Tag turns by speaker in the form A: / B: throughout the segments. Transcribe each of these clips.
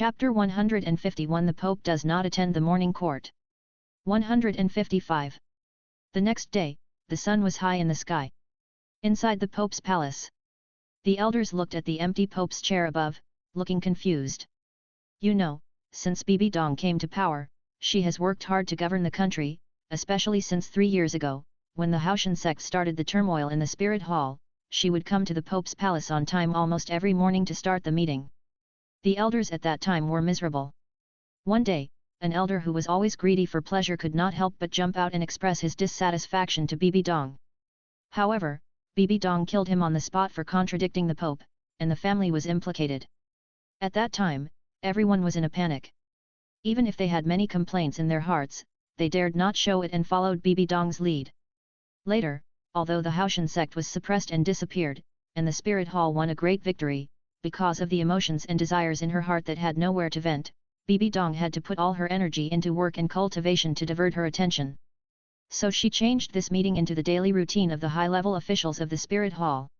A: Chapter 151 The Pope does not attend the morning court. 155. The next day, the sun was high in the sky. Inside the Pope's palace, the elders looked at the empty Pope's chair above, looking confused. You know, since Bibi Dong came to power, she has worked hard to govern the country, especially since 3 years ago, when the Haoshan sect started the turmoil in the Spirit Hall. She would come to the Pope's palace on time almost every morning to start the meeting. The elders at that time were miserable. One day, an elder who was always greedy for pleasure could not help but jump out and express his dissatisfaction to Bibi Dong. However, Bibi Dong killed him on the spot for contradicting the Pope, and the family was implicated. At that time, everyone was in a panic. Even if they had many complaints in their hearts, they dared not show it and followed Bibi Dong's lead. Later, although the Haoshan sect was suppressed and disappeared, and the Spirit Hall won a great victory, because of the emotions and desires in her heart that had nowhere to vent, Bibi Dong had to put all her energy into work and cultivation to divert her attention. So she changed this meeting into the daily routine of the high-level officials of the Spirit Hall.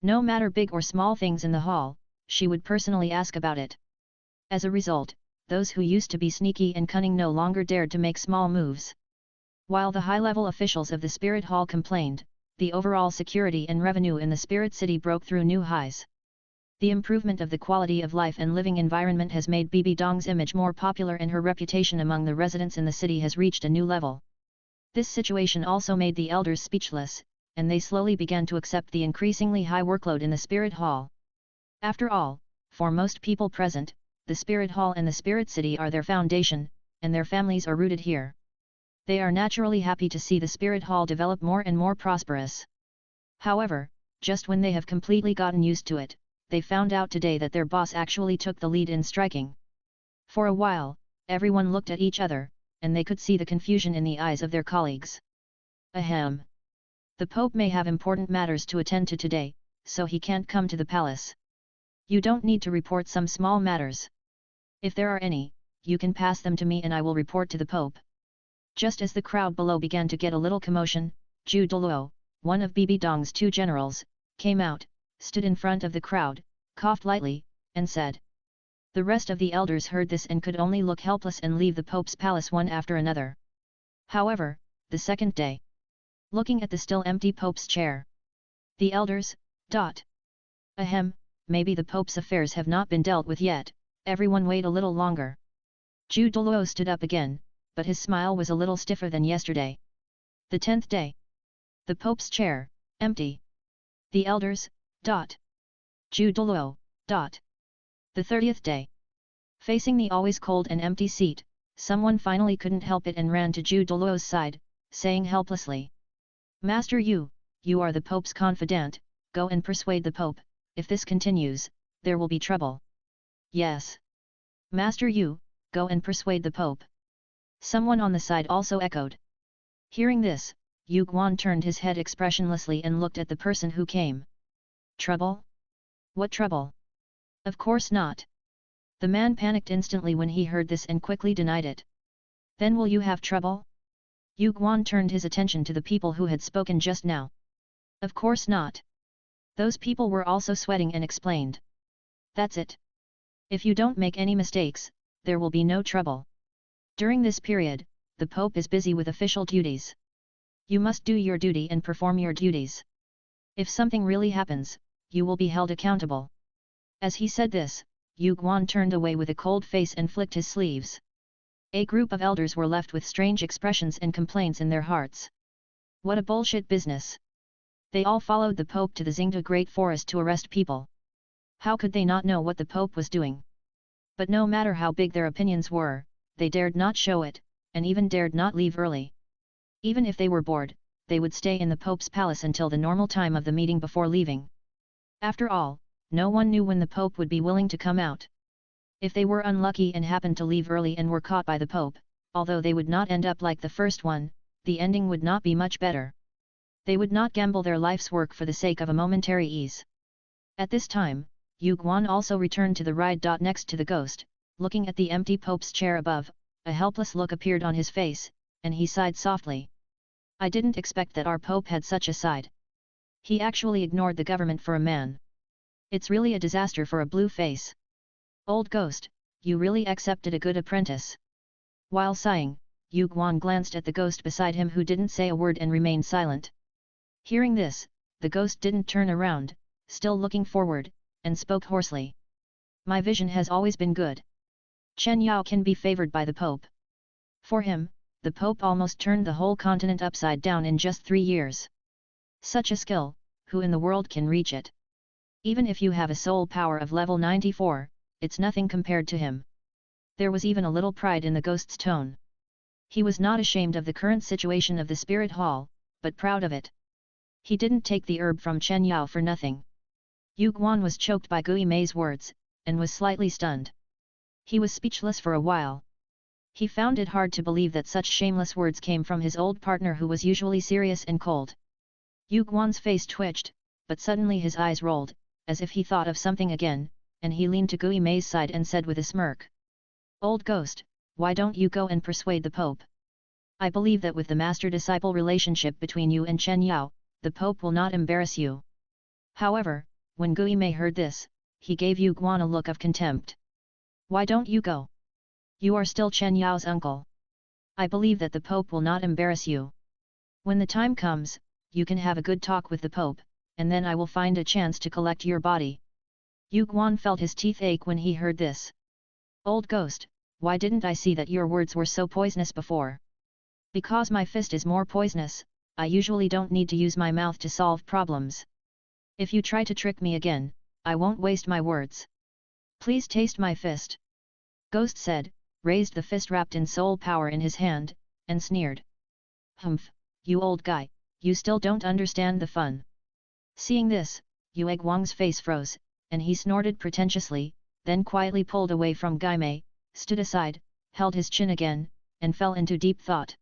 A: No matter big or small things in the hall, she would personally ask about it. As a result, those who used to be sneaky and cunning no longer dared to make small moves. While the high-level officials of the Spirit Hall complained, the overall security and revenue in the Spirit City broke through new highs. The improvement of the quality of life and living environment has made Bibi Dong's image more popular and her reputation among the residents in the city has reached a new level. This situation also made the elders speechless, and they slowly began to accept the increasingly high workload in the Spirit Hall. After all, for most people present, the Spirit Hall and the Spirit City are their foundation, and their families are rooted here. They are naturally happy to see the Spirit Hall develop more and more prosperous. However, just when they have completely gotten used to it, they found out today that their boss actually took the lead in striking. For a while, everyone looked at each other, and they could see the confusion in the eyes of their colleagues. Ahem. The Pope may have important matters to attend to today, so he can't come to the palace. You don't need to report some small matters. If there are any, you can pass them to me and I will report to the Pope. Just as the crowd below began to get a little commotion, Douluo, one of Bibi Dong's 2 generals, came out, stood in front of the crowd, coughed lightly, and said. The rest of the elders heard this and could only look helpless and leave the Pope's palace one after another. However, the second day, looking at the still empty Pope's chair, the elders, Ahem, maybe the Pope's affairs have not been dealt with yet, everyone wait a little longer. Douluo stood up again, but his smile was a little stiffer than yesterday. The 10th day. The Pope's chair, empty. The elders, Douluo, The 30th day. Facing the always cold and empty seat, someone finally couldn't help it and ran to Douluo's side, saying helplessly. Master you are the Pope's confidant, go and persuade the Pope, if this continues, there will be trouble. Yes. Master you, go and persuade the Pope. Someone on the side also echoed. Hearing this, Yu Guan turned his head expressionlessly and looked at the person who came. Trouble? What trouble? Of course not. The man panicked instantly when he heard this and quickly denied it. Then will you have trouble? Yu Guan turned his attention to the people who had spoken just now. Of course not. Those people were also sweating and explained. That's it. If you don't make any mistakes, there will be no trouble. During this period, the Pope is busy with official duties. You must do your duty and perform your duties. If something really happens, you will be held accountable. As he said this, Yu Guan turned away with a cold face and flicked his sleeves. A group of elders were left with strange expressions and complaints in their hearts. What a bullshit business. They all followed the Pope to the Xingda Great Forest to arrest people. How could they not know what the Pope was doing? But no matter how big their opinions were, they dared not show it, and even dared not leave early. Even if they were bored, they would stay in the Pope's palace until the normal time of the meeting before leaving. After all, no one knew when the Pope would be willing to come out. If they were unlucky and happened to leave early and were caught by the Pope, although they would not end up like the first one, the ending would not be much better. They would not gamble their life's work for the sake of a momentary ease. At this time, Yu Guan also returned to the ride. Next to the ghost, looking at the empty Pope's chair above, a helpless look appeared on his face, and he sighed softly. I didn't expect that our Pope had such a side. He actually ignored the government for a man. It's really a disaster for a blue face. Old ghost, you really accepted a good apprentice. While sighing, Yu Guan glanced at the ghost beside him who didn't say a word and remained silent. Hearing this, the ghost didn't turn around, still looking forward, and spoke hoarsely. My vision has always been good. Chen Yao can be favored by the Pope. For him, the Pope almost turned the whole continent upside down in just 3 years. Such a skill, who in the world can reach it? Even if you have a soul power of level 94, it's nothing compared to him. There was even a little pride in the ghost's tone. He was not ashamed of the current situation of the spirit hall, but proud of it. He didn't take the herb from Chen Yao for nothing. Yu Guan was choked by Gui Mei's words, and was slightly stunned. He was speechless for a while. He found it hard to believe that such shameless words came from his old partner who was usually serious and cold. Yu Guan's face twitched, but suddenly his eyes rolled, as if he thought of something again, and he leaned to Gui Mei's side and said with a smirk. Old ghost, why don't you go and persuade the Pope? I believe that with the master-disciple relationship between you and Chen Yao, the Pope will not embarrass you. However, when Gui Mei heard this, he gave Yu Guan a look of contempt. Why don't you go? You are still Chen Yao's uncle. I believe that the Pope will not embarrass you. When the time comes, you can have a good talk with the Pope, and then I will find a chance to collect your body. Yu Guan felt his teeth ache when he heard this. Old ghost, why didn't I see that your words were so poisonous before? Because my fist is more poisonous, I usually don't need to use my mouth to solve problems. If you try to trick me again, I won't waste my words. Please taste my fist. Ghost said, raised the fist wrapped in soul power in his hand, and sneered. Humph, you old guy, you still don't understand the fun. Seeing this, Yue Guang's face froze, and he snorted pretentiously, then quietly pulled away from Gui Mei, stood aside, held his chin again, and fell into deep thought.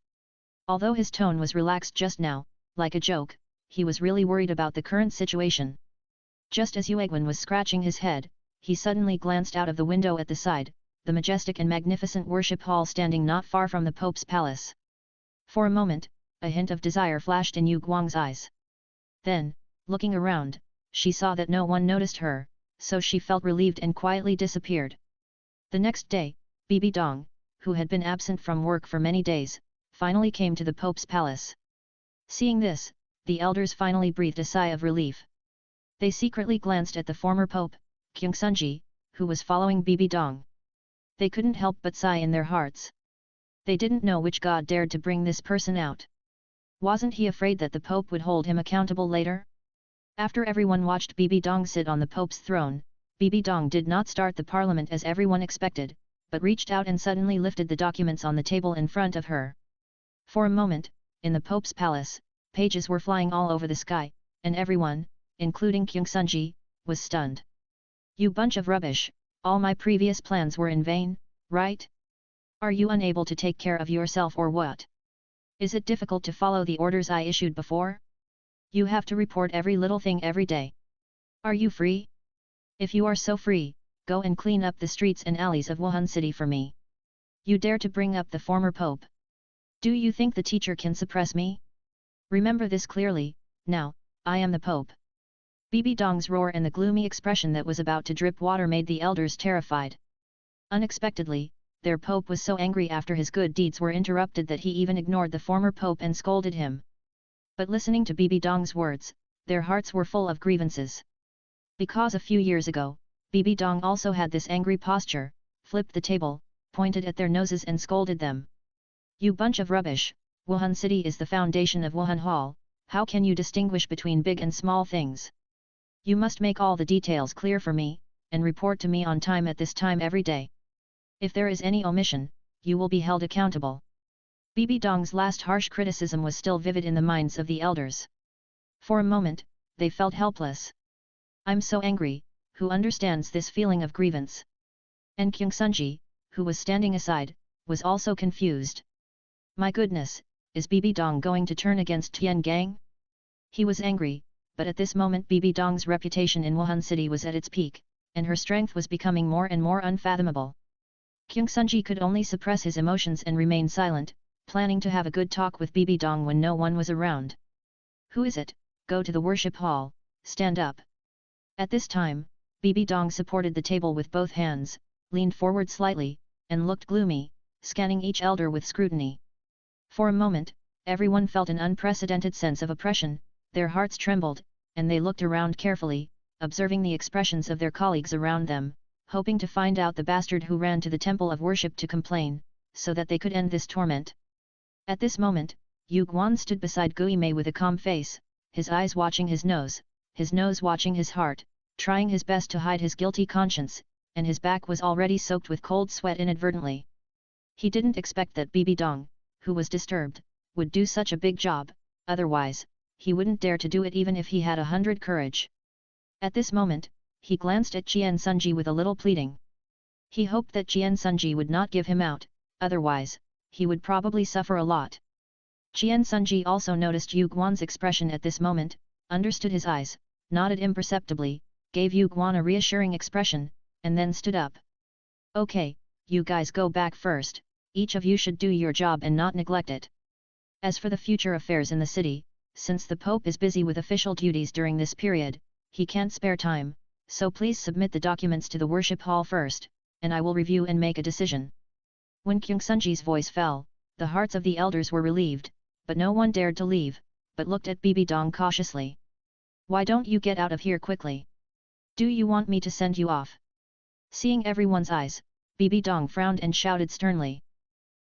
A: Although his tone was relaxed just now, like a joke, he was really worried about the current situation. Just as Yue Guan was scratching his head, he suddenly glanced out of the window at the side, the majestic and magnificent worship hall standing not far from the Pope's palace. For a moment, a hint of desire flashed in Yu Guang's eyes. Then, looking around, she saw that no one noticed her, so she felt relieved and quietly disappeared. The next day, Bibi Dong, who had been absent from work for many days, finally came to the Pope's palace. Seeing this, the elders finally breathed a sigh of relief. They secretly glanced at the former Pope, King Sunji, who was following Bibi Dong. They couldn't help but sigh in their hearts. They didn't know which god dared to bring this person out. Wasn't he afraid that the Pope would hold him accountable later? After everyone watched Bibi Dong sit on the Pope's throne, Bibi Dong did not start the parliament as everyone expected, but reached out and suddenly lifted the documents on the table in front of her. For a moment, in the Pope's palace, pages were flying all over the sky, and everyone, including King Sunji, was stunned. You bunch of rubbish, all my previous plans were in vain, right? Are you unable to take care of yourself or what? Is it difficult to follow the orders I issued before? You have to report every little thing every day. Are you free? If you are so free, go and clean up the streets and alleys of Wuhan city for me. You dare to bring up the former Pope? Do you think the teacher can suppress me? Remember this clearly, now, I am the Pope. Bibi Dong's roar and the gloomy expression that was about to drip water made the elders terrified. Unexpectedly, their Pope was so angry after his good deeds were interrupted that he even ignored the former Pope and scolded him. But listening to Bibi Dong's words, their hearts were full of grievances. Because a few years ago, Bibi Dong also had this angry posture, flipped the table, pointed at their noses and scolded them. You bunch of rubbish, Wuhan city is the foundation of Wuhan Hall, how can you distinguish between big and small things? You must make all the details clear for me, and report to me on time at this time every day. If there is any omission, you will be held accountable. Bibi Dong's last harsh criticism was still vivid in the minds of the elders. For a moment, they felt helpless. I'm so angry, who understands this feeling of grievance? And King Sunji, who was standing aside, was also confused. My goodness, is Bibi Dong going to turn against Tian Gang? He was angry, but at this moment Bibi Dong's reputation in Wuhan city was at its peak, and her strength was becoming more and more unfathomable. King Sunji could only suppress his emotions and remain silent, planning to have a good talk with Bibi Dong when no one was around. Who is it? Go to the worship hall, stand up. At this time, Bibi Dong supported the table with both hands, leaned forward slightly, and looked gloomy, scanning each elder with scrutiny. For a moment, everyone felt an unprecedented sense of oppression, their hearts trembled, and they looked around carefully, observing the expressions of their colleagues around them, hoping to find out the bastard who ran to the temple of worship to complain, so that they could end this torment. At this moment, Yu Guan stood beside Gui Mei with a calm face, his eyes watching his nose watching his heart, trying his best to hide his guilty conscience, and his back was already soaked with cold sweat inadvertently. He didn't expect that Bibi Dong, who was disturbed, would do such a big job, otherwise, he wouldn't dare to do it even if he had 100 courage. At this moment, he glanced at Qian Sunji with a little pleading. He hoped that Qian Sunji would not give him out, otherwise, he would probably suffer a lot. Qian Sunji also noticed Yu Guan's expression at this moment, understood his eyes, nodded imperceptibly, gave Yu Guan a reassuring expression, and then stood up. Okay, you guys go back first, each of you should do your job and not neglect it. As for the future affairs in the city, since the Pope is busy with official duties during this period, he can't spare time, so please submit the documents to the worship hall first, and I will review and make a decision. When Kyung Sunji's voice fell, the hearts of the elders were relieved, but no one dared to leave, but looked at Bibi Dong cautiously. Why don't you get out of here quickly? Do you want me to send you off? Seeing everyone's eyes, Bibi Dong frowned and shouted sternly.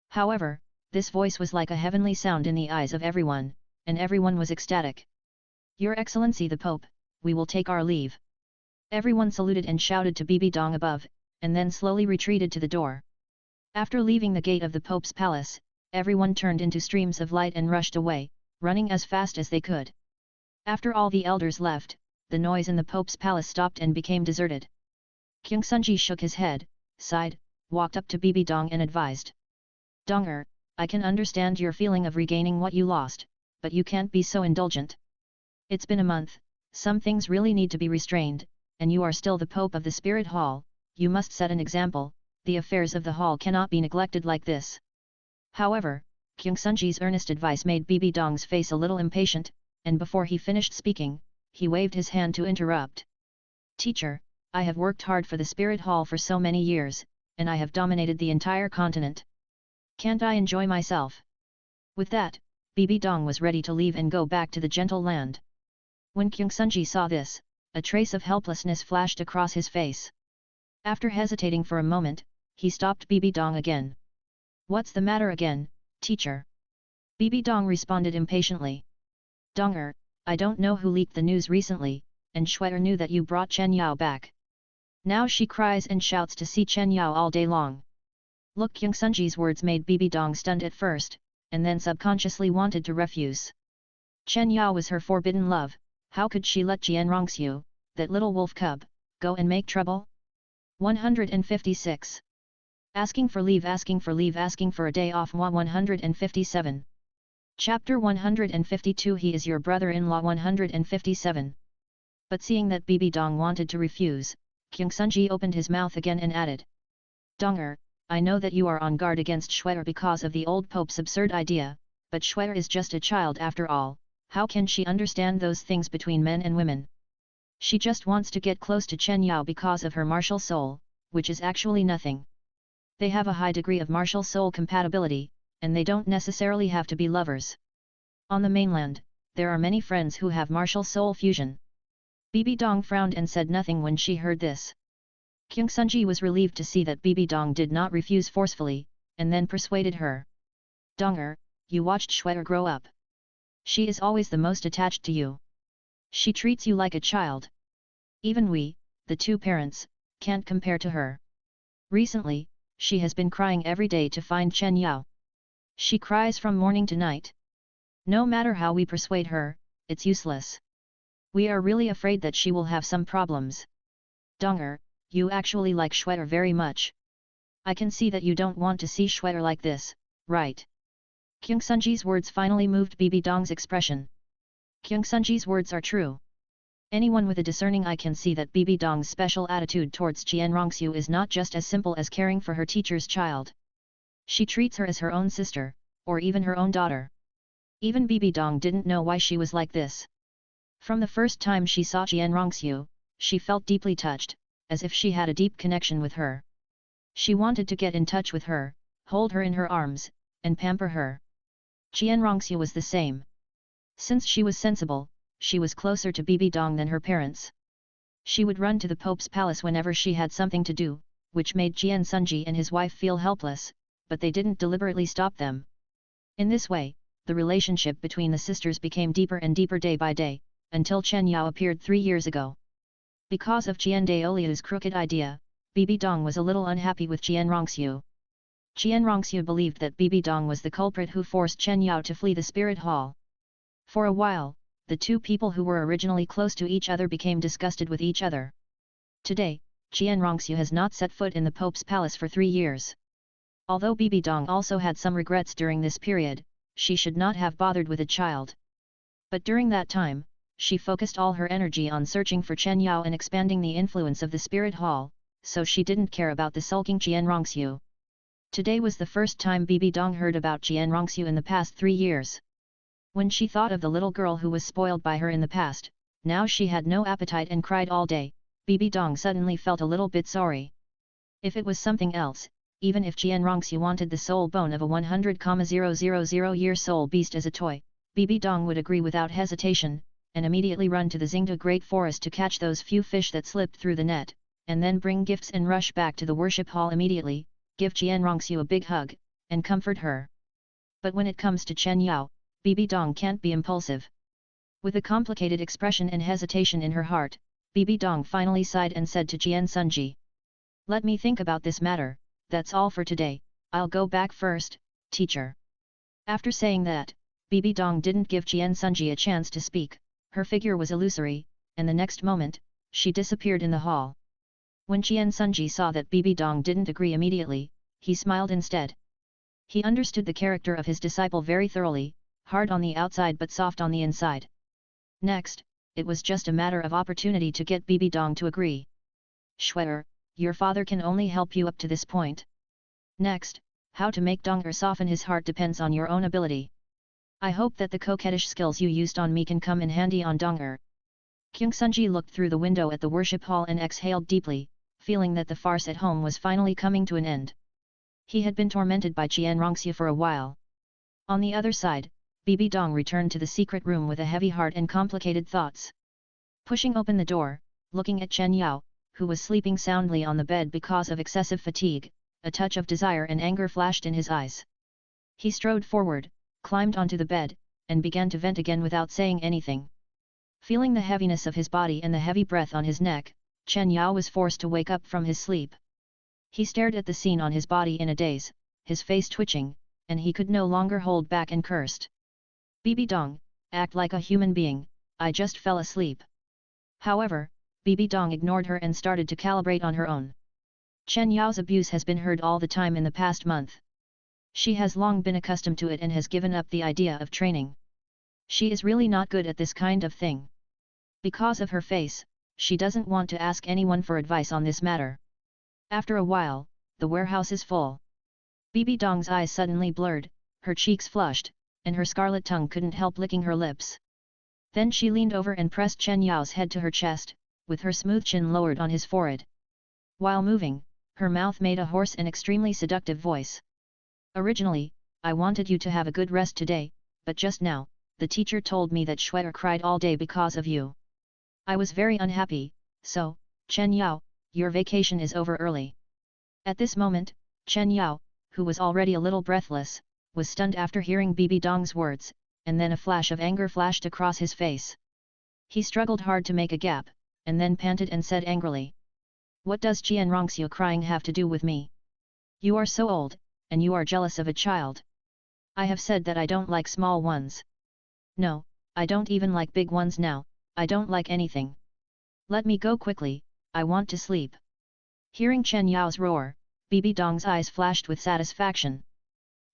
A: However, this voice was like a heavenly sound in the eyes of everyone, and everyone was ecstatic. Your Excellency the Pope, we will take our leave. Everyone saluted and shouted to Bibi Dong above, and then slowly retreated to the door. After leaving the gate of the Pope's palace, everyone turned into streams of light and rushed away, running as fast as they could. After all the elders left, the noise in the Pope's palace stopped and became deserted. Kyung Sunji shook his head, sighed, walked up to Bibi Dong and advised. Donger, I can understand your feeling of regaining what you lost, but you can't be so indulgent. It's been a month, some things really need to be restrained, and you are still the Pope of the Spirit Hall, you must set an example, the affairs of the hall cannot be neglected like this. However, Kyung Sunji's earnest advice made Bibi Dong's face a little impatient, and before he finished speaking, he waved his hand to interrupt. Teacher, I have worked hard for the Spirit Hall for so many years, and I have dominated the entire continent. Can't I enjoy myself? With that, Bibi Dong was ready to leave and go back to the gentle land. When Kyung Sunji saw this, a trace of helplessness flashed across his face. After hesitating for a moment, he stopped Bibi Dong again. What's the matter again, teacher? Bibi Dong responded impatiently. Donger, I don't know who leaked the news recently, and Shuer knew that you brought Chen Yao back. Now she cries and shouts to see Chen Yao all day long. Look, Kyung Sunji's words made Bibi Dong stunned at first, and then subconsciously wanted to refuse. Chen Yao was her forbidden love, how could she let Jian Rongxiu, that little wolf cub, go and make trouble? 156. Asking for leave, asking for a day off. 157. Chapter 152. He is your brother-in-law. 157. But seeing that Bibi Dong wanted to refuse, Kyung Sunji opened his mouth again and added. Donger, I know that you are on guard against Shuer because of the old Pope's absurd idea, but Shuer is just a child after all, how can she understand those things between men and women? She just wants to get close to Chen Yao because of her martial soul, which is actually nothing. They have a high degree of martial soul compatibility, and they don't necessarily have to be lovers. On the mainland, there are many friends who have martial soul fusion. Bibi Dong frowned and said nothing when she heard this. Kyung Sunji was relieved to see that Bibi Dong did not refuse forcefully, and then persuaded her. Donger, you watched Shuer grow up. She is always the most attached to you. She treats you like a child. Even we, the two parents, can't compare to her. Recently, she has been crying every day to find Chen Yao. She cries from morning to night. No matter how we persuade her, it's useless. We are really afraid that she will have some problems. Donger, you actually like Shuer very much. I can see that you don't want to see Shuer like this, right? Kyung Sunji's words finally moved Bibi Dong's expression. Kyung Sunji's words are true. Anyone with a discerning eye can see that Bibi Dong's special attitude towards Jian Rongxiu is not just as simple as caring for her teacher's child. She treats her as her own sister, or even her own daughter. Even Bibi Dong didn't know why she was like this. From the first time she saw Jian Rongxiu, she felt deeply touched, as if she had a deep connection with her. She wanted to get in touch with her, hold her in her arms, and pamper her. Qian Rongxiu was the same. Since she was sensible, she was closer to Bibi Dong than her parents. She would run to the Pope's palace whenever she had something to do, which made Jian Sunji and his wife feel helpless, but they didn't deliberately stop them. In this way, the relationship between the sisters became deeper and deeper day by day, until Chen Yao appeared 3 years ago. Because of Jian Daoliu's crooked idea, Bibi Dong was a little unhappy with Qian Rongxiu. Qian Rongxiu believed that Bibi Dong was the culprit who forced Chen Yao to flee the spirit hall. For a while, the two people who were originally close to each other became disgusted with each other. Today, Qian Rongxiu has not set foot in the Pope's palace for 3 years. Although Bibi Dong also had some regrets during this period, she should not have bothered with a child. But during that time, she focused all her energy on searching for Chen Yao and expanding the influence of the spirit hall, so she didn't care about the sulking Qian Rongxiu. Today was the first time Bibi Dong heard about Qian Rongxiu in the past 3 years. When she thought of the little girl who was spoiled by her in the past, now she had no appetite and cried all day, Bibi Dong suddenly felt a little bit sorry. If it was something else, even if Qian Rongxiu wanted the soul bone of a 100,000-year-old beast as a toy, Bibi Dong would agree without hesitation, and immediately run to the Xingde Great Forest to catch those few fish that slipped through the net, and then bring gifts and rush back to the worship hall immediately, give Qian Rongxiu a big hug, and comfort her. But when it comes to Chen Yao, Bibi Dong can't be impulsive. With a complicated expression and hesitation in her heart, Bibi Dong finally sighed and said to Jian Sunji, "Let me think about this matter, that's all for today, I'll go back first, teacher." After saying that, Bibi Dong didn't give Jian Sunji a chance to speak, her figure was illusory, and the next moment, she disappeared in the hall. When Jian Sunji saw that Bibi Dong didn't agree immediately, he smiled instead. He understood the character of his disciple very thoroughly, hard on the outside but soft on the inside. Next, it was just a matter of opportunity to get Bibi Dong to agree. "Shuer, your father can only help you up to this point. Next, how to make Donger soften his heart depends on your own ability. I hope that the coquettish skills you used on me can come in handy on Donger." King Sunji looked through the window at the worship hall and exhaled deeply, feeling that the farce at home was finally coming to an end. He had been tormented by Qian Rongxiu for a while. On the other side, Bibi Dong returned to the secret room with a heavy heart and complicated thoughts. Pushing open the door, looking at Chen Yao, who was sleeping soundly on the bed because of excessive fatigue, a touch of desire and anger flashed in his eyes. He strode forward, climbed onto the bed, and began to vent again without saying anything. Feeling the heaviness of his body and the heavy breath on his neck, Chen Yao was forced to wake up from his sleep. He stared at the scene on his body in a daze, his face twitching, and he could no longer hold back and cursed. "Bibi Dong, act like a human being, I just fell asleep." However, Bibi Dong ignored her and started to calibrate on her own. Chen Yao's abuse has been heard all the time in the past month. She has long been accustomed to it and has given up the idea of training. She is really not good at this kind of thing. Because of her face, she doesn't want to ask anyone for advice on this matter. After a while, the warehouse is full. Bibi Dong's eyes suddenly blurred, her cheeks flushed, and her scarlet tongue couldn't help licking her lips. Then she leaned over and pressed Chen Yao's head to her chest, with her smooth chin lowered on his forehead. While moving, her mouth made a hoarse and extremely seductive voice. "Originally, I wanted you to have a good rest today, but just now, the teacher told me that Shuer cried all day because of you. I was very unhappy, so, Chen Yao, your vacation is over early." At this moment, Chen Yao, who was already a little breathless, was stunned after hearing Bibi Dong's words, and then a flash of anger flashed across his face. He struggled hard to make a gap, and then panted and said angrily, "What does Qian Rongxiu crying have to do with me? You are so old, and you are jealous of a child. I have said that I don't like small ones. No, I don't even like big ones now, I don't like anything. Let me go quickly, I want to sleep." Hearing Chen Yao's roar, Bibi Dong's eyes flashed with satisfaction.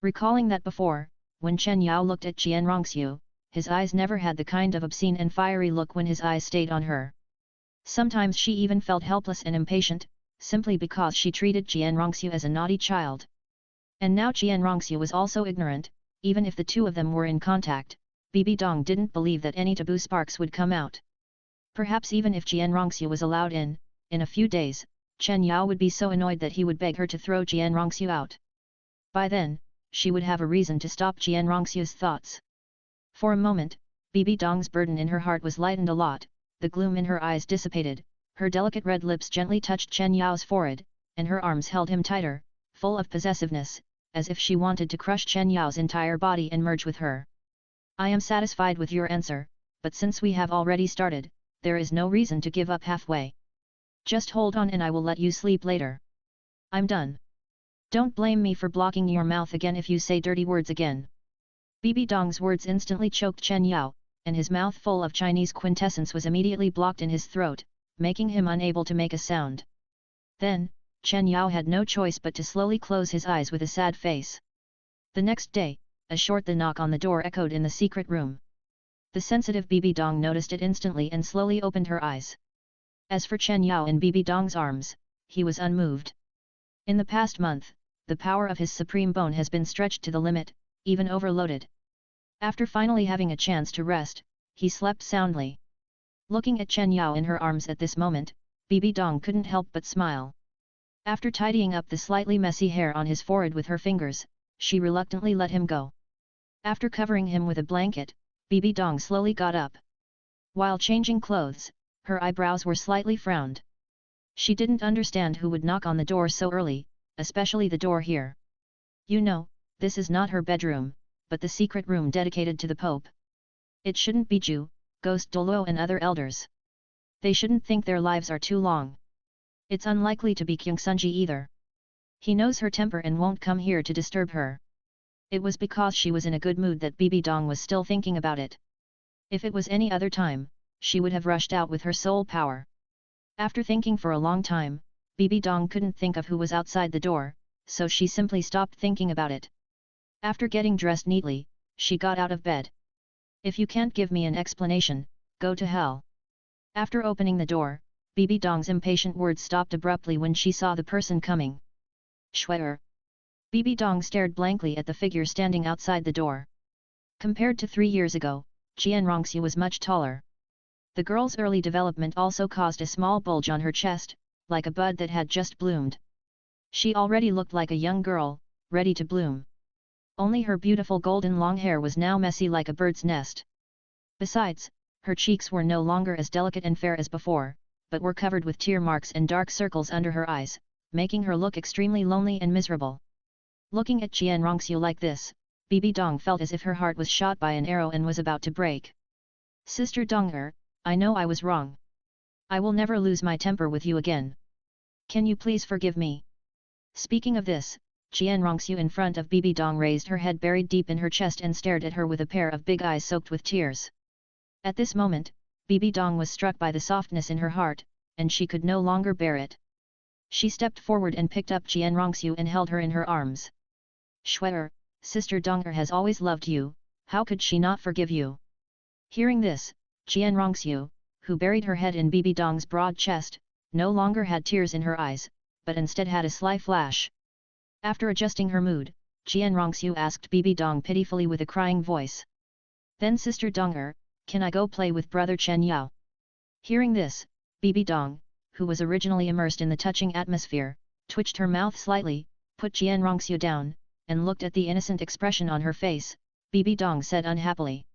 A: Recalling that before, when Chen Yao looked at Qian Rongxiu, his eyes never had the kind of obscene and fiery look when his eyes stayed on her. Sometimes she even felt helpless and impatient, simply because she treated Qian Rongxiu as a naughty child. And now Qian Rongxiu was also ignorant, even if the two of them were in contact, Bibi Dong didn't believe that any taboo sparks would come out. Perhaps even if Qian Rongxiu was allowed in a few days, Chen Yao would be so annoyed that he would beg her to throw Jian Rongxiu out. By then, she would have a reason to stop Jian Rongxiu's thoughts. For a moment, Bibi Dong's burden in her heart was lightened a lot, the gloom in her eyes dissipated, her delicate red lips gently touched Chen Yao's forehead, and her arms held him tighter, full of possessiveness, as if she wanted to crush Chen Yao's entire body and merge with her. I am satisfied with your answer, but since we have already started, there is no reason to give up halfway. Just hold on and I will let you sleep later. I'm done. Don't blame me for blocking your mouth again if you say dirty words again. Bibi Dong's words instantly choked Chen Yao, and his mouth full of Chinese quintessence was immediately blocked in his throat, making him unable to make a sound. Then, Chen Yao had no choice but to slowly close his eyes with a sad face. The next day, a short knock on the door echoed in the secret room. The sensitive Bibi Dong noticed it instantly and slowly opened her eyes. As for Chen Yao in Bibi Dong's arms, he was unmoved. In the past month, the power of his supreme bone has been stretched to the limit, even overloaded. After finally having a chance to rest, he slept soundly. Looking at Chen Yao in her arms at this moment, Bibi Dong couldn't help but smile. After tidying up the slightly messy hair on his forehead with her fingers, she reluctantly let him go. After covering him with a blanket, Bibi Dong slowly got up. While changing clothes, her eyebrows were slightly frowned. She didn't understand who would knock on the door so early, especially the door here. You know, this is not her bedroom, but the secret room dedicated to the Pope. It shouldn't be Ju, Ghost Douluo and other elders. They shouldn't think their lives are too long. It's unlikely to be Kyung Sunji either. He knows her temper and won't come here to disturb her. It was because she was in a good mood that Bibi Dong was still thinking about it. If it was any other time, she would have rushed out with her soul power. After thinking for a long time, Bibi Dong couldn't think of who was outside the door, so she simply stopped thinking about it. After getting dressed neatly, she got out of bed. If you can't give me an explanation, go to hell. After opening the door, Bibi Dong's impatient words stopped abruptly when she saw the person coming. Shweer. Bibi Dong stared blankly at the figure standing outside the door. Compared to 3 years ago, Jian Rongxiu was much taller. The girl's early development also caused a small bulge on her chest, like a bud that had just bloomed. She already looked like a young girl, ready to bloom. Only her beautiful golden long hair was now messy like a bird's nest. Besides, her cheeks were no longer as delicate and fair as before, but were covered with tear marks and dark circles under her eyes, making her look extremely lonely and miserable. Looking at Jian Rongxiu like this, Bibi Dong felt as if her heart was shot by an arrow and was about to break. Sister Dong, I know I was wrong. I will never lose my temper with you again. Can you please forgive me? Speaking of this, Jian Rongxiu in front of Bibi Dong raised her head buried deep in her chest and stared at her with a pair of big eyes soaked with tears. At this moment, Bibi Dong was struck by the softness in her heart, and she could no longer bear it. She stepped forward and picked up Jian Rongxiu and held her in her arms. Shweer, Sister Donger has always loved you, how could she not forgive you? Hearing this, Jian Rongxiu, who buried her head in Bibi Dong's broad chest, no longer had tears in her eyes, but instead had a sly flash. After adjusting her mood, Jian Rongxiu asked Bibi Dong pitifully with a crying voice. Then Sister Donger, can I go play with Brother Chen Yao? Hearing this, Bibi Dong, who was originally immersed in the touching atmosphere, twitched her mouth slightly, put Jian Rongxiu down, and looked at the innocent expression on her face. Bibi Dong said unhappily.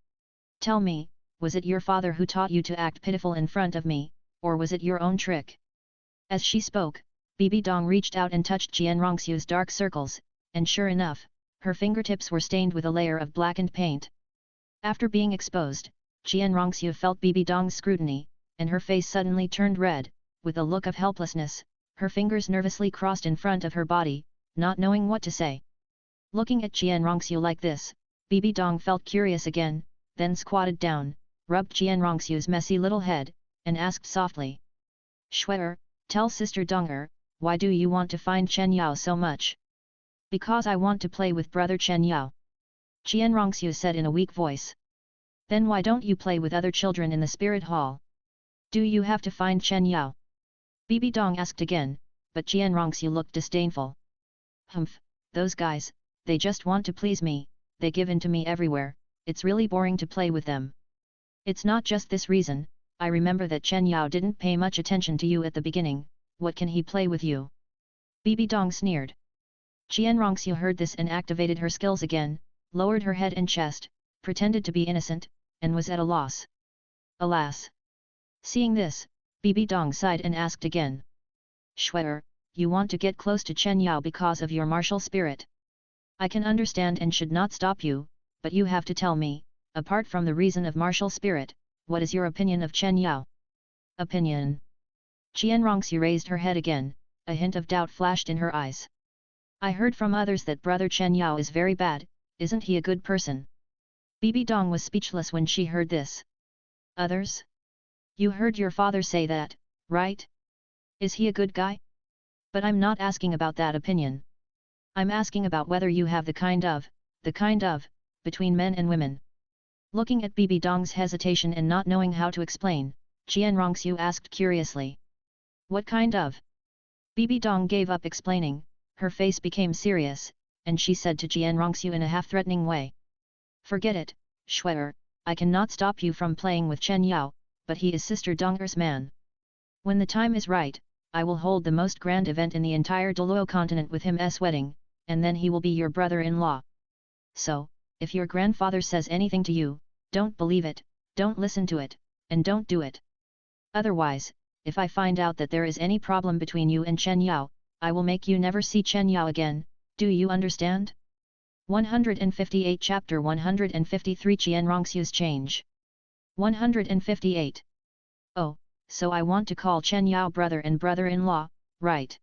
A: Tell me, was it your father who taught you to act pitiful in front of me, or was it your own trick? As she spoke, Bibi Dong reached out and touched Jian Rongxiu's dark circles, and sure enough, her fingertips were stained with a layer of blackened paint. After being exposed, Jian Rongxiu felt Bibi Dong's scrutiny, and her face suddenly turned red, with a look of helplessness, her fingers nervously crossed in front of her body, not knowing what to say. Looking at Jian Rongxiu like this, Bibi Dong felt curious again, then squatted down, rubbed Jian Rongxiu's messy little head, and asked softly. Shweer, tell Sister Donger, why do you want to find Chen Yao so much? Because I want to play with Brother Chen Yao. Jian Rongxiu said in a weak voice. Then why don't you play with other children in the spirit hall? Do you have to find Chen Yao? Bibi Dong asked again, but Jian Rongxiu looked disdainful. Humph, those guys, they just want to please me, they give in to me everywhere, it's really boring to play with them. It's not just this reason, I remember that Chen Yao didn't pay much attention to you at the beginning, what can he play with you? Bibi Dong sneered. Qian Rongxiu heard this and activated her skills again, lowered her head and chest, pretended to be innocent, and was at a loss. Alas! Seeing this, Bibi Dong sighed and asked again. Shuer, you want to get close to Chen Yao because of your martial spirit. I can understand and should not stop you, but you have to tell me, apart from the reason of martial spirit, what is your opinion of Chen Yao? Opinion? Qian Rongxiu raised her head again, a hint of doubt flashed in her eyes. I heard from others that brother Chen Yao is very bad, isn't he a good person? Bibi Dong was speechless when she heard this. Others? You heard your father say that, right? Is he a good guy? But I'm not asking about that opinion. I'm asking about whether you have the kind of, between men and women. Looking at Bibi Dong's hesitation and not knowing how to explain, Qian Rongxiu asked curiously. What kind of? Bibi Dong gave up explaining, her face became serious, and she said to Qian Rongxiu in a half-threatening way. Forget it, Shuer, I cannot stop you from playing with Chen Yao, but he is Sister Donger's man. When the time is right, I will hold the most grand event in the entire Douluo continent with him's wedding, and then he will be your brother-in-law. So, if your grandfather says anything to you, don't believe it, don't listen to it, and don't do it. Otherwise, if I find out that there is any problem between you and Chen Yao, I will make you never see Chen Yao again, do you understand? 158 Chapter 153 Qian Rongxiu's Change. 158. Oh, so I want to call Chen Yao brother and brother-in-law, right?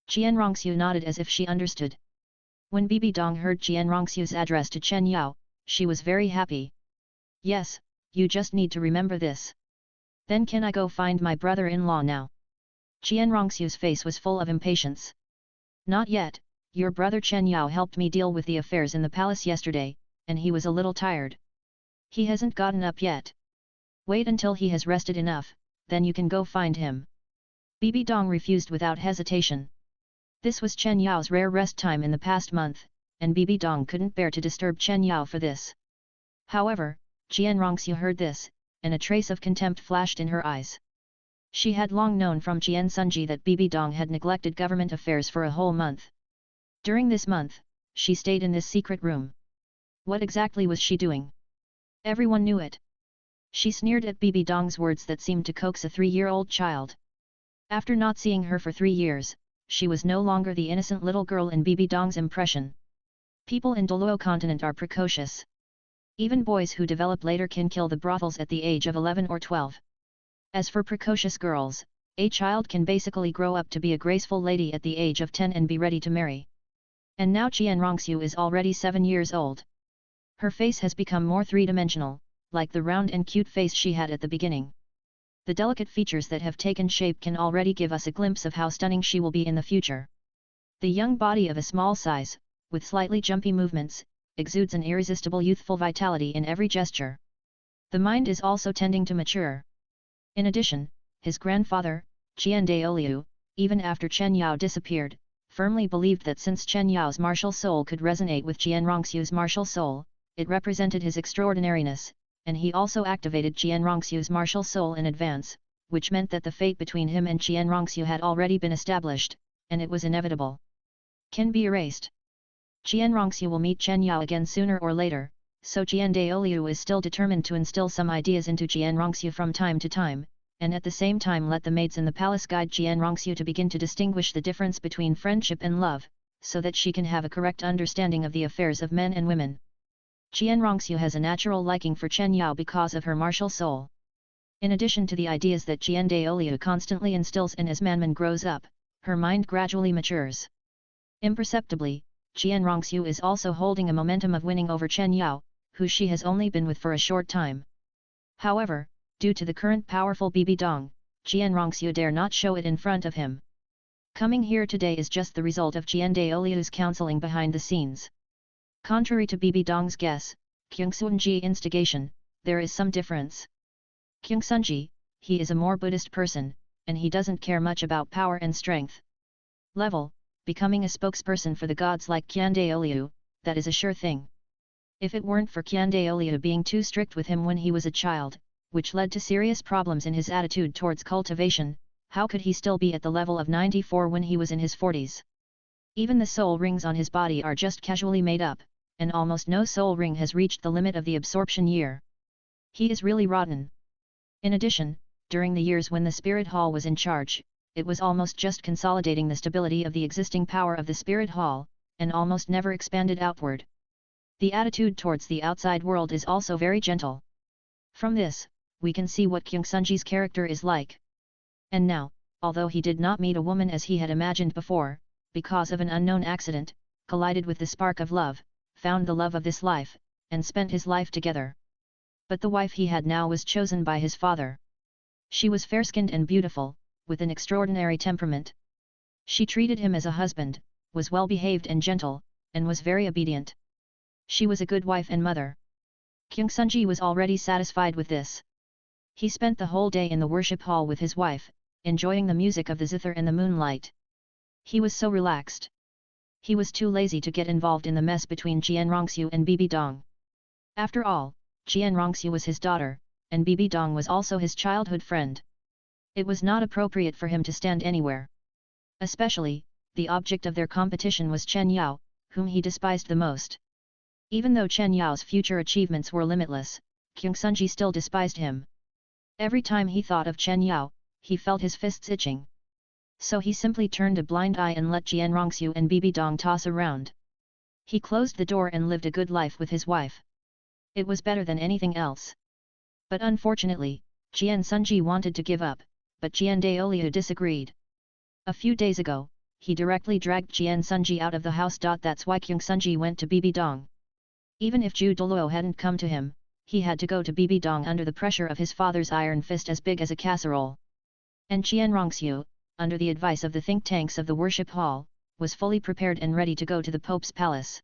A: Qian Rongxiu nodded as if she understood. When Bibi Dong heard Qian Rongxiu's address to Chen Yao, she was very happy. Yes, you just need to remember this. Then can I go find my brother-in-law now? Qian Rongxiu's face was full of impatience. Not yet, your brother Chen Yao helped me deal with the affairs in the palace yesterday, and he was a little tired. He hasn't gotten up yet. Wait until he has rested enough, then you can go find him. Bibi Dong refused without hesitation. This was Chen Yao's rare rest time in the past month, and Bibi Dong couldn't bear to disturb Chen Yao for this. However, Qian Rongxiu heard this, and a trace of contempt flashed in her eyes. She had long known from Qian Sunji that Bibi Dong had neglected government affairs for a whole month. During this month, she stayed in this secret room. What exactly was she doing? Everyone knew it. She sneered at Bibi Dong's words that seemed to coax a 3-year-old child. After not seeing her for 3 years, she was no longer the innocent little girl in Bibi Dong's impression. People in Douluo continent are precocious. Even boys who develop later can kill the brothels at the age of 11 or 12. As for precocious girls, a child can basically grow up to be a graceful lady at the age of 10 and be ready to marry. And now Qian Rongxiu is already 7 years old. Her face has become more three-dimensional, like the round and cute face she had at the beginning. The delicate features that have taken shape can already give us a glimpse of how stunning she will be in the future. The young body of a small size, with slightly jumpy movements, exudes an irresistible youthful vitality in every gesture. The mind is also tending to mature. In addition, his grandfather, Qian Daoliu, even after Chen Yao disappeared, firmly believed that since Chen Yao's martial soul could resonate with Qian Rongxiu's martial soul, it represented his extraordinariness, and he also activated Qian Rongxiu's martial soul in advance, which meant that the fate between him and Qian Rongxiu had already been established, and it was inevitable. Can be erased. Qian Rongxiu will meet Chen Yao again sooner or later, so Qian Daoliu is still determined to instill some ideas into Qian Rongxiu from time to time, and at the same time let the maids in the palace guide Qian Rongxiu to begin to distinguish the difference between friendship and love, so that she can have a correct understanding of the affairs of men and women. Qian Rongxiu has a natural liking for Chen Yao because of her martial soul. In addition to the ideas that Qian Daoliu constantly instills and as Manman grows up, her mind gradually matures. Imperceptibly, Qian Rongxiu is also holding a momentum of winning over Chen Yao, who she has only been with for a short time. However, due to the current powerful Bibi Dong, Qian Rongxiu dare not show it in front of him. Coming here today is just the result of Qian Daoliu's counseling behind the scenes. Contrary to Bibi Dong's guess, Kyungsunji instigation, there is some difference. Kyungsunji, he is a more Buddhist person, and he doesn't care much about power and strength. Level, becoming a spokesperson for the gods like Qian Daoliu, that is a sure thing. If it weren't for Qian Daoliu being too strict with him when he was a child, which led to serious problems in his attitude towards cultivation, how could he still be at the level of 94 when he was in his 40s? Even the soul rings on his body are just casually made up, and almost no soul ring has reached the limit of the absorption year. He is really rotten. In addition, during the years when the Spirit Hall was in charge, it was almost just consolidating the stability of the existing power of the Spirit Hall, and almost never expanded outward. The attitude towards the outside world is also very gentle. From this, we can see what Kyungsunji's character is like. And now, although he did not meet a woman as he had imagined before, because of an unknown accident, collided with the spark of love, found the love of this life, and spent his life together. But the wife he had now was chosen by his father. She was fair-skinned and beautiful, with an extraordinary temperament. She treated him as a husband, was well-behaved and gentle, and was very obedient. She was a good wife and mother. Kyungsunji was already satisfied with this. He spent the whole day in the worship hall with his wife, enjoying the music of the zither and the moonlight. He was so relaxed. He was too lazy to get involved in the mess between Jianrongxiu and Bibi Dong. After all, Jianrongxiu was his daughter, and Bibi Dong was also his childhood friend. It was not appropriate for him to stand anywhere. Especially, the object of their competition was Chen Yao, whom he despised the most. Even though Chen Yao's future achievements were limitless, Kyungsunji still despised him. Every time he thought of Chen Yao, he felt his fists itching. So he simply turned a blind eye and let Jianrongxiu and Bibi Dong toss around. He closed the door and lived a good life with his wife. It was better than anything else. But unfortunately, Jiansunji wanted to give up, but Jian Daoliu disagreed. A few days ago, he directly dragged Jiansunji out of the house. That's why Kyungsunji went to Bibi Dong. Even if Douluo hadn't come to him, he had to go to Bibi Dong under the pressure of his father's iron fist as big as a casserole. And Jianrongxiu, under the advice of the think tanks of the worship hall, was fully prepared and ready to go to the Pope's palace.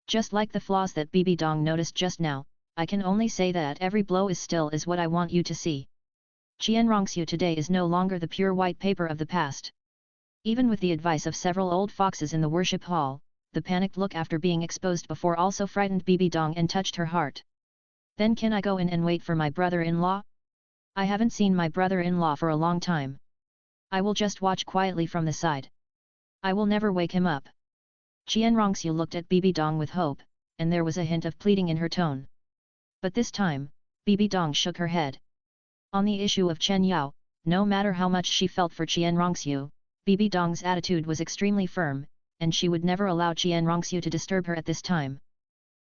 A: Just like the flaws that Bibi Dong noticed just now, I can only say that every blow is still is what I want you to see. Jianrongxiu today is no longer the pure white paper of the past. Even with the advice of several old foxes in the worship hall, the panicked look after being exposed before also frightened Bibi Dong and touched her heart. Then can I go in and wait for my brother-in-law? I haven't seen my brother-in-law for a long time. I will just watch quietly from the side. I will never wake him up. Jianrongxiu looked at Bibi Dong with hope, and there was a hint of pleading in her tone. But this time, Bibi Dong shook her head. On the issue of Chen Yao, no matter how much she felt for Jianrongxiu, Bibi Dong's attitude was extremely firm, and she would never allow Jianrongxiu to disturb her at this time.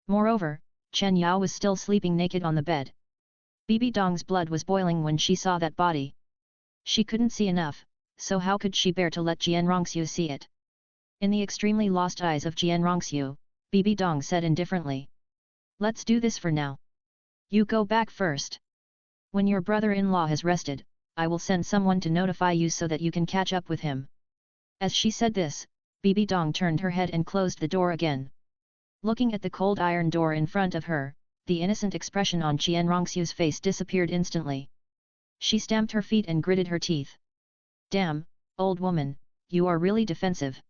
A: Moreover, Chen Yao was still sleeping naked on the bed. Bibi Dong's blood was boiling when she saw that body. She couldn't see enough, so how could she bear to let Jianrongxiu see it? In the extremely lost eyes of Jianrongxiu, Bibi Dong said indifferently. Let's do this for now. You go back first. When your brother-in-law has rested, I will send someone to notify you so that you can catch up with him. As she said this, Bibi Dong turned her head and closed the door again. Looking at the cold iron door in front of her, the innocent expression on Jianrongxiu's face disappeared instantly. She stamped her feet and gritted her teeth. Damn, old woman, you are really defensive.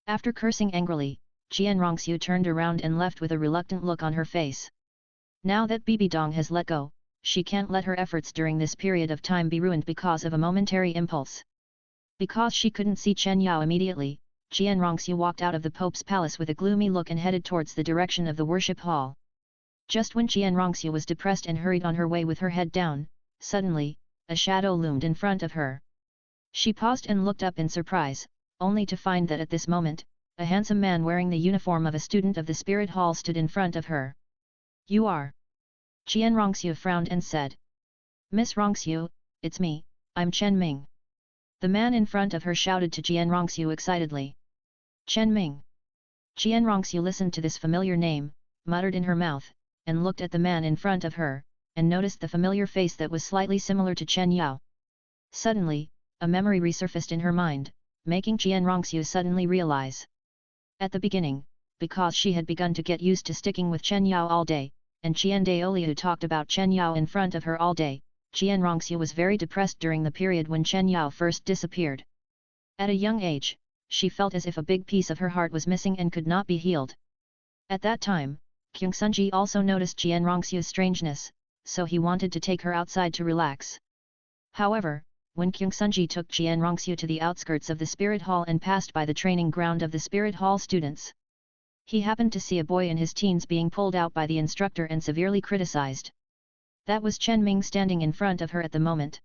A: After cursing angrily, Jianrongxiu turned around and left with a reluctant look on her face. Now that Bibi Dong has let go, she can't let her efforts during this period of time be ruined because of a momentary impulse. Because she couldn't see Chen Yao immediately, Jianrongxiu walked out of the Pope's palace with a gloomy look and headed towards the direction of the worship hall. Just when Jianrongxiu was depressed and hurried on her way with her head down, suddenly, a shadow loomed in front of her. She paused and looked up in surprise, only to find that at this moment, a handsome man wearing the uniform of a student of the Spirit Hall stood in front of her. You are? Jianrongxiu frowned and said. Miss Rongxiu, it's me, I'm Chen Ming. The man in front of her shouted to Jianrongxiu excitedly. Chen Ming. Jianrongxiu listened to this familiar name, muttered in her mouth, and looked at the man in front of her, and noticed the familiar face that was slightly similar to Chen Yao. Suddenly, a memory resurfaced in her mind, making Jianrongxiu suddenly realize. At the beginning, because she had begun to get used to sticking with Chen Yao all day, and Qian Daoliu talked about Chen Yao in front of her all day, Jianrongxiu was very depressed during the period when Chen Yao first disappeared. At a young age, she felt as if a big piece of her heart was missing and could not be healed. At that time, Kyungsunji also noticed Jianrongxiu's strangeness, so he wanted to take her outside to relax. However, when Kyungsunji took Jian Rongxiu to the outskirts of the Spirit Hall and passed by the training ground of the Spirit Hall students. He happened to see a boy in his teens being pulled out by the instructor and severely criticized. That was Chen Ming standing in front of her at the moment.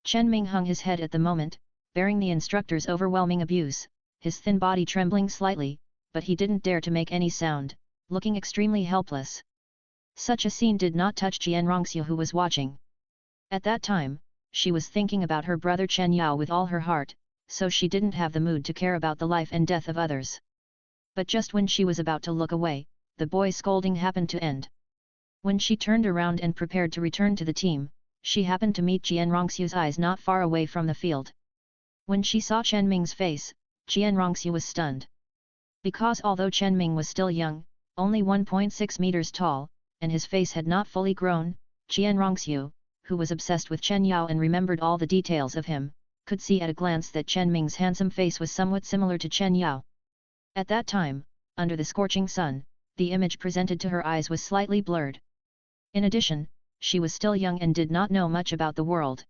A: Chen Ming hung his head at the moment, bearing the instructor's overwhelming abuse, his thin body trembling slightly, but he didn't dare to make any sound, looking extremely helpless. Such a scene did not touch Jian Rongxiu, who was watching. At that time, she was thinking about her brother Chen Yao with all her heart, so she didn't have the mood to care about the life and death of others. But just when she was about to look away, the boy's scolding happened to end. When she turned around and prepared to return to the team, she happened to meet Jian Rongxiu's eyes not far away from the field. When she saw Chen Ming's face, Jian Rongxiu was stunned. Because although Chen Ming was still young, only 1.6 meters tall, and his face had not fully grown, Jian Rongxiu, who was obsessed with Chen Yao and remembered all the details of him, could see at a glance that Chen Ming's handsome face was somewhat similar to Chen Yao. At that time, under the scorching sun, the image presented to her eyes was slightly blurred. In addition, she was still young and did not know much about the world.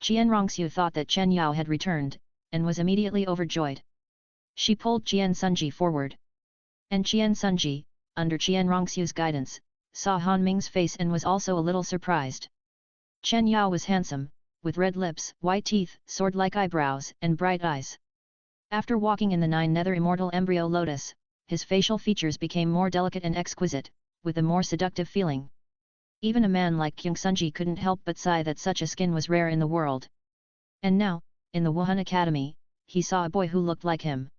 A: Jian Rongxiu thought that Chen Yao had returned, and was immediately overjoyed. She pulled Jian Sunji forward. And Jian Sunji, under Jian Rongxiu's guidance, saw Han Ming's face and was also a little surprised. Chen Yao was handsome, with red lips, white teeth, sword-like eyebrows, and bright eyes. After walking in the 9 nether immortal embryo lotus, his facial features became more delicate and exquisite, with a more seductive feeling. Even a man like Kyungsunji couldn't help but sigh that such a skin was rare in the world. And now, in the Wuhun Academy, he saw a boy who looked like him.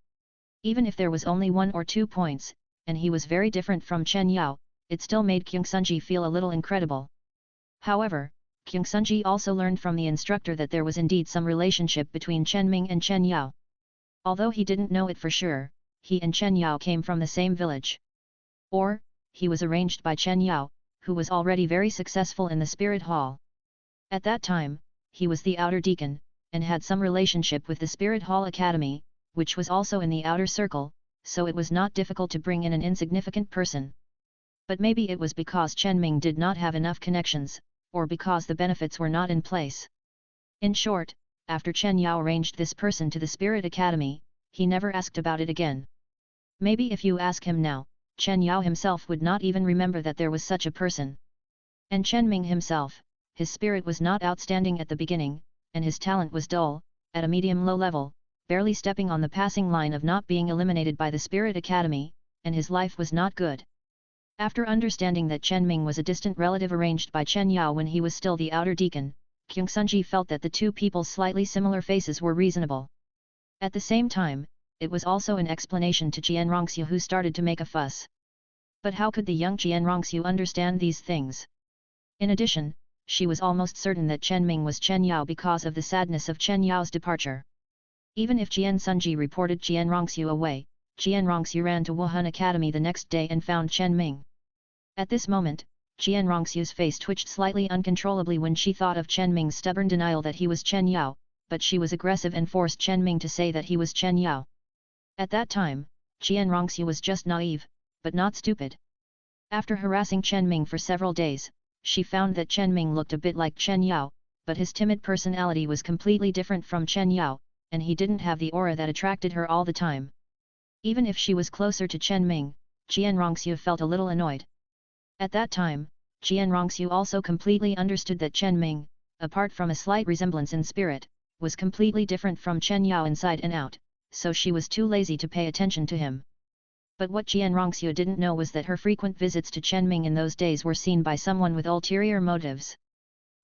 A: Even if there was only 1 or 2 points, and he was very different from Chen Yao, it still made Kyungsunji feel a little incredible. However, Kyungsunji also learned from the instructor that there was indeed some relationship between Chen Ming and Chen Yao. Although he didn't know it for sure, he and Chen Yao came from the same village. Or, he was arranged by Chen Yao, who was already very successful in the Spirit Hall. At that time, he was the outer deacon, and had some relationship with the Spirit Hall Academy, which was also in the outer circle, so it was not difficult to bring in an insignificant person. But maybe it was because Chen Ming did not have enough connections, or because the benefits were not in place. In short, after Chen Yao arranged this person to the Spirit Academy, he never asked about it again. Maybe if you ask him now, Chen Yao himself would not even remember that there was such a person. And Chen Ming himself, his spirit was not outstanding at the beginning, and his talent was dull, at a medium-low level, barely stepping on the passing line of not being eliminated by the Spirit Academy, and his life was not good. After understanding that Chen Ming was a distant relative arranged by Chen Yao when he was still the outer deacon, Kyungsunji felt that the two people's slightly similar faces were reasonable. At the same time, it was also an explanation to Jian Rongxiu, who started to make a fuss. But how could the young Jian Rongxiu understand these things? In addition, she was almost certain that Chen Ming was Chen Yao because of the sadness of Chen Yao's departure. Even if Jian Sunji reported Jian Rongxiu away, Jian Rongxiu ran to Wuhun Academy the next day and found Chen Ming. At this moment, Jian Rongxiu's face twitched slightly uncontrollably when she thought of Chen Ming's stubborn denial that he was Chen Yao, but she was aggressive and forced Chen Ming to say that he was Chen Yao. At that time, Jian Rongxiu was just naive, but not stupid. After harassing Chen Ming for several days, she found that Chen Ming looked a bit like Chen Yao, but his timid personality was completely different from Chen Yao, and he didn't have the aura that attracted her all the time. Even if she was closer to Chen Ming, Jian Rongxiu felt a little annoyed. At that time, Jian Rongxiu also completely understood that Chen Ming, apart from a slight resemblance in spirit, was completely different from Chen Yao inside and out, so she was too lazy to pay attention to him. But what Jian Rongxiu didn't know was that her frequent visits to Chen Ming in those days were seen by someone with ulterior motives.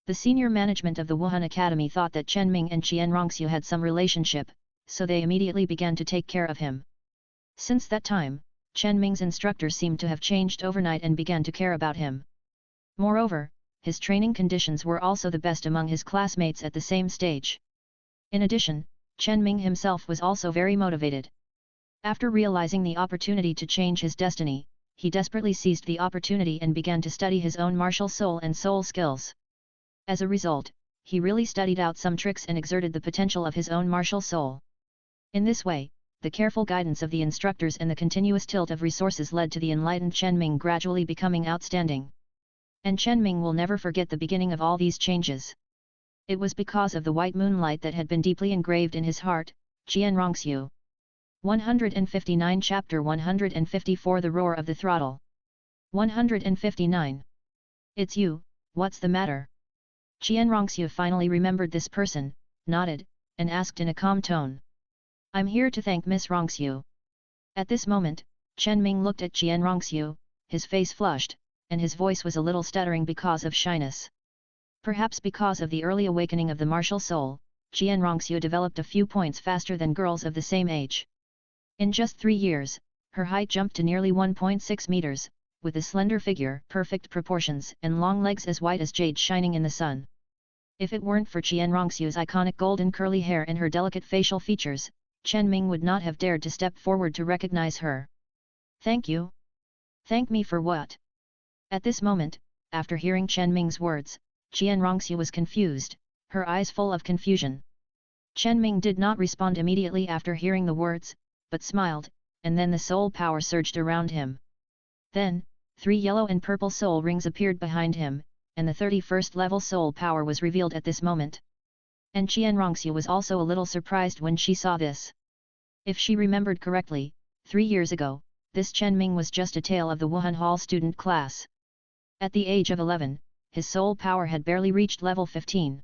A: The senior management of the Wuhun Academy thought that Chen Ming and Jian Rongxiu had some relationship, so they immediately began to take care of him. Since that time, Chen Ming's instructor seemed to have changed overnight and began to care about him. Moreover, his training conditions were also the best among his classmates at the same stage. In addition, Chen Ming himself was also very motivated. After realizing the opportunity to change his destiny, he desperately seized the opportunity and began to study his own martial soul and soul skills. As a result, he really studied out some tricks and exerted the potential of his own martial soul. In this way, the careful guidance of the instructors and the continuous tilt of resources led to the enlightened Chen Ming gradually becoming outstanding. And Chen Ming will never forget the beginning of all these changes. It was because of the white moonlight that had been deeply engraved in his heart, Qian Rongxiu. 159 Chapter 154 The Roar of the Throttle. 159. It's you, what's the matter? Qian Rongxiu finally remembered this person, nodded, and asked in a calm tone. I'm here to thank Miss Rongxiu. At this moment, Chen Ming looked at Qian Rongxiu, his face flushed, and his voice was a little stuttering because of shyness. Perhaps because of the early awakening of the martial soul, Qian Rongxiu developed a few points faster than girls of the same age. In just 3 years, her height jumped to nearly 1.6 meters, with a slender figure, perfect proportions, and long legs as white as jade shining in the sun. If it weren't for Qian Rongxiu's iconic golden curly hair and her delicate facial features, Chen Ming would not have dared to step forward to recognize her. Thank you. Thank me for what? At this moment, after hearing Chen Ming's words, Qian Rongxiu was confused, her eyes full of confusion. Chen Ming did not respond immediately after hearing the words, but smiled, and then the soul power surged around him. Then, 3 yellow and purple soul rings appeared behind him, and the 31st level soul power was revealed at this moment. And Qian Rongxiu was also a little surprised when she saw this. If she remembered correctly, 3 years ago, this Chen Ming was just a tail of the Wuhun Hall student class. At the age of 11, his soul power had barely reached level 15.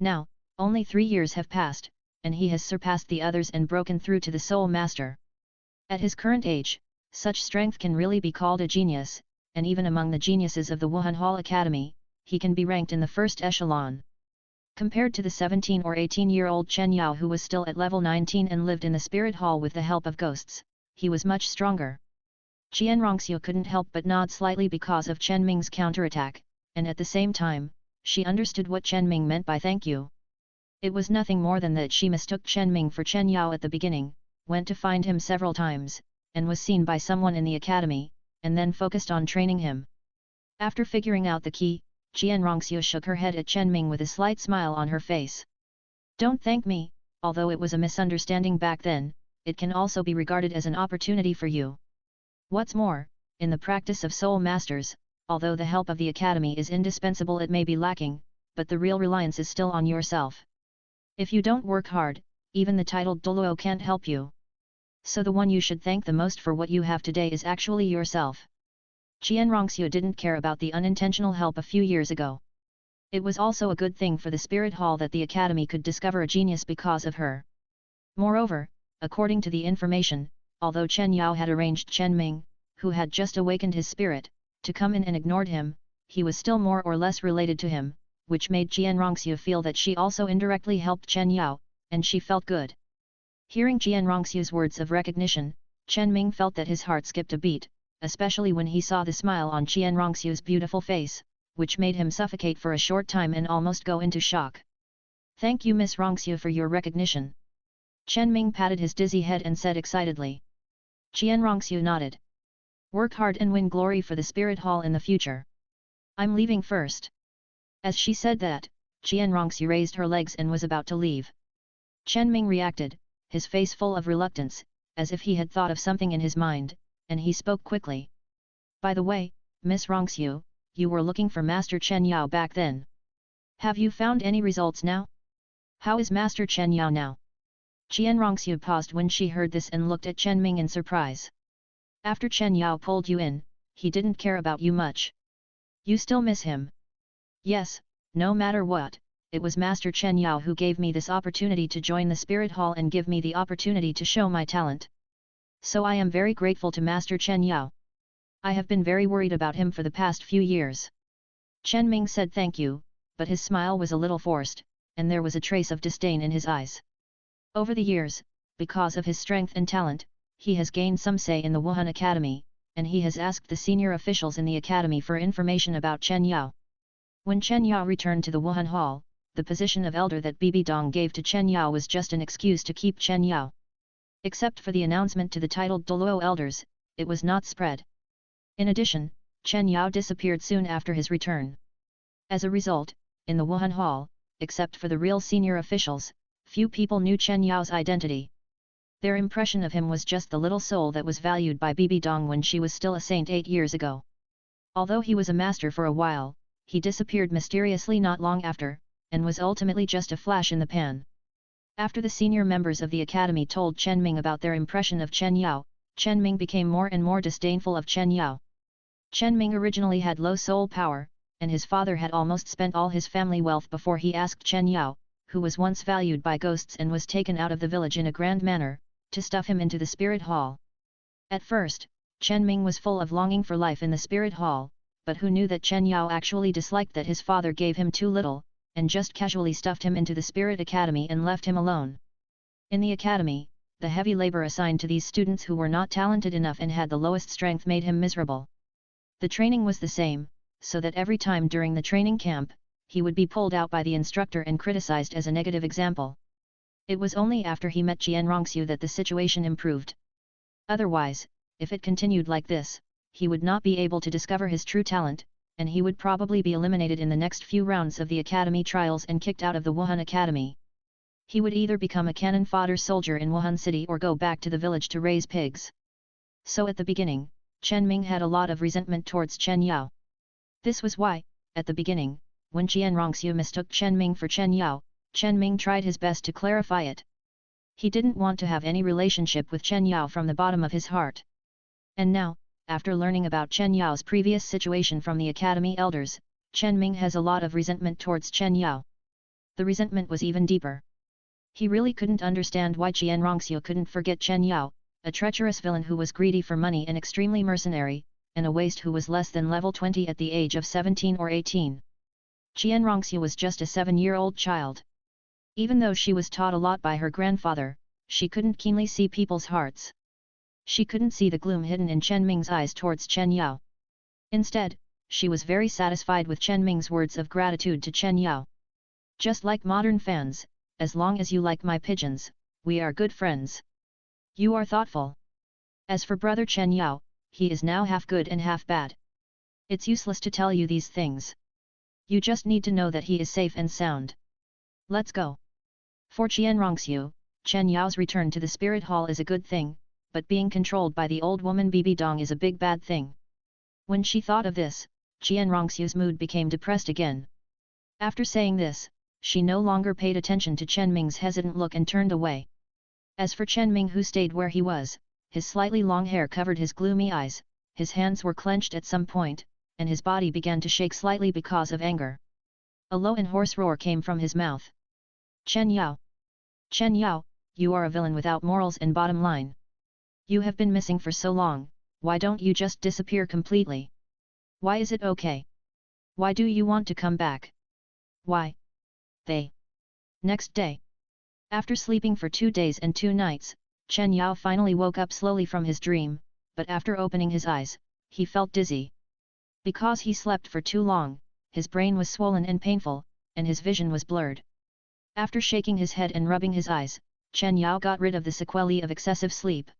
A: Now, only 3 years have passed, and he has surpassed the others and broken through to the Soul Master. At his current age, such strength can really be called a genius, and even among the geniuses of the Wuhun Hall Academy, he can be ranked in the first echelon. Compared to the 17 or 18-year-old Chen Yao who was still at level 19 and lived in the Spirit Hall with the help of ghosts, he was much stronger. Qian Rongxiu couldn't help but nod slightly because of Chen Ming's counterattack, and at the same time, she understood what Chen Ming meant by thank you. It was nothing more than that she mistook Chen Ming for Chen Yao at the beginning, went to find him several times, and was seen by someone in the academy, and then focused on training him. After figuring out the key, Qian Rongxiu shook her head at Chen Ming with a slight smile on her face. Don't thank me, although it was a misunderstanding back then, it can also be regarded as an opportunity for you. What's more, in the practice of Soul Masters, although the help of the academy is indispensable, it may be lacking, but the real reliance is still on yourself. If you don't work hard, even the titled Douluo can't help you. So the one you should thank the most for what you have today is actually yourself. Qian Rongxiu didn't care about the unintentional help a few years ago. It was also a good thing for the Spirit Hall that the academy could discover a genius because of her. Moreover, according to the information, although Chen Yao had arranged Chen Ming, who had just awakened his spirit, to come in and ignored him, he was still more or less related to him, which made Qian Rongxiu feel that she also indirectly helped Chen Yao, and she felt good. Hearing Qian Rongxiu's words of recognition, Chen Ming felt that his heart skipped a beat, especially when he saw the smile on Qian Rongxiu's beautiful face, which made him suffocate for a short time and almost go into shock. Thank you Miss Rongxiu for your recognition. Chen Ming patted his dizzy head and said excitedly. Qian Rongxiu nodded. Work hard and win glory for the Spirit Hall in the future. I'm leaving first. As she said that, Qian Rongxiu raised her legs and was about to leave. Chen Ming reacted, his face full of reluctance, as if he had thought of something in his mind, and he spoke quickly. By the way, Miss Rongxiu, you were looking for Master Chen Yao back then. Have you found any results now? How is Master Chen Yao now? Qian Rongxiu paused when she heard this and looked at Chen Ming in surprise. After Chen Yao pulled you in, he didn't care about you much. You still miss him? Yes, no matter what, it was Master Chen Yao who gave me this opportunity to join the Spirit Hall and give me the opportunity to show my talent. So I am very grateful to Master Chen Yao. I have been very worried about him for the past few years. Chen Ming said thank you, but his smile was a little forced, and there was a trace of disdain in his eyes. Over the years, because of his strength and talent, he has gained some say in the Wuhun Academy, and he has asked the senior officials in the academy for information about Chen Yao. When Chen Yao returned to the Wuhun Hall, the position of elder that Bibi Dong gave to Chen Yao was just an excuse to keep Chen Yao. Except for the announcement to the titled Douluo elders, it was not spread. In addition, Chen Yao disappeared soon after his return. As a result, in the Wuhun Hall, except for the real senior officials, few people knew Chen Yao's identity. Their impression of him was just the little soul that was valued by Bibi Dong when she was still a saint 8 years ago. Although he was a master for a while, he disappeared mysteriously not long after, and was ultimately just a flash in the pan. After the senior members of the academy told Chen Ming about their impression of Chen Yao, Chen Ming became more and more disdainful of Chen Yao. Chen Ming originally had low soul power, and his father had almost spent all his family wealth before he asked Chen Yao, who was once valued by ghosts and was taken out of the village in a grand manner, to stuff him into the spirit hall. At first, Chen Ming was full of longing for life in the spirit hall, but who knew that Chen Yao actually disliked that his father gave him too little, and just casually stuffed him into the spirit academy and left him alone. In the academy, the heavy labor assigned to these students who were not talented enough and had the lowest strength made him miserable. The training was the same, so that every time during the training camp, he would be pulled out by the instructor and criticized as a negative example. It was only after he met Jian Rongxiu that the situation improved. Otherwise, if it continued like this, he would not be able to discover his true talent, and he would probably be eliminated in the next few rounds of the academy trials and kicked out of the Wuhun Academy. He would either become a cannon fodder soldier in Wuhan City or go back to the village to raise pigs. So at the beginning, Chen Ming had a lot of resentment towards Chen Yao. This was why, at the beginning, when Jian Rongxiu mistook Chen Ming for Chen Yao, Chen Ming tried his best to clarify it. He didn't want to have any relationship with Chen Yao from the bottom of his heart. And now, after learning about Chen Yao's previous situation from the academy elders, Chen Ming has a lot of resentment towards Chen Yao. The resentment was even deeper. He really couldn't understand why Jian Rongxiu couldn't forget Chen Yao, a treacherous villain who was greedy for money and extremely mercenary, and a waste who was less than level 20 at the age of 17 or 18. Jian Rongxiu was just a 7-year-old child. Even though she was taught a lot by her grandfather, she couldn't keenly see people's hearts. She couldn't see the gloom hidden in Chen Ming's eyes towards Chen Yao. Instead, she was very satisfied with Chen Ming's words of gratitude to Chen Yao. Just like modern fans, as long as you like my pigeons, we are good friends. You are thoughtful. As for brother Chen Yao, he is now half good and half bad. It's useless to tell you these things. You just need to know that he is safe and sound. Let's go. For Jian Rongxiu, Chen Yao's return to the spirit hall is a good thing, but being controlled by the old woman Bibi Dong is a big bad thing. When she thought of this, Jian Rongxiu's mood became depressed again. After saying this, she no longer paid attention to Chen Ming's hesitant look and turned away. As for Chen Ming, who stayed where he was, his slightly long hair covered his gloomy eyes, his hands were clenched at some point, and his body began to shake slightly because of anger. A low and hoarse roar came from his mouth. Chen Yao! Chen Yao, you are a villain without morals and bottom line. You have been missing for so long, why don't you just disappear completely? Why is it okay? Why do you want to come back? Why? Next day. After sleeping for 2 days and 2 nights, Chen Yao finally woke up slowly from his dream, but after opening his eyes, he felt dizzy. Because he slept for too long, his brain was swollen and painful, and his vision was blurred. After shaking his head and rubbing his eyes, Chen Yao got rid of the sequelae of excessive sleep.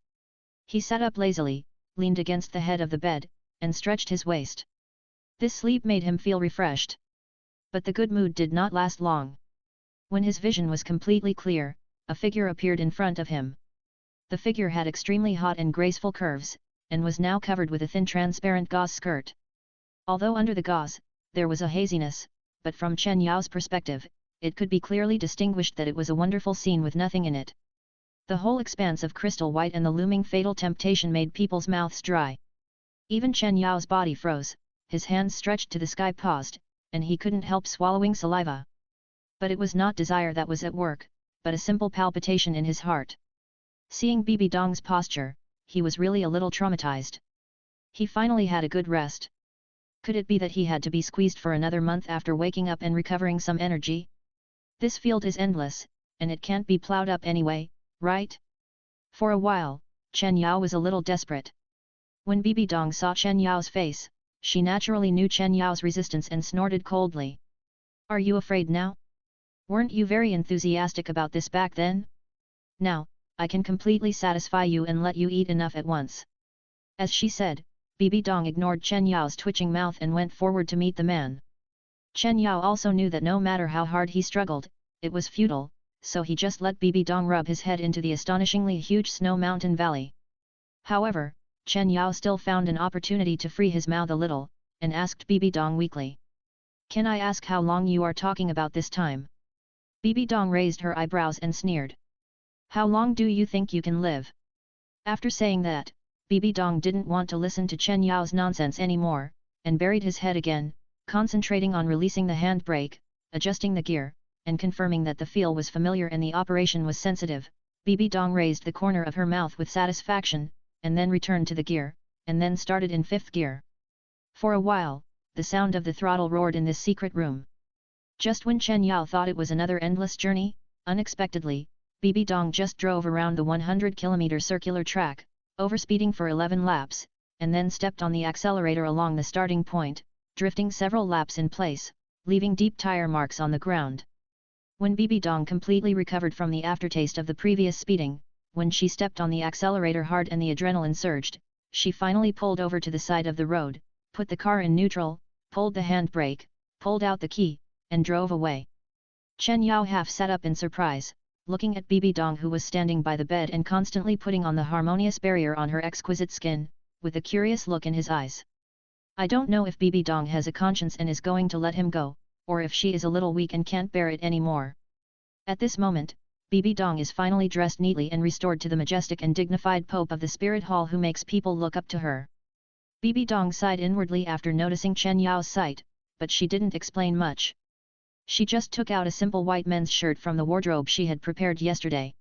A: He sat up lazily, leaned against the head of the bed, and stretched his waist. This sleep made him feel refreshed. But the good mood did not last long. When his vision was completely clear, a figure appeared in front of him. The figure had extremely hot and graceful curves, and was now covered with a thin transparent gauze skirt. Although under the gauze, there was a haziness, but from Chen Yao's perspective, it could be clearly distinguished that it was a wonderful scene with nothing in it. The whole expanse of crystal white and the looming fatal temptation made people's mouths dry. Even Chen Yao's body froze, his hands stretched to the sky paused, and he couldn't help swallowing saliva. But it was not desire that was at work, but a simple palpitation in his heart. Seeing Bibi Dong's posture, he was really a little traumatized. He finally had a good rest. Could it be that he had to be squeezed for another month after waking up and recovering some energy? This field is endless, and it can't be plowed up anyway, right? For a while, Chen Yao was a little desperate. When Bibi Dong saw Chen Yao's face, she naturally knew Chen Yao's resistance and snorted coldly. Are you afraid now? Weren't you very enthusiastic about this back then? Now, I can completely satisfy you and let you eat enough at once. As she said, Bibi Dong ignored Chen Yao's twitching mouth and went forward to meet the man. Chen Yao also knew that no matter how hard he struggled, it was futile, so he just let Bibi Dong rub his head into the astonishingly huge snow mountain valley. However, Chen Yao still found an opportunity to free his mouth a little, and asked Bibi Dong weakly. Can I ask how long you are talking about this time? Bibi Dong raised her eyebrows and sneered. How long do you think you can live? After saying that, Bibi Dong didn't want to listen to Chen Yao's nonsense anymore, and buried his head again, concentrating on releasing the handbrake, adjusting the gear, and confirming that the feel was familiar and the operation was sensitive. Bibi Dong raised the corner of her mouth with satisfaction, and then returned to the gear, and then started in 5th gear. For a while, the sound of the throttle roared in this secret room. Just when Chen Yao thought it was another endless journey, unexpectedly, Bibi Dong just drove around the 100-kilometer circular track, overspeeding for 11 laps, and then stepped on the accelerator along the starting point, drifting several laps in place, leaving deep tire marks on the ground. When Bibi Dong completely recovered from the aftertaste of the previous speeding, when she stepped on the accelerator hard and the adrenaline surged, she finally pulled over to the side of the road, put the car in neutral, pulled the handbrake, pulled out the key, and drove away. Chen Yao half sat up in surprise, looking at Bibi Dong who was standing by the bed and constantly putting on the harmonious barrier on her exquisite skin, with a curious look in his eyes. I don't know if Bibi Dong has a conscience and is going to let him go, or if she is a little weak and can't bear it anymore. At this moment, Bibi Dong is finally dressed neatly and restored to the majestic and dignified Pope of the Spirit Hall who makes people look up to her. Bibi Dong sighed inwardly after noticing Chen Yao's sight, but she didn't explain much. She just took out a simple white men's shirt from the wardrobe she had prepared yesterday.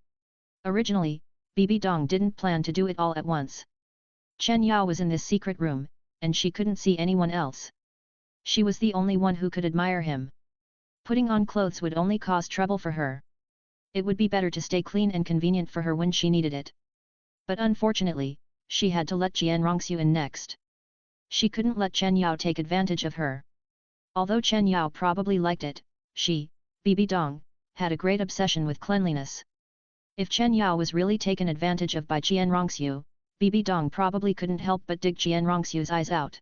A: Originally, Bibi Dong didn't plan to do it all at once. Chen Yao was in this secret room, and she couldn't see anyone else. She was the only one who could admire him. Putting on clothes would only cause trouble for her. It would be better to stay clean and convenient for her when she needed it. But unfortunately, she had to let Jian Rongxiu in next. She couldn't let Chen Yao take advantage of her. Although Chen Yao probably liked it, she, Bibi Dong, had a great obsession with cleanliness. If Chen Yao was really taken advantage of by Jian Rongxiu, Bibi Dong probably couldn't help but dig Jian Rongxiu's eyes out.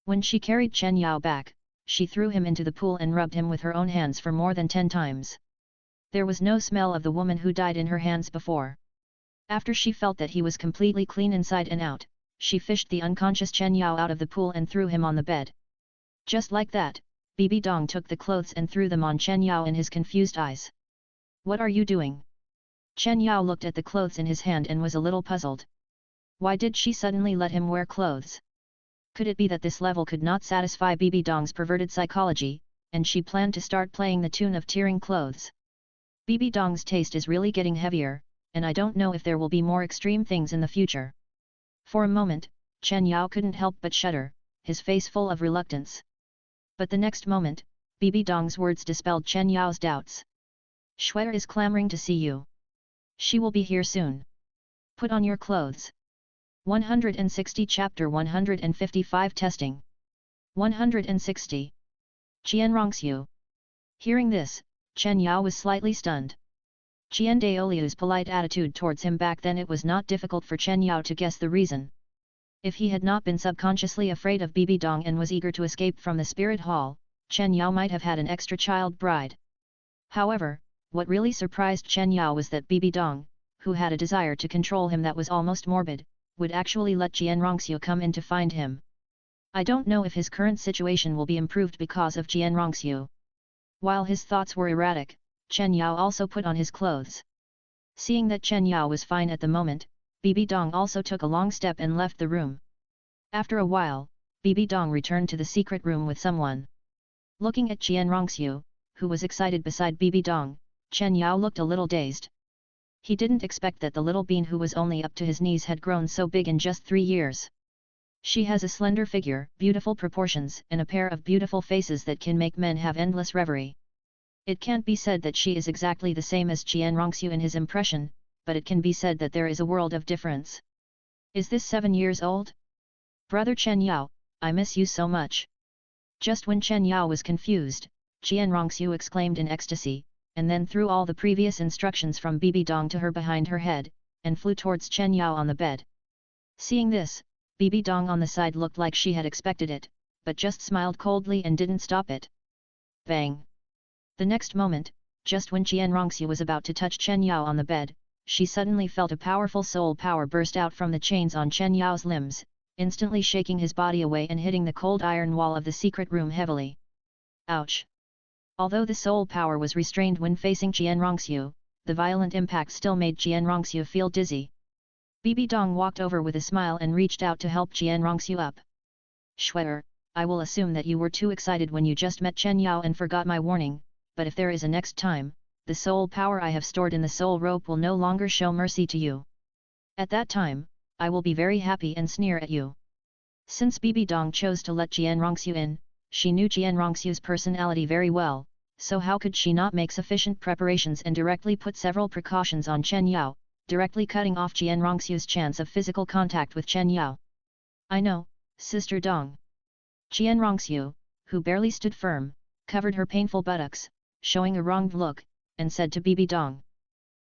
A: When she carried Chen Yao back, she threw him into the pool and rubbed him with her own hands for more than 10 times. There was no smell of the woman who died in her hands before. After she felt that he was completely clean inside and out, she fished the unconscious Chen Yao out of the pool and threw him on the bed. Just like that, Bibi Dong took the clothes and threw them on Chen Yao in his confused eyes. What are you doing? Chen Yao looked at the clothes in his hand and was a little puzzled. Why did she suddenly let him wear clothes? Could it be that this level could not satisfy Bibi Dong's perverted psychology, and she planned to start playing the tune of tearing clothes? Bibi Dong's taste is really getting heavier, and I don't know if there will be more extreme things in the future. For a moment, Chen Yao couldn't help but shudder, his face full of reluctance. But the next moment, Bibi Dong's words dispelled Chen Yao's doubts. Shuer is clamoring to see you. She will be here soon. Put on your clothes. 160 Chapter 155 Testing 160. Jian Rongxiu. Hearing this, Chen Yao was slightly stunned. Qian Daoliu's polite attitude towards him back then, it was not difficult for Chen Yao to guess the reason. If he had not been subconsciously afraid of Bibi Dong and was eager to escape from the spirit hall, Chen Yao might have had an extra child bride. However, what really surprised Chen Yao was that Bibi Dong, who had a desire to control him that was almost morbid, would actually let Jian Rongxiu come in to find him. I don't know if his current situation will be improved because of Jian Rongxiu. While his thoughts were erratic, Chen Yao also put on his clothes. Seeing that Chen Yao was fine at the moment, Bibi Dong also took a long step and left the room. After a while, Bibi Dong returned to the secret room with someone. Looking at Jian Rongxiu, who was excited beside Bibi Dong, Chen Yao looked a little dazed. He didn't expect that the little bean who was only up to his knees had grown so big in just 3 years. She has a slender figure, beautiful proportions, and a pair of beautiful faces that can make men have endless reverie. It can't be said that she is exactly the same as Jian Rongxiu in his impression, but it can be said that there is a world of difference. Is this 7 years old? Brother Chen Yao, I miss you so much. Just when Chen Yao was confused, Jian Rongxiu exclaimed in ecstasy, and then threw all the previous instructions from Bibi Dong to her behind her head, and flew towards Chen Yao on the bed. Seeing this, Bibi Dong on the side looked like she had expected it, but just smiled coldly and didn't stop it. Bang! The next moment, just when Jian Rongxiu was about to touch Chen Yao on the bed, she suddenly felt a powerful soul power burst out from the chains on Chen Yao's limbs, instantly shaking his body away and hitting the cold iron wall of the secret room heavily. Ouch! Although the soul power was restrained when facing Qian Rongxiu, the violent impact still made Qian Rongxiu feel dizzy. Bibi Dong walked over with a smile and reached out to help Qian Rongxiu up. Shuer, I will assume that you were too excited when you just met Chen Yao and forgot my warning, but if there is a next time, the soul power I have stored in the soul rope will no longer show mercy to you. At that time, I will be very happy and sneer at you. Since Bibi Dong chose to let Qian Rongxiu in, she knew Qian Rongxiu's personality very well, so how could she not make sufficient preparations and directly put several precautions on Chen Yao, directly cutting off Qian Rongxiu's chance of physical contact with Chen Yao. I know, Sister Dong. Qian Rongxiu, who barely stood firm, covered her painful buttocks, showing a wronged look, and said to Bibi Dong.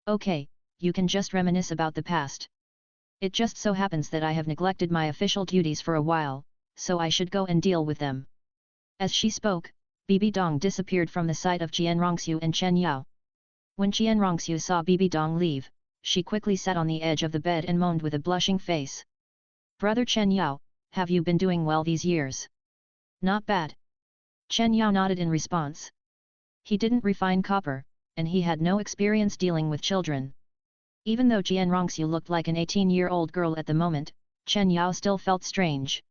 A: Okay, you can just reminisce about the past. It just so happens that I have neglected my official duties for a while, so I should go and deal with them. As she spoke, Bibi Dong disappeared from the sight of Qian Rongxiu and Chen Yao. When Qian Rongxiu saw Bibi Dong leave, she quickly sat on the edge of the bed and moaned with a blushing face. Brother Chen Yao, have you been doing well these years? Not bad. Chen Yao nodded in response. He didn't refine copper, and he had no experience dealing with children. Even though Qian Rongxiu looked like an 18-year-old girl at the moment, Chen Yao still felt strange.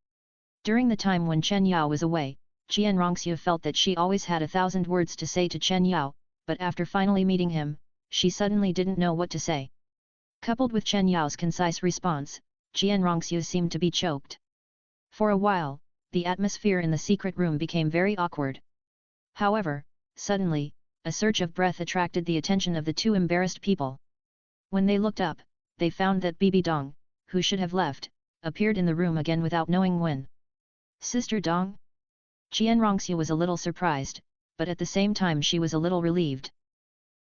A: During the time when Chen Yao was away, Qian Rongxiu felt that she always had 1,000 words to say to Chen Yao, but after finally meeting him, she suddenly didn't know what to say. Coupled with Chen Yao's concise response, Qian Rongxiu seemed to be choked. For a while, the atmosphere in the secret room became very awkward. However, suddenly, a surge of breath attracted the attention of the two embarrassed people. When they looked up, they found that Bibi Dong, who should have left, appeared in the room again without knowing when. Sister Dong? Qian Rongxiu was a little surprised, but at the same time she was a little relieved.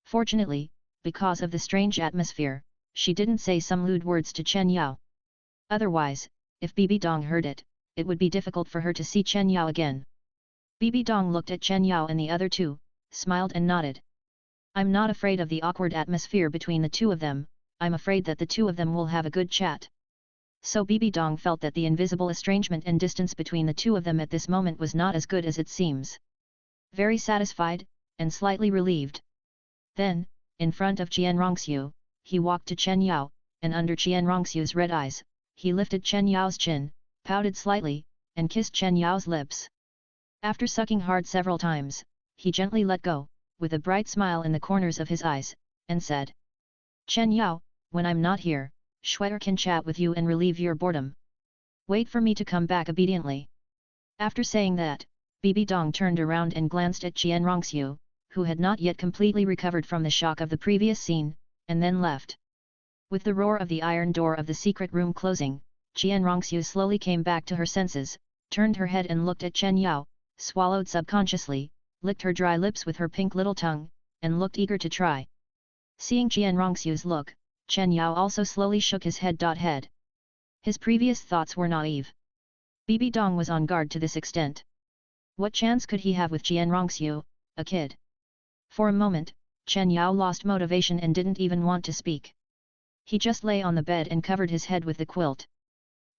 A: Fortunately, because of the strange atmosphere, she didn't say some lewd words to Chen Yao. Otherwise, if Bibi Dong heard it, it would be difficult for her to see Chen Yao again. Bibi Dong looked at Chen Yao and the other two, smiled and nodded. I'm not afraid of the awkward atmosphere between the two of them, I'm afraid that the two of them will have a good chat. So Bibi Dong felt that the invisible estrangement and distance between the two of them at this moment was not as good as it seems. Very satisfied, and slightly relieved. Then, in front of Qian Rongxiu, he walked to Chen Yao, and under Qian Rongxiu's red eyes, he lifted Chen Yao's chin, pouted slightly, and kissed Chen Yao's lips. After sucking hard several times, he gently let go, with a bright smile in the corners of his eyes, and said, Chen Yao, when I'm not here, Shuer can chat with you and relieve your boredom. Wait for me to come back obediently. After saying that, Bibi Dong turned around and glanced at Qian Rongxiu, who had not yet completely recovered from the shock of the previous scene, and then left. With the roar of the iron door of the secret room closing, Qian Rongxiu slowly came back to her senses, turned her head and looked at Chen Yao, swallowed subconsciously, licked her dry lips with her pink little tongue, and looked eager to try. Seeing Qian Rongxiu's look, Chen Yao also slowly shook his head. His previous thoughts were naive. Bibi Dong was on guard to this extent. What chance could he have with Qian Rongxiu, a kid? For a moment, Chen Yao lost motivation and didn't even want to speak. He just lay on the bed and covered his head with the quilt.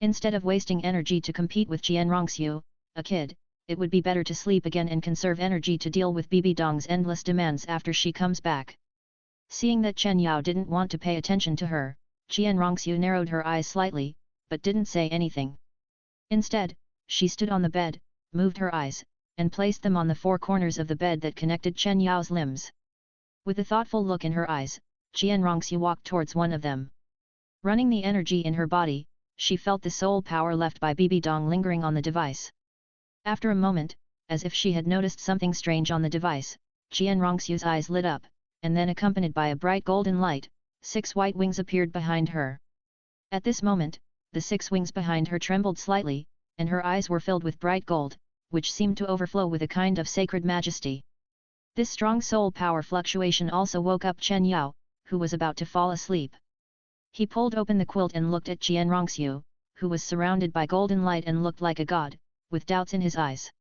A: Instead of wasting energy to compete with Qian Rongxiu, a kid, it would be better to sleep again and conserve energy to deal with Bibi Dong's endless demands after she comes back. Seeing that Chen Yao didn't want to pay attention to her, Qian Rongxiu narrowed her eyes slightly, but didn't say anything. Instead, she stood on the bed, moved her eyes, and placed them on the four corners of the bed that connected Chen Yao's limbs. With a thoughtful look in her eyes, Qian Rongxiu walked towards one of them. Running the energy in her body, she felt the soul power left by Bibi Dong lingering on the device. After a moment, as if she had noticed something strange on the device, Qian Rongxiu's eyes lit up, and then accompanied by a bright golden light, 6 white wings appeared behind her. At this moment, the 6 wings behind her trembled slightly, and her eyes were filled with bright gold, which seemed to overflow with a kind of sacred majesty. This strong soul power fluctuation also woke up Chen Yao, who was about to fall asleep. He pulled open the quilt and looked at Qian Rongxiu, who was surrounded by golden light and looked like a god, with doubts in his eyes.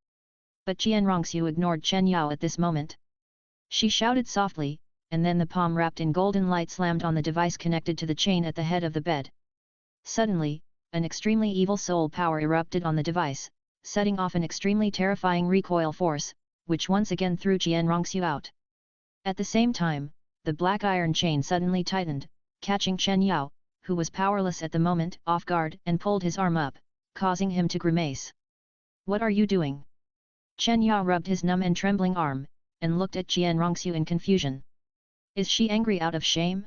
A: But Qian Rongxiu ignored Chen Yao at this moment. She shouted softly, and then the palm wrapped in golden light slammed on the device connected to the chain at the head of the bed. Suddenly, an extremely evil soul power erupted on the device, setting off an extremely terrifying recoil force, which once again threw Chen Rongxiu out. At the same time, the black iron chain suddenly tightened, catching Chen Yao, who was powerless at the moment, off guard and pulled his arm up, causing him to grimace. "What are you doing?" Chen Yao rubbed his numb and trembling arm, and looked at Chen Rongxiu in confusion. Is she angry out of shame?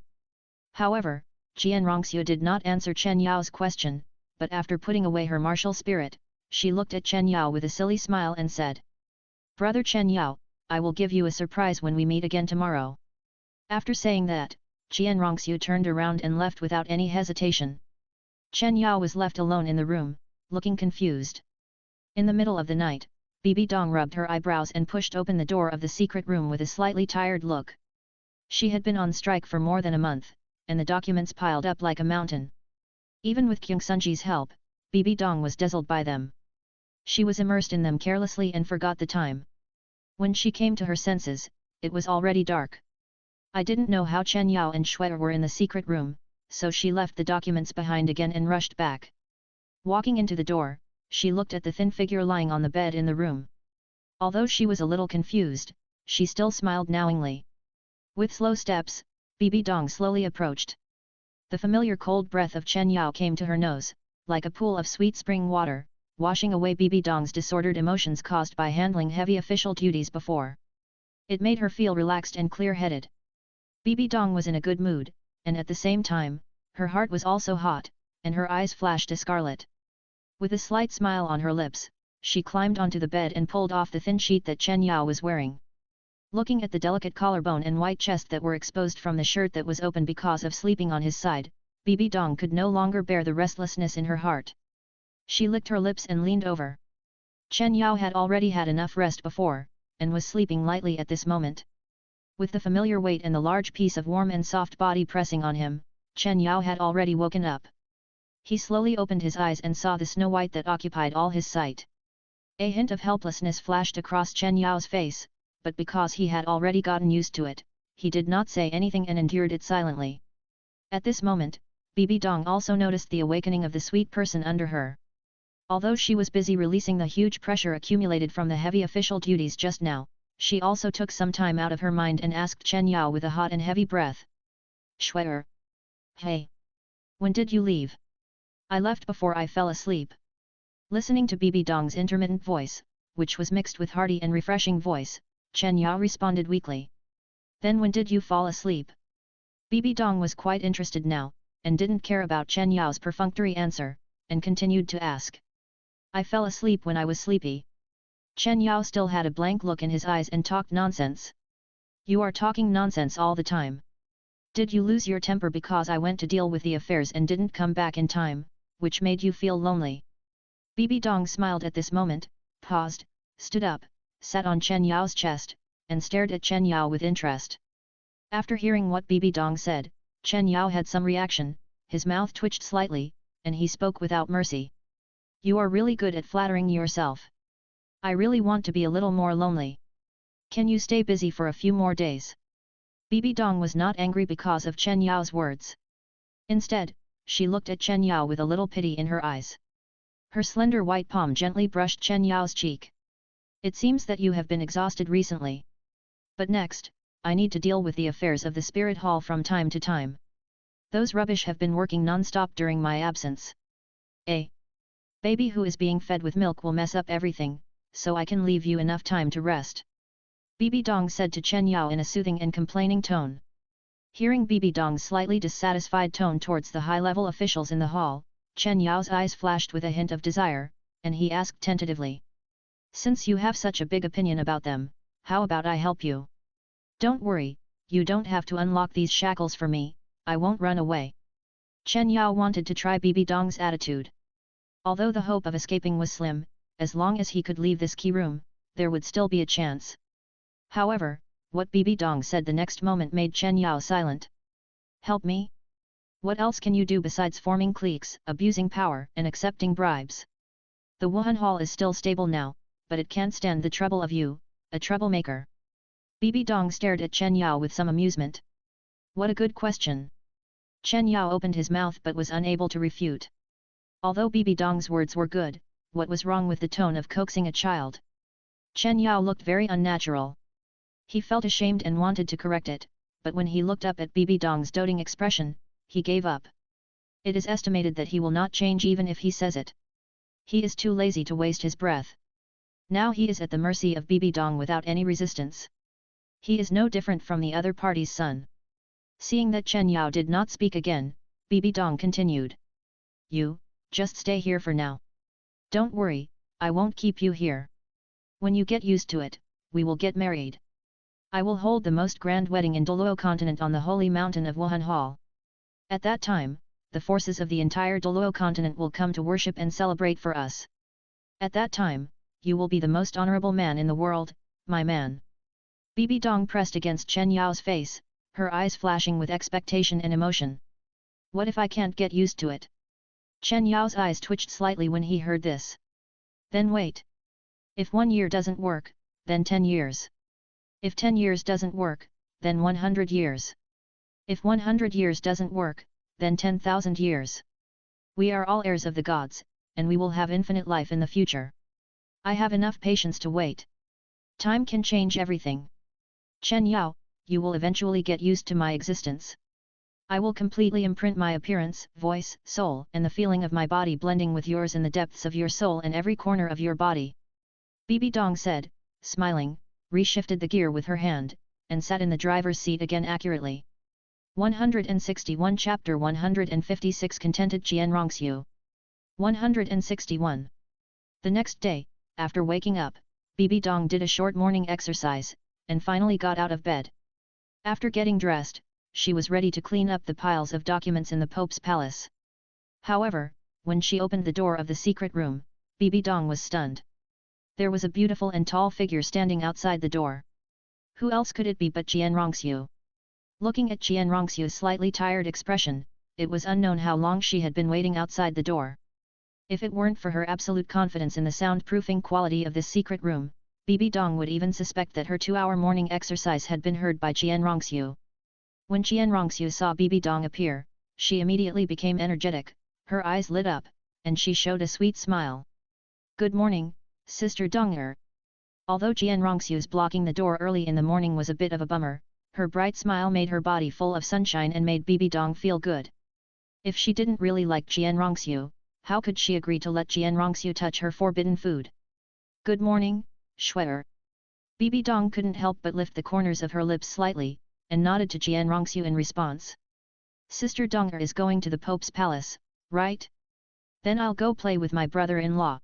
A: However, Chen Rongxiu did not answer Chen Yao's question, but after putting away her martial spirit, she looked at Chen Yao with a silly smile and said, "Brother Chen Yao, I will give you a surprise when we meet again tomorrow." After saying that, Chen Rongxiu turned around and left without any hesitation. Chen Yao was left alone in the room, looking confused. In the middle of the night, Bibi Dong rubbed her eyebrows and pushed open the door of the secret room with a slightly tired look. She had been on strike for more than a month, and the documents piled up like a mountain. Even with Kyung Sunji's help, Bibi Dong was dazzled by them. She was immersed in them carelessly and forgot the time. When she came to her senses, it was already dark. I didn't know how Chen Yao and Shui were in the secret room, so she left the documents behind again and rushed back. Walking into the door, she looked at the thin figure lying on the bed in the room. Although she was a little confused, she still smiled knowingly. With slow steps, Bibi Dong slowly approached. The familiar cold breath of Chen Yao came to her nose, like a pool of sweet spring water, washing away Bibi Dong's disordered emotions caused by handling heavy official duties before. It made her feel relaxed and clear-headed. Bibi Dong was in a good mood, and at the same time, her heart was also hot, and her eyes flashed a scarlet. With a slight smile on her lips, she climbed onto the bed and pulled off the thin sheet that Chen Yao was wearing. Looking at the delicate collarbone and white chest that were exposed from the shirt that was open because of sleeping on his side, Bibi Dong could no longer bear the restlessness in her heart. She licked her lips and leaned over. Chen Yao had already had enough rest before, and was sleeping lightly at this moment. With the familiar weight and the large piece of warm and soft body pressing on him, Chen Yao had already woken up. He slowly opened his eyes and saw the snow white that occupied all his sight. A hint of helplessness flashed across Chen Yao's face, but because he had already gotten used to it, he did not say anything and endured it silently. At this moment, Bibi Dong also noticed the awakening of the sweet person under her. Although she was busy releasing the huge pressure accumulated from the heavy official duties just now, she also took some time out of her mind and asked Chen Yao with a hot and heavy breath. "Shui'er. Hey! When did you leave?" "I left before I fell asleep." Listening to Bibi Dong's intermittent voice, which was mixed with hearty and refreshing voice, Chen Yao responded weakly. "Then when did you fall asleep?" Bibi Dong was quite interested now, and didn't care about Chen Yao's perfunctory answer, and continued to ask. "I fell asleep when I was sleepy." Chen Yao still had a blank look in his eyes and talked nonsense. "You are talking nonsense all the time. Did you lose your temper because I went to deal with the affairs and didn't come back in time, which made you feel lonely?" Bibi Dong smiled at this moment, paused, stood up, sat on Chen Yao's chest, and stared at Chen Yao with interest. After hearing what Bibi Dong said, Chen Yao had some reaction, his mouth twitched slightly, and he spoke without mercy. "You are really good at flattering yourself. I really want to be a little more lonely. Can you stay busy for a few more days?" Bibi Dong was not angry because of Chen Yao's words. Instead, she looked at Chen Yao with a little pity in her eyes. Her slender white palm gently brushed Chen Yao's cheek. "It seems that you have been exhausted recently. But next, I need to deal with the affairs of the spirit hall from time to time. Those rubbish have been working non-stop during my absence. A baby who is being fed with milk will mess up everything, so I can leave you enough time to rest." Bibi Dong said to Chen Yao in a soothing and complaining tone. Hearing Bibi Dong's slightly dissatisfied tone towards the high-level officials in the hall, Chen Yao's eyes flashed with a hint of desire, and he asked tentatively. "Since you have such a big opinion about them, how about I help you? Don't worry, you don't have to unlock these shackles for me, I won't run away." Chen Yao wanted to try Bibi Dong's attitude. Although the hope of escaping was slim, as long as he could leave this key room, there would still be a chance. However, what Bibi Dong said the next moment made Chen Yao silent. "Help me? What else can you do besides forming cliques, abusing power and accepting bribes? The Wuhun Hall is still stable now, but it can't stand the trouble of you, a troublemaker." Bibi Dong stared at Chen Yao with some amusement. "What a good question." Chen Yao opened his mouth but was unable to refute. Although Bibi Dong's words were good, what was wrong with the tone of coaxing a child? Chen Yao looked very unnatural. He felt ashamed and wanted to correct it, but when he looked up at Bibi Dong's doting expression, he gave up. It is estimated that he will not change even if he says it. He is too lazy to waste his breath. Now he is at the mercy of Bibi Dong without any resistance. He is no different from the other party's son. Seeing that Chen Yao did not speak again, Bibi Dong continued. You, just stay here for now. Don't worry, I won't keep you here. When you get used to it, we will get married. I will hold the most grand wedding in Douluo continent on the holy mountain of Wuhun Hall. At that time, the forces of the entire Douluo continent will come to worship and celebrate for us. At that time, you will be the most honorable man in the world, my man. Bibi Dong pressed against Chen Yao's face, her eyes flashing with expectation and emotion. What if I can't get used to it? Chen Yao's eyes twitched slightly when he heard this. Then wait. If 1 year doesn't work, then 10 years. If 10 years doesn't work, then 100 years. If 100 years doesn't work, then 10,000 years. We are all heirs of the gods, and we will have infinite life in the future. I have enough patience to wait. Time can change everything. Chen Yao, you will eventually get used to my existence. I will completely imprint my appearance, voice, soul, and the feeling of my body blending with yours in the depths of your soul and every corner of your body. Bibi Dong said, smiling, reshifted the gear with her hand, and sat in the driver's seat again accurately. 161 Chapter 156 Contented Jianrongxiu 161. The next day, after waking up, Bibi Dong did a short morning exercise, and finally got out of bed. After getting dressed, she was ready to clean up the piles of documents in the Pope's palace. However, when she opened the door of the secret room, Bibi Dong was stunned. There was a beautiful and tall figure standing outside the door. Who else could it be but Jianrongxiu? Looking at Jianrongxiu's slightly tired expression, it was unknown how long she had been waiting outside the door. If it weren't for her absolute confidence in the soundproofing quality of this secret room, Bibi Dong would even suspect that her 2-hour morning exercise had been heard by Jianrongxiu. When Jianrongxiu saw Bibi Dong appear, she immediately became energetic, her eyes lit up, and she showed a sweet smile. Good morning, Sister Dong'er. Although Jianrongxiu's blocking the door early in the morning was a bit of a bummer, her bright smile made her body full of sunshine and made Bibi Dong feel good. If she didn't really like Jianrongxiu, how could she agree to let Jianrongxiu touch her forbidden food? Good morning, Shuer. Bibi Dong couldn't help but lift the corners of her lips slightly, and nodded to Jianrongxiu in response. Sister Dong'er is going to the Pope's palace, right? Then I'll go play with my brother-in-law.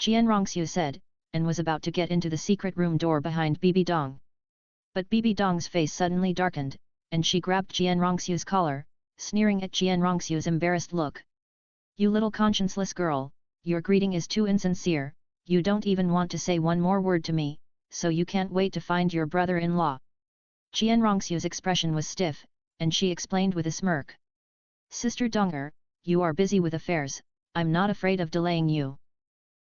A: Jianrongxiu said, and was about to get into the secret room door behind Bibi Dong. But Bibi Dong's face suddenly darkened, and she grabbed Jianrongxiu's collar, sneering at Jianrongxiu's embarrassed look. You little conscienceless girl, your greeting is too insincere, you don't even want to say one more word to me, so you can't wait to find your brother-in-law. Jianrongxiu's expression was stiff, and she explained with a smirk. Sister Dong'er, you are busy with affairs, I'm not afraid of delaying you.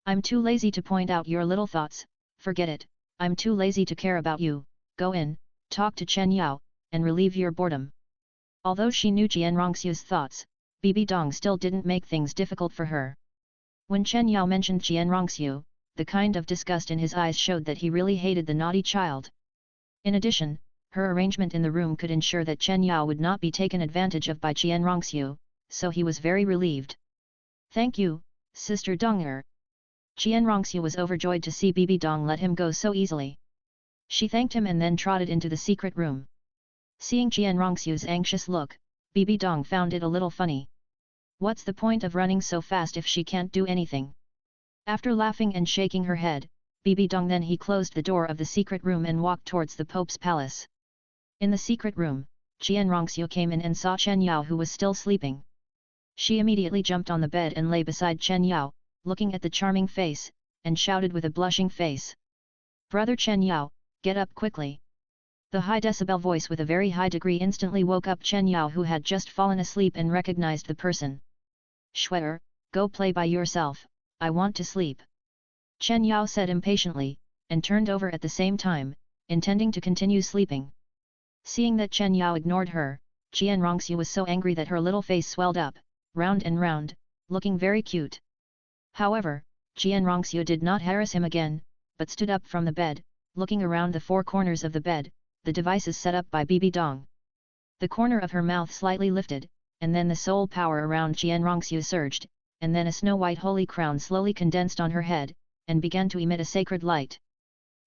A: I'm too lazy to point out your little thoughts, forget it, I'm too lazy to care about you, go in, talk to Chen Yao, and relieve your boredom. Although she knew Jianrongxiu's thoughts, Bibi Dong still didn't make things difficult for her. When Chen Yao mentioned Jianrongxiu, the kind of disgust in his eyes showed that he really hated the naughty child. In addition, her arrangement in the room could ensure that Chen Yao would not be taken advantage of by Jianrongxiu, so he was very relieved. Thank you, Sister Dong'er. Jianrongxiu was overjoyed to see Bibi Dong let him go so easily. She thanked him and then trotted into the secret room. Seeing Jianrongxiu's anxious look, Bibi Dong found it a little funny. What's the point of running so fast if she can't do anything? After laughing and shaking her head, Bibi Dong then he closed the door of the secret room and walked towards the Pope's palace. In the secret room, Jianrongxiu came in and saw Chen Yao who was still sleeping. She immediately jumped on the bed and lay beside Chen Yao, looking at the charming face, and shouted with a blushing face. Brother Chen Yao, get up quickly. The high decibel voice with a very high degree instantly woke up Chen Yao who had just fallen asleep and recognized the person. Shuer, go play by yourself, I want to sleep. Chen Yao said impatiently, and turned over at the same time, intending to continue sleeping. Seeing that Chen Yao ignored her, Jianrongxiu was so angry that her little face swelled up, round and round, looking very cute. However, Jianrongxiu did not harass him again, but stood up from the bed, looking around the four corners of the bed, the devices set up by Bibi Dong. The corner of her mouth slightly lifted, and then the soul power around Jian Rongxiu surged, and then a snow-white holy crown slowly condensed on her head, and began to emit a sacred light.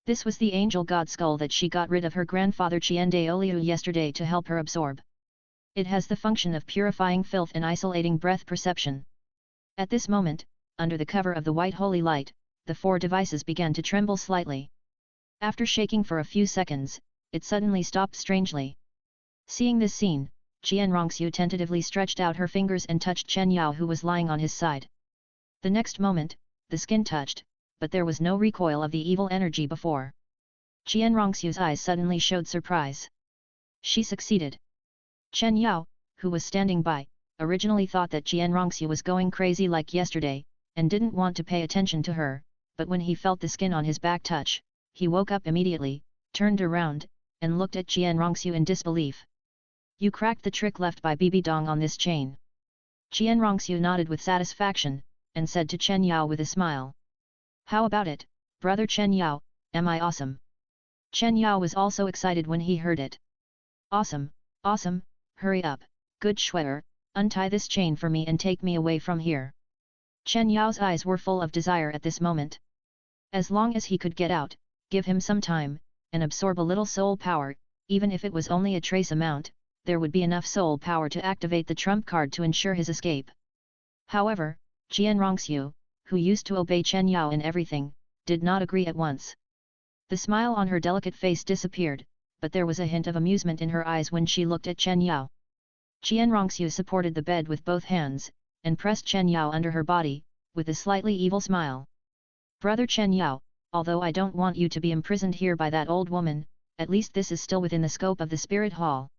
A: This was the angel god skull that she got rid of her grandfather Qian Daoliu yesterday to help her absorb. It has the function of purifying filth and isolating breath perception. At this moment, under the cover of the white holy light, the four devices began to tremble slightly. After shaking for a few seconds, it suddenly stopped strangely. Seeing this scene, Jian Rongxiu tentatively stretched out her fingers and touched Chen Yao, who was lying on his side. The next moment, the skin touched, but there was no recoil of the evil energy before. Jian Rongxiu's eyes suddenly showed surprise. She succeeded. Chen Yao, who was standing by, originally thought that Jian Rongxiu was going crazy like yesterday, and didn't want to pay attention to her, but when he felt the skin on his back touch, he woke up immediately, turned around, and looked at Jian Rongxiu in disbelief. You cracked the trick left by Bibi Dong on this chain. Jian Rongxiu nodded with satisfaction, and said to Chen Yao with a smile. How about it, brother Chen Yao, am I awesome? Chen Yao was also excited when he heard it. Awesome, awesome, hurry up, good Shwetter, untie this chain for me and take me away from here. Chen Yao's eyes were full of desire at this moment. As long as he could get out, give him some time, and absorb a little soul power, even if it was only a trace amount, there would be enough soul power to activate the trump card to ensure his escape. However, Jian Rongxiu, who used to obey Chen Yao in everything, did not agree at once. The smile on her delicate face disappeared, but there was a hint of amusement in her eyes when she looked at Chen Yao. Jian Rongxiu supported the bed with both hands, and pressed Chen Yao under her body, with a slightly evil smile. Brother Chen Yao, although I don't want you to be imprisoned here by that old woman, at least this is still within the scope of the spirit hall.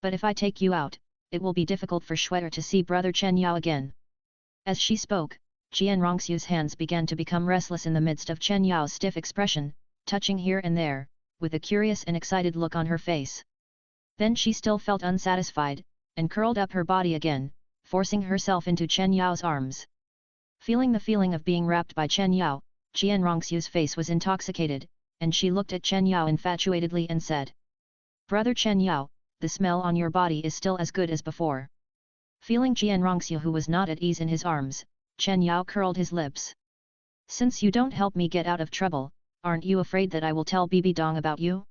A: But if I take you out, it will be difficult for Shwetter to see brother Chen Yao again. As she spoke, Jian Rongxiu's hands began to become restless in the midst of Chen Yao's stiff expression, touching here and there, with a curious and excited look on her face. Then she still felt unsatisfied, and curled up her body again, forcing herself into Chen Yao's arms. Feeling the feeling of being wrapped by Chen Yao, Jian Rongxiu's face was intoxicated, and she looked at Chen Yao infatuatedly and said, Brother Chen Yao, the smell on your body is still as good as before. Feeling Jian Rongxiu who was not at ease in his arms, Chen Yao curled his lips. Since you don't help me get out of trouble, aren't you afraid that I will tell Bibi Dong about you?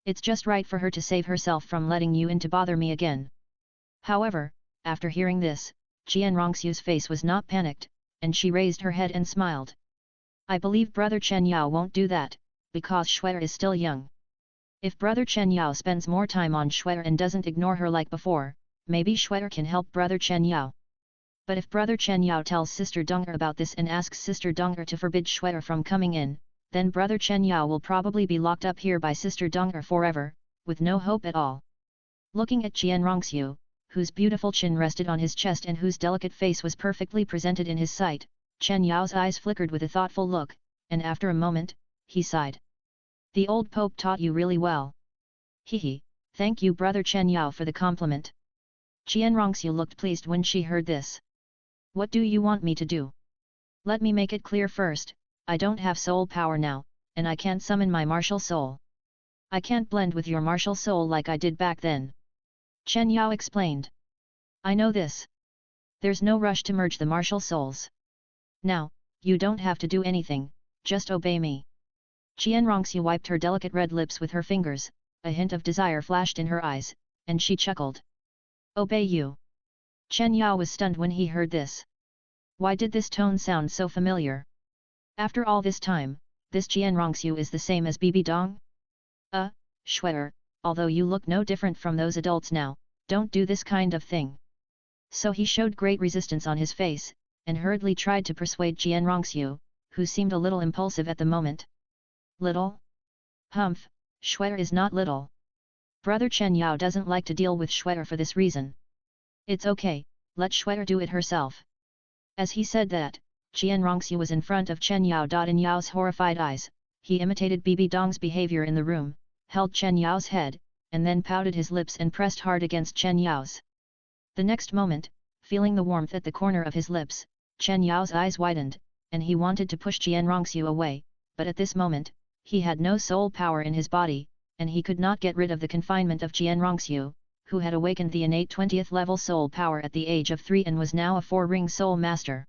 A: It's just right for her to save herself from letting you in to bother me again. However, after hearing this, Jian Rongxiu's face was not panicked, and she raised her head and smiled. I believe brother Chen Yao won't do that, because Shwetter is still young. If brother Chen Yao spends more time on Shwetter and doesn't ignore her like before, maybe Shwetter can help brother Chen Yao. But if brother Chen Yao tells sister Dong'er about this and asks sister Dong'er to forbid Shwetter from coming in, then brother Chen Yao will probably be locked up here by sister Dong'er forever, with no hope at all. Looking at Jian Rongxiu, whose beautiful chin rested on his chest and whose delicate face was perfectly presented in his sight, Chen Yao's eyes flickered with a thoughtful look, and after a moment, he sighed. The old pope taught you really well. Hehe, thank you brother Chen Yao for the compliment. Jian Rongxiu looked pleased when she heard this. What do you want me to do? Let me make it clear first, I don't have soul power now, and I can't summon my martial soul. I can't blend with your martial soul like I did back then. Chen Yao explained. I know this. There's no rush to merge the martial souls. Now, you don't have to do anything, just obey me. Jian Rongxiu wiped her delicate red lips with her fingers, a hint of desire flashed in her eyes, and she chuckled. Obey you. Chen Yao was stunned when he heard this. Why did this tone sound so familiar? After all this time, this Jian Rongxiu is the same as Bibi Dong? Shwetter, although you look no different from those adults now, don't do this kind of thing. So he showed great resistance on his face, and hurriedly tried to persuade Jian Rongxiu, who seemed a little impulsive at the moment. Little? Humph, Shwetter is not little. Brother Chen Yao doesn't like to deal with Shwetter for this reason. It's okay, let Shwetter do it herself. As he said that, Jian Rongxiu was in front of Chen Yao. In Yao's horrified eyes, he imitated Bibi Dong's behavior in the room, held Chen Yao's head, and then pouted his lips and pressed hard against Chen Yao's. The next moment, feeling the warmth at the corner of his lips, Chen Yao's eyes widened, and he wanted to push Jian Rongxiu away, but at this moment, he had no soul power in his body, and he could not get rid of the confinement of Jian Rongxiu, who had awakened the innate 20th level soul power at the age of 3 and was now a 4-ring soul master.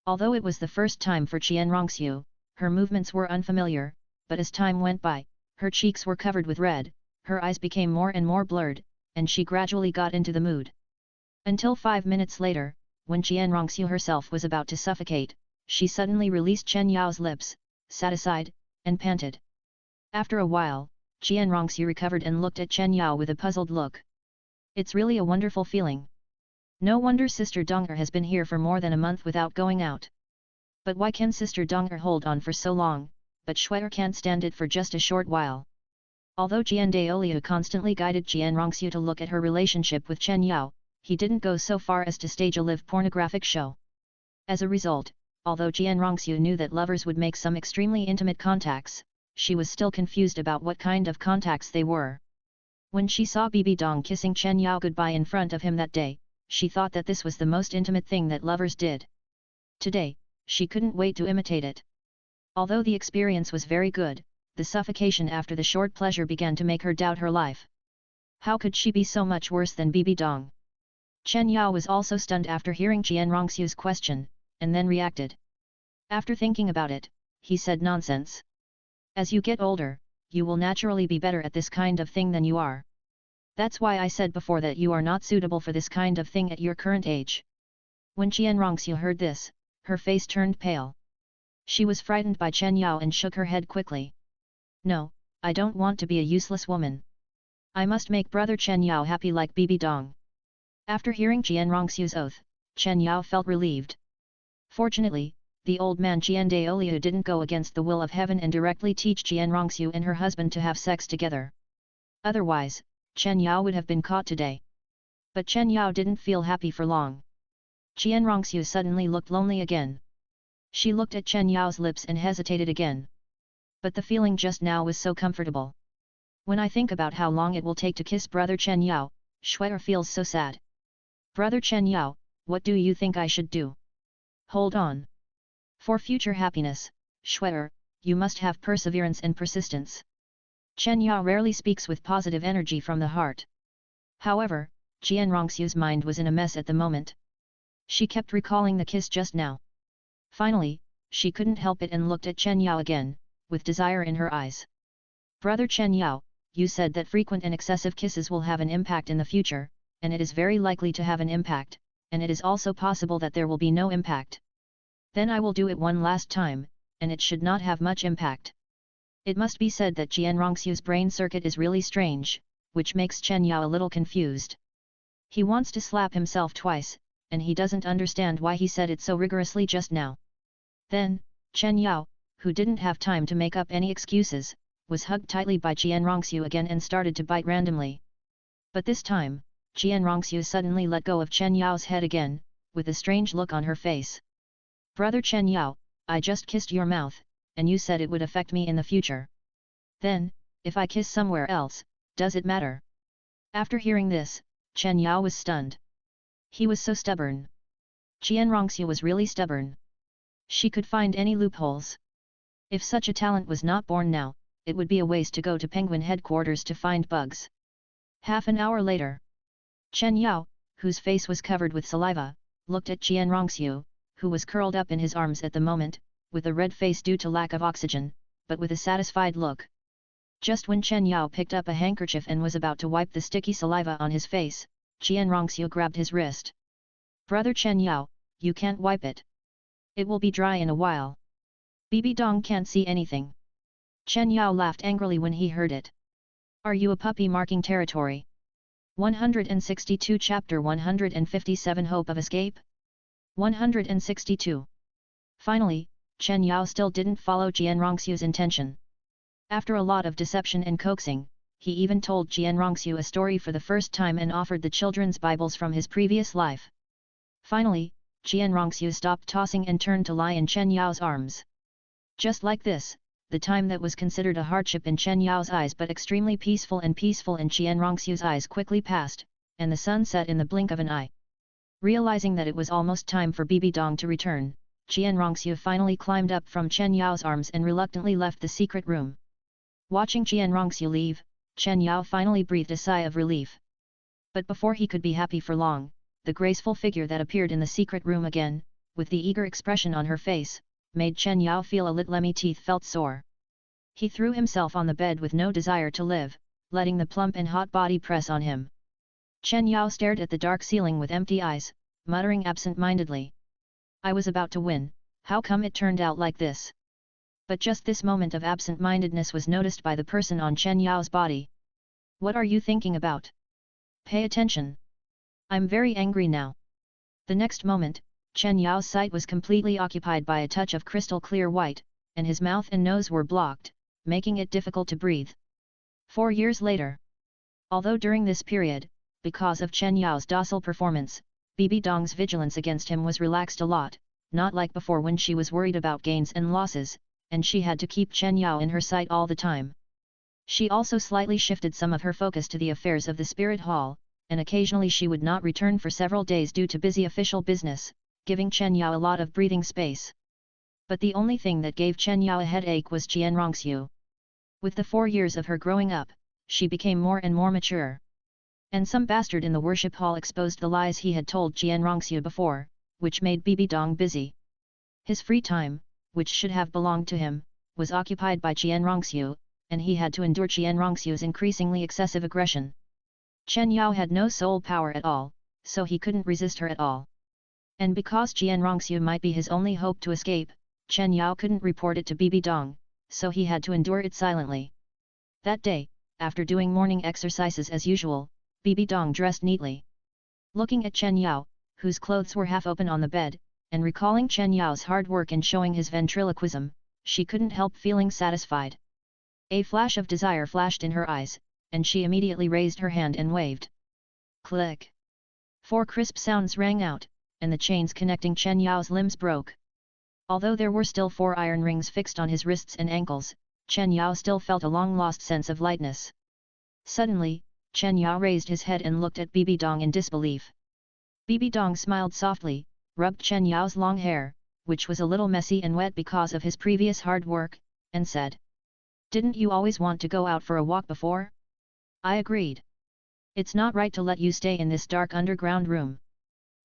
A: Although it was the first time for Jian Rongxiu, her movements were unfamiliar, but as time went by, her cheeks were covered with red, her eyes became more and more blurred, and she gradually got into the mood. Until 5 minutes later, when Jian Rongxiu herself was about to suffocate, she suddenly released Chen Yao's lips, sat aside, and panted. After a while, Jian Rongxiu recovered and looked at Chen Yao with a puzzled look. It's really a wonderful feeling. No wonder Sister Dong'er has been here for more than a month without going out. But why can Sister Dong'er hold on for so long, but Shui'er can't stand it for just a short while? Although Jian Douluo constantly guided Jian Rongxiu to look at her relationship with Chen Yao, he didn't go so far as to stage a live pornographic show. As a result, although Jian Rongxiu knew that lovers would make some extremely intimate contacts, she was still confused about what kind of contacts they were. When she saw Bibi Dong kissing Chen Yao goodbye in front of him that day, she thought that this was the most intimate thing that lovers did. Today, she couldn't wait to imitate it. Although the experience was very good, the suffocation after the short pleasure began to make her doubt her life. How could she be so much worse than Bibi Dong? Chen Yao was also stunned after hearing Jian Rongxiu's question, and then reacted. After thinking about it, he said nonsense. As you get older, you will naturally be better at this kind of thing than you are. That's why I said before that you are not suitable for this kind of thing at your current age. When Jian Rongxiu heard this, her face turned pale. She was frightened by Chen Yao and shook her head quickly. No, I don't want to be a useless woman. I must make brother Chen Yao happy like Bibi Dong. After hearing Jian Rongxiu's oath, Chen Yao felt relieved. Fortunately, the old man Jian Douluo didn't go against the will of heaven and directly teach Jian Rongxiu and her husband to have sex together. Otherwise, Chen Yao would have been caught today. But Chen Yao didn't feel happy for long. Jian Rongxiu suddenly looked lonely again. She looked at Chen Yao's lips and hesitated again. But the feeling just now was so comfortable. When I think about how long it will take to kiss brother Chen Yao, Shui'er feels so sad. Brother Chen Yao, what do you think I should do? Hold on. For future happiness, Shui'er, you must have perseverance and persistence. Chen Yao rarely speaks with positive energy from the heart. However, Jian Rongxiu's mind was in a mess at the moment. She kept recalling the kiss just now. Finally, she couldn't help it and looked at Chen Yao again, with desire in her eyes. Brother Chen Yao, you said that frequent and excessive kisses will have an impact in the future, and it is very likely to have an impact, and it is also possible that there will be no impact. Then I will do it one last time, and it should not have much impact. It must be said that Jian Rongxiu's brain circuit is really strange, which makes Chen Yao a little confused. He wants to slap himself twice, and he doesn't understand why he said it so rigorously just now. Then, Chen Yao, who didn't have time to make up any excuses, was hugged tightly by Jian Rongxiu again and started to bite randomly. But this time, Jian Rongxiu suddenly let go of Chen Yao's head again, with a strange look on her face. Brother Chen Yao, I just kissed your mouth, and you said it would affect me in the future. Then, if I kiss somewhere else, does it matter? After hearing this, Chen Yao was stunned. He was so stubborn. Jian Rongxiu was really stubborn. She could find any loopholes. If such a talent was not born now, it would be a waste to go to Penguin headquarters to find bugs. Half an hour later, Chen Yao, whose face was covered with saliva, looked at Jian Rongxiu, who was curled up in his arms at the moment, with a red face due to lack of oxygen, but with a satisfied look. Just when Chen Yao picked up a handkerchief and was about to wipe the sticky saliva on his face, Jian Rongxiu grabbed his wrist. Brother Chen Yao, you can't wipe it. It will be dry in a while. Bibi Dong can't see anything. Chen Yao laughed angrily when he heard it. Are you a puppy marking territory? 162 Chapter 157 Hope of Escape? 162. Finally, Chen Yao still didn't follow Jian Rongxiu's intention. After a lot of deception and coaxing, he even told Jian Rongxiu a story for the first time and offered the children's Bibles from his previous life. Finally, Jian Rongxiu stopped tossing and turned to lie in Chen Yao's arms. Just like this, the time that was considered a hardship in Chen Yao's eyes but extremely peaceful in Jian Rongxiu's eyes quickly passed, and the sun set in the blink of an eye. Realizing that it was almost time for Bibi Dong to return, Rongxiu finally climbed up from Chen Yao's arms and reluctantly left the secret room. Watching Rongxiu leave, Chen Yao finally breathed a sigh of relief. But before he could be happy for long, the graceful figure that appeared in the secret room again, with the eager expression on her face, made Chen Yao feel a little teeth felt sore. He threw himself on the bed with no desire to live, letting the plump and hot body press on him. Chen Yao stared at the dark ceiling with empty eyes, muttering absent-mindedly. I was about to win, how come it turned out like this? But just this moment of absent-mindedness was noticed by the person on Chen Yao's body. What are you thinking about? Pay attention. I'm very angry now. The next moment, Chen Yao's sight was completely occupied by a touch of crystal clear white, and his mouth and nose were blocked, making it difficult to breathe. 4 years later. Although during this period, because of Chen Yao's docile performance, Bibi Dong's vigilance against him was relaxed a lot, not like before when she was worried about gains and losses, and she had to keep Chen Yao in her sight all the time. She also slightly shifted some of her focus to the affairs of the spirit hall, and occasionally she would not return for several days due to busy official business, giving Chen Yao a lot of breathing space. But the only thing that gave Chen Yao a headache was Rongxiu. With the 4 years of her growing up, she became more and more mature. And some bastard in the worship hall exposed the lies he had told Rongxiu before, which made Bibi Dong busy. His free time, which should have belonged to him, was occupied by Rongxiu, and he had to endure Rongxiu's increasingly excessive aggression. Chen Yao had no soul power at all, so he couldn't resist her at all. And because Rongxiu might be his only hope to escape, Chen Yao couldn't report it to Bibi Dong, so he had to endure it silently. That day, after doing morning exercises as usual, Bibi Dong dressed neatly. Looking at Chen Yao, whose clothes were half open on the bed, and recalling Chen Yao's hard work in showing his ventriloquism, she couldn't help feeling satisfied. A flash of desire flashed in her eyes, and she immediately raised her hand and waved. Click! 4 crisp sounds rang out, and the chains connecting Chen Yao's limbs broke. Although there were still 4 iron rings fixed on his wrists and ankles, Chen Yao still felt a long-lost sense of lightness. Suddenly, Chen Yao raised his head and looked at Bibi Dong in disbelief. Bibi Dong smiled softly, rubbed Chen Yao's long hair, which was a little messy and wet because of his previous hard work, and said, "Didn't you always want to go out for a walk before?" I agreed. "It's not right to let you stay in this dark underground room.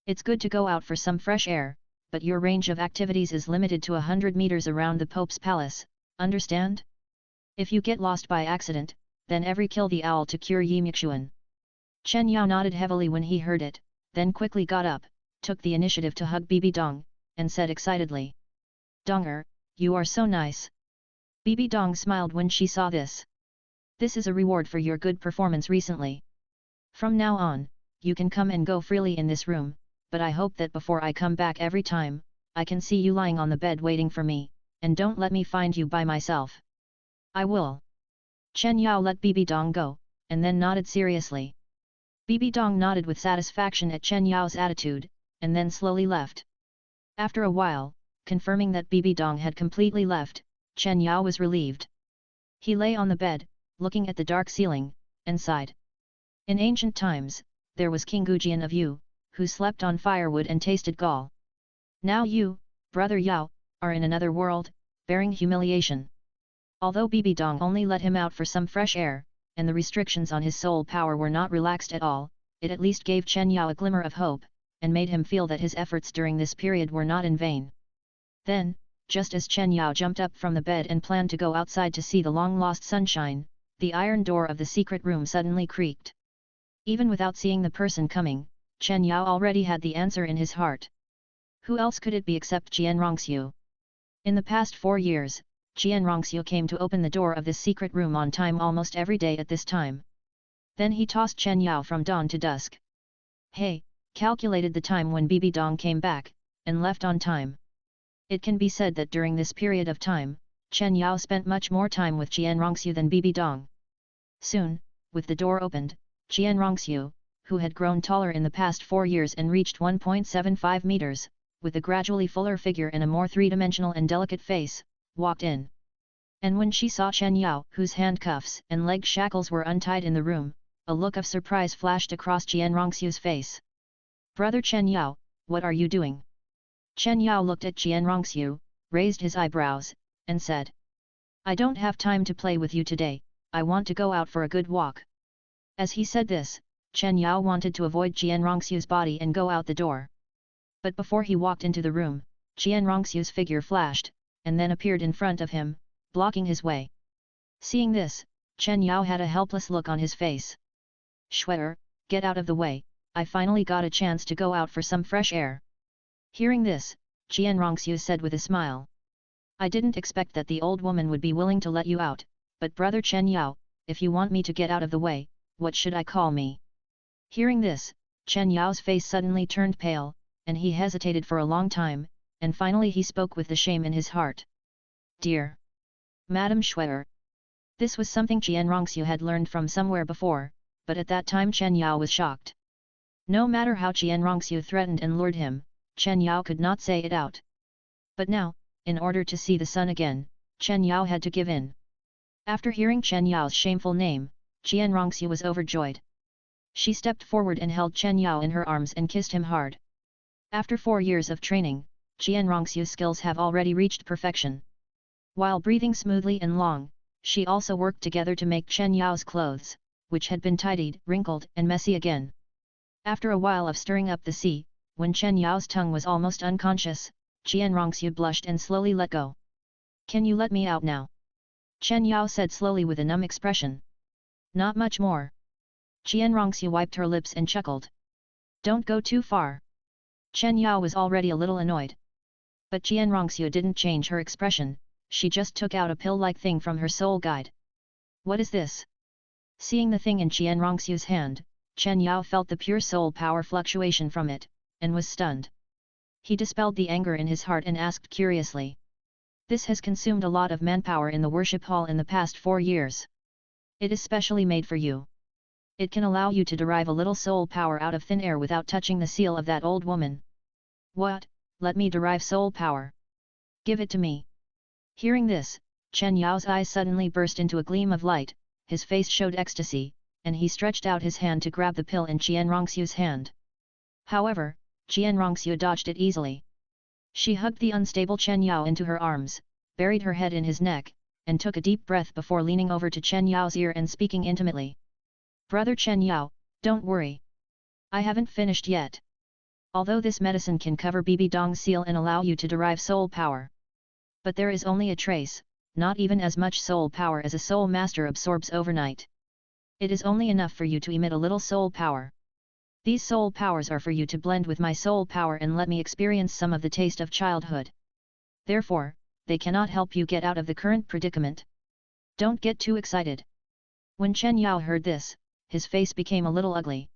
A: It's good to go out for some fresh air, but your range of activities is limited to 100 meters around the Pope's palace, understand? If you get lost by accident, then every kill the owl to cure Yi Mixuan." Chen Yao nodded heavily when he heard it, then quickly got up, took the initiative to hug Bibi Dong, and said excitedly, "Donger, you are so nice." Bibi Dong smiled when she saw this. "This is a reward for your good performance recently. From now on, you can come and go freely in this room, but I hope that before I come back every time, I can see you lying on the bed waiting for me, and don't let me find you by myself." "I will." Chen Yao let Bibi Dong go, and then nodded seriously. Bibi Dong nodded with satisfaction at Chen Yao's attitude, and then slowly left. After a while, confirming that Bibi Dong had completely left, Chen Yao was relieved. He lay on the bed, looking at the dark ceiling, and sighed. In ancient times, there was King Gujian of Yu, who slept on firewood and tasted gall. Now you, brother Yao, are in another world, bearing humiliation. Although Bibi Dong only let him out for some fresh air, and the restrictions on his soul power were not relaxed at all, it at least gave Chen Yao a glimmer of hope, and made him feel that his efforts during this period were not in vain. Then, just as Chen Yao jumped up from the bed and planned to go outside to see the long-lost sunshine, the iron door of the secret room suddenly creaked. Even without seeing the person coming, Chen Yao already had the answer in his heart. Who else could it be except Rongxiu? In the past 4 years, Rongxiu came to open the door of this secret room on time almost every day at this time. Then he tossed Chen Yao from dawn to dusk. Hey, calculated the time when Bibi Dong came back, and left on time. It can be said that during this period of time, Chen Yao spent much more time with Rongxiu than Bibi Dong. Soon, with the door opened, Rongxiu, who had grown taller in the past 4 years and reached 1.75 meters, with a gradually fuller figure and a more three-dimensional and delicate face, walked in. And when she saw Chen Yao, whose handcuffs and leg shackles were untied in the room, a look of surprise flashed across Rongxiu's face. "Brother Chen Yao, what are you doing?" Chen Yao looked at Jian Rongxiu, raised his eyebrows, and said, I don't have time to play with you today, I want to go out for a good walk. As he said this, Chen Yao wanted to avoid Jian Rongxiu's body and go out the door. But before he walked into the room, Jian Rongxiu's figure flashed, and then appeared in front of him, blocking his way. Seeing this, Chen Yao had a helpless look on his face. Shwetter, get out of the way, I finally got a chance to go out for some fresh air. Hearing this, Jian Rongxiu said with a smile. I didn't expect that the old woman would be willing to let you out, but brother Chen Yao, if you want me to get out of the way, what should I call me? Hearing this, Chen Yao's face suddenly turned pale, and he hesitated for a long time, and finally he spoke with the shame in his heart. Dear Madam Shwetter. This was something Jian Rongxiu had learned from somewhere before, but at that time Chen Yao was shocked. No matter how Jian Rongxiu threatened and lured him, Chen Yao could not say it out. But now, in order to see the sun again, Chen Yao had to give in. After hearing Chen Yao's shameful name, Jian Rongxiu was overjoyed. She stepped forward and held Chen Yao in her arms and kissed him hard. After 4 years of training, Jian Rongxiu's skills have already reached perfection. While breathing smoothly and long, she also worked together to make Chen Yao's clothes, which had been tidied, wrinkled and messy again. After a while of stirring up the sea, when Chen Yao's tongue was almost unconscious, Jian Rongxiu blushed and slowly let go. Can you let me out now? Chen Yao said slowly with a numb expression. Not much more. Jian Rongxiu wiped her lips and chuckled. Don't go too far. Chen Yao was already a little annoyed. But Jian Rongxiu didn't change her expression, she just took out a pill-like thing from her soul guide. What is this? Seeing the thing in Jian Rongxiu's hand, Chen Yao felt the pure soul power fluctuation from it, and was stunned. He dispelled the anger in his heart and asked curiously. This has consumed a lot of manpower in the worship hall in the past 4 years. It is specially made for you. It can allow you to derive a little soul power out of thin air without touching the seal of that old woman. What? Let me derive soul power. Give it to me. Hearing this, Chen Yao's eyes suddenly burst into a gleam of light, his face showed ecstasy, and he stretched out his hand to grab the pill in Jian Rongxiu's hand. However, Jian Rongxiu dodged it easily. She hugged the unstable Chen Yao into her arms, buried her head in his neck, and took a deep breath before leaning over to Chen Yao's ear and speaking intimately. Brother Chen Yao, don't worry. I haven't finished yet. Although this medicine can cover Bibi Dong's seal and allow you to derive soul power. But there is only a trace, not even as much soul power as a soul master absorbs overnight. It is only enough for you to emit a little soul power. These soul powers are for you to blend with my soul power and let me experience some of the taste of childhood. Therefore, they cannot help you get out of the current predicament. Don't get too excited. When Chen Yao heard this, his face became a little ugly.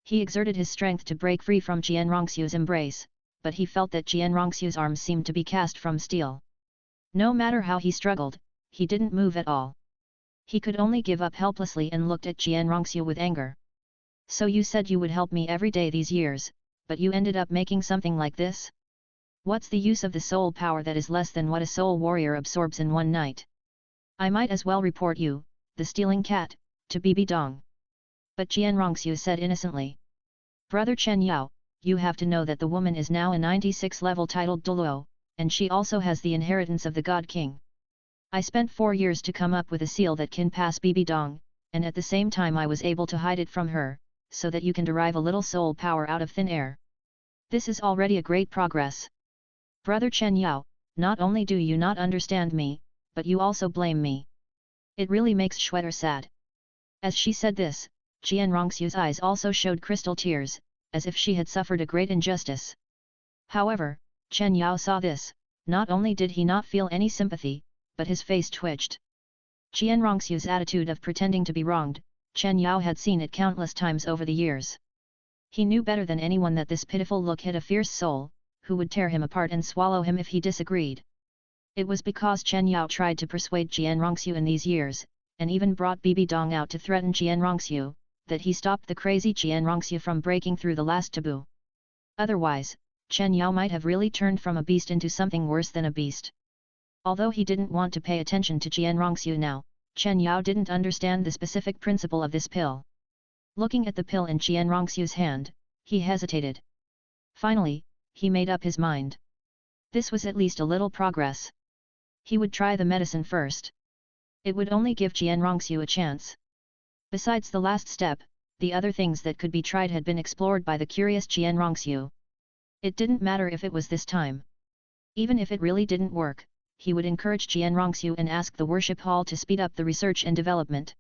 A: He exerted his strength to break free from Jian Rongxiu's embrace, but he felt that Jian Rongxiu's arms seemed to be cast from steel. No matter how he struggled, he didn't move at all. He could only give up helplessly and looked at Jian Rongxiu with anger. So you said you would help me every day these years, but you ended up making something like this? What's the use of the soul power that is less than what a soul warrior absorbs in one night? I might as well report you, the stealing cat, to Bibi Dong. But Jian Rongxiu said innocently. Brother Chen Yao, you have to know that the woman is now a 96 level titled Douluo, and she also has the inheritance of the God King. I spent 4 years to come up with a seal that can pass Bibi Dong, and at the same time I was able to hide it from her, so that you can derive a little soul power out of thin air. This is already a great progress. Brother Chen Yao, not only do you not understand me, but you also blame me. It really makes Shwetter sad. As she said this, Jian Rongxiu's eyes also showed crystal tears, as if she had suffered a great injustice. However, Chen Yao saw this, not only did he not feel any sympathy, but his face twitched. Jian Rongxiu's attitude of pretending to be wronged, Chen Yao had seen it countless times over the years. He knew better than anyone that this pitiful look hid a fierce soul, who would tear him apart and swallow him if he disagreed. It was because Chen Yao tried to persuade Jian Rongxiu in these years, and even brought Bibi Dong out to threaten Jian Rongxiu, that he stopped the crazy Jian Rongxiu from breaking through the last taboo. Otherwise, Chen Yao might have really turned from a beast into something worse than a beast. Although he didn't want to pay attention to Jian Rongxiu now, Chen Yao didn't understand the specific principle of this pill. Looking at the pill in Jian Rongxiu's hand, he hesitated. Finally, he made up his mind. This was at least a little progress. He would try the medicine first. It would only give Qian Rongxiu a chance. Besides the last step, the other things that could be tried had been explored by the curious Qian Rongxiu. It didn't matter if it was this time. Even if it really didn't work, he would encourage Qian Rongxiu and ask the worship hall to speed up the research and development.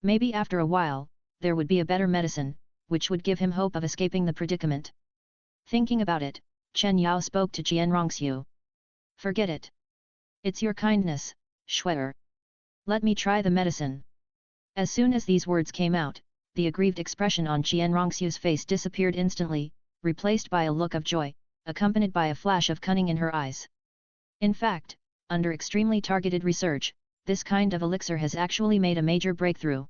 A: Maybe after a while, there would be a better medicine, which would give him hope of escaping the predicament. Thinking about it, Chen Yao spoke to Qian Rongxiu. Forget it. It's your kindness, Shuer. Let me try the medicine. As soon as these words came out, the aggrieved expression on Qian Rongxiu's face disappeared instantly, replaced by a look of joy, accompanied by a flash of cunning in her eyes. In fact, under extremely targeted research, this kind of elixir has actually made a major breakthrough.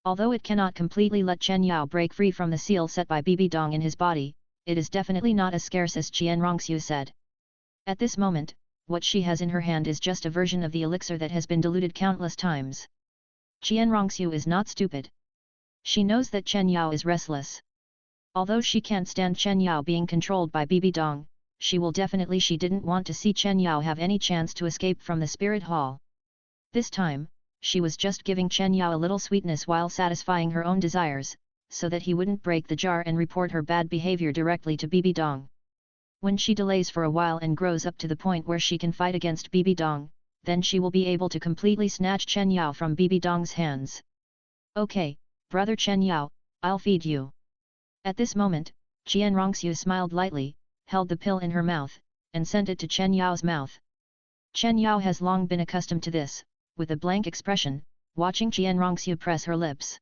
A: Although it cannot completely let Chen Yao break free from the seal set by Bibi Dong in his body, it is definitely not as scarce as Qian Rongxiu said. At this moment, what she has in her hand is just a version of the elixir that has been diluted countless times. Qian Rongxiu is not stupid. She knows that Chen Yao is restless. Although she can't stand Chen Yao being controlled by Bibi Dong, she didn't want to see Chen Yao have any chance to escape from the spirit hall. This time, she was just giving Chen Yao a little sweetness while satisfying her own desires, so that he wouldn't break the jar and report her bad behavior directly to Bibi Dong. When she delays for a while and grows up to the point where she can fight against Bibi Dong, then she will be able to completely snatch Chen Yao from Bibi Dong's hands. Okay, brother Chen Yao, I'll feed you. At this moment, Qian Rongxiu smiled lightly, held the pill in her mouth, and sent it to Chen Yao's mouth. Chen Yao has long been accustomed to this, with a blank expression, watching Qian Rongxiu press her lips.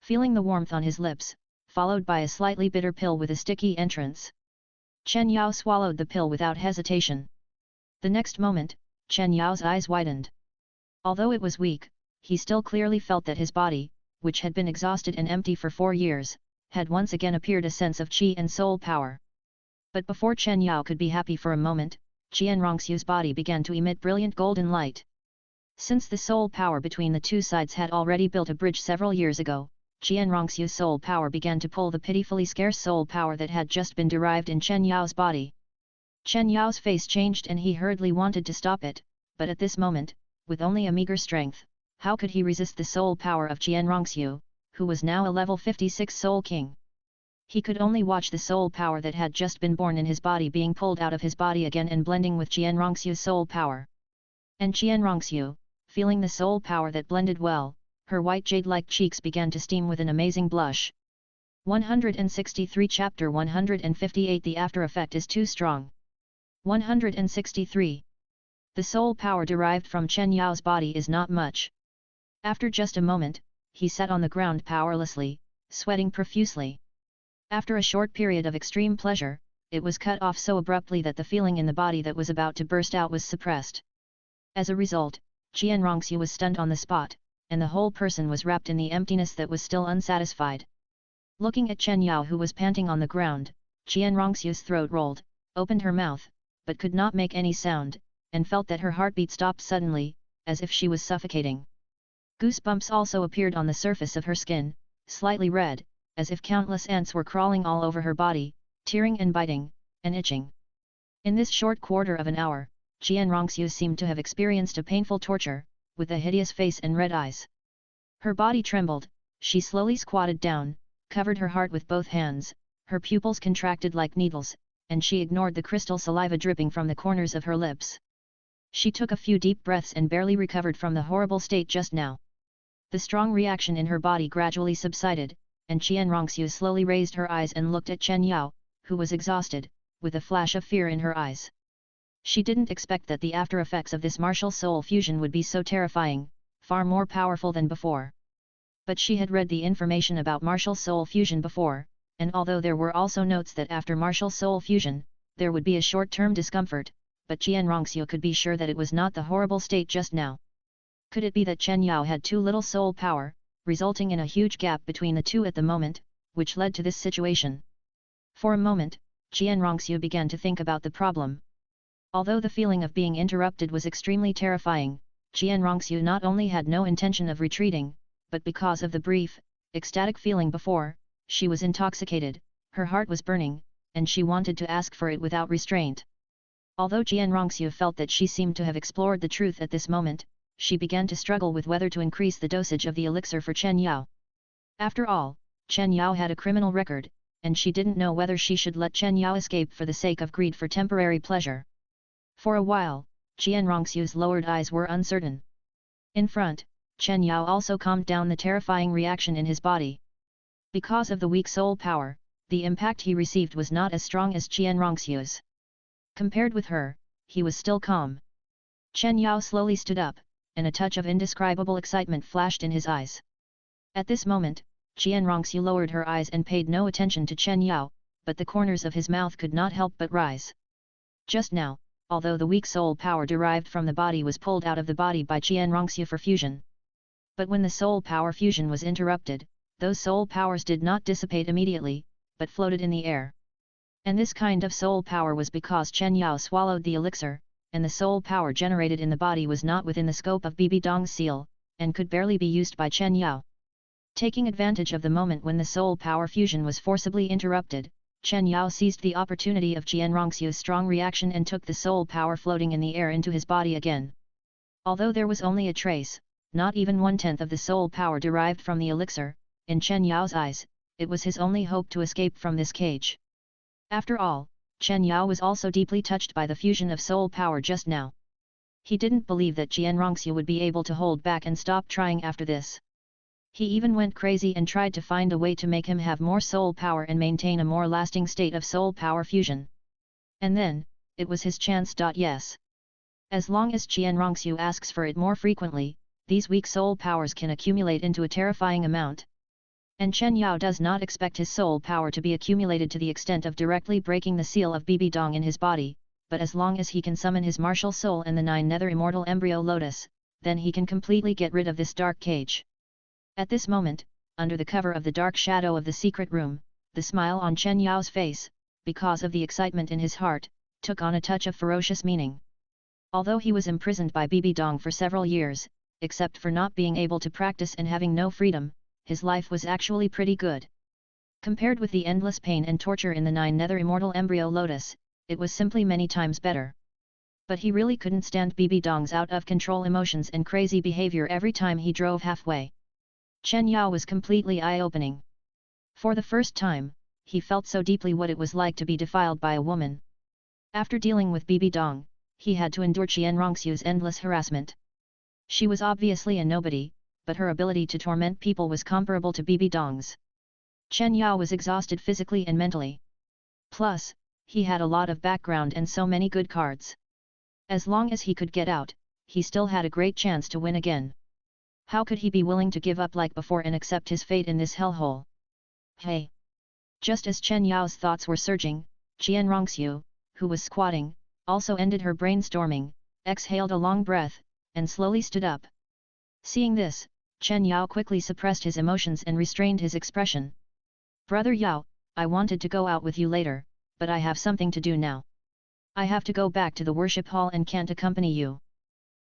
A: Feeling the warmth on his lips, followed by a slightly bitter pill with a sticky entrance. Chen Yao swallowed the pill without hesitation. The next moment, Chen Yao's eyes widened. Although it was weak, he still clearly felt that his body, which had been exhausted and empty for 4 years, had once again appeared a sense of qi and soul power. But before Chen Yao could be happy for a moment, Qian Rongxiu's body began to emit brilliant golden light. Since the soul power between the two sides had already built a bridge several years ago, Qian Rongxiu's soul power began to pull the pitifully scarce soul power that had just been derived in Chen Yao's body. Chen Yao's face changed and he hurriedly wanted to stop it, but at this moment, with only a meager strength, how could he resist the soul power of Qian Rongxiu, who was now a level 56 soul king? He could only watch the soul power that had just been born in his body being pulled out of his body again and blending with Qian Rongxiu's soul power. And Qian Rongxiu, feeling the soul power that blended well, her white jade-like cheeks began to steam with an amazing blush. 163 Chapter 158 The after effect is too strong. 163. The soul power derived from Chen Yao's body is not much. After just a moment, he sat on the ground powerlessly, sweating profusely. After a short period of extreme pleasure, it was cut off so abruptly that the feeling in the body that was about to burst out was suppressed. As a result, Qian Rongxiu was stunned on the spot, and the whole person was wrapped in the emptiness that was still unsatisfied. Looking at Chen Yao who was panting on the ground, Qian Rongxiu's throat rolled, opened her mouth, but could not make any sound, and felt that her heartbeat stopped suddenly, as if she was suffocating. Goosebumps also appeared on the surface of her skin, slightly red, as if countless ants were crawling all over her body, tearing and biting, and itching. In this short quarter of an hour, Qian Rongxiu seemed to have experienced a painful torture, with a hideous face and red eyes. Her body trembled, she slowly squatted down, covered her heart with both hands, her pupils contracted like needles, and she ignored the crystal saliva dripping from the corners of her lips. She took a few deep breaths and barely recovered from the horrible state just now. The strong reaction in her body gradually subsided, and Qian Rongxiu slowly raised her eyes and looked at Chen Yao, who was exhausted, with a flash of fear in her eyes. She didn't expect that the after effects of this martial soul fusion would be so terrifying, far more powerful than before. But she had read the information about martial soul fusion before, and although there were also notes that after martial soul fusion, there would be a short-term discomfort, but Qian Rongxiu could be sure that it was not the horrible state just now. Could it be that Chen Yao had too little soul power, resulting in a huge gap between the two at the moment, which led to this situation? For a moment, Qian Rongxiu began to think about the problem. Although the feeling of being interrupted was extremely terrifying, Qian Rongxiu not only had no intention of retreating, but because of the brief, ecstatic feeling before, she was intoxicated, her heart was burning, and she wanted to ask for it without restraint. Although Jianrongxiu felt that she seemed to have explored the truth at this moment, she began to struggle with whether to increase the dosage of the elixir for Chen Yao. After all, Chen Yao had a criminal record, and she didn't know whether she should let Chen Yao escape for the sake of greed for temporary pleasure. For a while, Jianrongxiu's lowered eyes were uncertain. In front, Chen Yao also calmed down the terrifying reaction in his body. Because of the weak soul power, the impact he received was not as strong as Jianrongxiu's. Compared with her, he was still calm. Chen Yao slowly stood up, and a touch of indescribable excitement flashed in his eyes. At this moment, Jianrongxiu lowered her eyes and paid no attention to Chen Yao, but the corners of his mouth could not help but rise. Just now, although the weak soul power derived from the body was pulled out of the body by Jianrongxiu for fusion. But when the soul power fusion was interrupted, those soul powers did not dissipate immediately, but floated in the air. And this kind of soul power was because Chen Yao swallowed the elixir, and the soul power generated in the body was not within the scope of Bibi Dong's seal, and could barely be used by Chen Yao. Taking advantage of the moment when the soul power fusion was forcibly interrupted, Chen Yao seized the opportunity of Jianrongxiu's strong reaction and took the soul power floating in the air into his body again. Although there was only a trace, not even 1/10 of the soul power derived from the elixir, in Chen Yao's eyes, it was his only hope to escape from this cage. After all, Chen Yao was also deeply touched by the fusion of soul power just now. He didn't believe that Jianrongxiu would be able to hold back and stop trying after this. He even went crazy and tried to find a way to make him have more soul power and maintain a more lasting state of soul power fusion. And then, it was his chance. Yes. As long as Jianrongxiu asks for it more frequently, these weak soul powers can accumulate into a terrifying amount. And Chen Yao does not expect his soul power to be accumulated to the extent of directly breaking the seal of Bibi Dong in his body, but as long as he can summon his martial soul and the 9 nether immortal embryo lotus, then he can completely get rid of this dark cage. At this moment, under the cover of the dark shadow of the secret room, the smile on Chen Yao's face, because of the excitement in his heart, took on a touch of ferocious meaning. Although he was imprisoned by Bibi Dong for several years, except for not being able to practice and having no freedom, his life was actually pretty good. Compared with the endless pain and torture in the 9 nether immortal embryo lotus, it was simply many times better. But he really couldn't stand Bibi Dong's out-of-control emotions and crazy behavior every time he drove halfway. Chen Yao was completely eye-opening. For the first time, he felt so deeply what it was like to be defiled by a woman. After dealing with Bibi Dong, he had to endure Jianrongxiu's endless harassment. She was obviously a nobody, but her ability to torment people was comparable to Bibi Dong's. Chen Yao was exhausted physically and mentally. Plus, he had a lot of background and so many good cards. As long as he could get out, he still had a great chance to win again. How could he be willing to give up like before and accept his fate in this hellhole? Hey! Just as Chen Yao's thoughts were surging, Jianrongxiu, who was squatting, also ended her brainstorming, exhaled a long breath, and slowly stood up. Seeing this, Chen Yao quickly suppressed his emotions and restrained his expression. Brother Yao, I wanted to go out with you later, but I have something to do now. I have to go back to the worship hall and can't accompany you.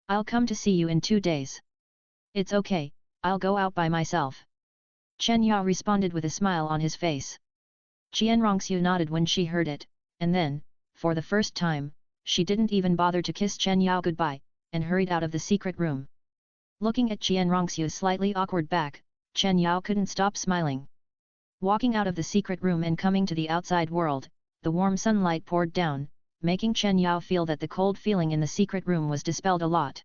A: I'll come to see you in 2 days. It's okay, I'll go out by myself. Chen Yao responded with a smile on his face. Jianrongxiu nodded when she heard it, and then, for the first time, she didn't even bother to kiss Chen Yao goodbye, and hurried out of the secret room. Looking at Jianrongxiu's slightly awkward back, Chen Yao couldn't stop smiling. Walking out of the secret room and coming to the outside world, the warm sunlight poured down, making Chen Yao feel that the cold feeling in the secret room was dispelled a lot.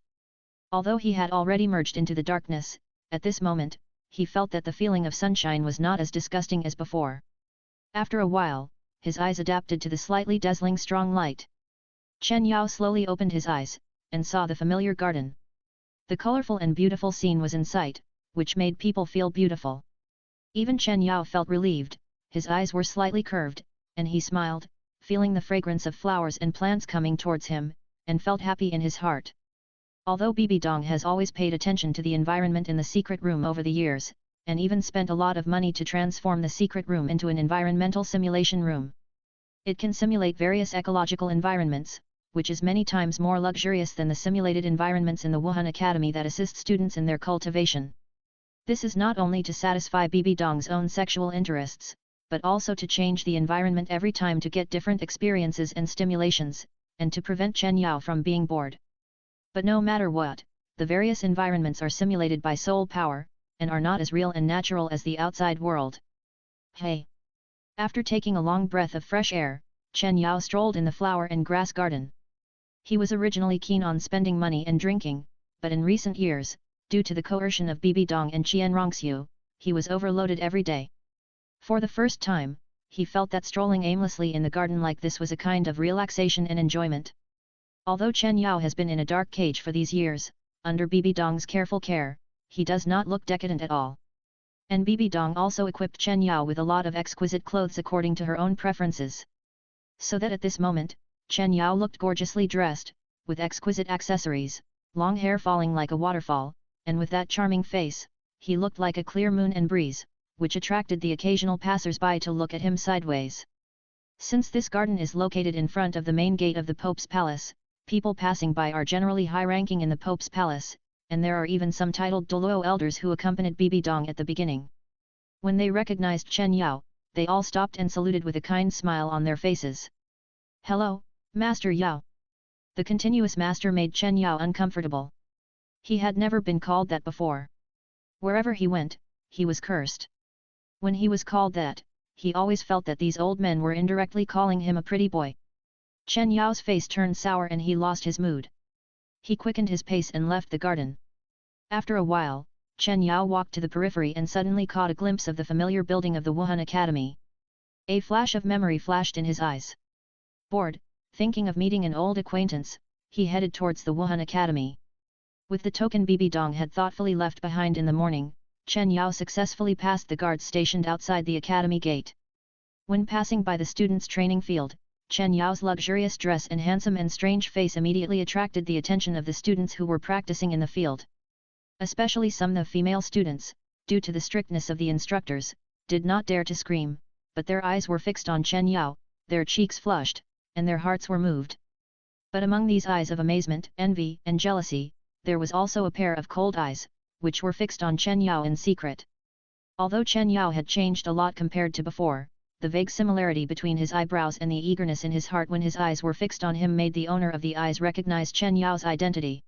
A: Although he had already merged into the darkness, at this moment, he felt that the feeling of sunshine was not as disgusting as before. After a while, his eyes adapted to the slightly dazzling strong light. Chen Yao slowly opened his eyes, and saw the familiar garden. The colorful and beautiful scene was in sight, which made people feel beautiful. Even Chen Yao felt relieved, his eyes were slightly curved, and he smiled, feeling the fragrance of flowers and plants coming towards him, and felt happy in his heart. Although Bibi Dong has always paid attention to the environment in the secret room over the years, and even spent a lot of money to transform the secret room into an environmental simulation room. It can simulate various ecological environments, which is many times more luxurious than the simulated environments in the Wuhun Academy that assist students in their cultivation. This is not only to satisfy Bibi Dong's own sexual interests, but also to change the environment every time to get different experiences and stimulations, and to prevent Chen Yao from being bored. But no matter what, the various environments are simulated by soul power, and are not as real and natural as the outside world. Hey! After taking a long breath of fresh air, Chen Yao strolled in the flower and grass garden. He was originally keen on spending money and drinking, but in recent years, due to the coercion of Bibi Dong and Qian Rongxiu, he was overloaded every day. For the first time, he felt that strolling aimlessly in the garden like this was a kind of relaxation and enjoyment. Although Chen Yao has been in a dark cage for these years, under Bibi Dong's careful care, he does not look decadent at all. And Bibi Dong also equipped Chen Yao with a lot of exquisite clothes according to her own preferences. So that at this moment, Chen Yao looked gorgeously dressed, with exquisite accessories, long hair falling like a waterfall, and with that charming face, he looked like a clear moon and breeze, which attracted the occasional passers-by to look at him sideways. Since this garden is located in front of the main gate of the Pope's palace, people passing by are generally high-ranking in the Pope's palace, and there are even some titled Douluo elders who accompanied Bibi Dong at the beginning. When they recognized Chen Yao, they all stopped and saluted with a kind smile on their faces. "Hello, Master Yao." The continuous master made Chen Yao uncomfortable. He had never been called that before. Wherever he went, he was cursed. When he was called that, he always felt that these old men were indirectly calling him a pretty boy. Chen Yao's face turned sour and he lost his mood. He quickened his pace and left the garden. After a while, Chen Yao walked to the periphery and suddenly caught a glimpse of the familiar building of the Wuhun Academy. A flash of memory flashed in his eyes. Bored, thinking of meeting an old acquaintance, he headed towards the Wuhun Academy. With the token Bibi Dong had thoughtfully left behind in the morning, Chen Yao successfully passed the guards stationed outside the academy gate. When passing by the students' training field, Chen Yao's luxurious dress and handsome and strange face immediately attracted the attention of the students who were practicing in the field. Especially some of the female students, due to the strictness of the instructors, did not dare to scream, but their eyes were fixed on Chen Yao, their cheeks flushed, and their hearts were moved. But among these eyes of amazement, envy, and jealousy, there was also a pair of cold eyes, which were fixed on Chen Yao in secret. Although Chen Yao had changed a lot compared to before, the vague similarity between his eyebrows and the eagerness in his heart when his eyes were fixed on him made the owner of the eyes recognize Chen Yao's identity.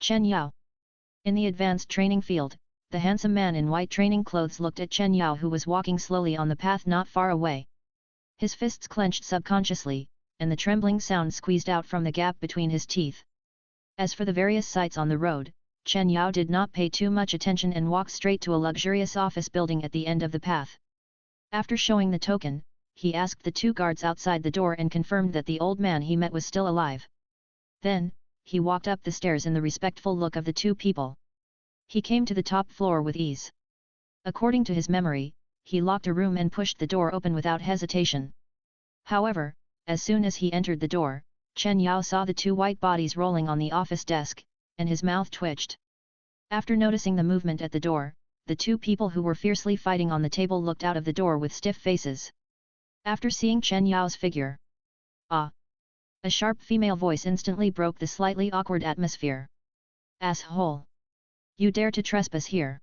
A: Chen Yao. In the advanced training field, the handsome man in white training clothes looked at Chen Yao who was walking slowly on the path not far away. His fists clenched subconsciously, and the trembling sound squeezed out from the gap between his teeth. As for the various sights on the road, Chen Yao did not pay too much attention and walked straight to a luxurious office building at the end of the path. After showing the token, he asked the two guards outside the door and confirmed that the old man he met was still alive. Then, he walked up the stairs in the respectful look of the two people. He came to the top floor with ease. According to his memory, he locked a room and pushed the door open without hesitation. However, as soon as he entered the door, Chen Yao saw the two white bodies rolling on the office desk, and his mouth twitched. After noticing the movement at the door, the two people who were fiercely fighting on the table looked out of the door with stiff faces. After seeing Chen Yao's figure, "Ah!" a sharp female voice instantly broke the slightly awkward atmosphere. "Asshole! You dare to trespass here!"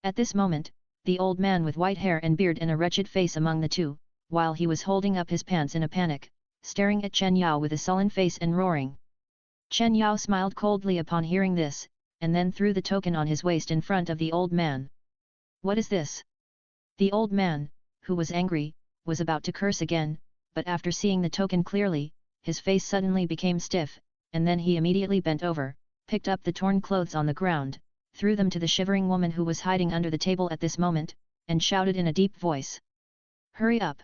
A: At this moment, the old man with white hair and beard and a wretched face among the two, while he was holding up his pants in a panic, staring at Chen Yao with a sullen face and roaring. Chen Yao smiled coldly upon hearing this, and then threw the token on his waist in front of the old man. "What is this?" The old man, who was angry, was about to curse again, but after seeing the token clearly, his face suddenly became stiff, and then he immediately bent over, picked up the torn clothes on the ground, threw them to the shivering woman who was hiding under the table at this moment, and shouted in a deep voice. "Hurry up!"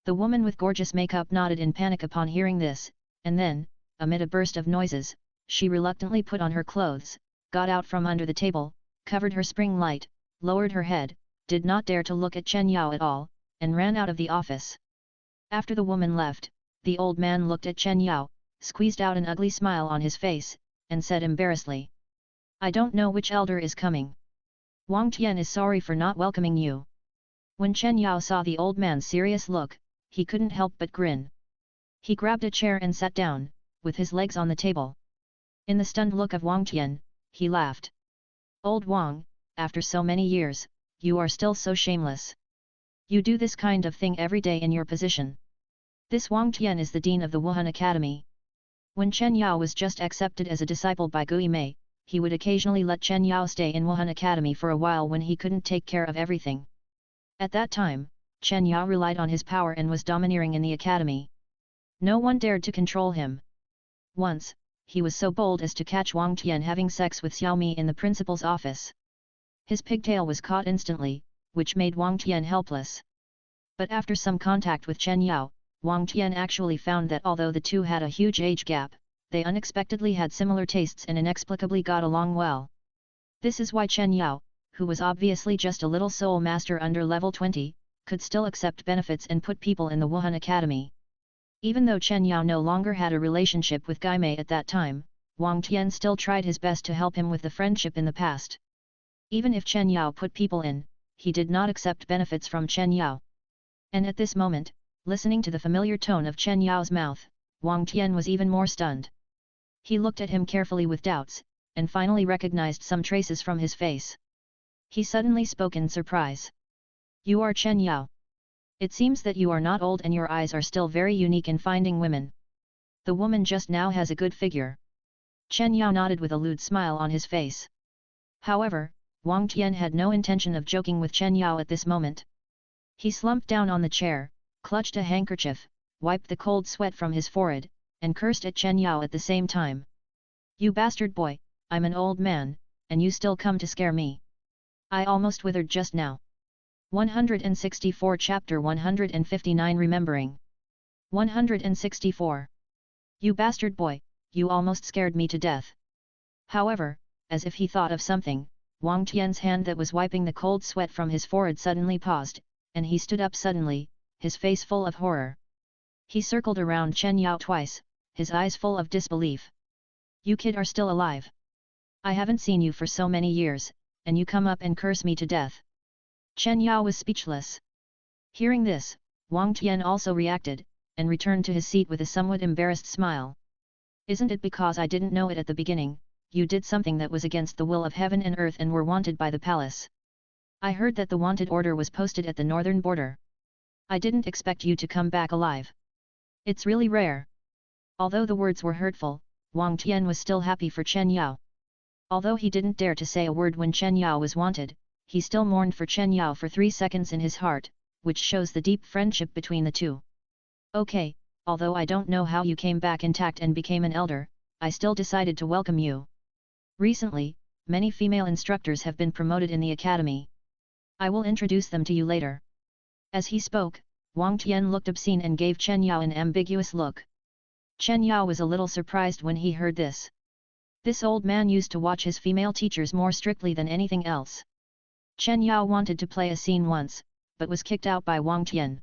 A: The woman with gorgeous makeup nodded in panic upon hearing this, and then, amid a burst of noises, she reluctantly put on her clothes, got out from under the table, covered her spring light, lowered her head, did not dare to look at Chen Yao at all, and ran out of the office. After the woman left, the old man looked at Chen Yao, squeezed out an ugly smile on his face, and said embarrassedly, "I don't know which elder is coming. Wang Tian is sorry for not welcoming you." When Chen Yao saw the old man's serious look, he couldn't help but grin. He grabbed a chair and sat down, with his legs on the table. In the stunned look of Wang Tian, he laughed. "Old Wang, after so many years, you are still so shameless. You do this kind of thing every day in your position." This Wang Tian is the dean of the Wuhun Academy. When Chen Yao was just accepted as a disciple by Gui Mei, he would occasionally let Chen Yao stay in Wuhun Academy for a while when he couldn't take care of everything. At that time, Chen Yao relied on his power and was domineering in the academy. No one dared to control him. Once, he was so bold as to catch Wang Tian having sex with Xiaomi in the principal's office. His pigtail was caught instantly, which made Wang Tian helpless. But after some contact with Chen Yao, Wang Tian actually found that although the two had a huge age gap, they unexpectedly had similar tastes and inexplicably got along well. This is why Chen Yao, who was obviously just a little soul master under level 20, could still accept benefits and put people in the Wuhun Academy. Even though Chen Yao no longer had a relationship with Gui Mei at that time, Wang Tian still tried his best to help him with the friendship in the past. Even if Chen Yao put people in, he did not accept benefits from Chen Yao. And at this moment, listening to the familiar tone of Chen Yao's mouth, Wang Tian was even more stunned. He looked at him carefully with doubts, and finally recognized some traces from his face. He suddenly spoke in surprise. "You are Chen Yao. It seems that you are not old and your eyes are still very unique in finding women. The woman just now has a good figure." Chen Yao nodded with a lewd smile on his face. However, Wang Tian had no intention of joking with Chen Yao at this moment. He slumped down on the chair, clutched a handkerchief, wiped the cold sweat from his forehead, and cursed at Chen Yao at the same time. "You bastard boy, I'm an old man, and you still come to scare me. I almost withered just now." 164 Chapter 159 Remembering 164. "You bastard boy, you almost scared me to death." However, as if he thought of something, Wang Tian's hand that was wiping the cold sweat from his forehead suddenly paused, and he stood up suddenly, his face full of horror. He circled around Chen Yao twice, his eyes full of disbelief. "You kid are still alive. I haven't seen you for so many years, and you come up and curse me to death." Chen Yao was speechless. Hearing this, Wang Tian also reacted, and returned to his seat with a somewhat embarrassed smile. "Isn't it because I didn't know it at the beginning, you did something that was against the will of heaven and earth and were wanted by the palace? I heard that the wanted order was posted at the northern border. I didn't expect you to come back alive. It's really rare." Although the words were hurtful, Wang Tian was still happy for Chen Yao. Although he didn't dare to say a word when Chen Yao was wanted, he still mourned for Chen Yao for 3 seconds in his heart, which shows the deep friendship between the two. "Okay, although I don't know how you came back intact and became an elder, I still decided to welcome you. Recently, many female instructors have been promoted in the academy. I will introduce them to you later." As he spoke, Wang Tian looked obscene and gave Chen Yao an ambiguous look. Chen Yao was a little surprised when he heard this. This old man used to watch his female teachers more strictly than anything else. Chen Yao wanted to play a scene once, but was kicked out by Wang Tian.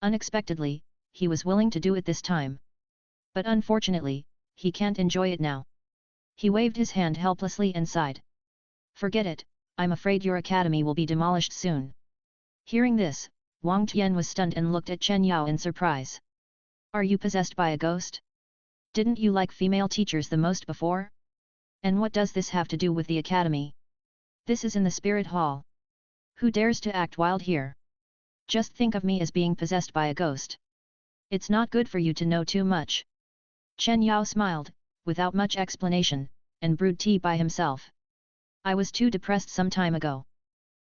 A: Unexpectedly, he was willing to do it this time. But unfortunately, he can't enjoy it now. He waved his hand helplessly and sighed. "Forget it, I'm afraid your academy will be demolished soon." Hearing this, Wang Tian was stunned and looked at Chen Yao in surprise. "Are you possessed by a ghost? Didn't you like female teachers the most before? And what does this have to do with the academy? This is in the spirit hall. Who dares to act wild here? Just think of me as being possessed by a ghost. It's not good for you to know too much." Chen Yao smiled, without much explanation, and brewed tea by himself. "I was too depressed some time ago.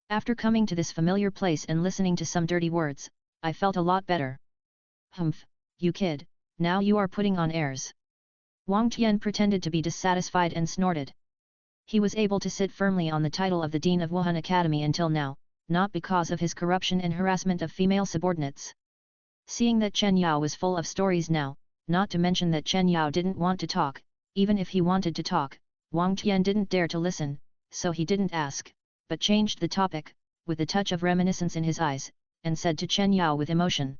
A: After coming to this familiar place and listening to some dirty words, I felt a lot better." "Humph, you kid, now you are putting on airs." Wang Tian pretended to be dissatisfied and snorted. He was able to sit firmly on the title of the Dean of Wuhun Academy until now, not because of his corruption and harassment of female subordinates. Seeing that Chen Yao was full of stories now, not to mention that Chen Yao didn't want to talk, even if he wanted to talk, Wang Tian didn't dare to listen, so he didn't ask, but changed the topic, with a touch of reminiscence in his eyes, and said to Chen Yao with emotion.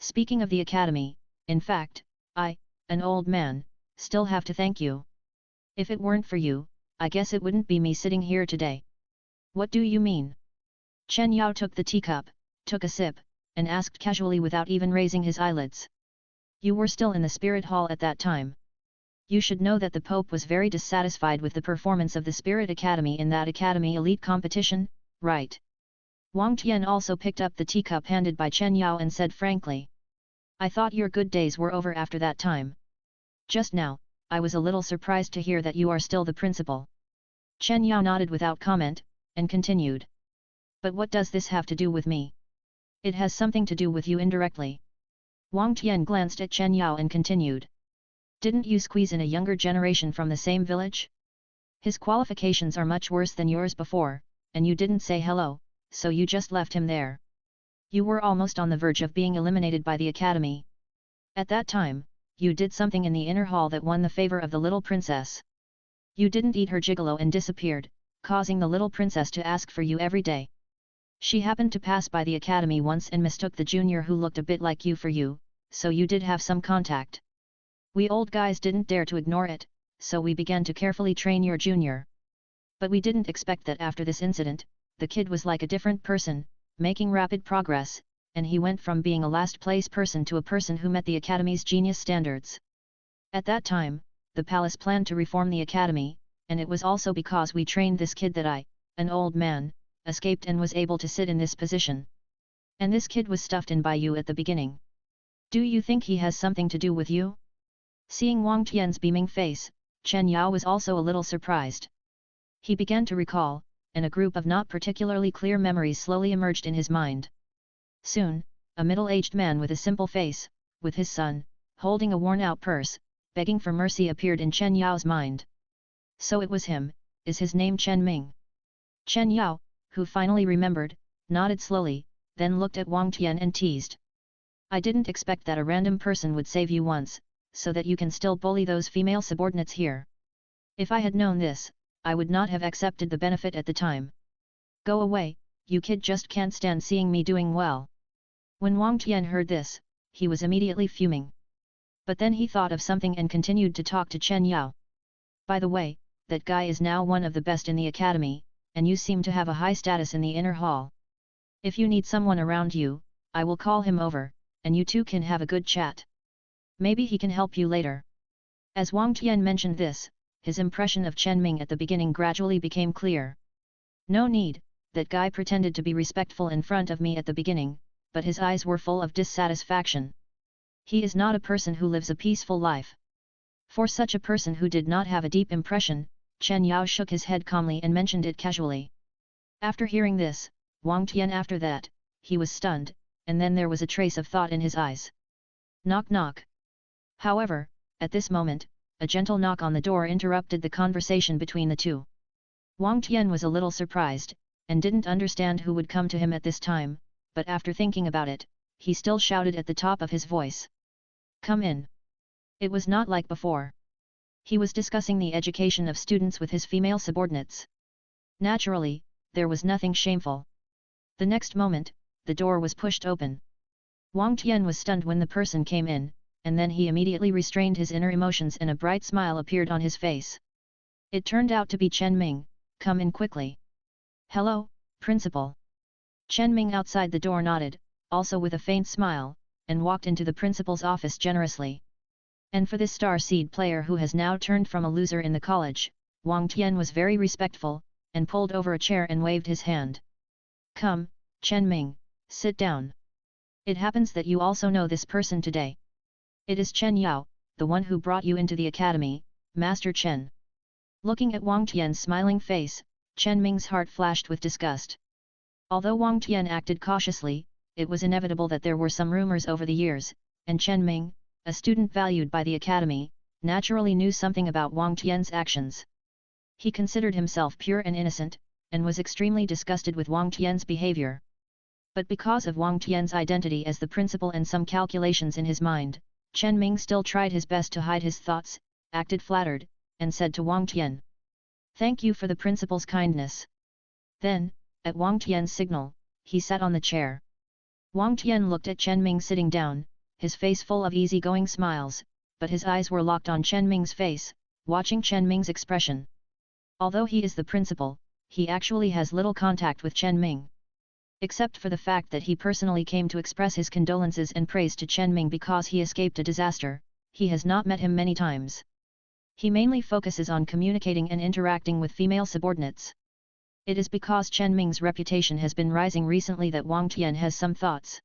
A: "Speaking of the academy, in fact, I, an old man, still have to thank you. If it weren't for you, I guess it wouldn't be me sitting here today." "What do you mean?" Chen Yao took the teacup, took a sip, and asked casually without even raising his eyelids. "You were still in the spirit hall at that time. You should know that the Pope was very dissatisfied with the performance of the Spirit Academy in that Academy Elite competition, right?" Wang Tian also picked up the teacup handed by Chen Yao and said frankly. "I thought your good days were over after that time. Just now, I was a little surprised to hear that you are still the principal. Chen Yao nodded without comment, and continued. But what does this have to do with me? It has something to do with you indirectly. Wang Tian glanced at Chen Yao and continued. Didn't you squeeze in a younger generation from the same village? His qualifications are much worse than yours before, and you didn't say hello, so you just left him there. You were almost on the verge of being eliminated by the academy. At that time, you did something in the inner hall that won the favor of the little princess. You didn't eat her gigolo and disappeared, causing the little princess to ask for you every day. She happened to pass by the academy once and mistook the junior who looked a bit like you for you, so you did have some contact. We old guys didn't dare to ignore it, so we began to carefully train your junior. But we didn't expect that after this incident, the kid was like a different person, making rapid progress, and he went from being a last-place person to a person who met the academy's genius standards. At that time, the palace planned to reform the academy, and it was also because we trained this kid that I, an old man, escaped and was able to sit in this position. And this kid was stuffed in by you at the beginning. Do you think he has something to do with you? Seeing Wang Tian's beaming face, Chen Yao was also a little surprised. He began to recall, and a group of not particularly clear memories slowly emerged in his mind. Soon, a middle-aged man with a simple face, with his son, holding a worn-out purse, begging for mercy appeared in Chen Yao's mind. So it was him, is his name Chen Ming? Chen Yao, who finally remembered, nodded slowly, then looked at Wang Tian and teased. I didn't expect that a random person would save you once, so that you can still bully those female subordinates here. If I had known this, I would not have accepted the benefit at the time. Go away, you kid just can't stand seeing me doing well. When Wang Tian heard this, he was immediately fuming. But then he thought of something and continued to talk to Chen Yao. By the way, that guy is now one of the best in the academy, and you seem to have a high status in the inner hall. If you need someone around you, I will call him over, and you two can have a good chat. Maybe he can help you later. As Wang Tian mentioned this, his impression of Chen Ming at the beginning gradually became clear. No need, that guy pretended to be respectful in front of me at the beginning, but his eyes were full of dissatisfaction. He is not a person who lives a peaceful life. For such a person who did not have a deep impression, Chen Yao shook his head calmly and mentioned it casually. After hearing this, Wang Tian after that, he was stunned, and then there was a trace of thought in his eyes. Knock knock. However, at this moment, a gentle knock on the door interrupted the conversation between the two. Wang Tian was a little surprised, and didn't understand who would come to him at this time, but after thinking about it, he still shouted at the top of his voice. Come in. It was not like before. He was discussing the education of students with his female subordinates. Naturally, there was nothing shameful. The next moment, the door was pushed open. Wang Tian was stunned when the person came in, and then he immediately restrained his inner emotions and a bright smile appeared on his face. It turned out to be Chen Ming. Come in quickly. Hello, principal. Chen Ming outside the door nodded, also with a faint smile, and walked into the principal's office generously. And for this star seed player who has now turned from a loser in the college, Wang Tian was very respectful, and pulled over a chair and waved his hand. Come, Chen Ming, sit down. It happens that you also know this person today. It is Chen Yao, the one who brought you into the academy, Master Chen. Looking at Wang Tian's smiling face, Chen Ming's heart flashed with disgust. Although Wang Tian acted cautiously, it was inevitable that there were some rumors over the years, and Chen Ming, a student valued by the academy, naturally knew something about Wang Tian's actions. He considered himself pure and innocent, and was extremely disgusted with Wang Tian's behavior. But because of Wang Tian's identity as the principal and some calculations in his mind, Chen Ming still tried his best to hide his thoughts, acted flattered, and said to Wang Tian, "Thank you for the principal's kindness." Then, at Wang Tian's signal, he sat on the chair. Wang Tian looked at Chen Ming sitting down, his face full of easygoing smiles, but his eyes were locked on Chen Ming's face, watching Chen Ming's expression. Although he is the principal, he actually has little contact with Chen Ming. Except for the fact that he personally came to express his condolences and praise to Chen Ming because he escaped a disaster, he has not met him many times. He mainly focuses on communicating and interacting with female subordinates. It is because Chen Ming's reputation has been rising recently that Wang Tian has some thoughts.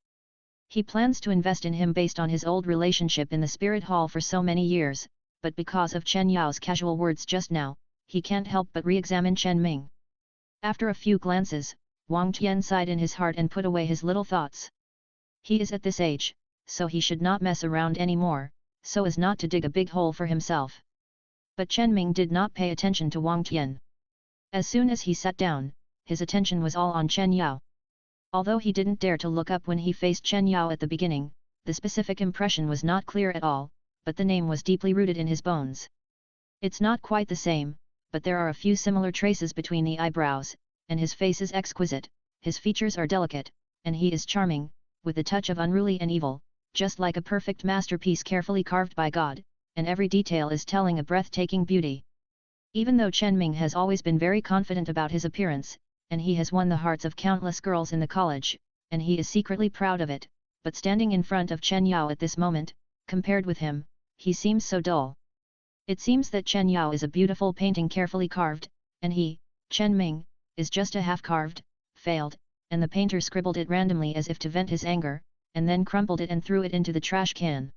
A: He plans to invest in him based on his old relationship in the Spirit Hall for so many years, but because of Chen Yao's casual words just now, he can't help but re-examine Chen Ming. After a few glances, Wang Tian sighed in his heart and put away his little thoughts. He is at this age, so he should not mess around anymore, so as not to dig a big hole for himself. But Chen Ming did not pay attention to Wang Tian. As soon as he sat down, his attention was all on Chen Yao. Although he didn't dare to look up when he faced Chen Yao at the beginning, the specific impression was not clear at all, but the name was deeply rooted in his bones. It's not quite the same, but there are a few similar traces between the eyebrows, and his face is exquisite, his features are delicate, and he is charming, with a touch of unruly and evil, just like a perfect masterpiece carefully carved by God, and every detail is telling a breathtaking beauty. Even though Chen Ming has always been very confident about his appearance, and he has won the hearts of countless girls in the college, and he is secretly proud of it, but standing in front of Chen Yao at this moment, compared with him, he seems so dull. It seems that Chen Yao is a beautiful painting carefully carved, and he, Chen Ming, is just a half-carved, failed, and the painter scribbled it randomly as if to vent his anger, and then crumpled it and threw it into the trash can.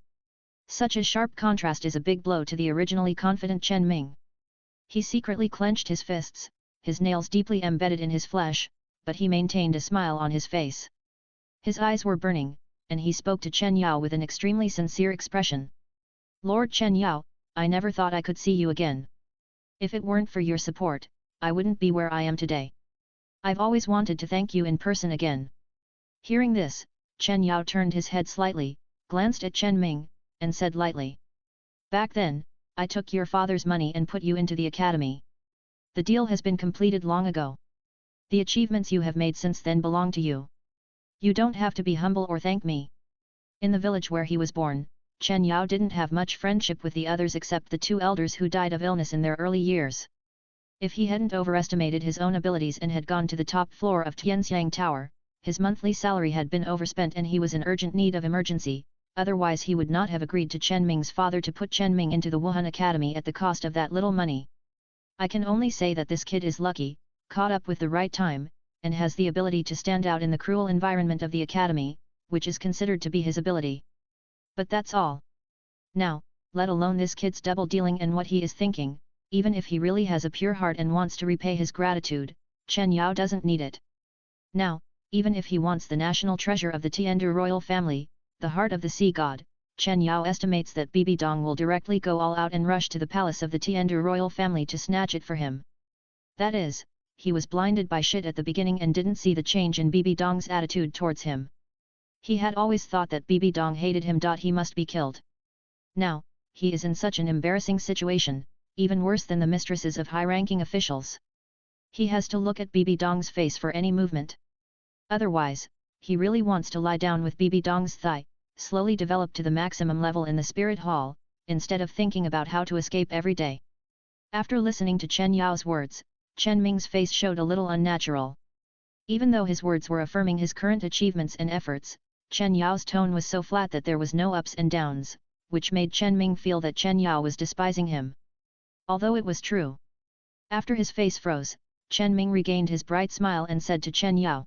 A: Such a sharp contrast is a big blow to the originally confident Chen Ming. He secretly clenched his fists, his nails deeply embedded in his flesh, but he maintained a smile on his face. His eyes were burning, and he spoke to Chen Yao with an extremely sincere expression. Lord Chen Yao, I never thought I could see you again. If it weren't for your support, I wouldn't be where I am today. I've always wanted to thank you in person again. Hearing this, Chen Yao turned his head slightly, glanced at Chen Ming, and said lightly. Back then, I took your father's money and put you into the academy. The deal has been completed long ago. The achievements you have made since then belong to you. You don't have to be humble or thank me. In the village where he was born, Chen Yao didn't have much friendship with the others except the two elders who died of illness in their early years. If he hadn't overestimated his own abilities and had gone to the top floor of Tianxiang Tower, his monthly salary had been overspent and he was in urgent need of emergency, otherwise he would not have agreed to Chen Ming's father to put Chen Ming into the Wuhun Academy at the cost of that little money. I can only say that this kid is lucky, caught up with the right time, and has the ability to stand out in the cruel environment of the academy, which is considered to be his ability. But that's all. Now, let alone this kid's double dealing and what he is thinking, even if he really has a pure heart and wants to repay his gratitude, Chen Yao doesn't need it. Now, even if he wants the national treasure of the Tiandu royal family, the heart of the sea god, Chen Yao estimates that Bibi Dong will directly go all out and rush to the palace of the Tiandu royal family to snatch it for him. That is, he was blinded by shit at the beginning and didn't see the change in Bibi Dong's attitude towards him. He had always thought that Bibi Dong hated him. He must be killed. Now, he is in such an embarrassing situation, even worse than the mistresses of high-ranking officials. He has to look at Bibi Dong's face for any movement. Otherwise, he really wants to lie down with Bibi Dong's thigh, slowly develop to the maximum level in the spirit hall, instead of thinking about how to escape every day. After listening to Chen Yao's words, Chen Ming's face showed a little unnatural. Even though his words were affirming his current achievements and efforts, Chen Yao's tone was so flat that there was no ups and downs, which made Chen Ming feel that Chen Yao was despising him. Although it was true. After his face froze, Chen Ming regained his bright smile and said to Chen Yao.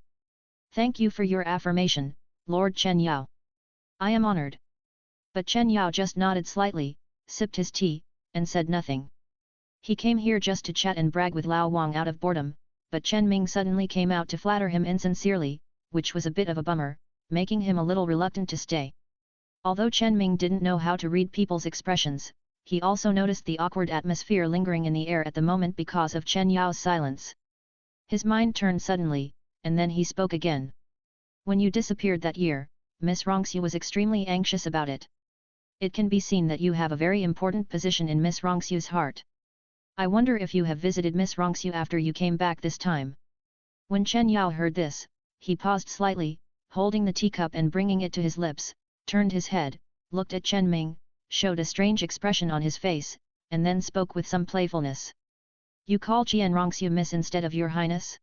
A: Thank you for your affirmation, Lord Chen Yao. I am honored. But Chen Yao just nodded slightly, sipped his tea, and said nothing. He came here just to chat and brag with Lao Wang out of boredom, but Chen Ming suddenly came out to flatter him insincerely, which was a bit of a bummer, making him a little reluctant to stay. Although Chen Ming didn't know how to read people's expressions, he also noticed the awkward atmosphere lingering in the air at the moment because of Chen Yao's silence. His mind turned suddenly, and then he spoke again. When you disappeared that year, Miss Rongxiu was extremely anxious about it. It can be seen that you have a very important position in Miss Rongxiu's heart. I wonder if you have visited Miss Rongxiu after you came back this time. When Chen Yao heard this, he paused slightly, holding the teacup and bringing it to his lips, turned his head, looked at Chen Ming, showed a strange expression on his face, and then spoke with some playfulness. You call Jian Rongxiu Miss instead of Your Highness?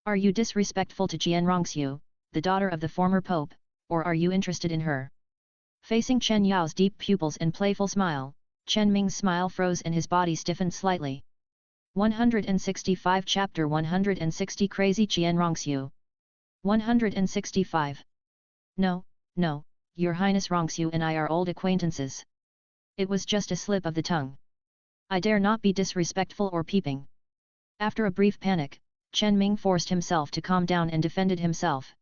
A: Are you disrespectful to Jian Rongxiu, the daughter of the former pope, or are you interested in her? Facing Chen Yao's deep pupils and playful smile, Chen Ming's smile froze and his body stiffened slightly. 165 Chapter 160 Crazy Jian Rongxiu 165. No, Your Highness Rongxiu and I are old acquaintances. It was just a slip of the tongue. I dare not be disrespectful or peeping. After a brief panic, Chen Ming forced himself to calm down and defended himself.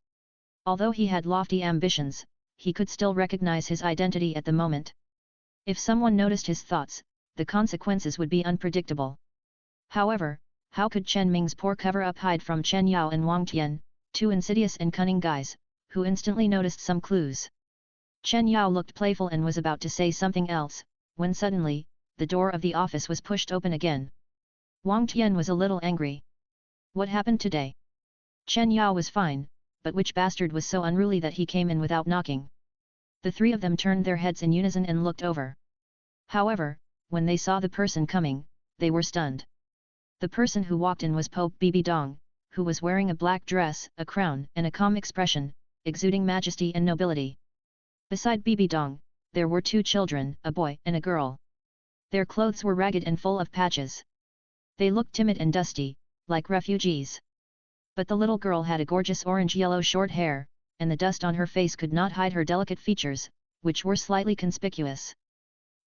A: Although he had lofty ambitions, he could still recognize his identity at the moment. If someone noticed his thoughts, the consequences would be unpredictable. However, how could Chen Ming's poor cover-up hide from Chen Yao and Wang Tian, two insidious and cunning guys, who instantly noticed some clues? Chen Yao looked playful and was about to say something else, when suddenly, the door of the office was pushed open again. Wang Tian was a little angry. What happened today? Chen Yao was fine, but which bastard was so unruly that he came in without knocking? The three of them turned their heads in unison and looked over. However, when they saw the person coming, they were stunned. The person who walked in was Pope Bibi Dong, who was wearing a black dress, a crown and a calm expression, exuding majesty and nobility. Beside Bibi Dong, there were two children, a boy and a girl. Their clothes were ragged and full of patches. They looked timid and dusty, like refugees. But the little girl had a gorgeous orange-yellow short hair, and the dust on her face could not hide her delicate features, which were slightly conspicuous.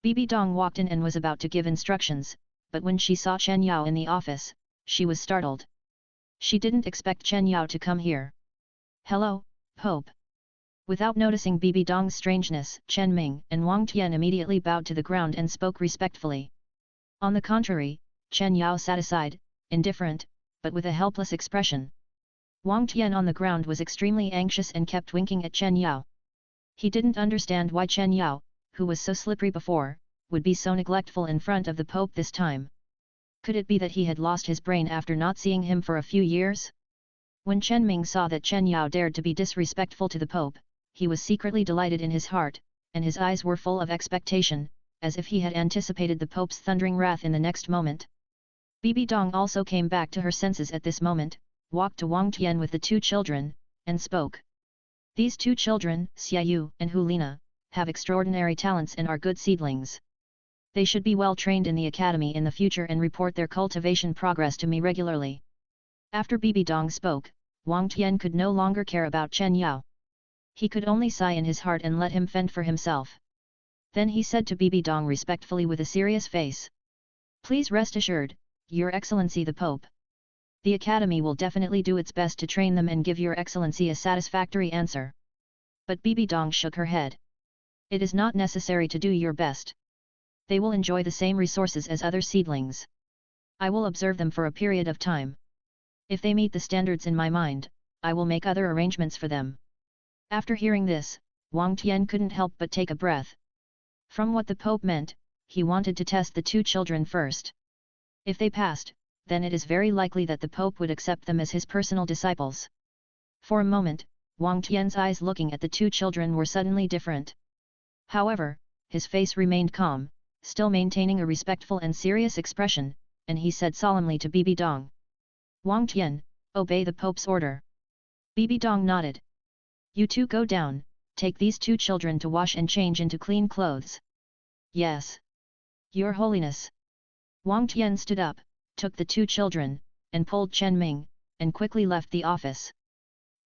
A: Bibi Dong walked in and was about to give instructions, but when she saw Chen Yao in the office, she was startled. She didn't expect Chen Yao to come here. Hello, Pope. Without noticing Bibi Dong's strangeness, Chen Ming and Wang Tian immediately bowed to the ground and spoke respectfully. On the contrary, Chen Yao sat aside, indifferent, but with a helpless expression. Wang Tian on the ground was extremely anxious and kept winking at Chen Yao. He didn't understand why Chen Yao, who was so slippery before, would be so neglectful in front of the Pope this time. Could it be that he had lost his brain after not seeing him for a few years? When Chen Ming saw that Chen Yao dared to be disrespectful to the Pope, he was secretly delighted in his heart, and his eyes were full of expectation, as if he had anticipated the Pope's thundering wrath in the next moment. Bibi Dong also came back to her senses at this moment, walked to Wang Tian with the two children, and spoke. These two children, Xiaoyu and Hulina, have extraordinary talents and are good seedlings. They should be well trained in the academy in the future and report their cultivation progress to me regularly. After Bibi Dong spoke, Wang Tian could no longer care about Chen Yao. He could only sigh in his heart and let him fend for himself. Then he said to Bibi Dong respectfully with a serious face. Please rest assured, Your Excellency the Pope. The Academy will definitely do its best to train them and give Your Excellency a satisfactory answer. But Bibi Dong shook her head. It is not necessary to do your best. They will enjoy the same resources as other seedlings. I will observe them for a period of time. If they meet the standards in my mind, I will make other arrangements for them. After hearing this, Wang Tian couldn't help but take a breath. From what the Pope meant, he wanted to test the two children first. If they passed, then it is very likely that the Pope would accept them as his personal disciples. For a moment, Wang Tian's eyes looking at the two children were suddenly different. However, his face remained calm, still maintaining a respectful and serious expression, and he said solemnly to Bibi Dong. Wang Tian, obey the Pope's order. Bibi Dong nodded. You two go down, take these two children to wash and change into clean clothes. Yes. Your Holiness. Wang Tian stood up, took the two children, and pulled Chen Ming, and quickly left the office.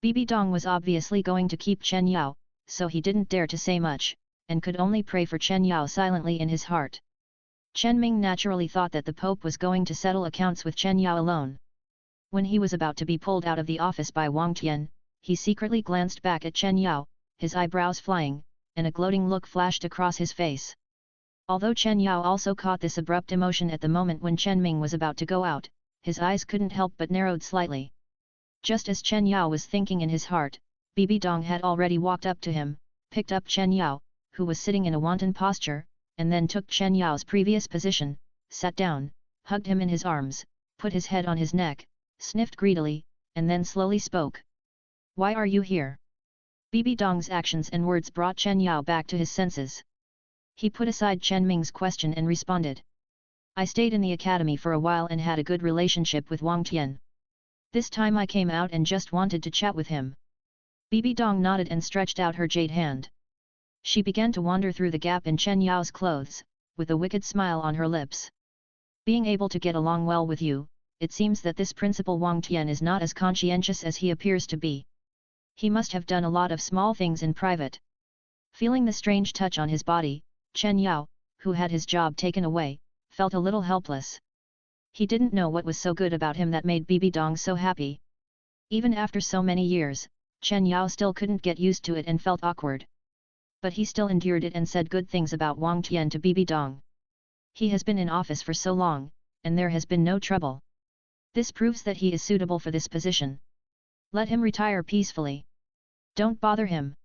A: Bibi Dong was obviously going to keep Chen Yao, so he didn't dare to say much, and could only pray for Chen Yao silently in his heart. Chen Ming naturally thought that the Pope was going to settle accounts with Chen Yao alone. When he was about to be pulled out of the office by Wang Tian, he secretly glanced back at Chen Yao, his eyebrows flying, and a gloating look flashed across his face. Although Chen Yao also caught this abrupt emotion at the moment when Chen Ming was about to go out, his eyes couldn't help but narrowed slightly. Just as Chen Yao was thinking in his heart, Bibi Dong had already walked up to him, picked up Chen Yao, who was sitting in a wanton posture, and then took Chen Yao's previous position, sat down, hugged him in his arms, put his head on his neck, sniffed greedily, and then slowly spoke. Why are you here? Bibi Dong's actions and words brought Chen Yao back to his senses. He put aside Chen Ming's question and responded. I stayed in the academy for a while and had a good relationship with Wang Tian. This time I came out and just wanted to chat with him. Bibi Dong nodded and stretched out her jade hand. She began to wander through the gap in Chen Yao's clothes, with a wicked smile on her lips. Being able to get along well with you, it seems that this principal Wang Tian is not as conscientious as he appears to be. He must have done a lot of small things in private. Feeling the strange touch on his body, Chen Yao, who had his job taken away, felt a little helpless. He didn't know what was so good about him that made Bibi Dong so happy. Even after so many years, Chen Yao still couldn't get used to it and felt awkward. But he still endured it and said good things about Wang Tian to Bibi Dong. He has been in office for so long, and there has been no trouble. This proves that he is suitable for this position. Let him retire peacefully. Don't bother him.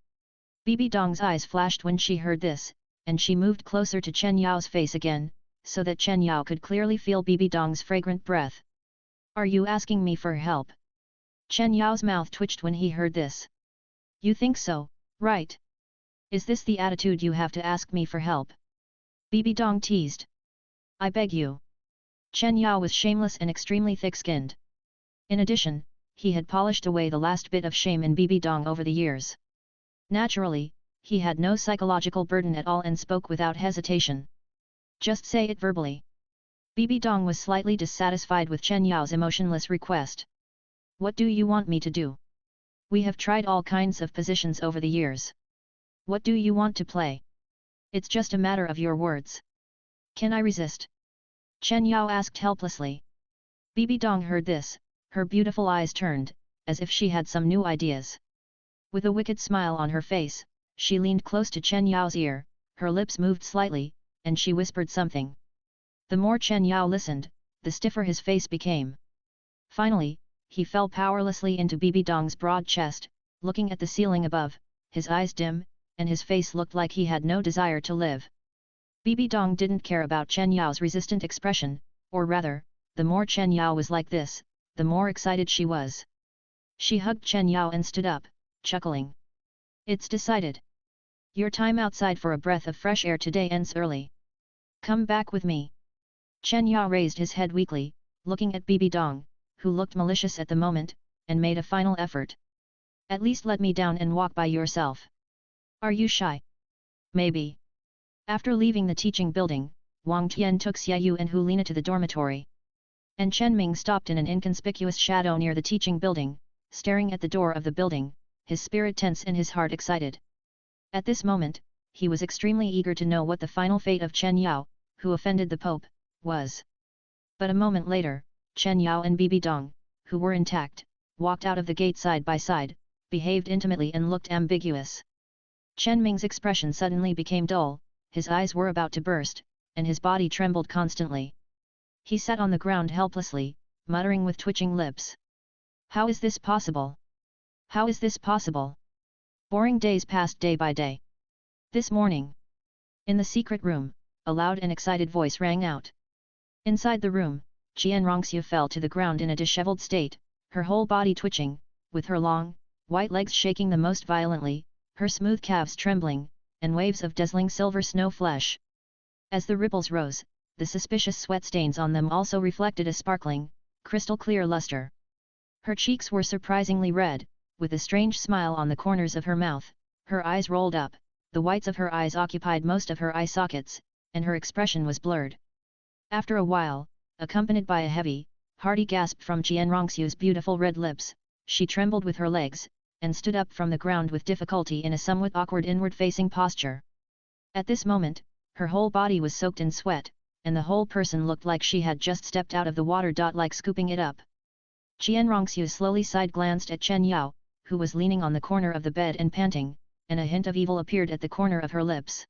A: Bibi Dong's eyes flashed when she heard this, and she moved closer to Chen Yao's face again, so that Chen Yao could clearly feel Bibi Dong's fragrant breath. Are you asking me for help? Chen Yao's mouth twitched when he heard this. You think so, right? Is this the attitude you have to ask me for help? Bibi Dong teased. I beg you. Chen Yao was shameless and extremely thick-skinned. In addition, he had polished away the last bit of shame in Bibi Dong over the years. Naturally, he had no psychological burden at all and spoke without hesitation. Just say it verbally. Bibi Dong was slightly dissatisfied with Chen Yao's emotionless request. What do you want me to do? We have tried all kinds of positions over the years. What do you want to play? It's just a matter of your words. Can I resist? Chen Yao asked helplessly. Bibi Dong heard this, her beautiful eyes turned, as if she had some new ideas. With a wicked smile on her face, she leaned close to Chen Yao's ear, her lips moved slightly, and she whispered something. The more Chen Yao listened, the stiffer his face became. Finally, he fell powerlessly into Bibi Dong's broad chest, looking at the ceiling above, his eyes dim, and his face looked like he had no desire to live. Bibi Dong didn't care about Chen Yao's resistant expression, or rather, the more Chen Yao was like this, the more excited she was. She hugged Chen Yao and stood up, chuckling. It's decided. Your time outside for a breath of fresh air today ends early. Come back with me. Chen Yao raised his head weakly, looking at Bibi Dong, who looked malicious at the moment, and made a final effort. At least let me down and walk by yourself. Are you shy? Maybe. After leaving the teaching building, Wang Tian took Xiaoyu and Hulina to the dormitory. And Chen Ming stopped in an inconspicuous shadow near the teaching building, staring at the door of the building, his spirit tense and his heart excited. At this moment, he was extremely eager to know what the final fate of Chen Yao, who offended the Pope, was. But a moment later, Chen Yao and Bibi Dong, who were intact, walked out of the gate side by side, behaved intimately and looked ambiguous. Chen Ming's expression suddenly became dull, his eyes were about to burst, and his body trembled constantly. He sat on the ground helplessly, muttering with twitching lips. How is this possible? How is this possible? Boring days passed day by day. This morning, in the secret room, a loud and excited voice rang out. Inside the room, Qian Rongxiu fell to the ground in a disheveled state, her whole body twitching, with her long, white legs shaking the most violently, her smooth calves trembling, and waves of dazzling silver snow flesh. As the ripples rose, the suspicious sweat stains on them also reflected a sparkling, crystal-clear luster. Her cheeks were surprisingly red, with a strange smile on the corners of her mouth, her eyes rolled up, the whites of her eyes occupied most of her eye sockets, and her expression was blurred. After a while, accompanied by a heavy, hearty gasp from Qian Rongxiu's beautiful red lips, she trembled with her legs, and stood up from the ground with difficulty in a somewhat awkward inward-facing posture. At this moment, her whole body was soaked in sweat, and the whole person looked like she had just stepped out of the water. Like scooping it up. Qian Rongxiu slowly side-glanced at Chen Yao, who was leaning on the corner of the bed and panting, and a hint of evil appeared at the corner of her lips.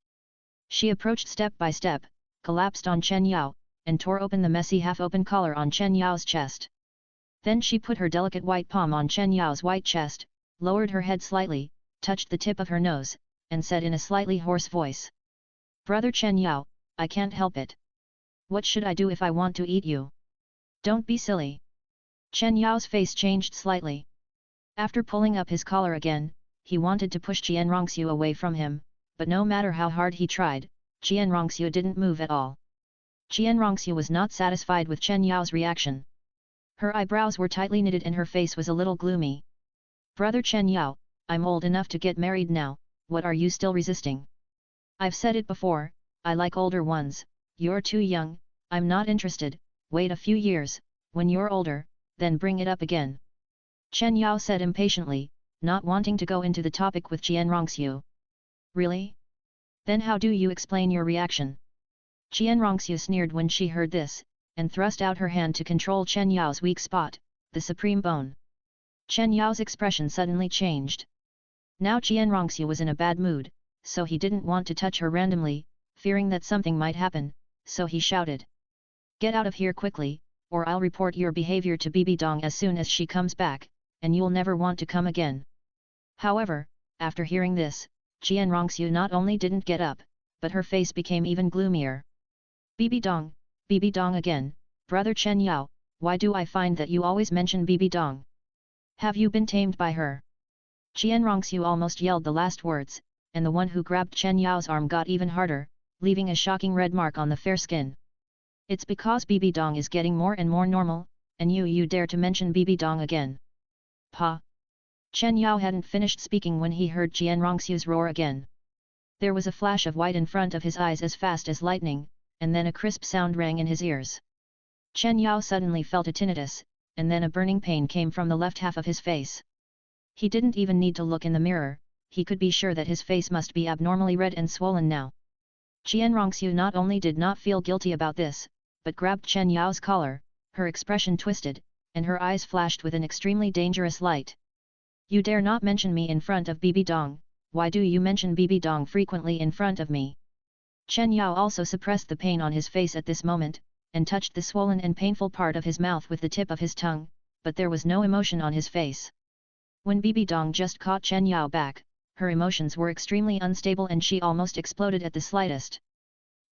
A: She approached step by step, collapsed on Chen Yao, and tore open the messy half-open collar on Chen Yao's chest. Then she put her delicate white palm on Chen Yao's white chest, lowered her head slightly, touched the tip of her nose, and said in a slightly hoarse voice. Brother Chen Yao, I can't help it. What should I do if I want to eat you? Don't be silly. Chen Yao's face changed slightly. After pulling up his collar again, he wanted to push Qian Rongxiu away from him, but no matter how hard he tried, Qian Rongxiu didn't move at all. Qian Rongxiu was not satisfied with Chen Yao's reaction. Her eyebrows were tightly knitted and her face was a little gloomy. Brother Chen Yao, I'm old enough to get married now, what are you still resisting? I've said it before, I like older ones, you're too young, I'm not interested, wait a few years, when you're older, then bring it up again. Chen Yao said impatiently, not wanting to go into the topic with Qian Rongxiu. Really? Then how do you explain your reaction? Qian Rongxiu sneered when she heard this, and thrust out her hand to control Chen Yao's weak spot, the supreme bone. Chen Yao's expression suddenly changed. Now Qian Rongxiu was in a bad mood, so he didn't want to touch her randomly, fearing that something might happen, so he shouted. Get out of here quickly, or I'll report your behavior to Bibi Dong as soon as she comes back, and you'll never want to come again. However, after hearing this, Qian Rongxiu not only didn't get up, but her face became even gloomier. Bibi Dong again, brother Chen Yao, why do I find that you always mention Bibi Dong? Have you been tamed by her? Qian Rongxiu almost yelled the last words, and the one who grabbed Chen Yao's arm got even harder, leaving a shocking red mark on the fair skin. It's because Bibi Dong is getting more and more normal, and you dare to mention Bibi Dong again. Pa! Chen Yao hadn't finished speaking when he heard Qian Rongxiu's roar again. There was a flash of white in front of his eyes as fast as lightning, and then a crisp sound rang in his ears. Chen Yao suddenly felt a tinnitus, and then a burning pain came from the left half of his face. He didn't even need to look in the mirror, he could be sure that his face must be abnormally red and swollen now. Qian Rongxiu not only did not feel guilty about this, but grabbed Chen Yao's collar, her expression twisted, and her eyes flashed with an extremely dangerous light. You dare not mention me in front of Bibi Dong, why do you mention Bibi Dong frequently in front of me? Chen Yao also suppressed the pain on his face at this moment, and touched the swollen and painful part of his mouth with the tip of his tongue, but there was no emotion on his face. When Bibi Dong just caught Chen Yao back, her emotions were extremely unstable and she almost exploded at the slightest.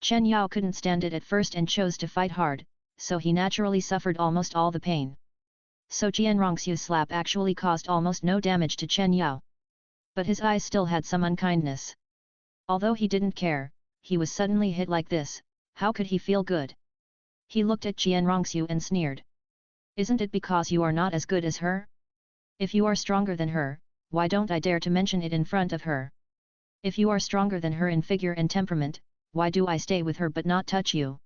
A: Chen Yao couldn't stand it at first and chose to fight hard, so he naturally suffered almost all the pain. So Qian Rongxiu's slap actually caused almost no damage to Chen Yao. But his eyes still had some unkindness. Although he didn't care, he was suddenly hit like this, how could he feel good? He looked at Qian Rongxiu and sneered. Isn't it because you are not as good as her? If you are stronger than her, why don't I dare to mention it in front of her? If you are stronger than her in figure and temperament, why do I stay with her but not touch you?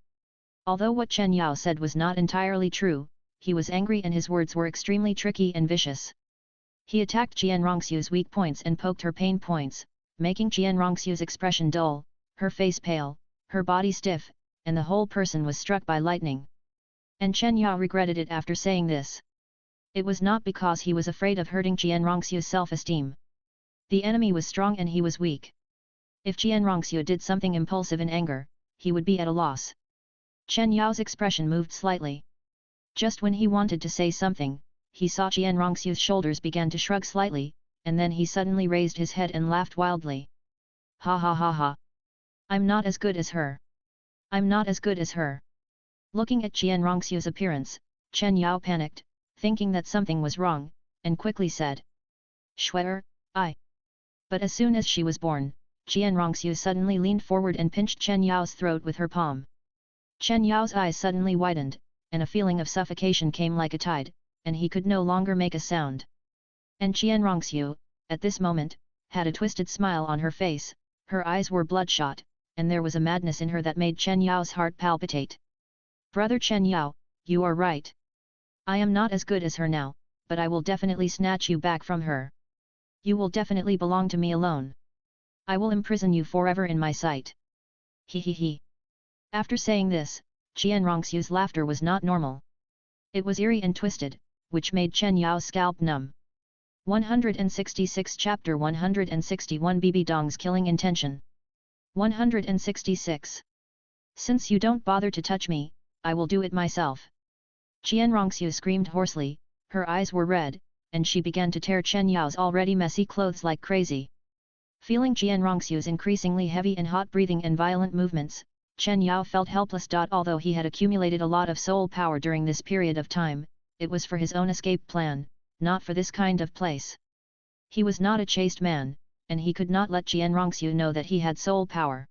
A: Although what Chen Yao said was not entirely true, he was angry and his words were extremely tricky and vicious. He attacked Qian Rongxiu's weak points and poked her pain points, making Qian Rongxiu's expression dull, her face pale, her body stiff, and the whole person was struck by lightning. And Chen Yao regretted it after saying this. It was not because he was afraid of hurting Qian Rongxiu's self-esteem. The enemy was strong and he was weak. If Qian Rongxiu did something impulsive in anger, he would be at a loss. Chen Yao's expression moved slightly. Just when he wanted to say something, he saw Qian Rongxiu's shoulders began to shrug slightly, and then he suddenly raised his head and laughed wildly. Ha ha ha ha! I'm not as good as her. I'm not as good as her. Looking at Qian Rongxiu's appearance, Chen Yao panicked, thinking that something was wrong, and quickly said. Shuer, I. But as soon as she was born, Qian Rongxiu suddenly leaned forward and pinched Chen Yao's throat with her palm. Chen Yao's eyes suddenly widened, and a feeling of suffocation came like a tide, and he could no longer make a sound. And Qian Rongxiu, at this moment, had a twisted smile on her face, her eyes were bloodshot, and there was a madness in her that made Chen Yao's heart palpitate. Brother Chen Yao, you are right. I am not as good as her now, but I will definitely snatch you back from her. You will definitely belong to me alone. I will imprison you forever in my sight. He he he. After saying this, Qian Rongxiu's laughter was not normal. It was eerie and twisted, which made Chen Yao's scalp numb. 166 Chapter 161 Bibi Dong's Killing Intention. 166. Since you don't bother to touch me, I will do it myself. Qian Rongxiu screamed hoarsely, her eyes were red, and she began to tear Chen Yao's already messy clothes like crazy. Feeling Qian Rongxiu's increasingly heavy and hot breathing and violent movements, Chen Yao felt helpless. Although he had accumulated a lot of soul power during this period of time, it was for his own escape plan, not for this kind of place. He was not a chaste man, and he could not let Qian Rongxiu know that he had soul power.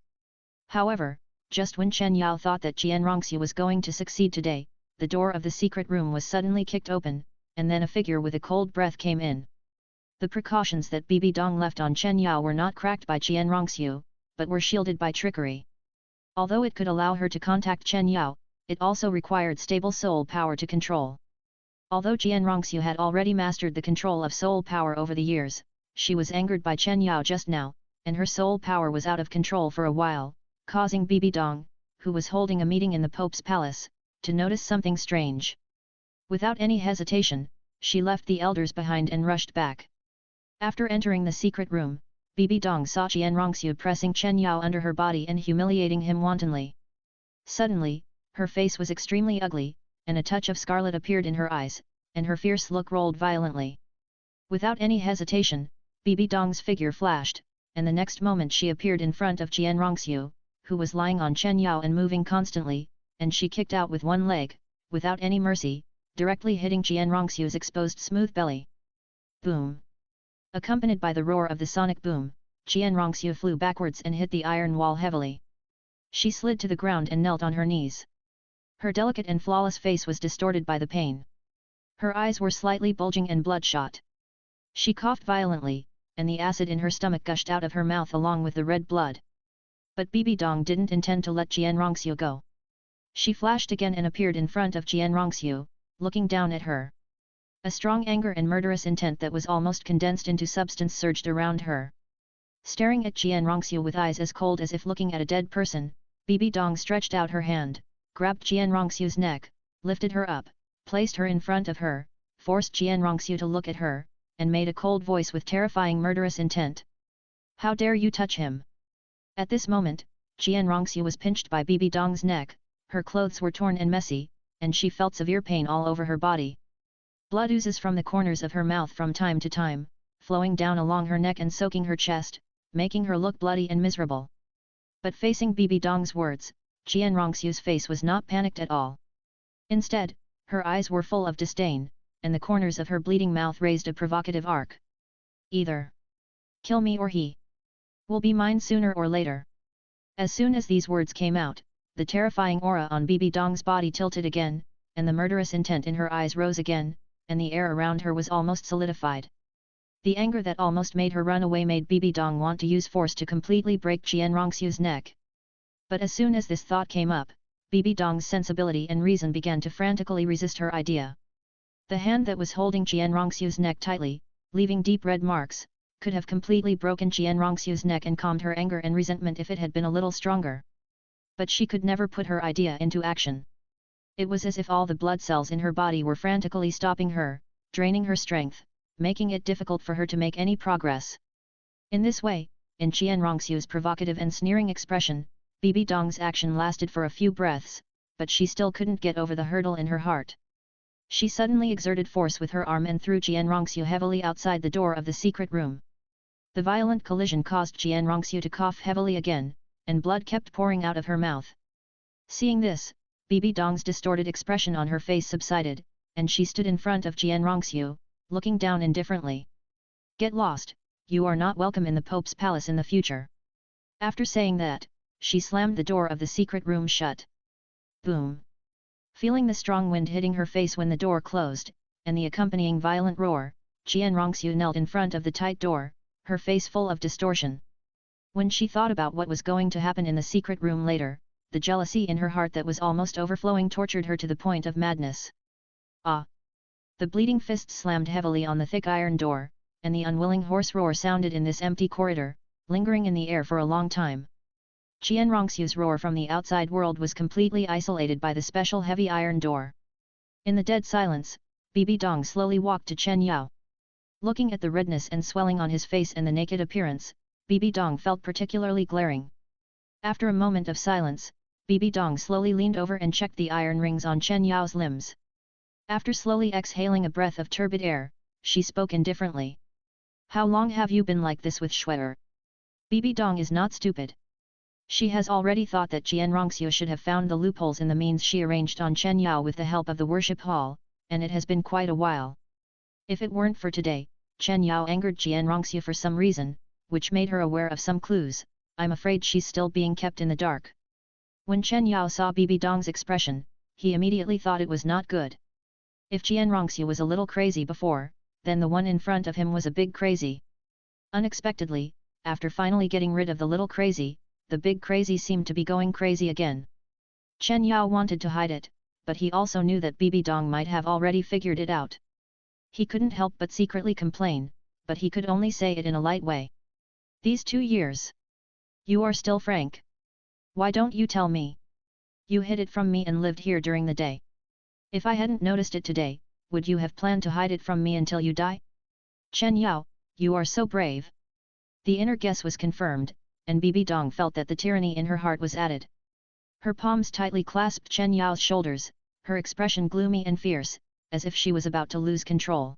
A: However, just when Chen Yao thought that Qian Rongxiu was going to succeed today, the door of the secret room was suddenly kicked open, and then a figure with a cold breath came in. The precautions that Bibi Dong left on Chen Yao were not cracked by Qian Rongxiu, but were shielded by trickery. Although it could allow her to contact Chen Yao, it also required stable soul power to control. Although Qian Rongxiu had already mastered the control of soul power over the years, she was angered by Chen Yao just now, and her soul power was out of control for a while, causing Bibi Dong, who was holding a meeting in the Pope's palace, to notice something strange. Without any hesitation, she left the elders behind and rushed back. After entering the secret room, Bibi Dong saw Qian Rongxiu pressing Chen Yao under her body and humiliating him wantonly. Suddenly, her face was extremely ugly, and a touch of scarlet appeared in her eyes, and her fierce look rolled violently. Without any hesitation, Bibi Dong's figure flashed, and the next moment she appeared in front of Qian Rongxiu, who was lying on Chen Yao and moving constantly, and she kicked out with one leg, without any mercy, directly hitting Qian Rongxiu's exposed smooth belly. Boom! Accompanied by the roar of the sonic boom, Qian Rongxiu flew backwards and hit the iron wall heavily. She slid to the ground and knelt on her knees. Her delicate and flawless face was distorted by the pain. Her eyes were slightly bulging and bloodshot. She coughed violently, and the acid in her stomach gushed out of her mouth along with the red blood. But Bibi Dong didn't intend to let Qian Rongxiu go. She flashed again and appeared in front of Qian Rongxiu, looking down at her. A strong anger and murderous intent that was almost condensed into substance surged around her. Staring at Qian Rongxiu with eyes as cold as if looking at a dead person, Bibi Dong stretched out her hand, grabbed Qian Rongxiu's neck, lifted her up, placed her in front of her, forced Qian Rongxiu to look at her, and made a cold voice with terrifying murderous intent. "How dare you touch him?" At this moment, Qian Rongxiu was pinched by Bibi Dong's neck, her clothes were torn and messy, and she felt severe pain all over her body. Blood oozes from the corners of her mouth from time to time, flowing down along her neck and soaking her chest, making her look bloody and miserable. But facing Bibi Dong's words, Qian Rongxiu's face was not panicked at all. Instead, her eyes were full of disdain, and the corners of her bleeding mouth raised a provocative arc. "Either kill me or he will be mine sooner or later." As soon as these words came out, the terrifying aura on Bibi Dong's body tilted again, and the murderous intent in her eyes rose again, and the air around her was almost solidified. The anger that almost made her run away made Bibi Dong want to use force to completely break Qian Rongxiu's neck. But as soon as this thought came up, Bibi Dong's sensibility and reason began to frantically resist her idea. The hand that was holding Qian Rongxiu's neck tightly, leaving deep red marks, could have completely broken Qian Rongxiu's neck and calmed her anger and resentment if it had been a little stronger. But she could never put her idea into action. It was as if all the blood cells in her body were frantically stopping her, draining her strength, making it difficult for her to make any progress. In this way, in Qian Rongxiu's provocative and sneering expression, Bibi Dong's action lasted for a few breaths, but she still couldn't get over the hurdle in her heart. She suddenly exerted force with her arm and threw Qian Rongxiu heavily outside the door of the secret room. The violent collision caused Qian Rongxiu to cough heavily again, and blood kept pouring out of her mouth. Seeing this, Bibi Dong's distorted expression on her face subsided, and she stood in front of Qian Rongxiu, looking down indifferently. "Get lost, you are not welcome in the Pope's palace in the future." After saying that, she slammed the door of the secret room shut. Boom! Feeling the strong wind hitting her face when the door closed, and the accompanying violent roar, Qian Rongxiu knelt in front of the tight door, her face full of distortion. When she thought about what was going to happen in the secret room later, the jealousy in her heart that was almost overflowing tortured her to the point of madness. Ah! The bleeding fist slammed heavily on the thick iron door, and the unwilling hoarse roar sounded in this empty corridor, lingering in the air for a long time. Qian Rongxiu's roar from the outside world was completely isolated by the special heavy iron door. In the dead silence, Bibi Dong slowly walked to Chen Yao. Looking at the redness and swelling on his face and the naked appearance, Bibi Dong felt particularly glaring. After a moment of silence, Bibi Dong slowly leaned over and checked the iron rings on Chen Yao's limbs. After slowly exhaling a breath of turbid air, she spoke indifferently. "How long have you been like this with Shuer?" Bibi Dong is not stupid. She has already thought that Qian Rongxiu should have found the loopholes in the means she arranged on Chen Yao with the help of the worship hall, and it has been quite a while. If it weren't for today, Chen Yao angered Qian Rongxiu for some reason, which made her aware of some clues. I'm afraid she's still being kept in the dark. When Chen Yao saw Bibi Dong's expression, he immediately thought it was not good. If Qian Rongxiu was a little crazy before, then the one in front of him was a big crazy. Unexpectedly, after finally getting rid of the little crazy, the big crazy seemed to be going crazy again. Chen Yao wanted to hide it, but he also knew that Bibi Dong might have already figured it out. He couldn't help but secretly complain, but he could only say it in a light way. "These 2 years. You are still frank. Why don't you tell me?" You hid it from me and lived here during the day. If I hadn't noticed it today, would you have planned to hide it from me until you die? Chen Yao, you are so brave. The inner guess was confirmed, and Bibi Dong felt that the tyranny in her heart was added. Her palms tightly clasped Chen Yao's shoulders, her expression gloomy and fierce, as if she was about to lose control.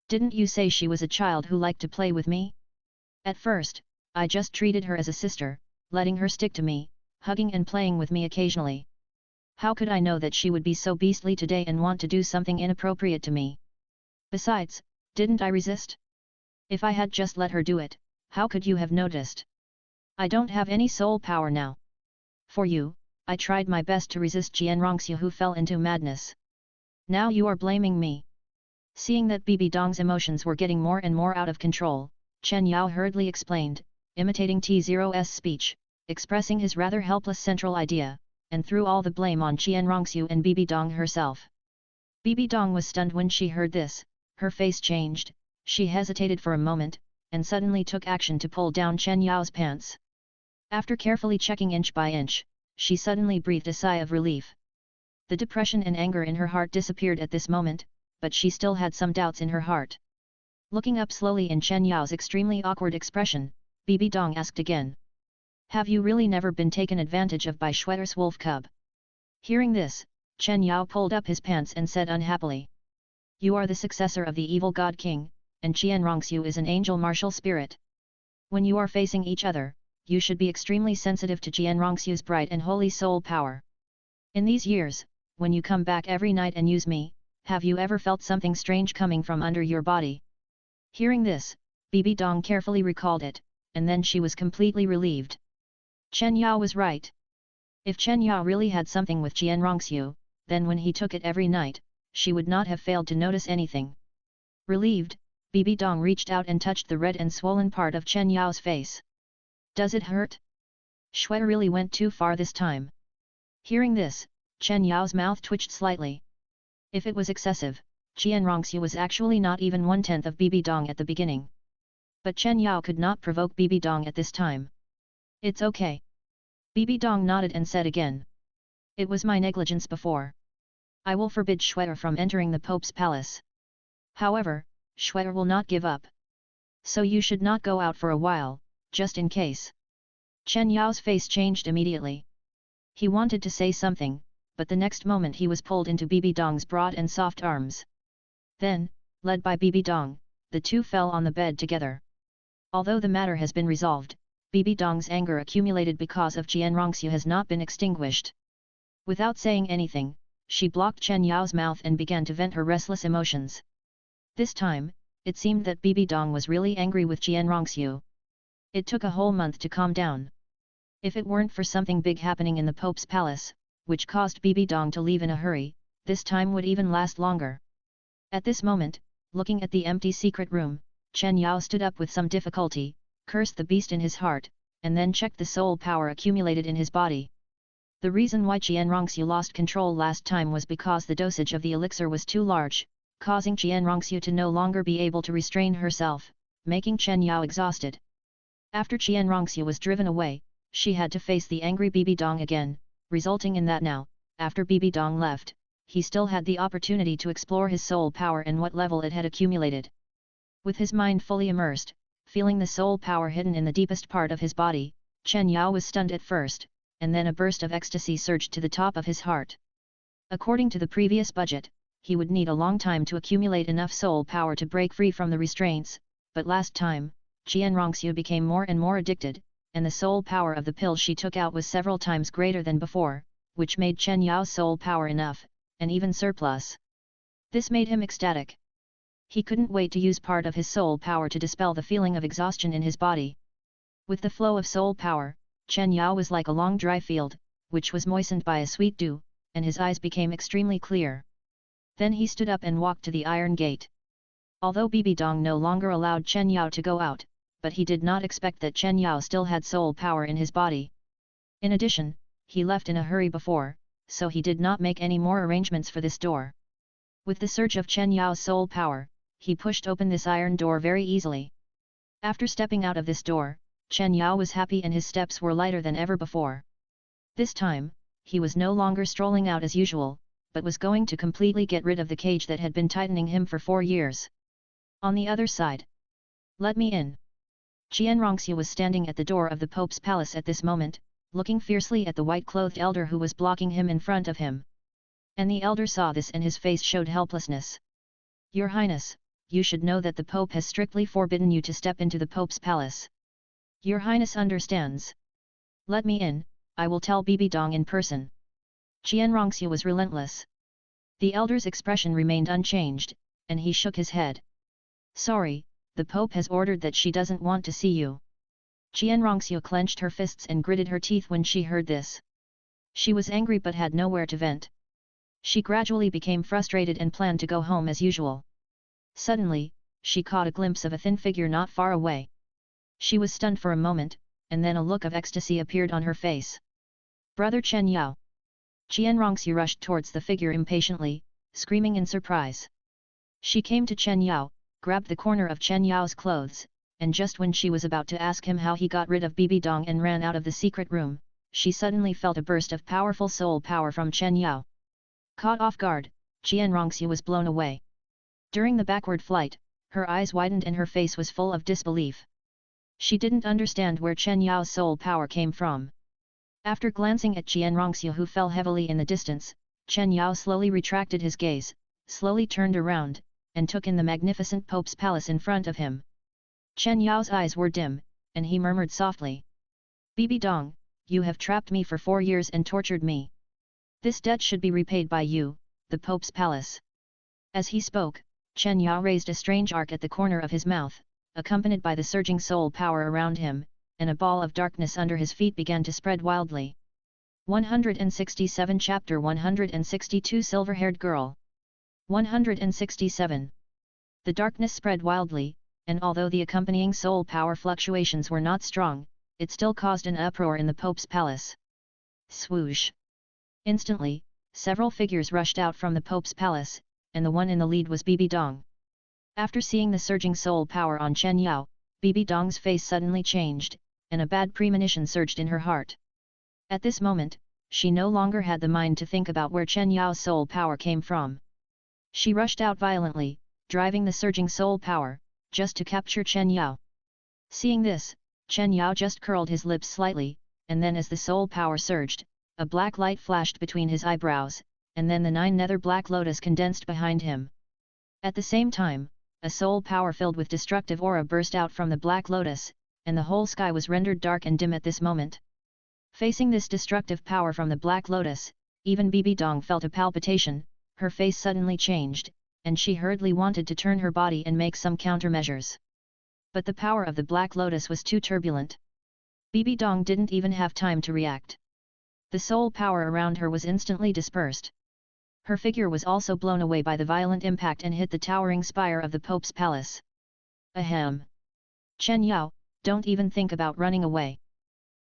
A: Didn't you say she was a child who liked to play with me? At first, I just treated her as a sister, letting her stick to me, hugging and playing with me occasionally. How could I know that she would be so beastly today and want to do something inappropriate to me? Besides, didn't I resist? If I had just let her do it, how could you have noticed? I don't have any soul power now. For you, I tried my best to resist Jianrongxiu who fell into madness. Now you are blaming me. Seeing that Bibi Dong's emotions were getting more and more out of control, Chen Yao hurriedly explained, imitating T0's speech, expressing his rather helpless central idea, and threw all the blame on Jianrongxiu and Bibi Dong herself. Bibi Dong was stunned when she heard this, her face changed, she hesitated for a moment, and suddenly took action to pull down Chen Yao's pants. After carefully checking inch by inch, she suddenly breathed a sigh of relief. The depression and anger in her heart disappeared at this moment, but she still had some doubts in her heart. Looking up slowly in Chen Yao's extremely awkward expression, Bibi Dong asked again. Have you really never been taken advantage of by Schwetter's wolf cub? Hearing this, Chen Yao pulled up his pants and said unhappily. You are the successor of the evil god king, and Jianrongxiu is an angel martial spirit. When you are facing each other, you should be extremely sensitive to Jianrongxiu's bright and holy soul power. In these years, when you come back every night and use me, have you ever felt something strange coming from under your body? Hearing this, Bibi Dong carefully recalled it, and then she was completely relieved. Chen Yao was right. If Chen Yao really had something with Jianrongxiu, then when he took it every night, she would not have failed to notice anything. Relieved, Bibi Dong reached out and touched the red and swollen part of Chen Yao's face. Does it hurt? Schwetter really went too far this time. Hearing this, Chen Yao's mouth twitched slightly. If it was excessive, Jianrongxiu was actually not even 1/10 of Bibi Dong at the beginning. But Chen Yao could not provoke Bibi Dong at this time. It's okay. Bibi Dong nodded and said again. It was my negligence before. I will forbid Schwetter from entering the Pope's palace. However, Schwetter will not give up. So you should not go out for a while, just in case. Chen Yao's face changed immediately. He wanted to say something, but the next moment he was pulled into Bibi Dong's broad and soft arms. Then, led by Bibi Dong, the two fell on the bed together. Although the matter has been resolved, Bibi Dong's anger accumulated because of Jianrongxiu has not been extinguished. Without saying anything, she blocked Chen Yao's mouth and began to vent her restless emotions. This time, it seemed that Bibi Dong was really angry with Jianrongxiu. It took a whole month to calm down. If it weren't for something big happening in the Pope's palace, which caused Bibi Dong to leave in a hurry, this time would even last longer. At this moment, looking at the empty secret room, Chen Yao stood up with some difficulty, cursed the beast in his heart, and then checked the soul power accumulated in his body. The reason why Jianrongxiu lost control last time was because the dosage of the elixir was too large, causing Jianrongxiu to no longer be able to restrain herself, making Chen Yao exhausted. After Jianrongxiu was driven away, she had to face the angry Bibi Dong again, resulting in that now, after Bibi Dong left, he still had the opportunity to explore his soul power and what level it had accumulated. With his mind fully immersed, feeling the soul power hidden in the deepest part of his body, Chen Yao was stunned at first, and then a burst of ecstasy surged to the top of his heart. According to the previous budget, he would need a long time to accumulate enough soul power to break free from the restraints, but last time, Jianrongxiu became more and more addicted, and the soul power of the pill she took out was several times greater than before, which made Chen Yao's soul power enough, and even surplus. This made him ecstatic. He couldn't wait to use part of his soul power to dispel the feeling of exhaustion in his body. With the flow of soul power, Chen Yao was like a long dry field, which was moistened by a sweet dew, and his eyes became extremely clear. Then he stood up and walked to the iron gate. Although Bibi Dong no longer allowed Chen Yao to go out, but he did not expect that Chen Yao still had soul power in his body. In addition, he left in a hurry before, so he did not make any more arrangements for this door. With the surge of Chen Yao's soul power, he pushed open this iron door very easily. After stepping out of this door, Chen Yao was happy and his steps were lighter than ever before. This time, he was no longer strolling out as usual, but was going to completely get rid of the cage that had been tightening him for 4 years. On the other side. Let me in. Qian Rongxue was standing at the door of the Pope's palace at this moment, looking fiercely at the white-clothed elder who was blocking him in front of him. And the elder saw this and his face showed helplessness. Your Highness, you should know that the Pope has strictly forbidden you to step into the Pope's palace. Your Highness understands. Let me in, I will tell Bibi Dong in person. Qian Rongxue was relentless. The elder's expression remained unchanged, and he shook his head. Sorry, the Pope has ordered that she doesn't want to see you. Qian Rongxue clenched her fists and gritted her teeth when she heard this. She was angry but had nowhere to vent. She gradually became frustrated and planned to go home as usual. Suddenly, she caught a glimpse of a thin figure not far away. She was stunned for a moment, and then a look of ecstasy appeared on her face. Brother Chen Yao. Qian Rongxue rushed towards the figure impatiently, screaming in surprise. She came to Chen Yao, grabbed the corner of Chen Yao's clothes, and just when she was about to ask him how he got rid of Bibi Dong and ran out of the secret room, she suddenly felt a burst of powerful soul power from Chen Yao. Caught off guard, Qian Rongxue was blown away. During the backward flight, her eyes widened and her face was full of disbelief. She didn't understand where Chen Yao's soul power came from. After glancing at Qian Rongxue who fell heavily in the distance, Chen Yao slowly retracted his gaze, slowly turned around, and took in the magnificent Pope's palace in front of him. Chen Yao's eyes were dim, and he murmured softly. Bibi Dong, you have trapped me for 4 years and tortured me. This debt should be repaid by you, the Pope's palace. As he spoke, Chen Yao raised a strange arc at the corner of his mouth, accompanied by the surging soul power around him, and a ball of darkness under his feet began to spread wildly. 167 Chapter 162 Silver-haired girl. 167. The darkness spread wildly, and although the accompanying soul power fluctuations were not strong, it still caused an uproar in the Pope's palace. Swoosh! Instantly, several figures rushed out from the Pope's palace, and the one in the lead was Bibi Dong. After seeing the surging soul power on Chen Yao, Bibi Dong's face suddenly changed, and a bad premonition surged in her heart. At this moment, she no longer had the mind to think about where Chen Yao's soul power came from. She rushed out violently, driving the surging soul power, just to capture Chen Yao. Seeing this, Chen Yao just curled his lips slightly, and then as the soul power surged, a black light flashed between his eyebrows, and then the 9 nether black lotus condensed behind him. At the same time, a soul power filled with destructive aura burst out from the black lotus, and the whole sky was rendered dark and dim at this moment. Facing this destructive power from the black lotus, even Bibi Dong felt a palpitation, her face suddenly changed, and she hurriedly wanted to turn her body and make some countermeasures. But the power of the black lotus was too turbulent. Bibi Dong didn't even have time to react. The soul power around her was instantly dispersed. Her figure was also blown away by the violent impact and hit the towering spire of the Pope's palace. Ahem! Chen Yao, don't even think about running away.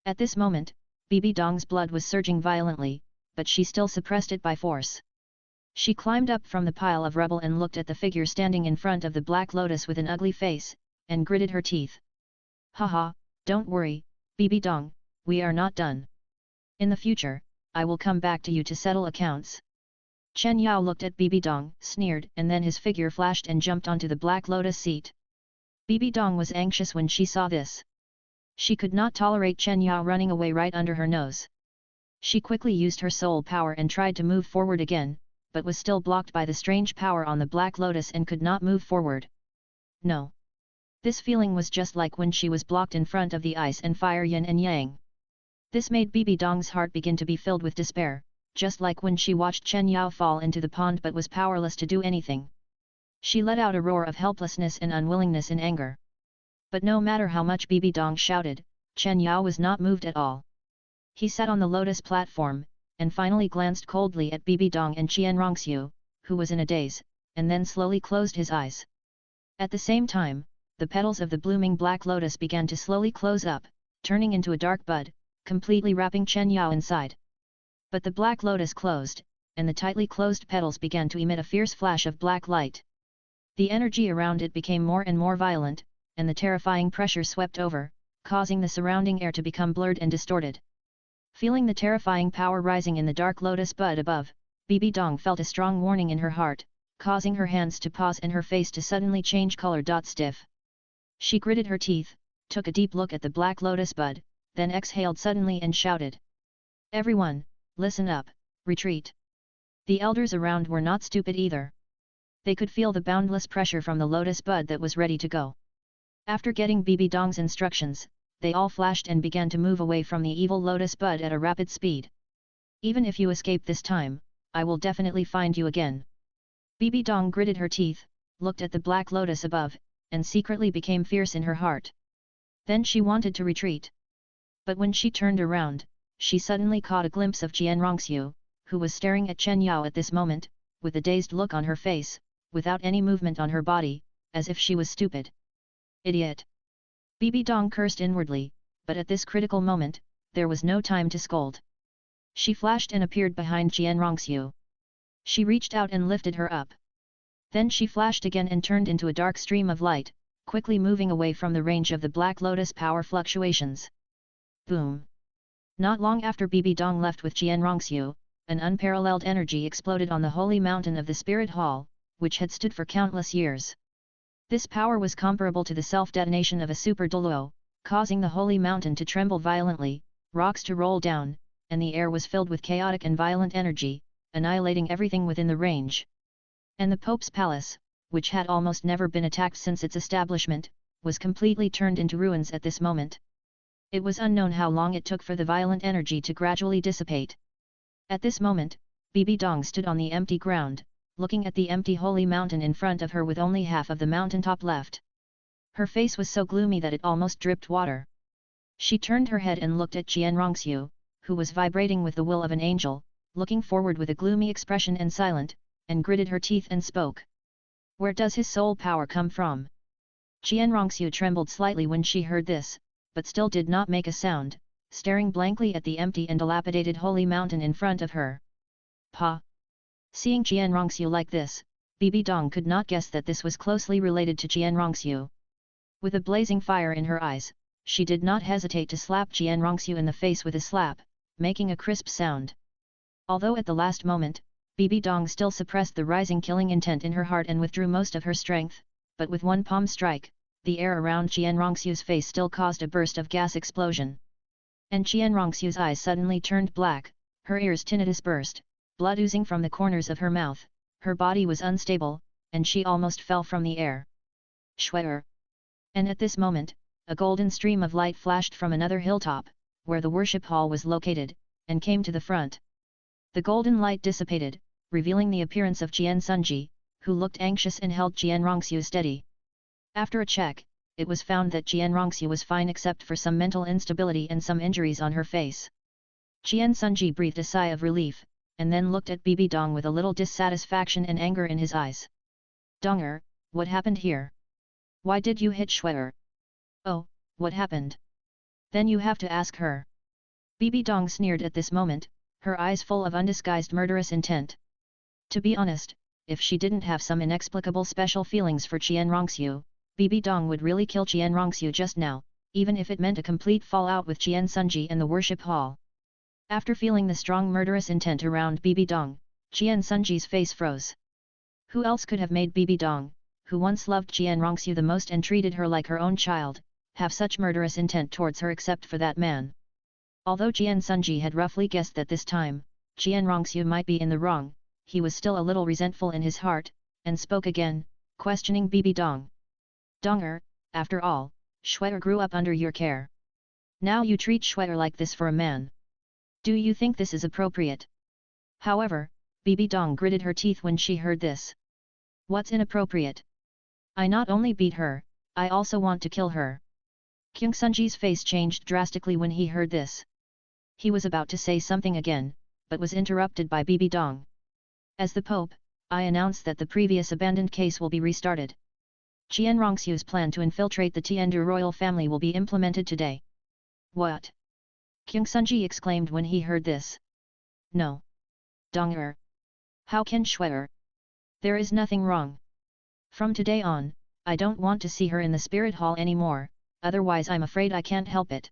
A: At this moment, Bibi Dong's blood was surging violently, but she still suppressed it by force. She climbed up from the pile of rubble and looked at the figure standing in front of the black lotus with an ugly face, and gritted her teeth. Haha, don't worry, Bibi Dong, we are not done. In the future, I will come back to you to settle accounts. Chen Yao looked at Bibi Dong, sneered, and then his figure flashed and jumped onto the black lotus seat. Bibi Dong was anxious when she saw this. She could not tolerate Chen Yao running away right under her nose. She quickly used her soul power and tried to move forward again, but was still blocked by the strange power on the black lotus and could not move forward. No. This feeling was just like when she was blocked in front of the ice and fire yin and yang. This made Bibi Dong's heart begin to be filled with despair, just like when she watched Chen Yao fall into the pond but was powerless to do anything. She let out a roar of helplessness and unwillingness in anger. But no matter how much Bibi Dong shouted, Chen Yao was not moved at all. He sat on the lotus platform, and finally glanced coldly at Bibi Dong and Qian Rongxue, who was in a daze, and then slowly closed his eyes. At the same time, the petals of the blooming black lotus began to slowly close up, turning into a dark bud, completely wrapping Chen Yao inside. But the black lotus closed, and the tightly closed petals began to emit a fierce flash of black light. The energy around it became more and more violent, and the terrifying pressure swept over, causing the surrounding air to become blurred and distorted. Feeling the terrifying power rising in the dark lotus bud above, Bibi Dong felt a strong warning in her heart, causing her hands to pause and her face to suddenly change color. Stiff. She gritted her teeth, took a deep look at the black lotus bud, then exhaled suddenly and shouted. Everyone, listen up, retreat. The elders around were not stupid either. They could feel the boundless pressure from the lotus bud that was ready to go. After getting Bibi Dong's instructions, they all flashed and began to move away from the evil lotus bud at a rapid speed. Even if you escape this time, I will definitely find you again. Bibi Dong gritted her teeth, looked at the black lotus above, and secretly became fierce in her heart. Then she wanted to retreat. But when she turned around, she suddenly caught a glimpse of Jian Rongxiu, who was staring at Chen Yao at this moment, with a dazed look on her face, without any movement on her body, as if she was stupid. Idiot! Bibi Dong cursed inwardly, but at this critical moment, there was no time to scold. She flashed and appeared behind Jian Rongxiu. She reached out and lifted her up. Then she flashed again and turned into a dark stream of light, quickly moving away from the range of the Black Lotus power fluctuations. Boom! Not long after Bibi Dong left with Jian Rongxiu, an unparalleled energy exploded on the holy mountain of the Spirit Hall, which had stood for countless years. This power was comparable to the self-detonation of a super Douluo, causing the holy mountain to tremble violently, rocks to roll down, and the air was filled with chaotic and violent energy, annihilating everything within the range. And the Pope's palace, which had almost never been attacked since its establishment, was completely turned into ruins at this moment. It was unknown how long it took for the violent energy to gradually dissipate. At this moment, Bibi Dong stood on the empty ground, looking at the empty holy mountain in front of her with only half of the mountaintop left. Her face was so gloomy that it almost dripped water. She turned her head and looked at Jian Rongxiu, who was vibrating with the will of an angel, looking forward with a gloomy expression and silent, and gritted her teeth and spoke. Where does his soul power come from? Jian Rongxiu trembled slightly when she heard this, but still did not make a sound, staring blankly at the empty and dilapidated holy mountain in front of her. Pa! Seeing Jian Rongxiu like this, Bibi Dong could not guess that this was closely related to Jian Rongxiu. With a blazing fire in her eyes, she did not hesitate to slap Jian Rongxiu in the face with a slap, making a crisp sound. Although at the last moment, Bibi Dong still suppressed the rising killing intent in her heart and withdrew most of her strength, but with one palm strike, the air around Jian Rongxiu's face still caused a burst of gas explosion. And Jian Rongxiu's eyes suddenly turned black, her ears tinnitus burst, blood oozing from the corners of her mouth, her body was unstable, and she almost fell from the air. Shweer! And at this moment, a golden stream of light flashed from another hilltop, where the worship hall was located, and came to the front. The golden light dissipated, revealing the appearance of Jian Sunji, who looked anxious and held Jian Rongxiu steady. After a check, it was found that Jian Rongxiu was fine except for some mental instability and some injuries on her face. Jian Sunji breathed a sigh of relief, and then looked at Bibi Dong with a little dissatisfaction and anger in his eyes. Donger, what happened here? Why did you hit Shweer? Oh, what happened? Then you have to ask her. Bibi Dong sneered at this moment, her eyes full of undisguised murderous intent. To be honest, if she didn't have some inexplicable special feelings for Jian Rongxiu, Bibi Dong would really kill Jian Rongxiu just now, even if it meant a complete fallout with Jian Sunji and the worship hall. After feeling the strong murderous intent around Bibi Dong, Jian Sunji's face froze. Who else could have made Bibi Dong, who once loved Jian Rongxiu the most and treated her like her own child, have such murderous intent towards her except for that man? Although Jian Sunji had roughly guessed that this time, Jian Rongxiu might be in the wrong, he was still a little resentful in his heart, and spoke again, questioning Bibi Dong. Donger, after all, Shweer grew up under your care. Now you treat Shweer like this for a man. Do you think this is appropriate? However, Bibi Dong gritted her teeth when she heard this. What's inappropriate? I not only beat her, I also want to kill her. Kyung Sunji's face changed drastically when he heard this. He was about to say something again, but was interrupted by Bibi Dong. As the Pope, I announce that the previous abandoned case will be restarted. Jian Rongxiu's plan to infiltrate the Tiandu royal family will be implemented today. What? Kyung Sunji exclaimed when he heard this. No. Donger. How can Shweer? There is nothing wrong. From today on, I don't want to see her in the spirit hall anymore, otherwise I'm afraid I can't help it.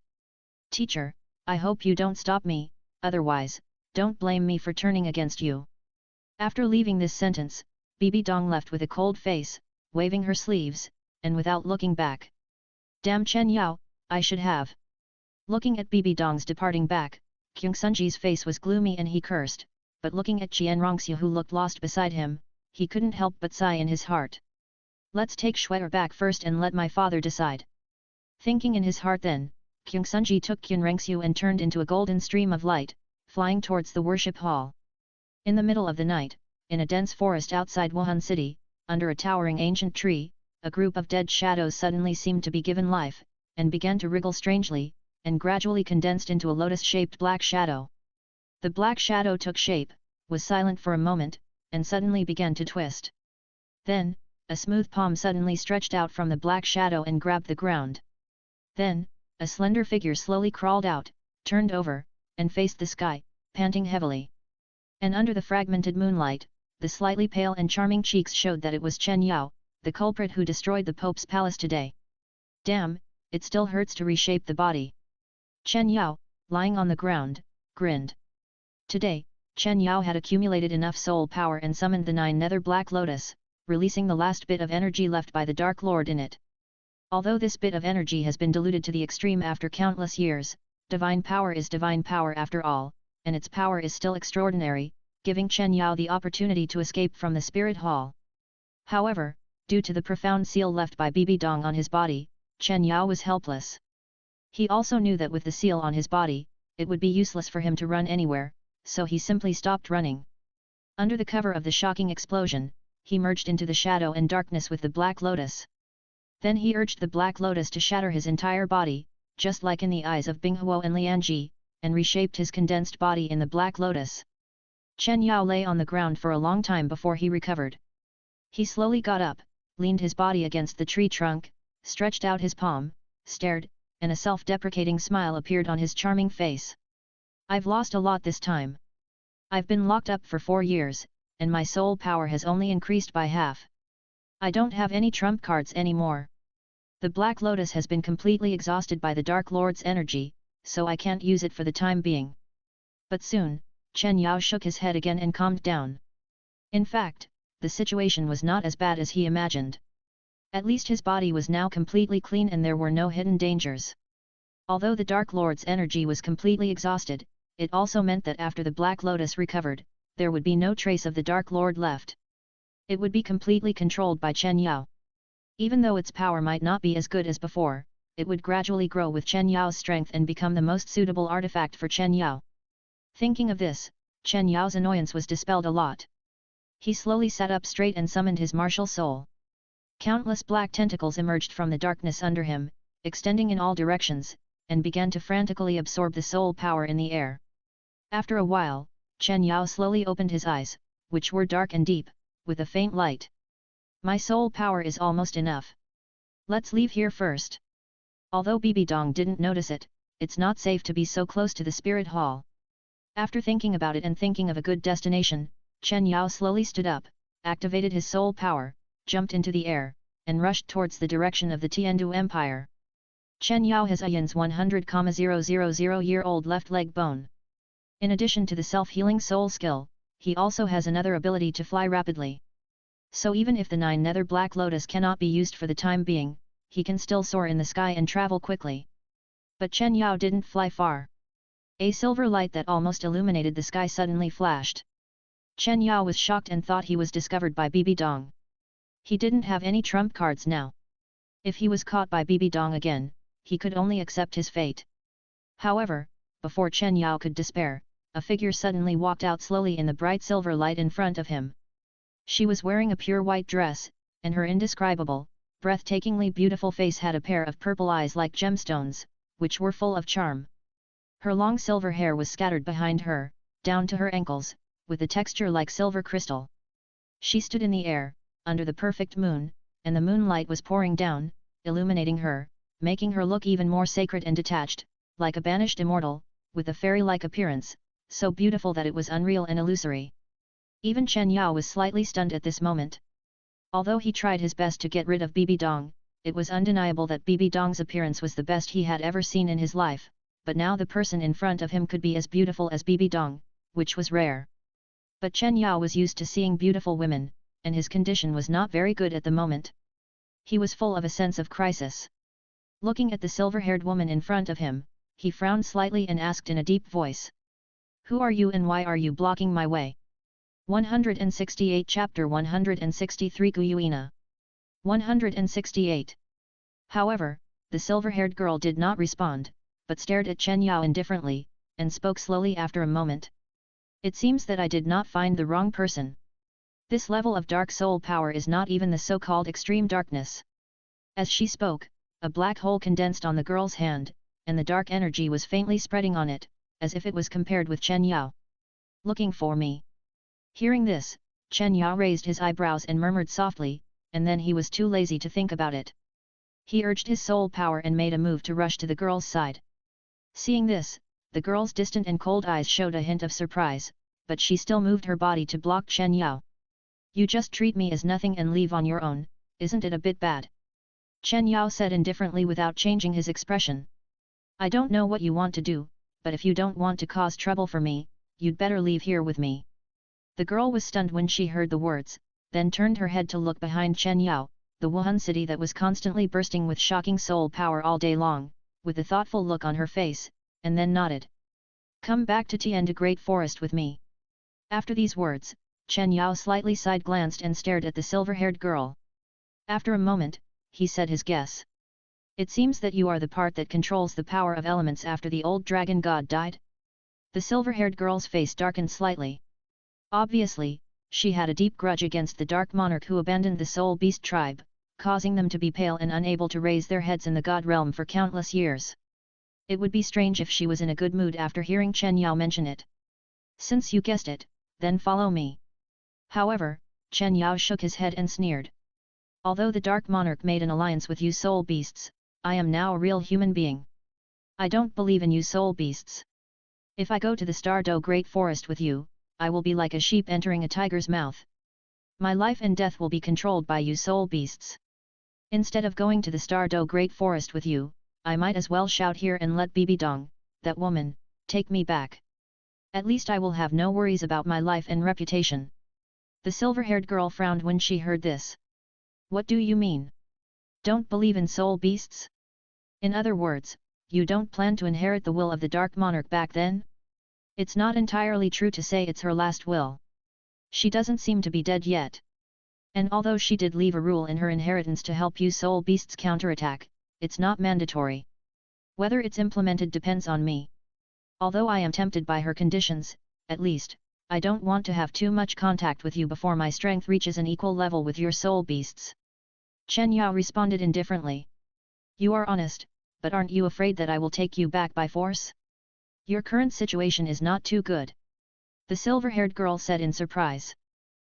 A: Teacher, I hope you don't stop me, otherwise, don't blame me for turning against you. After leaving this sentence, Bibi Dong left with a cold face, waving her sleeves, and without looking back. Damn Chen Yao, I should have. Looking at Bibi Dong's departing back, Kyung Sunji's face was gloomy and he cursed, but looking at Qian Rongxiu who looked lost beside him, he couldn't help but sigh in his heart. Let's take Shuer back first and let my father decide. Thinking in his heart then, Kyung Sunji took Qian Rongxiu and turned into a golden stream of light, flying towards the worship hall. In the middle of the night, in a dense forest outside Wuhan city, under a towering ancient tree, a group of dead shadows suddenly seemed to be given life, and began to wriggle strangely, and gradually condensed into a lotus-shaped black shadow. The black shadow took shape, was silent for a moment, and suddenly began to twist. Then, a smooth palm suddenly stretched out from the black shadow and grabbed the ground. Then, a slender figure slowly crawled out, turned over, and faced the sky, panting heavily. And under the fragmented moonlight, the slightly pale and charming cheeks showed that it was Chen Yao, the culprit who destroyed the Pope's palace today. Damn, it still hurts to reshape the body. Chen Yao, lying on the ground, grinned. Today, Chen Yao had accumulated enough soul power and summoned the 9 nether black lotus, releasing the last bit of energy left by the Dark Lord in it. Although this bit of energy has been diluted to the extreme after countless years, divine power is divine power after all, and its power is still extraordinary, giving Chen Yao the opportunity to escape from the spirit hall. However, due to the profound seal left by Bibi Dong on his body, Chen Yao was helpless. He also knew that with the seal on his body, it would be useless for him to run anywhere, so he simply stopped running. Under the cover of the shocking explosion, he merged into the shadow and darkness with the Black Lotus. Then he urged the Black Lotus to shatter his entire body, just like in the eyes of Binghuo and Lianji, and reshaped his condensed body in the Black Lotus. Chen Yao lay on the ground for a long time before he recovered. He slowly got up, leaned his body against the tree trunk, stretched out his palm, stared, and a self-deprecating smile appeared on his charming face. I've lost a lot this time. I've been locked up for 4 years, and my soul power has only increased by half. I don't have any trump cards anymore. The Black Lotus has been completely exhausted by the Dark Lord's energy, so I can't use it for the time being. But soon, Chen Yao shook his head again and calmed down. In fact, the situation was not as bad as he imagined. At least his body was now completely clean and there were no hidden dangers. Although the Dark Lord's energy was completely exhausted, it also meant that after the Black Lotus recovered, there would be no trace of the Dark Lord left. It would be completely controlled by Chen Yao. Even though its power might not be as good as before, it would gradually grow with Chen Yao's strength and become the most suitable artifact for Chen Yao. Thinking of this, Chen Yao's annoyance was dispelled a lot. He slowly sat up straight and summoned his martial soul. Countless black tentacles emerged from the darkness under him, extending in all directions, and began to frantically absorb the soul power in the air. After a while, Chen Yao slowly opened his eyes, which were dark and deep, with a faint light. My soul power is almost enough. Let's leave here first. Although Bibi Dong didn't notice it, it's not safe to be so close to the spirit hall. After thinking about it and thinking of a good destination, Chen Yao slowly stood up, activated his soul power, jumped into the air, and rushed towards the direction of the Tiandu Empire. Chen Yao has Ayan's 100,000-year-old left leg bone. In addition to the self-healing soul skill, he also has another ability to fly rapidly. So even if the 9 nether Black Lotus cannot be used for the time being, he can still soar in the sky and travel quickly. But Chen Yao didn't fly far. A silver light that almost illuminated the sky suddenly flashed. Chen Yao was shocked and thought he was discovered by Bibi Dong. He didn't have any trump cards now. If he was caught by Bibi Dong again, he could only accept his fate. However, before Chen Yao could despair, a figure suddenly walked out slowly in the bright silver light in front of him. She was wearing a pure white dress, and her indescribable, breathtakingly beautiful face had a pair of purple eyes like gemstones, which were full of charm. Her long silver hair was scattered behind her, down to her ankles, with a texture like silver crystal. She stood in the air, under the perfect moon, and the moonlight was pouring down, illuminating her, making her look even more sacred and detached, like a banished immortal, with a fairy-like appearance, so beautiful that it was unreal and illusory. Even Chen Yao was slightly stunned at this moment. Although he tried his best to get rid of Bibi Dong, it was undeniable that Bibi Dong's appearance was the best he had ever seen in his life, but now the person in front of him could be as beautiful as Bibi Dong, which was rare. But Chen Yao was used to seeing beautiful women, and his condition was not very good at the moment. He was full of a sense of crisis. Looking at the silver-haired woman in front of him, he frowned slightly and asked in a deep voice. Who are you and why are you blocking my way? 168 Chapter 163 Guyuina 168. However, the silver-haired girl did not respond, but stared at Chen Yao indifferently, and spoke slowly after a moment. It seems that I did not find the wrong person. This level of dark soul power is not even the so-called extreme darkness. As she spoke, a black hole condensed on the girl's hand, and the dark energy was faintly spreading on it, as if it was compared with Chen Yao. Looking for me. Hearing this, Chen Yao raised his eyebrows and murmured softly, and then he was too lazy to think about it. He urged his soul power and made a move to rush to the girl's side. Seeing this, the girl's distant and cold eyes showed a hint of surprise, but she still moved her body to block Chen Yao. You just treat me as nothing and leave on your own, isn't it a bit bad? Chen Yao said indifferently without changing his expression. I don't know what you want to do, but if you don't want to cause trouble for me, you'd better leave here with me. The girl was stunned when she heard the words, then turned her head to look behind Chen Yao, the Wuhun city that was constantly bursting with shocking soul power all day long, with a thoughtful look on her face, and then nodded. Come back to Tian de Great Forest with me. After these words, Chen Yao slightly side-glanced and stared at the silver-haired girl. After a moment, he said his guess. It seems that you are the part that controls the power of elements after the old dragon god died? The silver-haired girl's face darkened slightly. Obviously, she had a deep grudge against the dark monarch who abandoned the soul beast tribe, causing them to be pale and unable to raise their heads in the god realm for countless years. It would be strange if she was in a good mood after hearing Chen Yao mention it. Since you guessed it, then follow me. However, Chen Yao shook his head and sneered. Although the dark monarch made an alliance with you soul beasts, I am now a real human being. I don't believe in you soul beasts. If I go to the Stardo Great Forest with you, I will be like a sheep entering a tiger's mouth. My life and death will be controlled by you soul beasts. Instead of going to the Stardo Great Forest with you, I might as well shout here and let Bibi Dong, that woman, take me back. At least I will have no worries about my life and reputation. The silver-haired girl frowned when she heard this. What do you mean? Don't believe in soul beasts? In other words, you don't plan to inherit the will of the Dark Monarch back then? It's not entirely true to say it's her last will. She doesn't seem to be dead yet. And although she did leave a rule in her inheritance to help you soul beasts counterattack, it's not mandatory. Whether it's implemented depends on me. Although I am tempted by her conditions, at least, I don't want to have too much contact with you before my strength reaches an equal level with your soul beasts. Chen Yao responded indifferently. You are honest, but aren't you afraid that I will take you back by force? Your current situation is not too good. The silver-haired girl said in surprise.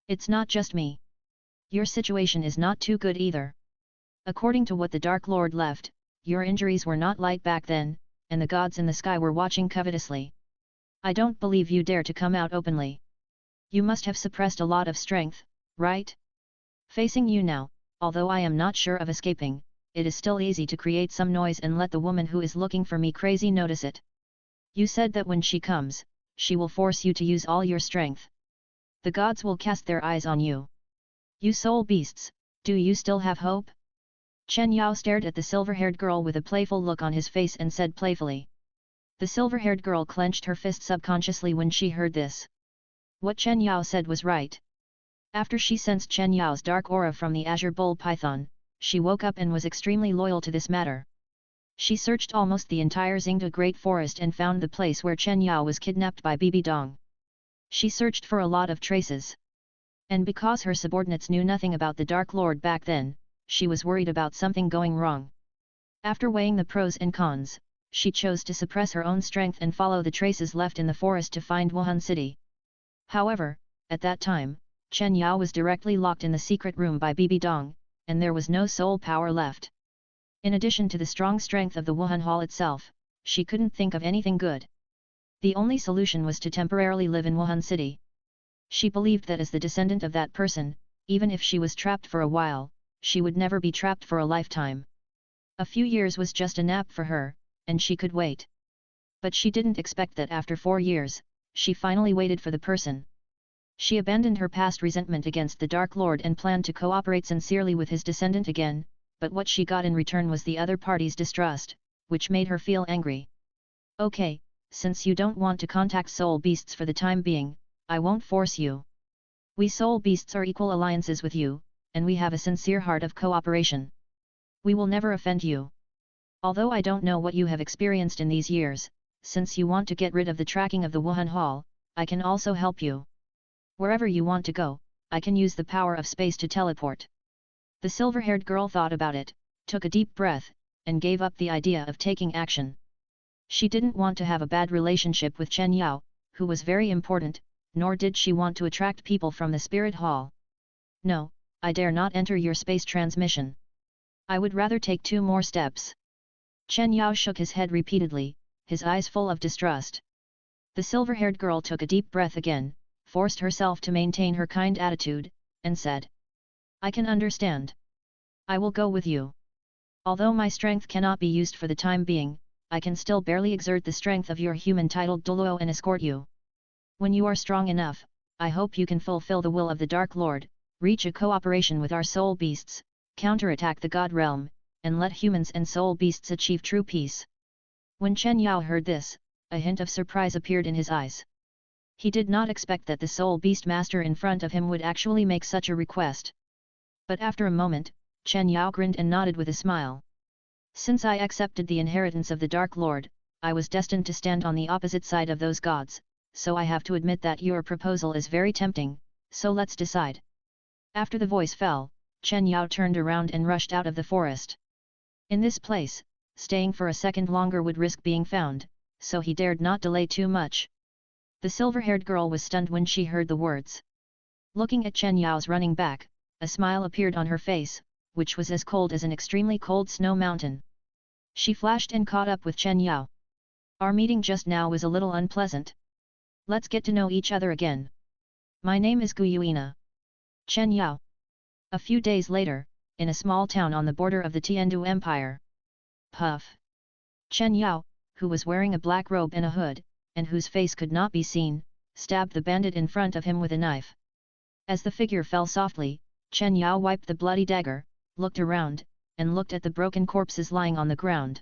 A: It's not just me. Your situation is not too good either. According to what the Dark Lord left, your injuries were not light back then, and the gods in the sky were watching covetously. I don't believe you dare to come out openly. You must have suppressed a lot of strength, right? Facing you now, although I am not sure of escaping, it is still easy to create some noise and let the woman who is looking for me crazy notice it. You said that when she comes, she will force you to use all your strength. The gods will cast their eyes on you. You soul beasts, do you still have hope? Chen Yao stared at the silver-haired girl with a playful look on his face and said playfully. The silver-haired girl clenched her fist subconsciously when she heard this. What Chen Yao said was right. After she sensed Chen Yao's dark aura from the azure bull python, she woke up and was extremely loyal to this matter. She searched almost the entire Xingda Great Forest and found the place where Chen Yao was kidnapped by Bibi Dong. She searched for a lot of traces. And because her subordinates knew nothing about the Dark Lord back then, she was worried about something going wrong. After weighing the pros and cons, she chose to suppress her own strength and follow the traces left in the forest to find Wuhun city. However, at that time, Chen Yao was directly locked in the secret room by Bibi Dong, and there was no soul power left. In addition to the strong strength of the Wuhun Hall itself, she couldn't think of anything good. The only solution was to temporarily live in Wuhun city. She believed that as the descendant of that person, even if she was trapped for a while, she would never be trapped for a lifetime. A few years was just a nap for her, and she could wait. But she didn't expect that after 4 years, she finally waited for the person. She abandoned her past resentment against the Dark Lord and planned to cooperate sincerely with his descendant again, but what she got in return was the other party's distrust, which made her feel angry. Okay, since you don't want to contact soul beasts for the time being, I won't force you. We soul beasts are equal alliances with you, and we have a sincere heart of cooperation. We will never offend you. Although I don't know what you have experienced in these years, since you want to get rid of the tracking of the Wuhun Hall, I can also help you. Wherever you want to go, I can use the power of space to teleport. The silver-haired girl thought about it, took a deep breath, and gave up the idea of taking action. She didn't want to have a bad relationship with Chen Yao, who was very important, nor did she want to attract people from the spirit hall. No, I dare not enter your space transmission. I would rather take 2 more steps. Chen Yao shook his head repeatedly, his eyes full of distrust. The silver-haired girl took a deep breath again, forced herself to maintain her kind attitude, and said, I can understand. I will go with you. Although my strength cannot be used for the time being, I can still barely exert the strength of your human titled Douluo and escort you. When you are strong enough, I hope you can fulfill the will of the Dark Lord, reach a cooperation with our soul beasts, counterattack the God realm, and let humans and soul beasts achieve true peace. When Chen Yao heard this, a hint of surprise appeared in his eyes. He did not expect that the soul beast master in front of him would actually make such a request. But after a moment, Chen Yao grinned and nodded with a smile. Since I accepted the inheritance of the Dark Lord, I was destined to stand on the opposite side of those gods, so I have to admit that your proposal is very tempting, so let's decide. After the voice fell, Chen Yao turned around and rushed out of the forest. In this place, staying for a second longer would risk being found, so he dared not delay too much. The silver-haired girl was stunned when she heard the words. Looking at Chen Yao's running back, a smile appeared on her face, which was as cold as an extremely cold snow mountain. She flashed and caught up with Chen Yao. Our meeting just now was a little unpleasant. Let's get to know each other again. My name is Guyuina. Chen Yao. A few days later, in a small town on the border of the Tiandu Empire. Puff. Chen Yao, who was wearing a black robe and a hood, and whose face could not be seen, stabbed the bandit in front of him with a knife. As the figure fell softly, Chen Yao wiped the bloody dagger, looked around, and looked at the broken corpses lying on the ground.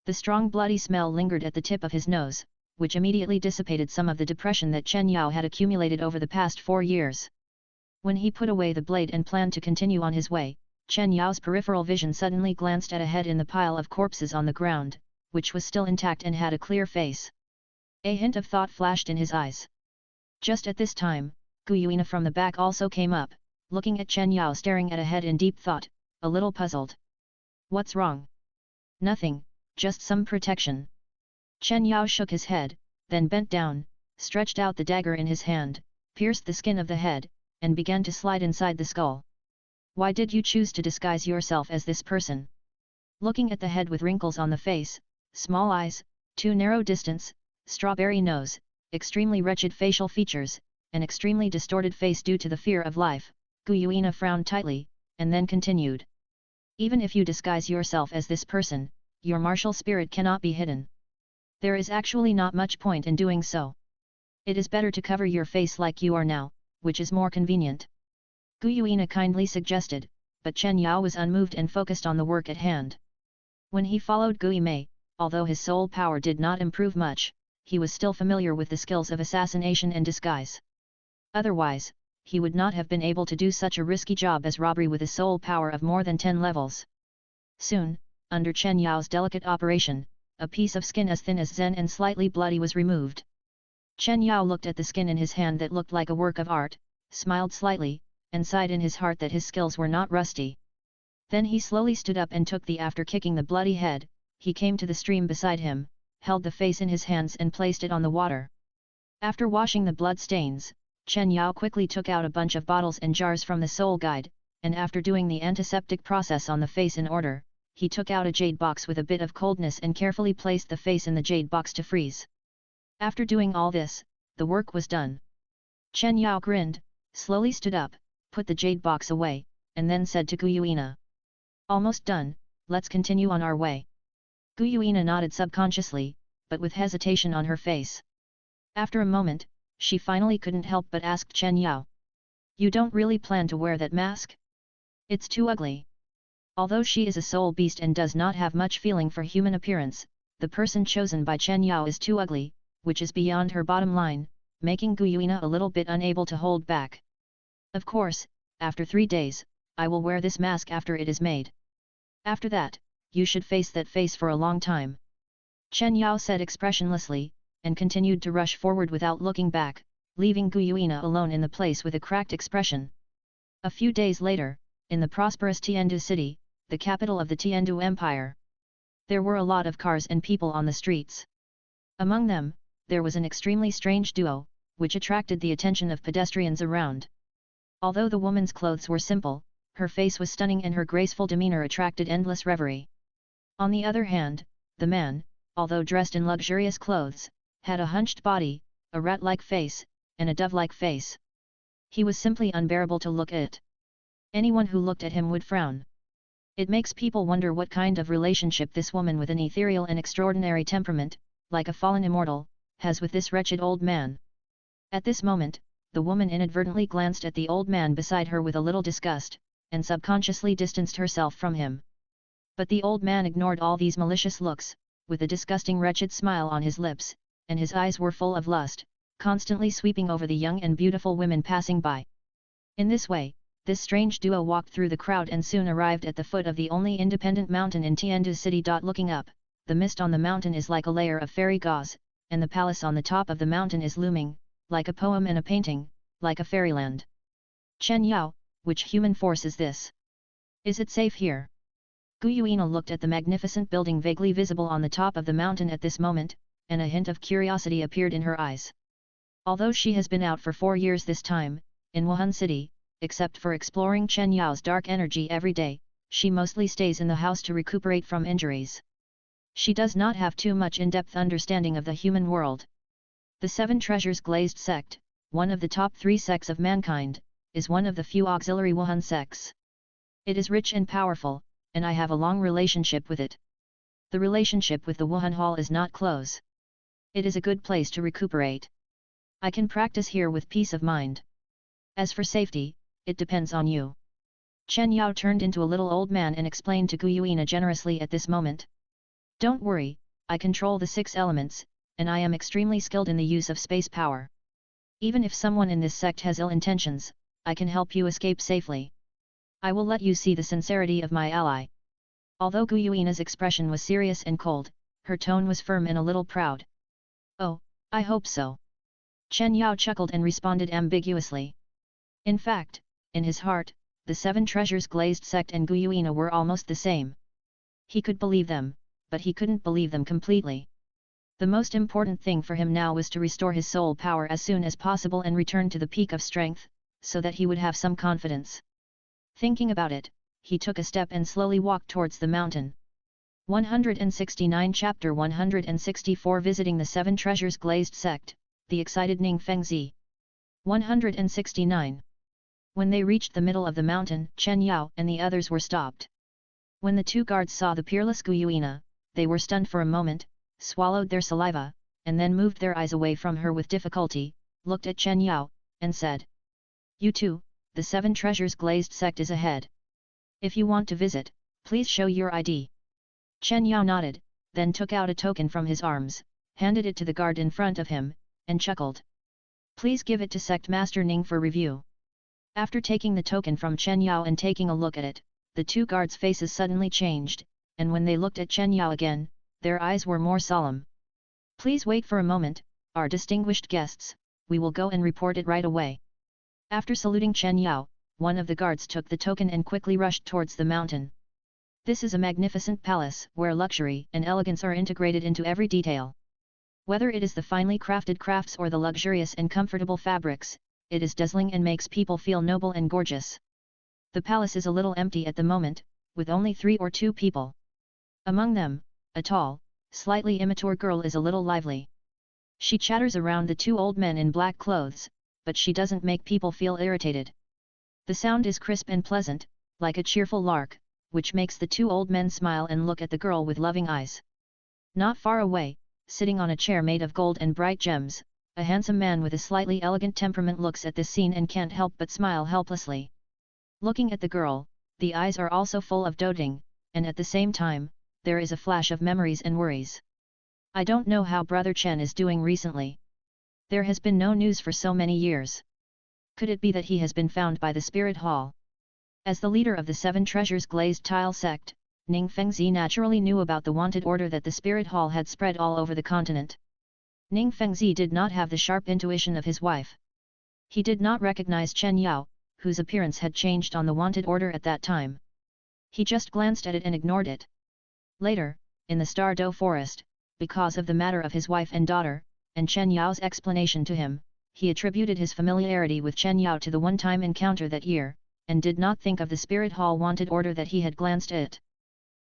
A: The strong bloody smell lingered at the tip of his nose, which immediately dissipated some of the depression that Chen Yao had accumulated over the past 4 years. When he put away the blade and planned to continue on his way, Chen Yao's peripheral vision suddenly glanced at a head in the pile of corpses on the ground, which was still intact and had a clear face. A hint of thought flashed in his eyes. Just at this time, Guyuina from the back also came up, looking at Chen Yao staring at a head in deep thought, a little puzzled. What's wrong? Nothing, just some protection. Chen Yao shook his head, then bent down, stretched out the dagger in his hand, pierced the skin of the head, and began to slide inside the skull. Why did you choose to disguise yourself as this person? Looking at the head with wrinkles on the face, small eyes, too narrow distance, strawberry nose, extremely wretched facial features, an extremely distorted face due to the fear of life, Guyuina frowned tightly, and then continued. Even if you disguise yourself as this person, your martial spirit cannot be hidden. There is actually not much point in doing so. It is better to cover your face like you are now, which is more convenient. Guyuina kindly suggested, but Chen Yao was unmoved and focused on the work at hand. When he followed Gui Mei, although his soul power did not improve much, he was still familiar with the skills of assassination and disguise. Otherwise, he would not have been able to do such a risky job as robbery with a soul power of more than 10 levels. Soon, under Chen Yao's delicate operation, a piece of skin as thin as Zen and slightly bloody was removed. Chen Yao looked at the skin in his hand that looked like a work of art, smiled slightly, and sighed in his heart that his skills were not rusty. Then he slowly stood up and took the after kicking the bloody head, he came to the stream beside him, held the face in his hands and placed it on the water. After washing the blood stains, Chen Yao quickly took out a bunch of bottles and jars from the soul guide, and after doing the antiseptic process on the face in order, he took out a jade box with a bit of coldness and carefully placed the face in the jade box to freeze. After doing all this, the work was done. Chen Yao grinned, slowly stood up, put the jade box away, and then said to Guyuina. Almost done, let's continue on our way. Guyuina nodded subconsciously, but with hesitation on her face. After a moment, she finally couldn't help but ask Chen Yao. You don't really plan to wear that mask? It's too ugly. Although she is a soul beast and does not have much feeling for human appearance, the person chosen by Chen Yao is too ugly, which is beyond her bottom line, making Gu Yuina a little bit unable to hold back. Of course, after 3 days, I will wear this mask after it is made. After that, you should face that face for a long time. Chen Yao said expressionlessly, and continued to rush forward without looking back, leaving Gu Yuina alone in the place with a cracked expression. A few days later, in the prosperous Tiandu city, the capital of the Tiandu Empire. There were a lot of cars and people on the streets. Among them, there was an extremely strange duo, which attracted the attention of pedestrians around. Although the woman's clothes were simple, her face was stunning and her graceful demeanor attracted endless reverie. On the other hand, the man, although dressed in luxurious clothes, had a hunched body, a rat-like face, and a dove-like face. He was simply unbearable to look at. Anyone who looked at him would frown. It makes people wonder what kind of relationship this woman with an ethereal and extraordinary temperament, like a fallen immortal, has with this wretched old man. At this moment, the woman inadvertently glanced at the old man beside her with a little disgust, and subconsciously distanced herself from him. But the old man ignored all these malicious looks, with a disgusting wretched smile on his lips, and his eyes were full of lust, constantly sweeping over the young and beautiful women passing by. In this way, this strange duo walked through the crowd and soon arrived at the foot of the only independent mountain in Tiandu city. Looking up, the mist on the mountain is like a layer of fairy gauze, and the palace on the top of the mountain is looming, like a poem and a painting, like a fairyland. Chen Yao, which human force is this? Is it safe here? Gu Yuina looked at the magnificent building vaguely visible on the top of the mountain at this moment, and a hint of curiosity appeared in her eyes. Although she has been out for 4 years this time, in Wuhun city, except for exploring Chen Yao's dark energy every day, she mostly stays in the house to recuperate from injuries. She does not have too much in-depth understanding of the human world. The 7 Treasures Glazed sect, one of the top 3 sects of mankind, is one of the few auxiliary Wuhun sects. It is rich and powerful, and I have a long relationship with it. The relationship with the Wuhun Hall is not close. It is a good place to recuperate. I can practice here with peace of mind. As for safety, it depends on you. Chen Yao turned into a little old man and explained to Gu Yuina generously at this moment. Don't worry, I control the 6 elements, and I am extremely skilled in the use of space power. Even if someone in this sect has ill intentions, I can help you escape safely. I will let you see the sincerity of my ally. Although Gu Yuina's expression was serious and cold, her tone was firm and a little proud. Oh, I hope so. Chen Yao chuckled and responded ambiguously. In fact, in his heart, the 7 Treasures Glazed sect and Gu Yuina were almost the same. He could believe them, but he couldn't believe them completely. The most important thing for him now was to restore his soul power as soon as possible and return to the peak of strength, so that he would have some confidence. Thinking about it, he took a step and slowly walked towards the mountain. 169 Chapter 164 Visiting the 7 Treasures Glazed sect, the excited Ning Fengzi. 169. When they reached the middle of the mountain, Chen Yao and the others were stopped. When the 2 guards saw the peerless Gu Yuina, they were stunned for a moment, swallowed their saliva, and then moved their eyes away from her with difficulty, looked at Chen Yao, and said, You too, the 7 Treasures Glazed sect is ahead. If you want to visit, please show your ID. Chen Yao nodded, then took out a token from his arms, handed it to the guard in front of him, and chuckled. Please give it to Sect Master Ning for review. After taking the token from Chen Yao and taking a look at it, the 2 guards' faces suddenly changed, and when they looked at Chen Yao again, their eyes were more solemn. Please wait for a moment, our distinguished guests, we will go and report it right away. After saluting Chen Yao, one of the guards took the token and quickly rushed towards the mountain. This is a magnificent palace where luxury and elegance are integrated into every detail. Whether it is the finely crafted crafts or the luxurious and comfortable fabrics, it is dazzling and makes people feel noble and gorgeous. The palace is a little empty at the moment, with only 3 or 2 people. Among them, a tall, slightly immature girl is a little lively. She chatters around the 2 old men in black clothes, but she doesn't make people feel irritated. The sound is crisp and pleasant, like a cheerful lark, which makes the 2 old men smile and look at the girl with loving eyes. Not far away, sitting on a chair made of gold and bright gems. A handsome man with a slightly elegant temperament looks at this scene and can't help but smile helplessly. Looking at the girl, the eyes are also full of doting, and at the same time, there is a flash of memories and worries. I don't know how Brother Chen is doing recently. There has been no news for so many years. Could it be that he has been found by the Spirit Hall? As the leader of the Seven Treasures Glazed Tile sect, Ning Fengzi naturally knew about the wanted order that the Spirit Hall had spread all over the continent. Ning Fengzi did not have the sharp intuition of his wife. He did not recognize Chen Yao, whose appearance had changed on the wanted order at that time. He just glanced at it and ignored it. Later, in the Stardow Forest, because of the matter of his wife and daughter, and Chen Yao's explanation to him, he attributed his familiarity with Chen Yao to the one-time encounter that year, and did not think of the Spirit Hall wanted order that he had glanced at.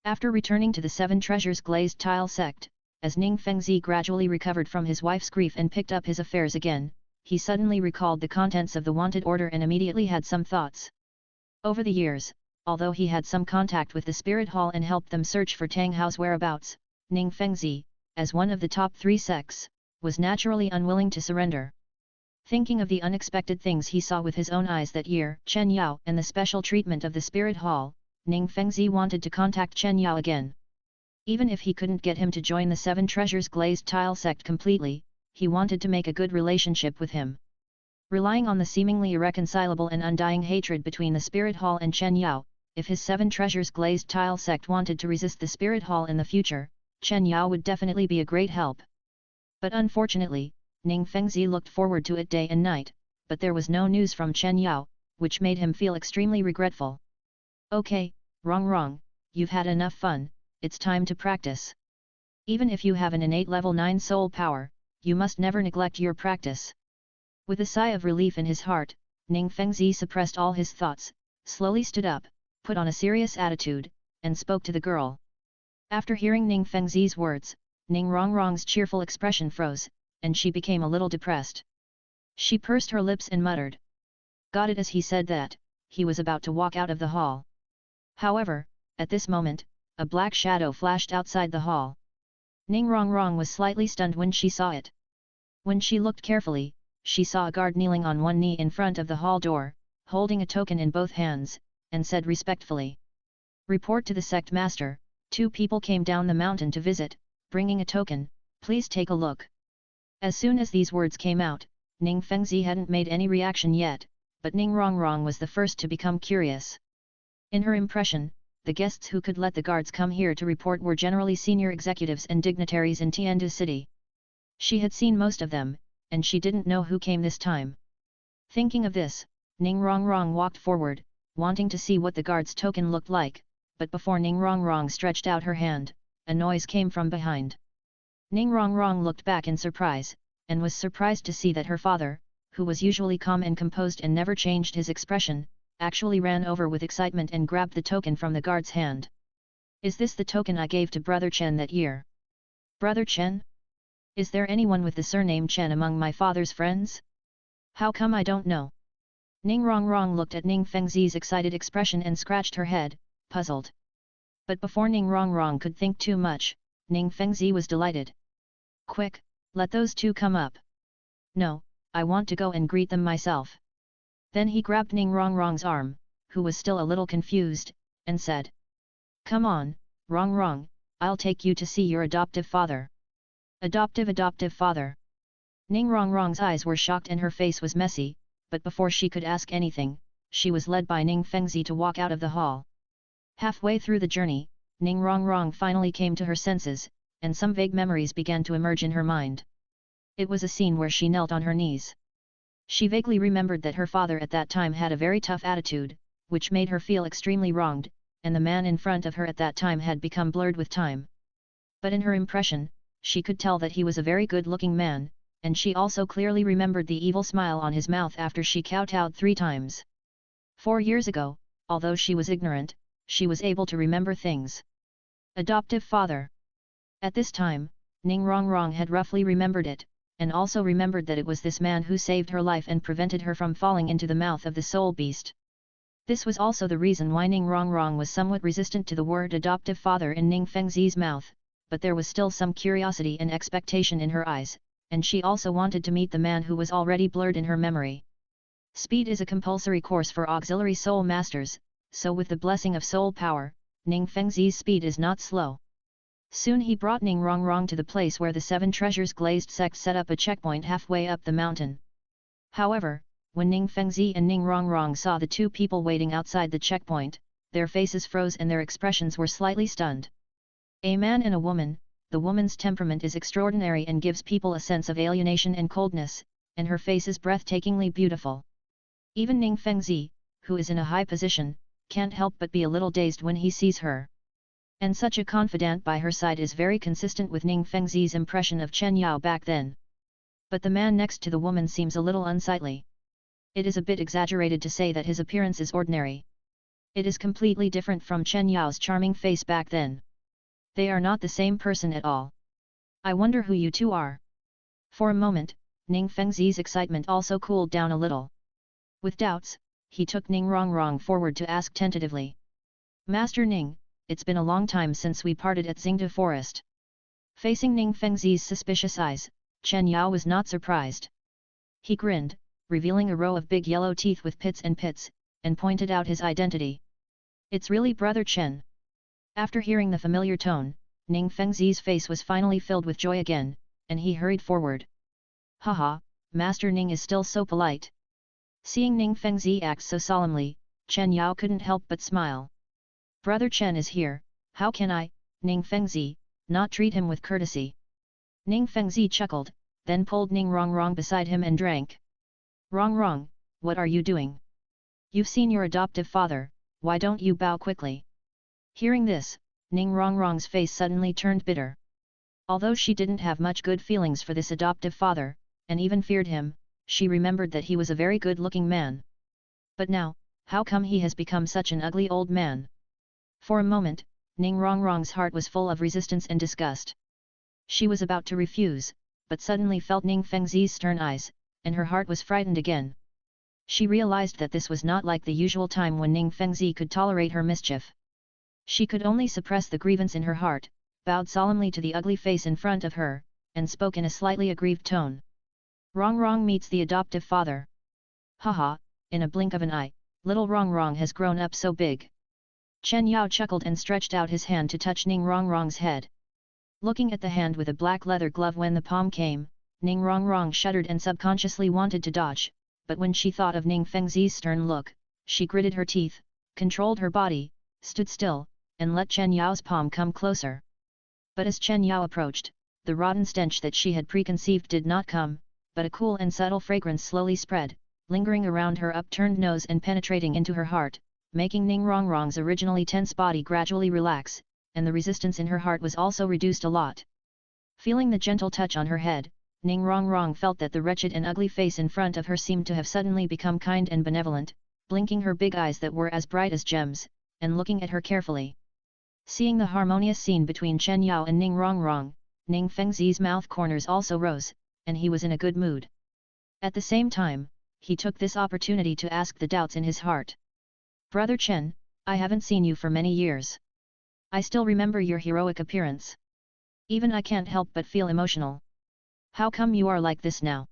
A: After returning to the Seven Treasures Glazed Tile sect, as Ning Fengzi gradually recovered from his wife's grief and picked up his affairs again, he suddenly recalled the contents of the wanted order and immediately had some thoughts. Over the years, although he had some contact with the Spirit Hall and helped them search for Tang Hao's whereabouts, Ning Fengzi, as one of the top 3 sects, was naturally unwilling to surrender. Thinking of the unexpected things he saw with his own eyes that year, Chen Yao and the special treatment of the Spirit Hall, Ning Fengzi wanted to contact Chen Yao again. Even if he couldn't get him to join the Seven Treasures Glazed Tile sect completely, he wanted to make a good relationship with him. Relying on the seemingly irreconcilable and undying hatred between the Spirit Hall and Chen Yao, if his Seven Treasures Glazed Tile sect wanted to resist the Spirit Hall in the future, Chen Yao would definitely be a great help. But unfortunately, Ning Fengzi looked forward to it day and night, but there was no news from Chen Yao, which made him feel extremely regretful. Okay, wrong, you've had enough fun, it's time to practice. Even if you have an innate level 9 soul power, you must never neglect your practice. With a sigh of relief in his heart, Ning Fengzi suppressed all his thoughts, slowly stood up, put on a serious attitude, and spoke to the girl. After hearing Ning Fengzi's words, Ning Rongrong's cheerful expression froze, and she became a little depressed. She pursed her lips and muttered. Got it as he said that, he was about to walk out of the hall. However, at this moment, a black shadow flashed outside the hall. Ning Rongrong was slightly stunned when she saw it. When she looked carefully, she saw a guard kneeling on one knee in front of the hall door, holding a token in both hands, and said respectfully. Report to the sect master, 2 people came down the mountain to visit, bringing a token, please take a look. As soon as these words came out, Ning Fengzi hadn't made any reaction yet, but Ning Rongrong was the first to become curious. In her impression, the guests who could let the guards come here to report were generally senior executives and dignitaries in Tiandu City. She had seen most of them, and she didn't know who came this time. Thinking of this, Ning Rongrong walked forward, wanting to see what the guard's token looked like, but before Ning Rongrong stretched out her hand, a noise came from behind. Ning Rongrong looked back in surprise, and was surprised to see that her father, who was usually calm and composed and never changed his expression, actually ran over with excitement and grabbed the token from the guard's hand. Is this the token I gave to Brother Chen that year? Brother Chen? Is there anyone with the surname Chen among my father's friends? How come I don't know? Ning Rongrong looked at Ning Fengzi's excited expression and scratched her head, puzzled. But before Ning Rongrong could think too much, Ning Fengzi was delighted. Quick, let those 2 come up. No, I want to go and greet them myself. Then he grabbed Ning Rongrong's arm, who was still a little confused, and said. Come on, Rongrong, I'll take you to see your adoptive father. Adoptive father. Ning Rongrong's eyes were shocked and her face was messy, but before she could ask anything, she was led by Ning Fengzi to walk out of the hall. Halfway through the journey, Ning Rongrong finally came to her senses, and some vague memories began to emerge in her mind. It was a scene where she knelt on her knees. She vaguely remembered that her father at that time had a very tough attitude, which made her feel extremely wronged, and the man in front of her at that time had become blurred with time. But in her impression, she could tell that he was a very good-looking man, and she also clearly remembered the evil smile on his mouth after she kowtowed 3 times. 4 years ago, although she was ignorant, she was able to remember things. Adoptive father. At this time, Ning Rongrong had roughly remembered it, and also remembered that it was this man who saved her life and prevented her from falling into the mouth of the soul beast. This was also the reason why Ning Rongrong was somewhat resistant to the word adoptive father in Ning Fengzi's mouth, but there was still some curiosity and expectation in her eyes, and she also wanted to meet the man who was already blurred in her memory. Speed is a compulsory course for auxiliary soul masters, so with the blessing of soul power, Ning Fengzi's speed is not slow. Soon he brought Ning Rongrong to the place where the 7 treasures glazed sect set up a checkpoint halfway up the mountain. However, when Ning Fengzi and Ning Rongrong saw the 2 people waiting outside the checkpoint, their faces froze and their expressions were slightly stunned. A man and a woman, the woman's temperament is extraordinary and gives people a sense of alienation and coldness, and her face is breathtakingly beautiful. Even Ning Fengzi, who is in a high position, can't help but be a little dazed when he sees her. And such a confidant by her side is very consistent with Ning Fengzi's impression of Chen Yao back then. But the man next to the woman seems a little unsightly. It is a bit exaggerated to say that his appearance is ordinary. It is completely different from Chen Yao's charming face back then. They are not the same person at all. I wonder who you two are. For a moment, Ning Fengzi's excitement also cooled down a little. With doubts, he took Ning Rongrong forward to ask tentatively. Master Ning, it's been a long time since we parted at Xingde Forest. Facing Ning Fengzi's suspicious eyes, Chen Yao was not surprised. He grinned, revealing a row of big yellow teeth with pits, and pointed out his identity. It's really Brother Chen. After hearing the familiar tone, Ning Fengzi's face was finally filled with joy again, and he hurried forward. Haha, Master Ning is still so polite. Seeing Ning Fengzi act so solemnly, Chen Yao couldn't help but smile. Brother Chen is here, how can I, Ning Fengzi, not treat him with courtesy? Ning Fengzi chuckled, then pulled Ning Rongrong beside him and drank. Rongrong, what are you doing? You've seen your adoptive father, why don't you bow quickly? Hearing this, Ning Rongrong's face suddenly turned bitter. Although she didn't have much good feelings for this adoptive father, and even feared him, she remembered that he was a very good-looking man. But now, how come he has become such an ugly old man? For a moment, Ning Rongrong's heart was full of resistance and disgust. She was about to refuse, but suddenly felt Ning Fengzi's stern eyes, and her heart was frightened again. She realized that this was not like the usual time when Ning Fengzi could tolerate her mischief. She could only suppress the grievance in her heart, bowed solemnly to the ugly face in front of her, and spoke in a slightly aggrieved tone. Rongrong meets the adoptive father. Haha, in a blink of an eye, little Rongrong has grown up so big. Chen Yao chuckled and stretched out his hand to touch Ning Rongrong's head. Looking at the hand with a black leather glove when the palm came, Ning Rongrong shuddered and subconsciously wanted to dodge, but when she thought of Ning Fengzi's stern look, she gritted her teeth, controlled her body, stood still, and let Chen Yao's palm come closer. But as Chen Yao approached, the rotten stench that she had preconceived did not come, but a cool and subtle fragrance slowly spread, lingering around her upturned nose and penetrating into her heart, making Ning Rongrong's originally tense body gradually relax, and the resistance in her heart was also reduced a lot. Feeling the gentle touch on her head, Ning Rongrong felt that the wretched and ugly face in front of her seemed to have suddenly become kind and benevolent, blinking her big eyes that were as bright as gems, and looking at her carefully. Seeing the harmonious scene between Chen Yao and Ning Rongrong, Ning Fengzi's mouth corners also rose, and he was in a good mood. At the same time, he took this opportunity to ask the doubts in his heart. Brother Chen, I haven't seen you for many years. I still remember your heroic appearance. Even I can't help but feel emotional. How come you are like this now?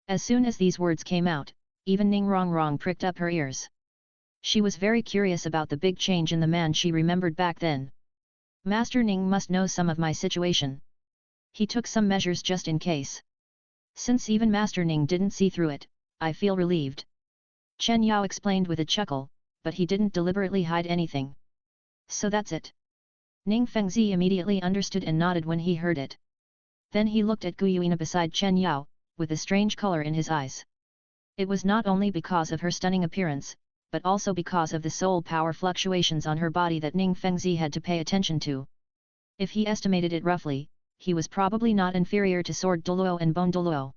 A: As soon as these words came out, even Ning Rongrong pricked up her ears. She was very curious about the big change in the man she remembered back then. Master Ning must know some of my situation. He took some measures just in case. Since even Master Ning didn't see through it, I feel relieved. Chen Yao explained with a chuckle, but he didn't deliberately hide anything. So that's it. Ning Fengzi immediately understood and nodded when he heard it. Then he looked at Gu Yuina beside Chen Yao, with a strange color in his eyes. It was not only because of her stunning appearance, but also because of the soul power fluctuations on her body that Ning Fengzi had to pay attention to. If he estimated it roughly, he was probably not inferior to Sword Douluo and Bone Douluo.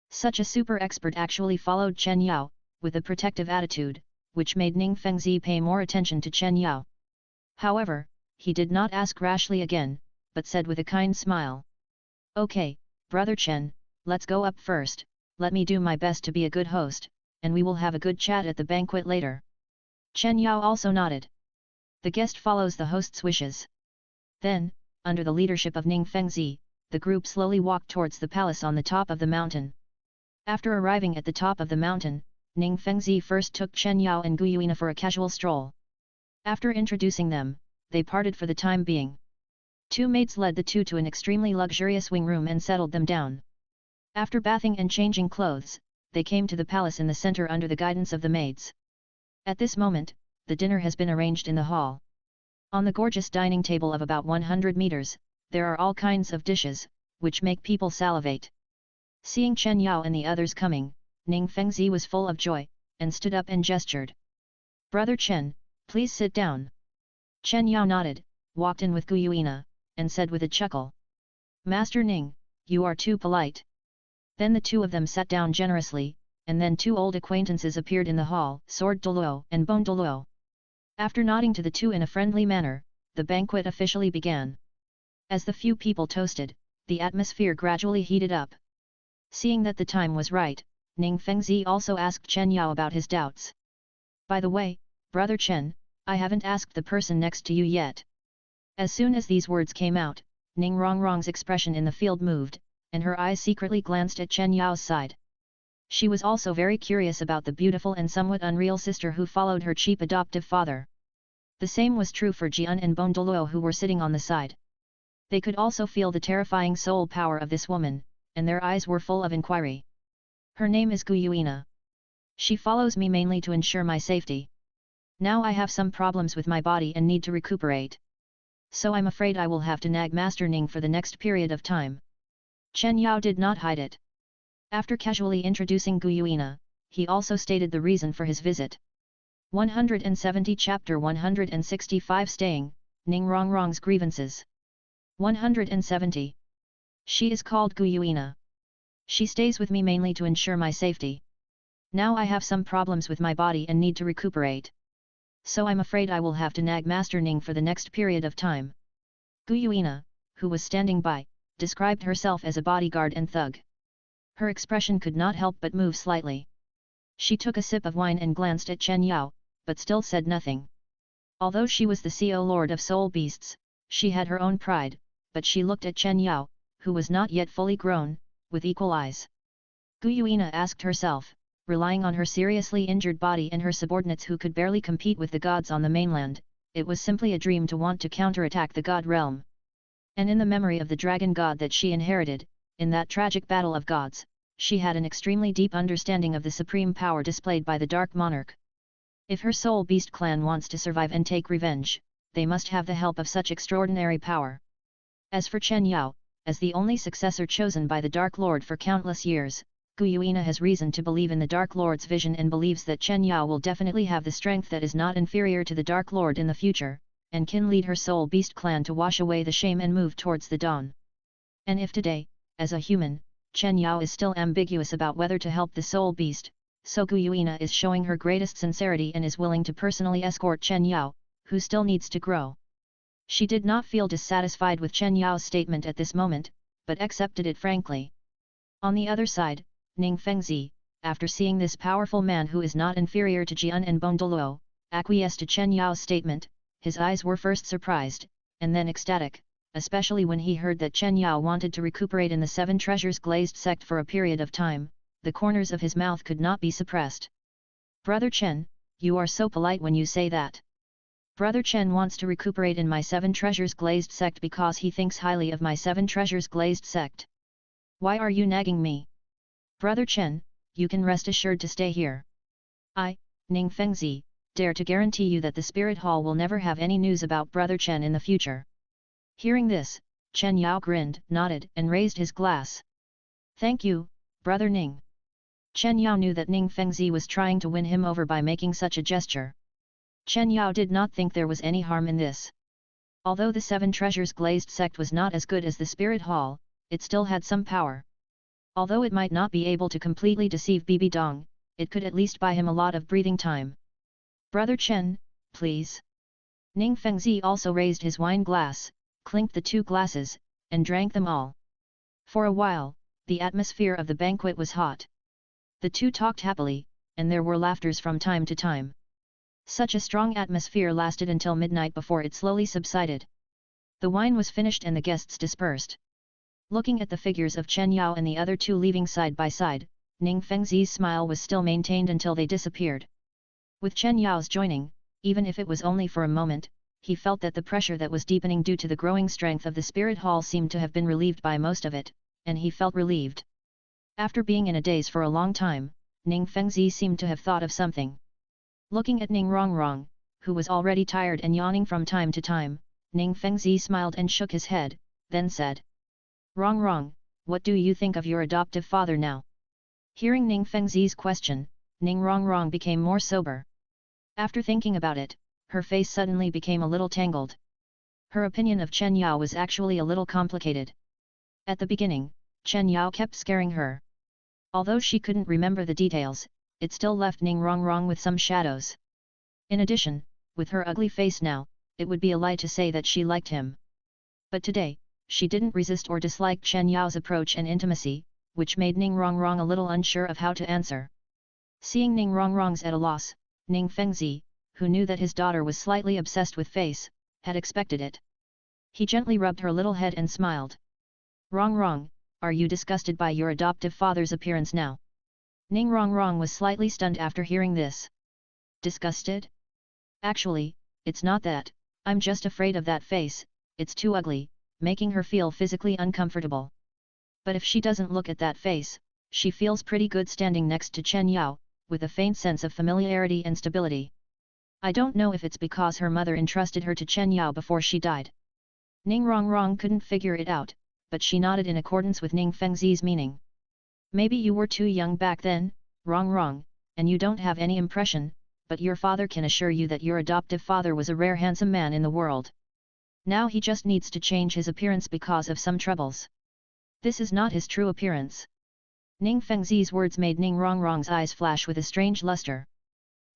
A: Such a super expert actually followed Chen Yao, with a protective attitude, which made Ning Fengzi pay more attention to Chen Yao. However, he did not ask rashly again, but said with a kind smile. Okay, Brother Chen, let's go up first, let me do my best to be a good host, and we will have a good chat at the banquet later. Chen Yao also nodded. The guest follows the host's wishes. Then, under the leadership of Ning Fengzi, the group slowly walked towards the palace on the top of the mountain. After arriving at the top of the mountain, Ning Fengzi first took Chen Yao and Gu Yuina for a casual stroll. After introducing them, they parted for the time being. Two maids led the two to an extremely luxurious wing room and settled them down. After bathing and changing clothes, they came to the palace in the center under the guidance of the maids. At this moment, the dinner has been arranged in the hall. On the gorgeous dining table of about 100 meters, there are all kinds of dishes, which make people salivate. Seeing Chen Yao and the others coming, Ning Fengzi was full of joy, and stood up and gestured. "Brother Chen, please sit down." Chen Yao nodded, walked in with Gu Yuina, and said with a chuckle, "Master Ning, you are too polite." Then the two of them sat down generously, and then two old acquaintances appeared in the hall, Sword Douluo and Bone Douluo. After nodding to the two in a friendly manner, the banquet officially began. As the few people toasted, the atmosphere gradually heated up. Seeing that the time was right, Ning Fengzi also asked Chen Yao about his doubts. "By the way, Brother Chen, I haven't asked the person next to you yet." As soon as these words came out, Ning Rongrong's expression in the field moved, and her eyes secretly glanced at Chen Yao's side. She was also very curious about the beautiful and somewhat unreal sister who followed her cheap adoptive father. The same was true for Jian and Bone Douluo who were sitting on the side. They could also feel the terrifying soul power of this woman, and their eyes were full of inquiry. "Her name is Gu Yuina. She follows me mainly to ensure my safety. Now I have some problems with my body and need to recuperate. So I'm afraid I will have to nag Master Ning for the next period of time." Chen Yao did not hide it. After casually introducing Gu Yuina, he also stated the reason for his visit. 170 Chapter 165 Staying, Ning Rongrong's Grievances. 170. She is called Gu Yuina. She stays with me mainly to ensure my safety. Now I have some problems with my body and need to recuperate. So I'm afraid I will have to nag Master Ning for the next period of time. Gu Yuina, who was standing by, described herself as a bodyguard and thug. Her expression could not help but move slightly. She took a sip of wine and glanced at Chen Yao, but still said nothing. Although she was the CO Lord of Soul Beasts, she had her own pride, but she looked at Chen Yao, who was not yet fully grown, with equal eyes. Gu Yuina asked herself, relying on her seriously injured body and her subordinates who could barely compete with the gods on the mainland, it was simply a dream to want to counterattack the god realm. And in the memory of the dragon god that she inherited, in that tragic battle of gods, she had an extremely deep understanding of the supreme power displayed by the Dark Monarch. If her soul beast clan wants to survive and take revenge, they must have the help of such extraordinary power. As for Chen Yao, as the only successor chosen by the Dark Lord for countless years, Gu Yuina has reason to believe in the Dark Lord's vision and believes that Chen Yao will definitely have the strength that is not inferior to the Dark Lord in the future, and can lead her soul beast clan to wash away the shame and move towards the dawn. And if today, as a human, Chen Yao is still ambiguous about whether to help the soul beast, so Gu Yuina is showing her greatest sincerity and is willing to personally escort Chen Yao, who still needs to grow. She did not feel dissatisfied with Chen Yao's statement at this moment, but accepted it frankly. On the other side, Ning Fengzi, after seeing this powerful man who is not inferior to Jian and Bone Douluo, acquiesced to Chen Yao's statement. His eyes were first surprised, and then ecstatic, especially when he heard that Chen Yao wanted to recuperate in the Seven Treasures Glazed sect for a period of time. The corners of his mouth could not be suppressed. "Brother Chen, you are so polite when you say that. Brother Chen wants to recuperate in my Seven Treasures Glazed sect because he thinks highly of my Seven Treasures Glazed sect. Why are you nagging me? Brother Chen, you can rest assured to stay here. I, Ning Fengzi, dare to guarantee you that the Spirit Hall will never have any news about Brother Chen in the future." Hearing this, Chen Yao grinned, nodded and raised his glass. "Thank you, Brother Ning." Chen Yao knew that Ning Fengzi was trying to win him over by making such a gesture. Chen Yao did not think there was any harm in this. Although the Seven Treasures Glazed sect was not as good as the Spirit Hall, it still had some power. Although it might not be able to completely deceive Bibi Dong, it could at least buy him a lot of breathing time. "Brother Chen, please." Ning Fengzi also raised his wine glass, clinked the two glasses, and drank them all. For a while, the atmosphere of the banquet was hot. The two talked happily, and there were laughters from time to time. Such a strong atmosphere lasted until midnight before it slowly subsided. The wine was finished and the guests dispersed. Looking at the figures of Chen Yao and the other two leaving side by side, Ning Fengzi's smile was still maintained until they disappeared. With Chen Yao's joining, even if it was only for a moment, he felt that the pressure that was deepening due to the growing strength of the spirit hall seemed to have been relieved by most of it, and he felt relieved. After being in a daze for a long time, Ning Fengzi seemed to have thought of something. Looking at Ning Rongrong, who was already tired and yawning from time to time, Ning Fengzi smiled and shook his head, then said, "Rongrong, what do you think of your adoptive father now?" Hearing Ning Fengzi's question, Ning Rongrong became more sober. After thinking about it, her face suddenly became a little tangled. Her opinion of Chen Yao was actually a little complicated. At the beginning, Chen Yao kept scaring her. Although she couldn't remember the details, it still left Ning Rongrong with some shadows. In addition, with her ugly face now, it would be a lie to say that she liked him. But today, she didn't resist or dislike Chen Yao's approach and intimacy, which made Ning Rongrong a little unsure of how to answer. Seeing Ning Rongrong's at a loss, Ning Fengzi, who knew that his daughter was slightly obsessed with face, had expected it. He gently rubbed her little head and smiled. "Rongrong, are you disgusted by your adoptive father's appearance now?" Ning Rongrong was slightly stunned after hearing this. "Disgusted? Actually, it's not that, I'm just afraid of that face, it's too ugly," making her feel physically uncomfortable. But if she doesn't look at that face, she feels pretty good standing next to Chen Yao, with a faint sense of familiarity and stability. I don't know if it's because her mother entrusted her to Chen Yao before she died. Ning Rongrong couldn't figure it out, but she nodded in accordance with Ning Fengzi's meaning. "Maybe you were too young back then, Rongrong, and you don't have any impression, but your father can assure you that your adoptive father was a rare handsome man in the world. Now he just needs to change his appearance because of some troubles. This is not his true appearance." Ning Fengzi's words made Ning Rongrong's eyes flash with a strange luster.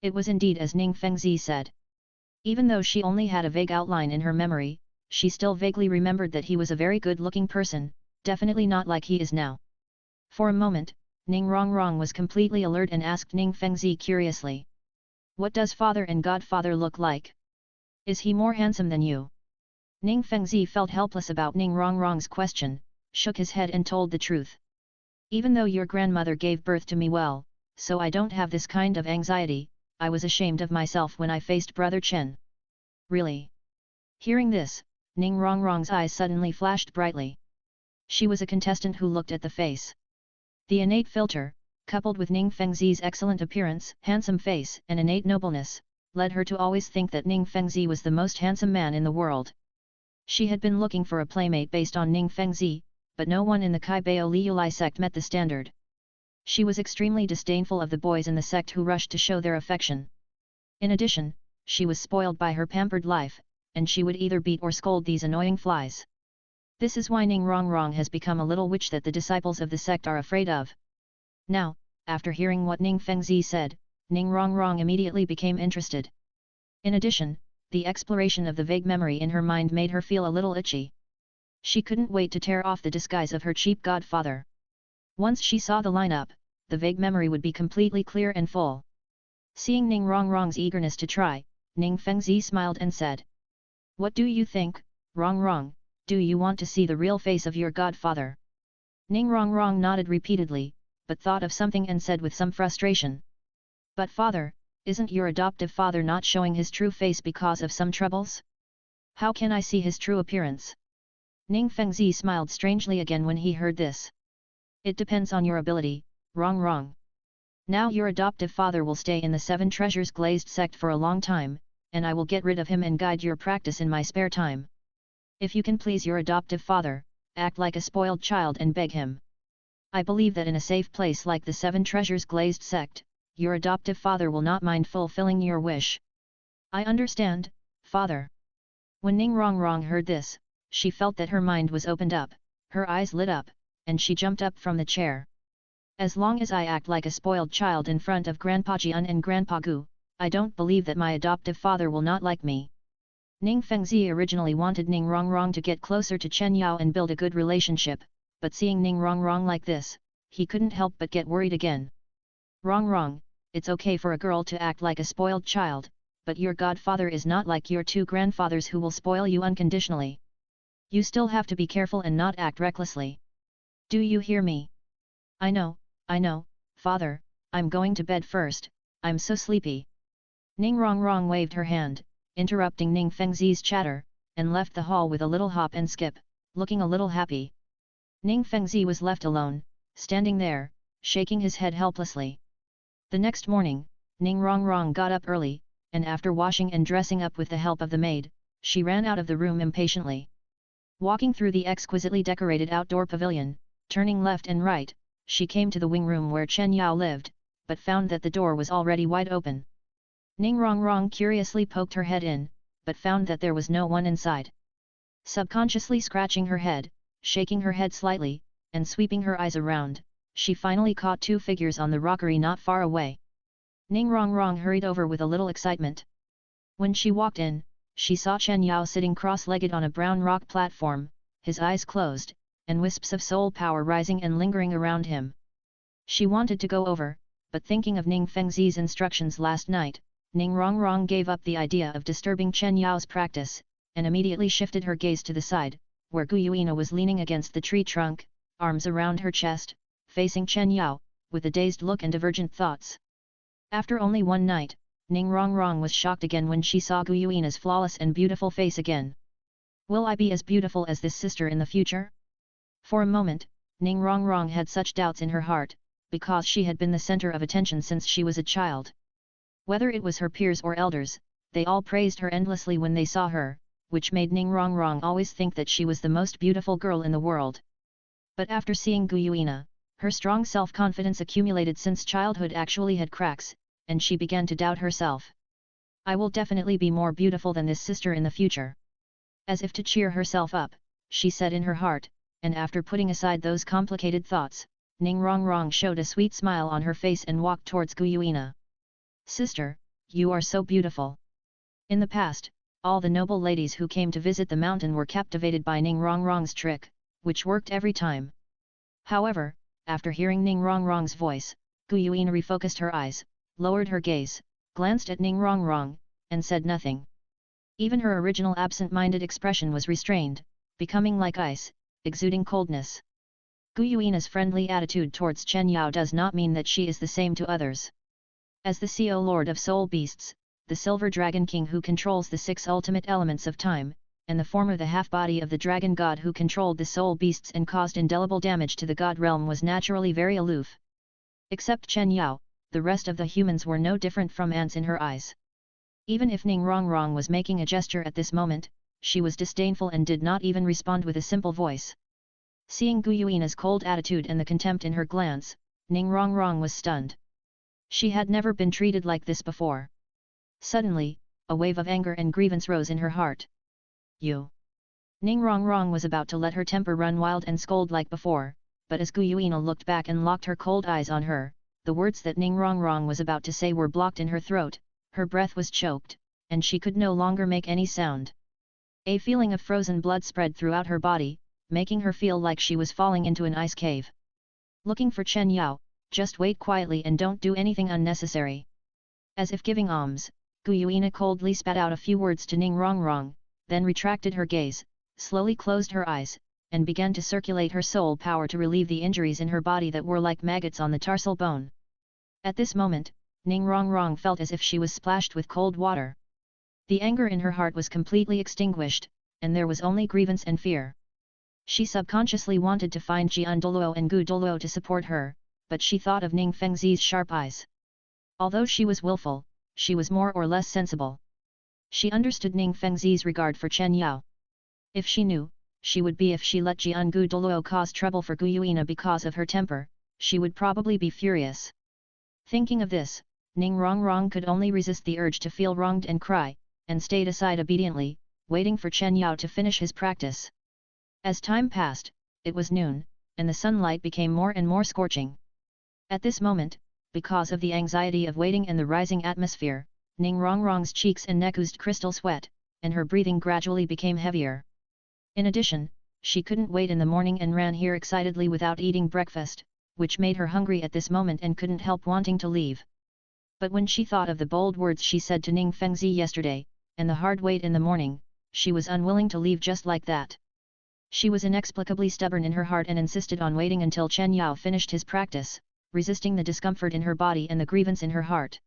A: It was indeed as Ning Fengzi said. Even though she only had a vague outline in her memory, she still vaguely remembered that he was a very good-looking person, definitely not like he is now. For a moment, Ning Rongrong was completely alert and asked Ning Fengzi curiously, "What does father and godfather look like? Is he more handsome than you?" Ning Fengzi felt helpless about Ning Rongrong's question, shook his head and told the truth. "Even though your grandmother gave birth to me well, so I don't have this kind of anxiety, I was ashamed of myself when I faced Brother Chen." "Really?" Hearing this, Ning Rongrong's eyes suddenly flashed brightly. She was a contestant who looked at the face. The innate filter, coupled with Ning Fengzi's excellent appearance, handsome face and innate nobleness, led her to always think that Ning Fengzi was the most handsome man in the world. She had been looking for a playmate based on Ning Fengzi, but no one in the Kai Bao Liulai sect met the standard. She was extremely disdainful of the boys in the sect who rushed to show their affection. In addition, she was spoiled by her pampered life, and she would either beat or scold these annoying flies. This is why Ning Rongrong has become a little witch that the disciples of the sect are afraid of. Now, after hearing what Ning Fengzi said, Ning Rongrong immediately became interested. In addition, the exploration of the vague memory in her mind made her feel a little itchy. She couldn't wait to tear off the disguise of her cheap godfather. Once she saw the lineup, the vague memory would be completely clear and full. Seeing Ning Rongrong's eagerness to try, Ning Fengzi smiled and said, "What do you think, Rongrong, do you want to see the real face of your godfather?" Ning Rongrong nodded repeatedly, but thought of something and said with some frustration, "But father, isn't your adoptive father not showing his true face because of some troubles? How can I see his true appearance?" Ning Fengzi smiled strangely again when he heard this. "It depends on your ability, Rongrong. Now your adoptive father will stay in the Seven Treasures Glazed sect for a long time, and I will get rid of him and guide your practice in my spare time. If you can please your adoptive father, act like a spoiled child and beg him. I believe that in a safe place like the Seven Treasures Glazed sect, your adoptive father will not mind fulfilling your wish." "I understand, father." When Ning Rongrong heard this, she felt that her mind was opened up, her eyes lit up, and she jumped up from the chair. "As long as I act like a spoiled child in front of Grandpa Jian and Grandpa Gu, I don't believe that my adoptive father will not like me." Ning Fengzi originally wanted Ning Rongrong to get closer to Chen Yao and build a good relationship, but seeing Ning Rongrong like this, he couldn't help but get worried again. "Rongrong, it's okay for a girl to act like a spoiled child, but your godfather is not like your two grandfathers who will spoil you unconditionally. You still have to be careful and not act recklessly. Do you hear me? I know, father, I'm going to bed first, I'm so sleepy. Ning Rongrong waved her hand, interrupting Ning Fengzi's chatter, and left the hall with a little hop and skip, looking a little happy. Ning Fengzi was left alone, standing there, shaking his head helplessly. The next morning, Ning Rongrong got up early, and after washing and dressing up with the help of the maid, she ran out of the room impatiently. Walking through the exquisitely decorated outdoor pavilion, turning left and right, she came to the wing room where Chen Yao lived, but found that the door was already wide open. Ning Rongrong curiously poked her head in, but found that there was no one inside. Subconsciously scratching her head, shaking her head slightly, and sweeping her eyes around, she finally caught two figures on the rockery not far away. Ning Rongrong hurried over with a little excitement. When she walked in, she saw Chen Yao sitting cross-legged on a brown rock platform, his eyes closed, and wisps of soul power rising and lingering around him. She wanted to go over, but thinking of Ning Fengzi's instructions last night, Ning Rongrong gave up the idea of disturbing Chen Yao's practice, and immediately shifted her gaze to the side, where Gu Yuina was leaning against the tree trunk, arms around her chest, facing Chen Yao, with a dazed look and divergent thoughts. After only one night, Ning Rongrong was shocked again when she saw Gu Yuina's flawless and beautiful face again. Will I be as beautiful as this sister in the future? For a moment, Ning Rongrong had such doubts in her heart, because she had been the center of attention since she was a child. Whether it was her peers or elders, they all praised her endlessly when they saw her, which made Ning Rongrong always think that she was the most beautiful girl in the world. But after seeing Gu Yuina, her strong self-confidence accumulated since childhood actually had cracks, and she began to doubt herself. I will definitely be more beautiful than this sister in the future. As if to cheer herself up, she said in her heart, and after putting aside those complicated thoughts, Ning Rongrong showed a sweet smile on her face and walked towards Gu Yuina. Sister, you are so beautiful. In the past, all the noble ladies who came to visit the mountain were captivated by Ning Rongrong's trick, which worked every time. However, after hearing Ning Rongrong's voice, Gu Yuina refocused her eyes, lowered her gaze, glanced at Ning Rongrong, and said nothing. Even her original absent-minded expression was restrained, becoming like ice, exuding coldness. Gu Yuina's friendly attitude towards Chen Yao does not mean that she is the same to others. As the CO Lord of Soul Beasts, the Silver Dragon King who controls the 6 ultimate elements of time, and the former the half-body of the Dragon God who controlled the soul beasts and caused indelible damage to the God realm was naturally very aloof. Except Chen Yao, the rest of the humans were no different from ants in her eyes. Even if Ning Rongrong was making a gesture at this moment, she was disdainful and did not even respond with a simple voice. Seeing Gu Yuina's cold attitude and the contempt in her glance, Ning Rongrong was stunned. She had never been treated like this before. Suddenly, a wave of anger and grievance rose in her heart. You! Ning Rongrong was about to let her temper run wild and scold like before, but as Gu Yuina looked back and locked her cold eyes on her, the words that Ning Rongrong was about to say were blocked in her throat, her breath was choked, and she could no longer make any sound. A feeling of frozen blood spread throughout her body, making her feel like she was falling into an ice cave. Looking for Chen Yao, just wait quietly and don't do anything unnecessary. As if giving alms, Gu Yuina coldly spat out a few words to Ning Rongrong, then retracted her gaze, slowly closed her eyes, and began to circulate her soul power to relieve the injuries in her body that were like maggots on the tarsal bone. At this moment, Ning Rongrong felt as if she was splashed with cold water. The anger in her heart was completely extinguished, and there was only grievance and fear. She subconsciously wanted to find Jian Douluo and Gu Douluo to support her, but she thought of Ning Fengzi's sharp eyes. Although she was willful, she was more or less sensible. She understood Ning Fengzi's regard for Chen Yao. If she knew, she would be if she let Jian Gu Douluo cause trouble for Gu Yuina because of her temper, she would probably be furious. Thinking of this, Ning Rongrong could only resist the urge to feel wronged and cry, and stayed aside obediently, waiting for Chen Yao to finish his practice. As time passed, it was noon, and the sunlight became more and more scorching. At this moment, because of the anxiety of waiting and the rising atmosphere, Ning Rongrong's cheeks and neck oozed crystal sweat, and her breathing gradually became heavier. In addition, she couldn't wait in the morning and ran here excitedly without eating breakfast, which made her hungry at this moment and couldn't help wanting to leave. But when she thought of the bold words she said to Ning Fengzi yesterday, and the hard wait in the morning, she was unwilling to leave just like that. She was inexplicably stubborn in her heart and insisted on waiting until Chen Yao finished his practice, resisting the discomfort in her body and the grievance in her heart.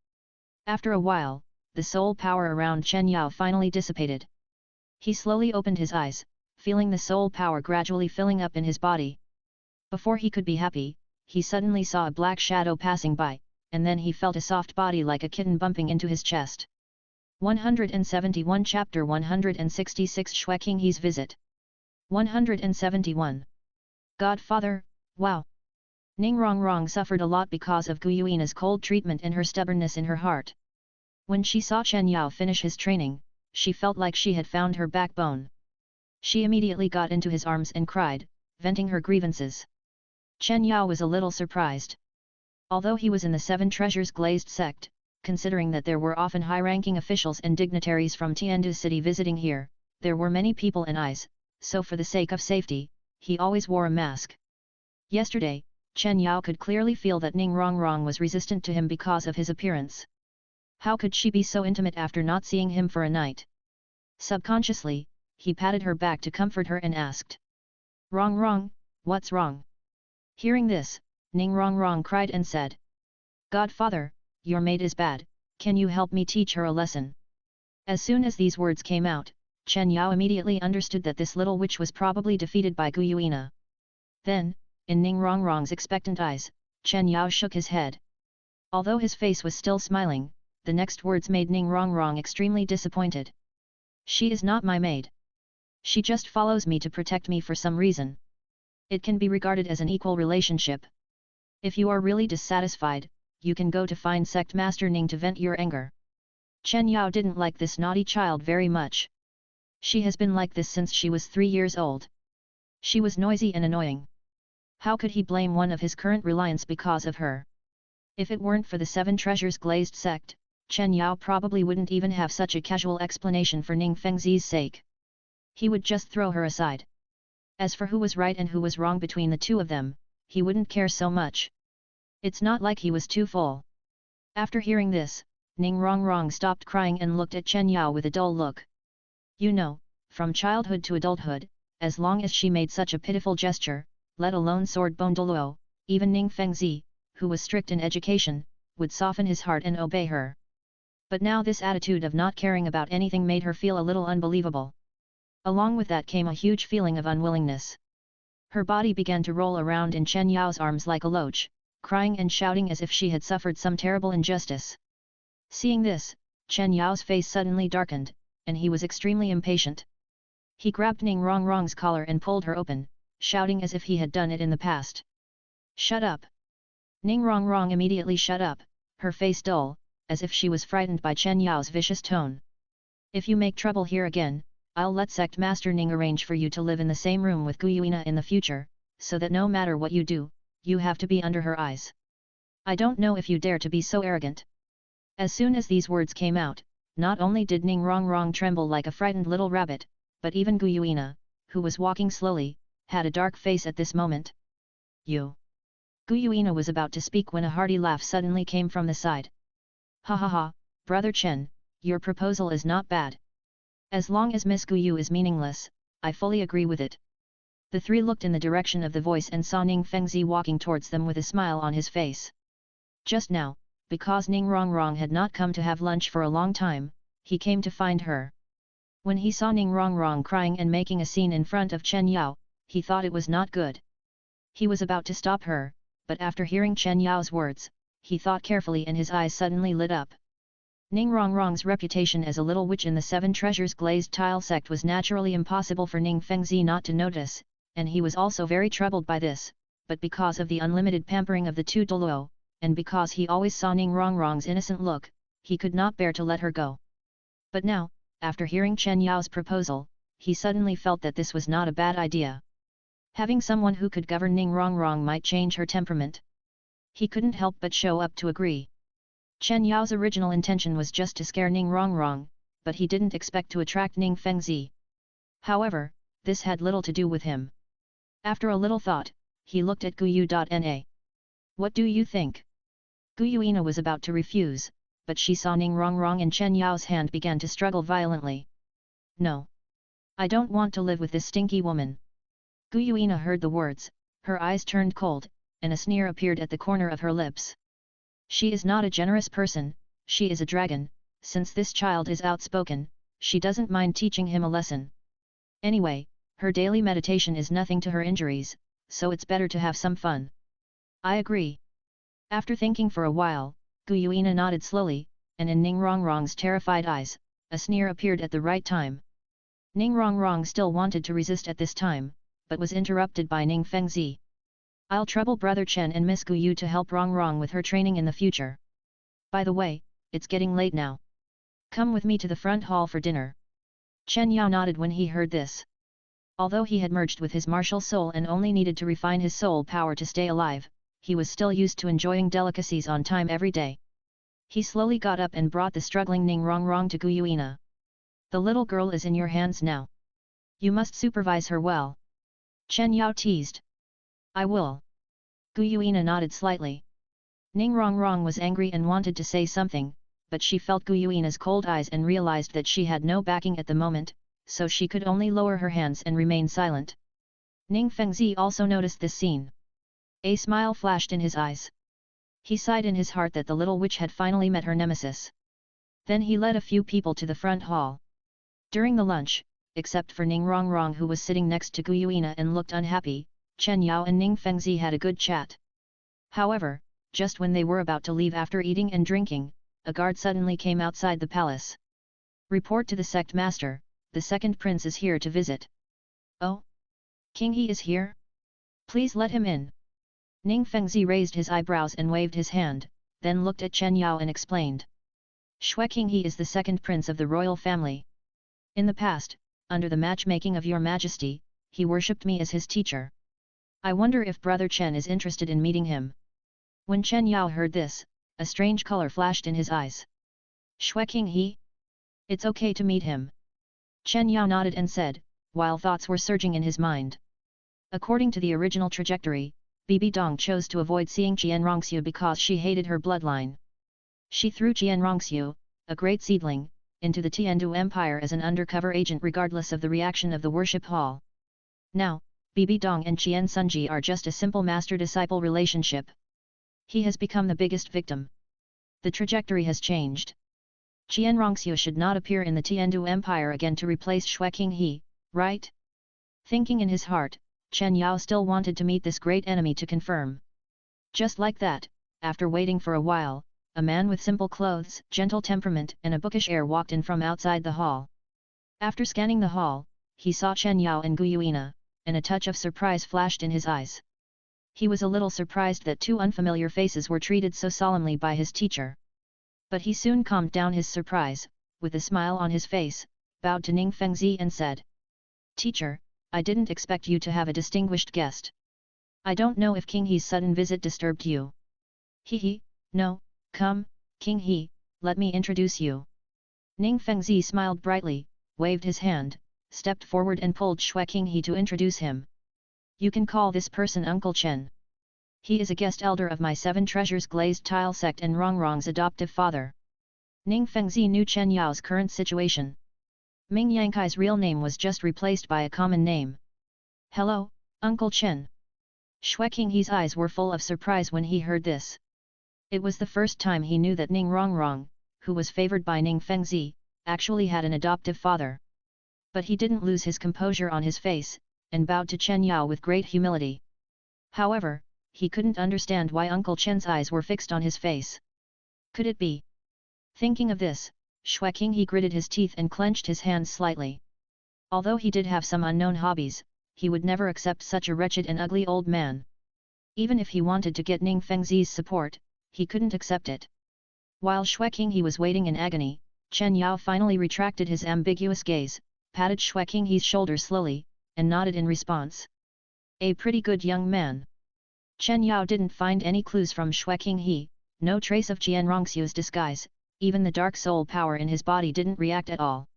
A: After a while, the soul power around Chen Yao finally dissipated. He slowly opened his eyes, feeling the soul power gradually filling up in his body. Before he could be happy, he suddenly saw a black shadow passing by, and then he felt a soft body like a kitten bumping into his chest. 171 Chapter 166 Shui Qinghe's Visit 171. Godfather, wow! Ning Rongrong suffered a lot because of Gu Yuina's cold treatment and her stubbornness in her heart. When she saw Chen Yao finish his training, she felt like she had found her backbone. She immediately got into his arms and cried, venting her grievances. Chen Yao was a little surprised. Although he was in the Seven Treasures Glazed sect, considering that there were often high-ranking officials and dignitaries from Tiandu city visiting here, there were many people and eyes, so for the sake of safety, he always wore a mask. Yesterday, Chen Yao could clearly feel that Ning Rongrong was resistant to him because of his appearance. How could she be so intimate after not seeing him for a night? Subconsciously, he patted her back to comfort her and asked. Rongrong, what's wrong? Hearing this, Ning Rongrong cried and said. Godfather, your maid is bad, can you help me teach her a lesson? As soon as these words came out, Chen Yao immediately understood that this little witch was probably defeated by Gu Yuina. Then, in Ning Rongrong's expectant eyes, Chen Yao shook his head. Although his face was still smiling, the next words made Ning Rongrong extremely disappointed. She is not my maid. She just follows me to protect me for some reason. It can be regarded as an equal relationship. If you are really dissatisfied, you can go to find sect master Ning to vent your anger. Chen Yao didn't like this naughty child very much. She has been like this since she was 3 years old. She was noisy and annoying. How could he blame one of his current reliance because of her? If it weren't for the Seven Treasures Glazed sect, Chen Yao probably wouldn't even have such a casual explanation for Ning Fengzi's sake. He would just throw her aside. As for who was right and who was wrong between the two of them, he wouldn't care so much. It's not like he was too full. After hearing this, Ning Rongrong stopped crying and looked at Chen Yao with a dull look. You know, from childhood to adulthood, as long as she made such a pitiful gesture, let alone sword bone Douluo, even Ning Fengzi, who was strict in education, would soften his heart and obey her. But now this attitude of not caring about anything made her feel a little unbelievable. Along with that came a huge feeling of unwillingness. Her body began to roll around in Chen Yao's arms like a loach, crying and shouting as if she had suffered some terrible injustice. Seeing this, Chen Yao's face suddenly darkened, and he was extremely impatient. He grabbed Ning Rongrong's collar and pulled her open, shouting as if he had done it in the past. Shut up! Ning Rongrong immediately shut up, her face dull, as if she was frightened by Chen Yao's vicious tone. If you make trouble here again, I'll let Sect Master Ning arrange for you to live in the same room with Gu Yuina in the future, so that no matter what you do, you have to be under her eyes. I don't know if you dare to be so arrogant. As soon as these words came out, not only did Ning Rongrong tremble like a frightened little rabbit, but even Gu Yuina, who was walking slowly, had a dark face at this moment. You! Gu Yuina was about to speak when a hearty laugh suddenly came from the side. Ha ha ha, Brother Chen, your proposal is not bad. As long as Miss Gu Yu is meaningless, I fully agree with it. The three looked in the direction of the voice and saw Ning Fengzi walking towards them with a smile on his face. Just now, because Ning Rongrong had not come to have lunch for a long time, he came to find her. When he saw Ning Rongrong crying and making a scene in front of Chen Yao, he thought it was not good. He was about to stop her, but after hearing Chen Yao's words, he thought carefully and his eyes suddenly lit up. Ning Rongrong's reputation as a little witch in the Seven Treasures Glazed Tile sect was naturally impossible for Ning Fengzi not to notice, and he was also very troubled by this, but because of the unlimited pampering of the two Douluo, and because he always saw Ning Rongrong's innocent look, he could not bear to let her go. But now, after hearing Chen Yao's proposal, he suddenly felt that this was not a bad idea. Having someone who could govern Ning Rongrong might change her temperament. He couldn't help but show up to agree. Chen Yao's original intention was just to scare Ning Rongrong, but he didn't expect to attract Ning Fengzi. However, this had little to do with him. After a little thought, he looked at Gu Yu.Na. What do you think? Gu Yuina was about to refuse, but she saw Ning Rongrong and Chen Yao's hand began to struggle violently. No. I don't want to live with this stinky woman. Gu Yuina heard the words, her eyes turned cold, and a sneer appeared at the corner of her lips. She is not a generous person, she is a dragon, since this child is outspoken, she doesn't mind teaching him a lesson. Anyway, her daily meditation is nothing to her injuries, so it's better to have some fun. I agree. After thinking for a while, Gu Yuina nodded slowly, and in Ning Rongrong's terrified eyes, a sneer appeared at the right time. Ning Rongrong still wanted to resist at this time, but was interrupted by Ning Fengzi. I'll trouble Brother Chen and Miss Gu Yu to help Rongrong with her training in the future. By the way, it's getting late now. Come with me to the front hall for dinner. Chen Yao nodded when he heard this. Although he had merged with his martial soul and only needed to refine his soul power to stay alive, he was still used to enjoying delicacies on time every day. He slowly got up and brought the struggling Ning Rongrong to Gu Yuina. The little girl is in your hands now. You must supervise her well. Chen Yao teased. I will. Gu Yuina nodded slightly. Ning Rongrong was angry and wanted to say something, but she felt Gu Yuina's cold eyes and realized that she had no backing at the moment, so she could only lower her hands and remain silent. Ning Fengzi also noticed this scene. A smile flashed in his eyes. He sighed in his heart that the little witch had finally met her nemesis. Then he led a few people to the front hall. During the lunch, except for Ning Rongrong who was sitting next to Gu Yuina and looked unhappy, Chen Yao and Ning Fengzi had a good chat. However, just when they were about to leave after eating and drinking, a guard suddenly came outside the palace. Report to the sect master, the second prince is here to visit. Oh? King He is here? Please let him in. Ning Fengzi raised his eyebrows and waved his hand, then looked at Chen Yao and explained. Shui King He is the second prince of the royal family. In the past, under the matchmaking of your majesty, he worshipped me as his teacher. I wonder if Brother Chen is interested in meeting him. When Chen Yao heard this, a strange color flashed in his eyes. Shui King He? It's okay to meet him. Chen Yao nodded and said, while thoughts were surging in his mind. According to the original trajectory, Bibi Dong chose to avoid seeing Qian Rongxiu because she hated her bloodline. She threw Qian Rongxiu, a great seedling, into the Tiandu Empire as an undercover agent regardless of the reaction of the worship hall. Now, Bibi Dong and Qian Sunji are just a simple master-disciple relationship. He has become the biggest victim. The trajectory has changed. Qian Rongxiu should not appear in the Tiandu Empire again to replace Shui King He, right? Thinking in his heart, Chen Yao still wanted to meet this great enemy to confirm. Just like that, after waiting for a while, a man with simple clothes, gentle temperament and a bookish air walked in from outside the hall. After scanning the hall, he saw Chen Yao and Gu Yuina, and a touch of surprise flashed in his eyes. He was a little surprised that two unfamiliar faces were treated so solemnly by his teacher. But he soon calmed down his surprise, with a smile on his face, bowed to Ning Fengzi and said, Teacher, I didn't expect you to have a distinguished guest. I don't know if King He's sudden visit disturbed you. He, no, come, King He, let me introduce you. Ning Fengzi smiled brightly, waved his hand, stepped forward and pulled Shui King He to introduce him. You can call this person Uncle Chen. He is a guest elder of my Seven Treasures Glazed Tile sect and Rongrong's adoptive father. Ning Fengzi knew Chen Yao's current situation. Ming Yankai's real name was just replaced by a common name. Hello, Uncle Chen. Shui King He's eyes were full of surprise when he heard this. It was the first time he knew that Ning Rongrong, who was favored by Ning Fengzi, actually had an adoptive father. But he didn't lose his composure on his face, and bowed to Chen Yao with great humility. However, he couldn't understand why Uncle Chen's eyes were fixed on his face. Could it be? Thinking of this, Shui King He gritted his teeth and clenched his hands slightly. Although he did have some unknown hobbies, he would never accept such a wretched and ugly old man. Even if he wanted to get Ning Fengzi's support, he couldn't accept it. While Shui King He was waiting in agony, Chen Yao finally retracted his ambiguous gaze, patted Shui King He's shoulder slowly, and nodded in response. A pretty good young man. Chen Yao didn't find any clues from Shui King He, no trace of Qian Rongxiu's disguise, even the dark soul power in his body didn't react at all.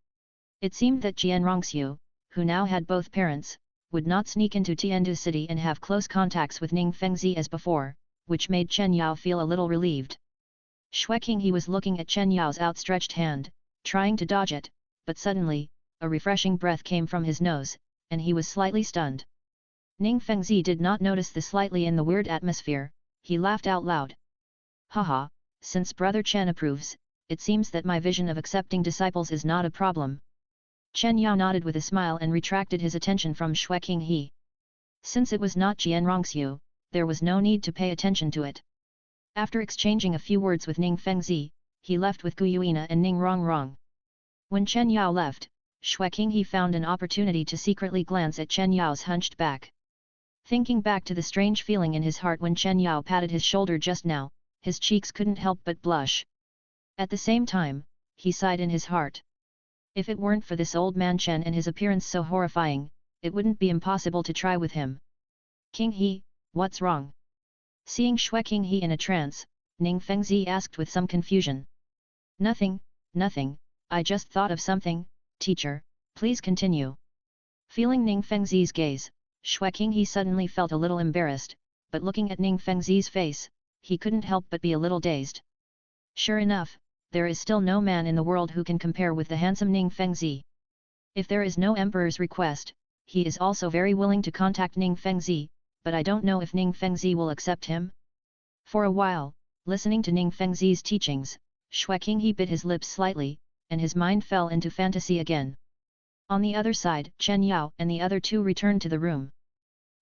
A: It seemed that Qian Rongxiu, who now had both parents, would not sneak into Tiandu city and have close contacts with Ning Fengzi as before, which made Chen Yao feel a little relieved. Shui King He was looking at Chen Yao's outstretched hand, trying to dodge it, but suddenly, a refreshing breath came from his nose, and he was slightly stunned. Ning Fengzi did not notice the slightly in the weird atmosphere, he laughed out loud. Haha, since Brother Chen approves, it seems that my vision of accepting disciples is not a problem. Chen Yao nodded with a smile and retracted his attention from Shui Qinghe. Since it was not Jian Rongxiu, there was no need to pay attention to it. After exchanging a few words with Ning Fengzi, he left with Gu Yuina and Ning Rongrong. When Chen Yao left, Shui Qinghe found an opportunity to secretly glance at Chen Yao's hunched back. Thinking back to the strange feeling in his heart when Chen Yao patted his shoulder just now, his cheeks couldn't help but blush. At the same time, he sighed in his heart. If it weren't for this old man Chen and his appearance so horrifying, it wouldn't be impossible to try with him. Qinghe, what's wrong? Seeing Shui Qinghe in a trance, Ning Fengzi asked with some confusion. Nothing, nothing, I just thought of something, teacher, please continue. Feeling Ning Fengzi's gaze, Shui Qinghe suddenly felt a little embarrassed, but looking at Ning Fengzi's face, he couldn't help but be a little dazed. Sure enough, there is still no man in the world who can compare with the handsome Ning Fengzi. If there is no emperor's request, he is also very willing to contact Ning Fengzi, but I don't know if Ning Fengzi will accept him. For a while, listening to Ning Fengzi's teachings, Shui Qinghe bit his lips slightly, and his mind fell into fantasy again. On the other side, Chen Yao and the other two returned to the room.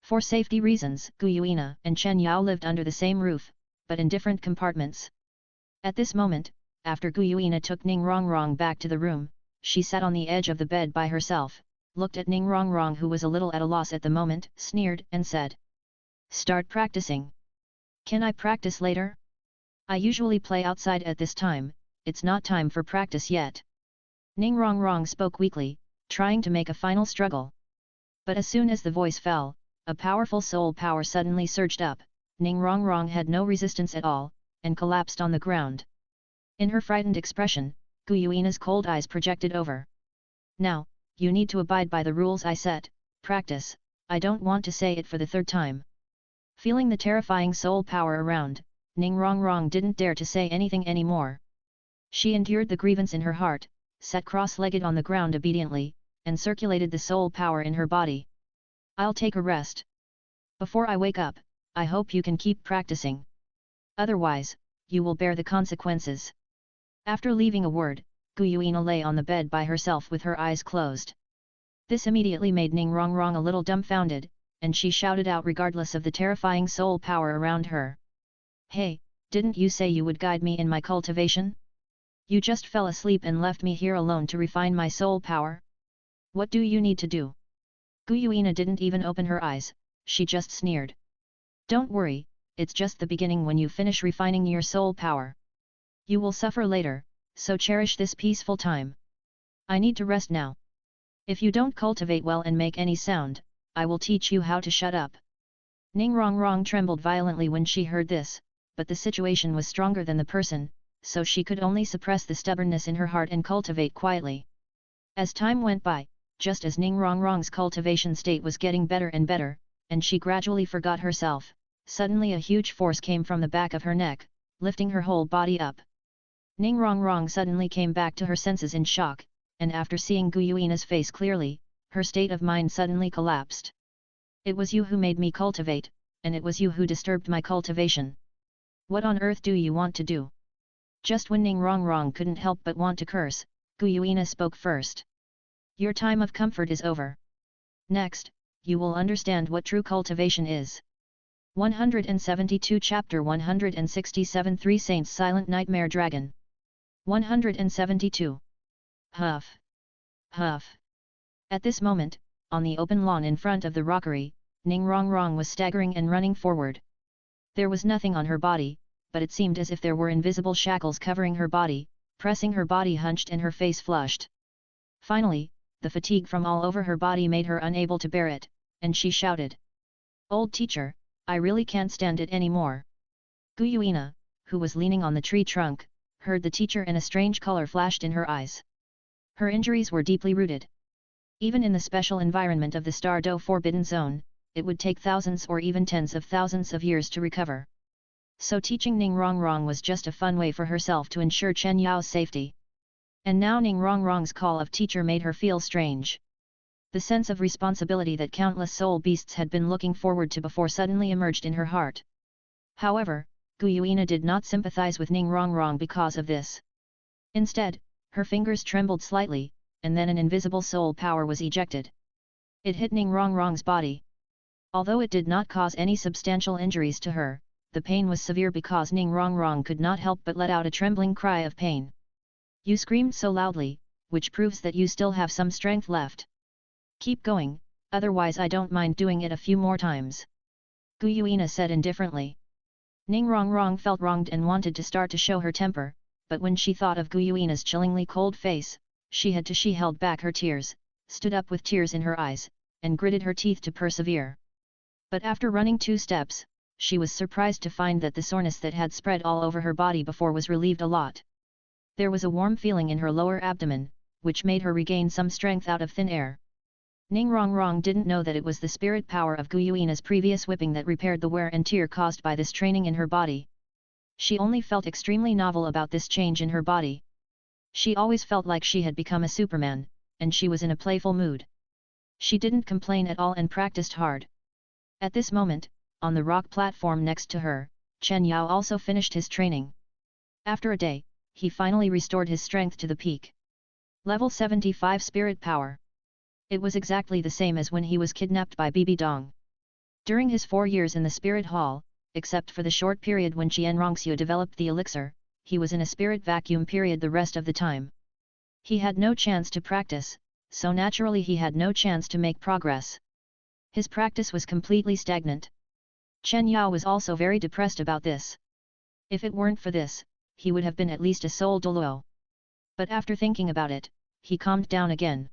A: For safety reasons, Gu Yuina and Chen Yao lived under the same roof, but in different compartments. At this moment, after Gu Yuina took Ning Rongrong back to the room, she sat on the edge of the bed by herself, looked at Ning Rongrong who was a little at a loss at the moment, sneered and said. Start practicing. Can I practice later? I usually play outside at this time, it's not time for practice yet. Ning Rongrong spoke weakly, trying to make a final struggle. But as soon as the voice fell, a powerful soul power suddenly surged up, Ning Rongrong had no resistance at all, and collapsed on the ground. In her frightened expression, Gu Yuina's cold eyes projected over. Now, you need to abide by the rules I set, practice, I don't want to say it for the third time. Feeling the terrifying soul power around, Ning Rongrong didn't dare to say anything anymore. She endured the grievance in her heart, sat cross-legged on the ground obediently, and circulated the soul power in her body. I'll take a rest. Before I wake up, I hope you can keep practicing. Otherwise, you will bear the consequences. After leaving a word, Gu Yuina lay on the bed by herself with her eyes closed. This immediately made Ning Rongrong a little dumbfounded, and she shouted out regardless of the terrifying soul power around her. Hey, didn't you say you would guide me in my cultivation? You just fell asleep and left me here alone to refine my soul power? What do you need to do? Gu Yuina didn't even open her eyes, she just sneered. Don't worry, it's just the beginning when you finish refining your soul power. You will suffer later, so cherish this peaceful time. I need to rest now. If you don't cultivate well and make any sound, I will teach you how to shut up. Ning Rongrong trembled violently when she heard this, but the situation was stronger than the person, so she could only suppress the stubbornness in her heart and cultivate quietly. As time went by, just as Ning Rongrong's cultivation state was getting better and better, and she gradually forgot herself, suddenly a huge force came from the back of her neck, lifting her whole body up. Ning Rongrong suddenly came back to her senses in shock, and after seeing Gu Yuina's face clearly, her state of mind suddenly collapsed. It was you who made me cultivate, and it was you who disturbed my cultivation. What on earth do you want to do? Just when Ning Rongrong couldn't help but want to curse, Gu Yuina spoke first. Your time of comfort is over. Next, you will understand what true cultivation is. 172 Chapter 167 Three Saints Silent Nightmare Dragon 172. Huff. Huff. At this moment, on the open lawn in front of the rockery, Ning Rongrong was staggering and running forward. There was nothing on her body, but it seemed as if there were invisible shackles covering her body, pressing her body hunched and her face flushed. Finally, the fatigue from all over her body made her unable to bear it, and she shouted. Old teacher, I really can't stand it anymore. Gu Yuina, who was leaning on the tree trunk, heard the teacher and a strange color flashed in her eyes. Her injuries were deeply rooted. Even in the special environment of the Star Do Forbidden Zone, it would take thousands or even tens of thousands of years to recover. So teaching Ning Rongrong was just a fun way for herself to ensure Chen Yao's safety. And now Ning Rongrong's call of teacher made her feel strange. The sense of responsibility that countless soul beasts had been looking forward to before suddenly emerged in her heart. However, Gu Yuina did not sympathize with Ning Rongrong because of this. Instead, her fingers trembled slightly, and then an invisible soul power was ejected. It hit Ning Rongrong's body. Although it did not cause any substantial injuries to her, the pain was severe because Ning Rongrong could not help but let out a trembling cry of pain. You screamed so loudly, which proves that you still have some strength left. Keep going, otherwise I don't mind doing it a few more times. Gu Yuina said indifferently. Ning Rongrong felt wronged and wanted to start to show her temper, but when she thought of Gu Yuina's chillingly cold face, she held back her tears, stood up with tears in her eyes, and gritted her teeth to persevere. But after running 2 steps, she was surprised to find that the soreness that had spread all over her body before was relieved a lot. There was a warm feeling in her lower abdomen, which made her regain some strength out of thin air. Ning Rongrong didn't know that it was the spirit power of Gu Yuina's previous whipping that repaired the wear and tear caused by this training in her body. She only felt extremely novel about this change in her body. She always felt like she had become a Superman, and she was in a playful mood. She didn't complain at all and practiced hard. At this moment, on the rock platform next to her, Chen Yao also finished his training. After a day, he finally restored his strength to the peak. Level 75 spirit power. It was exactly the same as when he was kidnapped by Bibi Dong. During his 4 years in the spirit hall, except for the short period when Qian Rongxiu developed the elixir, he was in a spirit vacuum period the rest of the time. He had no chance to practice, so naturally he had no chance to make progress. His practice was completely stagnant. Chen Yao was also very depressed about this. If it weren't for this, he would have been at least a soul Douluo. But after thinking about it, he calmed down again.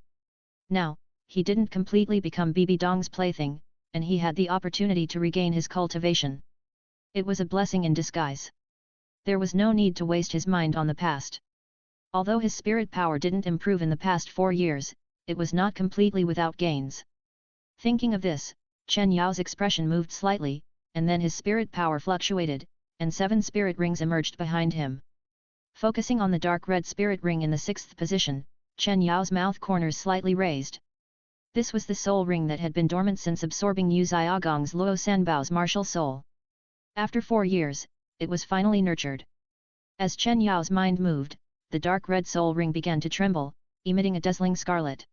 A: Now, he didn't completely become Bibi Dong's plaything, and he had the opportunity to regain his cultivation. It was a blessing in disguise. There was no need to waste his mind on the past. Although his spirit power didn't improve in the past 4 years, it was not completely without gains. Thinking of this, Chen Yao's expression moved slightly, and then his spirit power fluctuated, and 7 spirit rings emerged behind him. Focusing on the dark red spirit ring in the 6th position, Chen Yao's mouth corners slightly raised. This was the soul ring that had been dormant since absorbing Yu Xiaogong's Luo Sanbao's martial soul. After 4 years, it was finally nurtured. As Chen Yao's mind moved, the dark red soul ring began to tremble, emitting a dazzling scarlet.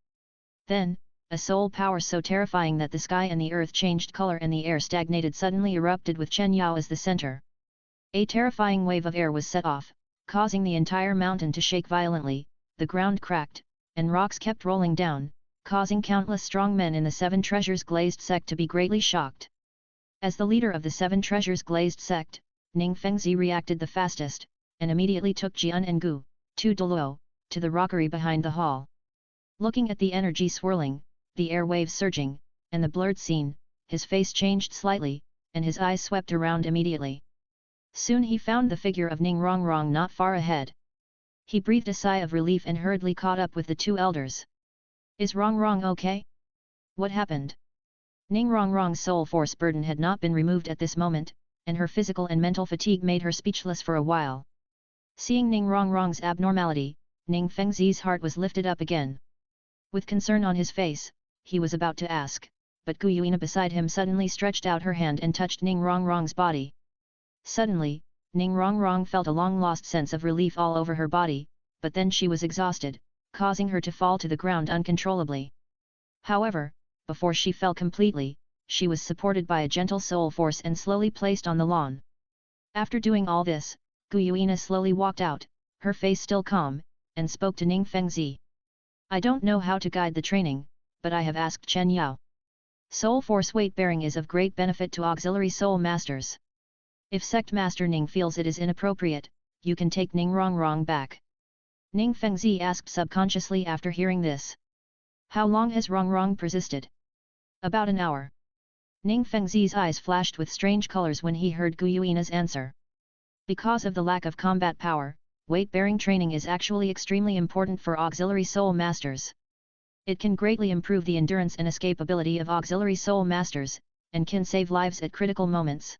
A: Then, a soul power so terrifying that the sky and the earth changed color and the air stagnated suddenly erupted with Chen Yao as the center. A terrifying wave of air was set off, causing the entire mountain to shake violently, the ground cracked, and rocks kept rolling down, causing countless strong men in the 7 Treasures Glazed sect to be greatly shocked. As the leader of the 7 Treasures Glazed sect, Ning Fengzi reacted the fastest, and immediately took Jian and Gu, 2 Douluo, to the rockery behind the hall. Looking at the energy swirling, the air waves surging, and the blurred scene, his face changed slightly, and his eyes swept around immediately. Soon he found the figure of Ning Rongrong not far ahead. He breathed a sigh of relief and hurriedly caught up with the 2 elders. Is Rongrong okay? What happened? Ning Rongrong's soul force burden had not been removed at this moment, and her physical and mental fatigue made her speechless for a while. Seeing Ning Rongrong's abnormality, Ning Fengzi's heart was lifted up again. With concern on his face, he was about to ask, but Gu Yuina beside him suddenly stretched out her hand and touched Ning Rongrong's body. Suddenly, Ning Rongrong felt a long-lost sense of relief all over her body, but then she was exhausted, causing her to fall to the ground uncontrollably. However, before she fell completely, she was supported by a gentle soul force and slowly placed on the lawn. After doing all this, Gu Yuina slowly walked out, her face still calm, and spoke to Ning Fengzi. I don't know how to guide the training, but I have asked Chen Yao. Soul force weight bearing is of great benefit to auxiliary soul masters. If sect master Ning feels it is inappropriate, you can take Ning Rongrong back. Ning Fengzi asked subconsciously after hearing this. How long has Rongrong persisted? About an hour. Ning Fengzi's eyes flashed with strange colors when he heard Gu Yuina's answer. Because of the lack of combat power, weight-bearing training is actually extremely important for auxiliary soul masters. It can greatly improve the endurance and escapability of auxiliary soul masters, and can save lives at critical moments.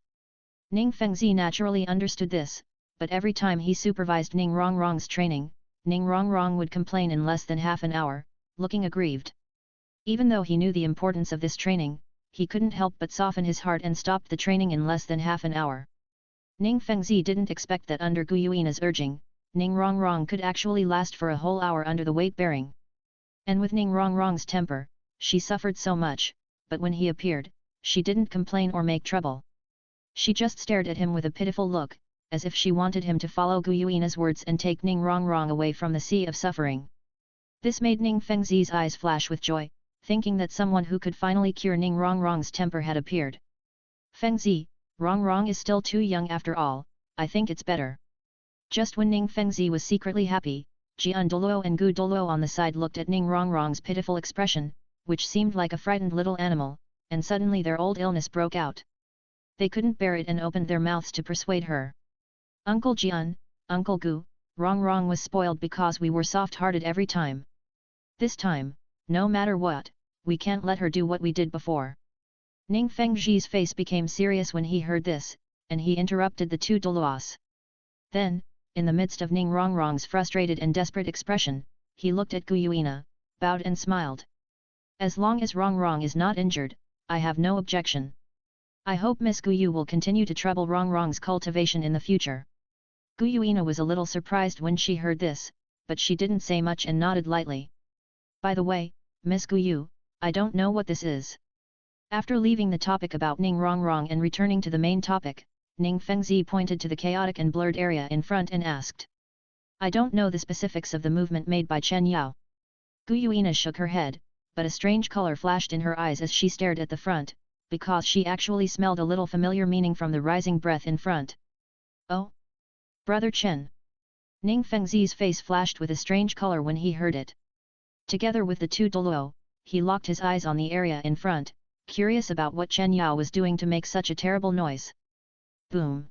A: Ning Fengzi naturally understood this, but every time he supervised Ning Rongrong's training, Ning Rongrong would complain in less than half an hour, looking aggrieved. Even though he knew the importance of this training, he couldn't help but soften his heart and stopped the training in less than half an hour. Ning Fengzi didn't expect that under Gu Yuina's urging, Ning Rongrong could actually last for a whole hour under the weight bearing. And with Ning Rongrong's temper, she suffered so much, but when he appeared, she didn't complain or make trouble. She just stared at him with a pitiful look, as if she wanted him to follow Gu Yuina's words and take Ning Rongrong away from the sea of suffering. This made Ning Fengzi's eyes flash with joy, thinking that someone who could finally cure Ning Rongrong's temper had appeared. Fengzi, Rongrong is still too young after all, I think it's better. Just when Ning Fengzi was secretly happy, Jian Douluo and Gu Douluo on the side looked at Ning Rongrong's pitiful expression, which seemed like a frightened little animal, and suddenly their old illness broke out. They couldn't bear it and opened their mouths to persuade her. Uncle Jian, Uncle Gu, Rongrong was spoiled because we were soft-hearted every time. This time, no matter what, we can't let her do what we did before. Ning Fengzi's face became serious when he heard this, and he interrupted the two Douluos. Then, in the midst of Ning Rongrong's frustrated and desperate expression, he looked at Gu Yuina, bowed and smiled. As long as Rongrong is not injured, I have no objection. I hope Miss Gu Yu will continue to trouble Rongrong's cultivation in the future. Gu Yuina was a little surprised when she heard this, but she didn't say much and nodded lightly. By the way, Miss Gu Yu, I don't know what this is. After leaving the topic about Ning Rongrong and returning to the main topic, Ning Fengzi pointed to the chaotic and blurred area in front and asked. I don't know the specifics of the movement made by Chen Yao. Gu Yuina shook her head, but a strange color flashed in her eyes as she stared at the front, because she actually smelled a little familiar meaning from the rising breath in front. Oh? Brother Chen. Ning Fengzi's face flashed with a strange color when he heard it. Together with the two Douluo, he locked his eyes on the area in front, curious about what Chen Yao was doing to make such a terrible noise. Boom!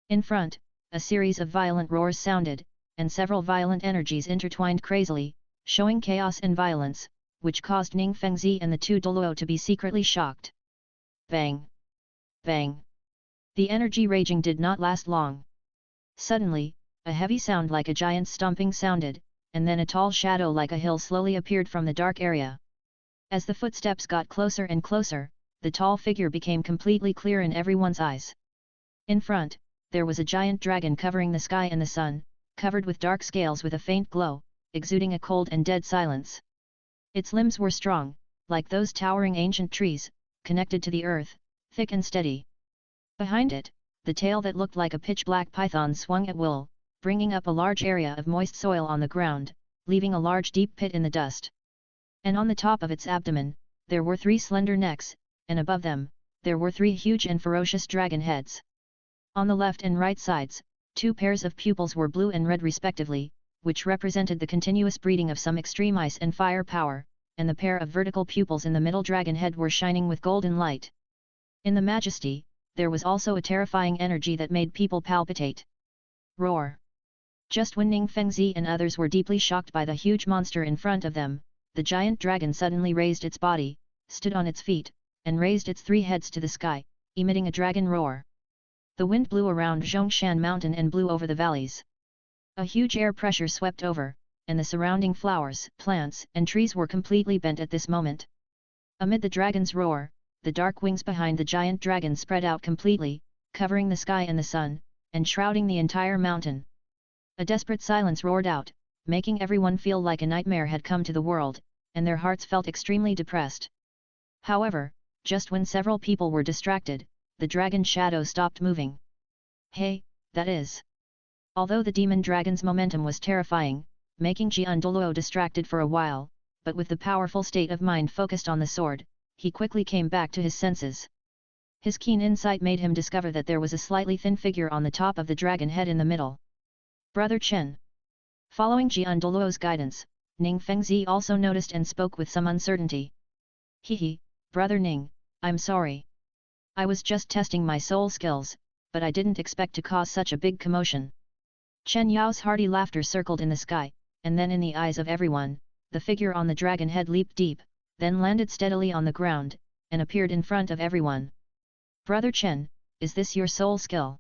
A: In front, a series of violent roars sounded, and several violent energies intertwined crazily, showing chaos and violence, which caused Ning Fengzi and the two Douluo to be secretly shocked. Bang! Bang! The energy raging did not last long. Suddenly, a heavy sound like a giant stomping sounded, and then a tall shadow like a hill slowly appeared from the dark area. As the footsteps got closer and closer, the tall figure became completely clear in everyone's eyes. In front, there was a giant dragon covering the sky and the sun, covered with dark scales with a faint glow, exuding a cold and dead silence. Its limbs were strong, like those towering ancient trees, connected to the earth, thick and steady. Behind it, the tail that looked like a pitch-black python swung at will, bringing up a large area of moist soil on the ground, leaving a large deep pit in the dust. And on the top of its abdomen, there were 3 slender necks, and above them, there were 3 huge and ferocious dragon heads. On the left and right sides, 2 pairs of pupils were blue and red respectively, which represented the continuous breeding of some extreme ice and fire power, and the pair of vertical pupils in the middle dragon head were shining with golden light. In the majesty, there was also a terrifying energy that made people palpitate. Roar! Just when Ning Fengzi and others were deeply shocked by the huge monster in front of them, the giant dragon suddenly raised its body, stood on its feet, and raised its 3 heads to the sky, emitting a dragon roar. The wind blew around Zhongshan Mountain and blew over the valleys. A huge air pressure swept over, and the surrounding flowers, plants, and trees were completely bent at this moment. Amid the dragon's roar, the dark wings behind the giant dragon spread out completely, covering the sky and the sun, and shrouding the entire mountain. A desperate silence roared out, making everyone feel like a nightmare had come to the world, and their hearts felt extremely depressed. However, just when several people were distracted, the dragon shadow stopped moving. Hey, that is. Although the demon dragon's momentum was terrifying, making Jian Douluo distracted for a while, but with the powerful state of mind focused on the sword, he quickly came back to his senses. His keen insight made him discover that there was a slightly thin figure on the top of the dragon head in the middle. Brother Chen. Following Jian Douluo's guidance, Ning Fengzi also noticed and spoke with some uncertainty. Hehe, Brother Ning, I'm sorry. I was just testing my soul skills, but I didn't expect to cause such a big commotion. Chen Yao's hearty laughter circled in the sky, and then in the eyes of everyone, the figure on the dragon head leaped deep, then landed steadily on the ground, and appeared in front of everyone. Brother Chen, is this your soul skill?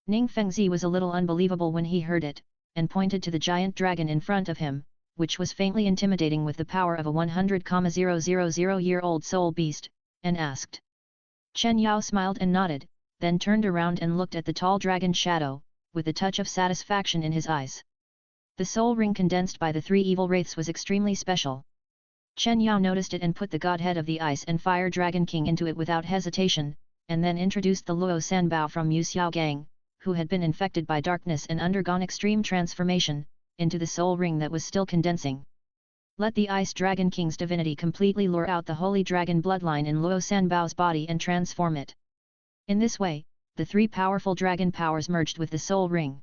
A: Ning Fengzi was a little unbelievable when he heard it, and pointed to the giant dragon in front of him, which was faintly intimidating with the power of a 100,000-year-old soul beast, and asked. Chen Yao smiled and nodded, then turned around and looked at the tall dragon shadow, with a touch of satisfaction in his eyes. The soul ring condensed by the three evil wraiths was extremely special. Chen Yao noticed it and put the godhead of the Ice and Fire Dragon King into it without hesitation, and then introduced the Luo Sanbao from Yu Xiaogang, who had been infected by darkness and undergone extreme transformation, into the soul ring that was still condensing. Let the Ice Dragon King's divinity completely lure out the holy dragon bloodline in Luo Sanbao's body and transform it. In this way, the three powerful dragon powers merged with the soul ring.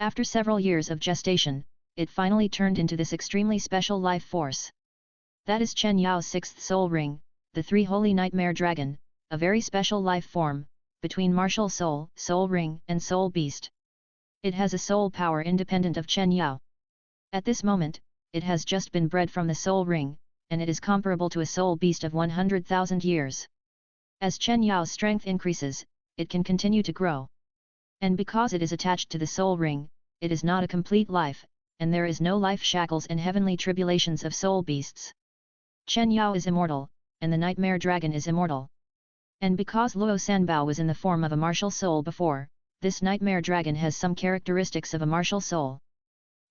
A: After several years of gestation, it finally turned into this extremely special life force. That is Chen Yao's sixth soul ring, the three holy nightmare dragon, a very special life form, between martial soul, soul ring and soul beast. It has a soul power independent of Chen Yao. At this moment, it has just been bred from the soul ring, and it is comparable to a soul beast of 100,000 years. As Chen Yao's strength increases, it can continue to grow. And because it is attached to the soul ring, it is not a complete life, and there is no life shackles and heavenly tribulations of soul beasts. Chen Yao is immortal, and the nightmare dragon is immortal. And because Luo Sanbao was in the form of a martial soul before, this nightmare dragon has some characteristics of a martial soul.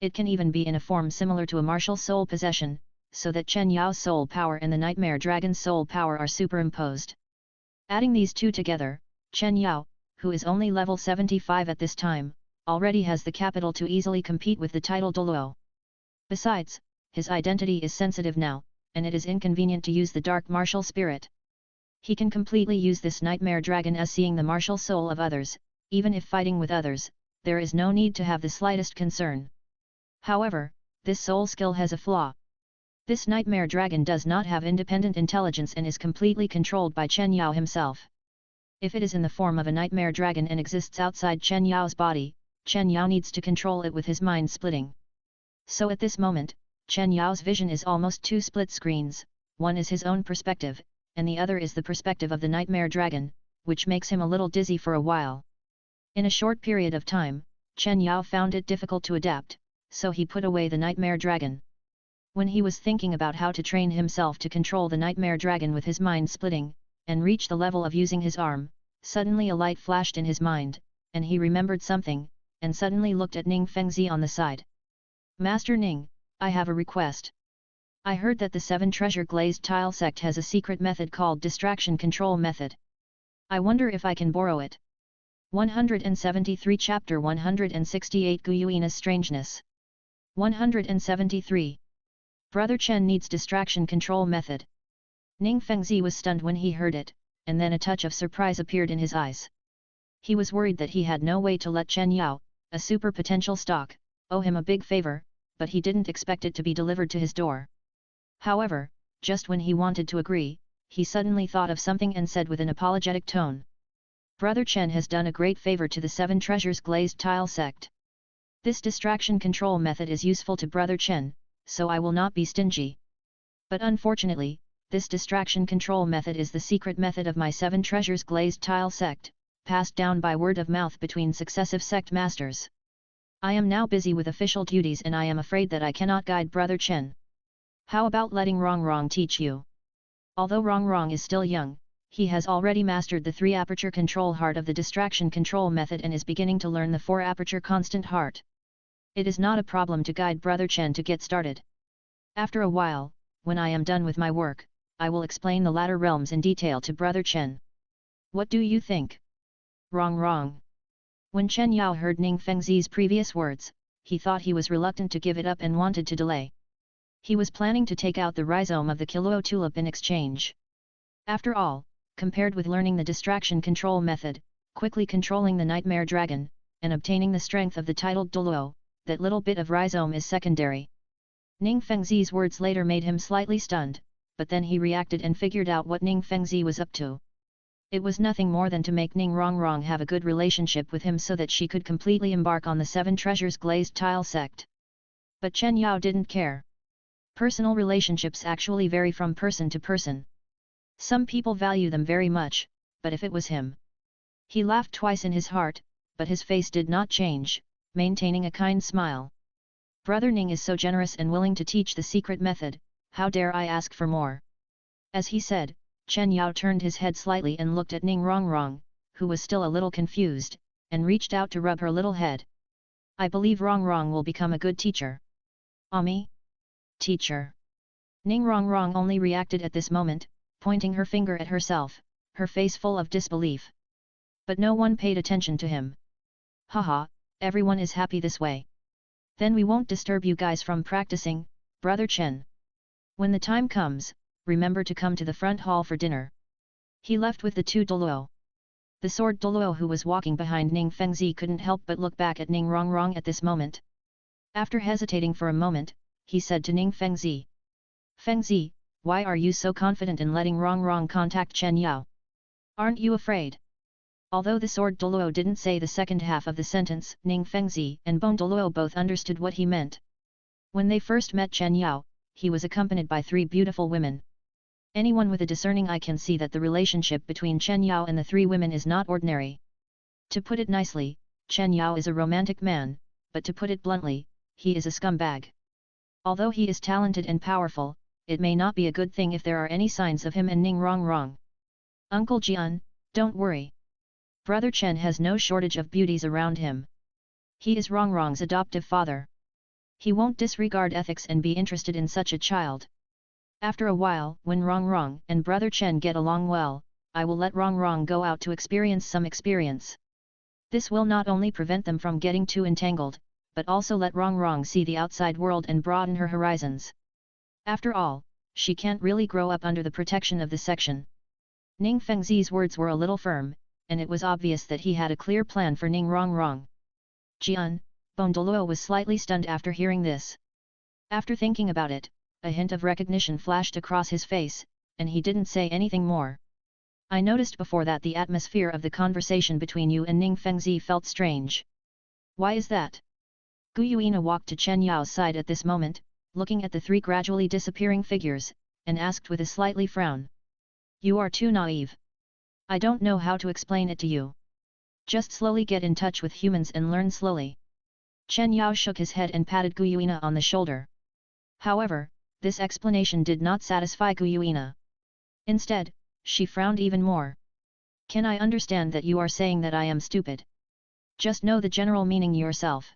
A: It can even be in a form similar to a martial soul possession, so that Chen Yao's soul power and the nightmare dragon's soul power are superimposed. Adding these two together, Chen Yao, who is only level 75 at this time, already has the capital to easily compete with the title Douluo. Besides, his identity is sensitive now, and it is inconvenient to use the dark martial spirit. He can completely use this nightmare dragon as seeing the martial soul of others. Even if fighting with others, there is no need to have the slightest concern. However, this soul skill has a flaw. This nightmare dragon does not have independent intelligence and is completely controlled by Chen Yao himself. If it is in the form of a nightmare dragon and exists outside Chen Yao's body, Chen Yao needs to control it with his mind splitting. So at this moment, Chen Yao's vision is almost two split screens, one is his own perspective, and the other is the perspective of the nightmare dragon, which makes him a little dizzy for a while. In a short period of time, Chen Yao found it difficult to adapt, so he put away the nightmare dragon. When he was thinking about how to train himself to control the nightmare dragon with his mind splitting, and reach the level of using his arm, suddenly a light flashed in his mind, and he remembered something, and suddenly looked at Ning Fengzi on the side. Master Ning, I have a request. I heard that the 7 treasure glazed tile sect has a secret method called distraction control method. I wonder if I can borrow it. 173 Chapter 168 Guyuina's Strangeness. 173. Brother Chen needs distraction control method. Ning Fengzi was stunned when he heard it, and then a touch of surprise appeared in his eyes. He was worried that he had no way to let Chen Yao, a super potential stock, owe him a big favor, but he didn't expect it to be delivered to his door. However, just when he wanted to agree, he suddenly thought of something and said with an apologetic tone. Brother Chen has done a great favor to the 7 treasures glazed tile sect. This distraction control method is useful to Brother Chen, so I will not be stingy. But unfortunately, this distraction control method is the secret method of my 7 treasures glazed tile sect, passed down by word of mouth between successive sect masters. I am now busy with official duties and I am afraid that I cannot guide Brother Chen. How about letting Rong teach you? Although Rong is still young, he has already mastered the 3 aperture control heart of the distraction control method and is beginning to learn the 4 aperture constant heart. It is not a problem to guide Brother Chen to get started. After a while, when I am done with my work, I will explain the latter realms in detail to Brother Chen. What do you think? Rong. When Chen Yao heard Ning Fengzi's previous words, he thought he was reluctant to give it up and wanted to delay. He was planning to take out the rhizome of the Kiluo tulip in exchange. After all, compared with learning the distraction control method, quickly controlling the nightmare dragon, and obtaining the strength of the titled Douluo, that little bit of rhizome is secondary. Ning Fengzi's words later made him slightly stunned, but then he reacted and figured out what Ning Fengzi was up to. It was nothing more than to make Ning Rong have a good relationship with him so that she could completely embark on the 7 treasures glazed tile sect. But Chen Yao didn't care. Personal relationships actually vary from person to person. Some people value them very much, but if it was him. He laughed twice in his heart, but his face did not change, maintaining a kind smile. Brother Ning is so generous and willing to teach the secret method, how dare I ask for more? As he said, Chen Yao turned his head slightly and looked at Ning Rongrong, who was still a little confused, and reached out to rub her little head. I believe Rongrong will become a good teacher. Ami? Teacher. Ning Rongrong only reacted at this moment, pointing her finger at herself, her face full of disbelief. But no one paid attention to him. Haha, everyone is happy this way. Then we won't disturb you guys from practicing, Brother Chen. When the time comes, remember to come to the front hall for dinner. He left with the two Douluo. The sword Douluo who was walking behind Ning Fengzi couldn't help but look back at Ning Rongrong at this moment. After hesitating for a moment, he said to Ning Fengzi. Fengzi, why are you so confident in letting Rongrong contact Chen Yao? Aren't you afraid? Although the sword Douluo didn't say the second half of the sentence, Ning Fengzi and Bone Douluo both understood what he meant. When they first met Chen Yao, he was accompanied by 3 beautiful women. Anyone with a discerning eye can see that the relationship between Chen Yao and the 3 women is not ordinary. To put it nicely, Chen Yao is a romantic man, but to put it bluntly, he is a scumbag. Although he is talented and powerful, it may not be a good thing if there are any signs of him and Ning Rongrong. Uncle Jian, don't worry. Brother Chen has no shortage of beauties around him. He is Rongrong's adoptive father. He won't disregard ethics and be interested in such a child. After a while, when Rongrong and Brother Chen get along well, I will let Rongrong go out to experience some experience. This will not only prevent them from getting too entangled, but also let Rongrong see the outside world and broaden her horizons. After all, she can't really grow up under the protection of the section. Ning Fengzi's words were a little firm, and it was obvious that he had a clear plan for Ning Rongrong. Jian, Bone Douluo was slightly stunned after hearing this. After thinking about it, a hint of recognition flashed across his face, and he didn't say anything more. I noticed before that the atmosphere of the conversation between you and Ning Fengzi felt strange. Why is that? Gu Yuina walked to Chen Yao's side at this moment, looking at the 3 gradually disappearing figures, and asked with a slightly frown. You are too naive. I don't know how to explain it to you. Just slowly get in touch with humans and learn slowly. Chen Yao shook his head and patted Gu Yuina on the shoulder. However, this explanation did not satisfy Gu Yuina. Instead, she frowned even more. Can I understand that you are saying that I am stupid? Just know the general meaning yourself.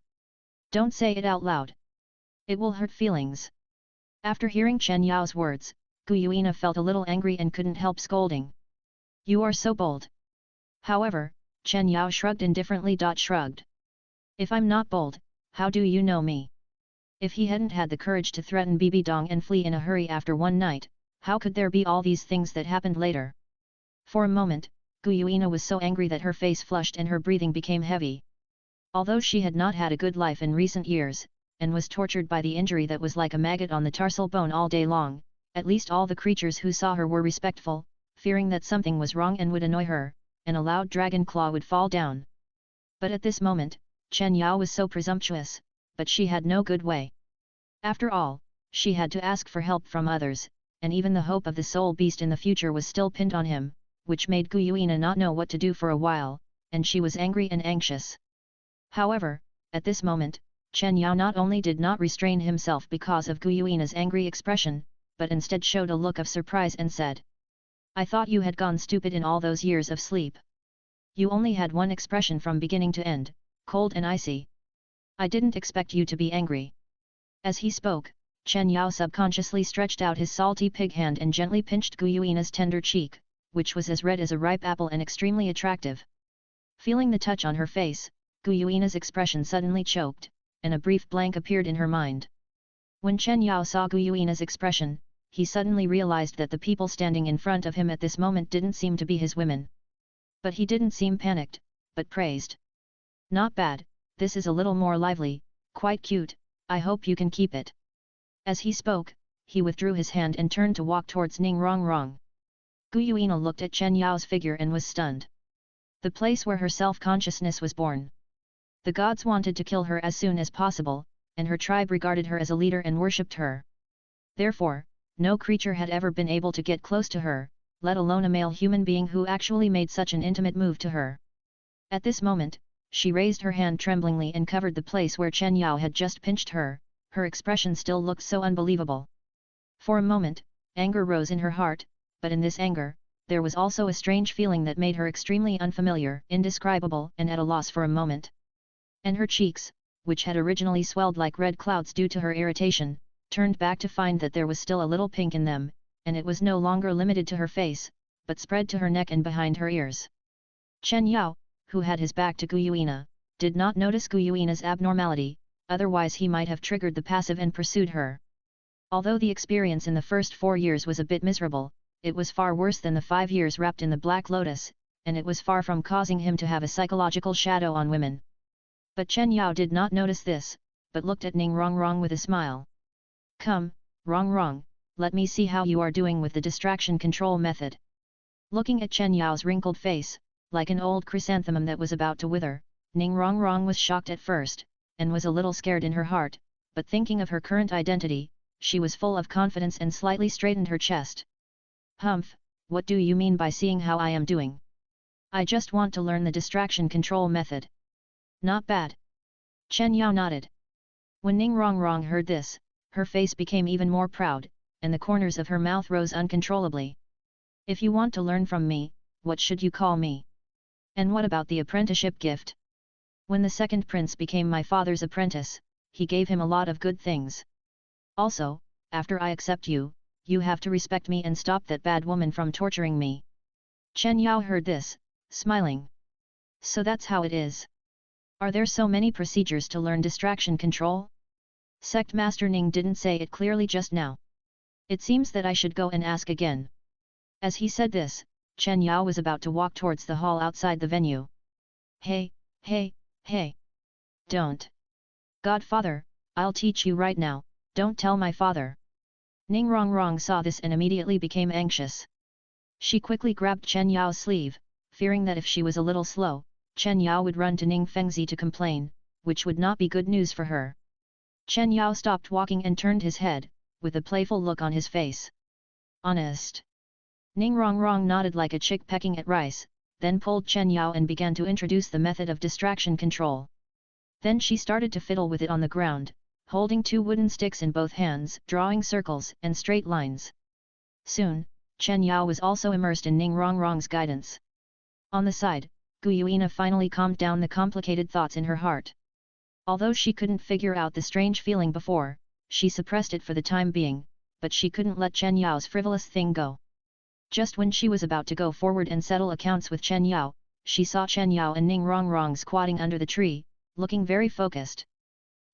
A: Don't say it out loud. It will hurt feelings. After hearing Chen Yao's words, Gu Yuina felt a little angry and couldn't help scolding. You are so bold. However, Chen Yao shrugged indifferently. Shrugged. If I'm not bold, how do you know me? If he hadn't had the courage to threaten Bibi Dong and flee in a hurry after one night, how could there be all these things that happened later? For a moment, Gu Yuina was so angry that her face flushed and her breathing became heavy. Although she had not had a good life in recent years, and was tortured by the injury that was like a maggot on the tarsal bone all day long, at least all the creatures who saw her were respectful, fearing that something was wrong and would annoy her, and a loud dragon claw would fall down. But at this moment, Chen Yao was so presumptuous, but she had no good way. After all, she had to ask for help from others, and even the hope of the soul beast in the future was still pinned on him, which made Gu Yuina not know what to do for a while, and she was angry and anxious. However, at this moment, Chen Yao not only did not restrain himself because of Gu Yuina's angry expression, but instead showed a look of surprise and said, I thought you had gone stupid in all those years of sleep. You only had one expression from beginning to end, cold and icy. I didn't expect you to be angry. As he spoke, Chen Yao subconsciously stretched out his salty pig hand and gently pinched Gu Yuina's tender cheek, which was as red as a ripe apple and extremely attractive. Feeling the touch on her face, Gu Yuina's expression suddenly choked, and a brief blank appeared in her mind. When Chen Yao saw Gu Yuina's expression, he suddenly realized that the people standing in front of him at this moment didn't seem to be his women. But he didn't seem panicked, but praised. Not bad, this is a little more lively, quite cute, I hope you can keep it. As he spoke, he withdrew his hand and turned to walk towards Ning Rongrong. Gu Yuina looked at Chen Yao's figure and was stunned. The place where her self-consciousness was born. The gods wanted to kill her as soon as possible, and her tribe regarded her as a leader and worshipped her. Therefore, no creature had ever been able to get close to her, let alone a male human being who actually made such an intimate move to her. At this moment, she raised her hand tremblingly and covered the place where Chen Yao had just pinched her, Her expression still looked so unbelievable. For a moment, anger rose in her heart, but in this anger, there was also a strange feeling that made her extremely unfamiliar, indescribable, and at a loss for a moment. And her cheeks, which had originally swelled like red clouds due to her irritation, turned back to find that there was still a little pink in them, and it was no longer limited to her face, but spread to her neck and behind her ears. Chen Yao, who had his back to Guyuina, did not notice Guyuina's abnormality, otherwise he might have triggered the passive and pursued her. Although the experience in the first 4 years was a bit miserable, it was far worse than the 5 years wrapped in the Black Lotus, and it was far from causing him to have a psychological shadow on women. But Chen Yao did not notice this, but looked at Ning Rongrong with a smile. "Come, Rongrong, let me see how you are doing with the distraction control method." Looking at Chen Yao's wrinkled face, like an old chrysanthemum that was about to wither, Ning Rongrong was shocked at first, and was a little scared in her heart, but thinking of her current identity, she was full of confidence and slightly straightened her chest. "Humph, what do you mean by seeing how I am doing? I just want to learn the distraction control method." "Not bad." Chen Yao nodded. When Ning Rongrong heard this, her face became even more proud, and the corners of her mouth rose uncontrollably. "If you want to learn from me, what should you call me? And what about the apprenticeship gift? When the second prince became my father's apprentice, he gave him a lot of good things. Also, after I accept you, you have to respect me and stop that bad woman from torturing me." Chen Yao heard this, smiling. "So that's how it is. Are there so many procedures to learn distraction control? Sect Master Ning didn't say it clearly just now. It seems that I should go and ask again." As he said this, Chen Yao was about to walk towards the hall outside the venue. Hey, hey! Don't! Godfather, I'll teach you right now, don't tell my father." Ning Rongrong saw this and immediately became anxious. She quickly grabbed Chen Yao's sleeve, fearing that if she was a little slow, Chen Yao would run to Ning Fengzi to complain, which would not be good news for her. Chen Yao stopped walking and turned his head, with a playful look on his face. "Honest?" Ning Rongrong nodded like a chick pecking at rice, then pulled Chen Yao and began to introduce the method of distraction control. Then she started to fiddle with it on the ground, holding 2 wooden sticks in both hands, drawing circles and straight lines. Soon, Chen Yao was also immersed in Ning Rongrong's guidance. On the side, Guyuina finally calmed down the complicated thoughts in her heart. Although she couldn't figure out the strange feeling before, she suppressed it for the time being, but she couldn't let Chen Yao's frivolous thing go. Just when she was about to go forward and settle accounts with Chen Yao, she saw Chen Yao and Ning Rongrong squatting under the tree, looking very focused.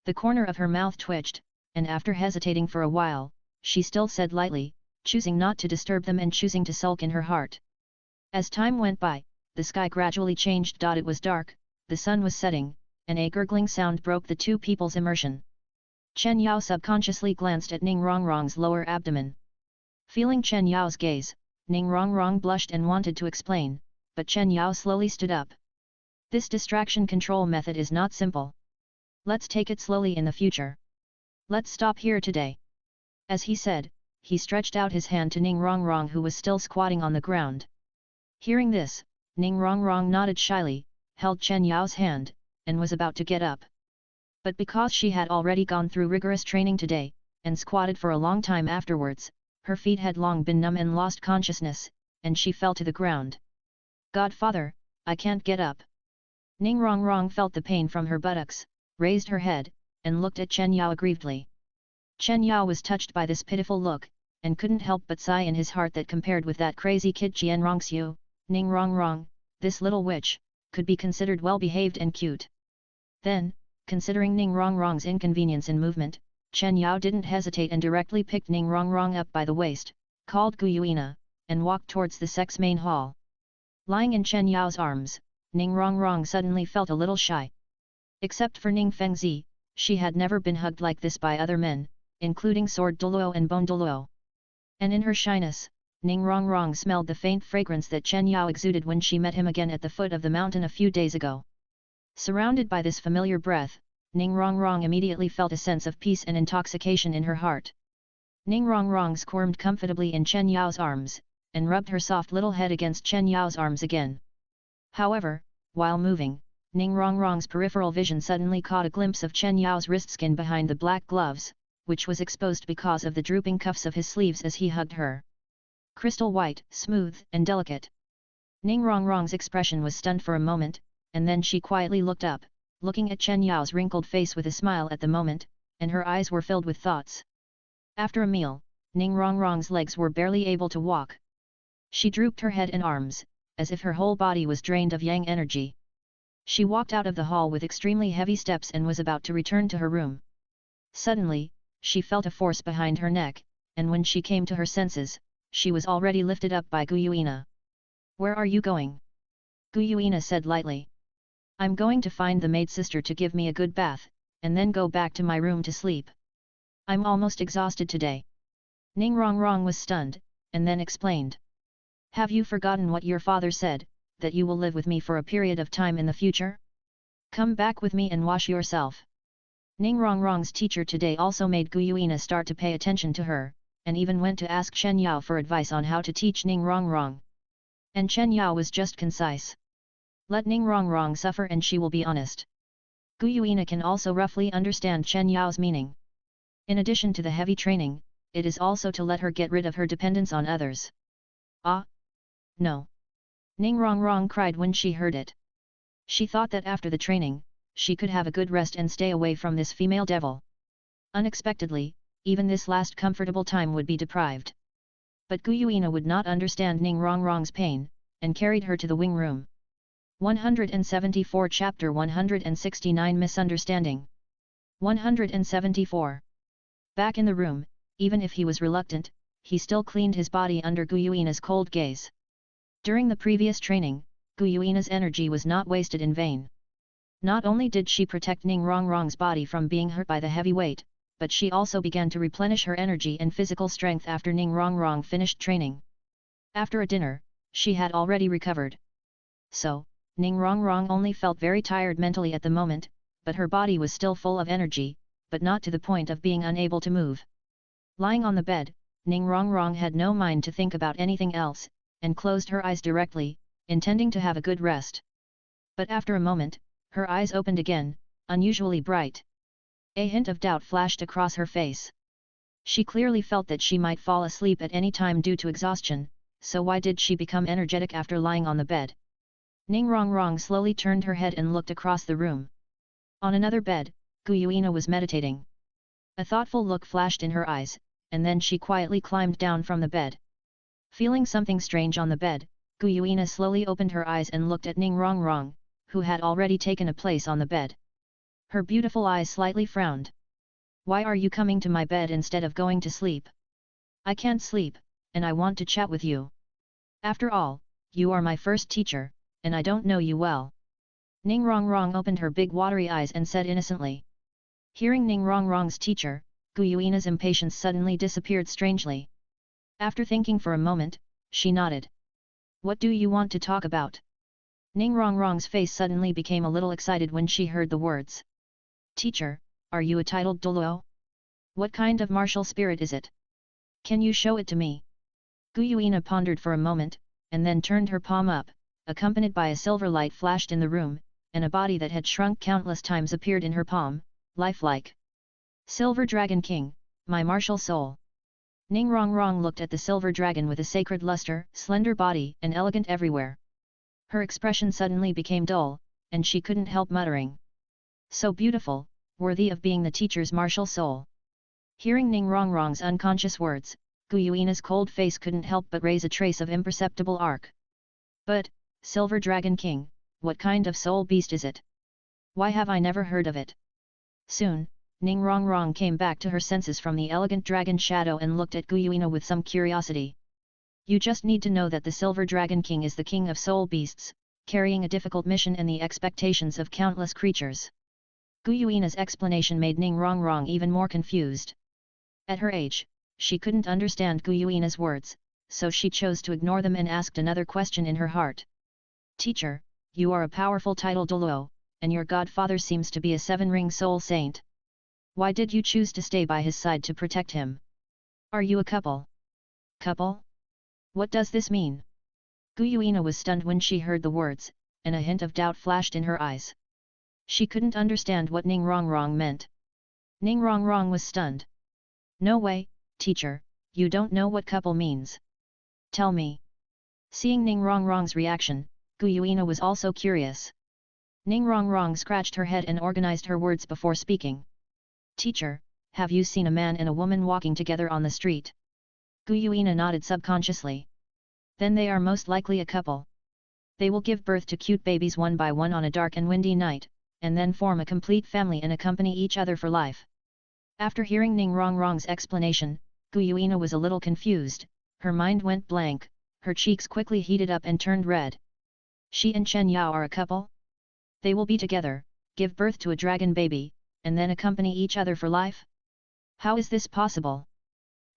A: The corner of her mouth twitched, and after hesitating for a while, she still said lightly, choosing not to disturb them and choosing to sulk in her heart. As time went by, the sky gradually changed. It was dark, the sun was setting, and a gurgling sound broke the 2 people's immersion. Chen Yao subconsciously glanced at Ning Rongrong's lower abdomen. Feeling Chen Yao's gaze, Ning Rongrong blushed and wanted to explain, but Chen Yao slowly stood up. "This distraction control method is not simple. Let's take it slowly in the future. Let's stop here today." As he said, he stretched out his hand to Ning Rongrong, who was still squatting on the ground. Hearing this, Ning Rongrong nodded shyly, held Chen Yao's hand, and was about to get up. But because she had already gone through rigorous training today, and squatted for a long time afterwards, her feet had long been numb and lost consciousness, and she fell to the ground. "Godfather, I can't get up." Ning Rongrong felt the pain from her buttocks, raised her head, and looked at Chen Yao aggrievedly. Chen Yao was touched by this pitiful look, and couldn't help but sigh in his heart that compared with that crazy kid Qian Rongxiu, Ning Rongrong, this little witch, could be considered well-behaved and cute. Then, considering Ning Rongrong's inconvenience in movement, Chen Yao didn't hesitate and directly picked Ning Rongrong up by the waist, called Guyuina, and walked towards the sect's main hall. Lying in Chen Yao's arms, Ning Rongrong suddenly felt a little shy. Except for Ning Fengzi, she had never been hugged like this by other men, including Sword Douluo and Bone Douluo. And in her shyness, Ning Rongrong smelled the faint fragrance that Chen Yao exuded when she met him again at the foot of the mountain a few days ago. Surrounded by this familiar breath, Ning Rongrong immediately felt a sense of peace and intoxication in her heart. Ning Rongrong squirmed comfortably in Chen Yao's arms, and rubbed her soft little head against Chen Yao's arms again. However, while moving, Ning Rongrong's peripheral vision suddenly caught a glimpse of Chen Yao's wrist skin behind the black gloves, which was exposed because of the drooping cuffs of his sleeves as he hugged her. Crystal white, smooth, and delicate. Ning Rongrong's expression was stunned for a moment, and then she quietly looked up, looking at Chen Yao's wrinkled face with a smile at the moment, and her eyes were filled with thoughts. After a meal, Ning Rongrong's legs were barely able to walk. She drooped her head and arms, as if her whole body was drained of yang energy. She walked out of the hall with extremely heavy steps and was about to return to her room. Suddenly, she felt a force behind her neck, and when she came to her senses, she was already lifted up by Guyuina. "Where are you going?" Guyuina said lightly. "I'm going to find the maid sister to give me a good bath, and then go back to my room to sleep. I'm almost exhausted today." Ning Rongrong was stunned, and then explained. "Have you forgotten what your father said, that you will live with me for a period of time in the future? Come back with me and wash yourself." Ning Rongrong's teacher today also made Guyuina start to pay attention to her, and even went to ask Chen Yao for advice on how to teach Ning Rongrong. And Chen Yao was just concise. "Let Ning Rongrong suffer and she will be honest." Guyuina can also roughly understand Chen Yao's meaning. In addition to the heavy training, it is also to let her get rid of her dependence on others. "Ah? No." Ning Rongrong cried when she heard it. She thought that after the training, she could have a good rest and stay away from this female devil. Unexpectedly, even this last comfortable time would be deprived. But Guyuina would not understand Ning Rongrong's pain, and carried her to the wing room. 174 Chapter 169 Misunderstanding. 174. Back in the room, even if he was reluctant, he still cleaned his body under Guyuina's cold gaze. During the previous training, Guyuina's energy was not wasted in vain. Not only did she protect Ning Rongrong's body from being hurt by the heavy weight, but she also began to replenish her energy and physical strength after Ning Rongrong finished training. After a dinner, she had already recovered. So, Ning Rongrong only felt very tired mentally at the moment, but her body was still full of energy, but not to the point of being unable to move. Lying on the bed, Ning Rongrong had no mind to think about anything else, and closed her eyes directly, intending to have a good rest. But after a moment, her eyes opened again, unusually bright. A hint of doubt flashed across her face. She clearly felt that she might fall asleep at any time due to exhaustion, so why did she become energetic after lying on the bed? Ning Rongrong slowly turned her head and looked across the room. On another bed, Guyuina was meditating. A thoughtful look flashed in her eyes, and then she quietly climbed down from the bed. Feeling something strange on the bed, Guyuina slowly opened her eyes and looked at Ning Rongrong, who had already taken a place on the bed. Her beautiful eyes slightly frowned. "Why are you coming to my bed instead of going to sleep?" "I can't sleep, and I want to chat with you. After all, you are my first teacher, and I don't know you well." Ning Rongrong opened her big watery eyes and said innocently. Hearing Ning Rongrong's teacher, Guyuina's impatience suddenly disappeared strangely. After thinking for a moment, she nodded. "What do you want to talk about?" Ning Rongrong's face suddenly became a little excited when she heard the words. "Teacher, are you a titled Douluo? What kind of martial spirit is it? Can you show it to me?" Guyuina pondered for a moment, and then turned her palm up, accompanied by a silver light flashed in the room, and a body that had shrunk countless times appeared in her palm, lifelike. "Silver Dragon King, my martial soul." Ning Rongrong looked at the silver dragon with a sacred luster, slender body, and elegant everywhere. Her expression suddenly became dull, and she couldn't help muttering. "So beautiful, worthy of being the teacher's martial soul." Hearing Ning Rongrong's unconscious words, Guyuina's cold face couldn't help but raise a trace of imperceptible arc. "But, Silver Dragon King, what kind of soul beast is it? Why have I never heard of it?" Soon, Ning Rongrong came back to her senses from the elegant dragon shadow and looked at Guyuina with some curiosity. "You just need to know that the Silver Dragon King is the king of soul beasts, carrying a difficult mission and the expectations of countless creatures." Guyuina's explanation made Ning Rongrong even more confused. At her age, she couldn't understand Guyuina's words, so she chose to ignore them and asked another question in her heart. "Teacher, you are a powerful title Douluo, and your godfather seems to be a seven-ring soul saint. Why did you choose to stay by his side to protect him? Are you a couple?" "Couple? What does this mean?" Guyuina was stunned when she heard the words, and a hint of doubt flashed in her eyes. She couldn't understand what Ning Rongrong meant. Ning Rongrong was stunned. No way, teacher, you don't know what couple means. Tell me. Seeing Ning Rongrong's reaction, Gu Yuina was also curious. Ning Rongrong scratched her head and organized her words before speaking. Teacher, have you seen a man and a woman walking together on the street? Gu Yuina nodded subconsciously. Then they are most likely a couple. They will give birth to cute babies one by one on a dark and windy night, and then form a complete family and accompany each other for life. After hearing Ning Rongrong's explanation, Gu Yuina was a little confused, her mind went blank, her cheeks quickly heated up and turned red. She and Chen Yao are a couple? They will be together, give birth to a dragon baby, and then accompany each other for life? How is this possible?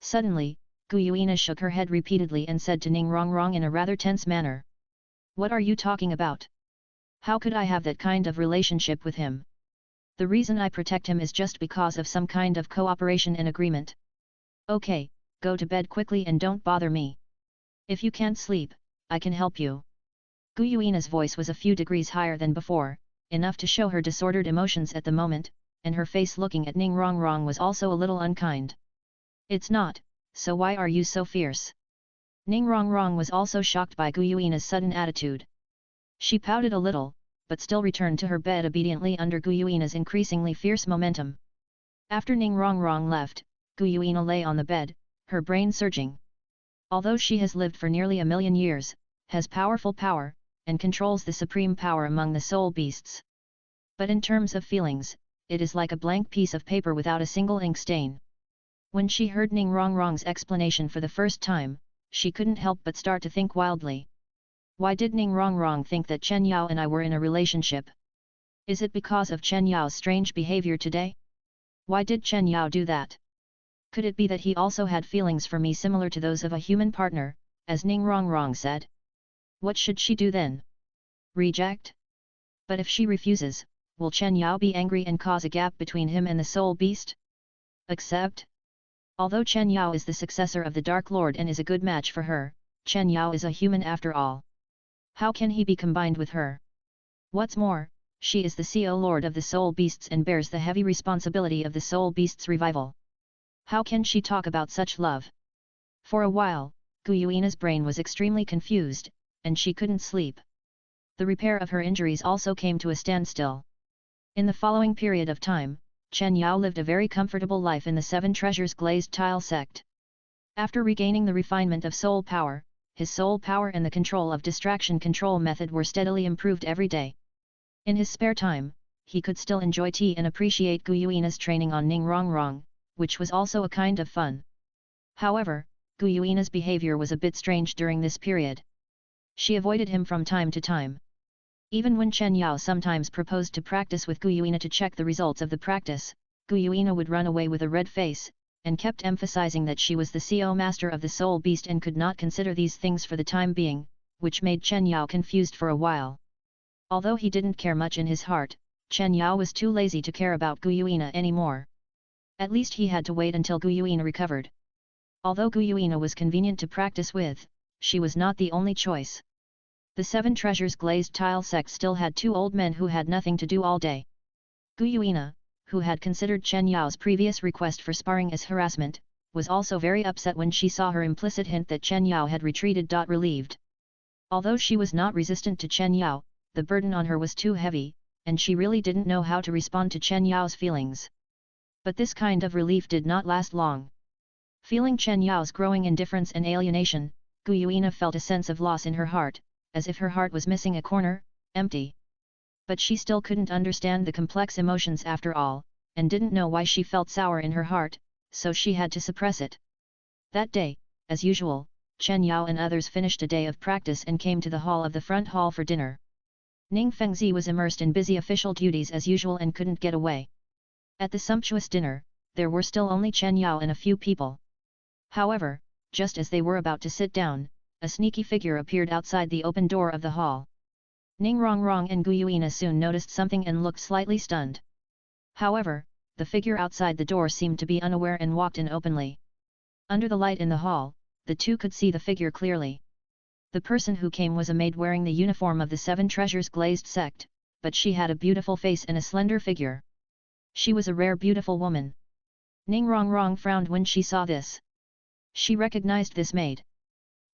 A: Suddenly, Gu Yuina shook her head repeatedly and said to Ning Rongrong in a rather tense manner. What are you talking about? How could I have that kind of relationship with him? The reason I protect him is just because of some kind of cooperation and agreement. Okay, go to bed quickly and don't bother me. If you can't sleep, I can help you. Gu Yuina's voice was a few degrees higher than before, enough to show her disordered emotions at the moment, and her face looking at Ning Rongrong was also a little unkind. It's not, so why are you so fierce? Ning Rongrong was also shocked by Gu Yuina's sudden attitude. She pouted a little, but still returned to her bed obediently under Gu Yuina's increasingly fierce momentum. After Ning Rongrong left, Gu Yuina lay on the bed, her brain surging. Although she has lived for nearly 1,000,000 years, has powerful power, and controls the supreme power among the soul beasts. But in terms of feelings, it is like a blank piece of paper without a single ink stain. When she heard Ning Rongrong's explanation for the first time, she couldn't help but start to think wildly. Why did Ning Rongrong think that Chen Yao and I were in a relationship? Is it because of Chen Yao's strange behavior today? Why did Chen Yao do that? Could it be that he also had feelings for me similar to those of a human partner, as Ning Rongrong said? What should she do then? Reject? But if she refuses, will Chen Yao be angry and cause a gap between him and the soul beast? Accept? Although Chen Yao is the successor of the Dark Lord and is a good match for her, Chen Yao is a human after all. How can he be combined with her? What's more, she is the CO Lord of the Soul Beasts and bears the heavy responsibility of the Soul Beasts' revival. How can she talk about such love? For a while, Gu Yuina's brain was extremely confused, and she couldn't sleep. The repair of her injuries also came to a standstill. In the following period of time, Chen Yao lived a very comfortable life in the Seven Treasures Glazed Tile sect. After regaining the refinement of soul power, his soul power and the control of distraction control method were steadily improved every day. In his spare time, he could still enjoy tea and appreciate Gu Yuina's training on Ning Rongrong, which was also a kind of fun. However, Gu Yuina's behavior was a bit strange during this period. She avoided him from time to time. Even when Chen Yao sometimes proposed to practice with Gu Yuina to check the results of the practice, Gu Yuina would run away with a red face, and kept emphasizing that she was the CO master of the soul beast and could not consider these things for the time being, which made Chen Yao confused for a while. Although he didn't care much in his heart, Chen Yao was too lazy to care about Gu Yuina anymore. At least he had to wait until Gu Yuina recovered. Although Gu Yuina was convenient to practice with, she was not the only choice. The Seven Treasures Glazed Tile sect still had two old men who had nothing to do all day. Gu Yuina, who had considered Chen Yao's previous request for sparring as harassment, was also very upset when she saw her implicit hint that Chen Yao had retreated. Relieved. Although she was not resistant to Chen Yao, the burden on her was too heavy, and she really didn't know how to respond to Chen Yao's feelings. But this kind of relief did not last long. Feeling Chen Yao's growing indifference and alienation, Gu Yuina felt a sense of loss in her heart, as if her heart was missing a corner, empty. But she still couldn't understand the complex emotions after all, and didn't know why she felt sour in her heart, so she had to suppress it. That day, as usual, Chen Yao and others finished a day of practice and came to the hall of the front hall for dinner. Ning Fengzi was immersed in busy official duties as usual and couldn't get away. At the sumptuous dinner, there were still only Chen Yao and a few people. However, just as they were about to sit down, a sneaky figure appeared outside the open door of the hall. Ning Rongrong and Gu Yuina soon noticed something and looked slightly stunned. However, the figure outside the door seemed to be unaware and walked in openly. Under the light in the hall, the two could see the figure clearly. The person who came was a maid wearing the uniform of the Seven Treasures Glazed sect, but she had a beautiful face and a slender figure. She was a rare beautiful woman. Ning Rongrong frowned when she saw this. She recognized this maid.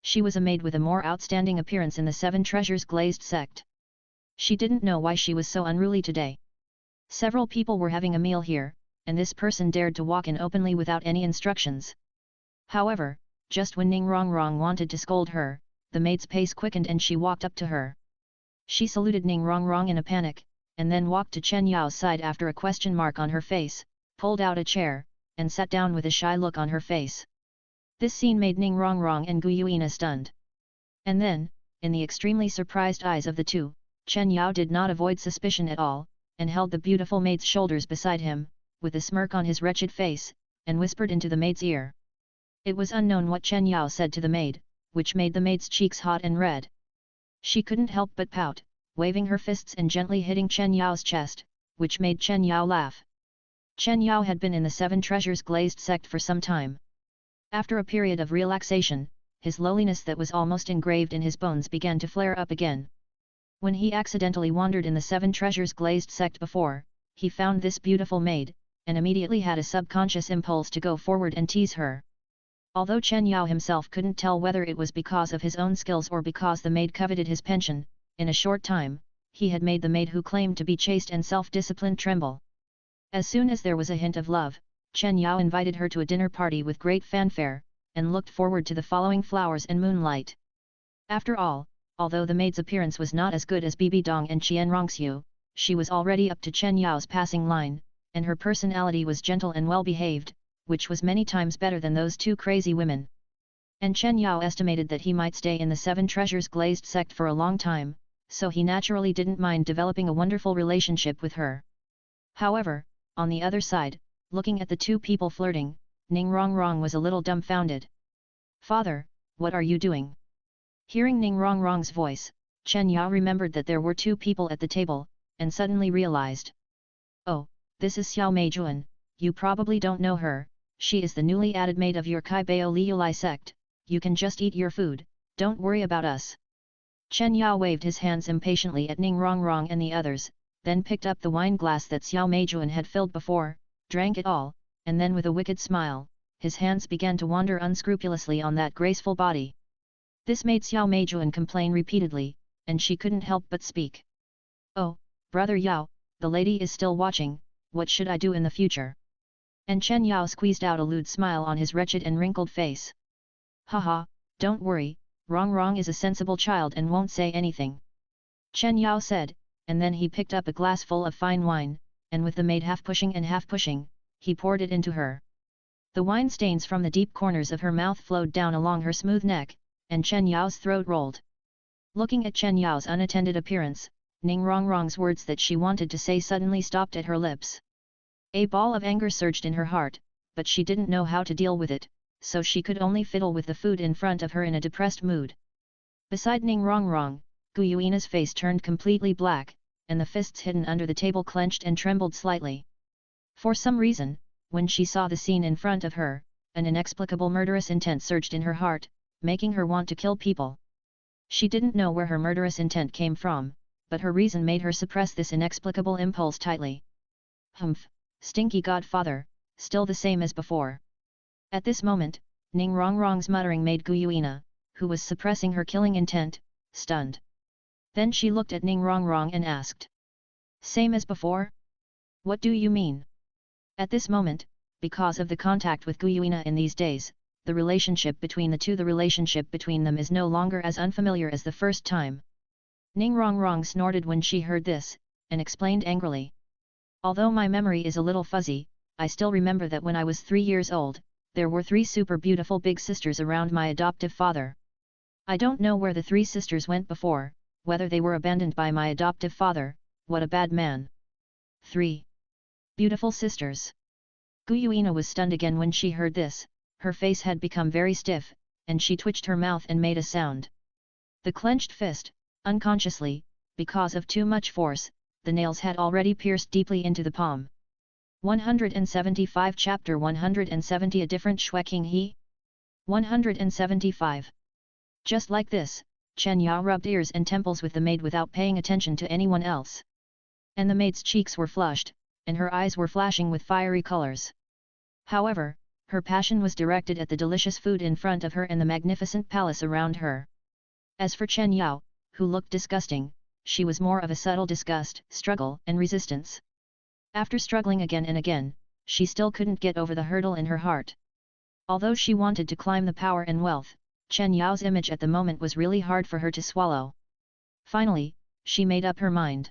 A: She was a maid with a more outstanding appearance in the Seven Treasures Glazed sect. She didn't know why she was so unruly today. Several people were having a meal here, and this person dared to walk in openly without any instructions. However, just when Ning Rongrong wanted to scold her, the maid's pace quickened and she walked up to her. She saluted Ning Rongrong in a panic, and then walked to Chen Yao's side after a question mark on her face, pulled out a chair, and sat down with a shy look on her face. This scene made Ning Rongrong and Gu Yuina stunned. And then, in the extremely surprised eyes of the two, Chen Yao did not avoid suspicion at all, and held the beautiful maid's shoulders beside him, with a smirk on his wretched face, and whispered into the maid's ear. It was unknown what Chen Yao said to the maid, which made the maid's cheeks hot and red. She couldn't help but pout, waving her fists and gently hitting Chen Yao's chest, which made Chen Yao laugh. Chen Yao had been in the Seven Treasures Glazed sect for some time. After a period of relaxation, his lowliness that was almost engraved in his bones began to flare up again. When he accidentally wandered in the Seven Treasures Glazed sect before, he found this beautiful maid, and immediately had a subconscious impulse to go forward and tease her. Although Chen Yao himself couldn't tell whether it was because of his own skills or because the maid coveted his pension, in a short time, he had made the maid who claimed to be chaste and self-disciplined tremble. As soon as there was a hint of love, Chen Yao invited her to a dinner party with great fanfare, and looked forward to the following flowers and moonlight. After all, although the maid's appearance was not as good as Bibi Dong and Qian Rongxiu, she was already up to Chen Yao's passing line, and her personality was gentle and well-behaved, which was many times better than those two crazy women. And Chen Yao estimated that he might stay in the Seven Treasures Glazed sect for a long time, so he naturally didn't mind developing a wonderful relationship with her. However, on the other side, looking at the two people flirting, Ning Rongrong was a little dumbfounded. "Father, what are you doing?" Hearing Ning Rongrong's voice, Chen Yao remembered that there were two people at the table, and suddenly realized. "Oh, this is Xiao Meijuan, you probably don't know her. She is the newly added maid of your Kai Bao Liulai sect. You can just eat your food, don't worry about us." Chen Yao waved his hands impatiently at Ning Rongrong and the others, then picked up the wine glass that Xiao Meijuan had filled before, drank it all, and then with a wicked smile, his hands began to wander unscrupulously on that graceful body. This made Xiao Meijuan complain repeatedly, and she couldn't help but speak. "Oh, brother Yao, the lady is still watching, what should I do in the future?" And Chen Yao squeezed out a lewd smile on his wretched and wrinkled face. "Haha, don't worry, Rongrong is a sensible child and won't say anything," Chen Yao said, and then he picked up a glass full of fine wine, and with the maid half pushing and half pushing, he poured it into her. The wine stains from the deep corners of her mouth flowed down along her smooth neck, and Chen Yao's throat rolled. Looking at Chen Yao's unattended appearance, Ning Rongrong's words that she wanted to say suddenly stopped at her lips. A ball of anger surged in her heart, but she didn't know how to deal with it, so she could only fiddle with the food in front of her in a depressed mood. Beside Ning Rongrong, Gu Yuina's face turned completely black, and the fists hidden under the table clenched and trembled slightly. For some reason, when she saw the scene in front of her, an inexplicable murderous intent surged in her heart, making her want to kill people. She didn't know where her murderous intent came from, but her reason made her suppress this inexplicable impulse tightly. "Humph, stinky godfather, still the same as before." At this moment, Ning Rongrong's muttering made Gu Yuina, who was suppressing her killing intent, stunned. Then she looked at Ning Rongrong and asked. "Same as before? What do you mean?" At this moment, because of the contact with Gu Yuina in these days, the relationship between them is no longer as unfamiliar as the first time. Ning Rongrong snorted when she heard this, and explained angrily. "Although my memory is a little fuzzy, I still remember that when I was 3 years old, there were 3 super beautiful big sisters around my adoptive father. I don't know where the 3 sisters went before, whether they were abandoned by my adoptive father. What a bad man." 3 beautiful sisters. Gu Yuina was stunned again when she heard this, her face had become very stiff, and she twitched her mouth and made a sound. The clenched fist, unconsciously, because of too much force, the nails had already pierced deeply into the palm. 175 Chapter 170 A different Shueking He? 175. Just like this, Chen Yao rubbed ears and temples with the maid without paying attention to anyone else. And the maid's cheeks were flushed, and her eyes were flashing with fiery colors. However, her passion was directed at the delicious food in front of her and the magnificent palace around her. As for Chen Yao, who looked disgusting, she was more of a subtle disgust, struggle and resistance. After struggling again and again, she still couldn't get over the hurdle in her heart. Although she wanted to climb the power and wealth, Chen Yao's image at the moment was really hard for her to swallow. Finally, she made up her mind.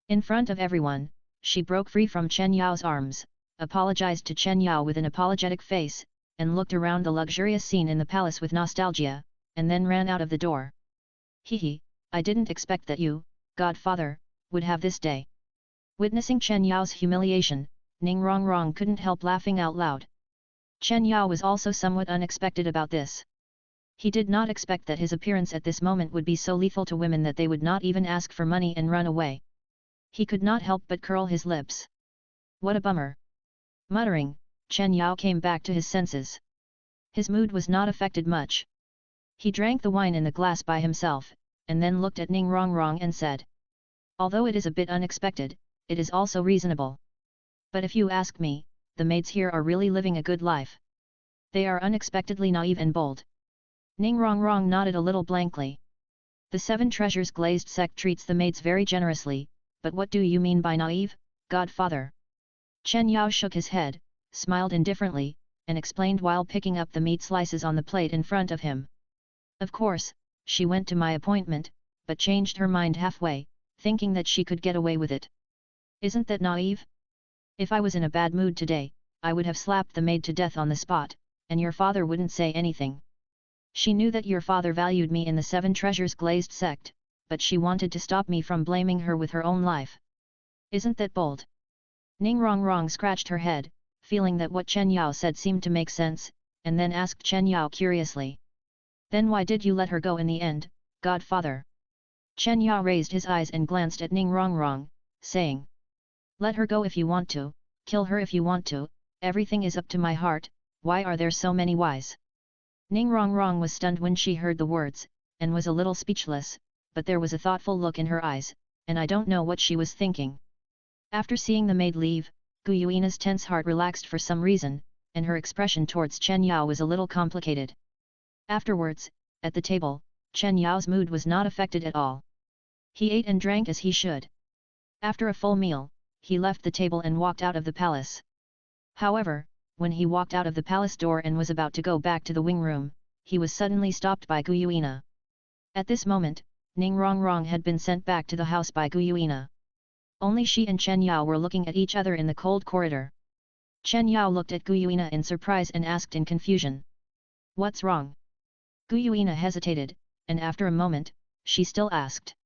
A: In front of everyone, she broke free from Chen Yao's arms, apologized to Chen Yao with an apologetic face, and looked around the luxurious scene in the palace with nostalgia, and then ran out of the door. Hehe, I didn't expect that you, godfather, would have this day. Witnessing Chen Yao's humiliation, Ning Rongrong couldn't help laughing out loud. Chen Yao was also somewhat unexpected about this. He did not expect that his appearance at this moment would be so lethal to women that they would not even ask for money and run away. He could not help but curl his lips. What a bummer! Muttering, Chen Yao came back to his senses. His mood was not affected much. He drank the wine in the glass by himself, and then looked at Ning Rongrong and said, although it is a bit unexpected, it is also reasonable. But if you ask me, the maids here are really living a good life. They are unexpectedly naive and bold. Ning Rongrong nodded a little blankly. The Seven Treasures glazed sect treats the maids very generously, but what do you mean by naive, godfather? Chen Yao shook his head, smiled indifferently, and explained while picking up the meat slices on the plate in front of him. Of course, she went to my appointment, but changed her mind halfway, thinking that she could get away with it. Isn't that naive? If I was in a bad mood today, I would have slapped the maid to death on the spot, and your father wouldn't say anything. She knew that your father valued me in the Seven Treasures glazed sect, but she wanted to stop me from blaming her with her own life. Isn't that bold? Ning Rongrong scratched her head, feeling that what Chen Yao said seemed to make sense, and then asked Chen Yao curiously. Then why did you let her go in the end, godfather? Chen Yao raised his eyes and glanced at Ning Rongrong, saying, let her go if you want to, kill her if you want to, everything is up to my heart, why are there so many whys? Ning Rongrong was stunned when she heard the words, and was a little speechless, but there was a thoughtful look in her eyes, and I don't know what she was thinking. After seeing the maid leave, Gu Yuina's tense heart relaxed for some reason, and her expression towards Chen Yao was a little complicated. Afterwards, at the table, Chen Yao's mood was not affected at all. He ate and drank as he should. After a full meal, he left the table and walked out of the palace. However, when he walked out of the palace door and was about to go back to the wing room, he was suddenly stopped by Gu Yuina. At this moment, Ning Rongrong had been sent back to the house by Gu Yuina. Only she and Chen Yao were looking at each other in the cold corridor. Chen Yao looked at Gu Yuina in surprise and asked in confusion. What's wrong? Gu Yuina hesitated, and after a moment, she still asked.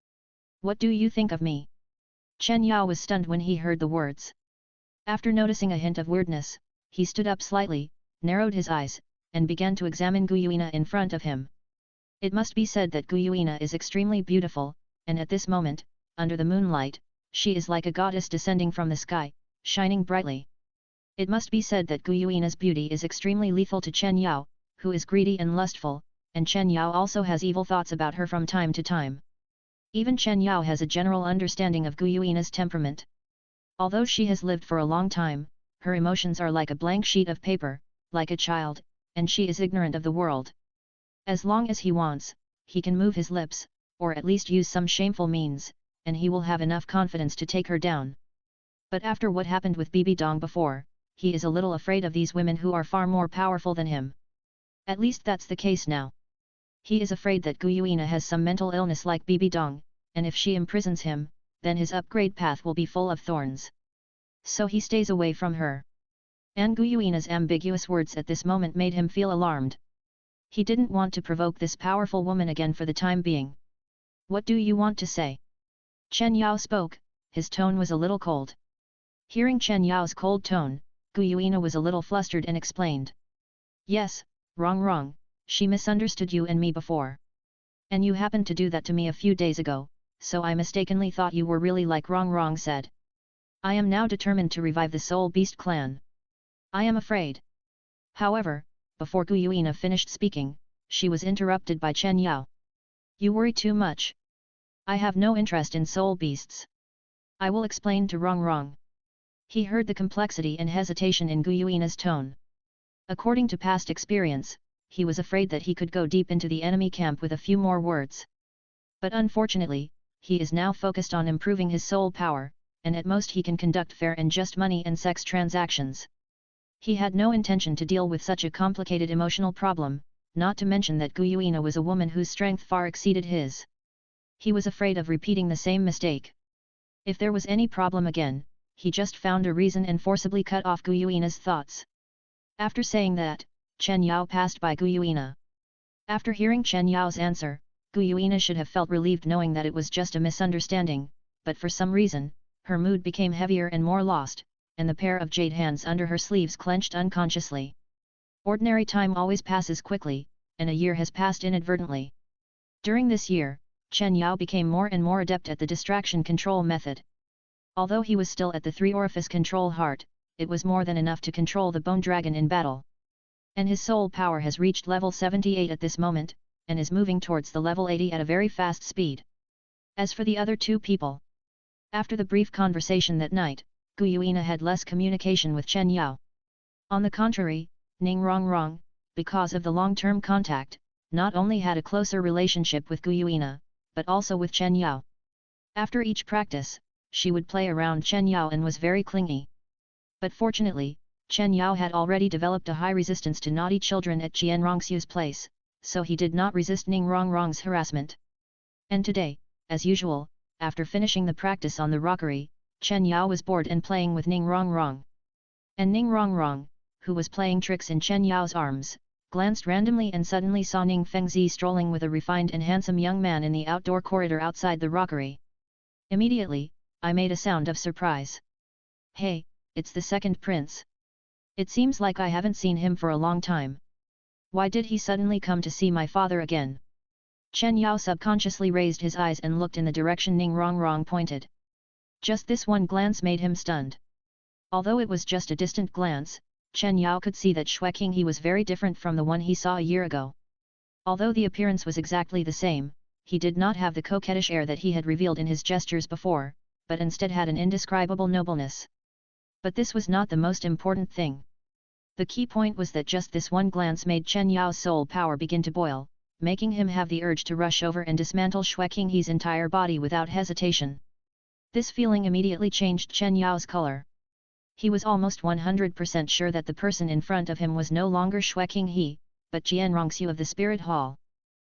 A: What do you think of me? Chen Yao was stunned when he heard the words. After noticing a hint of weirdness, he stood up slightly, narrowed his eyes, and began to examine Gu Yuina in front of him. It must be said that Gu Yuina is extremely beautiful, and at this moment, under the moonlight, she is like a goddess descending from the sky, shining brightly. It must be said that Gu Yuina's beauty is extremely lethal to Chen Yao, who is greedy and lustful, and Chen Yao also has evil thoughts about her from time to time. Even Chen Yao has a general understanding of Gu Yuina's temperament. Although she has lived for a long time, her emotions are like a blank sheet of paper, like a child, and she is ignorant of the world. As long as he wants, he can move his lips, or at least use some shameful means, and he will have enough confidence to take her down. But after what happened with Bibi Dong before, he is a little afraid of these women who are far more powerful than him. At least that's the case now. He is afraid that Gu Yuina has some mental illness like Bibi Dong, and if she imprisons him, then his upgrade path will be full of thorns. So he stays away from her. And Gu Yuina's ambiguous words at this moment made him feel alarmed. He didn't want to provoke this powerful woman again for the time being. What do you want to say? Chen Yao spoke, his tone was a little cold. Hearing Chen Yao's cold tone, Gu Yuina was a little flustered and explained. Yes, wrong, she misunderstood you and me before. And you happened to do that to me a few days ago, so I mistakenly thought you were really like Wrong said. I am now determined to revive the Soul Beast clan. I am afraid. However, before Gu Yuina finished speaking, she was interrupted by Chen Yao. You worry too much. I have no interest in soul beasts. I will explain to Rong Rong. He heard the complexity and hesitation in Gu Yuina's tone. According to past experience, he was afraid that he could go deep into the enemy camp with a few more words. But unfortunately, he is now focused on improving his soul power, and at most he can conduct fair and just money and sex transactions. He had no intention to deal with such a complicated emotional problem, not to mention that Gu Yuina was a woman whose strength far exceeded his. He was afraid of repeating the same mistake. If there was any problem again, he just found a reason and forcibly cut off Gu Yuina's thoughts. After saying that, Chen Yao passed by Gu Yuina. After hearing Chen Yao's answer, Gu Yuina should have felt relieved knowing that it was just a misunderstanding, but for some reason, her mood became heavier and more lost, and the pair of jade hands under her sleeves clenched unconsciously. Ordinary time always passes quickly, and a year has passed inadvertently. During this year, Chen Yao became more and more adept at the distraction control method. Although he was still at the 3-orifice control heart, it was more than enough to control the bone dragon in battle. And his soul power has reached level 78 at this moment, and is moving towards the level 80 at a very fast speed. As for the other two people, after the brief conversation that night, Gu Yuina had less communication with Chen Yao. On the contrary, Ning Rongrong, because of the long-term contact, not only had a closer relationship with Gu Yuina, but also with Chen Yao. After each practice, she would play around Chen Yao and was very clingy. But fortunately, Chen Yao had already developed a high resistance to naughty children at Qian Rongxiu's place, so he did not resist Ning Rongrong's harassment. And today, as usual, after finishing the practice on the rockery, Chen Yao was bored and playing with Ning Rongrong. And Ning Rongrong, who was playing tricks in Chen Yao's arms, glanced randomly and suddenly saw Ning Fengzi strolling with a refined and handsome young man in the outdoor corridor outside the rockery. Immediately, I made a sound of surprise. Hey, it's the second prince. It seems like I haven't seen him for a long time. Why did he suddenly come to see my father again? Chen Yao subconsciously raised his eyes and looked in the direction Ning Rongrong pointed. Just this one glance made him stunned. Although it was just a distant glance, Chen Yao could see that Xue Qinghe was very different from the one he saw a year ago. Although the appearance was exactly the same, he did not have the coquettish air that he had revealed in his gestures before, but instead had an indescribable nobleness. But this was not the most important thing. The key point was that just this one glance made Chen Yao's soul power begin to boil, making him have the urge to rush over and dismantle Xue Qinghe's entire body without hesitation. This feeling immediately changed Chen Yao's color. He was almost 100% sure that the person in front of him was no longer Xue Qinghe, but Qian Rongxiu of the Spirit Hall.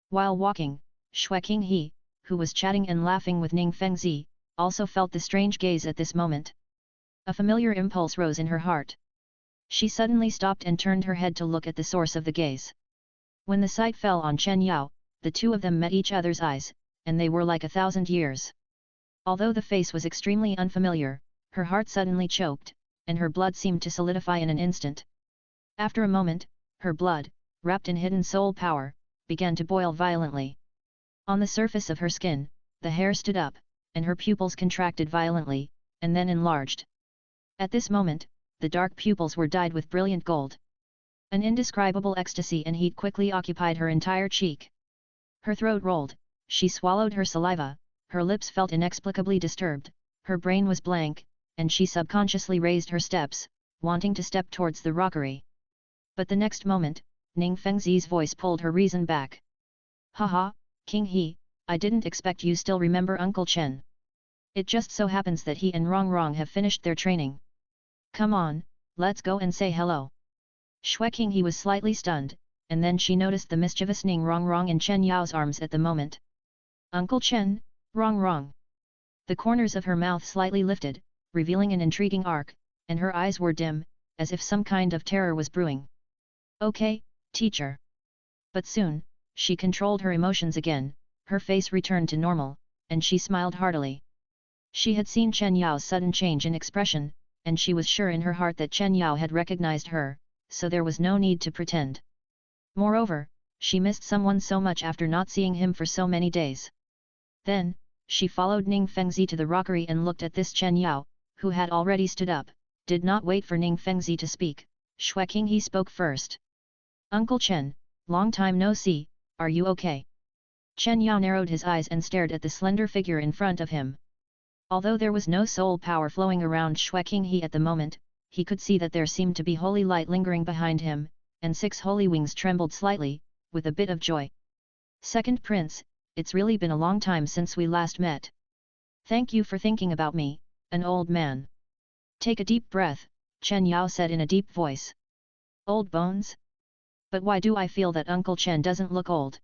A: While walking, Xue Qinghe, who was chatting and laughing with Ning Fengzi, also felt the strange gaze at this moment. A familiar impulse rose in her heart. She suddenly stopped and turned her head to look at the source of the gaze. When the sight fell on Chen Yao, the two of them met each other's eyes, and they were like 1,000 years. Although the face was extremely unfamiliar, her heart suddenly choked, and her blood seemed to solidify in an instant. After a moment, her blood, wrapped in hidden soul power, began to boil violently. On the surface of her skin, the hair stood up, and her pupils contracted violently, and then enlarged. At this moment, the dark pupils were dyed with brilliant gold. An indescribable ecstasy and heat quickly occupied her entire cheek. Her throat rolled, she swallowed her saliva, her lips felt inexplicably disturbed, her brain was blank, and she subconsciously raised her steps, wanting to step towards the rockery. But the next moment, Ning Fengzi's voice pulled her reason back. Haha, King He, I didn't expect you still remember Uncle Chen. It just so happens that he and Rongrong have finished their training. Come on, let's go and say hello. Xue Qinghe was slightly stunned, and then she noticed the mischievous Ning Rongrong in Chen Yao's arms at the moment. Uncle Chen, Rongrong. The corners of her mouth slightly lifted, revealing an intriguing arc, and her eyes were dim, as if some kind of terror was brewing. Okay, teacher. But soon, she controlled her emotions again, her face returned to normal, and she smiled heartily. She had seen Chen Yao's sudden change in expression, and she was sure in her heart that Chen Yao had recognized her, so there was no need to pretend. Moreover, she missed someone so much after not seeing him for so many days. Then, she followed Ning Fengzi to the rockery and looked at this Chen Yao, who had already stood up, did not wait for Ning Fengzi to speak. Xue Qinghe spoke first. Uncle Chen, long time no see, are you okay? Chen Yao narrowed his eyes and stared at the slender figure in front of him. Although there was no soul power flowing around Xue Qinghe at the moment, he could see that there seemed to be holy light lingering behind him, and 6 holy wings trembled slightly, with a bit of joy. Second Prince, it's really been a long time since we last met. Thank you for thinking about me, an old man. Take a deep breath, Chen Yao said in a deep voice. Old bones? But why do I feel that Uncle Chen doesn't look old?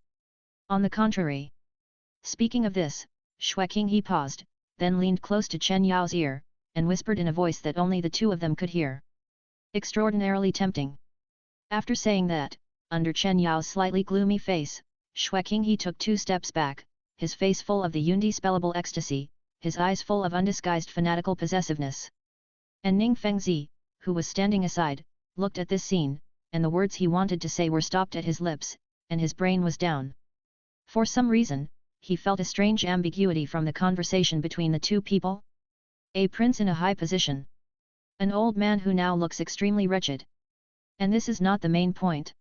A: On the contrary. Speaking of this, Xue Qinghe paused, then leaned close to Chen Yao's ear, and whispered in a voice that only the two of them could hear. Extraordinarily tempting. After saying that, under Chen Yao's slightly gloomy face, Xue Qinghe took 2 steps back, his face full of the undispellable ecstasy, his eyes full of undisguised fanatical possessiveness. And Ning Fengzi, who was standing aside, looked at this scene, and the words he wanted to say were stopped at his lips, and his brain was down. For some reason, he felt a strange ambiguity from the conversation between the two people. A prince in a high position. An old man who now looks extremely wretched. And this is not the main point.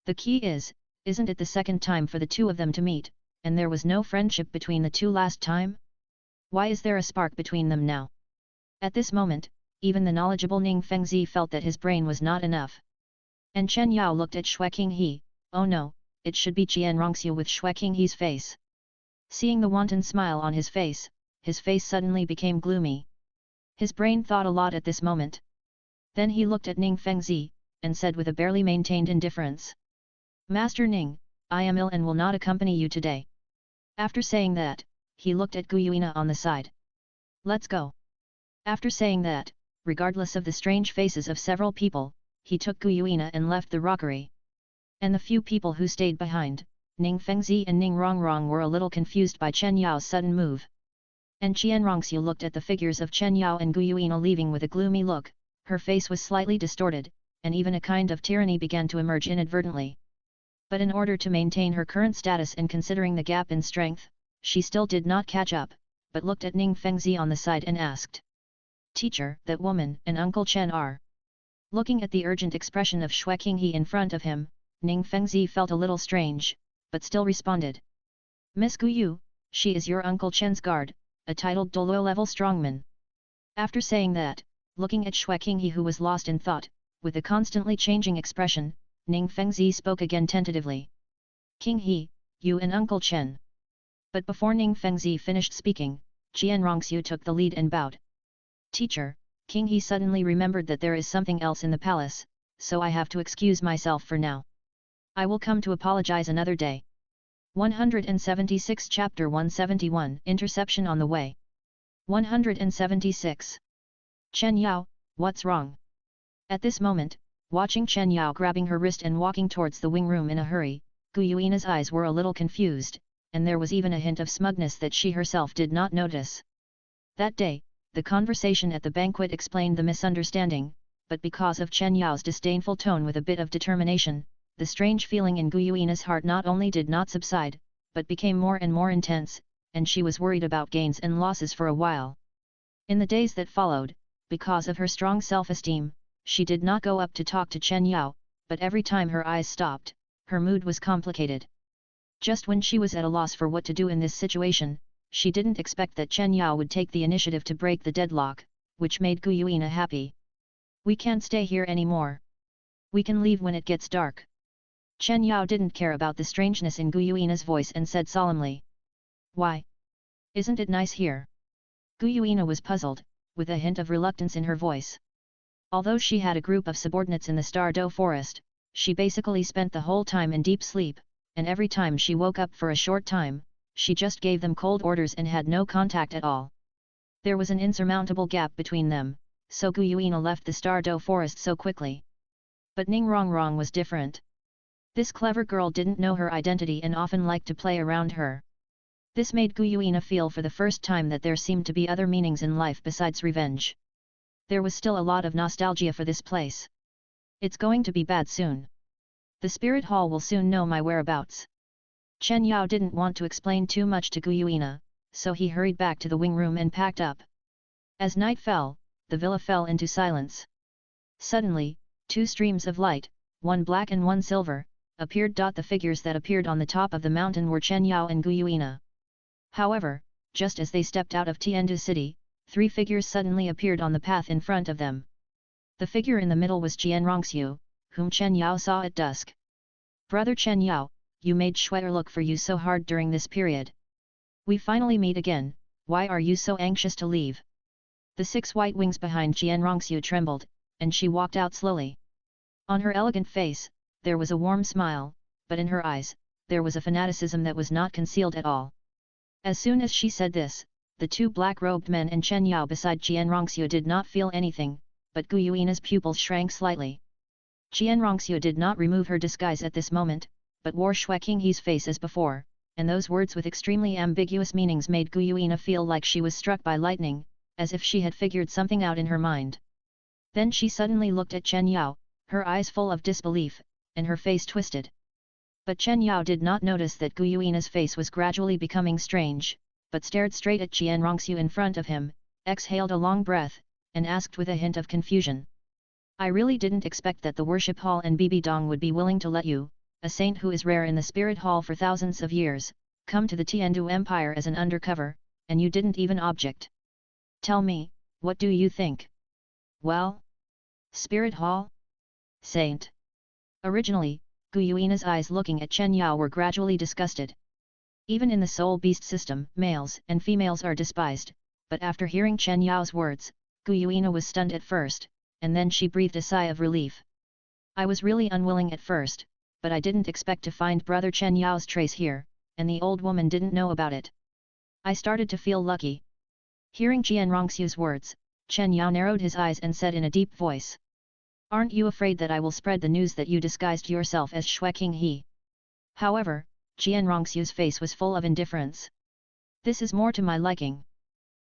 A: The key is, isn't it the second time for the two of them to meet, and there was no friendship between the two last time? Why is there a spark between them now? At this moment, even the knowledgeable Ning Fengzi felt that his brain was not enough. And Chen Yao looked at Xue Qinghe, oh no, it should be Qian Rongxiu with Xue Qinghe's face. Seeing the wanton smile on his face suddenly became gloomy. His brain thought a lot at this moment. Then he looked at Ning Fengzi, and said with a barely maintained indifference. Master Ning, I am ill and will not accompany you today. After saying that, he looked at Gu Yuina on the side. Let's go. After saying that, regardless of the strange faces of several people, he took Gu Yuina and left the rockery. And the few people who stayed behind, Ning Fengzi and Ning Rongrong were a little confused by Chen Yao's sudden move. And Qian Rongxiu looked at the figures of Chen Yao and Gu Yuina leaving with a gloomy look, her face was slightly distorted, and even a kind of tyranny began to emerge inadvertently. But in order to maintain her current status and considering the gap in strength, she still did not catch up, but looked at Ning Fengzi on the side and asked. Teacher, that woman and Uncle Chen are. Looking at the urgent expression of Xue Qinghe in front of him, Ning Fengzi felt a little strange, but still responded. Miss Gu Yu, she is your Uncle Chen's guard, a titled Douluo level strongman. After saying that, looking at Xue Qinghe who was lost in thought, with a constantly changing expression, Ning Fengzi spoke again tentatively. Qinghe, you and Uncle Chen. But before Ning Fengzi finished speaking, Qian Rongxiu took the lead and bowed. Teacher, Qinghe suddenly remembered that there is something else in the palace, so I have to excuse myself for now. I will come to apologize another day. 176 Chapter 171 Interception on the Way. 176. Chen Yao, what's wrong? At this moment, watching Chen Yao grabbing her wrist and walking towards the wing room in a hurry, Gu Yuina's eyes were a little confused, and there was even a hint of smugness that she herself did not notice. That day, the conversation at the banquet explained the misunderstanding, but because of Chen Yao's disdainful tone with a bit of determination, the strange feeling in Gu Yuina's heart not only did not subside, but became more and more intense, and she was worried about gains and losses for a while. In the days that followed, because of her strong self-esteem, she did not go up to talk to Chen Yao, but every time her eyes stopped, her mood was complicated. Just when she was at a loss for what to do in this situation, she didn't expect that Chen Yao would take the initiative to break the deadlock, which made Gu Yuina happy. We can't stay here anymore. We can leave when it gets dark. Chen Yao didn't care about the strangeness in Gu Yuina's voice and said solemnly. Why? Isn't it nice here? Gu Yuina was puzzled, with a hint of reluctance in her voice. Although she had a group of subordinates in the Stardo forest, she basically spent the whole time in deep sleep, and every time she woke up for a short time, she just gave them cold orders and had no contact at all. There was an insurmountable gap between them, so Gu Yuina left the Stardo forest so quickly. But Ning Rongrong was different. This clever girl didn't know her identity and often liked to play around her. This made Gu Yuina feel for the first time that there seemed to be other meanings in life besides revenge. There was still a lot of nostalgia for this place. It's going to be bad soon. The spirit hall will soon know my whereabouts. Chen Yao didn't want to explain too much to Gu Yuina, so he hurried back to the wing room and packed up. As night fell, the villa fell into silence. Suddenly, 2 streams of light, one black and one silver, appeared. The figures that appeared on the top of the mountain were Chen Yao and Gu Yuina. However, just as they stepped out of Tiandu City, 3 figures suddenly appeared on the path in front of them. The figure in the middle was Jianrongxiu, whom Chen Yao saw at dusk. "Brother Chen Yao, you made Schwetter look for you so hard during this period. We finally meet again, why are you so anxious to leave?" The 6 white wings behind Jianrongxiu trembled, and she walked out slowly. On her elegant face, there was a warm smile, but in her eyes, there was a fanaticism that was not concealed at all. As soon as she said this, the 2 black-robed men and Chen Yao beside Jianrongxiu did not feel anything, but Gu Yuina's pupils shrank slightly. Jianrongxiu did not remove her disguise at this moment, but wore Xue Qinghe's face as before, and those words with extremely ambiguous meanings made Gu Yuina feel like she was struck by lightning, as if she had figured something out in her mind. Then she suddenly looked at Chen Yao, her eyes full of disbelief, and her face twisted. But Chen Yao did not notice that Gu Yuina's face was gradually becoming strange, but stared straight at Jianrongxiu in front of him, exhaled a long breath, and asked with a hint of confusion. "I really didn't expect that the worship hall and Bibi Dong would be willing to let you, a saint who is rare in the spirit hall for thousands of years, come to the Tiandu Empire as an undercover, and you didn't even object. Tell me, what do you think?" "Well? Spirit hall? Saint?" Originally, Gu Yuina's eyes looking at Chen Yao were gradually disgusted. Even in the soul beast system, males and females are despised, but after hearing Chen Yao's words, Gu Yuina was stunned at first, and then she breathed a sigh of relief. "I was really unwilling at first, but I didn't expect to find brother Chen Yao's trace here, and the old woman didn't know about it. I started to feel lucky." Hearing Jianrongxiu's words, Chen Yao narrowed his eyes and said in a deep voice, "Aren't you afraid that I will spread the news that you disguised yourself as Xue Qinghe?" However, Jianrongxiu's face was full of indifference. "This is more to my liking.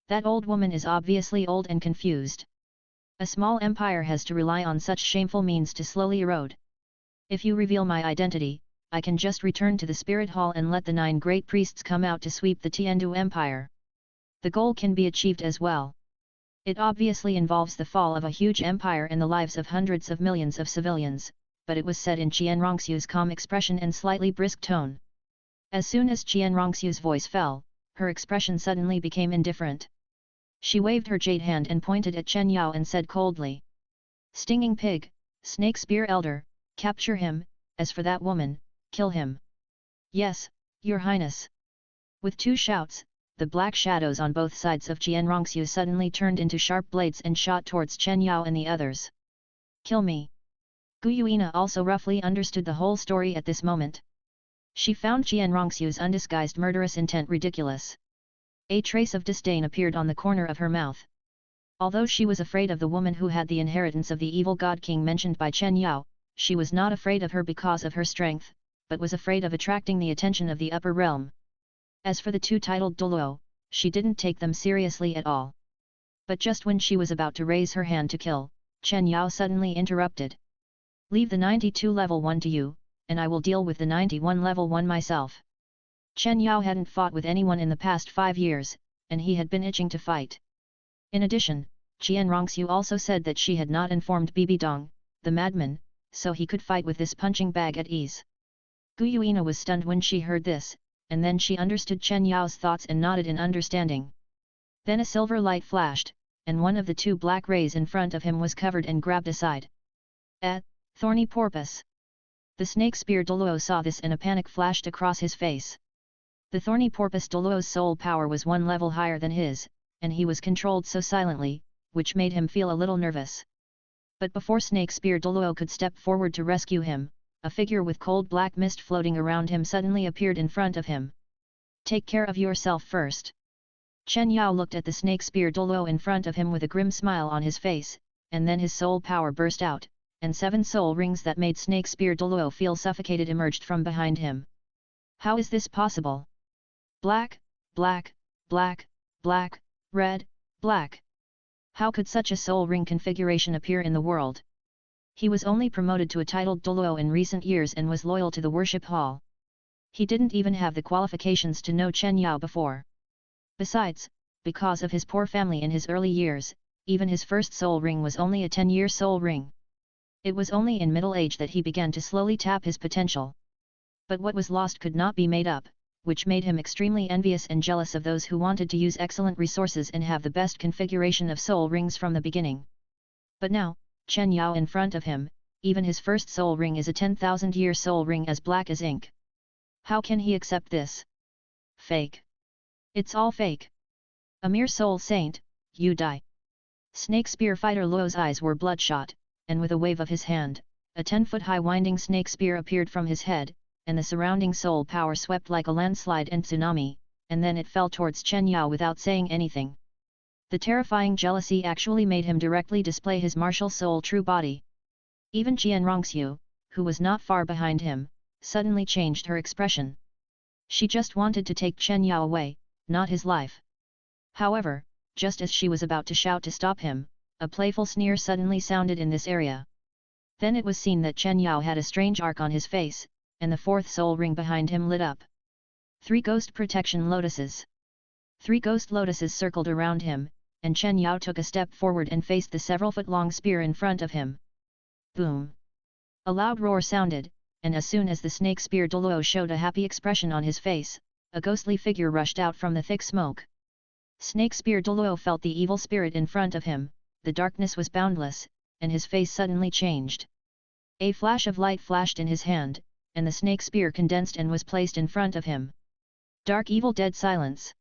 A: That old woman is obviously old and confused. A small empire has to rely on such shameful means to slowly erode. If you reveal my identity, I can just return to the spirit hall and let the 9 great priests come out to sweep the Tiandu Empire. The goal can be achieved as well. It obviously involves the fall of a huge empire and the lives of hundreds of millions of civilians," but it was said in Jianrongxiu's calm expression and slightly brisk tone. As soon as Jianrongxiu's voice fell, her expression suddenly became indifferent. She waved her jade hand and pointed at Chen Yao and said coldly, "Stinging pig, snake spear elder, capture him, as for that woman, kill him." "Yes, your highness." With 2 shouts, the black shadows on both sides of Jianrongxiu suddenly turned into sharp blades and shot towards Chen Yao and the others. "Kill me." Gu Yuina also roughly understood the whole story at this moment. She found Jianrongxiu's undisguised murderous intent ridiculous. A trace of disdain appeared on the corner of her mouth. Although she was afraid of the woman who had the inheritance of the evil god king mentioned by Chen Yao, she was not afraid of her because of her strength, but was afraid of attracting the attention of the upper realm. As for the 2 titled Douluo, she didn't take them seriously at all. But just when she was about to raise her hand to kill, Chen Yao suddenly interrupted. "Leave the 92 level 1 to you, and I will deal with the 91 level 1 myself." Chen Yao hadn't fought with anyone in the past 5 years, and he had been itching to fight. In addition, Jianrongxiu also said that she had not informed Bibi Dong, the madman, so he could fight with this punching bag at ease. Gu Yuina was stunned when she heard this, and then she understood Chen Yao's thoughts and nodded in understanding. Then a silver light flashed, and one of the 2 black rays in front of him was covered and grabbed aside. Thorny porpoise! The snake spear Douluo saw this and a panic flashed across his face. The thorny porpoise Douluo's soul power was 1 level higher than his, and he was controlled so silently, which made him feel a little nervous. But before Snake Spear Douluo could step forward to rescue him, a figure with cold black mist floating around him suddenly appeared in front of him. "Take care of yourself first." Chen Yao looked at the Snake Spear Douluo in front of him with a grim smile on his face, and then his soul power burst out, and 7 soul rings that made Snake Spear Douluo feel suffocated emerged from behind him. "How is this possible? Black, black, black, black, red, black. How could such a soul ring configuration appear in the world?" He was only promoted to a titled Douluo in recent years and was loyal to the worship hall. He didn't even have the qualifications to know Chen Yao before. Besides, because of his poor family in his early years, even his first soul ring was only a 10-year soul ring. It was only in middle age that he began to slowly tap his potential. But what was lost could not be made up, which made him extremely envious and jealous of those who wanted to use excellent resources and have the best configuration of soul rings from the beginning. But now, Chen Yao in front of him, even his first soul ring is a 10,000-year soul ring as black as ink. How can he accept this? Fake. It's all fake. A mere soul saint, you die. Snake spear fighter Luo's eyes were bloodshot, and with a wave of his hand, a 10-foot-high winding snake spear appeared from his head, and the surrounding soul power swept like a landslide and tsunami, and then it fell towards Chen Yao without saying anything. The terrifying jealousy actually made him directly display his martial soul true body. Even Jian Rongxiu, who was not far behind him, suddenly changed her expression. She just wanted to take Chen Yao away, not his life. However, just as she was about to shout to stop him, a playful sneer suddenly sounded in this area. Then it was seen that Chen Yao had a strange arc on his face, and the fourth soul ring behind him lit up. 3 ghost protection lotuses. 3 ghost lotuses circled around him, and Chen Yao took a step forward and faced the several-foot-long spear in front of him. Boom! A loud roar sounded, and as soon as the snake spear Douluo showed a happy expression on his face, a ghostly figure rushed out from the thick smoke. Snake spear Douluo felt the evil spirit in front of him, the darkness was boundless, and his face suddenly changed. A flash of light flashed in his hand, and the snake spear condensed and was placed in front of him. Dark evil dead silence.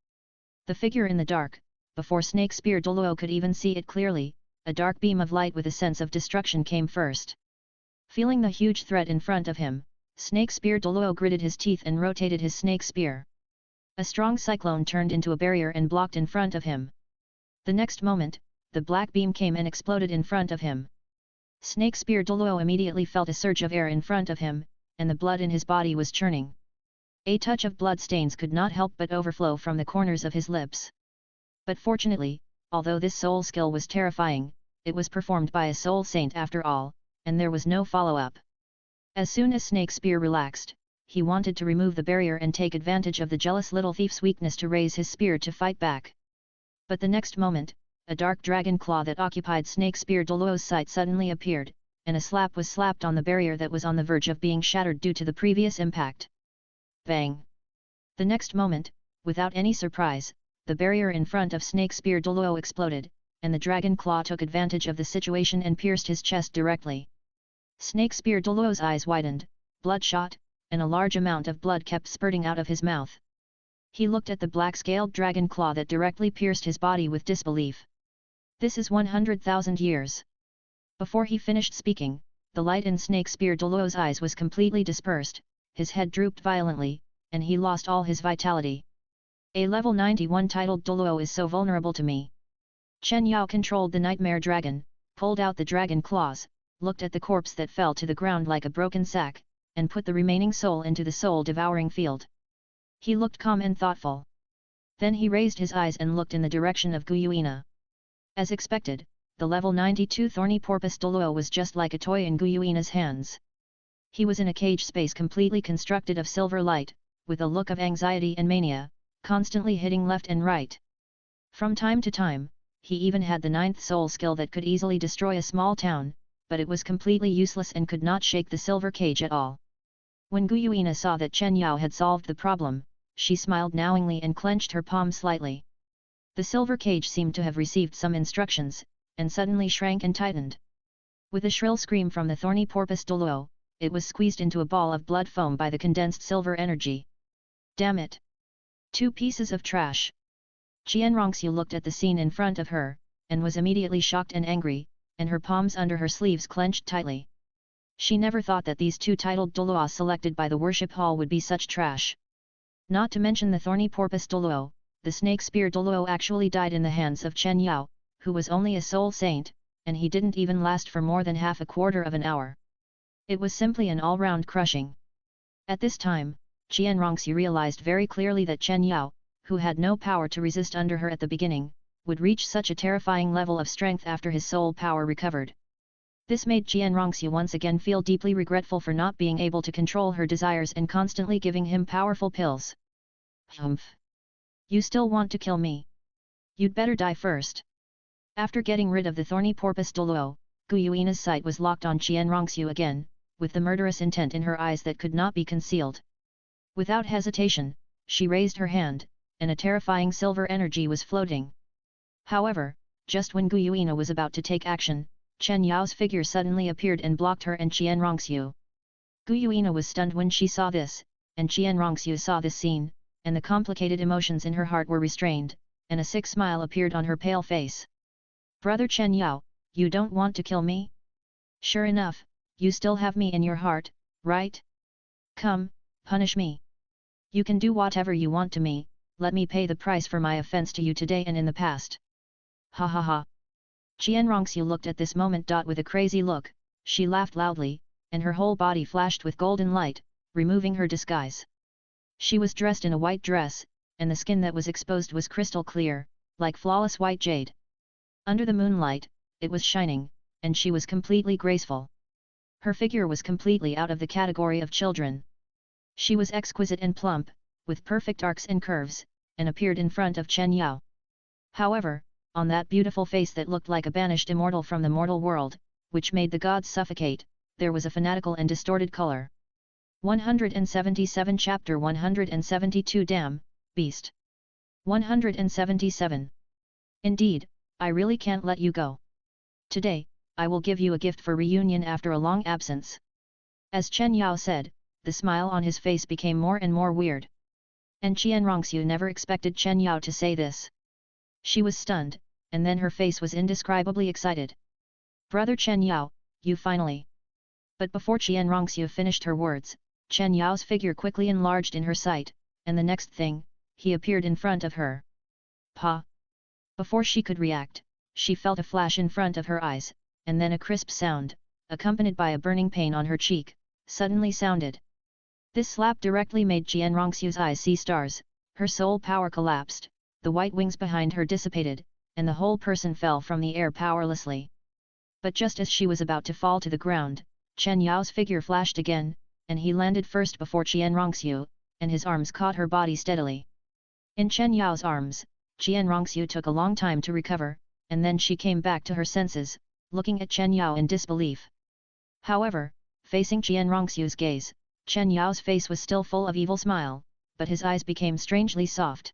A: The figure in the dark, before snake spear Douluo could even see it clearly, a dark beam of light with a sense of destruction came first. Feeling the huge threat in front of him, snake spear Douluo gritted his teeth and rotated his snake spear. A strong cyclone turned into a barrier and blocked in front of him. The next moment, the black beam came and exploded in front of him. Snake spear Douluo immediately felt a surge of air in front of him, and the blood in his body was churning. A touch of blood stains could not help but overflow from the corners of his lips. But fortunately, although this soul skill was terrifying, it was performed by a soul saint after all, and there was no follow-up. As soon as Snake Spear relaxed, he wanted to remove the barrier and take advantage of the jealous little thief's weakness to raise his spear to fight back. But the next moment, a dark dragon claw that occupied Snake Spear Douluo's sight suddenly appeared, and a slap was slapped on the barrier that was on the verge of being shattered due to the previous impact. Bang! The next moment, without any surprise, the barrier in front of Snake Spear Douluo exploded, and the dragon claw took advantage of the situation and pierced his chest directly. Snake Spear Douluo's eyes widened, bloodshot, and a large amount of blood kept spurting out of his mouth. He looked at the black-scaled dragon claw that directly pierced his body with disbelief. This is 100,000 years. Before he finished speaking, the light in Snake Spear Douluo's eyes was completely dispersed, his head drooped violently, and he lost all his vitality. A level 91 titled Douluo is so vulnerable to me. Chen Yao controlled the nightmare dragon, pulled out the dragon claws, looked at the corpse that fell to the ground like a broken sack, and put the remaining soul into the soul-devouring field. He looked calm and thoughtful. Then he raised his eyes and looked in the direction of Guyuina. As expected, the level 92 thorny porpoise Douluo was just like a toy in Guyuina's hands. He was in a cage space completely constructed of silver light, with a look of anxiety and mania, constantly hitting left and right. From time to time, he even had the 9th soul skill that could easily destroy a small town, but it was completely useless and could not shake the silver cage at all. When Guyuina saw that Chen Yao had solved the problem, she smiled knowingly and clenched her palm slightly. The silver cage seemed to have received some instructions, and suddenly shrank and tightened. With a shrill scream from the thorny porpoise Douluo, it was squeezed into a ball of blood foam by the condensed silver energy. Damn it! 2 pieces of trash! Jian Rongxiu looked at the scene in front of her, and was immediately shocked and angry, and her palms under her sleeves clenched tightly. She never thought that these 2 titled Douluo selected by the worship hall would be such trash. Not to mention the thorny porpoise Douluo, the snake spear Douluo actually died in the hands of Chen Yao, who was only a soul saint, and he didn't even last for more than half a quarter of an hour. It was simply an all-round crushing. At this time, Jian Rongxiu realized very clearly that Chen Yao, who had no power to resist under her at the beginning, would reach such a terrifying level of strength after his soul power recovered. This made Jian Rongxiu once again feel deeply regretful for not being able to control her desires and constantly giving him powerful pills. Humph! You still want to kill me? You'd better die first. After getting rid of the thorny porpoise Douluo, Guyuina's sight was locked on Jian Rongxiu again, with the murderous intent in her eyes that could not be concealed. Without hesitation, she raised her hand, and a terrifying silver energy was floating. However, just when Guyuina was about to take action, Chen Yao's figure suddenly appeared and blocked her and Qian Rongxiu. Guyuina was stunned when she saw this, and Qian Rongxiu saw this scene, and the complicated emotions in her heart were restrained, and a sick smile appeared on her pale face. "Brother Chen Yao, you don't want to kill me? Sure enough, you still have me in your heart, right? Come, punish me. You can do whatever you want to me, let me pay the price for my offense to you today and in the past." Ha ha ha. Qian Rongxiu looked at this moment. With a crazy look, she laughed loudly, and her whole body flashed with golden light, removing her disguise. She was dressed in a white dress, and the skin that was exposed was crystal clear, like flawless white jade. Under the moonlight, it was shining, and she was completely graceful. Her figure was completely out of the category of children. She was exquisite and plump, with perfect arcs and curves, and appeared in front of Chen Yao. However, on that beautiful face that looked like a banished immortal from the mortal world, which made the gods suffocate, there was a fanatical and distorted color. 177 Chapter 172 Damn, Beast. 177. Indeed, I really can't let you go. Today, I will give you a gift for reunion after a long absence. As Chen Yao said, the smile on his face became more and more weird. And Qian Rongxiu never expected Chen Yao to say this. She was stunned, and then her face was indescribably excited. "Brother Chen Yao, you finally..." But before Qian Rongxiu finished her words, Chen Yao's figure quickly enlarged in her sight, and the next thing, he appeared in front of her. Pa! Before she could react, she felt a flash in front of her eyes, and then a crisp sound, accompanied by a burning pain on her cheek, suddenly sounded. This slap directly made Qian Rongxiu's eyes see stars, her soul power collapsed, the white wings behind her dissipated, and the whole person fell from the air powerlessly. But just as she was about to fall to the ground, Chen Yao's figure flashed again, and he landed first before Qian Rongxiu, and his arms caught her body steadily. In Chen Yao's arms, Qian Rongxiu took a long time to recover, and then she came back to her senses, looking at Chen Yao in disbelief. However, facing Qian Rongxiu's gaze, Chen Yao's face was still full of evil smile, but his eyes became strangely soft.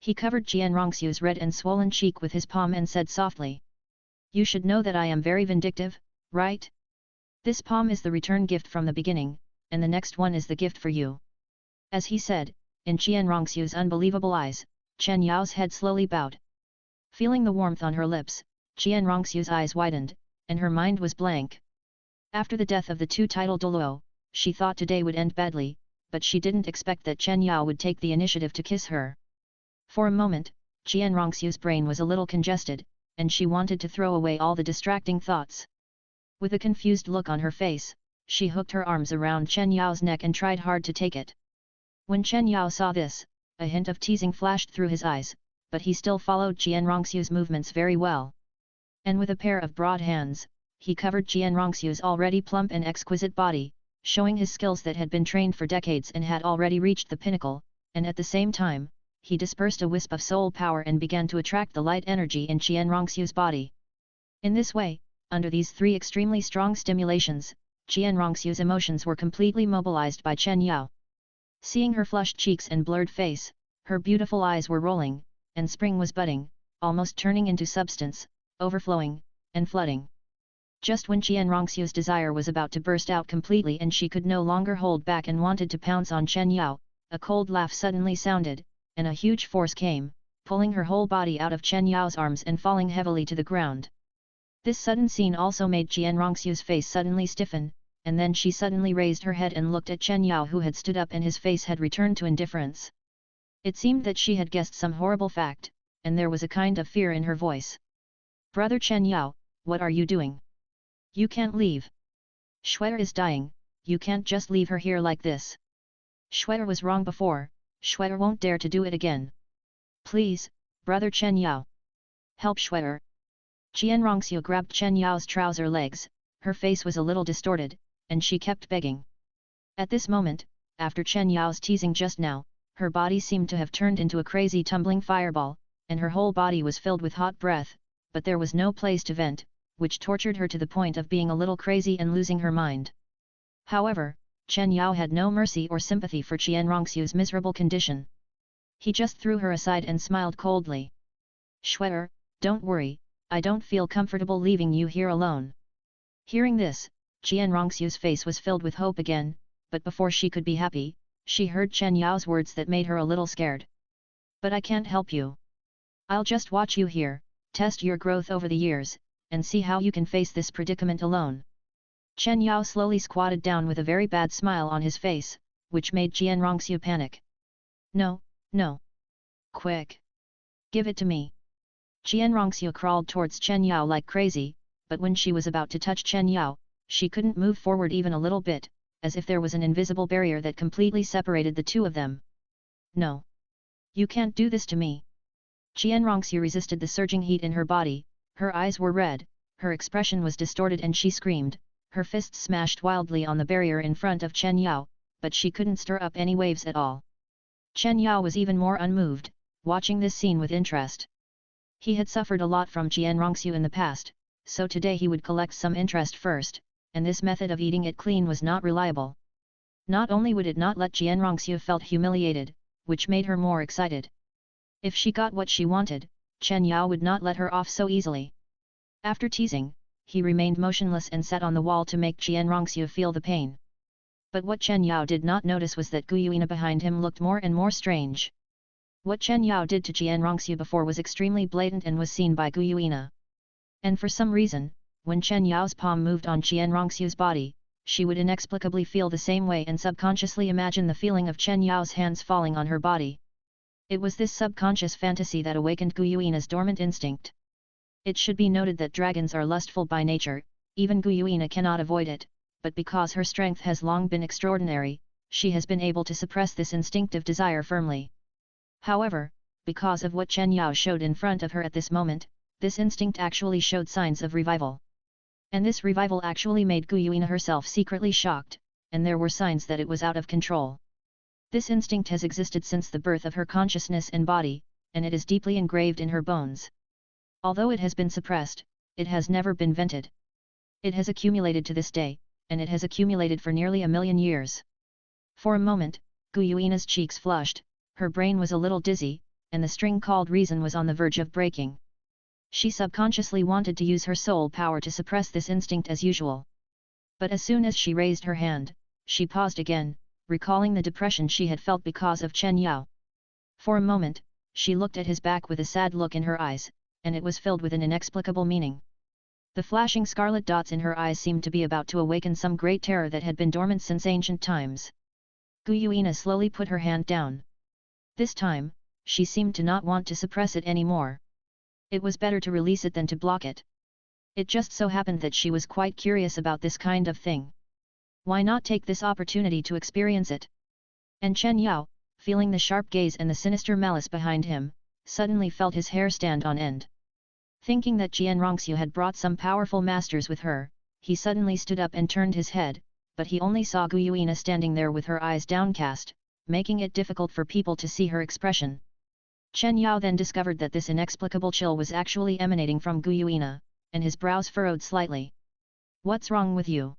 A: He covered Qian Rongxiu's red and swollen cheek with his palm and said softly, "You should know that I am very vindictive, right? This palm is the return gift from the beginning, and the next one is the gift for you." As he said, in Qian Rongxiu's unbelievable eyes, Chen Yao's head slowly bowed. Feeling the warmth on her lips, Qian Rongxiu's eyes widened, and her mind was blank. After the death of the two-titled Douluo, she thought today would end badly, but she didn't expect that Chen Yao would take the initiative to kiss her. For a moment, Qian Rongxiu's brain was a little congested, and she wanted to throw away all the distracting thoughts. With a confused look on her face, she hooked her arms around Chen Yao's neck and tried hard to take it. When Chen Yao saw this, a hint of teasing flashed through his eyes, but he still followed Qian Rongxiu's movements very well. And with a pair of broad hands, he covered Qian Rongxiu's already plump and exquisite body, showing his skills that had been trained for decades and had already reached the pinnacle, and at the same time, he dispersed a wisp of soul power and began to attract the light energy in Qian Rongxiu's body. In this way, under these three extremely strong stimulations, Qian Rongxiu's emotions were completely mobilized by Chen Yao. Seeing her flushed cheeks and blurred face, her beautiful eyes were rolling, and spring was budding, almost turning into substance, overflowing, and flooding. Just when Qian Rongxiu's desire was about to burst out completely and she could no longer hold back and wanted to pounce on Chen Yao, a cold laugh suddenly sounded, and a huge force came, pulling her whole body out of Chen Yao's arms and falling heavily to the ground. This sudden scene also made Qian Rongxiu's face suddenly stiffen, and then she suddenly raised her head and looked at Chen Yao, who had stood up and his face had returned to indifference. It seemed that she had guessed some horrible fact, and there was a kind of fear in her voice. "Brother Chen Yao, what are you doing? You can't leave. Shuer is dying, you can't just leave her here like this. Shuer was wrong before, Shuer won't dare to do it again. Please, brother Chen Yao. Help Shuer." Qian Rongxiu grabbed Chen Yao's trouser legs, her face was a little distorted, and she kept begging. At this moment, after Chen Yao's teasing just now, her body seemed to have turned into a crazy tumbling fireball, and her whole body was filled with hot breath, but there was no place to vent, which tortured her to the point of being a little crazy and losing her mind. However, Chen Yao had no mercy or sympathy for Qian Rongxiu's miserable condition, He just threw her aside and smiled coldly. Schwer, don't worry, I don't feel comfortable leaving you here alone. Hearing this, Qian Rongxiu's face was filled with hope again, but before she could be happy, she heard Chen Yao's words that made her a little scared. But I can't help you. I'll just watch you here, test your growth over the years, and see how you can face this predicament alone. Chen Yao slowly squatted down with a very bad smile on his face, which made Qian Rongxiu panic. No, no. Quick! Give it to me. Qian Rongxiu crawled towards Chen Yao like crazy, but when she was about to touch Chen Yao, she couldn't move forward even a little bit, as if there was an invisible barrier that completely separated the two of them. No! You can't do this to me! Qian Rongxiu resisted the surging heat in her body, her eyes were red, her expression was distorted and she screamed, her fists smashed wildly on the barrier in front of Chen Yao, but she couldn't stir up any waves at all. Chen Yao was even more unmoved, watching this scene with interest. He had suffered a lot from Qian Rongxiu in the past, so today he would collect some interest first, and this method of eating it clean was not reliable. Not only would it not let Qian Rongxiu felt humiliated, which made her more excited. If she got what she wanted, Chen Yao would not let her off so easily. After teasing, he remained motionless and sat on the wall to make Qian Rongxiu feel the pain. But what Chen Yao did not notice was that Gu Yuina behind him looked more and more strange. What Chen Yao did to Qian Rongxiu before was extremely blatant and was seen by Gu Yuina. And for some reason, when Chen Yao's palm moved on Qian Rongxiu's body, she would inexplicably feel the same way and subconsciously imagine the feeling of Chen Yao's hands falling on her body. It was this subconscious fantasy that awakened Gu Yuina's dormant instinct. It should be noted that dragons are lustful by nature, even Gu Yuina cannot avoid it, but because her strength has long been extraordinary, she has been able to suppress this instinctive desire firmly. However, because of what Chen Yao showed in front of her at this moment, this instinct actually showed signs of revival. And this revival actually made Gu Yuina herself secretly shocked, and there were signs that it was out of control. This instinct has existed since the birth of her consciousness and body, and it is deeply engraved in her bones. Although it has been suppressed, it has never been vented. It has accumulated to this day, and it has accumulated for nearly 1,000,000 years. For a moment, Gu Yuina's cheeks flushed, her brain was a little dizzy, and the string called reason was on the verge of breaking. She subconsciously wanted to use her soul power to suppress this instinct as usual. But as soon as she raised her hand, she paused again, recalling the depression she had felt because of Chen Yao. For a moment, she looked at his back with a sad look in her eyes, and it was filled with an inexplicable meaning. The flashing scarlet dots in her eyes seemed to be about to awaken some great terror that had been dormant since ancient times. Gu Yuina slowly put her hand down. This time, she seemed to not want to suppress it anymore. It was better to release it than to block it. It just so happened that she was quite curious about this kind of thing. Why not take this opportunity to experience it? And Chen Yao, feeling the sharp gaze and the sinister malice behind him, suddenly felt his hair stand on end. Thinking that Qian Rongxiu had brought some powerful masters with her, he suddenly stood up and turned his head, but he only saw Gu Yuina standing there with her eyes downcast, making it difficult for people to see her expression. Chen Yao then discovered that this inexplicable chill was actually emanating from Gu Yuina, and his brows furrowed slightly. What's wrong with you?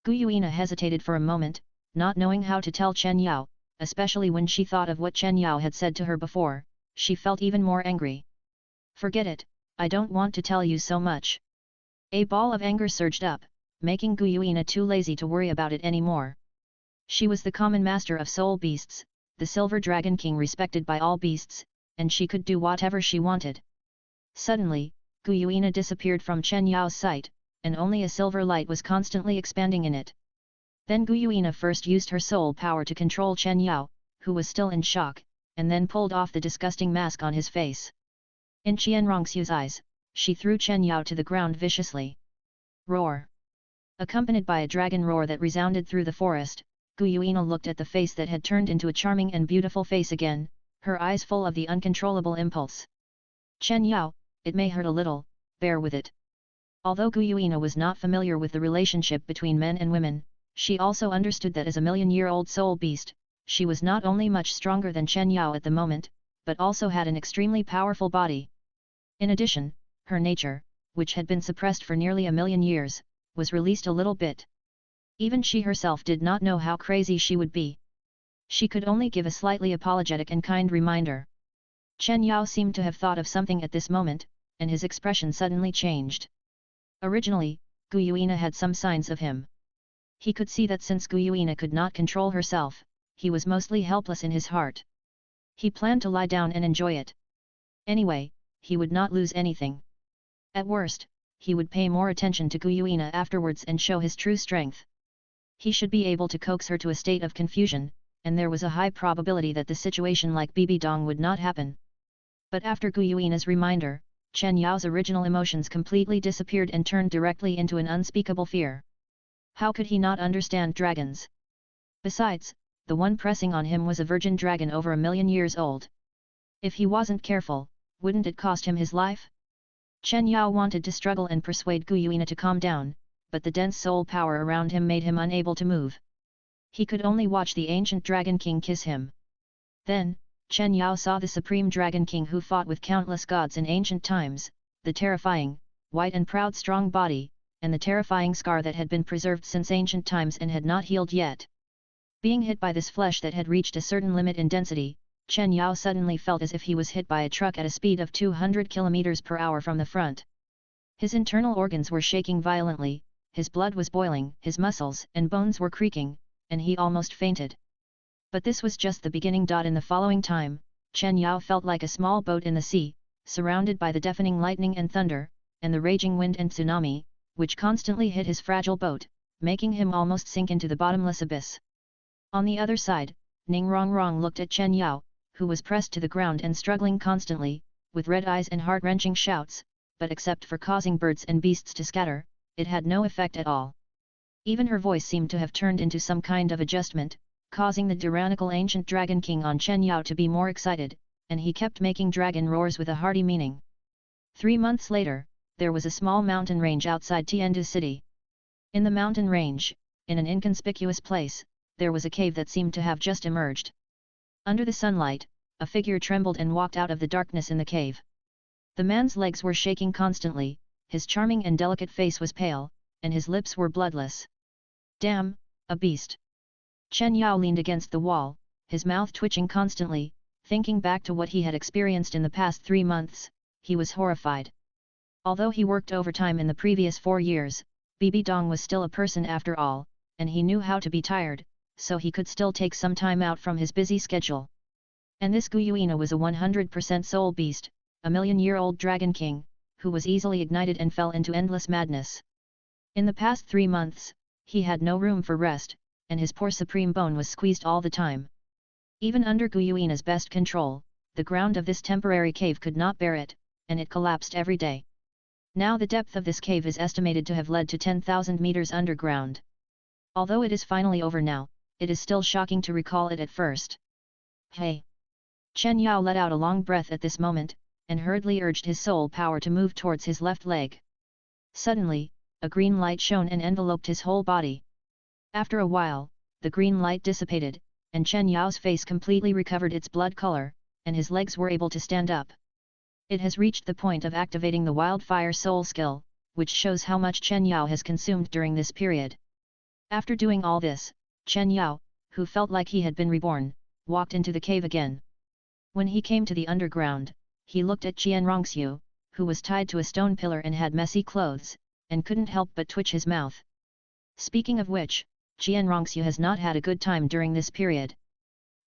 A: Gu Yuina hesitated for a moment, not knowing how to tell Chen Yao, especially when she thought of what Chen Yao had said to her before, she felt even more angry. Forget it, I don't want to tell you so much. A ball of anger surged up, making Gu Yuina too lazy to worry about it anymore. She was the common master of soul beasts, the Silver Dragon King respected by all beasts, and she could do whatever she wanted. Suddenly, Gu Yuina disappeared from Chen Yao's sight, and only a silver light was constantly expanding in it. Then Gu Yuina first used her soul power to control Chen Yao, who was still in shock, and then pulled off the disgusting mask on his face. In Qian Rongxiu's eyes, she threw Chen Yao to the ground viciously. Roar! Accompanied by a dragon roar that resounded through the forest, Gu Yuina looked at the face that had turned into a charming and beautiful face again, her eyes full of the uncontrollable impulse. Chen Yao, it may hurt a little, bear with it. Although Gu Yuina was not familiar with the relationship between men and women, she also understood that as a 1,000,000-year-old soul beast, she was not only much stronger than Chen Yao at the moment, but also had an extremely powerful body. In addition, her nature, which had been suppressed for nearly 1,000,000 years, was released a little bit. Even she herself did not know how crazy she would be. She could only give a slightly apologetic and kind reminder. Chen Yao seemed to have thought of something at this moment, and his expression suddenly changed. Originally, Gu Yuina had some signs of him. He could see that since Gu Yuina could not control herself, he was mostly helpless in his heart. He planned to lie down and enjoy it. Anyway, he would not lose anything. At worst, he would pay more attention to Gu Yuina afterwards and show his true strength. He should be able to coax her to a state of confusion, and there was a high probability that the situation like Bibi Dong would not happen. But after Gu Yuina's reminder, Chen Yao's original emotions completely disappeared and turned directly into an unspeakable fear. How could he not understand dragons? Besides, the one pressing on him was a virgin dragon over 1,000,000 years old. If he wasn't careful, wouldn't it cost him his life? Chen Yao wanted to struggle and persuade Gu Yuina to calm down, but the dense soul power around him made him unable to move. He could only watch the ancient Dragon King kiss him. Then, Chen Yao saw the Supreme Dragon King who fought with countless gods in ancient times, the terrifying, white and proud strong body, and the terrifying scar that had been preserved since ancient times and had not healed yet. Being hit by this flesh that had reached a certain limit in density, Chen Yao suddenly felt as if he was hit by a truck at a speed of 200 km per hour from the front. His internal organs were shaking violently, his blood was boiling, his muscles and bones were creaking, and he almost fainted. But this was just the beginning. In the following time, Chen Yao felt like a small boat in the sea, surrounded by the deafening lightning and thunder, and the raging wind and tsunami, which constantly hit his fragile boat, making him almost sink into the bottomless abyss. On the other side, Ning Rongrong looked at Chen Yao, who was pressed to the ground and struggling constantly, with red eyes and heart-wrenching shouts, but except for causing birds and beasts to scatter, it had no effect at all. Even her voice seemed to have turned into some kind of adjustment, causing the tyrannical ancient Dragon King on Chen Yao to be more excited, and he kept making dragon roars with a hearty meaning. 3 months later, there was a small mountain range outside Tiandu city. In the mountain range, in an inconspicuous place, there was a cave that seemed to have just emerged. Under the sunlight, a figure trembled and walked out of the darkness in the cave. The man's legs were shaking constantly, his charming and delicate face was pale, and his lips were bloodless. Damn, a beast! Chen Yao leaned against the wall, his mouth twitching constantly, thinking back to what he had experienced in the past 3 months, he was horrified. Although he worked overtime in the previous 4 years, Bibi Dong was still a person after all, and he knew how to be tired, so he could still take some time out from his busy schedule. And this Gu Yuina was a 100% soul beast, a 1,000,000-year-old Dragon King, who was easily ignited and fell into endless madness. In the past 3 months, he had no room for rest, and his poor supreme bone was squeezed all the time. Even under Gu Yuina's best control, the ground of this temporary cave could not bear it, and it collapsed every day. Now the depth of this cave is estimated to have led to 10,000 meters underground. Although it is finally over now, it is still shocking to recall it at first. Hey! Chen Yao let out a long breath at this moment, and hurriedly urged his soul power to move towards his left leg. Suddenly, a green light shone and enveloped his whole body. After a while, the green light dissipated, and Chen Yao's face completely recovered its blood color, and his legs were able to stand up. It has reached the point of activating the wildfire soul skill, which shows how much Chen Yao has consumed during this period. After doing all this, Chen Yao, who felt like he had been reborn, walked into the cave again. When he came to the underground, he looked at Qian Rongxiu, who was tied to a stone pillar and had messy clothes, and couldn't help but twitch his mouth. Speaking of which, Qian Rongxiu has not had a good time during this period.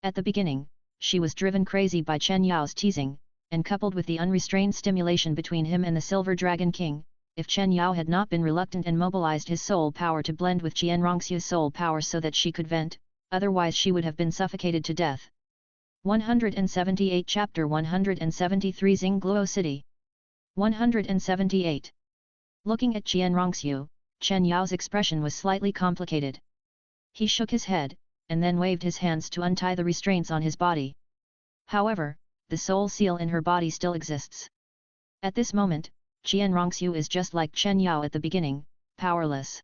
A: At the beginning, she was driven crazy by Chen Yao's teasing, and coupled with the unrestrained stimulation between him and the Silver Dragon King, if Chen Yao had not been reluctant and mobilized his soul power to blend with Qian Rongxiu's soul power so that she could vent, otherwise she would have been suffocated to death. 178 Chapter 173 Xingluo City 178. Looking at Qian Rongxiu, Chen Yao's expression was slightly complicated. He shook his head, and then waved his hands to untie the restraints on his body. However, the soul seal in her body still exists. At this moment, Qian Rongxiu is just like Chen Yao at the beginning, powerless.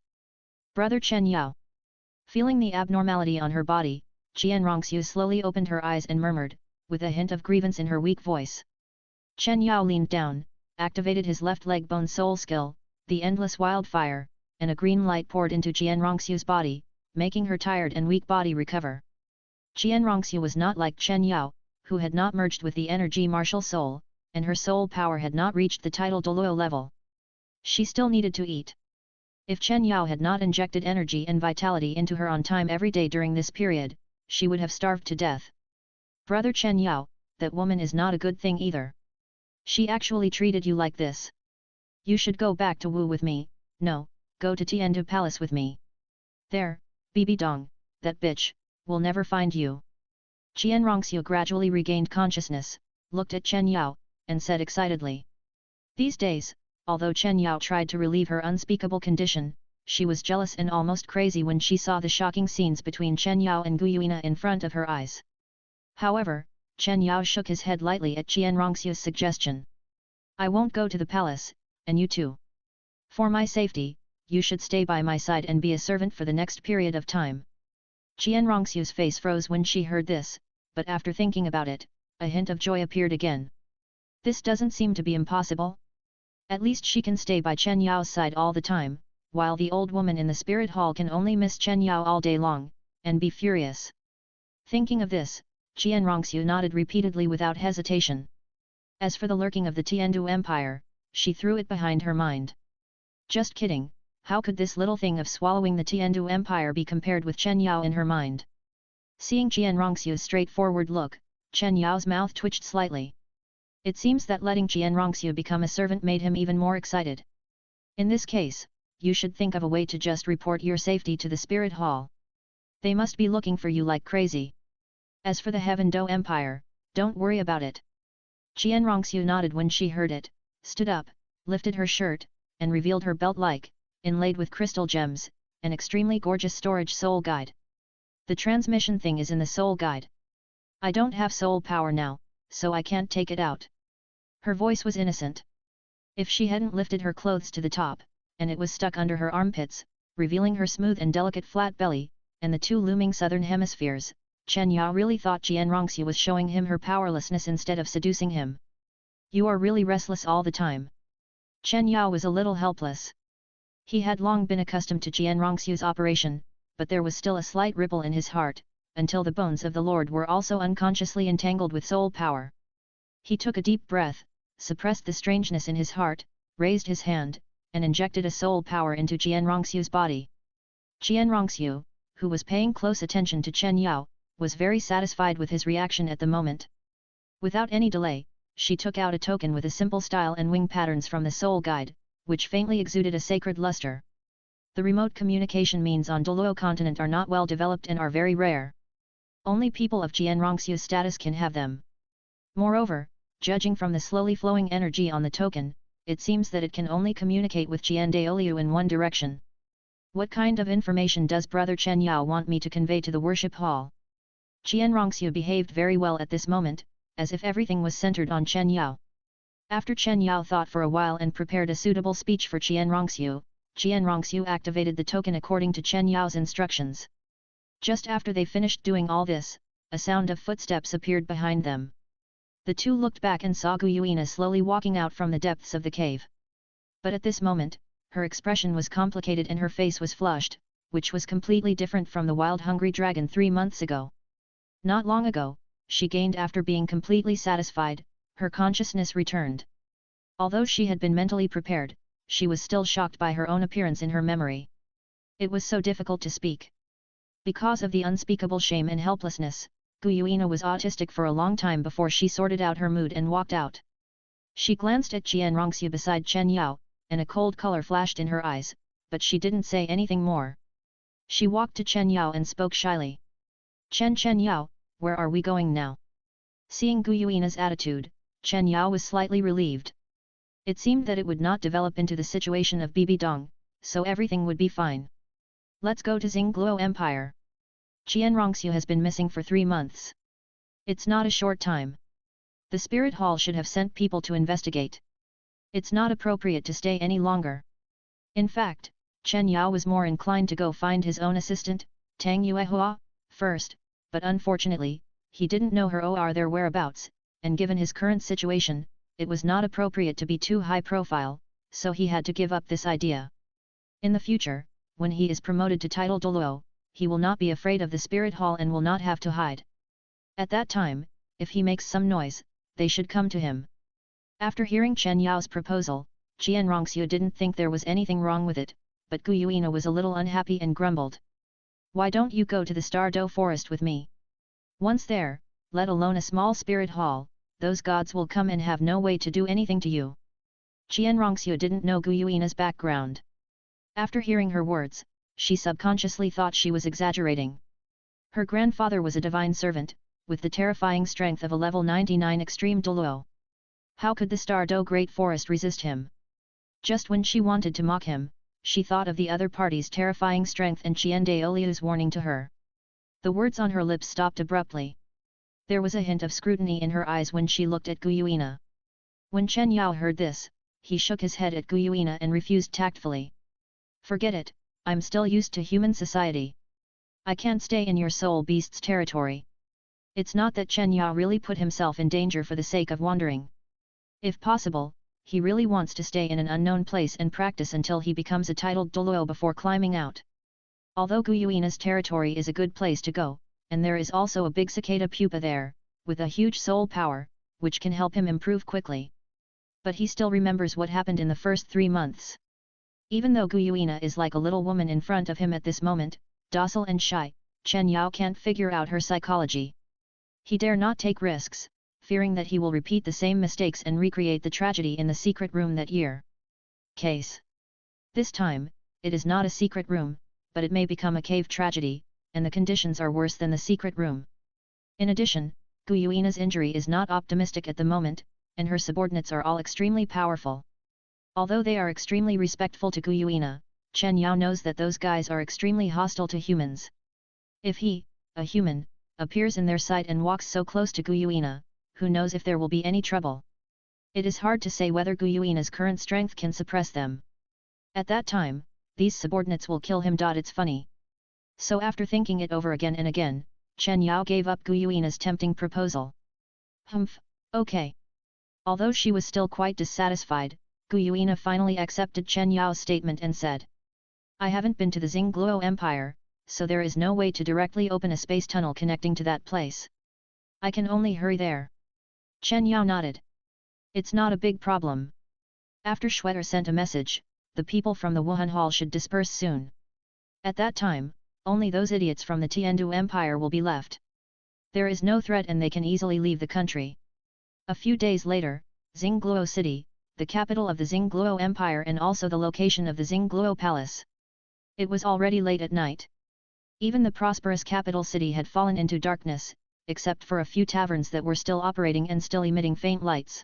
A: Brother Chen Yao. Feeling the abnormality on her body, Qian Rongxiu slowly opened her eyes and murmured, with a hint of grievance in her weak voice. Chen Yao leaned down, activated his left leg bone soul skill, the endless wildfire, and a green light poured into Qian Rongxiu's body, making her tired and weak body recover. Qian Rongxiu was not like Chen Yao, who had not merged with the energy martial soul, and her soul power had not reached the title Douluo level. She still needed to eat. If Chen Yao had not injected energy and vitality into her on time every day during this period, she would have starved to death. Brother Chen Yao, that woman is not a good thing either. She actually treated you like this. You should go back to Wu with me. No, go to Tiandu Palace with me. There, Bibi Dong, that bitch, will never find you. Qian Rongxiu gradually regained consciousness, looked at Chen Yao, and said excitedly. These days, although Chen Yao tried to relieve her unspeakable condition, she was jealous and almost crazy when she saw the shocking scenes between Chen Yao and Gu Yuina in front of her eyes. However, Chen Yao shook his head lightly at Qian Rongxiu's suggestion. I won't go to the palace, and you too. For my safety, you should stay by my side and be a servant for the next period of time. Qian Rongxiu's face froze when she heard this, but after thinking about it, a hint of joy appeared again. This doesn't seem to be impossible. At least she can stay by Chen Yao's side all the time, while the old woman in the spirit hall can only miss Chen Yao all day long, and be furious. Thinking of this, Qian Rongxiu nodded repeatedly without hesitation. As for the lurking of the Tiandu Empire, she threw it behind her mind. Just kidding, how could this little thing of swallowing the Tiandu Empire be compared with Chen Yao in her mind? Seeing Qian Rongxiu's straightforward look, Chen Yao's mouth twitched slightly. It seems that letting Qian Rongxiu become a servant made him even more excited. In this case, you should think of a way to just report your safety to the spirit hall. They must be looking for you like crazy. As for the Heaven Do Empire, don't worry about it. Qian Rongxiu nodded when she heard it, stood up, lifted her shirt, and revealed her belt-like, inlaid with crystal gems, an extremely gorgeous storage soul guide. The transmission thing is in the soul guide. I don't have soul power now, so I can't take it out. Her voice was innocent. If she hadn't lifted her clothes to the top, and it was stuck under her armpits, revealing her smooth and delicate flat belly, and the two looming southern hemispheres, Chen Yao really thought Qian Rongxiu was showing him her powerlessness instead of seducing him. You are really restless all the time. Chen Yao was a little helpless. He had long been accustomed to Qian Rongxiu's operation, but there was still a slight ripple in his heart, until the bones of the Lord were also unconsciously entangled with soul power. He took a deep breath, suppressed the strangeness in his heart, raised his hand, and injected a soul power into Qian Rongxiu's body. Qian Rongxiu, who was paying close attention to Chen Yao, was very satisfied with his reaction at the moment. Without any delay, she took out a token with a simple style and wing patterns from the soul guide, which faintly exuded a sacred luster. The remote communication means on Douluo continent are not well developed and are very rare. Only people of Qian Rongxiu's status can have them. Moreover, judging from the slowly flowing energy on the token, it seems that it can only communicate with Qian Daoliu in one direction. What kind of information does Brother Chen Yao want me to convey to the worship hall? Qian Rongxiu behaved very well at this moment, as if everything was centered on Chen Yao. After Chen Yao thought for a while and prepared a suitable speech for Qian Rongxiu activated the token according to Chen Yao's instructions. Just after they finished doing all this, a sound of footsteps appeared behind them. The two looked back and saw Gu Yuina slowly walking out from the depths of the cave. But at this moment, her expression was complicated and her face was flushed, which was completely different from the wild hungry dragon 3 months ago. Not long ago, she gained after being completely satisfied, her consciousness returned. Although she had been mentally prepared, she was still shocked by her own appearance in her memory. It was so difficult to speak. Because of the unspeakable shame and helplessness, Gu Yuina was autistic for a long time before she sorted out her mood and walked out. She glanced at Qian Rongxiu beside Chen Yao, and a cold color flashed in her eyes, but she didn't say anything more. She walked to Chen Yao and spoke shyly. Chen Yao, where are we going now? Seeing Gu Yuina's attitude, Chen Yao was slightly relieved. It seemed that it would not develop into the situation of Bibi Dong, so everything would be fine. Let's go to Xingluo Empire. Qian Rongxiu has been missing for 3 months. It's not a short time. The spirit hall should have sent people to investigate. It's not appropriate to stay any longer. In fact, Chen Yao was more inclined to go find his own assistant, Tang Yuehua, first, but unfortunately, he didn't know her or their whereabouts, and given his current situation, it was not appropriate to be too high profile, so he had to give up this idea. In the future, when he is promoted to title Douluo, he will not be afraid of the spirit hall and will not have to hide. At that time, if he makes some noise, they should come to him. After hearing Chen Yao's proposal, Qian Rongxiu didn't think there was anything wrong with it, but Gu Yuina was a little unhappy and grumbled. Why don't you go to the Star Do forest with me? Once there, let alone a small spirit hall, those gods will come and have no way to do anything to you. Qian Rongxiu didn't know Gu Yuina's background. After hearing her words, she subconsciously thought she was exaggerating. Her grandfather was a divine servant, with the terrifying strength of a level 99 extreme Douluo. How could the Star Do Great Forest resist him? Just when she wanted to mock him, she thought of the other party's terrifying strength and Qian Daoliu's warning to her. The words on her lips stopped abruptly. There was a hint of scrutiny in her eyes when she looked at Gu Yuina. When Chen Yao heard this, he shook his head at Gu Yuina and refused tactfully. Forget it, I'm still used to human society. I can't stay in your soul beast's territory. It's not that Chen Yao really put himself in danger for the sake of wandering. If possible, he really wants to stay in an unknown place and practice until he becomes a titled Douluo before climbing out. Although Gu Yuina's territory is a good place to go, and there is also a big cicada pupa there, with a huge soul power, which can help him improve quickly. But he still remembers what happened in the first 3 months. Even though Gu Yuina is like a little woman in front of him at this moment, docile and shy, Chen Yao can't figure out her psychology. He dare not take risks, fearing that he will repeat the same mistakes and recreate the tragedy in the secret room that year. Case. This time, it is not a secret room, but it may become a cave tragedy, and the conditions are worse than the secret room. In addition, Gu Yuina's injury is not optimistic at the moment, and her subordinates are all extremely powerful. Although they are extremely respectful to Gu Yuina, Chen Yao knows that those guys are extremely hostile to humans. If he, a human, appears in their sight and walks so close to Gu Yuina, who knows if there will be any trouble. It is hard to say whether Gu Yuina's current strength can suppress them. At that time, these subordinates will kill him. It's funny. So after thinking it over again and again, Chen Yao gave up Gu Yuina's tempting proposal. Humph, okay. Although she was still quite dissatisfied, Gu Yuina finally accepted Chen Yao's statement and said, I haven't been to the Xingluo Empire, so there is no way to directly open a space tunnel connecting to that place. I can only hurry there. Chen Yao nodded. It's not a big problem. After Schwetter sent a message, the people from the Wuhan Hall should disperse soon. At that time, only those idiots from the Tiandu Empire will be left. There is no threat and they can easily leave the country. A few days later, Xingluo City, the capital of the Xingluo Empire and also the location of the Xingluo Palace. It was already late at night. Even the prosperous capital city had fallen into darkness, except for a few taverns that were still operating and still emitting faint lights.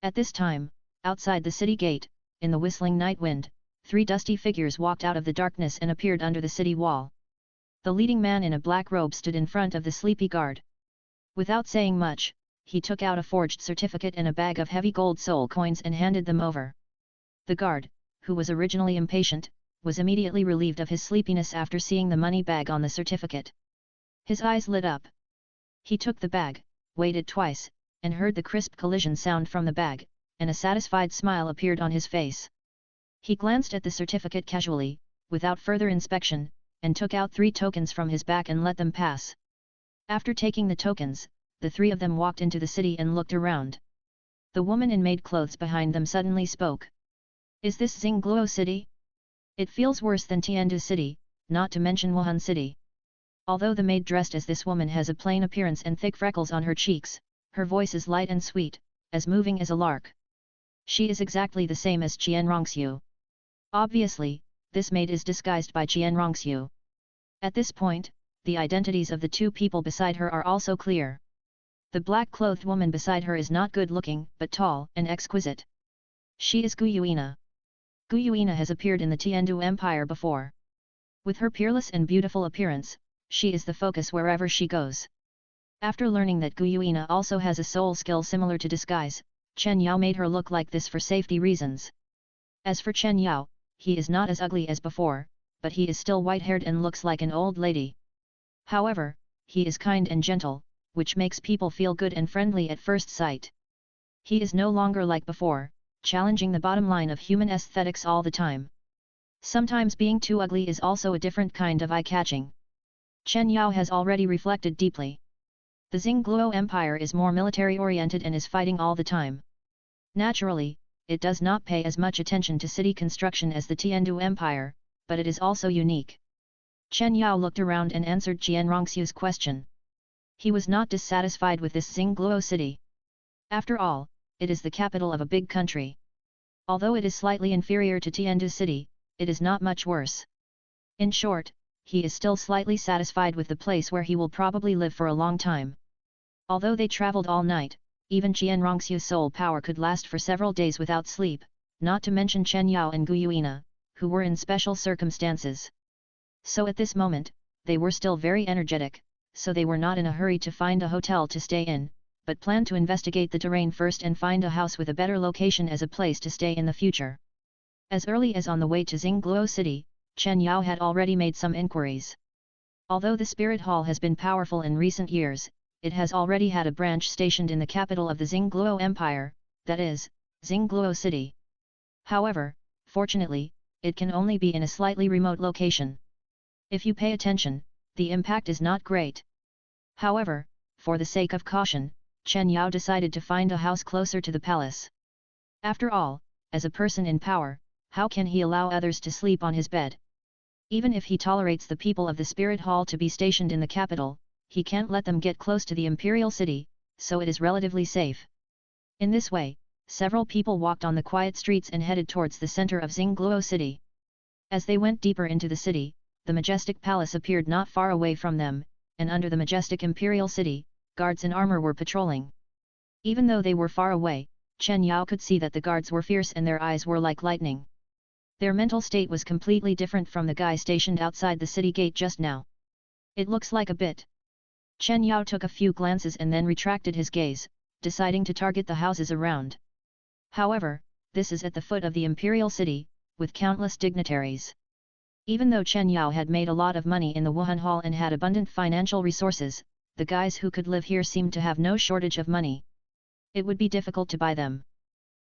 A: At this time, outside the city gate, in the whistling night wind, 3 dusty figures walked out of the darkness and appeared under the city wall. The leading man in a black robe stood in front of the sleepy guard. Without saying much, he took out a forged certificate and a bag of heavy gold soul coins and handed them over. The guard, who was originally impatient, was immediately relieved of his sleepiness after seeing the money bag on the certificate. His eyes lit up. He took the bag, waited twice, and heard the crisp collision sound from the bag, and a satisfied smile appeared on his face. He glanced at the certificate casually, without further inspection, and took out 3 tokens from his back and let them pass. After taking the tokens, the 3 of them walked into the city and looked around. The woman in maid clothes behind them suddenly spoke. Is this Xingluo City? It feels worse than Tiandu City, not to mention Wuhan City. Although the maid dressed as this woman has a plain appearance and thick freckles on her cheeks, her voice is light and sweet, as moving as a lark. She is exactly the same as Qian Rongxiu. Obviously, this maid is disguised by Qian Rongxiu. At this point, the identities of the 2 people beside her are also clear. The black-clothed woman beside her is not good-looking, but tall and exquisite. She is Gu Yuina. Gu Yuina has appeared in the Tiandu Empire before. With her peerless and beautiful appearance, she is the focus wherever she goes. After learning that Gu Yuina also has a soul skill similar to disguise, Chen Yao made her look like this for safety reasons. As for Chen Yao, he is not as ugly as before, but he is still white-haired and looks like an old lady. However, he is kind and gentle, which makes people feel good and friendly at first sight. He is no longer like before, challenging the bottom line of human aesthetics all the time. Sometimes being too ugly is also a different kind of eye-catching. Chen Yao has already reflected deeply. The Xingluo Empire is more military-oriented and is fighting all the time. Naturally, it does not pay as much attention to city construction as the Tiandu Empire, but it is also unique. Chen Yao looked around and answered Qian Rongxiu's question. He was not dissatisfied with this Xingluo city. After all, it is the capital of a big country. Although it is slightly inferior to Tiandu city, it is not much worse. In short, he is still slightly satisfied with the place where he will probably live for a long time. Although they traveled all night, even Qian Rongxiu's soul power could last for several days without sleep, not to mention Chen Yao and Gu Yuina, who were in special circumstances. So at this moment, they were still very energetic, so they were not in a hurry to find a hotel to stay in, but planned to investigate the terrain first and find a house with a better location as a place to stay in the future. As early as on the way to Xingluo City, Chen Yao had already made some inquiries. Although the Spirit Hall has been powerful in recent years, it has already had a branch stationed in the capital of the Xingluo Empire, that is, Xingluo City. However, fortunately, it can only be in a slightly remote location. If you pay attention, the impact is not great. However, for the sake of caution, Chen Yao decided to find a house closer to the palace. After all, as a person in power, how can he allow others to sleep on his bed? Even if he tolerates the people of the Spirit Hall to be stationed in the capital, he can't let them get close to the imperial city, so it is relatively safe. In this way, several people walked on the quiet streets and headed towards the center of Xingluo City. As they went deeper into the city, the majestic palace appeared not far away from them, and under the majestic imperial city, guards in armor were patrolling. Even though they were far away, Chen Yao could see that the guards were fierce and their eyes were like lightning. Their mental state was completely different from the guy stationed outside the city gate just now. It looks like a bit. Chen Yao took a few glances and then retracted his gaze, deciding to target the houses around. However, this is at the foot of the imperial city, with countless dignitaries. Even though Chen Yao had made a lot of money in the Wuhun Hall and had abundant financial resources, the guys who could live here seemed to have no shortage of money. It would be difficult to buy them.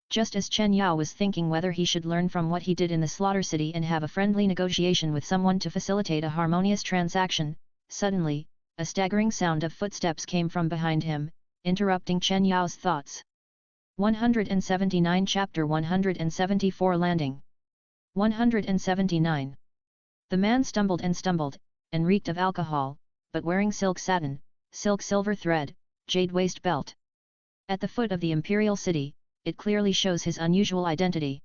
A: Just as Chen Yao was thinking whether he should learn from what he did in the slaughter city and have a friendly negotiation with someone to facilitate a harmonious transaction, suddenly, a staggering sound of footsteps came from behind him, interrupting Chen Yao's thoughts. 179 Chapter 174 Landing 179. The man stumbled, and reeked of alcohol, but wearing silk satin, silk silver thread, jade waist belt. At the foot of the imperial city, it clearly shows his unusual identity.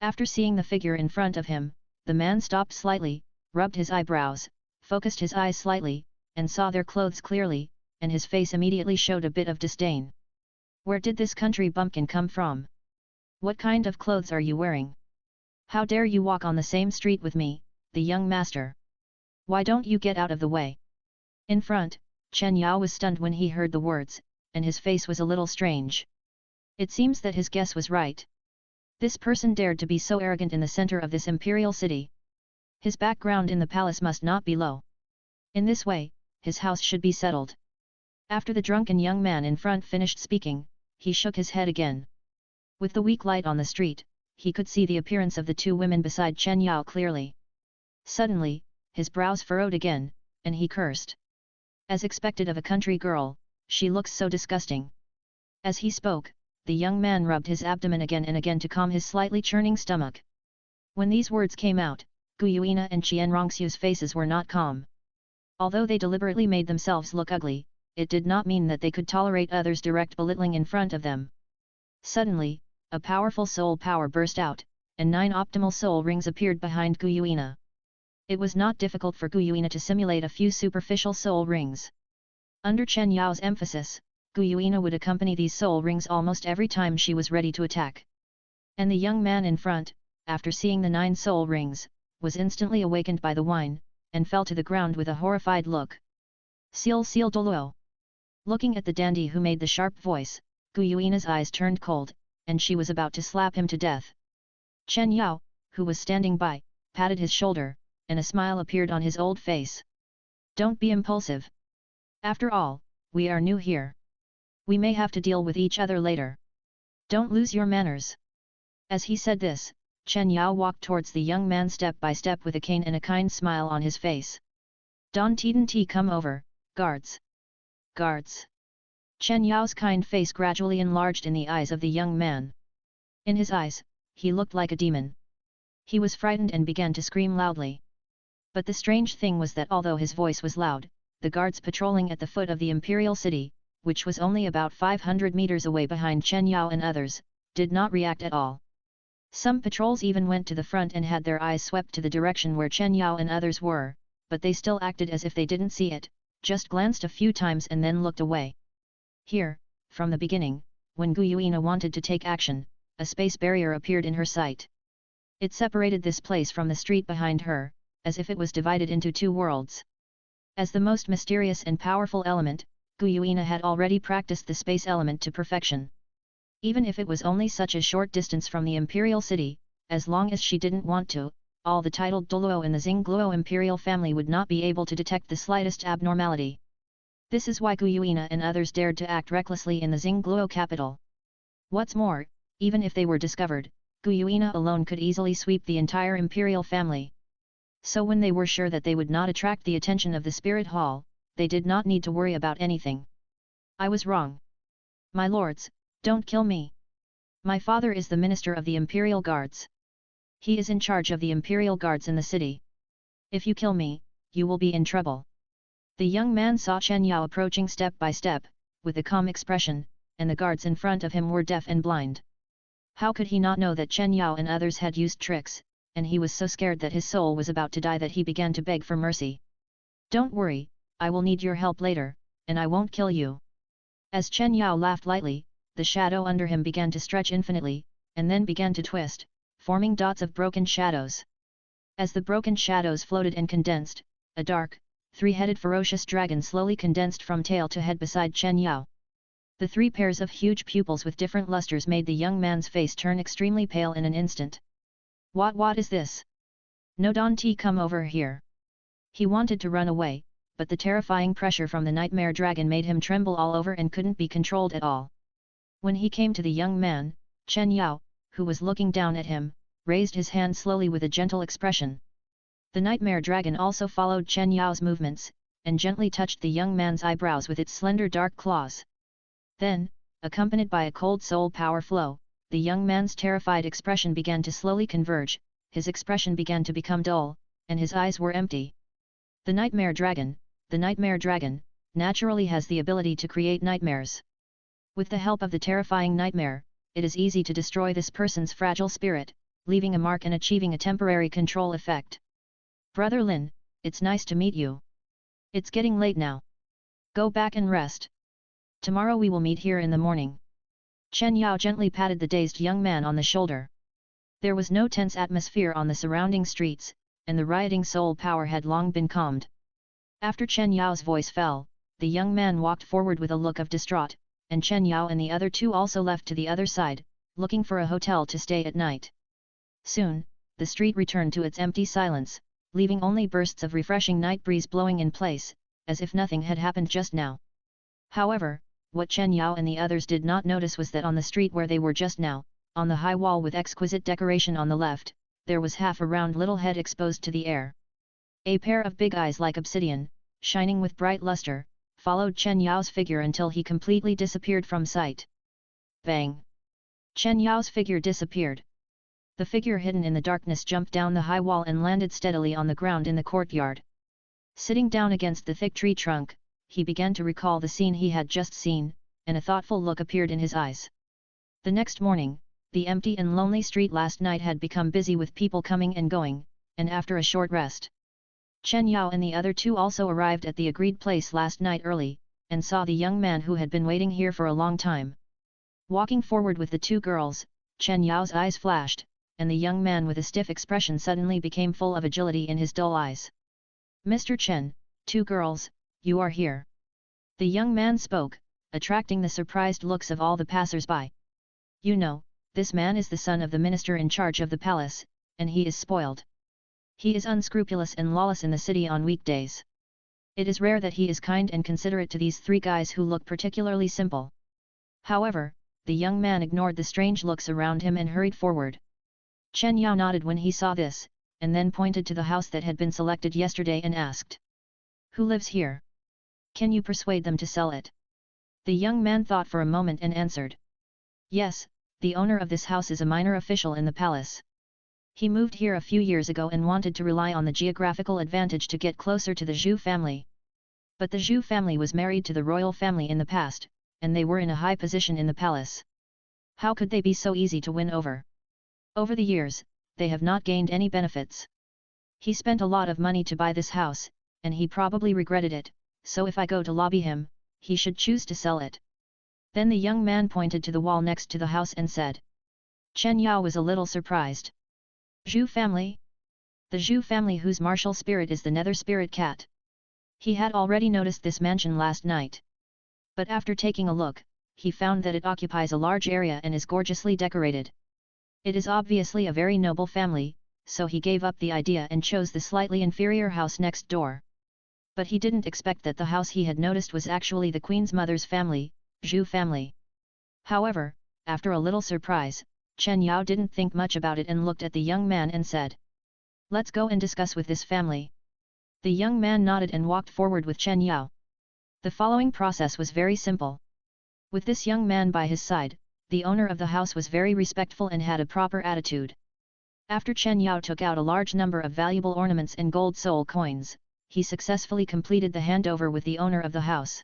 A: After seeing the figure in front of him, the man stopped slightly, rubbed his eyebrows, focused his eyes slightly, and saw their clothes clearly, and his face immediately showed a bit of disdain. Where did this country bumpkin come from? What kind of clothes are you wearing? How dare you walk on the same street with me, the young master? Why don't you get out of the way? In front, Chen Yao was stunned when he heard the words, and his face was a little strange. It seems that his guess was right. This person dared to be so arrogant in the center of this imperial city. His background in the palace must not be low. In this way, his house should be settled. After the drunken young man in front finished speaking, he shook his head again. With the weak light on the street, he could see the appearance of the two women beside Chen Yao clearly. Suddenly, his brows furrowed again, and he cursed. As expected of a country girl, she looks so disgusting. As he spoke, the young man rubbed his abdomen again and again to calm his slightly churning stomach. When these words came out, Gu Yuina and Qian Rongxiu's faces were not calm. Although they deliberately made themselves look ugly, it did not mean that they could tolerate others' direct belittling in front of them. Suddenly, a powerful soul power burst out, and 9 optimal soul rings appeared behind Gu Yuina. It was not difficult for Gu Yuina to simulate a few superficial soul rings. Under Chen Yao's emphasis, Gu Yuina would accompany these soul rings almost every time she was ready to attack. And the young man in front, after seeing the 9 soul rings, was instantly awakened by the wine, and fell to the ground with a horrified look. Seal Douluo. Looking at the dandy who made the sharp voice, Gu Yuina's eyes turned cold, and she was about to slap him to death. Chen Yao, who was standing by, patted his shoulder, and a smile appeared on his old face. Don't be impulsive. After all, we are new here. We may have to deal with each other later. Don't lose your manners. As he said this, Chen Yao walked towards the young man step by step with a cane and a kind smile on his face. Don Tian Ti come over, guards. guards. Chen Yao's kind face gradually enlarged in the eyes of the young man. In his eyes, he looked like a demon. He was frightened and began to scream loudly. But the strange thing was that although his voice was loud, the guards patrolling at the foot of the imperial city, which was only about 500 meters away behind Chen Yao and others, did not react at all. Some patrols even went to the front and had their eyes swept to the direction where Chen Yao and others were, but they still acted as if they didn't see it, just glanced a few times and then looked away. Here, from the beginning, when Guyuina wanted to take action, a space barrier appeared in her sight. It separated this place from the street behind her, as if it was divided into two worlds. As the most mysterious and powerful element, Guyuina had already practiced the space element to perfection. Even if it was only such a short distance from the imperial city, as long as she didn't want to, all the titled Douluo in the Xingluo imperial family would not be able to detect the slightest abnormality. This is why Guyuina and others dared to act recklessly in the Xingluo capital. What's more, even if they were discovered, Guyuina alone could easily sweep the entire imperial family. So when they were sure that they would not attract the attention of the spirit hall, they did not need to worry about anything. I was wrong. My lords, don't kill me. My father is the minister of the imperial guards. He is in charge of the imperial guards in the city. If you kill me, you will be in trouble. The young man saw Chen Yao approaching step by step, with a calm expression, and the guards in front of him were deaf and blind. How could he not know that Chen Yao and others had used tricks, and he was so scared that his soul was about to die that he began to beg for mercy. Don't worry, I will need your help later, and I won't kill you. As Chen Yao laughed lightly, the shadow under him began to stretch infinitely, and then began to twist, forming dots of broken shadows. As the broken shadows floated and condensed, a dark, three-headed ferocious dragon slowly condensed from tail to head beside Chen Yao. The three pairs of huge pupils with different lusters made the young man's face turn extremely pale in an instant. What is this? No, don't come over here. He wanted to run away, but the terrifying pressure from the nightmare dragon made him tremble all over and couldn't be controlled at all. When he came to the young man, Chen Yao, who was looking down at him, raised his hand slowly with a gentle expression. The nightmare dragon also followed Chen Yao's movements, and gently touched the young man's eyebrows with its slender dark claws. Then, accompanied by a cold soul power flow, the young man's terrified expression began to slowly converge, his expression began to become dull, and his eyes were empty. The nightmare dragon, naturally has the ability to create nightmares. With the help of the terrifying nightmare, it is easy to destroy this person's fragile spirit, leaving a mark and achieving a temporary control effect. Brother Lin, it's nice to meet you. It's getting late now. Go back and rest. Tomorrow we will meet here in the morning. Chen Yao gently patted the dazed young man on the shoulder. There was no tense atmosphere on the surrounding streets, and the rioting soul power had long been calmed. After Chen Yao's voice fell, the young man walked forward with a look of distraught, and Chen Yao and the other two also left to the other side, looking for a hotel to stay at night. Soon, the street returned to its empty silence, leaving only bursts of refreshing night breeze blowing in place, as if nothing had happened just now. However, what Chen Yao and the others did not notice was that on the street where they were just now, on the high wall with exquisite decoration on the left, there was half a round little head exposed to the air. A pair of big eyes like obsidian, shining with bright luster, followed Chen Yao's figure until he completely disappeared from sight. Bang! Chen Yao's figure disappeared. The figure hidden in the darkness jumped down the high wall and landed steadily on the ground in the courtyard. Sitting down against the thick tree trunk, he began to recall the scene he had just seen, and a thoughtful look appeared in his eyes. The next morning, the empty and lonely street last night had become busy with people coming and going, and after a short rest, Chen Yao and the other two also arrived at the agreed place last night early, and saw the young man who had been waiting here for a long time. Walking forward with the two girls, Chen Yao's eyes flashed, and the young man with a stiff expression suddenly became full of agility in his dull eyes. Mr. Chen, two girls, you are here. The young man spoke, attracting the surprised looks of all the passers-by. You know, this man is the son of the minister in charge of the palace, and he is spoiled. He is unscrupulous and lawless in the city on weekdays. It is rare that he is kind and considerate to these three guys who look particularly simple. However, the young man ignored the strange looks around him and hurried forward. Chen Yao nodded when he saw this, and then pointed to the house that had been selected yesterday and asked, "Who lives here?" Can you persuade them to sell it? The young man thought for a moment and answered. Yes, the owner of this house is a minor official in the palace. He moved here a few years ago and wanted to rely on the geographical advantage to get closer to the Zhu family. But the Zhu family was married to the royal family in the past, and they were in a high position in the palace. How could they be so easy to win over? Over the years, they have not gained any benefits. He spent a lot of money to buy this house, and he probably regretted it, so if I go to lobby him, he should choose to sell it. Then the young man pointed to the wall next to the house and said. Chen Yao was a little surprised. Zhu family? The Zhu family whose martial spirit is the nether spirit cat. He had already noticed this mansion last night. But after taking a look, he found that it occupies a large area and is gorgeously decorated. It is obviously a very noble family, so he gave up the idea and chose the slightly inferior house next door. But he didn't expect that the house he had noticed was actually the queen's mother's family, Zhu family. However, after a little surprise, Chen Yao didn't think much about it and looked at the young man and said. Let's go and discuss with this family. The young man nodded and walked forward with Chen Yao. The following process was very simple. With this young man by his side, the owner of the house was very respectful and had a proper attitude. After Chen Yao took out a large number of valuable ornaments and gold soul coins, he successfully completed the handover with the owner of the house.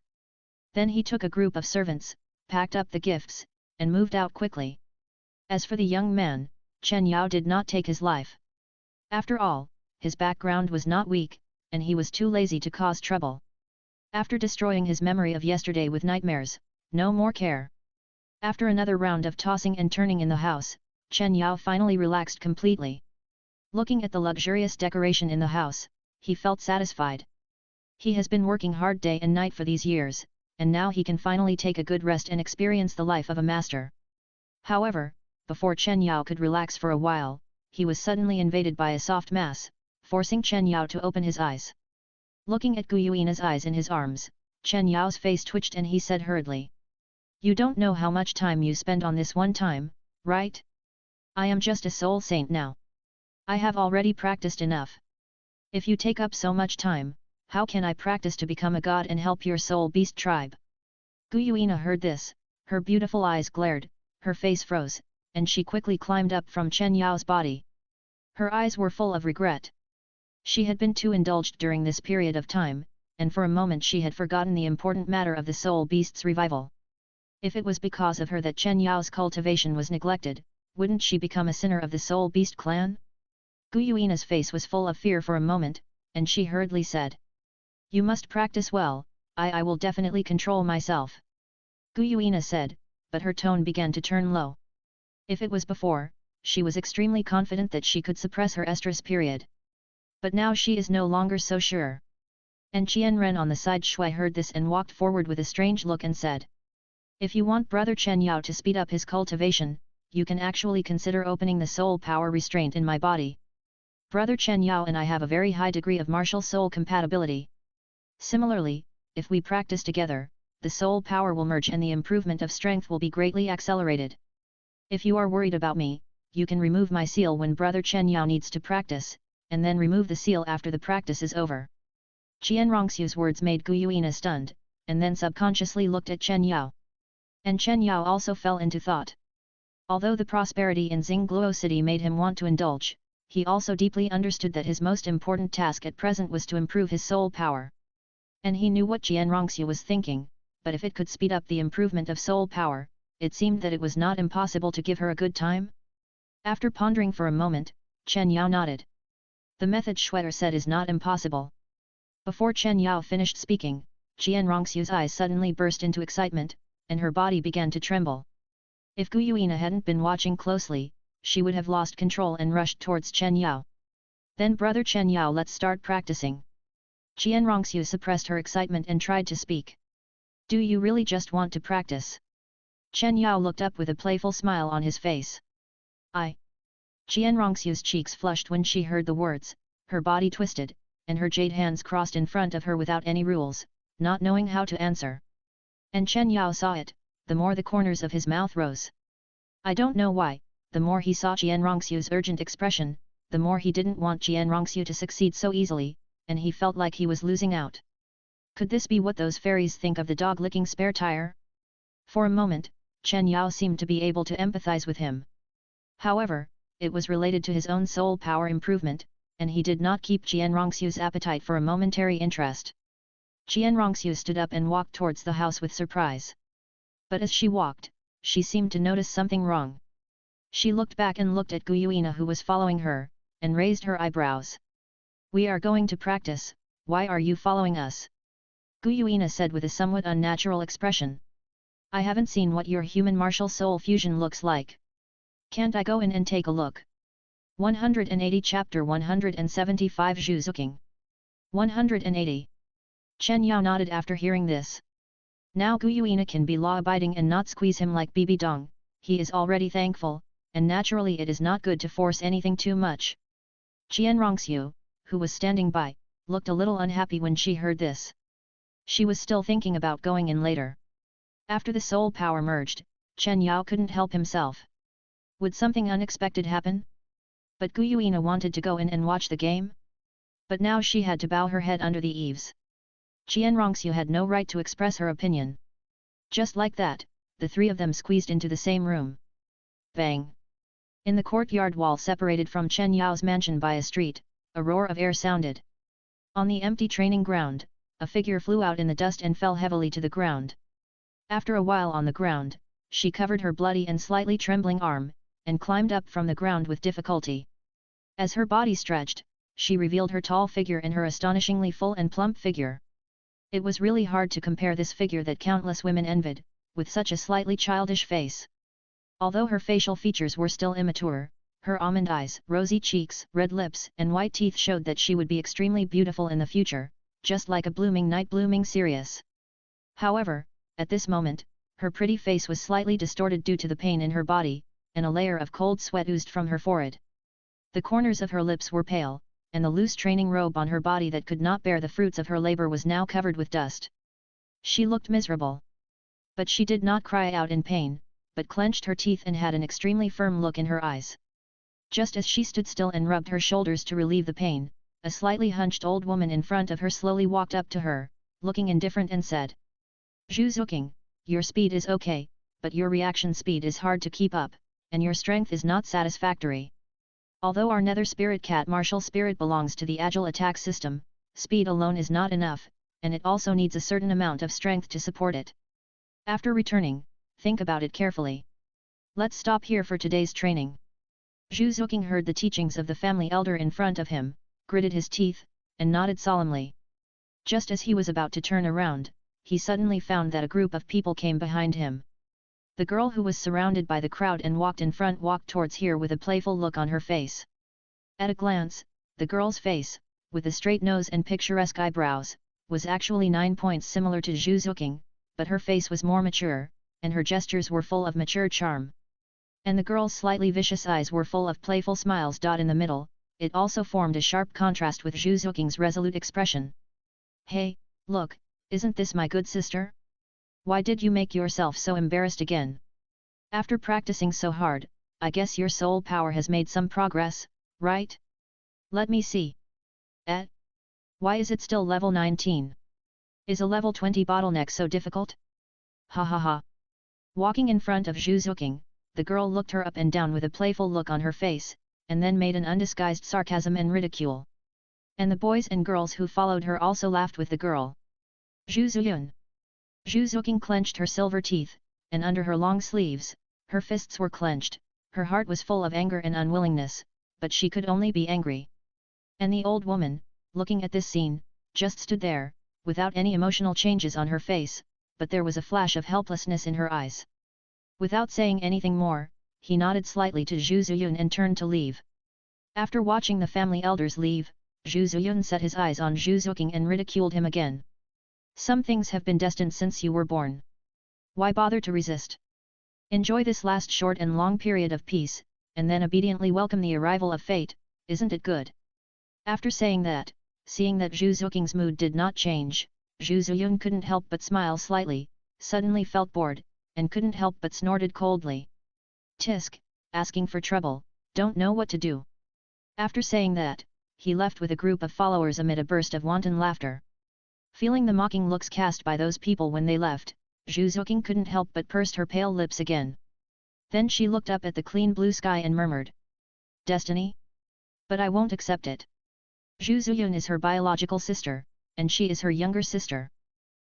A: Then he took a group of servants, packed up the gifts, and moved out quickly. As for the young man, Chen Yao did not take his life. After all, his background was not weak, and he was too lazy to cause trouble. After destroying his memory of yesterday with nightmares, no more care. After another round of tossing and turning in the house, Chen Yao finally relaxed completely. Looking at the luxurious decoration in the house, he felt satisfied. He has been working hard day and night for these years, and now he can finally take a good rest and experience the life of a master. However, before Chen Yao could relax for a while, he was suddenly invaded by a soft mass, forcing Chen Yao to open his eyes. Looking at Gu Yuina's eyes in his arms, Chen Yao's face twitched and he said hurriedly. You don't know how much time you spend on this one time, right? I am just a soul saint now. I have already practiced enough. If you take up so much time, how can I practice to become a god and help your soul beast tribe? Gu Yuina heard this, her beautiful eyes glared, her face froze, and she quickly climbed up from Chen Yao's body. Her eyes were full of regret. She had been too indulged during this period of time, and for a moment she had forgotten the important matter of the soul beast's revival. If it was because of her that Chen Yao's cultivation was neglected, wouldn't she become a sinner of the soul beast clan? Gu Yuina's face was full of fear for a moment, and she hurriedly said. You must practice well, I will definitely control myself. Gu Yuina said, but her tone began to turn low. If it was before, she was extremely confident that she could suppress her estrus period. But now she is no longer so sure. And Qian Ren on the side Shui heard this and walked forward with a strange look and said. If you want brother Chen Yao to speed up his cultivation, you can actually consider opening the soul power restraint in my body. Brother Chen Yao and I have a very high degree of martial soul compatibility. Similarly, if we practice together, the soul power will merge and the improvement of strength will be greatly accelerated. If you are worried about me, you can remove my seal when brother Chen Yao needs to practice, and then remove the seal after the practice is over. Qian Rongxiu's words made Gu Yuina stunned, and then subconsciously looked at Chen Yao. And Chen Yao also fell into thought. Although the prosperity in Xingluo city made him want to indulge, he also deeply understood that his most important task at present was to improve his soul power. And he knew what Qian Rongxiu was thinking, but if it could speed up the improvement of soul power, it seemed that it was not impossible to give her a good time. After pondering for a moment, Chen Yao nodded. The method Schwetter said is not impossible. Before Chen Yao finished speaking, Qian Rongxiu's eyes suddenly burst into excitement, and her body began to tremble. If Gu Yuina hadn't been watching closely, she would have lost control and rushed towards Chen Yao. Then brother Chen Yao, let's start practicing. Qian Rongxiu suppressed her excitement and tried to speak. Do you really just want to practice? Chen Yao looked up with a playful smile on his face. Qian Rongxiu's cheeks flushed when she heard the words, her body twisted, and her jade hands crossed in front of her without any rules, not knowing how to answer. And Chen Yao saw it, the more the corners of his mouth rose. I don't know why, the more he saw Qian Rongxiu's urgent expression, the more he didn't want Qian Rongxiu to succeed so easily, and he felt like he was losing out. Could this be what those fairies think of the dog licking spare tire? For a moment, Chen Yao seemed to be able to empathize with him. However, it was related to his own soul power improvement, and he did not keep Qianrongxiu's appetite for a momentary interest. Qianrongxiu stood up and walked towards the house with surprise. But as she walked, she seemed to notice something wrong. She looked back and looked at Guyuina, who was following her, and raised her eyebrows. "We are going to practice, why are you following us?" Guyuina said with a somewhat unnatural expression. "I haven't seen what your human martial soul fusion looks like. Can't I go in and take a look?" 180 Chapter 175 Zhuzuking 180. Chen Yao nodded after hearing this. Now Guyuina can be law-abiding and not squeeze him like Bibi Dong, he is already thankful, and naturally it is not good to force anything too much. Qianrongxiu, who was standing by, looked a little unhappy when she heard this. She was still thinking about going in later. After the soul power merged, Chen Yao couldn't help himself. Would something unexpected happen? But Guyuina wanted to go in and watch the game? But now she had to bow her head under the eaves. Qianrongxiu had no right to express her opinion. Just like that, the three of them squeezed into the same room. Bang! In the courtyard wall separated from Chen Yao's mansion by a street, a roar of air sounded. On the empty training ground, a figure flew out in the dust and fell heavily to the ground. After a while on the ground, she covered her bloody and slightly trembling arm, and climbed up from the ground with difficulty. As her body stretched, she revealed her tall figure and her astonishingly full and plump figure. It was really hard to compare this figure that countless women envied, with such a slightly childish face. Although her facial features were still immature, her almond eyes, rosy cheeks, red lips, and white teeth showed that she would be extremely beautiful in the future, just like a blooming night blooming Sirius. However, at this moment, her pretty face was slightly distorted due to the pain in her body, and a layer of cold sweat oozed from her forehead. The corners of her lips were pale, and the loose training robe on her body that could not bear the fruits of her labor was now covered with dust. She looked miserable. But she did not cry out in pain, but clenched her teeth and had an extremely firm look in her eyes. Just as she stood still and rubbed her shoulders to relieve the pain, a slightly hunched old woman in front of her slowly walked up to her, looking indifferent and said, "Zhuzuking, your speed is okay, but your reaction speed is hard to keep up, and your strength is not satisfactory. Although our nether spirit cat martial spirit belongs to the agile attack system, speed alone is not enough, and it also needs a certain amount of strength to support it. After returning, think about it carefully. Let's stop here for today's training." Zhuzuking heard the teachings of the family elder in front of him, gritted his teeth, and nodded solemnly. Just as he was about to turn around, he suddenly found that a group of people came behind him. The girl who was surrounded by the crowd and walked in front walked towards here with a playful look on her face. At a glance, the girl's face, with the straight nose and picturesque eyebrows, was actually 9 points similar to Zhuzuking, but her face was more mature, and her gestures were full of mature charm. And the girl's slightly vicious eyes were full of playful smiles. In the middle, it also formed a sharp contrast with Zhuzuking's resolute expression. "Hey, look, isn't this my good sister? Why did you make yourself so embarrassed again? After practicing so hard, I guess your soul power has made some progress, right? Let me see. Why is it still level 19? Is a level 20 bottleneck so difficult? Ha ha ha." Walking in front of Zhuzuking, the girl looked her up and down with a playful look on her face, and then made an undisguised sarcasm and ridicule. And the boys and girls who followed her also laughed with the girl. "Zhuzuyun." Zhuzuking clenched her silver teeth, and under her long sleeves, her fists were clenched, her heart was full of anger and unwillingness, but she could only be angry. And the old woman, looking at this scene, just stood there, without any emotional changes on her face, but there was a flash of helplessness in her eyes. Without saying anything more, he nodded slightly to Zhu Zuyun and turned to leave. After watching the family elders leave, Zhu Zuyun set his eyes on Zhuzuking and ridiculed him again. "Some things have been destined since you were born. Why bother to resist? Enjoy this last short and long period of peace, and then obediently welcome the arrival of fate, isn't it good?" After saying that, seeing that Zhuzuking's mood did not change, Zhu Zuyun couldn't help but smile slightly, suddenly felt bored, and couldn't help but snorted coldly. "Tisk, asking for trouble, don't know what to do." After saying that, he left with a group of followers amid a burst of wanton laughter. Feeling the mocking looks cast by those people when they left, Zhu Zuoqing couldn't help but pursed her pale lips again. Then she looked up at the clean blue sky and murmured. Destiny? But I won't accept it. Zhu Zuyun is her biological sister, and she is her younger sister.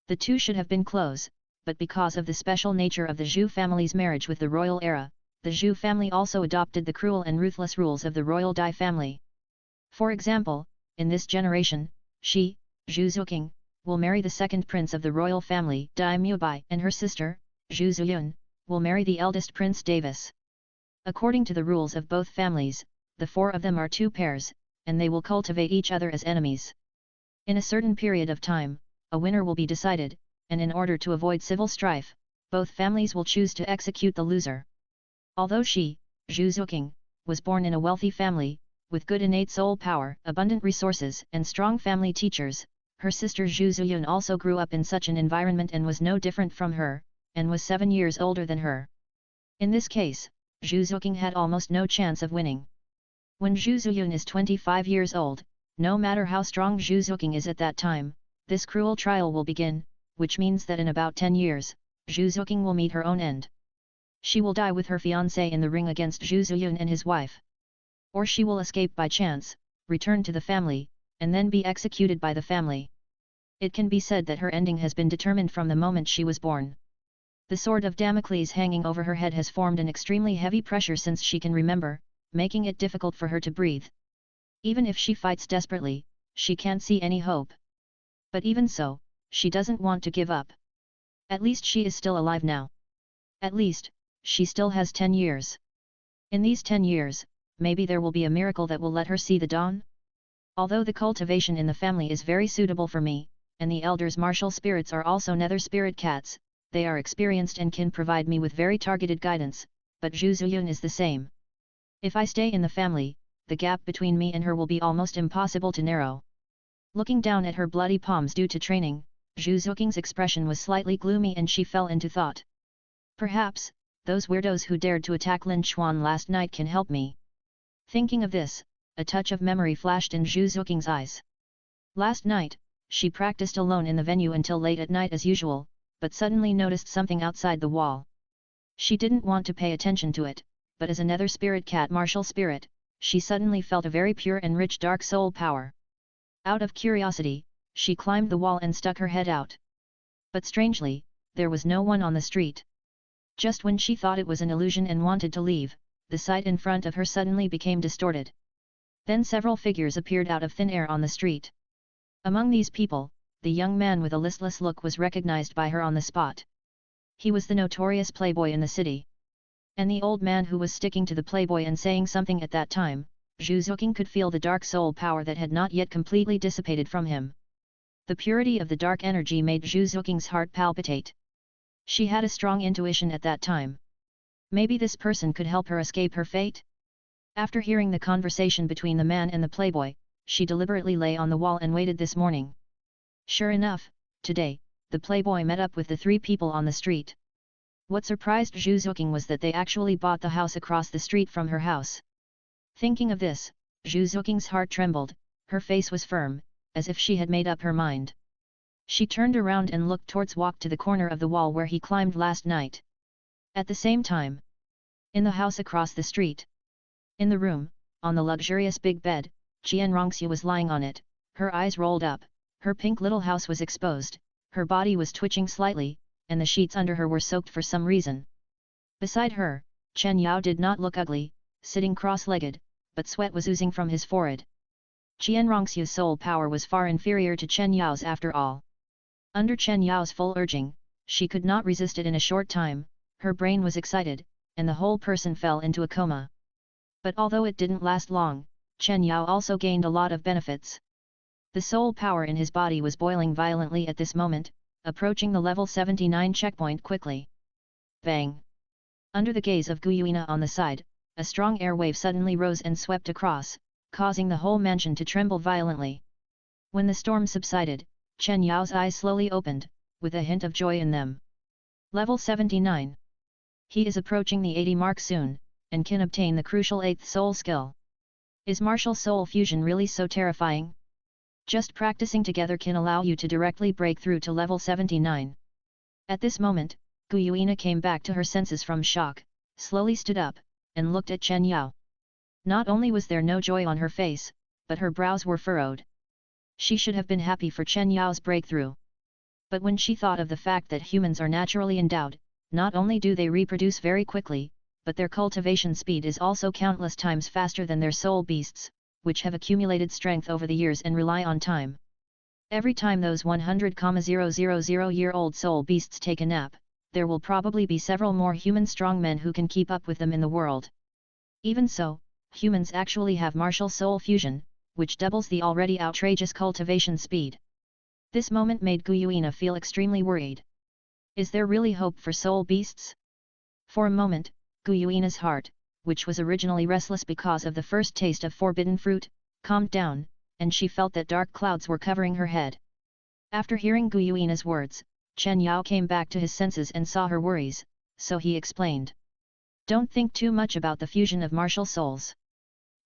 A: The two should have been close, but because of the special nature of the Zhu family's marriage with the royal era, the Zhu family also adopted the cruel and ruthless rules of the royal Dai family. For example, in this generation, she, Zhu Zuoqing, will marry the second prince of the royal family, Dai Mubai, and her sister, Zhu Zuyun, will marry the eldest Prince Davis. According to the rules of both families, the four of them are two pairs, and they will cultivate each other as enemies. In a certain period of time, a winner will be decided, and in order to avoid civil strife, both families will choose to execute the loser. Although she, Zhu Zuoqing, was born in a wealthy family, with good innate soul power, abundant resources, and strong family teachers, her sister Zhu Zuyun also grew up in such an environment and was no different from her, and was 7 years older than her. In this case, Zhu Zuoqing had almost no chance of winning. When Zhu Zuyun is 25 years old, no matter how strong Zhu Zuoqing is at that time, this cruel trial will begin, which means that in about 10 years, Zhu Zuoqing will meet her own end. She will die with her fiancé in the ring against Zhu Zuyun and his wife. Or she will escape by chance, return to the family, and then be executed by the family. It can be said that her ending has been determined from the moment she was born. The sword of Damocles hanging over her head has formed an extremely heavy pressure since she can remember, making it difficult for her to breathe. Even if she fights desperately, she can't see any hope. But even so, she doesn't want to give up. At least she is still alive now. At least, she still has 10 years. In these 10 years, maybe there will be a miracle that will let her see the dawn? Although the cultivation in the family is very suitable for me, and the elders' martial spirits are also nether spirit cats, they are experienced and can provide me with very targeted guidance, but Zhu Zuyun is the same. If I stay in the family, the gap between me and her will be almost impossible to narrow. Looking down at her bloody palms due to training, Zhu Zuoqing's expression was slightly gloomy and she fell into thought. Perhaps, those weirdos who dared to attack Lin Chuan last night can help me. Thinking of this, a touch of memory flashed in Zhu Zuoqing's eyes. Last night, she practiced alone in the venue until late at night as usual, but suddenly noticed something outside the wall. She didn't want to pay attention to it, but as a nether spirit cat martial spirit, she suddenly felt a very pure and rich dark soul power. Out of curiosity, she climbed the wall and stuck her head out. But strangely, there was no one on the street. Just when she thought it was an illusion and wanted to leave, the sight in front of her suddenly became distorted. Then several figures appeared out of thin air on the street. Among these people, the young man with a listless look was recognized by her on the spot. He was the notorious playboy in the city. And the old man who was sticking to the playboy and saying something at that time, Zhu Zuoqing could feel the dark soul power that had not yet completely dissipated from him. The purity of the dark energy made Zhu Zuoqing's heart palpitate. She had a strong intuition at that time. Maybe this person could help her escape her fate? After hearing the conversation between the man and the playboy, she deliberately lay on the wall and waited this morning. Sure enough, today, the playboy met up with the 3 people on the street. What surprised Zhu Zuoqing was that they actually bought the house across the street from her house. Thinking of this, Zhu Zuoqing's heart trembled, her face was firm, as if she had made up her mind. She turned around and looked towards walk to the corner of the wall where he climbed last night. At the same time, in the house across the street. In the room, on the luxurious big bed, Qian Rongxue was lying on it, her eyes rolled up, her pink little house was exposed, her body was twitching slightly, and the sheets under her were soaked for some reason. Beside her, Chen Yao did not look ugly, sitting cross-legged, but sweat was oozing from his forehead. Qian Rongxue's soul power was far inferior to Chen Yao's after all. Under Chen Yao's full urging, she could not resist it in a short time, her brain was excited, and the whole person fell into a coma. But although it didn't last long, Chen Yao also gained a lot of benefits. The soul power in his body was boiling violently at this moment, approaching the level 79 checkpoint quickly. Bang! Under the gaze of Guyuina on the side, a strong air wave suddenly rose and swept across, causing the whole mansion to tremble violently. When the storm subsided, Chen Yao's eyes slowly opened, with a hint of joy in them. Level 79. He is approaching the 80 mark soon, and can obtain the crucial 8th soul skill. Is martial soul fusion really so terrifying? Just practicing together can allow you to directly break through to level 79. At this moment, Gu Yuina came back to her senses from shock, slowly stood up, and looked at Chen Yao. Not only was there no joy on her face, but her brows were furrowed. She should have been happy for Chen Yao's breakthrough. But when she thought of the fact that humans are naturally endowed, not only do they reproduce very quickly, but their cultivation speed is also countless times faster than their soul beasts, which have accumulated strength over the years and rely on time. Every time those 100,000-year-old soul beasts take a nap, there will probably be several more human strongmen who can keep up with them in the world. Even so, humans actually have martial soul fusion, which doubles the already outrageous cultivation speed. This moment made Gu Yuina feel extremely worried. Is there really hope for soul beasts? For a moment, Gu Yuina's heart, which was originally restless because of the first taste of forbidden fruit, calmed down, and she felt that dark clouds were covering her head. After hearing Gu Yuina's words, Chen Yao came back to his senses and saw her worries, so he explained. Don't think too much about the fusion of martial souls.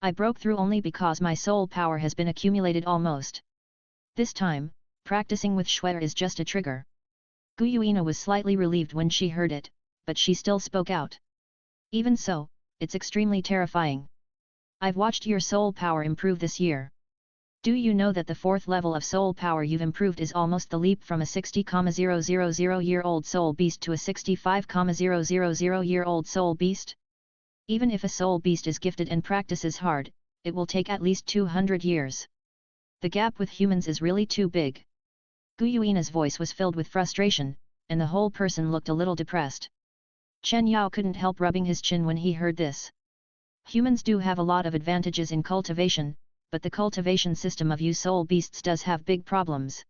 A: I broke through only because my soul power has been accumulated almost. This time, practicing with Shui is just a trigger. Gu Yuina was slightly relieved when she heard it, but she still spoke out. Even so, it's extremely terrifying. I've watched your soul power improve this year. Do you know that the 4th level of soul power you've improved is almost the leap from a 60,000-year-old soul beast to a 65,000-year-old soul beast? Even if a soul beast is gifted and practices hard, it will take at least 200 years. The gap with humans is really too big. Gu Yuina's voice was filled with frustration, and the whole person looked a little depressed. Chen Yao couldn't help rubbing his chin when he heard this. Humans do have a lot of advantages in cultivation, but the cultivation system of you soul beasts does have big problems.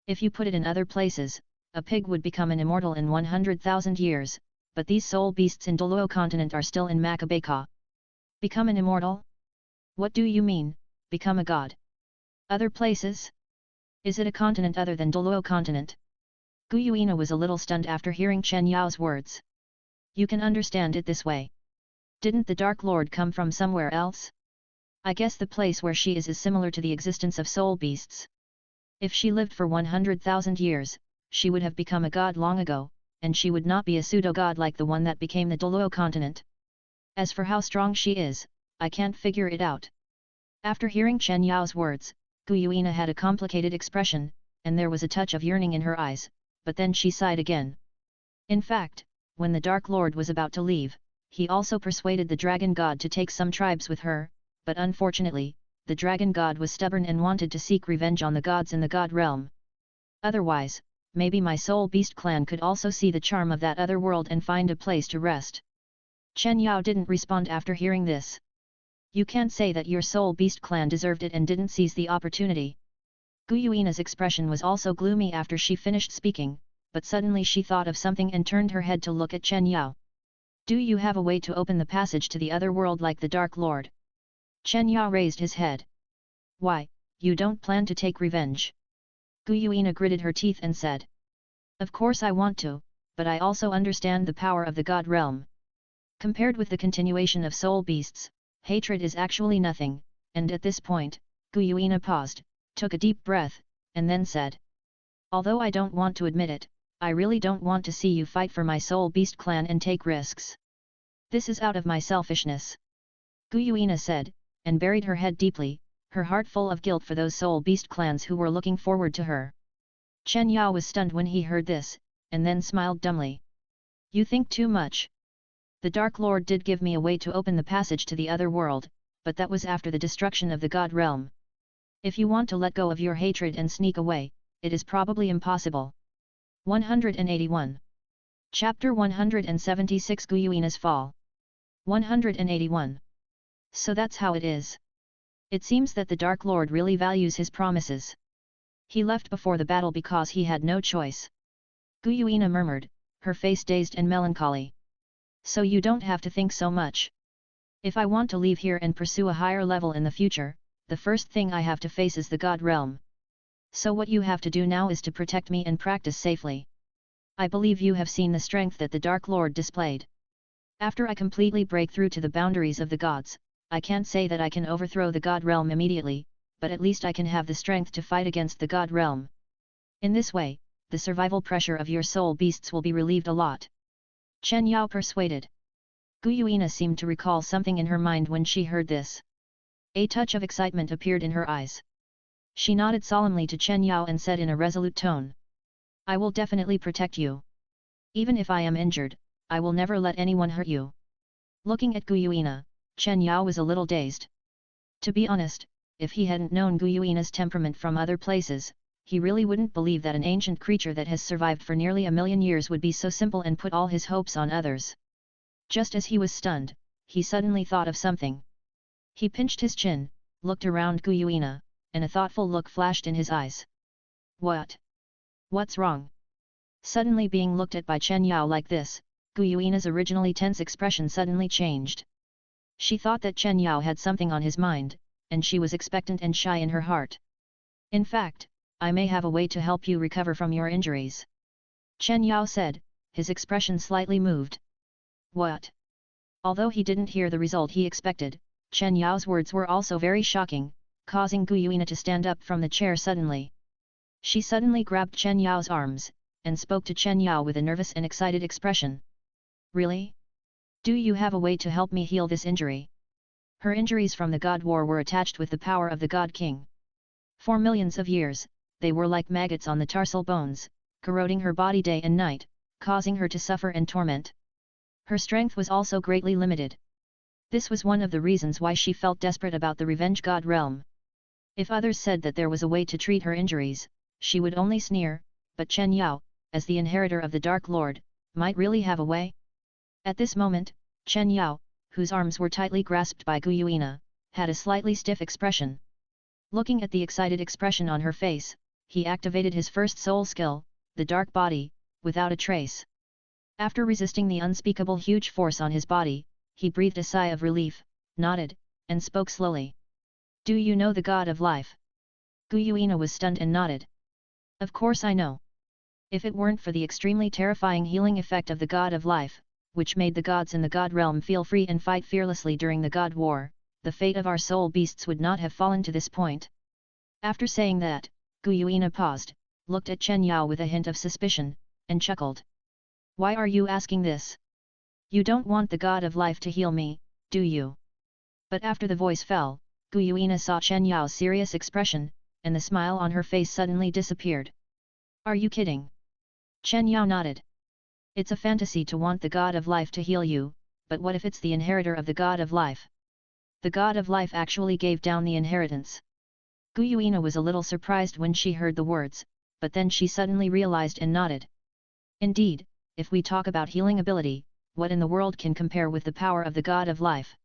A: If you put it in other places, a pig would become an immortal in 100,000 years, but these soul beasts in Douluo continent are still in Macabeka. Become an immortal? What do you mean, become a god? Other places? Is it a continent other than Douluo continent? Gu Yuina was a little stunned after hearing Chen Yao's words. You can understand it this way. Didn't the Dark Lord come from somewhere else? I guess the place where she is similar to the existence of soul beasts. If she lived for 100,000 years, she would have become a god long ago, and she would not be a pseudo-god like the one that became the Douluo continent. As for how strong she is, I can't figure it out. After hearing Chen Yao's words, Gu Yuina had a complicated expression, and there was a touch of yearning in her eyes, but then she sighed again. In fact, when the Dark Lord was about to leave, he also persuaded the Dragon God to take some tribes with her, but unfortunately, the Dragon God was stubborn and wanted to seek revenge on the gods in the God realm. Otherwise, maybe my soul beast clan could also see the charm of that other world and find a place to rest. Chen Yao didn't respond after hearing this. You can't say that your soul beast clan deserved it and didn't seize the opportunity. Gu Yuina's expression was also gloomy after she finished speaking, but suddenly she thought of something and turned her head to look at Chen Yao. Do you have a way to open the passage to the other world like the Dark Lord? Chen Yao raised his head. Why, you don't plan to take revenge? Gu Yuina gritted her teeth and said. Of course I want to, but I also understand the power of the God realm. Compared with the continuation of soul beasts, hatred is actually nothing, and at this point, Gu Yuina paused, took a deep breath, and then said. Although I don't want to admit it, I really don't want to see you fight for my soul beast clan and take risks. This is out of my selfishness. Gu Yuina said, and buried her head deeply, her heart full of guilt for those soul beast clans who were looking forward to her. Chen Yao was stunned when he heard this, and then smiled dumbly. You think too much. The Dark Lord did give me a way to open the passage to the other world, but that was after the destruction of the God realm. If you want to let go of your hatred and sneak away, it is probably impossible. 181. Chapter 176 Gu Yuina's Fall. 181. So that's how it is. It seems that the Dark Lord really values his promises. He left before the battle because he had no choice. Gu Yuina murmured, her face dazed and melancholy. So you don't have to think so much. If I want to leave here and pursue a higher level in the future, the first thing I have to face is the God realm. So what you have to do now is to protect me and practice safely. I believe you have seen the strength that the Dark Lord displayed. After I completely break through to the boundaries of the gods, I can't say that I can overthrow the God realm immediately, but at least I can have the strength to fight against the god realm. In this way, the survival pressure of your soul beasts will be relieved a lot. Chen Yao persuaded. Gu Yuina seemed to recall something in her mind when she heard this. A touch of excitement appeared in her eyes. She nodded solemnly to Chen Yao and said in a resolute tone, "I will definitely protect you. Even if I am injured, I will never let anyone hurt you." Looking at Gu Yuina, Chen Yao was a little dazed. To be honest, if he hadn't known Gu Yuina's temperament from other places, he really wouldn't believe that an ancient creature that has survived for nearly 1,000,000 years would be so simple and put all his hopes on others. Just as he was stunned, he suddenly thought of something. He pinched his chin, looked around Gu Yuina, and a thoughtful look flashed in his eyes. "What? What's wrong?" Suddenly being looked at by Chen Yao like this, Gu Yuina's originally tense expression suddenly changed. She thought that Chen Yao had something on his mind, and she was expectant and shy in her heart. "In fact, I may have a way to help you recover from your injuries," Chen Yao said, his expression slightly moved. "What?" Although he didn't hear the result he expected, Chen Yao's words were also very shocking, causing Gu Yuina to stand up from the chair suddenly. She suddenly grabbed Chen Yao's arms, and spoke to Chen Yao with a nervous and excited expression. "Really? Do you have a way to help me heal this injury?" Her injuries from the God War were attached with the power of the God King. For millions of years, they were like maggots on the tarsal bones, corroding her body day and night, causing her to suffer and torment. Her strength was also greatly limited. This was one of the reasons why she felt desperate about the revenge god realm. If others said that there was a way to treat her injuries, she would only sneer, but Chen Yao, as the inheritor of the Dark Lord, might really have a way. At this moment, Chen Yao, whose arms were tightly grasped by Gu Yuina, had a slightly stiff expression. Looking at the excited expression on her face, he activated his first soul skill, the dark body, without a trace. After resisting the unspeakable huge force on his body, he breathed a sigh of relief, nodded, and spoke slowly. "Do you know the god of life?" Gu Yuina was stunned and nodded. "Of course I know. If it weren't for the extremely terrifying healing effect of the god of life, which made the gods in the god realm feel free and fight fearlessly during the god war, the fate of our soul beasts would not have fallen to this point." After saying that, Gu Yuina paused, looked at Chen Yao with a hint of suspicion, and chuckled. "Why are you asking this? You don't want the god of life to heal me, do you?" But after the voice fell, Gu Yuina saw Chen Yao's serious expression, and the smile on her face suddenly disappeared. "Are you kidding?" Chen Yao nodded. "It's a fantasy to want the god of life to heal you, but what if it's the inheritor of the god of life? The god of life actually gave down the inheritance." Gu Yuina was a little surprised when she heard the words, but then she suddenly realized and nodded. "Indeed, if we talk about healing ability, what in the world can compare with the power of the god of life?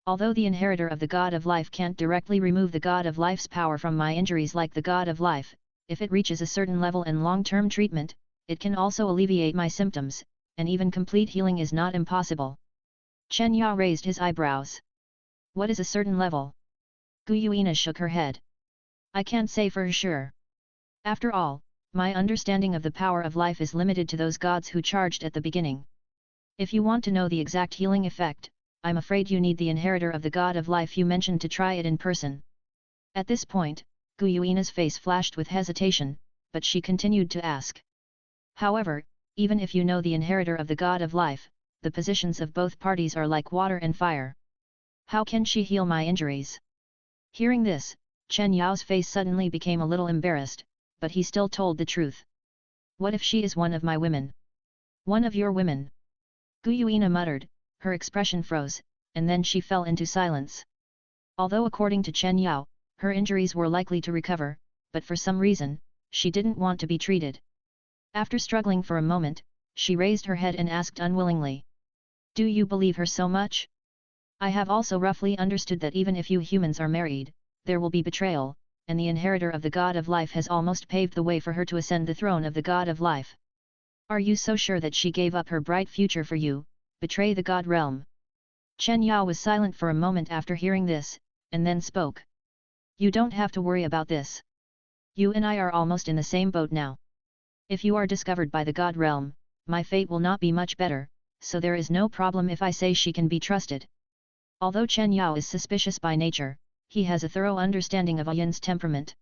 A: Although the inheritor of the god of life can't directly remove the god of life's power from my injuries like the god of life, if it reaches a certain level and long-term treatment, it can also alleviate my symptoms, and even complete healing is not impossible." Chen Yao raised his eyebrows. "What is a certain level?" Gu Yuina shook her head. "I can't say for sure. After all, my understanding of the power of life is limited to those gods who charged at the beginning. If you want to know the exact healing effect, I'm afraid you need the inheritor of the god of life you mentioned to try it in person." At this point, Gu Yuina's face flashed with hesitation, but she continued to ask. "However, even if you know the inheritor of the god of life, the positions of both parties are like water and fire. How can she heal my injuries?" Hearing this, Chen Yao's face suddenly became a little embarrassed, but he still told the truth. "What if she is one of my women?" "One of your women?" Gu Yuina muttered, her expression froze, and then she fell into silence. Although according to Chen Yao, her injuries were likely to recover, but for some reason, she didn't want to be treated. After struggling for a moment, she raised her head and asked unwillingly. "Do you believe her so much? I have also roughly understood that even if you humans are married, there will be betrayal, and the inheritor of the god of life has almost paved the way for her to ascend the throne of the god of life. Are you so sure that she gave up her bright future for you, betray the god realm?" Chen Yao was silent for a moment after hearing this, and then spoke. "You don't have to worry about this. You and I are almost in the same boat now. If you are discovered by the god realm, my fate will not be much better, so there is no problem if I say she can be trusted." Although Chen Yao is suspicious by nature, he has a thorough understanding of Ayin's temperament.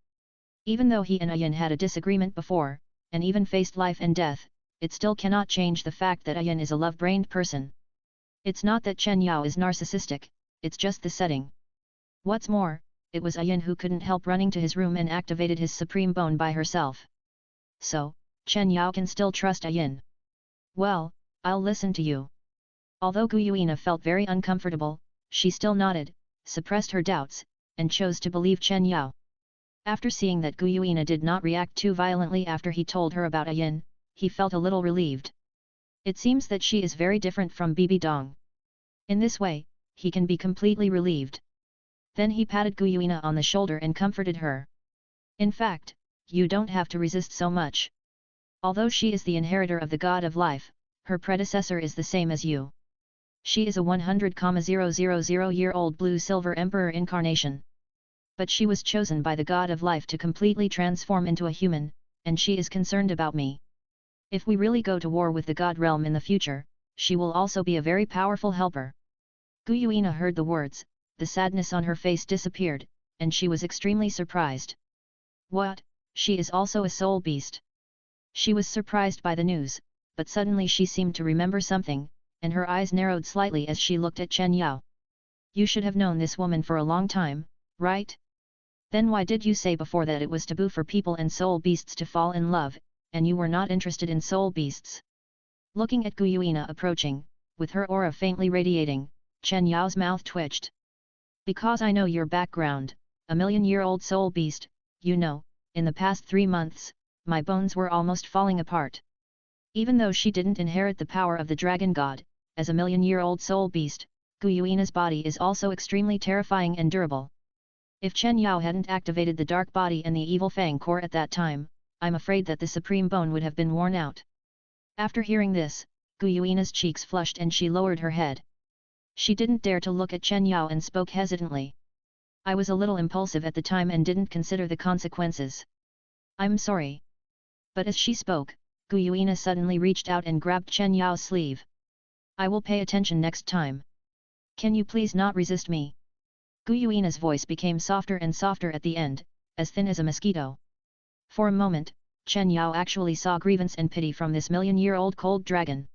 A: Even though he and Ayin had a disagreement before, and even faced life and death, it still cannot change the fact that Ayin is a love-brained person. It's not that Chen Yao is narcissistic, it's just the setting. What's more, it was Ayin who couldn't help running to his room and activated his supreme bone by herself. So, Chen Yao can still trust Ayin. Well, I'll listen to you. Although Guyuina felt very uncomfortable, she still nodded, suppressed her doubts, and chose to believe Chen Yao. After seeing that Guyuina did not react too violently after he told her about Ayin, he felt a little relieved. It seems that she is very different from Bibi Dong. In this way, he can be completely relieved. Then he patted Guyuina on the shoulder and comforted her. In fact, you don't have to resist so much. Although she is the inheritor of the God of Life, her predecessor is the same as you. She is a 100,000-year-old blue-silver emperor incarnation. But she was chosen by the God of Life to completely transform into a human, and she is concerned about me. If we really go to war with the God realm in the future, she will also be a very powerful helper. Guyuina heard the words, the sadness on her face disappeared, and she was extremely surprised. What, she is also a soul beast? She was surprised by the news, but suddenly she seemed to remember something, and her eyes narrowed slightly as she looked at Chen Yao. You should have known this woman for a long time, right? Then why did you say before that it was taboo for people and soul beasts to fall in love, and you were not interested in soul beasts? Looking at Guyuina approaching, with her aura faintly radiating, Chen Yao's mouth twitched. Because I know your background, a million-year-old soul beast, you know, in the past 3 months, my bones were almost falling apart. Even though she didn't inherit the power of the dragon god, as a million-year-old soul beast, Guyuina's body is also extremely terrifying and durable. If Chen Yao hadn't activated the dark body and the evil fang core at that time, I'm afraid that the supreme bone would have been worn out. After hearing this, Guyuina's cheeks flushed and she lowered her head. She didn't dare to look at Chen Yao and spoke hesitantly. I was a little impulsive at the time and didn't consider the consequences. I'm sorry. But as she spoke, Guyuina suddenly reached out and grabbed Chen Yao's sleeve. I will pay attention next time. Can you please not resist me? Guyuina's voice became softer and softer at the end, as thin as a mosquito. For a moment, Chen Yao actually saw grievance and pity from this million-year-old cold dragon.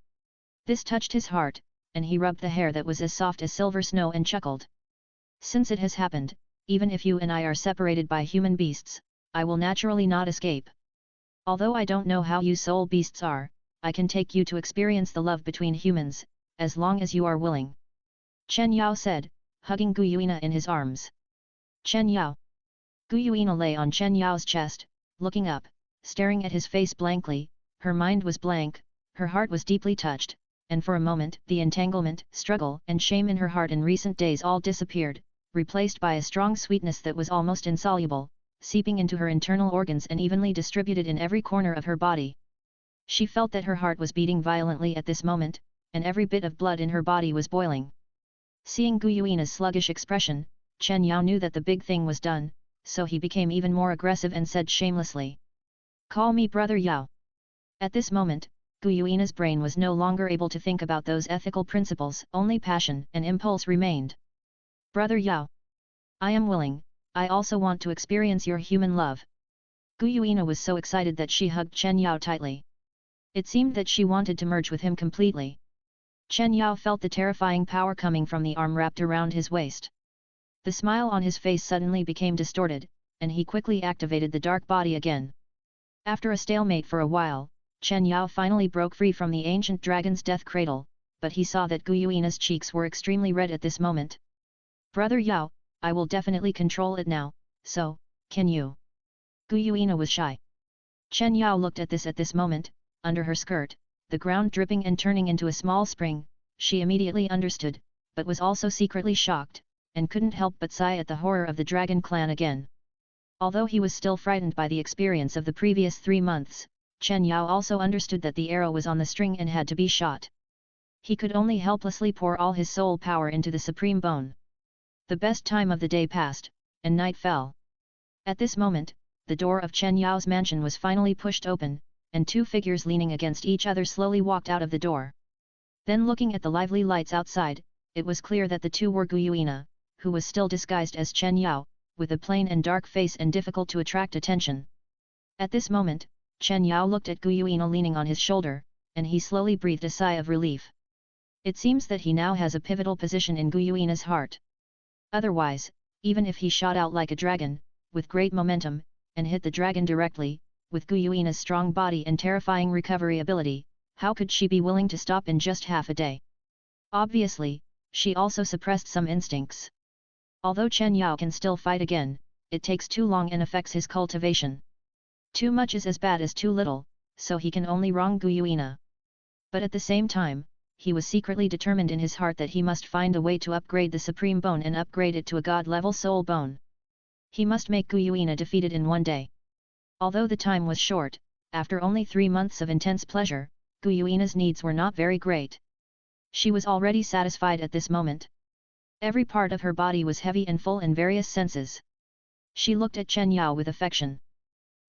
A: This touched his heart, and he rubbed the hair that was as soft as silver snow and chuckled. Since it has happened, even if you and I are separated by human beasts, I will naturally not escape. Although I don't know how you soul beasts are, I can take you to experience the love between humans, as long as you are willing. Chen Yao said, hugging Guyuina in his arms. Chen Yao. Guyuina lay on Chen Yao's chest, looking up, staring at his face blankly. Her mind was blank, her heart was deeply touched, and for a moment the entanglement, struggle and shame in her heart in recent days all disappeared, replaced by a strong sweetness that was almost insoluble, seeping into her internal organs and evenly distributed in every corner of her body. She felt that her heart was beating violently at this moment, and every bit of blood in her body was boiling. Seeing Guyuina's sluggish expression, Chen Yao knew that the big thing was done, so he became even more aggressive and said shamelessly, "Call me Brother Yao." At this moment, Guyuina's brain was no longer able to think about those ethical principles, only passion and impulse remained. "Brother Yao. I am willing, I also want to experience your human love." Guyuina was so excited that she hugged Chen Yao tightly. It seemed that she wanted to merge with him completely. Chen Yao felt the terrifying power coming from the arm wrapped around his waist. The smile on his face suddenly became distorted, and he quickly activated the dark body again. After a stalemate for a while, Chen Yao finally broke free from the ancient dragon's death cradle, but he saw that Guyuina's cheeks were extremely red at this moment. "Brother Yao, I will definitely control it now, so, can you?" Guyuina was shy. Chen Yao looked at this moment, under her skirt, the ground dripping and turning into a small spring. She immediately understood, but was also secretly shocked, and couldn't help but sigh at the horror of the dragon clan again. Although he was still frightened by the experience of the previous 3 months, Chen Yao also understood that the arrow was on the string and had to be shot. He could only helplessly pour all his soul power into the supreme bone. The best time of the day passed, and night fell. At this moment, the door of Chen Yao's mansion was finally pushed open, and 2 figures leaning against each other slowly walked out of the door. Then looking at the lively lights outside, it was clear that the 2 were Guyuina, who was still disguised as Chen Yao, with a plain and dark face and difficult to attract attention. At this moment, Chen Yao looked at Gu Yuina leaning on his shoulder, and he slowly breathed a sigh of relief. It seems that he now has a pivotal position in Gu Yuina's heart. Otherwise, even if he shot out like a dragon, with great momentum, and hit the dragon directly, with Gu Yuina's strong body and terrifying recovery ability, how could she be willing to stop in just half a day? Obviously, she also suppressed some instincts. Although Chen Yao can still fight again, it takes too long and affects his cultivation. Too much is as bad as too little, so he can only wrong Gu Yuina. But at the same time, he was secretly determined in his heart that he must find a way to upgrade the Supreme Bone and upgrade it to a god-level soul bone. He must make Gu Yuina defeated in one day. Although the time was short, after only 3 months of intense pleasure, Gu Yuina's needs were not very great. She was already satisfied at this moment. Every part of her body was heavy and full in various senses. She looked at Chen Yao with affection.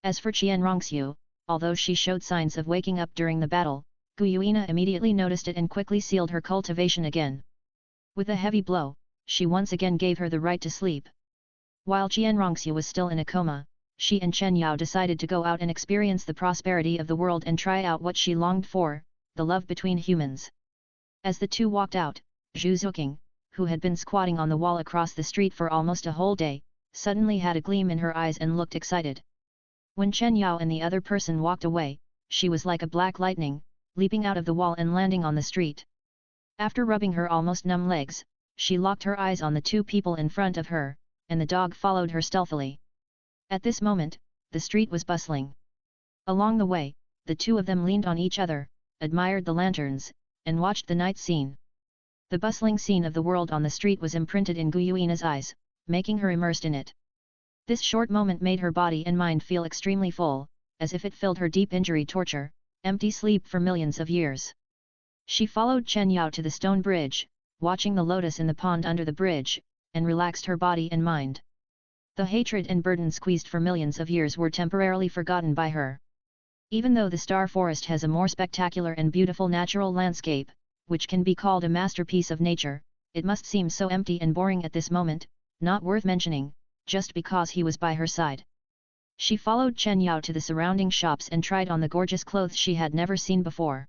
A: As for Qian Rongxiu, although she showed signs of waking up during the battle, Gu Yuina immediately noticed it and quickly sealed her cultivation again. With a heavy blow, she once again gave her the right to sleep. While Qian Rongxiu was still in a coma, she and Chen Yao decided to go out and experience the prosperity of the world and try out what she longed for, the love between humans. As the two walked out, Zhu Zuqing, who had been squatting on the wall across the street for almost a whole day, suddenly had a gleam in her eyes and looked excited. When Chen Yao and the other person walked away, she was like a black lightning, leaping out of the wall and landing on the street. After rubbing her almost numb legs, she locked her eyes on the two people in front of her, and the dog followed her stealthily. At this moment, the street was bustling. Along the way, the two of them leaned on each other, admired the lanterns, and watched the night scene. The bustling scene of the world on the street was imprinted in Gu Yuina's eyes, making her immersed in it. This short moment made her body and mind feel extremely full, as if it filled her deep injury torture, empty sleep for millions of years. She followed Chen Yao to the stone bridge, watching the lotus in the pond under the bridge, and relaxed her body and mind. The hatred and burden squeezed for millions of years were temporarily forgotten by her. Even though the star forest has a more spectacular and beautiful natural landscape, which can be called a masterpiece of nature, it must seem so empty and boring at this moment, not worth mentioning, just because he was by her side. She followed Chen Yao to the surrounding shops and tried on the gorgeous clothes she had never seen before.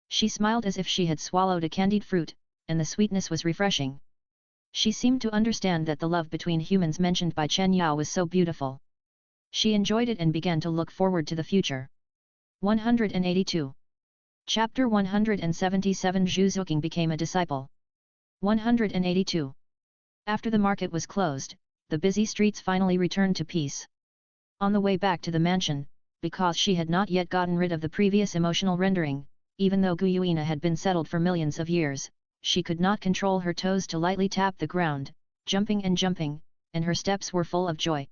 A: She smiled as if she had swallowed a candied fruit, and the sweetness was refreshing. She seemed to understand that the love between humans mentioned by Chen Yao was so beautiful. She enjoyed it and began to look forward to the future. 182. Chapter 177 Zhu Zuqing became a disciple. 182. After the market was closed, the busy streets finally returned to peace. On the way back to the mansion, because she had not yet gotten rid of the previous emotional rendering, even though Gu Yuina had been settled for millions of years, she could not control her toes to lightly tap the ground, jumping, and her steps were full of joy.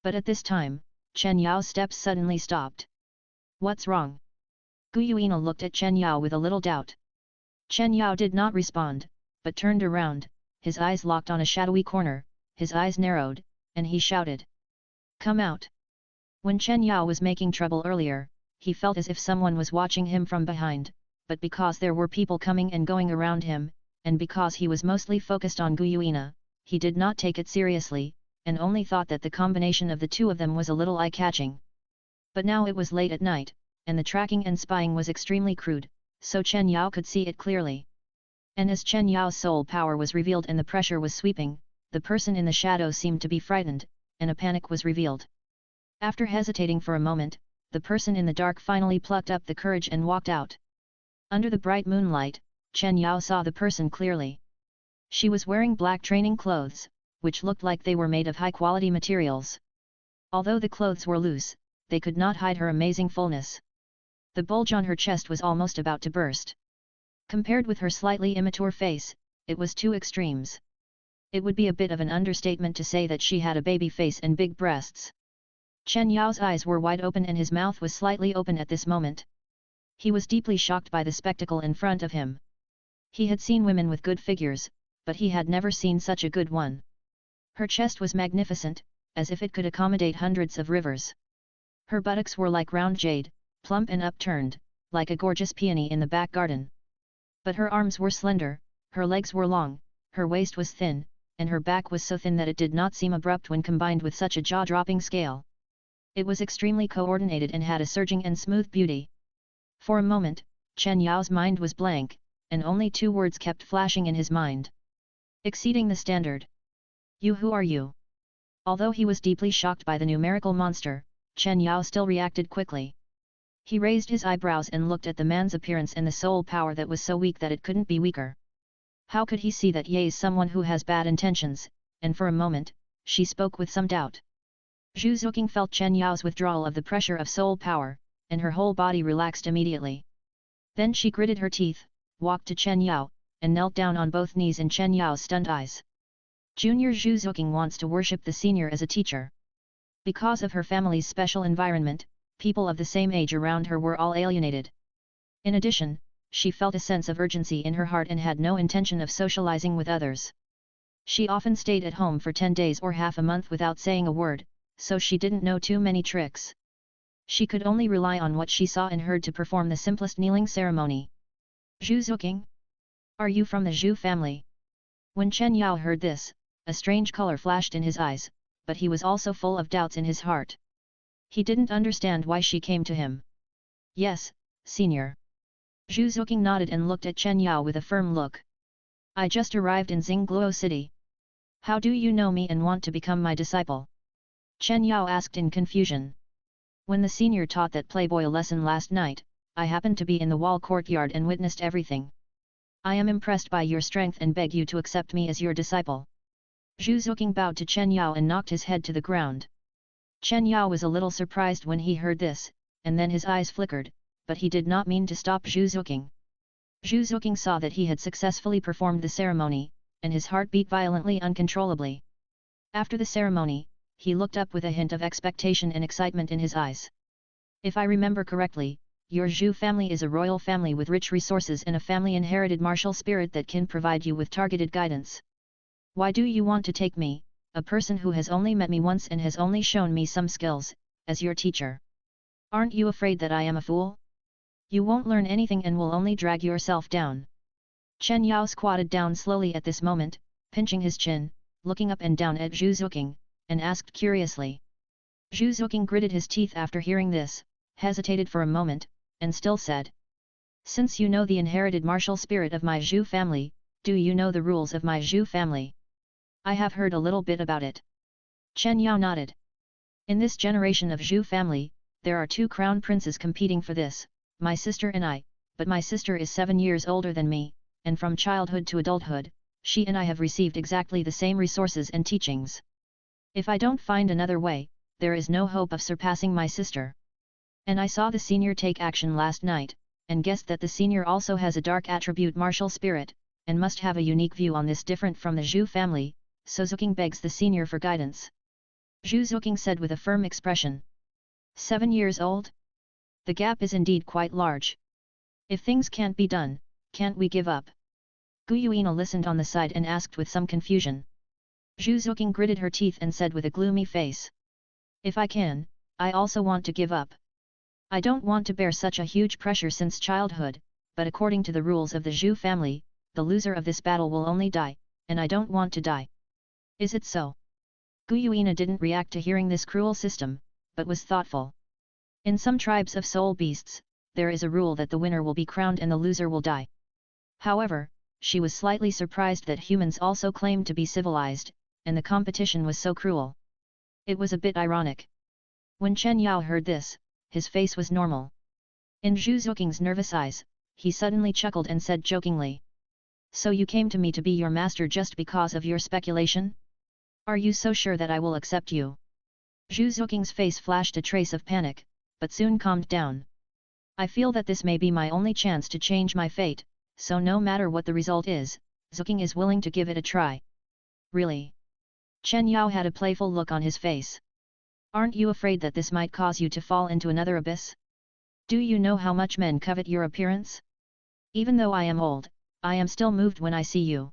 A: But at this time, Chen Yao's steps suddenly stopped. What's wrong? Gu Yuina looked at Chen Yao with a little doubt. Chen Yao did not respond, but turned around, his eyes locked on a shadowy corner, his eyes narrowed, and he shouted. Come out! When Chen Yao was making trouble earlier, he felt as if someone was watching him from behind, but because there were people coming and going around him, and because he was mostly focused on Gu Yuina, he did not take it seriously, and only thought that the combination of the two of them was a little eye-catching. But now it was late at night, and the tracking and spying was extremely crude, so Chen Yao could see it clearly. And as Chen Yao's soul power was revealed and the pressure was sweeping, the person in the shadow seemed to be frightened, and a panic was revealed. After hesitating for a moment, the person in the dark finally plucked up the courage and walked out. Under the bright moonlight, Chen Yao saw the person clearly. She was wearing black training clothes, which looked like they were made of high-quality materials. Although the clothes were loose, they could not hide her amazing fullness. The bulge on her chest was almost about to burst. Compared with her slightly immature face, it was two extremes. It would be a bit of an understatement to say that she had a baby face and big breasts. Chen Yao's eyes were wide open and his mouth was slightly open at this moment. He was deeply shocked by the spectacle in front of him. He had seen women with good figures, but he had never seen such a good one. Her chest was magnificent, as if it could accommodate hundreds of rivers. Her buttocks were like round jade, plump and upturned, like a gorgeous peony in the back garden. But her arms were slender, her legs were long, her waist was thin, and her back was so thin that it did not seem abrupt when combined with such a jaw-dropping scale. It was extremely coordinated and had a surging and smooth beauty. For a moment, Chen Yao's mind was blank, and only two words kept flashing in his mind. Exceeding the standard. You, who are you? Although he was deeply shocked by the numerical monster, Chen Yao still reacted quickly. He raised his eyebrows and looked at the man's appearance and the soul power that was so weak that it couldn't be weaker. How could he see that Ye is someone who has bad intentions, and for a moment, she spoke with some doubt. Zhu Zuoqing felt Chen Yao's withdrawal of the pressure of soul power, and her whole body relaxed immediately. Then she gritted her teeth, walked to Chen Yao, and knelt down on both knees in Chen Yao's stunned eyes. Junior Zhu Zuoqing wants to worship the senior as a teacher. Because of her family's special environment, people of the same age around her were all alienated. In addition, she felt a sense of urgency in her heart and had no intention of socializing with others. She often stayed at home for 10 days or half a month without saying a word, so she didn't know too many tricks. She could only rely on what she saw and heard to perform the simplest kneeling ceremony. Zhu Zuoqing? Are you from the Zhu family? When Chen Yao heard this, a strange color flashed in his eyes, but he was also full of doubts in his heart. He didn't understand why she came to him. Yes, senior. Zhu Zuoqing nodded and looked at Chen Yao with a firm look. I just arrived in Xingluo City. How do you know me and want to become my disciple? Chen Yao asked in confusion. When the senior taught that playboy lesson last night, I happened to be in the wall courtyard and witnessed everything. I am impressed by your strength and beg you to accept me as your disciple. Zhu Zuoqing bowed to Chen Yao and knocked his head to the ground. Chen Yao was a little surprised when he heard this, and then his eyes flickered, but he did not mean to stop Zhu Zuoqing. Zhu Zuoqing saw that he had successfully performed the ceremony, and his heart beat violently uncontrollably. After the ceremony, he looked up with a hint of expectation and excitement in his eyes. If I remember correctly, your Zhu family is a royal family with rich resources and a family-inherited martial spirit that can provide you with targeted guidance. Why do you want to take me, a person who has only met me once and has only shown me some skills, as your teacher? Aren't you afraid that I am a fool? You won't learn anything and will only drag yourself down. Chen Yao squatted down slowly at this moment, pinching his chin, looking up and down at Zhu Zuoqing, and asked curiously. Zhu Zuoqing gritted his teeth after hearing this, hesitated for a moment, and still said. Since you know the inherited martial spirit of my Zhu family, do you know the rules of my Zhu family? I have heard a little bit about it. Chen Yao nodded. In this generation of Zhu family, there are 2 crown princes competing for this, my sister and I, but my sister is 7 years older than me, and from childhood to adulthood, she and I have received exactly the same resources and teachings. If I don't find another way, there is no hope of surpassing my sister. And I saw the senior take action last night, and guessed that the senior also has a dark attribute martial spirit, and must have a unique view on this different from the Zhu family, so Zuoqing begs the senior for guidance. Zhu Zuoqing said with a firm expression. 7 years old? The gap is indeed quite large. If things can't be done, can't we give up? Gu Yuina listened on the side and asked with some confusion. Zhu Zuoqing gritted her teeth and said with a gloomy face. If I can, I also want to give up. I don't want to bear such a huge pressure since childhood, but according to the rules of the Zhu family, the loser of this battle will only die, and I don't want to die. Is it so? Gu Yuina didn't react to hearing this cruel system, but was thoughtful. In some tribes of soul beasts, there is a rule that the winner will be crowned and the loser will die. However, she was slightly surprised that humans also claimed to be civilized, and the competition was so cruel. It was a bit ironic. When Chen Yao heard this, his face was normal. In Zhu Zuoqing's nervous eyes, he suddenly chuckled and said jokingly. So you came to me to be your master just because of your speculation? Are you so sure that I will accept you? Zhu Zuoqing's face flashed a trace of panic, but soon calmed down. I feel that this may be my only chance to change my fate, so no matter what the result is, Zuoqing is willing to give it a try. Really? Chen Yao had a playful look on his face. Aren't you afraid that this might cause you to fall into another abyss? Do you know how much men covet your appearance? Even though I am old, I am still moved when I see you.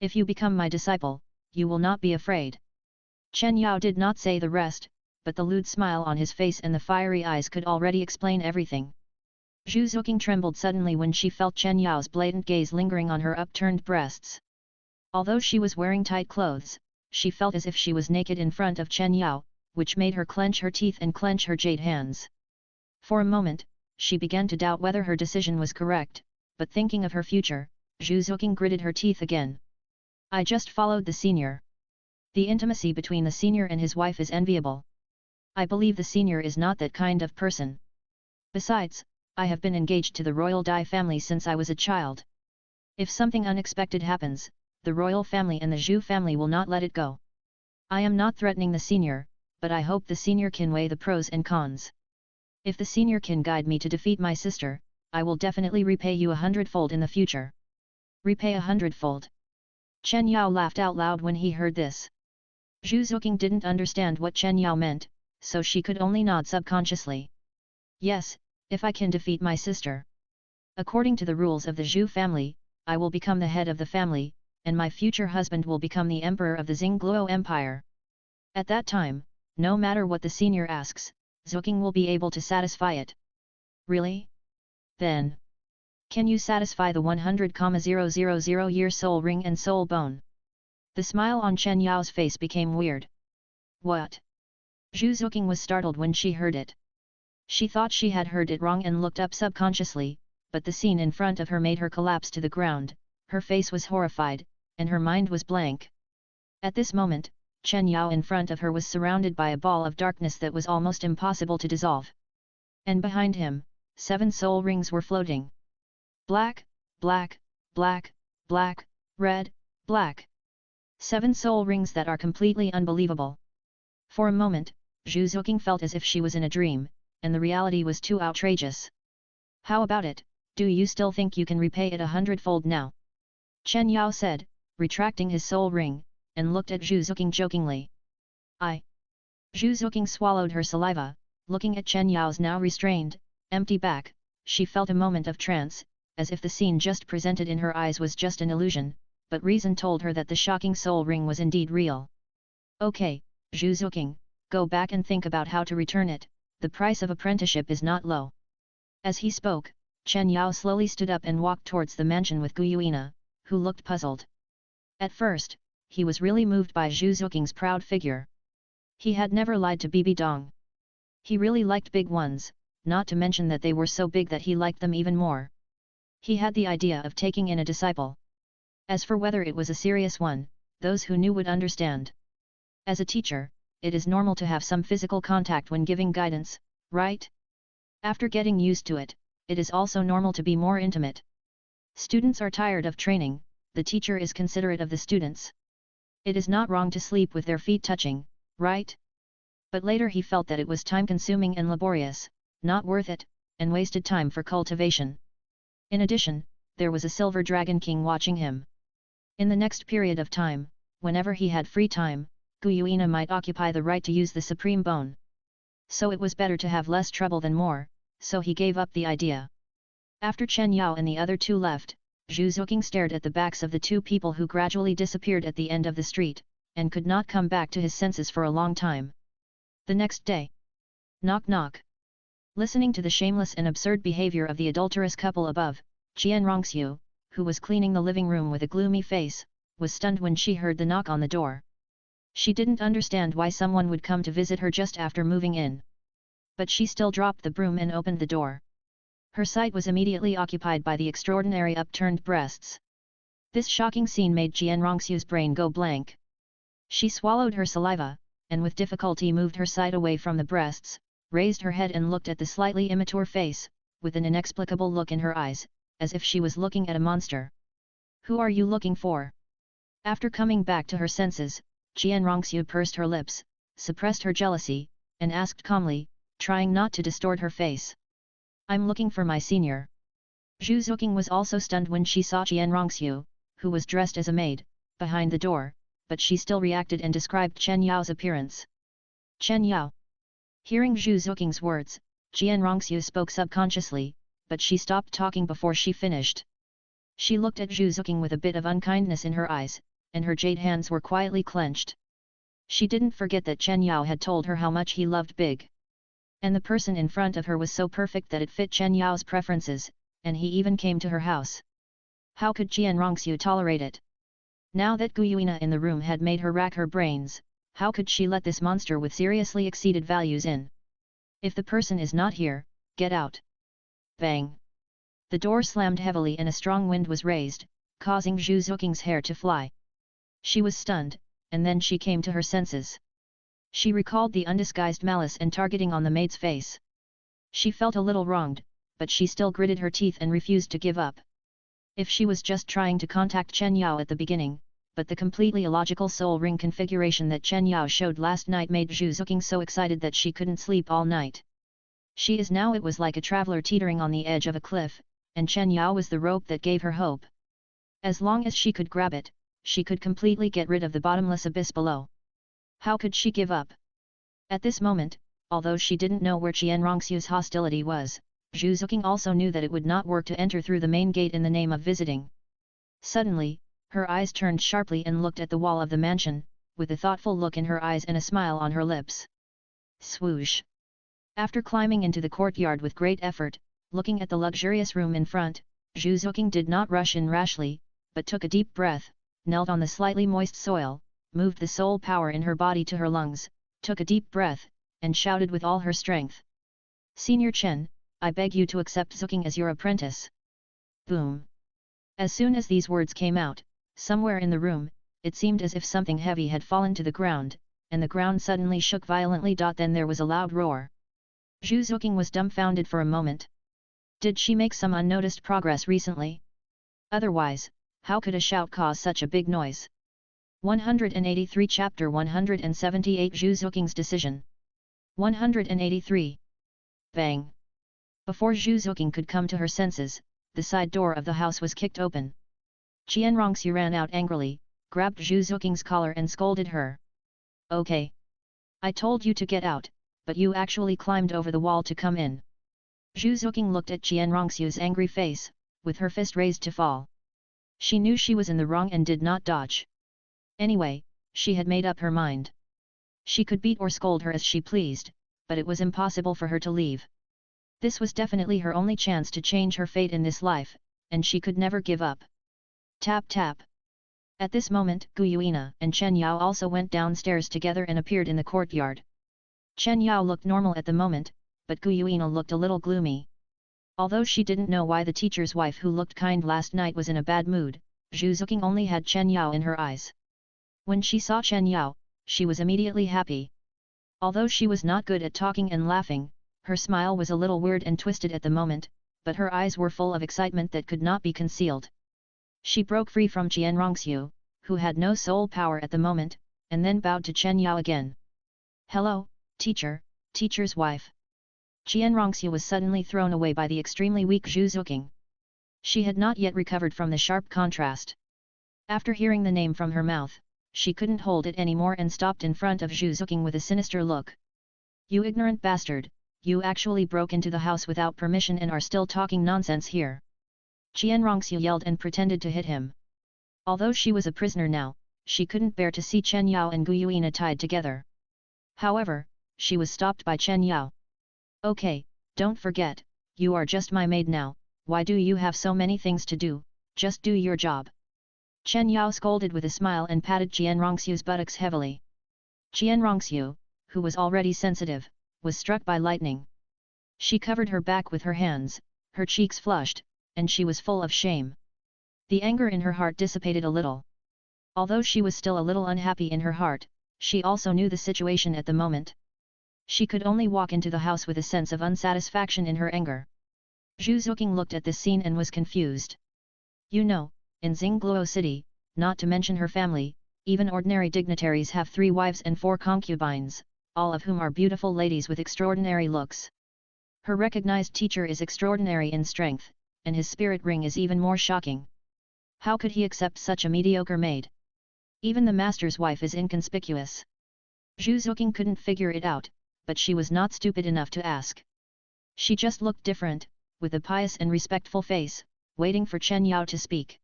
A: If you become my disciple, you will not be afraid. Chen Yao did not say the rest, but the lewd smile on his face and the fiery eyes could already explain everything. Zhu Zuoqing trembled suddenly when she felt Chen Yao's blatant gaze lingering on her upturned breasts. Although she was wearing tight clothes, she felt as if she was naked in front of Chen Yao, which made her clench her teeth and clench her jade hands. For a moment, she began to doubt whether her decision was correct, but thinking of her future, Zhu Zuqing gritted her teeth again. I just followed the senior. The intimacy between the senior and his wife is enviable. I believe the senior is not that kind of person. Besides, I have been engaged to the royal Dai family since I was a child. If something unexpected happens, the royal family and the Zhu family will not let it go. I am not threatening the senior, but I hope the senior can weigh the pros and cons. If the senior can guide me to defeat my sister, I will definitely repay you 100-fold in the future. Repay 100-fold. Chen Yao laughed out loud when he heard this. Zhu Zuqing didn't understand what Chen Yao meant, so she could only nod subconsciously. Yes, if I can defeat my sister. According to the rules of the Zhu family, I will become the head of the family, and my future husband will become the emperor of the Xingluo Empire. At that time, no matter what the senior asks, Zuqing will be able to satisfy it. Really? Then, can you satisfy the 100,000-year soul ring and soul bone? The smile on Chen Yao's face became weird. What? Zhu Zuqing was startled when she heard it. She thought she had heard it wrong and looked up subconsciously, but the scene in front of her made her collapse to the ground, her face was horrified, and her mind was blank. At this moment, Chen Yao in front of her was surrounded by a ball of darkness that was almost impossible to dissolve. And behind him, 7 soul rings were floating. Black, black, black, black, red, black. 7 soul rings that are completely unbelievable. For a moment, Zhu Zuqing felt as if she was in a dream, and the reality was too outrageous. How about it, do you still think you can repay it 100-fold now? Chen Yao said, retracting his soul ring, and looked at Zhu Zuqing jokingly. Zhu Zuqing swallowed her saliva, looking at Chen Yao's now restrained, empty back, she felt a moment of trance, as if the scene just presented in her eyes was just an illusion, but reason told her that the shocking soul ring was indeed real. Okay, Zhu Zuqing, go back and think about how to return it, the price of apprenticeship is not low. As he spoke, Chen Yao slowly stood up and walked towards the mansion with Gu Yuina, who looked puzzled. At first, he was really moved by Zhu Zuqing's proud figure. He had never lied to Bibi Dong. He really liked big ones, not to mention that they were so big that he liked them even more. He had the idea of taking in a disciple. As for whether it was a serious one, those who knew would understand. As a teacher, it is normal to have some physical contact when giving guidance, right? After getting used to it, it is also normal to be more intimate. Students are tired of training, the teacher is considerate of the students. It is not wrong to sleep with their feet touching, right? But later he felt that it was time-consuming and laborious, not worth it, and wasted time for cultivation. In addition, there was a silver dragon king watching him. In the next period of time, whenever he had free time, Gu Yuina might occupy the right to use the supreme bone. So it was better to have less trouble than more, so he gave up the idea. After Chen Yao and the other two left, Zhu Zuqing stared at the backs of the 2 people who gradually disappeared at the end of the street, and could not come back to his senses for a long time. The next day. Knock knock. Listening to the shameless and absurd behavior of the adulterous couple above, Qian Rongxiu, who was cleaning the living room with a gloomy face, was stunned when she heard the knock on the door. She didn't understand why someone would come to visit her just after moving in. But she still dropped the broom and opened the door. Her sight was immediately occupied by the extraordinary upturned breasts. This shocking scene made Qian Rongxiu's brain go blank. She swallowed her saliva, and with difficulty moved her sight away from the breasts, raised her head and looked at the slightly immature face, with an inexplicable look in her eyes, as if she was looking at a monster. Who are you looking for? After coming back to her senses, Qian Rongxiu pursed her lips, suppressed her jealousy, and asked calmly, trying not to distort her face. I'm looking for my senior. Zhu Zuqing was also stunned when she saw Qian Rongxiu, who was dressed as a maid, behind the door, but she still reacted and described Chen Yao's appearance. Chen Yao. Hearing Zhu Zuqing's words, Qian Rongxiu spoke subconsciously, but she stopped talking before she finished. She looked at Zhu Zuqing with a bit of unkindness in her eyes, and her jade hands were quietly clenched. She didn't forget that Chen Yao had told her how much he loved big. And the person in front of her was so perfect that it fit Chen Yao's preferences, and he even came to her house. How could Qian Rongxiu tolerate it? Now that Guyuina in the room had made her rack her brains, how could she let this monster with seriously exceeded values in? If the person is not here, get out. Bang! The door slammed heavily and a strong wind was raised, causing Zhu Zoking's hair to fly. She was stunned, and then she came to her senses. She recalled the undisguised malice and targeting on the maid's face. She felt a little wronged, but she still gritted her teeth and refused to give up. If she was just trying to contact Chen Yao at the beginning, but the completely illogical soul ring configuration that Chen Yao showed last night made Zhu Zoking so excited that she couldn't sleep all night. She is now it was like a traveler teetering on the edge of a cliff, and Chen Yao was the rope that gave her hope. As long as she could grab it, she could completely get rid of the bottomless abyss below. How could she give up? At this moment, although she didn't know where Qian Rongxiu's hostility was, Zhu Zoking also knew that it would not work to enter through the main gate in the name of visiting. Suddenly, her eyes turned sharply and looked at the wall of the mansion, with a thoughtful look in her eyes and a smile on her lips. Swoosh! After climbing into the courtyard with great effort, looking at the luxurious room in front, Zhu Zoking did not rush in rashly, but took a deep breath, knelt on the slightly moist soil, moved the soul power in her body to her lungs, took a deep breath, and shouted with all her strength. Senior Chen, I beg you to accept Zoking as your apprentice. Boom! As soon as these words came out, somewhere in the room, it seemed as if something heavy had fallen to the ground, and the ground suddenly shook violently. Then there was a loud roar. Zhu Zoking was dumbfounded for a moment. Did she make some unnoticed progress recently? Otherwise, how could a shout cause such a big noise? 183 Chapter 178 Zhu Zoking's decision. 183. Bang! Before Zhu Zoking could come to her senses, the side door of the house was kicked open. Qian Rongxiu ran out angrily, grabbed Zhu Zoking's collar and scolded her. Okay. I told you to get out, but you actually climbed over the wall to come in. Zhu Zoking looked at Qian Rongxiu's angry face, with her fist raised to fall. She knew she was in the wrong and did not dodge. Anyway, she had made up her mind. She could beat or scold her as she pleased, but it was impossible for her to leave. This was definitely her only chance to change her fate in this life, and she could never give up. Tap tap. At this moment, Guyuina and Chen Yao also went downstairs together and appeared in the courtyard. Chen Yao looked normal at the moment, but Guyuina looked a little gloomy. Although she didn't know why the teacher's wife who looked kind last night was in a bad mood, Zhu Zoking only had Chen Yao in her eyes. When she saw Chen Yao, she was immediately happy. Although she was not good at talking and laughing, her smile was a little weird and twisted at the moment, but her eyes were full of excitement that could not be concealed. She broke free from Qian Rongxiu, who had no soul power at the moment, and then bowed to Chen Yao again. Hello, teacher, teacher's wife. Qian Rongxiu was suddenly thrown away by the extremely weak Zhu Zoking. She had not yet recovered from the sharp contrast. After hearing the name from her mouth, she couldn't hold it anymore and stopped in front of Zhu Zoking with a sinister look. You ignorant bastard, you actually broke into the house without permission and are still talking nonsense here. Qian Rongxiu yelled and pretended to hit him. Although she was a prisoner now, she couldn't bear to see Chen Yao and Guyuina tied together. However, she was stopped by Chen Yao. Okay, don't forget, you are just my maid now, why do you have so many things to do, just do your job. Chen Yao scolded with a smile and patted Qian Rongxiu's buttocks heavily. Qian Rongxiu, who was already sensitive, was struck by lightning. She covered her back with her hands, her cheeks flushed, and she was full of shame. The anger in her heart dissipated a little. Although she was still a little unhappy in her heart, she also knew the situation at the moment. She could only walk into the house with a sense of unsatisfaction in her anger. Zhu Zoking looked at this scene and was confused. You know, in Xingluo City, not to mention her family, even ordinary dignitaries have 3 wives and 4 concubines, all of whom are beautiful ladies with extraordinary looks. Her recognized teacher is extraordinary in strength, and his spirit ring is even more shocking. How could he accept such a mediocre maid? Even the master's wife is inconspicuous. Zhu Zoking couldn't figure it out, but she was not stupid enough to ask. She just looked different, with a pious and respectful face, waiting for Chen Yao to speak.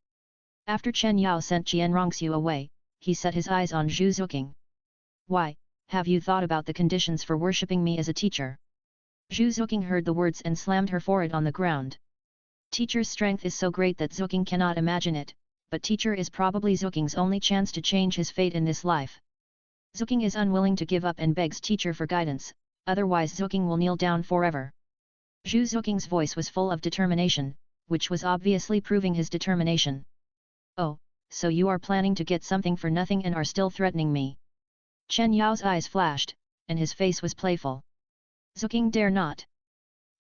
A: After Chen Yao sent Qian Rongxiu away, he set his eyes on Zhu Zoking. Why, have you thought about the conditions for worshipping me as a teacher? Zhu Zoking heard the words and slammed her forehead on the ground. Teacher's strength is so great that Zoking cannot imagine it, but teacher is probably Zuking's only chance to change his fate in this life. Zuking is unwilling to give up and begs teacher for guidance, otherwise Zuking will kneel down forever. Zhu Zuking's voice was full of determination, which was obviously proving his determination. Oh, so you are planning to get something for nothing and are still threatening me. Chen Yao's eyes flashed, and his face was playful. Zuking dare not.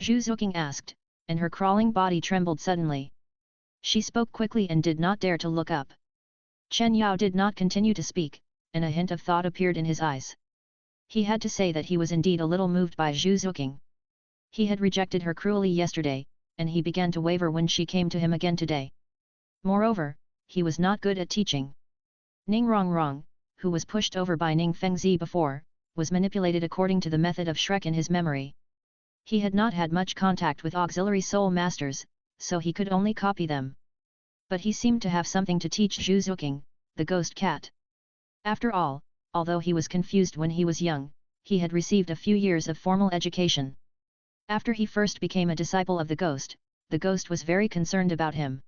A: Zhu Zuking asked, and her crawling body trembled suddenly. She spoke quickly and did not dare to look up. Chen Yao did not continue to speak, and a hint of thought appeared in his eyes. He had to say that he was indeed a little moved by Zhu Zuking. He had rejected her cruelly yesterday, and he began to waver when she came to him again today. Moreover, he was not good at teaching. Ning Rongrong, who was pushed over by Ning Fengzi before, was manipulated according to the method of Shrek in his memory. He had not had much contact with auxiliary soul masters, so he could only copy them. But he seemed to have something to teach Zhu Zuking, the ghost cat. After all, although he was confused when he was young, he had received a few years of formal education. After he first became a disciple of the ghost was very concerned about him.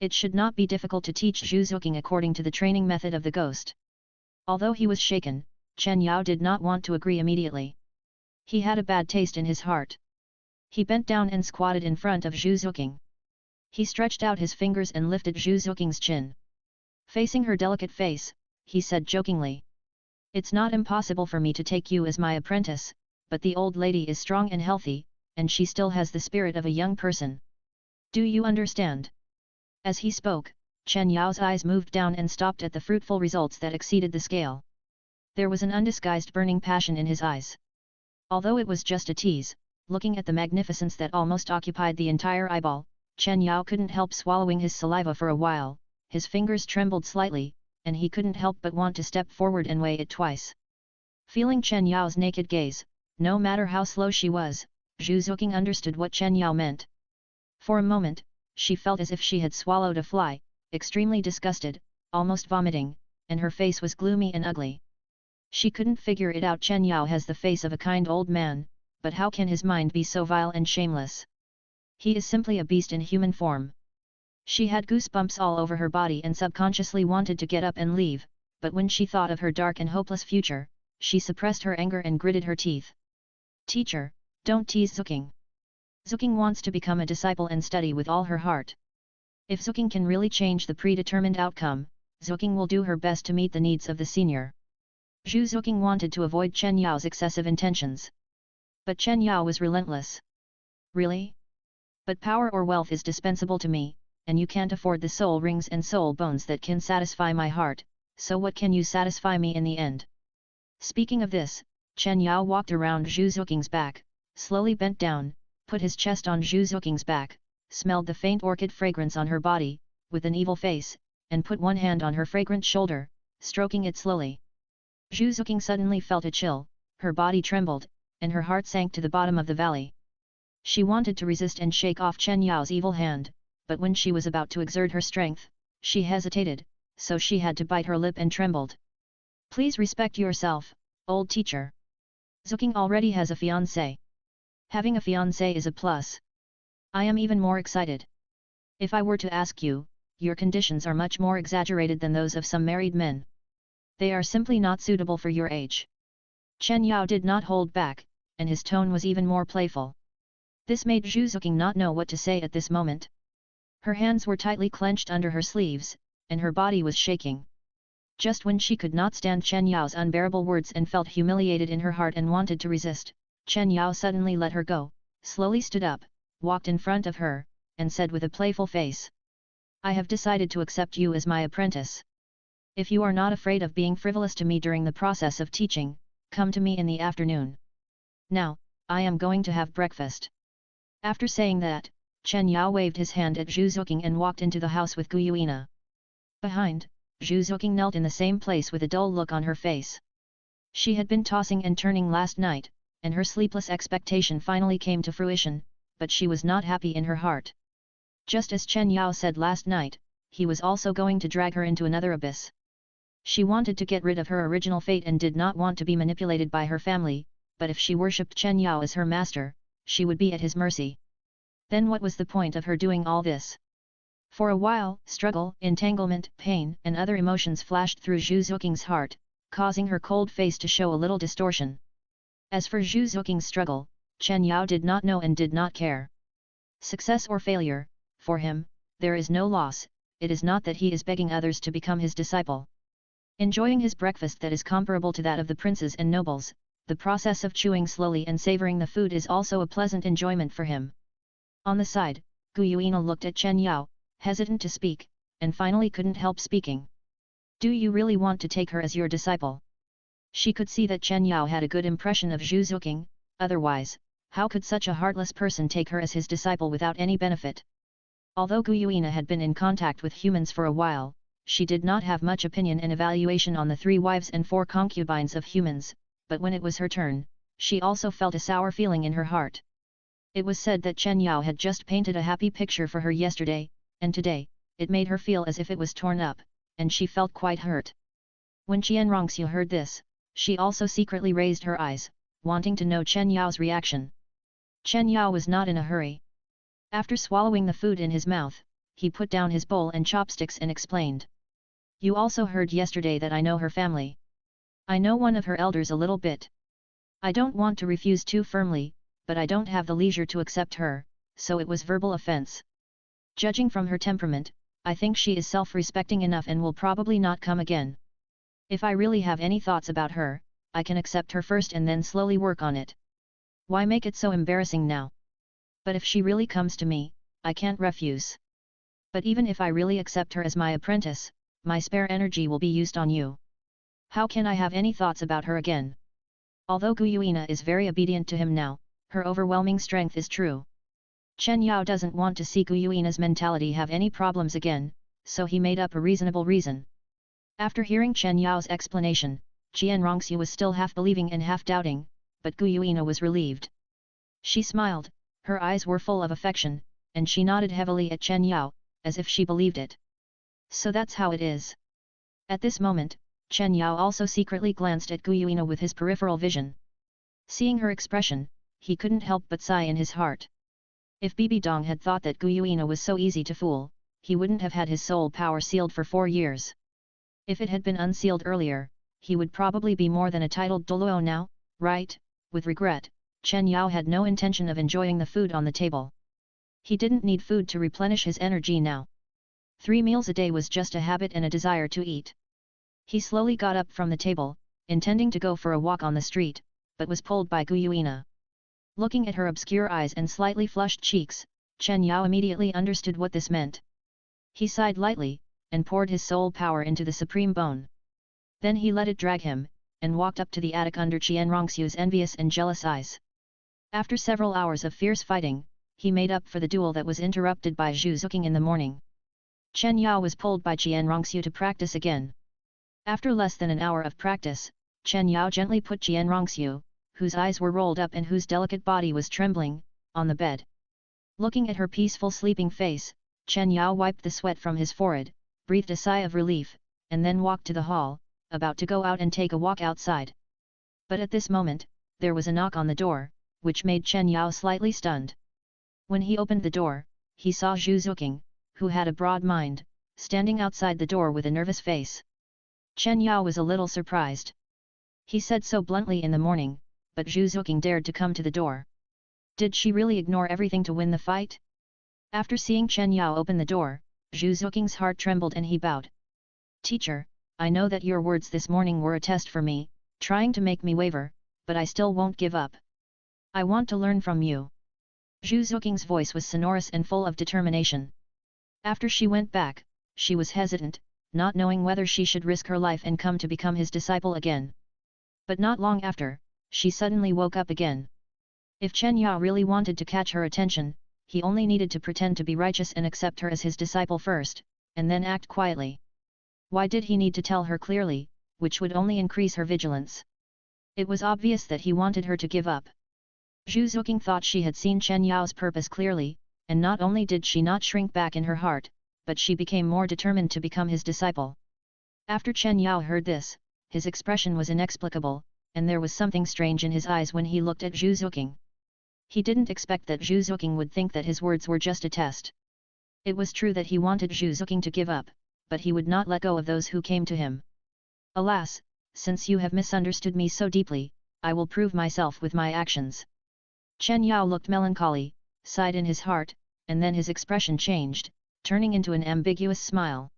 A: It should not be difficult to teach Zhu Zuking according to the training method of the ghost. Although he was shaken, Chen Yao did not want to agree immediately. He had a bad taste in his heart. He bent down and squatted in front of Zhu Zuking. He stretched out his fingers and lifted Zhu Zuking's chin. Facing her delicate face, he said jokingly. It's not impossible for me to take you as my apprentice, but the old lady is strong and healthy, and she still has the spirit of a young person. Do you understand? As he spoke, Chen Yao's eyes moved down and stopped at the fruitful results that exceeded the scale. There was an undisguised burning passion in his eyes. Although it was just a tease, looking at the magnificence that almost occupied the entire eyeball, Chen Yao couldn't help swallowing his saliva for a while, his fingers trembled slightly, and he couldn't help but want to step forward and weigh it twice. Feeling Chen Yao's naked gaze, no matter how slow she was, Zhu Zuking understood what Chen Yao meant. For a moment, she felt as if she had swallowed a fly, extremely disgusted, almost vomiting, and her face was gloomy and ugly. She couldn't figure it out. Chen Yao has the face of a kind old man, but how can his mind be so vile and shameless? He is simply a beast in human form. She had goosebumps all over her body and subconsciously wanted to get up and leave, but when she thought of her dark and hopeless future, she suppressed her anger and gritted her teeth. Teacher, don't tease Zuking. Zuking wants to become a disciple and study with all her heart. If Zuking can really change the predetermined outcome, Zuking will do her best to meet the needs of the senior. Zhu Zuking wanted to avoid Chen Yao's excessive intentions. But Chen Yao was relentless. Really? But power or wealth is dispensable to me, and you can't afford the soul rings and soul bones that can satisfy my heart, so what can you satisfy me in the end? Speaking of this, Chen Yao walked around Zhu Zuking's back, slowly bent down, put his chest on Zhu Zuking's back, smelled the faint orchid fragrance on her body, with an evil face, and put one hand on her fragrant shoulder, stroking it slowly. Zhu Zuking suddenly felt a chill, her body trembled, and her heart sank to the bottom of the valley. She wanted to resist and shake off Chen Yao's evil hand, but when she was about to exert her strength, she hesitated, so she had to bite her lip and trembled. Please respect yourself, old teacher. Zuking already has a fiancé. Having a fiancé is a plus. I am even more excited. If I were to ask you, your conditions are much more exaggerated than those of some married men. They are simply not suitable for your age. Chen Yao did not hold back, and his tone was even more playful. This made Zhu Zuking not know what to say at this moment. Her hands were tightly clenched under her sleeves, and her body was shaking. Just when she could not stand Chen Yao's unbearable words and felt humiliated in her heart and wanted to resist, Chen Yao suddenly let her go, slowly stood up, walked in front of her, and said with a playful face. I have decided to accept you as my apprentice. If you are not afraid of being frivolous to me during the process of teaching, come to me in the afternoon. Now, I am going to have breakfast. After saying that, Chen Yao waved his hand at Zhu Zuking and walked into the house with Gu Yuina. Behind, Zhu Zuking knelt in the same place with a dull look on her face. She had been tossing and turning last night, and her sleepless expectation finally came to fruition, but she was not happy in her heart. Just as Chen Yao said last night, he was also going to drag her into another abyss. She wanted to get rid of her original fate and did not want to be manipulated by her family, but if she worshipped Chen Yao as her master, she would be at his mercy. Then what was the point of her doing all this? For a while, struggle, entanglement, pain, and other emotions flashed through Zhu Zuking's heart, causing her cold face to show a little distortion. As for Zhu Zuking's struggle, Chen Yao did not know and did not care. Success or failure, for him, there is no loss. It is not that he is begging others to become his disciple. Enjoying his breakfast that is comparable to that of the princes and nobles, the process of chewing slowly and savoring the food is also a pleasant enjoyment for him. On the side, Gu Yuina looked at Chen Yao, hesitant to speak, and finally couldn't help speaking. Do you really want to take her as your disciple? She could see that Chen Yao had a good impression of Zhu Zuking, otherwise, how could such a heartless person take her as his disciple without any benefit? Although Gu Yuina had been in contact with humans for a while, she did not have much opinion and evaluation on the 3 wives and 4 concubines of humans, but when it was her turn, she also felt a sour feeling in her heart. It was said that Chen Yao had just painted a happy picture for her yesterday, and today, it made her feel as if it was torn up, and she felt quite hurt. When Qian Rongxiu heard this, she also secretly raised her eyes, wanting to know Chen Yao's reaction. Chen Yao was not in a hurry. After swallowing the food in his mouth, he put down his bowl and chopsticks and explained. You also heard yesterday that I know her family. I know one of her elders a little bit. I don't want to refuse too firmly, but I don't have the leisure to accept her, so it was verbal offense. Judging from her temperament, I think she is self-respecting enough and will probably not come again. If I really have any thoughts about her, I can accept her first and then slowly work on it. Why make it so embarrassing now? But if she really comes to me, I can't refuse. But even if I really accept her as my apprentice, my spare energy will be used on you. How can I have any thoughts about her again? Although Gu Yuina is very obedient to him now, her overwhelming strength is true. Chen Yao doesn't want to see Gu Yuina's mentality have any problems again, so he made up a reasonable reason. After hearing Chen Yao's explanation, Qian Rongxiu was still half believing and half doubting, but Gu Yuina was relieved. She smiled, her eyes were full of affection, and she nodded heavily at Chen Yao, as if she believed it. So that's how it is. At this moment, Chen Yao also secretly glanced at Gu Yuina with his peripheral vision. Seeing her expression, he couldn't help but sigh in his heart. If Bibi Dong had thought that Gu Yuina was so easy to fool, he wouldn't have had his soul power sealed for 4 years. If it had been unsealed earlier, he would probably be more than a titled Douluo now, right? With regret, Chen Yao had no intention of enjoying the food on the table. He didn't need food to replenish his energy now. 3 meals a day was just a habit and a desire to eat. He slowly got up from the table, intending to go for a walk on the street, but was pulled by Gu Yuina. Looking at her obscure eyes and slightly flushed cheeks, Chen Yao immediately understood what this meant. He sighed lightly, and poured his soul power into the supreme bone. Then he let it drag him, and walked up to the attic under Qian Rongxiu's envious and jealous eyes. After several hours of fierce fighting, he made up for the duel that was interrupted by Zhu Zuking in the morning. Chen Yao was pulled by Qian Rongxiu to practice again. After less than an hour of practice, Chen Yao gently put Qian Rongxiu, whose eyes were rolled up and whose delicate body was trembling, on the bed. Looking at her peaceful sleeping face, Chen Yao wiped the sweat from his forehead, breathed a sigh of relief, and then walked to the hall, about to go out and take a walk outside. But at this moment, there was a knock on the door, which made Chen Yao slightly stunned. When he opened the door, he saw Zhu Zuking, who had a broad mind, standing outside the door with a nervous face. Chen Yao was a little surprised. He said so bluntly in the morning, but Zhu Zuking dared to come to the door. Did she really ignore everything to win the fight? After seeing Chen Yao open the door, Zhu Zuking's heart trembled and he bowed. Teacher, I know that your words this morning were a test for me, trying to make me waver, but I still won't give up. I want to learn from you. Zhu Zuking's voice was sonorous and full of determination. After she went back, she was hesitant, not knowing whether she should risk her life and come to become his disciple again. But not long after, she suddenly woke up again. If Chen Yao really wanted to catch her attention, he only needed to pretend to be righteous and accept her as his disciple first, and then act quietly. Why did he need to tell her clearly, which would only increase her vigilance? It was obvious that he wanted her to give up. Zhu Zuking thought she had seen Chen Yao's purpose clearly, and not only did she not shrink back in her heart, but she became more determined to become his disciple. After Chen Yao heard this, his expression was inexplicable, and there was something strange in his eyes when he looked at Zhu Zuking. He didn't expect that Zhu Zuking would think that his words were just a test. It was true that he wanted Zhu Zuqing to give up, but he would not let go of those who came to him. Alas, since you have misunderstood me so deeply, I will prove myself with my actions. Chen Yao looked melancholy, sighed in his heart, and then his expression changed, turning into an ambiguous smile.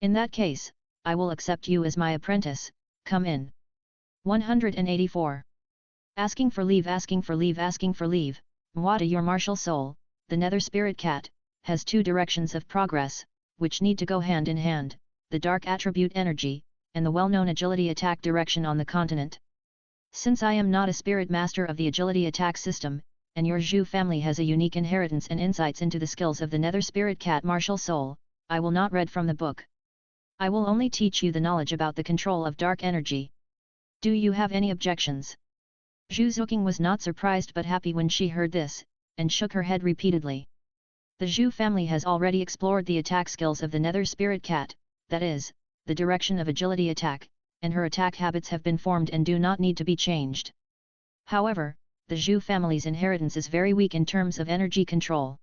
A: In that case, I will accept you as my apprentice, come in. 184. Asking for leave, asking for leave, asking for leave. Mwada, your martial soul, the nether spirit cat, has two directions of progress, which need to go hand in hand, the dark attribute energy, and the well-known agility attack direction on the continent. Since I am not a spirit master of the agility attack system, and your Zhu family has a unique inheritance and insights into the skills of the nether spirit cat martial soul, I will not read from the book. I will only teach you the knowledge about the control of dark energy. Do you have any objections? Zhu Zuqing was not surprised but happy when she heard this, and shook her head repeatedly. The Zhu family has already explored the attack skills of the nether spirit cat, that is, the direction of agility attack, and her attack habits have been formed and do not need to be changed. However, the Zhu family's inheritance is very weak in terms of energy control.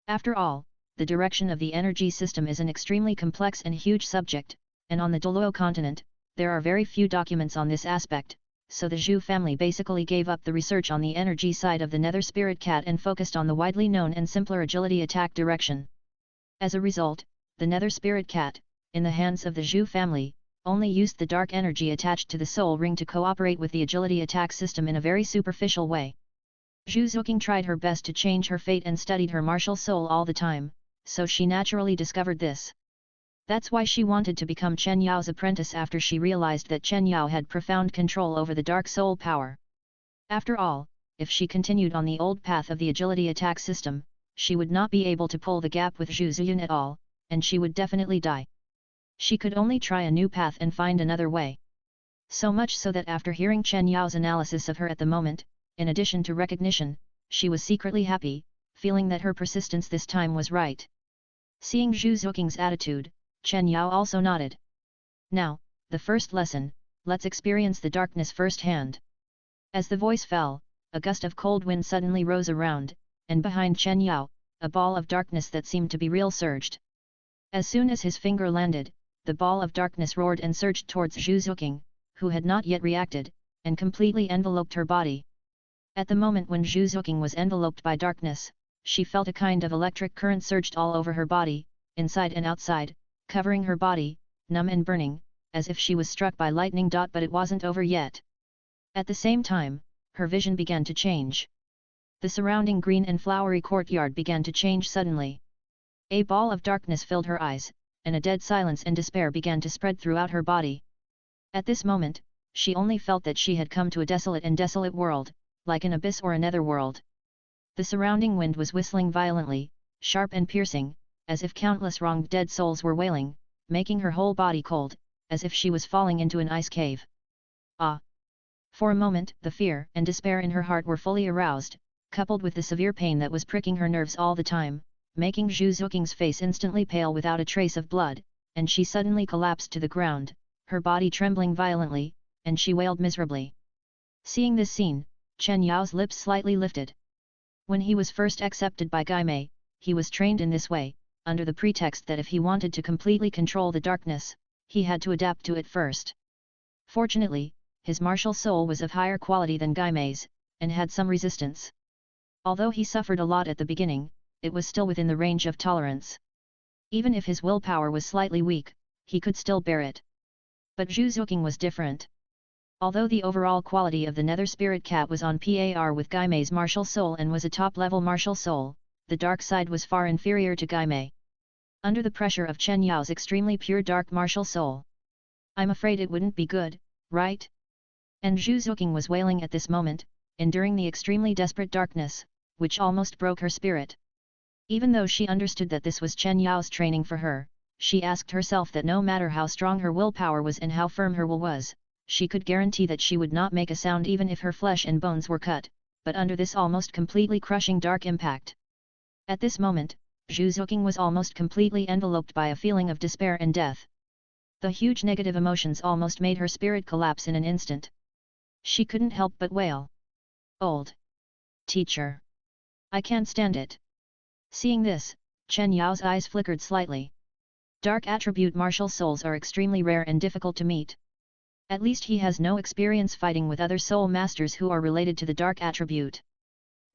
A: After all, the direction of the energy system is an extremely complex and huge subject, and on the Douluo continent, there are very few documents on this aspect, so the Zhu family basically gave up the research on the energy side of the nether spirit cat and focused on the widely known and simpler agility attack direction. As a result, the nether spirit cat, in the hands of the Zhu family, only used the dark energy attached to the soul ring to cooperate with the agility attack system in a very superficial way. Zhu Zuqing tried her best to change her fate and studied her martial soul all the time, so she naturally discovered this. That's why she wanted to become Chen Yao's apprentice after she realized that Chen Yao had profound control over the dark soul power. After all, if she continued on the old path of the agility attack system, she would not be able to pull the gap with Zhu Ziyun at all, and she would definitely die. She could only try a new path and find another way. So much so that after hearing Chen Yao's analysis of her at the moment, in addition to recognition, she was secretly happy, feeling that her persistence this time was right. Seeing Zhu Zuqing's attitude, Chen Yao also nodded. Now, the first lesson, let's experience the darkness firsthand. As the voice fell, a gust of cold wind suddenly rose around, and behind Chen Yao, a ball of darkness that seemed to be real surged. As soon as his finger landed, the ball of darkness roared and surged towards Zhu Zuqing, who had not yet reacted, and completely enveloped her body. At the moment when Zhu Zuqing was enveloped by darkness, she felt a kind of electric current surged all over her body, inside and outside, covering her body, numb and burning, as if she was struck by lightning. But it wasn't over yet. At the same time, her vision began to change. The surrounding green and flowery courtyard began to change suddenly. A ball of darkness filled her eyes, and a dead silence and despair began to spread throughout her body. At this moment, she only felt that she had come to a desolate world, like an abyss or a netherworld. The surrounding wind was whistling violently, sharp and piercing, as if countless wronged dead souls were wailing, making her whole body cold, as if she was falling into an ice cave. Ah! For a moment, the fear and despair in her heart were fully aroused, coupled with the severe pain that was pricking her nerves all the time, making Zhu Zuqing's face instantly pale without a trace of blood, and she suddenly collapsed to the ground, her body trembling violently, and she wailed miserably. Seeing this scene, Chen Yao's lips slightly lifted. When he was first accepted by Gaimei, he was trained in this way, under the pretext that if he wanted to completely control the darkness, he had to adapt to it first. Fortunately, his martial soul was of higher quality than Gaimei's, and had some resistance. Although he suffered a lot at the beginning, it was still within the range of tolerance. Even if his willpower was slightly weak, he could still bear it. But Zhu Zuqing was different. Although the overall quality of the nether spirit cat was on par with Gaimei's martial soul and was a top-level martial soul, the dark side was far inferior to Gaimei. Under the pressure of Chen Yao's extremely pure dark martial soul, I'm afraid it wouldn't be good, right? And Zhu Zuqing was wailing at this moment, enduring the extremely desperate darkness, which almost broke her spirit. Even though she understood that this was Chen Yao's training for her, she asked herself that no matter how strong her willpower was and how firm her will was, she could guarantee that she would not make a sound even if her flesh and bones were cut, but under this almost completely crushing dark impact. At this moment, Zhu Zuqing was almost completely enveloped by a feeling of despair and death. The huge negative emotions almost made her spirit collapse in an instant. She couldn't help but wail. Old teacher! I can't stand it. Seeing this, Chen Yao's eyes flickered slightly. Dark attribute martial souls are extremely rare and difficult to meet. At least he has no experience fighting with other soul masters who are related to the dark attribute.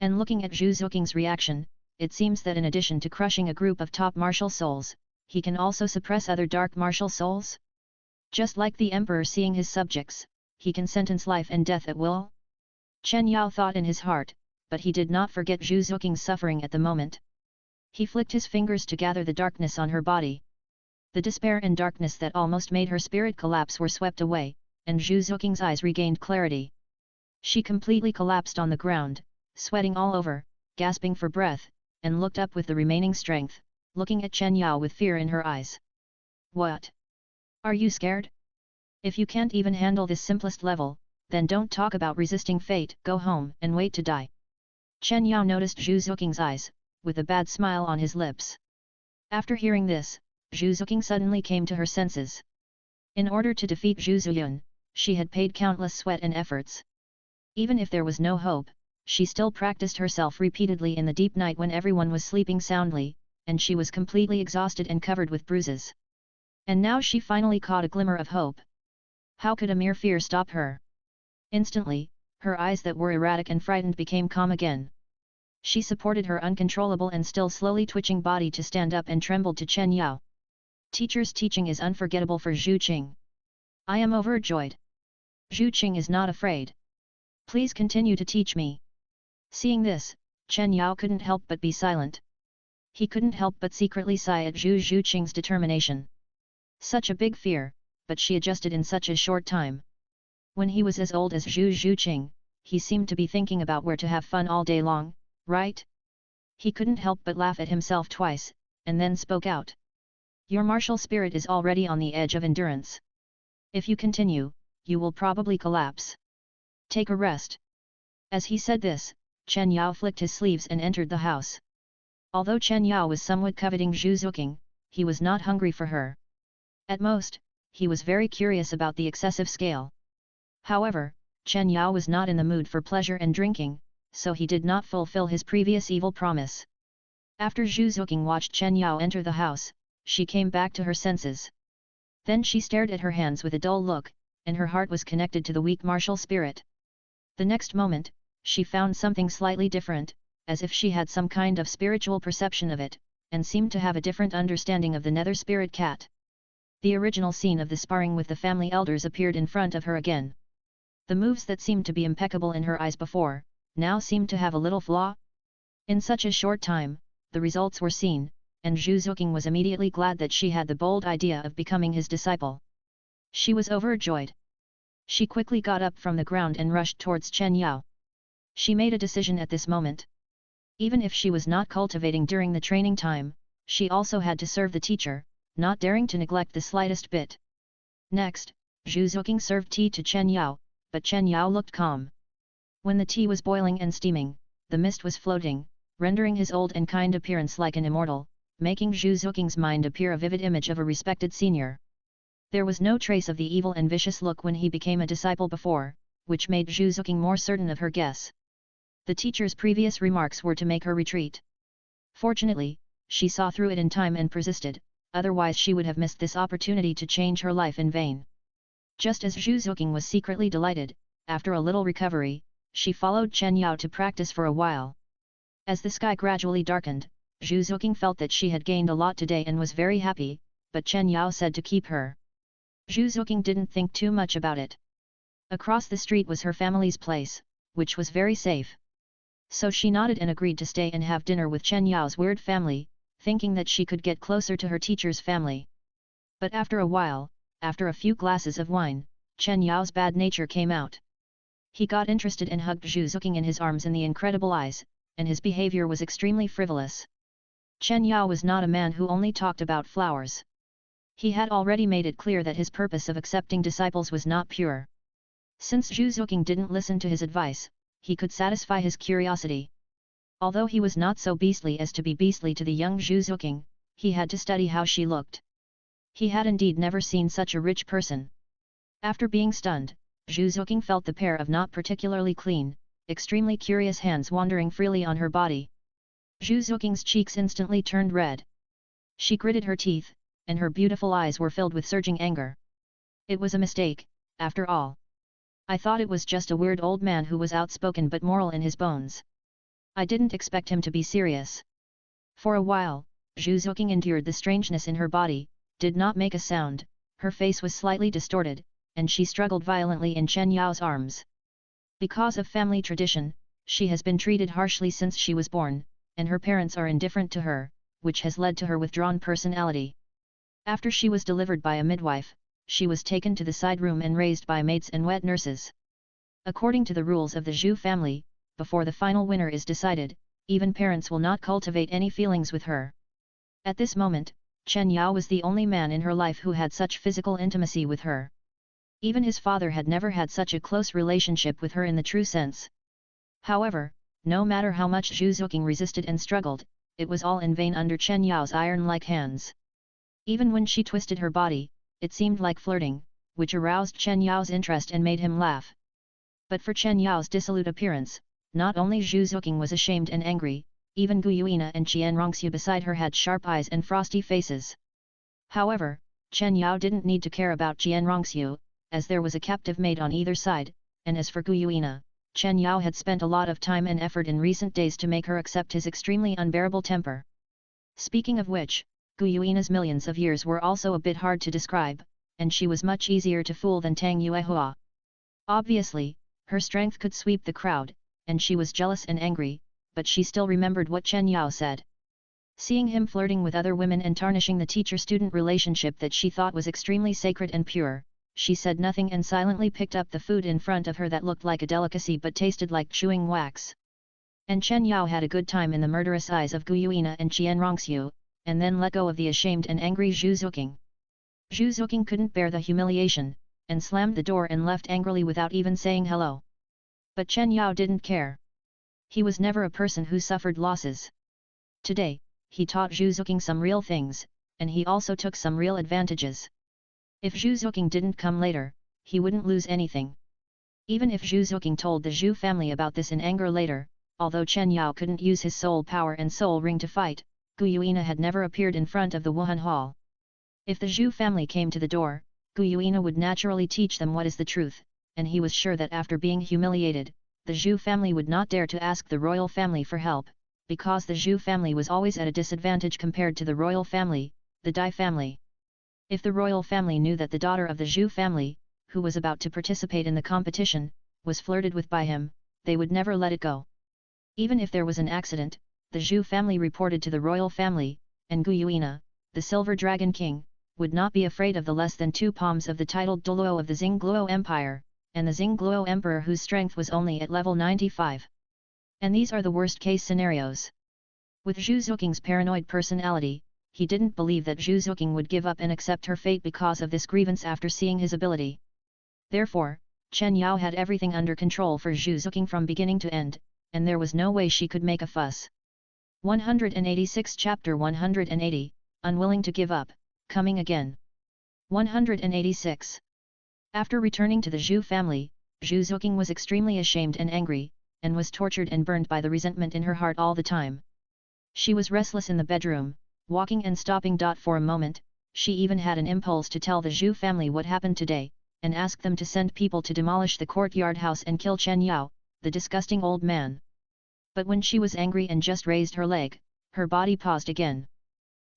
A: And looking at Zhu Zuking's reaction, it seems that in addition to crushing a group of top martial souls, he can also suppress other dark martial souls? Just like the emperor seeing his subjects, he can sentence life and death at will? Chen Yao thought in his heart, but he did not forget Zhu Zuking's suffering at the moment. He flicked his fingers to gather the darkness on her body. The despair and darkness that almost made her spirit collapse were swept away, and Zhu Zuking's eyes regained clarity. She completely collapsed on the ground, sweating all over, gasping for breath, and looked up with the remaining strength, looking at Chen Yao with fear in her eyes. What? Are you scared? If you can't even handle this simplest level, then don't talk about resisting fate, go home and wait to die. Chen Yao noticed Zhu Zuking's eyes, with a bad smile on his lips. After hearing this, Zhu Zuking suddenly came to her senses. In order to defeat Zhu Zuyun, she had paid countless sweat and efforts. Even if there was no hope, she still practiced herself repeatedly in the deep night when everyone was sleeping soundly, and she was completely exhausted and covered with bruises. And now she finally caught a glimmer of hope. How could a mere fear stop her? Instantly, her eyes that were erratic and frightened became calm again. She supported her uncontrollable and still slowly twitching body to stand up and trembled to Chen Yao. Teacher's teaching is unforgettable for Zhu Qing. I am overjoyed. Zhu Qing is not afraid. Please continue to teach me. Seeing this, Chen Yao couldn't help but be silent. He couldn't help but secretly sigh at Zhu Qing's determination. Such a big fear, but she adjusted in such a short time. When he was as old as Zhu Qing, he seemed to be thinking about where to have fun all day long, right? He couldn't help but laugh at himself twice, and then spoke out. Your martial spirit is already on the edge of endurance. If you continue, you will probably collapse. Take a rest. As he said this, Chen Yao flicked his sleeves and entered the house. Although Chen Yao was somewhat coveting Zhu Zuking, he was not hungry for her. At most, he was very curious about the excessive scale. However, Chen Yao was not in the mood for pleasure and drinking, so he did not fulfill his previous evil promise. After Zhu Zuking watched Chen Yao enter the house, she came back to her senses. Then she stared at her hands with a dull look, and her heart was connected to the weak martial spirit. The next moment, she found something slightly different, as if she had some kind of spiritual perception of it, and seemed to have a different understanding of the nether spirit cat. The original scene of the sparring with the family elders appeared in front of her again. The moves that seemed to be impeccable in her eyes before, now seemed to have a little flaw. In such a short time, the results were seen, and Zhu Zuking was immediately glad that she had the bold idea of becoming his disciple. She was overjoyed. She quickly got up from the ground and rushed towards Chen Yao. She made a decision at this moment. Even if she was not cultivating during the training time, she also had to serve the teacher, not daring to neglect the slightest bit. Next, Zhu Zuking served tea to Chen Yao, but Chen Yao looked calm. When the tea was boiling and steaming, the mist was floating, rendering his old and kind appearance like an immortal, making Zhu Zuking's mind appear a vivid image of a respected senior. There was no trace of the evil and vicious look when he became a disciple before, which made Zhu Zuking more certain of her guess. The teacher's previous remarks were to make her retreat. Fortunately, she saw through it in time and persisted, otherwise she would have missed this opportunity to change her life in vain. Just as Zhu Zuking was secretly delighted, after a little recovery, she followed Chen Yao to practice for a while. As the sky gradually darkened, Zhu Zuking felt that she had gained a lot today and was very happy, but Chen Yao said to keep her. Zhu Zuking didn't think too much about it. Across the street was her family's place, which was very safe. So she nodded and agreed to stay and have dinner with Chen Yao's weird family, thinking that she could get closer to her teacher's family. But after a while, after a few glasses of wine, Chen Yao's bad nature came out. He got interested and hugged Zhu Zuking in his arms in the incredible eyes, and his behavior was extremely frivolous. Chen Yao was not a man who only talked about flowers. He had already made it clear that his purpose of accepting disciples was not pure. Since Zhu Zuking didn't listen to his advice, he could satisfy his curiosity. Although he was not so beastly as to be beastly to the young Zhu Zuking, he had to study how she looked. He had indeed never seen such a rich person. After being stunned, Zhu Zuking felt the pair of not particularly clean, extremely curious hands wandering freely on her body. Zhu Zuqing's cheeks instantly turned red. She gritted her teeth, and her beautiful eyes were filled with surging anger. It was a mistake, after all. I thought it was just a weird old man who was outspoken but moral in his bones. I didn't expect him to be serious. For a while, Zhu Zuqing endured the strangeness in her body, did not make a sound, her face was slightly distorted, and she struggled violently in Chen Yao's arms. Because of family tradition, she has been treated harshly since she was born, and her parents are indifferent to her, which has led to her withdrawn personality. After she was delivered by a midwife, she was taken to the side room and raised by maids and wet nurses. According to the rules of the Zhu family, before the final winner is decided, even parents will not cultivate any feelings with her. At this moment, Chen Yao was the only man in her life who had such physical intimacy with her. Even his father had never had such a close relationship with her in the true sense. However, no matter how much Zhu Zuqing resisted and struggled, it was all in vain under Chen Yao's iron-like hands. Even when she twisted her body, it seemed like flirting, which aroused Chen Yao's interest and made him laugh. But for Chen Yao's dissolute appearance, not only Zhu Zuqing was ashamed and angry, even Gu Yuina and Qian Rongxiu beside her had sharp eyes and frosty faces. However, Chen Yao didn't need to care about Qian Rongxiu, as there was a captive maid on either side, and as for Gu Yuina, Chen Yao had spent a lot of time and effort in recent days to make her accept his extremely unbearable temper. Speaking of which, Gu Yuina's millions of years were also a bit hard to describe, and she was much easier to fool than Tang Yuehua. Obviously, her strength could sweep the crowd, and she was jealous and angry, but she still remembered what Chen Yao said. Seeing him flirting with other women and tarnishing the teacher-student relationship that she thought was extremely sacred and pure, she said nothing and silently picked up the food in front of her that looked like a delicacy but tasted like chewing wax. And Chen Yao had a good time in the murderous eyes of Gu Yuina and Qian Rongxiu, and then let go of the ashamed and angry Zhu Zuqing. Zhu Zuqing couldn't bear the humiliation, and slammed the door and left angrily without even saying hello. But Chen Yao didn't care. He was never a person who suffered losses. Today, he taught Zhu Zuqing some real things, and he also took some real advantages. If Zhu Zuqing didn't come later, he wouldn't lose anything. Even if Zhu Zuqing told the Zhu family about this in anger later, although Chen Yao couldn't use his soul power and soul ring to fight, Gu Yuina had never appeared in front of the Wuhun Hall. If the Zhu family came to the door, Gu Yuina would naturally teach them what is the truth, and he was sure that after being humiliated, the Zhu family would not dare to ask the royal family for help, because the Zhu family was always at a disadvantage compared to the royal family, the Dai family. If the royal family knew that the daughter of the Zhu family, who was about to participate in the competition, was flirted with by him, they would never let it go. Even if there was an accident, the Zhu family reported to the royal family, and Gu Yuina, the Silver Dragon King, would not be afraid of the less than 2 palms of the titled Douluo of the Xingluo Empire, and the Xingluo Emperor whose strength was only at level 95. And these are the worst-case scenarios. With Zhu Zuqing's paranoid personality, he didn't believe that Zhu Zuqing would give up and accept her fate because of this grievance after seeing his ability. Therefore, Chen Yao had everything under control for Zhu Zuqing from beginning to end, and there was no way she could make a fuss. 186 Chapter 180, Unwilling to Give Up, Coming Again. 186. After returning to the Zhu family, Zhu Zuqing was extremely ashamed and angry, and was tortured and burned by the resentment in her heart all the time. She was restless in the bedroom, walking and stopping. For a moment, she even had an impulse to tell the Zhu family what happened today, and ask them to send people to demolish the courtyard house and kill Chen Yao, the disgusting old man. But when she was angry and just raised her leg, her body paused again.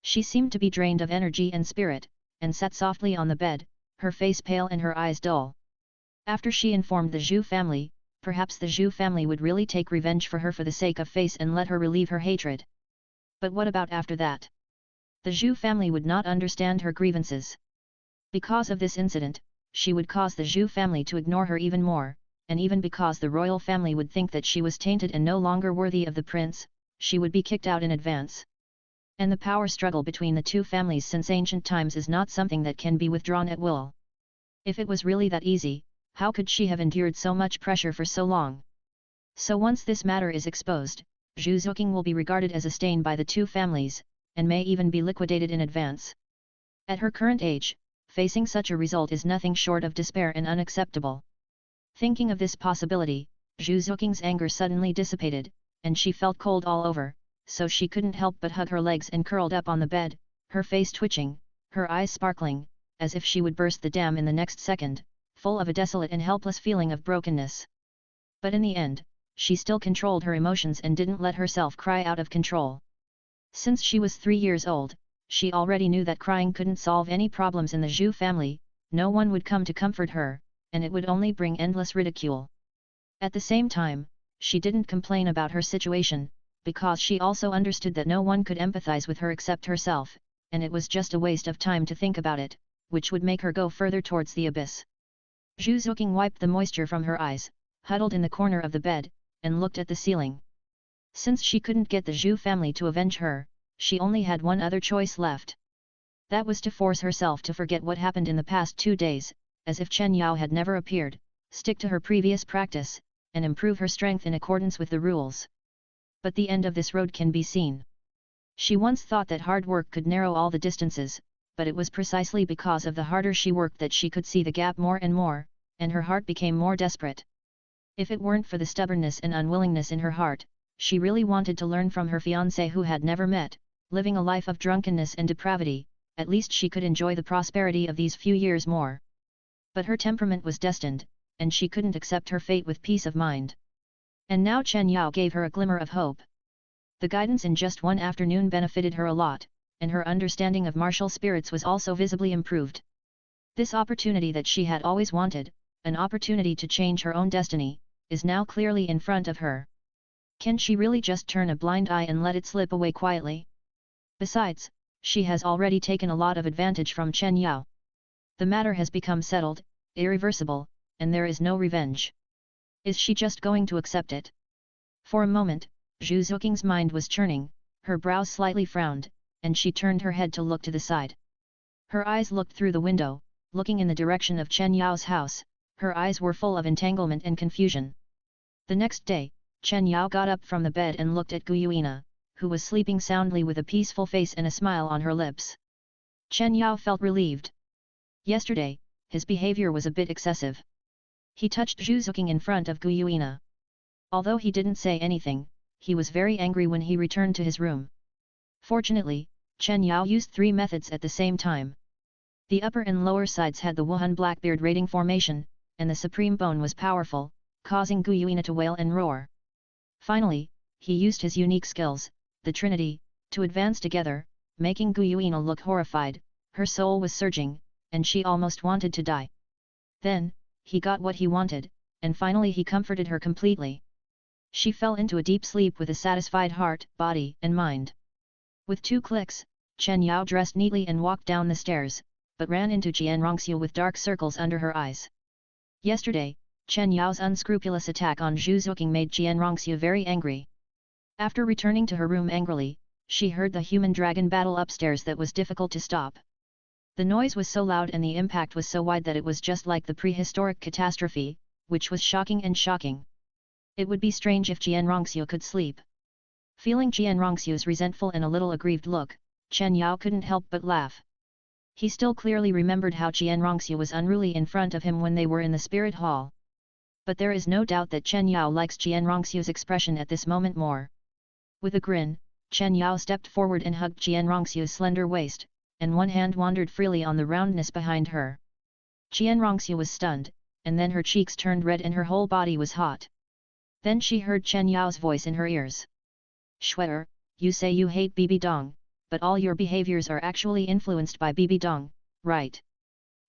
A: She seemed to be drained of energy and spirit, and sat softly on the bed, her face pale and her eyes dull. After she informed the Zhu family, perhaps the Zhu family would really take revenge for her for the sake of face and let her relieve her hatred. But what about after that? The Zhu family would not understand her grievances. Because of this incident, she would cause the Zhu family to ignore her even more, and even because the royal family would think that she was tainted and no longer worthy of the prince, she would be kicked out in advance. And the power struggle between the two families since ancient times is not something that can be withdrawn at will. If it was really that easy, how could she have endured so much pressure for so long? So once this matter is exposed, Zhu Zuqing will be regarded as a stain by the two families, and may even be liquidated in advance. At her current age, facing such a result is nothing short of despair and unacceptable. Thinking of this possibility, Zhu Zuqing's anger suddenly dissipated, and she felt cold all over, so she couldn't help but hug her legs and curled up on the bed, her face twitching, her eyes sparkling, as if she would burst the dam in the next second, full of a desolate and helpless feeling of brokenness. But in the end, she still controlled her emotions and didn't let herself cry out of control. Since she was 3 years old, she already knew that crying couldn't solve any problems in the Zhu family, no one would come to comfort her, and it would only bring endless ridicule. At the same time, she didn't complain about her situation, because she also understood that no one could empathize with her except herself, and it was just a waste of time to think about it, which would make her go further towards the abyss. Zhu Zuoqing wiped the moisture from her eyes, huddled in the corner of the bed, and looked at the ceiling. Since she couldn't get the Zhu family to avenge her, she only had one other choice left. That was to force herself to forget what happened in the past 2 days, as if Chen Yao had never appeared, stick to her previous practice, and improve her strength in accordance with the rules. But the end of this road can be seen. She once thought that hard work could narrow all the distances, but it was precisely because of the harder she worked that she could see the gap more and more, and her heart became more desperate. If it weren't for the stubbornness and unwillingness in her heart, she really wanted to learn from her fiancé who had never met, living a life of drunkenness and depravity, at least she could enjoy the prosperity of these few years more. But her temperament was destined, and she couldn't accept her fate with peace of mind. And now Chen Yao gave her a glimmer of hope. The guidance in just one afternoon benefited her a lot, and her understanding of martial spirits was also visibly improved. This opportunity that she had always wanted, an opportunity to change her own destiny, is now clearly in front of her. Can she really just turn a blind eye and let it slip away quietly? Besides, she has already taken a lot of advantage from Chen Yao. The matter has become settled, irreversible, and there is no revenge. Is she just going to accept it? For a moment, Zhu Zuoqing's mind was churning, her brows slightly frowned, and she turned her head to look to the side. Her eyes looked through the window, looking in the direction of Chen Yao's house, her eyes were full of entanglement and confusion. The next day, Chen Yao got up from the bed and looked at Guyuina, who was sleeping soundly with a peaceful face and a smile on her lips. Chen Yao felt relieved. Yesterday, his behavior was a bit excessive. He touched Zhu Zuoqing in front of Guyuina. Although he didn't say anything, he was very angry when he returned to his room. Fortunately, Chen Yao used 3 methods at the same time. The upper and lower sides had the Wuhun Blackbeard rating formation, and the supreme bone was powerful, causing Guyuina to wail and roar. Finally, he used his unique skills, the Trinity, to advance together, making Guyuina look horrified, her soul was surging, and she almost wanted to die. Then, he got what he wanted, and finally he comforted her completely. She fell into a deep sleep with a satisfied heart, body and mind. With 2 clicks, Chen Yao dressed neatly and walked down the stairs, but ran into Jianrongxiu with dark circles under her eyes. Yesterday, Chen Yao's unscrupulous attack on Zhu Zuoqing made Jianrongxiu very angry. After returning to her room angrily, she heard the human-dragon battle upstairs that was difficult to stop. The noise was so loud and the impact was so wide that it was just like the prehistoric catastrophe, which was shocking and shocking. It would be strange if Jianrongxiu could sleep. Feeling Jianrongxiu's resentful and a little aggrieved look, Chen Yao couldn't help but laugh. He still clearly remembered how Jianrongxiu was unruly in front of him when they were in the spirit hall. But there is no doubt that Chen Yao likes Jianrongxiu's expression at this moment more. With a grin, Chen Yao stepped forward and hugged Jianrongxiu's slender waist, and one hand wandered freely on the roundness behind her. Jianrongxiu was stunned, and then her cheeks turned red and her whole body was hot. Then she heard Chen Yao's voice in her ears. "Shuer, you say you hate Bibi Dong, but all your behaviors are actually influenced by Bibi Dong, right?"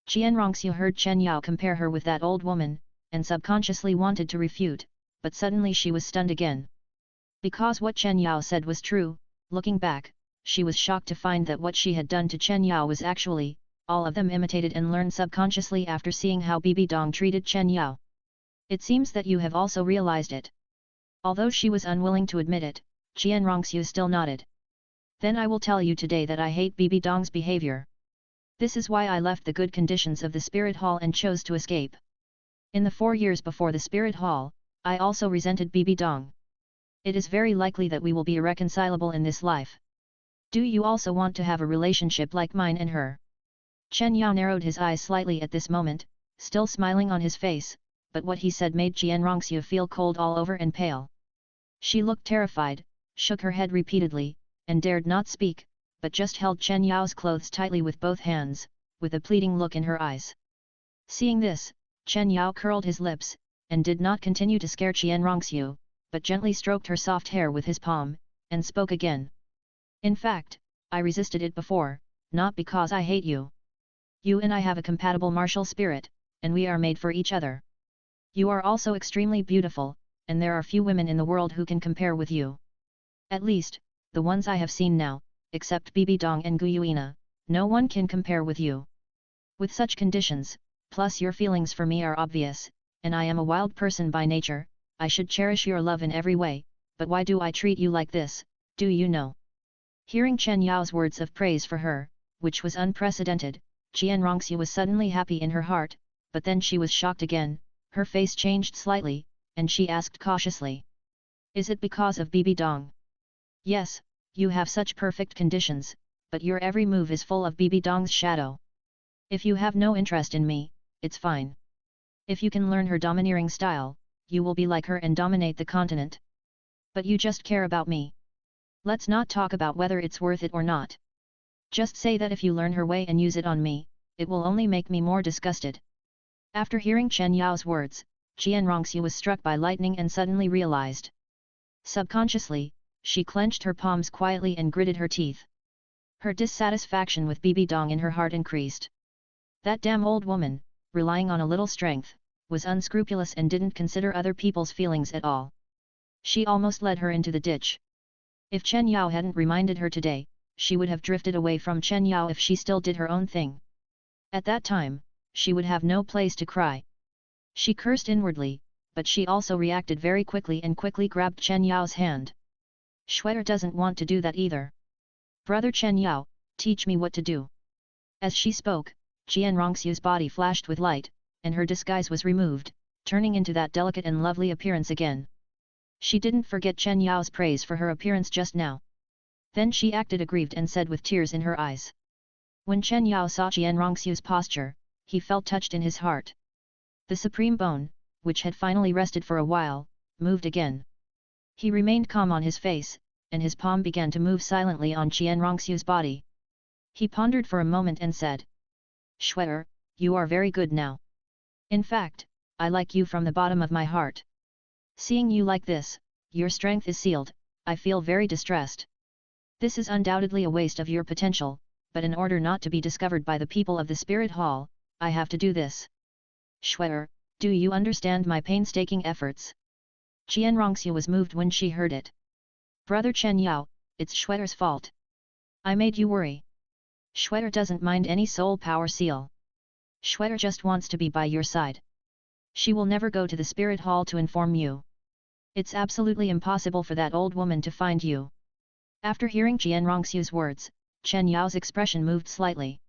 A: Jianrongxiu heard Chen Yao compare her with that old woman, and subconsciously wanted to refute, but suddenly she was stunned again. Because what Chen Yao said was true, looking back, she was shocked to find that what she had done to Chen Yao was actually, all of them imitated and learned subconsciously after seeing how Bibi Dong treated Chen Yao. "It seems that you have also realized it." Although she was unwilling to admit it, Jianrongxiu still nodded. "Then I will tell you today that I hate Bibi Dong's behavior. This is why I left the good conditions of the spirit hall and chose to escape. In the 4 years before the spirit hall, I also resented Bibi Dong. It is very likely that we will be irreconcilable in this life. Do you also want to have a relationship like mine and her?" Chen Yao narrowed his eyes slightly at this moment, still smiling on his face, but what he said made Jianrongxiu feel cold all over and pale. She looked terrified, shook her head repeatedly, and dared not speak, but just held Chen Yao's clothes tightly with both hands, with a pleading look in her eyes. Seeing this, Chen Yao curled his lips, and did not continue to scare Qian Rongxiu, but gently stroked her soft hair with his palm, and spoke again. In fact, I resisted it before, not because I hate you. You and I have a compatible martial spirit, and we are made for each other. You are also extremely beautiful, and there are few women in the world who can compare with you. At least, the ones I have seen now, except Bibi Dong and Gu Yuina, no one can compare with you. With such conditions, plus your feelings for me are obvious, and I am a wild person by nature, I should cherish your love in every way, but why do I treat you like this, do you know? Hearing Chen Yao's words of praise for her, which was unprecedented, Qian Rongxiu was suddenly happy in her heart, but then she was shocked again, her face changed slightly, and she asked cautiously. Is it because of Bibi Dong? Yes, you have such perfect conditions, but your every move is full of Bibi Dong's shadow. If you have no interest in me, it's fine. If you can learn her domineering style, you will be like her and dominate the continent. But you just care about me. Let's not talk about whether it's worth it or not. Just say that if you learn her way and use it on me, it will only make me more disgusted. After hearing Chen Yao's words, Qian Rongxiu was struck by lightning and suddenly realized. Subconsciously, she clenched her palms quietly and gritted her teeth. Her dissatisfaction with Bibi Dong in her heart increased. That damn old woman, relying on a little strength, was unscrupulous and didn't consider other people's feelings at all. She almost led her into the ditch. If Chen Yao hadn't reminded her today, she would have drifted away from Chen Yao if she still did her own thing. At that time, she would have no place to cry. She cursed inwardly, but she also reacted very quickly and quickly grabbed Chen Yao's hand. Shwetter doesn't want to do that either. Brother Chen Yao, teach me what to do. As she spoke, Qian Rongxiu's body flashed with light, and her disguise was removed, turning into that delicate and lovely appearance again. She didn't forget Chen Yao's praise for her appearance just now. Then she acted aggrieved and said with tears in her eyes. When Chen Yao saw Qian Rongxiu's posture, he felt touched in his heart. The supreme bone, which had finally rested for a while, moved again. He remained calm on his face, and his palm began to move silently on Qian Rongxiu's body. He pondered for a moment and said. Shwetter, you are very good now. In fact, I like you from the bottom of my heart. Seeing you like this, your strength is sealed, I feel very distressed. This is undoubtedly a waste of your potential, but in order not to be discovered by the people of the Spirit Hall, I have to do this. Shwetter, do you understand my painstaking efforts? Qian Rongxiu was moved when she heard it. Brother Chen Yao, it's Shwetter's fault. I made you worry. Shwetter doesn't mind any soul power seal. Shwetter just wants to be by your side. She will never go to the Spirit Hall to inform you. It's absolutely impossible for that old woman to find you. After hearing Qian Rongxiu's words, Chen Yao's expression moved slightly.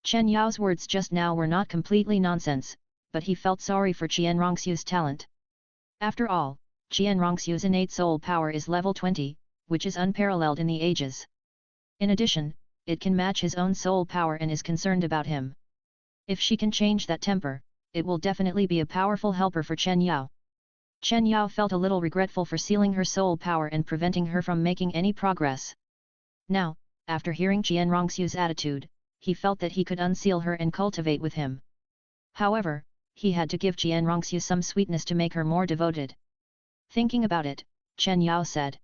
A: Chen Yao's words just now were not completely nonsense, but he felt sorry for Qian Rongxiu's talent. After all, Qian Rongxiu's innate soul power is level 20, which is unparalleled in the ages. In addition, it can match his own soul power and is concerned about him. If she can change that temper, it will definitely be a powerful helper for Chen Yao. Chen Yao felt a little regretful for sealing her soul power and preventing her from making any progress. Now, after hearing Qian Rongxiu's attitude, he felt that he could unseal her and cultivate with him. However, he had to give Qian Rongxiu some sweetness to make her more devoted. Thinking about it, Chen Yao said.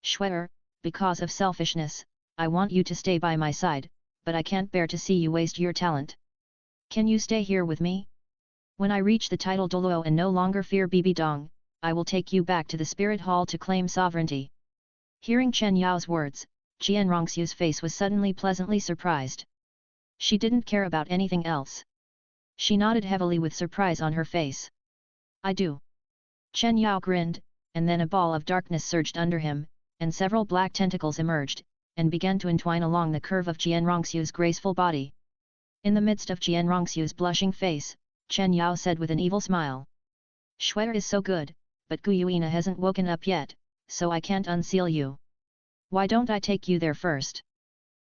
A: Shwetter, because of selfishness, I want you to stay by my side, but I can't bear to see you waste your talent. Can you stay here with me? When I reach the title Douluo and no longer fear Bibi Dong, I will take you back to the Spirit Hall to claim sovereignty. Hearing Chen Yao's words, Qian Rongxiu's face was suddenly pleasantly surprised. She didn't care about anything else. She nodded heavily with surprise on her face. I do. Chen Yao grinned, and then a ball of darkness surged under him, and several black tentacles emerged, and began to entwine along the curve of Qian Rongxiu's graceful body. In the midst of Qian Rongxiu's blushing face, Chen Yao said with an evil smile. Shwetter is so good, but Gu Yuina hasn't woken up yet, so I can't unseal you. Why don't I take you there first?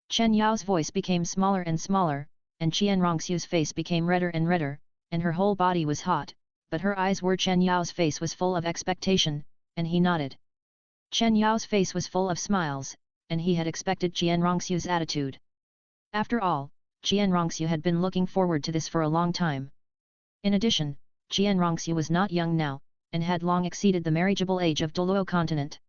A: Chen Yao's voice became smaller and smaller, and Qian Rongxiu's face became redder and redder, and her whole body was hot, but her eyes were Chen Yao's face was full of expectation, and he nodded. Chen Yao's face was full of smiles, and he had expected Jian Rongxiu's attitude. After all, Jian Rongxiu had been looking forward to this for a long time. In addition, Jian Rongxiu was not young now, and had long exceeded the marriageable age of Douluo continent.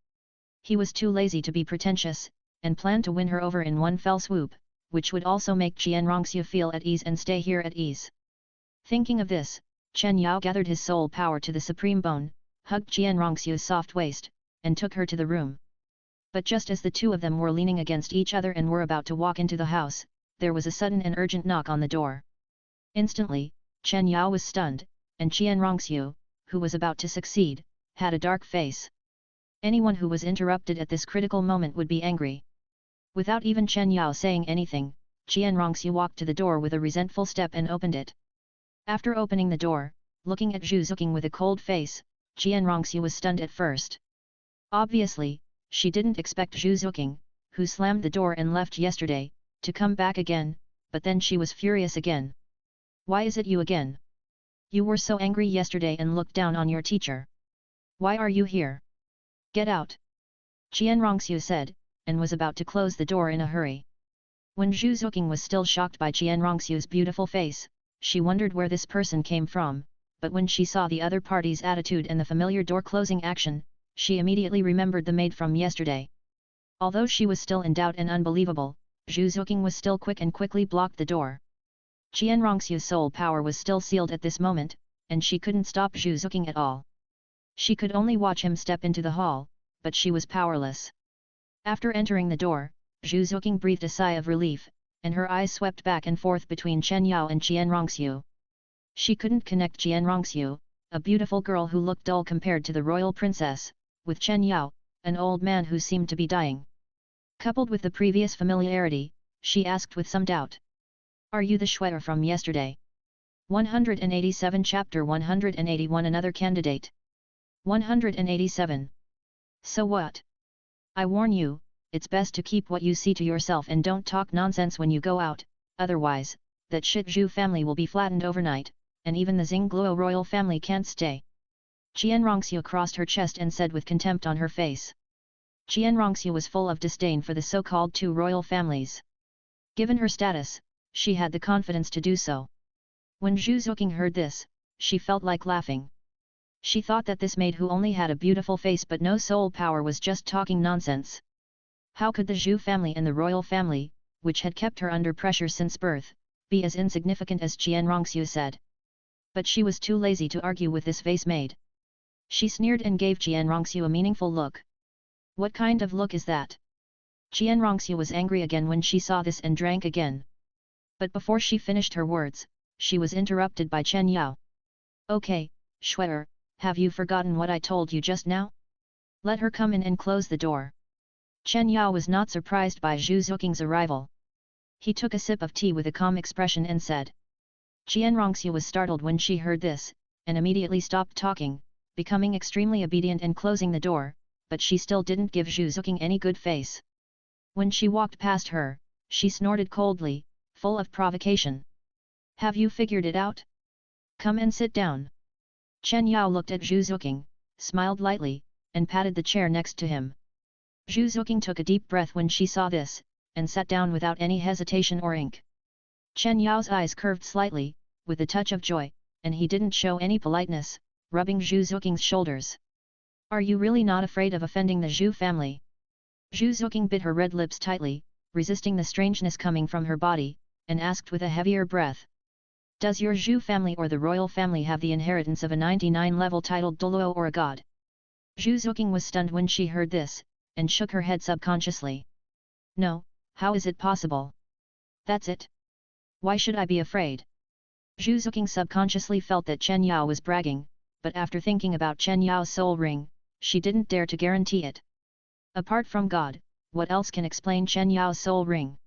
A: He was too lazy to be pretentious, and planned to win her over in one fell swoop, which would also make Jian Rongxiu feel at ease and stay here at ease. Thinking of this, Chen Yao gathered his soul power to the supreme bone, hugged Jian Rongxiu's soft waist, and took her to the room. But just as the two of them were leaning against each other and were about to walk into the house, there was a sudden and urgent knock on the door. Instantly, Chen Yao was stunned, and Jian Rongxiu, who was about to succeed, had a dark face. Anyone who was interrupted at this critical moment would be angry. Without even Chen Yao saying anything, Jian Rongxiu walked to the door with a resentful step and opened it. After opening the door, looking at Zhu Zuqing with a cold face, Jian Rongxiu was stunned at first. Obviously, she didn't expect Zhu Zuqing, who slammed the door and left yesterday, to come back again, but then she was furious again. Why is it you again? You were so angry yesterday and looked down on your teacher. Why are you here? Get out! Jian Rongxiu said, and was about to close the door in a hurry. When Zhu Zuqing was still shocked by Jian Rongxiu's beautiful face, she wondered where this person came from, but when she saw the other party's attitude and the familiar door-closing action, she immediately remembered the maid from yesterday. Although she was still in doubt and unbelievable, Zhu Zuqing was still quick and quickly blocked the door. Jian Rongxiu's soul power was still sealed at this moment, and she couldn't stop Zhu Zuqing at all. She could only watch him step into the hall, but she was powerless. After entering the door, Zhu Zuqing breathed a sigh of relief, and her eyes swept back and forth between Chen Yao and Jian Rongxiu. She couldn't connect Jian Rongxiu, a beautiful girl who looked dull compared to the royal princess, with Chen Yao, an old man who seemed to be dying. Coupled with the previous familiarity, she asked with some doubt. Are you the Shuer from yesterday? 187 Chapter 181 Another candidate. 187. So what? I warn you, it's best to keep what you see to yourself and don't talk nonsense when you go out, otherwise, that shit Zhu family will be flattened overnight, and even the Xingluo royal family can't stay. Jian Rongxiu crossed her chest and said with contempt on her face. Jian Rongxiu was full of disdain for the so-called two royal families. Given her status, she had the confidence to do so. When Zhu Zuqing heard this, she felt like laughing. She thought that this maid who only had a beautiful face but no soul power was just talking nonsense. How could the Zhu family and the royal family, which had kept her under pressure since birth, be as insignificant as Jian Rongxiu said? But she was too lazy to argue with this vase maid. She sneered and gave Jian Rongxiu a meaningful look. What kind of look is that? Jian Rongxiu was angry again when she saw this and drank again. But before she finished her words, she was interrupted by Chen Yao. Okay, Shuer, have you forgotten what I told you just now? Let her come in and close the door. Chen Yao was not surprised by Zhu Zuqing's arrival. He took a sip of tea with a calm expression and said. Jian Rongxiu was startled when she heard this, and immediately stopped talking, becoming extremely obedient and closing the door, but she still didn't give Zhu Zuqing any good face. When she walked past her, she snorted coldly, full of provocation. Have you figured it out? Come and sit down. Chen Yao looked at Zhu Zuqing, smiled lightly, and patted the chair next to him. Zhu Zuqing took a deep breath when she saw this, and sat down without any hesitation or ink. Chen Yao's eyes curved slightly, with a touch of joy, and he didn't show any politeness, rubbing Zhu Zuqing's shoulders. Are you really not afraid of offending the Zhu family? Zhu Zuqing bit her red lips tightly, resisting the strangeness coming from her body, and asked with a heavier breath. Does your Zhu family or the royal family have the inheritance of a 99-level titled Douluo or a god? Zhu Zuqing was stunned when she heard this, and shook her head subconsciously. No, how is it possible? That's it. Why should I be afraid? Zhu Zuqing subconsciously felt that Chen Yao was bragging, but after thinking about Chen Yao's soul ring, she didn't dare to guarantee it. Apart from God, what else can explain Chen Yao's soul ring?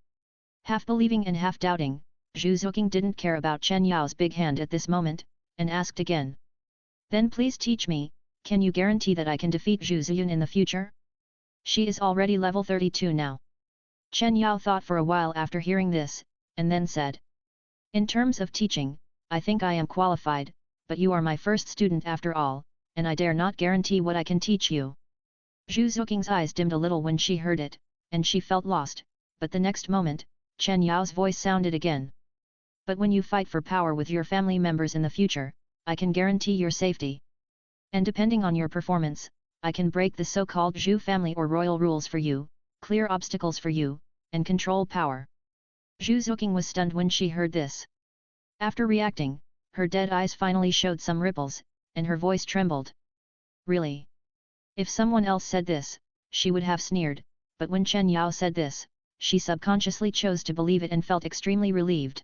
A: Half believing and half doubting, Zhu Zuqing didn't care about Chen Yao's big hand at this moment, and asked again. Then please teach me, can you guarantee that I can defeat Zhu Ziyun in the future? She is already level 32 now. Chen Yao thought for a while after hearing this, and then said. In terms of teaching, I think I am qualified, but you are my first student after all, and I dare not guarantee what I can teach you. Zhu Zoking's eyes dimmed a little when she heard it, and she felt lost, but the next moment, Chen Yao's voice sounded again. But when you fight for power with your family members in the future, I can guarantee your safety. And depending on your performance, I can break the so-called Zhu family or royal rules for you, clear obstacles for you, and control power. Zhu Zoking was stunned when she heard this. After reacting, her dead eyes finally showed some ripples, and her voice trembled. Really? If someone else said this, she would have sneered, but when Chen Yao said this, she subconsciously chose to believe it and felt extremely relieved.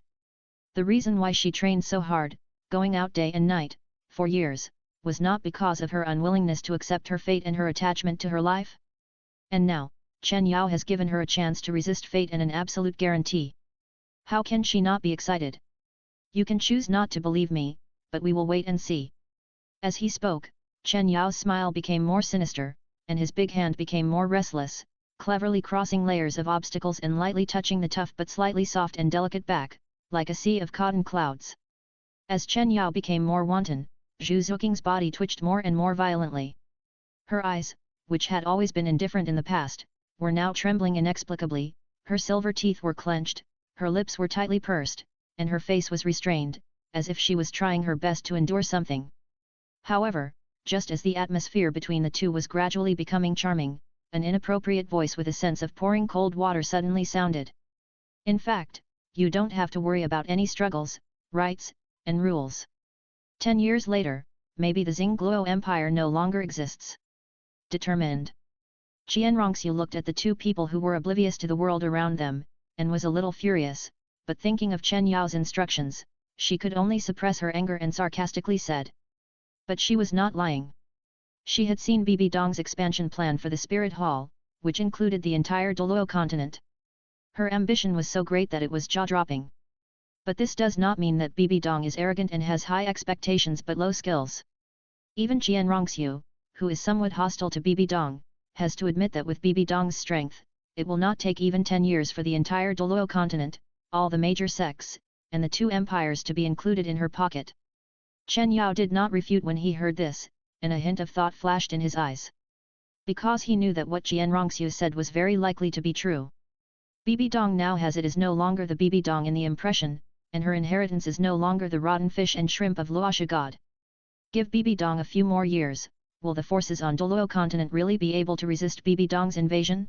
A: The reason why she trained so hard, going out day and night, for years, was not because of her unwillingness to accept her fate and her attachment to her life. And now, Chen Yao has given her a chance to resist fate and an absolute guarantee. How can she not be excited? You can choose not to believe me, but we will wait and see. As he spoke, Chen Yao's smile became more sinister, and his big hand became more restless, cleverly crossing layers of obstacles and lightly touching the tough but slightly soft and delicate back, like a sea of cotton clouds. As Chen Yao became more wanton, Zhu Zoking's body twitched more and more violently. Her eyes, which had always been indifferent in the past, were now trembling inexplicably, her silver teeth were clenched, her lips were tightly pursed, and her face was restrained, as if she was trying her best to endure something. However, just as the atmosphere between the two was gradually becoming charming, an inappropriate voice with a sense of pouring cold water suddenly sounded. In fact, you don't have to worry about any struggles, rights, and rules. 10 years later, maybe the Xingluo Empire no longer exists. Determined. Qianrongxiu looked at the two people who were oblivious to the world around them, and was a little furious, but thinking of Chen Yao's instructions, she could only suppress her anger and sarcastically said. But she was not lying. She had seen Bibi Dong's expansion plan for the Spirit Hall, which included the entire Douluo continent. Her ambition was so great that it was jaw-dropping. But this does not mean that Bibi Dong is arrogant and has high expectations but low skills. Even Qianrongxiu, who is somewhat hostile to Bibi Dong, has to admit that with Bibi Dong's strength, it will not take even 10 years for the entire Douluo continent, all the major sects, and the two empires to be included in her pocket. Chen Yao did not refute when he heard this, and a hint of thought flashed in his eyes. Because he knew that what Qianrongxiu said was very likely to be true. Bibi Dong now has it is no longer the Bibi Dong in the impression, and her inheritance is no longer the rotten fish and shrimp of Luoxia God. Give Bibi Dong a few more years, will the forces on Douluo continent really be able to resist Bibi Dong's invasion?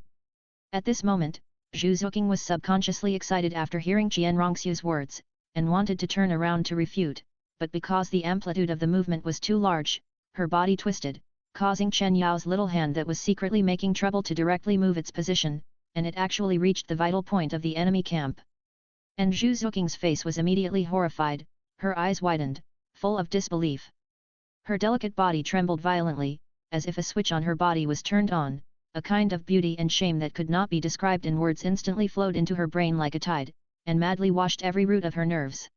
A: At this moment, Zhu Zoking was subconsciously excited after hearing Qianrongxiu's words, and wanted to turn around to refute, but because the amplitude of the movement was too large, her body twisted, causing Chen Yao's little hand that was secretly making trouble to directly move its position, and it actually reached the vital point of the enemy camp. And Zhu Zoking's face was immediately horrified, her eyes widened, full of disbelief. Her delicate body trembled violently, as if a switch on her body was turned on, a kind of beauty and shame that could not be described in words instantly flowed into her brain like a tide, and madly washed every root of her nerves.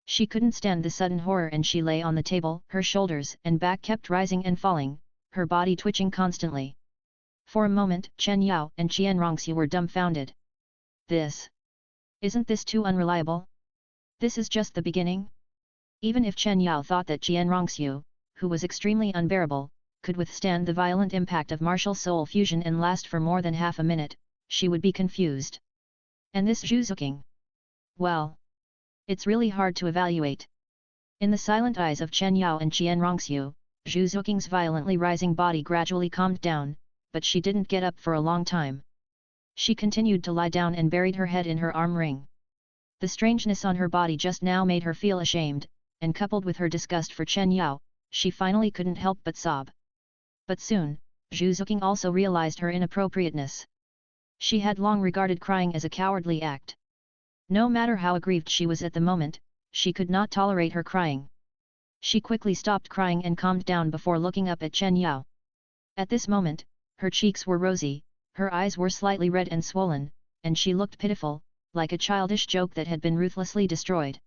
A: She couldn't stand the sudden horror and she lay on the table, her shoulders and back kept rising and falling, her body twitching constantly. For a moment, Chen Yao and Qianrongxiu were dumbfounded. Isn't this too unreliable? This is just the beginning? Even if Chen Yao thought that Qianrongxiu, who was extremely unbearable, could withstand the violent impact of martial soul fusion and last for more than half a minute, she would be confused. And this Zhu Zoking? Well, it's really hard to evaluate. In the silent eyes of Chen Yao and Qianrongxiu, Zhu Zoking's violently rising body gradually calmed down, but she didn't get up for a long time. She continued to lie down and buried her head in her arm ring. The strangeness on her body just now made her feel ashamed, and coupled with her disgust for Chen Yao, she finally couldn't help but sob. But soon, Zhu Zoking also realized her inappropriateness. She had long regarded crying as a cowardly act. No matter how aggrieved she was at the moment, she could not tolerate her crying. She quickly stopped crying and calmed down before looking up at Chen Yao. At this moment, her cheeks were rosy, her eyes were slightly red and swollen, and she looked pitiful, like a childish joke that had been ruthlessly destroyed.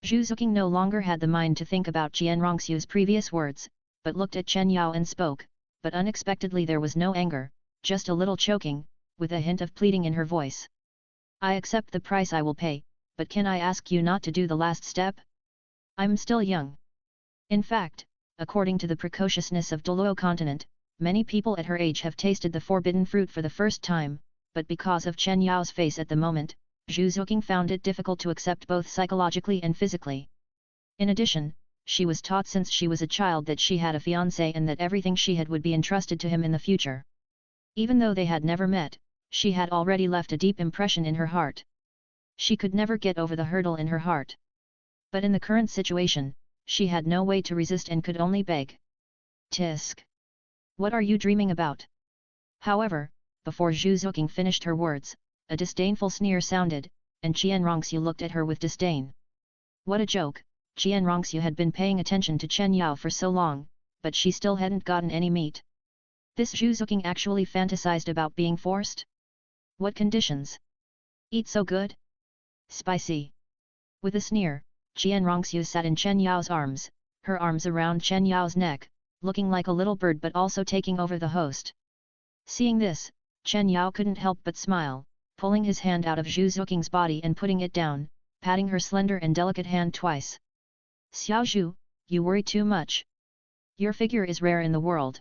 A: Zhu Zoking no longer had the mind to think about Qianrongxiu's previous words, but looked at Chen Yao and spoke, but unexpectedly there was no anger, just a little choking, with a hint of pleading in her voice. I accept the price I will pay, but can I ask you not to do the last step? I'm still young. In fact, according to the precociousness of Douluo continent, many people at her age have tasted the forbidden fruit for the first time, but because of Chen Yao's face at the moment, Zhu Zuoqing found it difficult to accept both psychologically and physically. In addition, she was taught since she was a child that she had a fiancé and that everything she had would be entrusted to him in the future. Even though they had never met, she had already left a deep impression in her heart. She could never get over the hurdle in her heart. But in the current situation, she had no way to resist and could only beg. Tisk. What are you dreaming about? However, before Zhu Zuoqing finished her words, a disdainful sneer sounded, and Qian Rongxiu looked at her with disdain. What a joke! Qian Rongxiu had been paying attention to Chen Yao for so long, but she still hadn't gotten any meat. This Zhu Zuoqing actually fantasized about being forced? What conditions? Eat so good? Spicy. With a sneer, Qian Rongxiu sat in Chen Yao's arms, her arms around Chen Yao's neck, looking like a little bird but also taking over the host. Seeing this, Chen Yao couldn't help but smile, pulling his hand out of Zhu Zuoqing's body and putting it down, patting her slender and delicate hand twice. Xiao Zhu, you worry too much. Your figure is rare in the world.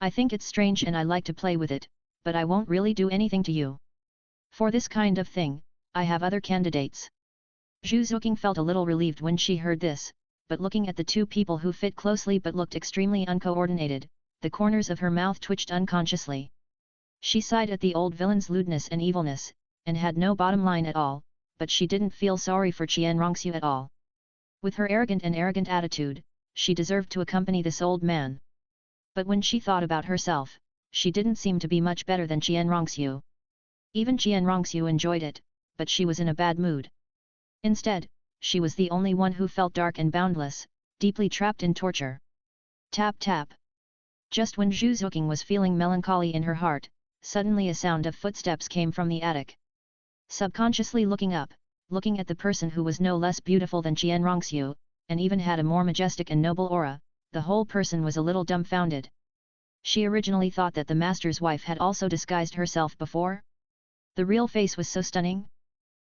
A: I think it's strange and I like to play with it, but I won't really do anything to you. For this kind of thing, I have other candidates. Zhu Zuoqing felt a little relieved when she heard this, but looking at the two people who fit closely but looked extremely uncoordinated, the corners of her mouth twitched unconsciously. She sighed at the old villain's lewdness and evilness, and had no bottom line at all, but she didn't feel sorry for Qian Rongxiu at all. With her arrogant attitude, she deserved to accompany this old man. But when she thought about herself, she didn't seem to be much better than Qian Rongxiu. Even Qian Rongxiu enjoyed it, but she was in a bad mood. Instead, she was the only one who felt dark and boundless, deeply trapped in torture. Tap tap. Just when Zhu Zuoqing was feeling melancholy in her heart, suddenly a sound of footsteps came from the attic. Subconsciously looking up, looking at the person who was no less beautiful than Qian Rongxiu, and even had a more majestic and noble aura, the whole person was a little dumbfounded. She originally thought that the master's wife had also disguised herself before. The real face was so stunning.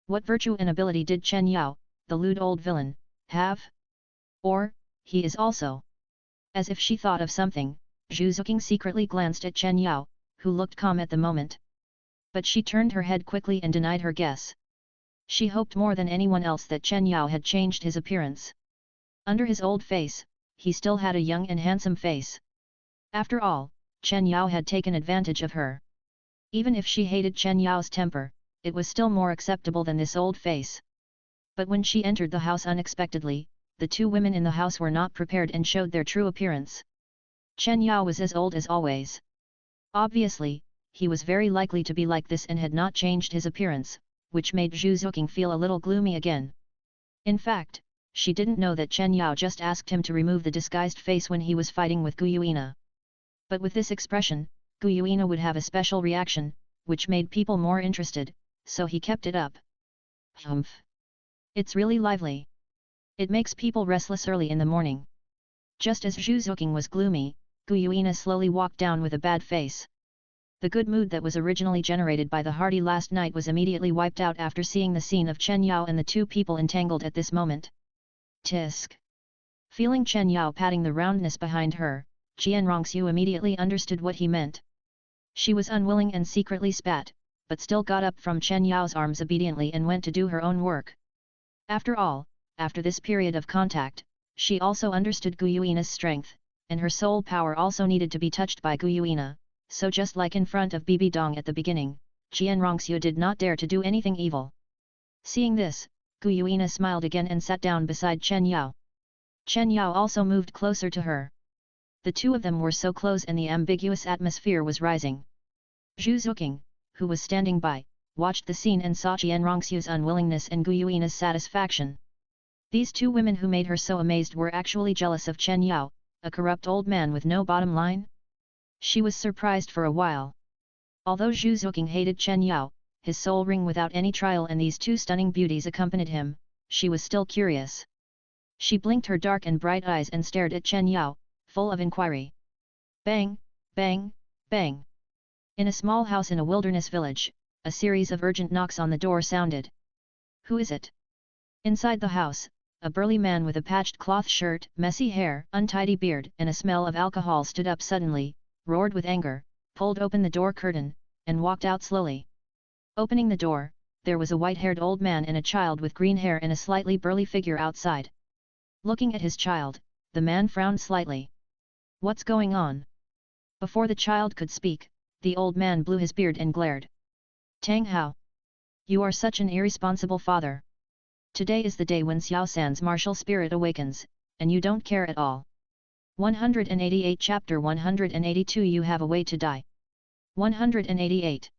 A: What virtue and ability did Chen Yao, the lewd old villain, have? Or, he is also? As if she thought of something, Zhu Zuoqing secretly glanced at Chen Yao, who looked calm at the moment. But she turned her head quickly and denied her guess. She hoped more than anyone else that Chen Yao had changed his appearance. Under his old face, he still had a young and handsome face. After all, Chen Yao had taken advantage of her. Even if she hated Chen Yao's temper, it was still more acceptable than this old face. But when she entered the house unexpectedly, the two women in the house were not prepared and showed their true appearance. Chen Yao was as old as always. Obviously, he was very likely to be like this and had not changed his appearance, which made Zhu Zuoqing feel a little gloomy again. In fact, she didn't know that Chen Yao just asked him to remove the disguised face when he was fighting with Gu Yuina. But with this expression, Gu Yuina would have a special reaction, which made people more interested, so he kept it up. Humph! It's really lively. It makes people restless early in the morning. Just as Zhu Zuoqing was gloomy, Gu Yuina slowly walked down with a bad face. The good mood that was originally generated by the party last night was immediately wiped out after seeing the scene of Chen Yao and the two people entangled at this moment. Tisk. Feeling Chen Yao patting the roundness behind her, Qian Rongxiu immediately understood what he meant. She was unwilling and secretly spat, but still got up from Chen Yao's arms obediently and went to do her own work. After all, after this period of contact, she also understood Gu Yuina's strength, and her soul power also needed to be touched by Gu Yuina, so just like in front of Bibi Dong at the beginning, Qian Rongxiu did not dare to do anything evil. Seeing this, Gu Yuina smiled again and sat down beside Chen Yao. Chen Yao also moved closer to her. The two of them were so close and the ambiguous atmosphere was rising. Zhu Zuoqing, who was standing by, watched the scene and saw Qian Rongxiu's unwillingness and Gu Yuina's satisfaction. These two women who made her so amazed were actually jealous of Chen Yao, a corrupt old man with no bottom line? She was surprised for a while. Although Zhu Zuoqing hated Chen Yao, his soul ring without any trial and these two stunning beauties accompanied him, she was still curious. She blinked her dark and bright eyes and stared at Chen Yao, full of inquiry. Bang, bang, bang. In a small house in a wilderness village, a series of urgent knocks on the door sounded. Who is it? Inside the house, a burly man with a patched cloth shirt, messy hair, untidy beard and a smell of alcohol stood up suddenly, roared with anger, pulled open the door curtain, and walked out slowly. Opening the door, there was a white-haired old man and a child with green hair and a slightly burly figure outside. Looking at his child, the man frowned slightly. What's going on? Before the child could speak, the old man blew his beard and glared. Tang Hao! You are such an irresponsible father. Today is the day when Xiao San's martial spirit awakens, and you don't care at all. 188 Chapter 182 You have a way to die. 188.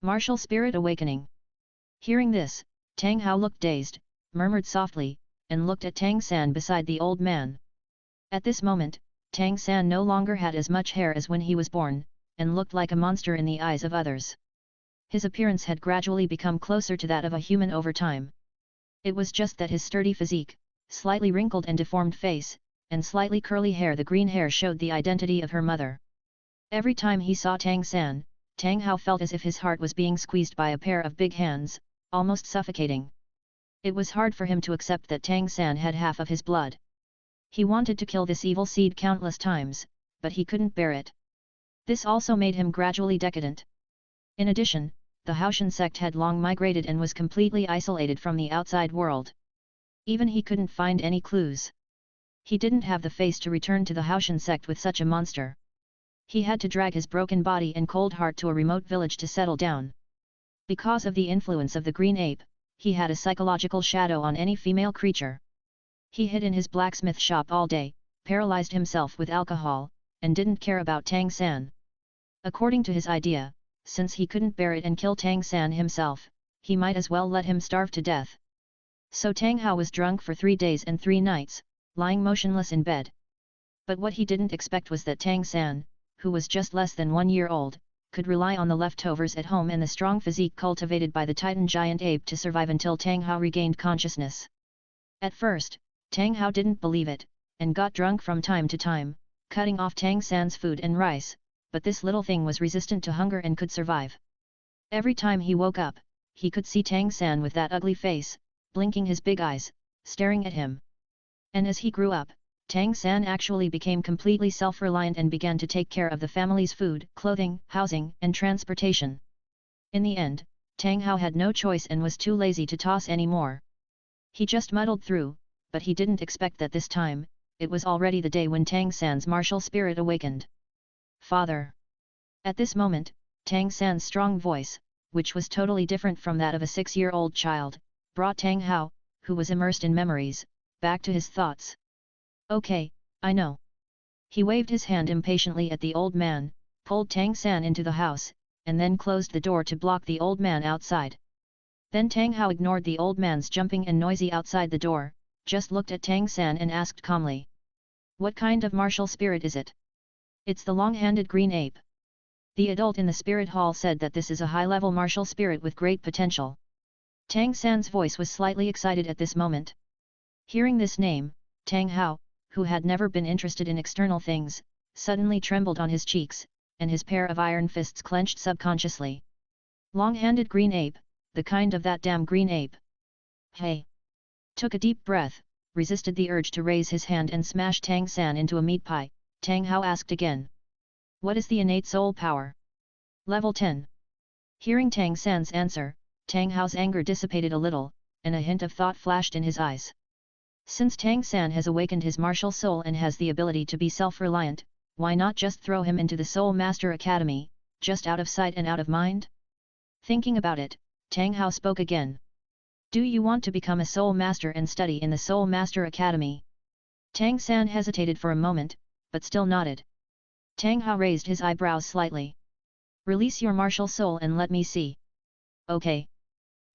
A: Martial Spirit Awakening. Hearing this, Tang Hao looked dazed, murmured softly, and looked at Tang San beside the old man. At this moment, Tang San no longer had as much hair as when he was born, and looked like a monster in the eyes of others. His appearance had gradually become closer to that of a human over time. It was just that his sturdy physique, slightly wrinkled and deformed face, and slightly curly hair, the green hair, showed the identity of her mother. Every time he saw Tang San, Tang Hao felt as if his heart was being squeezed by a pair of big hands, almost suffocating. It was hard for him to accept that Tang San had half of his blood. He wanted to kill this evil seed countless times, but he couldn't bear it. This also made him gradually decadent. In addition, the Haoshan sect had long migrated and was completely isolated from the outside world. Even he couldn't find any clues. He didn't have the face to return to the Haoshan sect with such a monster. He had to drag his broken body and cold heart to a remote village to settle down. Because of the influence of the green ape, he had a psychological shadow on any female creature. He hid in his blacksmith shop all day, paralyzed himself with alcohol, and didn't care about Tang San. According to his idea, since he couldn't bear it and kill Tang San himself, he might as well let him starve to death. So Tang Hao was drunk for 3 days and 3 nights, lying motionless in bed. But what he didn't expect was that Tang San, who was just less than 1 year old, could rely on the leftovers at home and the strong physique cultivated by the Titan giant ape to survive until Tang Hao regained consciousness. At first, Tang Hao didn't believe it, and got drunk from time to time, cutting off Tang San's food and rice, but this little thing was resistant to hunger and could survive. Every time he woke up, he could see Tang San with that ugly face, blinking his big eyes, staring at him. And as he grew up, Tang San actually became completely self-reliant and began to take care of the family's food, clothing, housing, and transportation. In the end, Tang Hao had no choice and was too lazy to toss anymore. He just muddled through, but he didn't expect that this time, it was already the day when Tang San's martial spirit awakened. Father! At this moment, Tang San's strong voice, which was totally different from that of a 6-year-old child, brought Tang Hao, who was immersed in memories, back to his thoughts. Okay, I know. He waved his hand impatiently at the old man, pulled Tang San into the house, and then closed the door to block the old man outside. Then Tang Hao ignored the old man's jumping and noisy outside the door, just looked at Tang San and asked calmly. What kind of martial spirit is it? It's the long-handed green ape. The adult in the spirit hall said that this is a high-level martial spirit with great potential. Tang San's voice was slightly excited at this moment. Hearing this name, Tang Hao, who had never been interested in external things, suddenly trembled on his cheeks, and his pair of iron fists clenched subconsciously. Long-handed green ape, the kind of that damn green ape. Hey! Took a deep breath, resisted the urge to raise his hand and smash Tang San into a meat pie. Tang Hao asked again. What is the innate soul power? Level 10. Hearing Tang San's answer, Tang Hao's anger dissipated a little, and a hint of thought flashed in his eyes. Since Tang San has awakened his martial soul and has the ability to be self-reliant, why not just throw him into the Soul Master Academy, just out of sight and out of mind? Thinking about it, Tang Hao spoke again. Do you want to become a Soul Master and study in the Soul Master Academy? Tang San hesitated for a moment, but still nodded. Tang Hao raised his eyebrows slightly. Release your martial soul and let me see. Okay.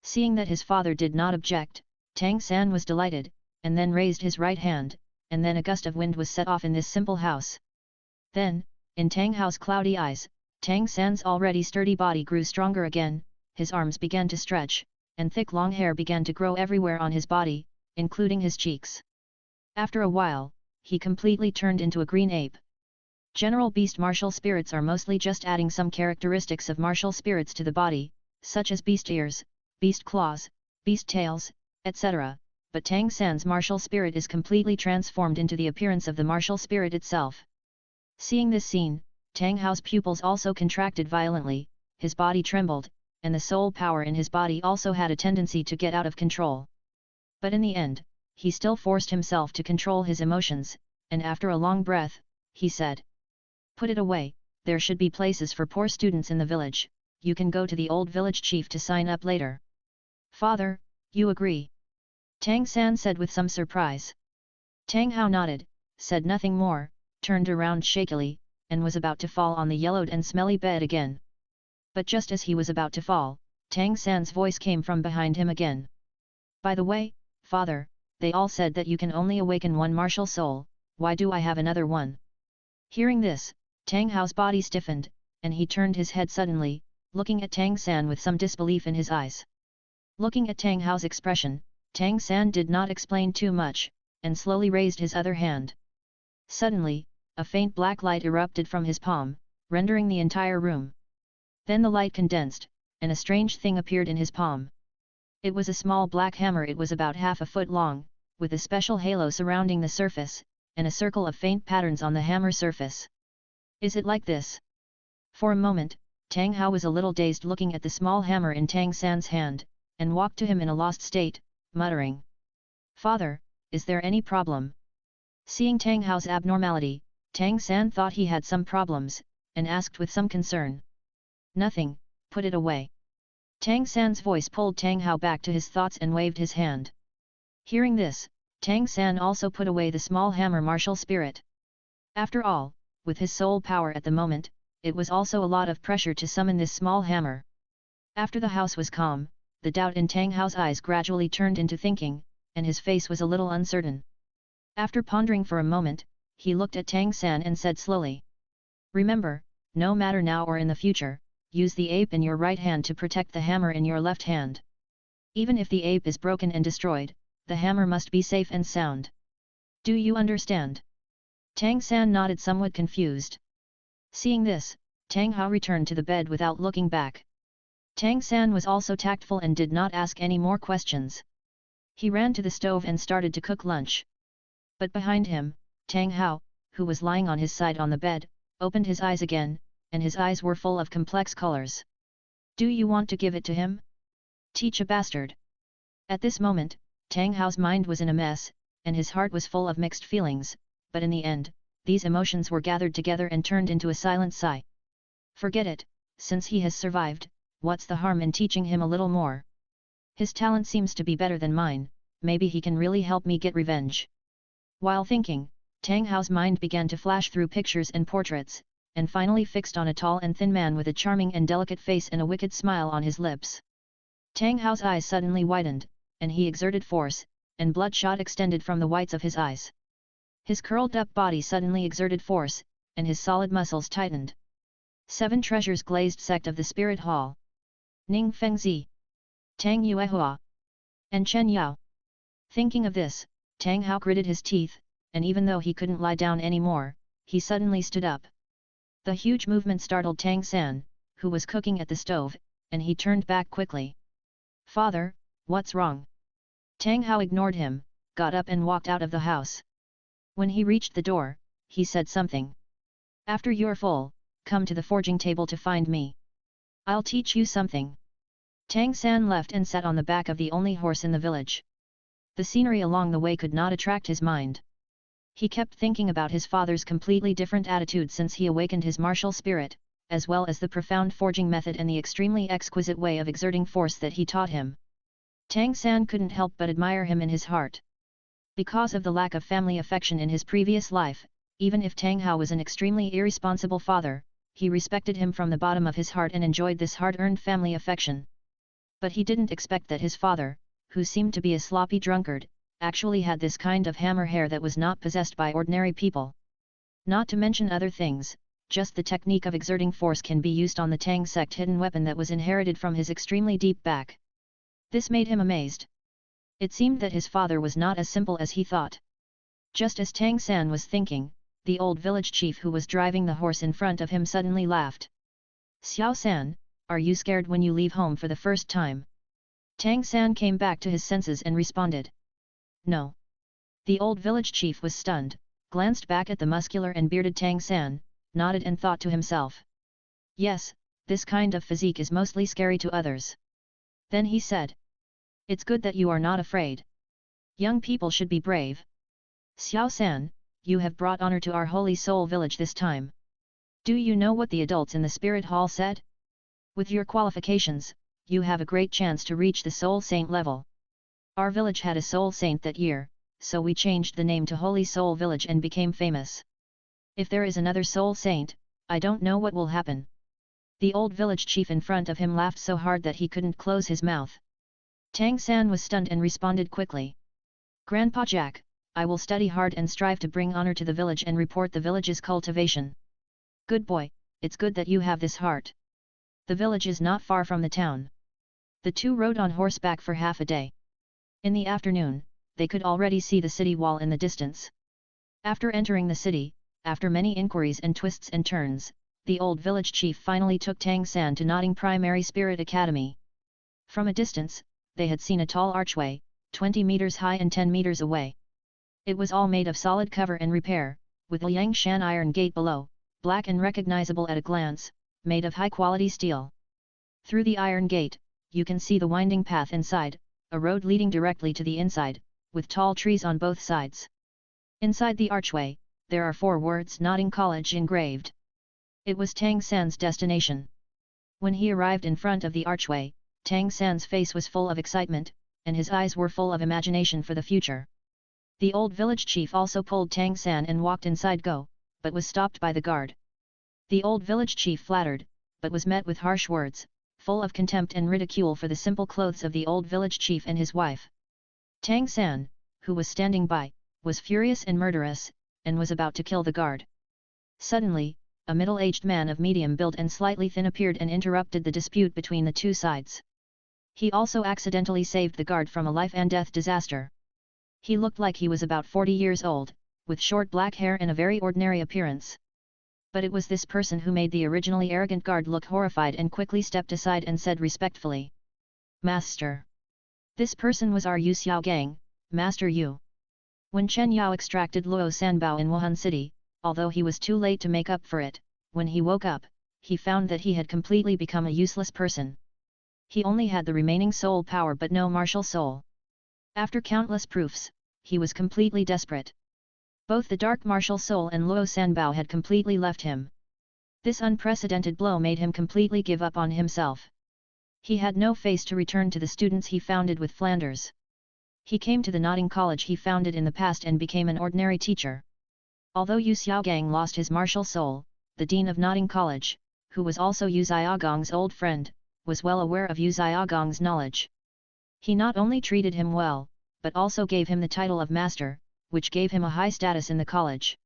A: Seeing that his father did not object, Tang San was delighted, and then raised his right hand, and then a gust of wind was set off in this simple house. Then, in Tang Hao's cloudy eyes, Tang San's already sturdy body grew stronger again, his arms began to stretch, and thick long hair began to grow everywhere on his body, including his cheeks. After a while, he completely turned into a green ape. General beast martial spirits are mostly just adding some characteristics of martial spirits to the body, such as beast ears, beast claws, beast tails, etc., but Tang San's martial spirit is completely transformed into the appearance of the martial spirit itself. Seeing this scene, Tang Hao's pupils also contracted violently, his body trembled, and the soul power in his body also had a tendency to get out of control. But in the end, he still forced himself to control his emotions, and after a long breath, he said, "Put it away, there should be places for poor students in the village, you can go to the old village chief to sign up later." "Father, you agree?" Tang San said with some surprise. Tang Hao nodded, said nothing more, turned around shakily, and was about to fall on the yellowed and smelly bed again. But just as he was about to fall, Tang San's voice came from behind him again. "By the way, father, they all said that you can only awaken one martial soul, why do I have another one?" Hearing this, Tang Hao's body stiffened, and he turned his head suddenly, looking at Tang San with some disbelief in his eyes. Looking at Tang Hao's expression, Tang San did not explain too much, and slowly raised his other hand. Suddenly, a faint black light erupted from his palm, rendering the entire room. Then the light condensed, and a strange thing appeared in his palm. It was a small black hammer. It was about half a foot long, with a special halo surrounding the surface, and a circle of faint patterns on the hammer surface. "Is it like this?" For a moment, Tang Hao was a little dazed looking at the small hammer in Tang San's hand, and walked to him in a lost state, muttering, "Father, is there any problem?" Seeing Tang Hao's abnormality, Tang San thought he had some problems, and asked with some concern. "Nothing, put it away." Tang San's voice pulled Tang Hao back to his thoughts and waved his hand. Hearing this, Tang San also put away the small hammer martial spirit. After all, with his soul power at the moment, it was also a lot of pressure to summon this small hammer. After the house was calm, the doubt in Tang Hao's eyes gradually turned into thinking, and his face was a little uncertain. After pondering for a moment, he looked at Tang San and said slowly, "Remember, no matter now or in the future, use the ape in your right hand to protect the hammer in your left hand. Even if the ape is broken and destroyed, the hammer must be safe and sound. Do you understand?" Tang San nodded, somewhat confused. Seeing this, Tang Hao returned to the bed without looking back. Tang San was also tactful and did not ask any more questions. He ran to the stove and started to cook lunch. But behind him, Tang Hao, who was lying on his side on the bed, opened his eyes again, and his eyes were full of complex colors. "Do you want to give it to him? Teach a bastard." At this moment, Tang Hao's mind was in a mess, and his heart was full of mixed feelings, but in the end, these emotions were gathered together and turned into a silent sigh. "Forget it, since he has survived, what's the harm in teaching him a little more? His talent seems to be better than mine, maybe he can really help me get revenge." While thinking, Tang Hao's mind began to flash through pictures and portraits, and finally fixed on a tall and thin man with a charming and delicate face and a wicked smile on his lips. Tang Hao's eyes suddenly widened, and he exerted force, and bloodshot extended from the whites of his eyes. His curled-up body suddenly exerted force, and his solid muscles tightened. 7 treasures glazed sect of the Spirit Hall. Ning Fengzi, Tang Yuehua, and Chen Yao. Thinking of this, Tang Hao gritted his teeth, and even though he couldn't lie down anymore, he suddenly stood up. The huge movement startled Tang San, who was cooking at the stove, and he turned back quickly. "Father, what's wrong?" Tang Hao ignored him, got up and walked out of the house. When he reached the door, he said something. "After you're full, come to the forging table to find me. I'll teach you something." Tang San left and sat on the back of the only horse in the village. The scenery along the way could not attract his mind. He kept thinking about his father's completely different attitude since he awakened his martial spirit, as well as the profound forging method and the extremely exquisite way of exerting force that he taught him. Tang San couldn't help but admire him in his heart. Because of the lack of family affection in his previous life, even if Tang Hao was an extremely irresponsible father, he respected him from the bottom of his heart and enjoyed this hard-earned family affection. But he didn't expect that his father, who seemed to be a sloppy drunkard, actually had this kind of hammer hair that was not possessed by ordinary people. Not to mention other things, just the technique of exerting force can be used on the Tang sect hidden weapon that was inherited from his extremely deep back. This made him amazed. It seemed that his father was not as simple as he thought. Just as Tang San was thinking, the old village chief who was driving the horse in front of him suddenly laughed. "Xiao San, are you scared when you leave home for the first time?" Tang San came back to his senses and responded. "No." The old village chief was stunned, glanced back at the muscular and bearded Tang San, nodded and thought to himself. Yes, this kind of physique is mostly scary to others. Then he said. It's good that you are not afraid. Young people should be brave. Xiao-san, you have brought honor to our Holy Soul village this time. Do you know what the adults in the spirit hall said? With your qualifications, you have a great chance to reach the soul saint level. Our village had a soul saint that year, so we changed the name to Holy Soul Village and became famous. If there is another soul saint, I don't know what will happen. The old village chief in front of him laughed so hard that he couldn't close his mouth. Tang San was stunned and responded quickly. Grandpa Jack, I will study hard and strive to bring honor to the village and report the village's cultivation. Good boy, it's good that you have this heart. The village is not far from the town. The two rode on horseback for half a day. In the afternoon, they could already see the city wall in the distance. After entering the city, after many inquiries and twists and turns, the old village chief finally took Tang San to Nodding Primary Spirit Academy. From a distance, they had seen a tall archway, 20 meters high and 10 meters away. It was all made of solid cover and repair, with a Yangshan iron gate below, black and recognizable at a glance, made of high-quality steel. Through the iron gate, you can see the winding path inside, a road leading directly to the inside, with tall trees on both sides. Inside the archway, there are 4 words Nodding College engraved. It was Tang San's destination. When he arrived in front of the archway, Tang San's face was full of excitement, and his eyes were full of imagination for the future. The old village chief also pulled Tang San and walked inside go, but was stopped by the guard. The old village chief flattered, but was met with harsh words, full of contempt and ridicule for the simple clothes of the old village chief and his wife. Tang San, who was standing by, was furious and murderous, and was about to kill the guard. Suddenly, a middle-aged man of medium build and slightly thin appeared and interrupted the dispute between the two sides. He also accidentally saved the guard from a life-and-death disaster. He looked like he was about 40 years old, with short black hair and a very ordinary appearance. But it was this person who made the originally arrogant guard look horrified and quickly stepped aside and said respectfully. Master. This person was our Yu Xiaogang, Master Yu. When Chen Yao extracted Luo Sanbao in Wuhun City, although he was too late to make up for it, when he woke up, he found that he had completely become a useless person. He only had the remaining soul power but no martial soul. After countless proofs, he was completely desperate. Both the dark martial soul and Luo Sanbao had completely left him. This unprecedented blow made him completely give up on himself. He had no face to return to the students he founded with Flanders. He came to the Nodding College he founded in the past and became an ordinary teacher. Although Yu Xiaogang lost his martial soul, the dean of Nodding College, who was also Yu Xiaogang's old friend, was well aware of Yu Xiaogang's knowledge. He not only treated him well, but also gave him the title of master, which gave him a high status in the college.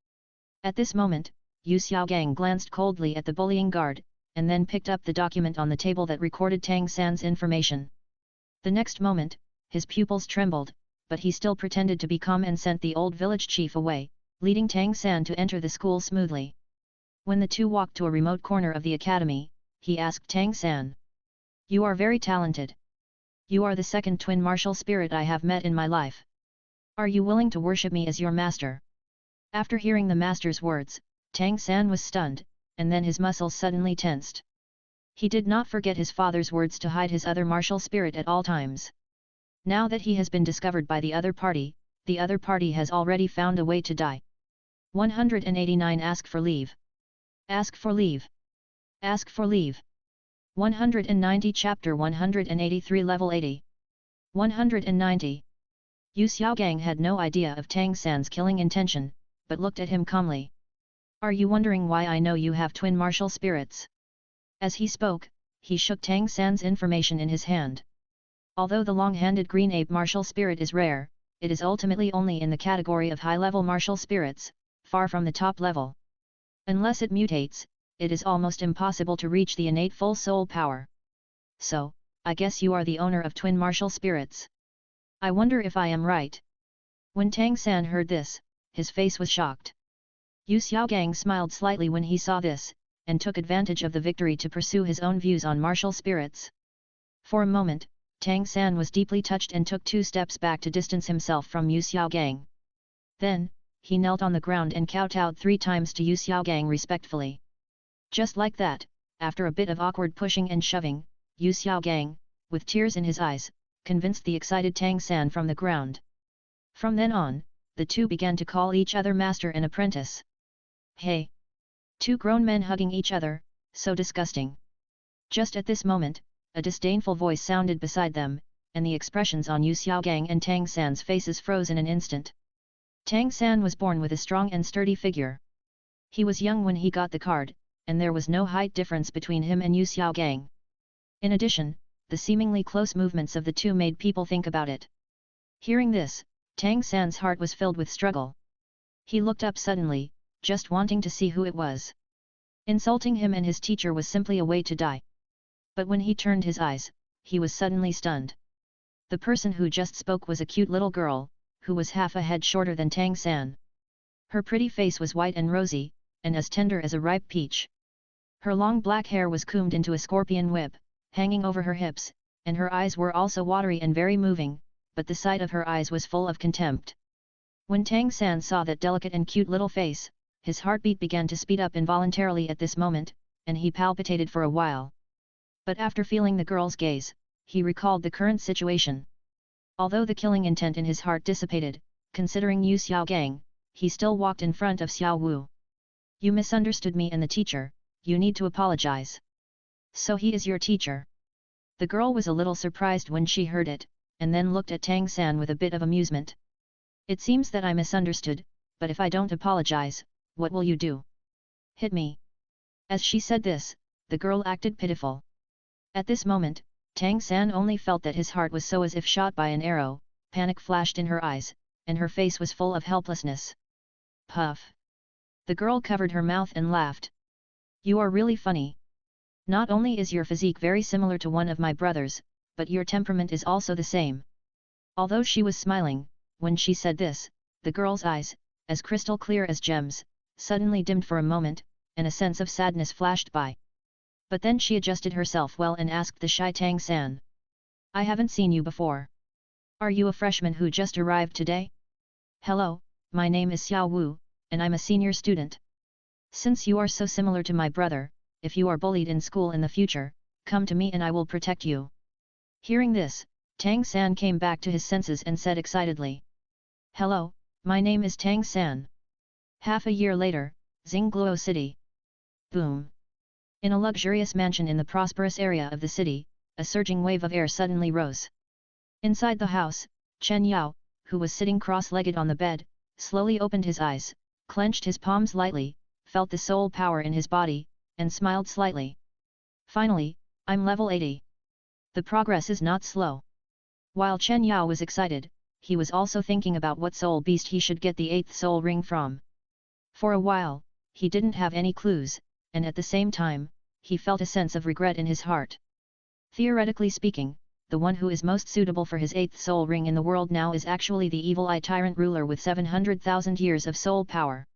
A: At this moment, Yu Xiaogang glanced coldly at the bullying guard, and then picked up the document on the table that recorded Tang San's information. The next moment, his pupils trembled, but he still pretended to be calm and sent the old village chief away, leading Tang San to enter the school smoothly. When the two walked to a remote corner of the academy, he asked Tang San. You are very talented. You are the second twin martial spirit I have met in my life. Are you willing to worship me as your master? After hearing the master's words, Tang San was stunned, and then his muscles suddenly tensed. He did not forget his father's words to hide his other martial spirit at all times. Now that he has been discovered by the other party has already found a way to die. 189 Ask for leave. Ask for leave. Ask for leave. 190 Chapter 183 Level 80. 190. Yu Xiaogang had no idea of Tang San's killing intention, but looked at him calmly. Are you wondering why I know you have twin martial spirits? As he spoke, he shook Tang San's information in his hand. Although the long-handed green ape martial spirit is rare, it is ultimately only in the category of high-level martial spirits, far from the top level. Unless it mutates, it is almost impossible to reach the innate full soul power. So, I guess you are the owner of twin martial spirits. I wonder if I am right. When Tang San heard this, his face was shocked. Yu Xiaogang smiled slightly when he saw this, and took advantage of the victory to pursue his own views on martial spirits. For a moment, Tang San was deeply touched and took 2 steps back to distance himself from Yu Xiaogang. Then, he knelt on the ground and kowtowed 3 times to Yu Xiaogang respectfully. Just like that, after a bit of awkward pushing and shoving, Yu Xiaogang, with tears in his eyes, convinced the excited Tang San from the ground. From then on, the two began to call each other master and apprentice. Hey! 2 grown men hugging each other, so disgusting. Just at this moment, a disdainful voice sounded beside them, and the expressions on Yu Xiaogang and Tang San's faces froze in an instant. Tang San was born with a strong and sturdy figure. He was young when he got the card, and there was no height difference between him and Yu Xiaogang. In addition, the seemingly close movements of the two made people think about it. Hearing this, Tang San's heart was filled with struggle. He looked up suddenly, just wanting to see who it was. Insulting him and his teacher was simply a way to die. But when he turned his eyes, he was suddenly stunned. The person who just spoke was a cute little girl, who was half a head shorter than Tang San. Her pretty face was white and rosy, and as tender as a ripe peach. Her long black hair was combed into a scorpion whip, hanging over her hips, and her eyes were also watery and very moving, but the sight of her eyes was full of contempt. When Tang San saw that delicate and cute little face, his heartbeat began to speed up involuntarily at this moment, and he palpitated for a while. But after feeling the girl's gaze, he recalled the current situation. Although the killing intent in his heart dissipated, considering Yu Xiaogang, he still walked in front of Xiao Wu. You misunderstood me and the teacher, you need to apologize. So he is your teacher. The girl was a little surprised when she heard it, and then looked at Tang San with a bit of amusement. It seems that I misunderstood, but if I don't apologize, what will you do? Hit me. As she said this, the girl acted pitiful. At this moment, Tang San only felt that his heart was so as if shot by an arrow, panic flashed in her eyes, and her face was full of helplessness. Puff! The girl covered her mouth and laughed. You are really funny. Not only is your physique very similar to one of my brothers, but your temperament is also the same. Although she was smiling, when she said this, the girl's eyes, as crystal clear as gems, suddenly dimmed for a moment, and a sense of sadness flashed by. But then she adjusted herself well and asked the shy Tang San. I haven't seen you before. Are you a freshman who just arrived today? Hello, my name is Xiao Wu, and I'm a senior student. Since you are so similar to my brother, if you are bullied in school in the future, come to me and I will protect you. Hearing this, Tang San came back to his senses and said excitedly. Hello, my name is Tang San. Half a year later, Xingluo City. Boom! In a luxurious mansion in the prosperous area of the city, a surging wave of air suddenly rose. Inside the house, Chen Yao, who was sitting cross-legged on the bed, slowly opened his eyes, clenched his palms lightly, felt the soul power in his body, and smiled slightly. Finally, I'm level 80. The progress is not slow. While Chen Yao was excited, he was also thinking about what soul beast he should get the 8th soul ring from. For a while, he didn't have any clues, and at the same time, he felt a sense of regret in his heart. Theoretically speaking, the one who is most suitable for his 8th soul ring in the world now is actually the evil eye tyrant ruler with 700,000 years of soul power.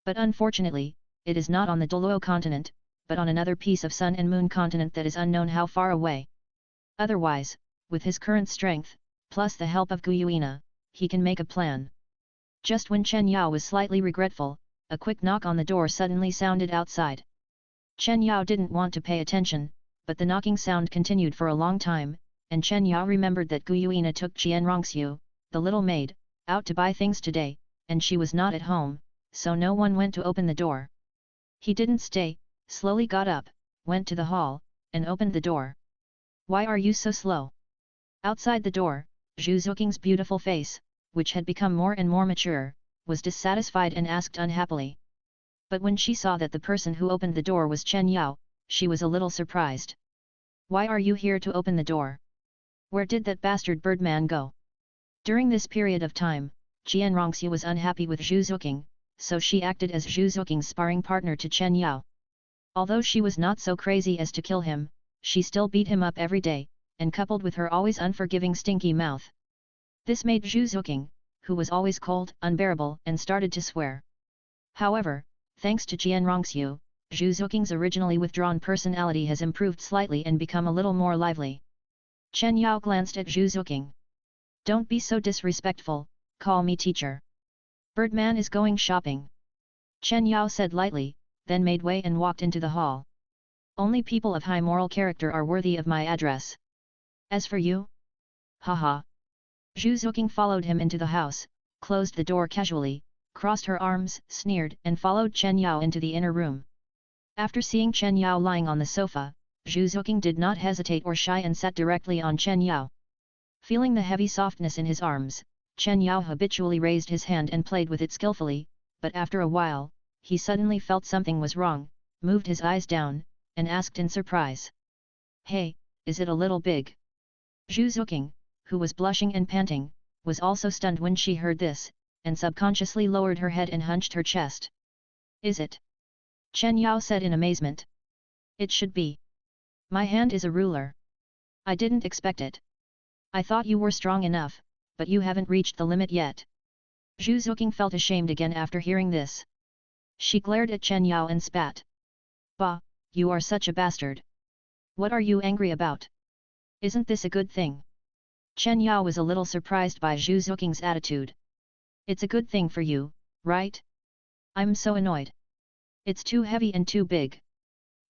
A: But unfortunately, it is not on the Douluo continent, but on another piece of sun and moon continent that is unknown how far away. Otherwise, with his current strength, plus the help of Guyuina, he can make a plan. Just when Chen Yao was slightly regretful, a quick knock on the door suddenly sounded outside. Chen Yao didn't want to pay attention, but the knocking sound continued for a long time, and Chen Yao remembered that Guyuina took Qianrongxiu, the little maid, out to buy things today, and she was not at home, so no one went to open the door. He didn't stay, slowly got up, went to the hall, and opened the door. Why are you so slow? Outside the door, Zhu Zoking's beautiful face, which had become more and more mature, was dissatisfied and asked unhappily. But when she saw that the person who opened the door was Chen Yao, she was a little surprised. Why are you here to open the door? Where did that bastard birdman go? During this period of time, Qianrongxiu was unhappy with Zhu Zoking, so she acted as Zhu Zoking's sparring partner to Chen Yao. Although she was not so crazy as to kill him, she still beat him up every day, and coupled with her always unforgiving stinky mouth. This made Zhu Zoking, who was always cold, unbearable, and started to swear. However, thanks to Qianrongxiu, Zhu Zoking's originally withdrawn personality has improved slightly and become a little more lively. Chen Yao glanced at Zhu Zoking. Don't be so disrespectful, call me teacher. Birdman is going shopping. Chen Yao said lightly, then made way and walked into the hall. Only people of high moral character are worthy of my address. As for you? Haha. Zhu Zuqing followed him into the house, closed the door casually, crossed her arms, sneered and followed Chen Yao into the inner room. After seeing Chen Yao lying on the sofa, Zhu Zuqing did not hesitate or shy and sat directly on Chen Yao. Feeling the heavy softness in his arms, Chen Yao habitually raised his hand and played with it skillfully, but after a while, he suddenly felt something was wrong, moved his eyes down, and asked in surprise. Hey, is it a little big? Zhu Zuqing, who was blushing and panting, was also stunned when she heard this, and subconsciously lowered her head and hunched her chest. Is it? Chen Yao said in amazement. It should be. My hand is a ruler. I didn't expect it. I thought you were strong enough, but you haven't reached the limit yet. Zhu Zuqing felt ashamed again after hearing this. She glared at Chen Yao and spat. Bah, you are such a bastard. What are you angry about? Isn't this a good thing? Chen Yao was a little surprised by Zhu Zuqing's attitude. It's a good thing for you, right? I'm so annoyed. It's too heavy and too big.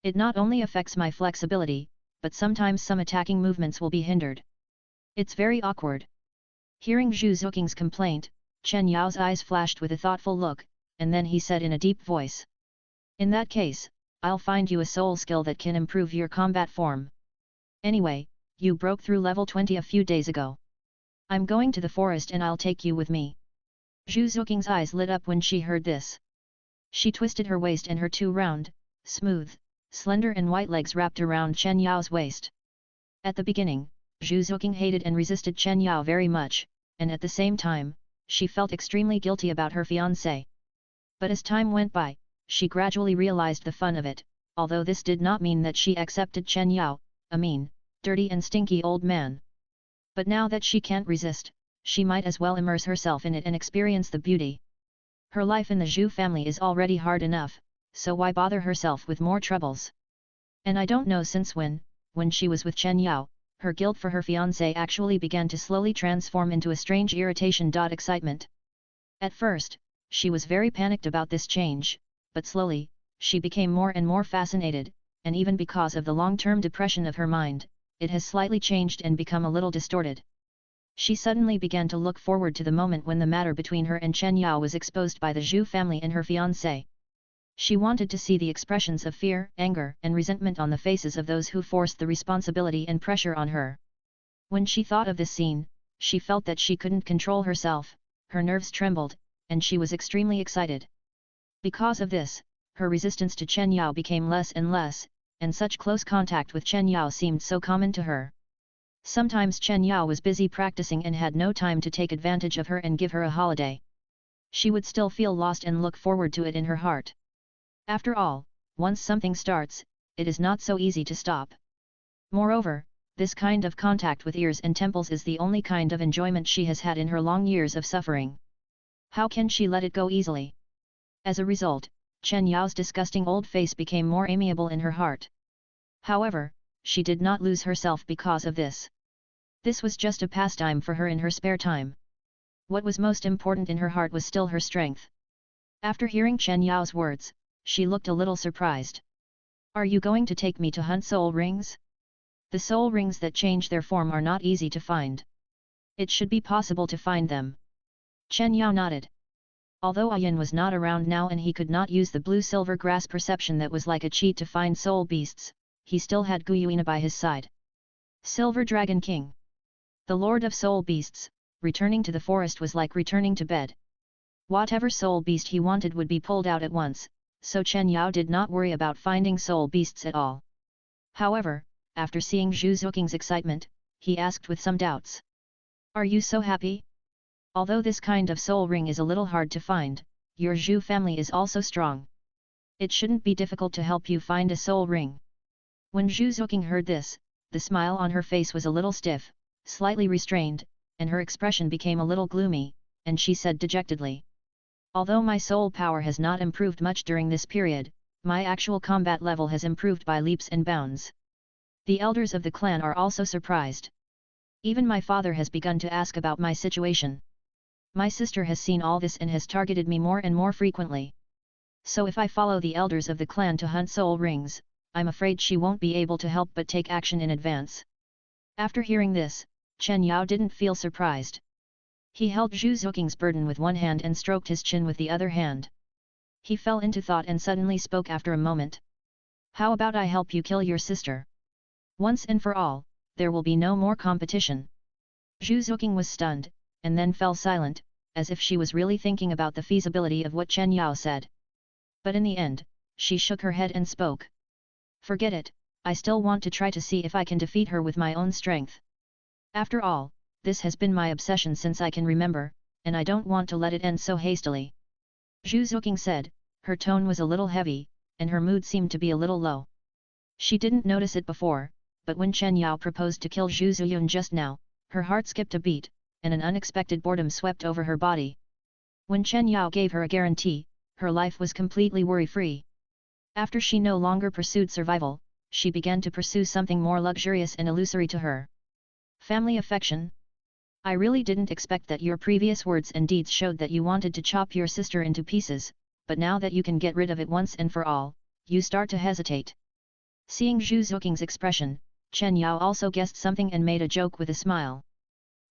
A: It not only affects my flexibility, but sometimes some attacking movements will be hindered. It's very awkward. Hearing Zhu Zuqing's complaint, Chen Yao's eyes flashed with a thoughtful look, and then he said in a deep voice. In that case, I'll find you a soul skill that can improve your combat form. Anyway, you broke through level 20 a few days ago. I'm going to the forest and I'll take you with me. Zhu Zuqing's eyes lit up when she heard this. She twisted her waist and her two round, smooth, slender and white legs wrapped around Chen Yao's waist. At the beginning, Zhu Zuqing hated and resisted Chen Yao very much, and at the same time, she felt extremely guilty about her fiancé. But as time went by, she gradually realized the fun of it, although this did not mean that she accepted Chen Yao, a mean, dirty and stinky old man. But now that she can't resist, she might as well immerse herself in it and experience the beauty. Her life in the Zhu family is already hard enough, so why bother herself with more troubles? And I don't know since when she was with Chen Yao, her guilt for her fiancé actually began to slowly transform into a strange irritation. Excitement. At first, she was very panicked about this change, but slowly, she became more and more fascinated, and even because of the long-term depression of her mind, it has slightly changed and become a little distorted. She suddenly began to look forward to the moment when the matter between her and Chen Yao was exposed by the Zhu family and her fiancé. She wanted to see the expressions of fear, anger and resentment on the faces of those who forced the responsibility and pressure on her. When she thought of this scene, she felt that she couldn't control herself, her nerves trembled, and she was extremely excited. Because of this, her resistance to Chen Yao became less and less, and such close contact with Chen Yao seemed so common to her. Sometimes Chen Yao was busy practicing and had no time to take advantage of her and give her a holiday. She would still feel lost and look forward to it in her heart. After all, once something starts, it is not so easy to stop. Moreover, this kind of contact with ears and temples is the only kind of enjoyment she has had in her long years of suffering. How can she let it go easily? As a result, Chen Yao's disgusting old face became more amiable in her heart. However, she did not lose herself because of this. This was just a pastime for her in her spare time. What was most important in her heart was still her strength. After hearing Chen Yao's words, she looked a little surprised. Are you going to take me to hunt soul rings? The soul rings that change their form are not easy to find. It should be possible to find them. Chen Yao nodded. Although Ayan was not around now and he could not use the blue-silver grass perception that was like a cheat to find soul beasts, he still had Guyuina by his side. Silver Dragon King. The Lord of Soul Beasts, returning to the forest was like returning to bed. Whatever soul beast he wanted would be pulled out at once, so Chen Yao did not worry about finding soul beasts at all. However, after seeing Zhu Zuqing's excitement, he asked with some doubts. Are you so happy? Although this kind of soul ring is a little hard to find, your Zhu family is also strong. It shouldn't be difficult to help you find a soul ring. When Zhu Zuqing heard this, the smile on her face was a little stiff, slightly restrained, and her expression became a little gloomy, and she said dejectedly. Although my soul power has not improved much during this period, my actual combat level has improved by leaps and bounds. The elders of the clan are also surprised. Even my father has begun to ask about my situation. My sister has seen all this and has targeted me more and more frequently. So if I follow the elders of the clan to hunt soul rings, I'm afraid she won't be able to help but take action in advance. After hearing this, Chen Yao didn't feel surprised. He held Zhu Zoking's burden with one hand and stroked his chin with the other hand. He fell into thought and suddenly spoke after a moment. How about I help you kill your sister? Once and for all, there will be no more competition. Zhu Zoking was stunned, and then fell silent, as if she was really thinking about the feasibility of what Chen Yao said. But in the end, she shook her head and spoke. Forget it, I still want to try to see if I can defeat her with my own strength. After all, this has been my obsession since I can remember, and I don't want to let it end so hastily. Zhu Zoking said, her tone was a little heavy, and her mood seemed to be a little low. She didn't notice it before, but when Chen Yao proposed to kill Zhu Ziyun just now, her heart skipped a beat, and an unexpected boredom swept over her body. When Chen Yao gave her a guarantee, her life was completely worry-free. After she no longer pursued survival, she began to pursue something more luxurious and illusory to her. Family affection? I really didn't expect that your previous words and deeds showed that you wanted to chop your sister into pieces, but now that you can get rid of it once and for all, you start to hesitate. Seeing Zhu Zoking's expression, Chen Yao also guessed something and made a joke with a smile.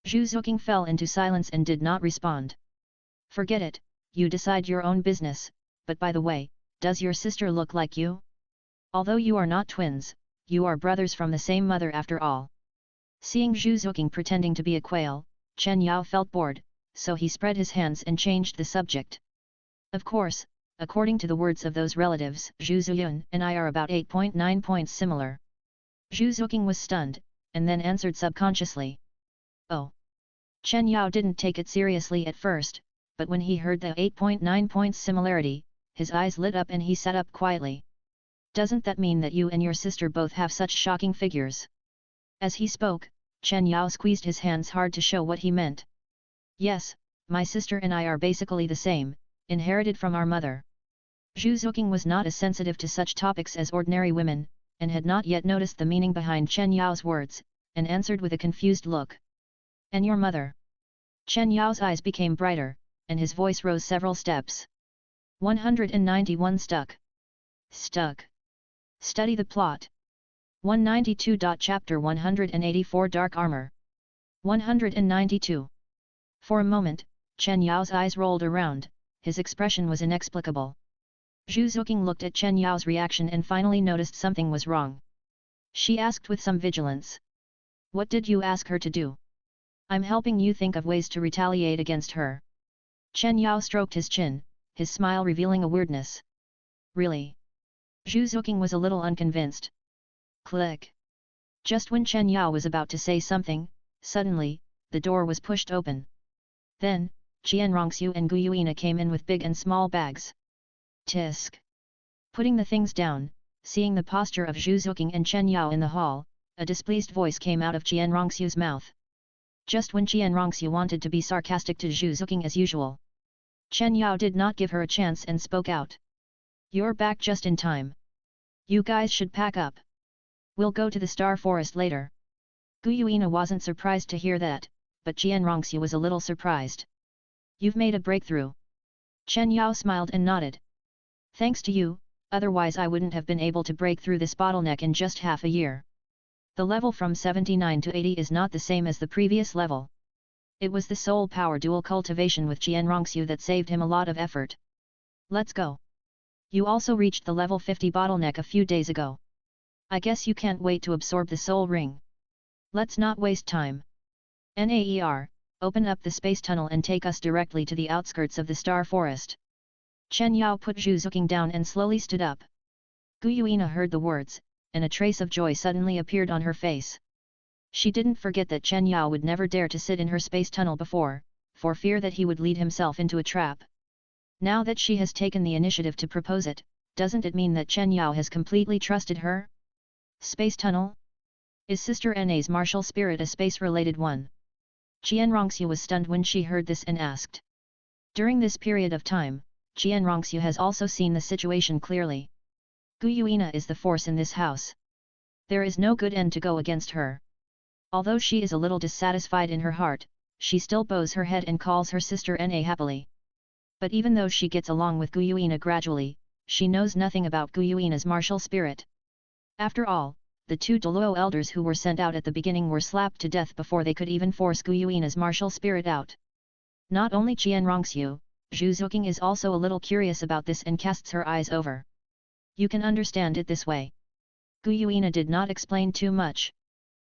A: Zhu Zoking fell into silence and did not respond. Forget it, you decide your own business, but by the way, does your sister look like you? Although you are not twins, you are brothers from the same mother after all. Seeing Zhu Zoking pretending to be a quail, Chen Yao felt bored, so he spread his hands and changed the subject. Of course, according to the words of those relatives, Zhu Ziyun and I are about 8.9 points similar. Zhu Zoking was stunned, and then answered subconsciously. Oh. Chen Yao didn't take it seriously at first, but when he heard the 8.9 points similarity, his eyes lit up and he sat up quietly. Doesn't that mean that you and your sister both have such shocking figures? As he spoke, Chen Yao squeezed his hands hard to show what he meant. Yes, my sister and I are basically the same, inherited from our mother. Zhu Zoking was not as sensitive to such topics as ordinary women, and had not yet noticed the meaning behind Chen Yao's words, and answered with a confused look. And your mother? Chen Yao's eyes became brighter, and his voice rose several steps. 191 Stuck. Study the plot. 192. Chapter 184 Dark Armor. 192. For a moment, Chen Yao's eyes rolled around, his expression was inexplicable. Zhu Zoking looked at Chen Yao's reaction and finally noticed something was wrong. She asked with some vigilance. What did you ask her to do? I'm helping you think of ways to retaliate against her. Chen Yao stroked his chin, his smile revealing a weirdness. Really? Zhu Zoking was a little unconvinced. Click. Just when Chen Yao was about to say something, suddenly, the door was pushed open. Then, Qianrongxiu and Gu Yuina came in with big and small bags. Tisk. Putting the things down, seeing the posture of Zhu Zoking and Chen Yao in the hall, a displeased voice came out of Qianrongxiu's mouth. Just when Qianrongxiu wanted to be sarcastic to Zhu Zoking as usual, Chen Yao did not give her a chance and spoke out. You're back just in time. You guys should pack up. We'll go to the Star Forest later. Gu Yuina wasn't surprised to hear that, but Qianrongxiu was a little surprised. You've made a breakthrough. Chen Yao smiled and nodded. Thanks to you, otherwise I wouldn't have been able to break through this bottleneck in just half a year. The level from 79 to 80 is not the same as the previous level. It was the soul power dual cultivation with Qianrongxiu that saved him a lot of effort. Let's go. You also reached the level 50 bottleneck a few days ago. I guess you can't wait to absorb the soul ring. Let's not waste time. NAER, open up the space tunnel and take us directly to the outskirts of the Star Forest. Chen Yao put Zhu Zoking down and slowly stood up. Gu Yuina heard the words, and a trace of joy suddenly appeared on her face. She didn't forget that Chen Yao would never dare to sit in her space tunnel before, for fear that he would lead himself into a trap. Now that she has taken the initiative to propose it, doesn't it mean that Chen Yao has completely trusted her? Space tunnel? Is Sister Na's martial spirit a space-related one? Qianrongxiu was stunned when she heard this and asked. During this period of time, Qianrongxiu has also seen the situation clearly. Gu Yuina is the force in this house. There is no good end to go against her. Although she is a little dissatisfied in her heart, she still bows her head and calls her sister Na happily. But even though she gets along with Guyuina gradually, she knows nothing about Guyuina's martial spirit. After all, the two Douluo elders who were sent out at the beginning were slapped to death before they could even force Guyuina's martial spirit out. Not only Qian Rongxiu, Zhu Zuqing is also a little curious about this and casts her eyes over. You can understand it this way. Guyuina did not explain too much.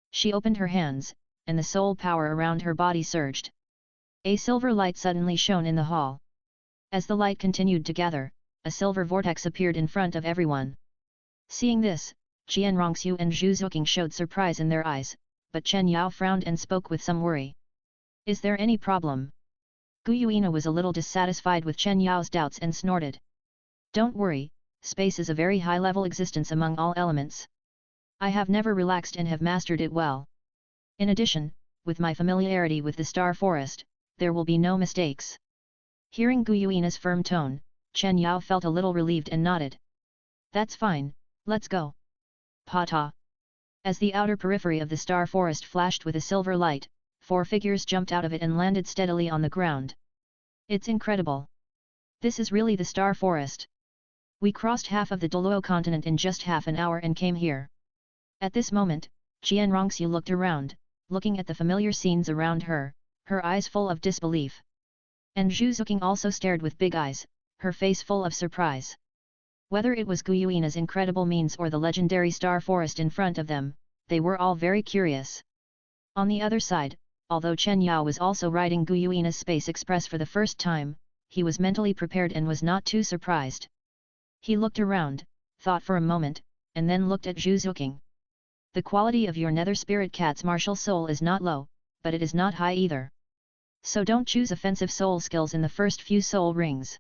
A: She opened her hands, and the soul power around her body surged. A silver light suddenly shone in the hall. As the light continued to gather, a silver vortex appeared in front of everyone. Seeing this, Qian Rongxiu and Zhu Zuqing showed surprise in their eyes, but Chen Yao frowned and spoke with some worry. Is there any problem? Guyuina was a little dissatisfied with Chen Yao's doubts and snorted. Don't worry, space is a very high-level existence among all elements. I have never relaxed and have mastered it well. In addition, with my familiarity with the star forest, there will be no mistakes. Hearing Guyuina's firm tone, Chen Yao felt a little relieved and nodded. That's fine, let's go. Pa-ta. As the outer periphery of the star forest flashed with a silver light, 4 figures jumped out of it and landed steadily on the ground. It's incredible. This is really the star forest. We crossed half of the Douluo continent in just half an hour and came here. At this moment, Qian Rongxiu looked around, looking at the familiar scenes around her, her eyes full of disbelief. And Zhu Zuqing also stared with big eyes, her face full of surprise. Whether it was Guyuina's incredible means or the legendary star forest in front of them, they were all very curious. On the other side, although Chen Yao was also riding Guyuina's Space Express for the first time, he was mentally prepared and was not too surprised. He looked around, thought for a moment, and then looked at Zhu Zuqing. The quality of your nether spirit cat's martial soul is not low, but it is not high either. So don't choose offensive soul skills in the first few soul rings.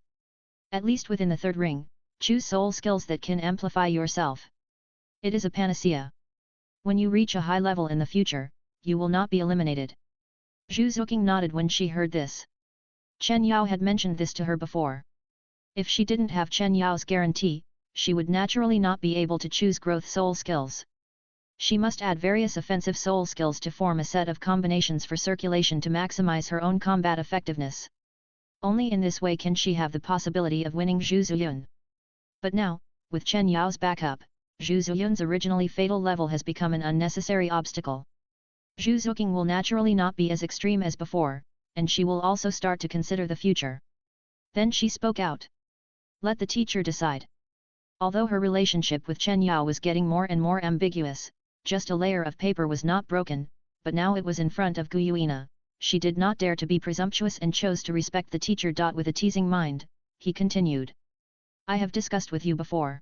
A: At least within the 3rd ring, choose soul skills that can amplify yourself. It is a panacea. When you reach a high level in the future, you will not be eliminated. Zhu Zuqing nodded when she heard this. Chen Yao had mentioned this to her before. If she didn't have Chen Yao's guarantee, she would naturally not be able to choose growth soul skills. She must add various offensive soul skills to form a set of combinations for circulation to maximize her own combat effectiveness. Only in this way can she have the possibility of winning Zhu Zuyun. But now, with Chen Yao's backup, Zhu Zuyun's originally fatal level has become an unnecessary obstacle. Zhu Zuqing will naturally not be as extreme as before, and she will also start to consider the future. Then she spoke out. Let the teacher decide. Although her relationship with Chen Yao was getting more and more ambiguous, just a layer of paper was not broken, but now it was in front of Guyuina. She did not dare to be presumptuous and chose to respect the teacher. With a teasing mind, he continued. I have discussed with you before.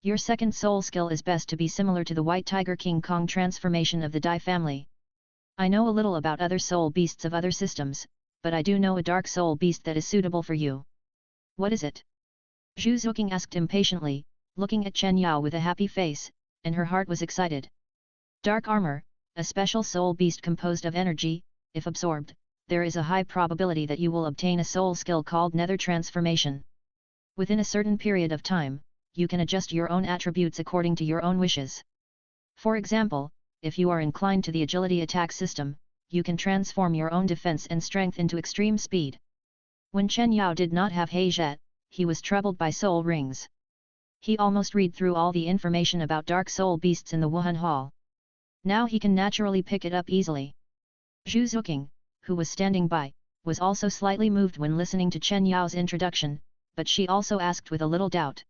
A: Your second soul skill is best to be similar to the White Tiger King Kong transformation of the Dai family. I know a little about other soul beasts of other systems, but I do know a dark soul beast that is suitable for you. What is it? Zhu Zuqing asked impatiently, looking at Chen Yao with a happy face, and her heart was excited. Dark armor, a special soul beast composed of energy. If absorbed, there is a high probability that you will obtain a soul skill called Nether Transformation. Within a certain period of time, you can adjust your own attributes according to your own wishes. For example, if you are inclined to the agility attack system, you can transform your own defense and strength into extreme speed. When Chen Yao did not have Heijet, he was troubled by soul rings. He almost read through all the information about dark soul beasts in the Wuhun Hall. Now he can naturally pick it up easily. Zhu Zuqing, who was standing by, was also slightly moved when listening to Chen Yao's introduction, but she also asked with a little doubt.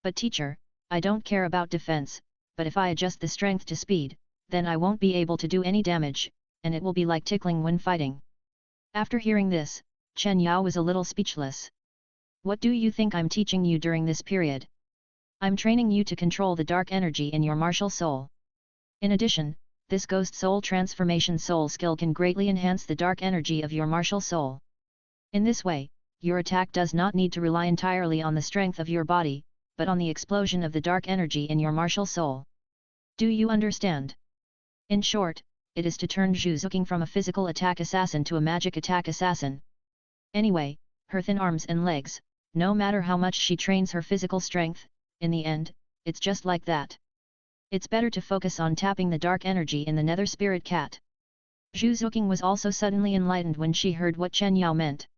A: But teacher, I don't care about defense, but if I adjust the strength to speed, then I won't be able to do any damage, and it will be like tickling when fighting. After hearing this, Chen Yao was a little speechless. What do you think I'm teaching you during this period? I'm training you to control the dark energy in your martial soul. In addition, this Ghost Soul Transformation soul skill can greatly enhance the dark energy of your martial soul. In this way, your attack does not need to rely entirely on the strength of your body, but on the explosion of the dark energy in your martial soul. Do you understand? In short, it is to turn Zhu Zuqing from a physical attack assassin to a magic attack assassin. Anyway, her thin arms and legs, no matter how much she trains her physical strength, in the end, it's just like that. It's better to focus on tapping the dark energy in the Nether Spirit Cat. Zhu Zuqing was also suddenly enlightened when she heard what Chen Yao meant.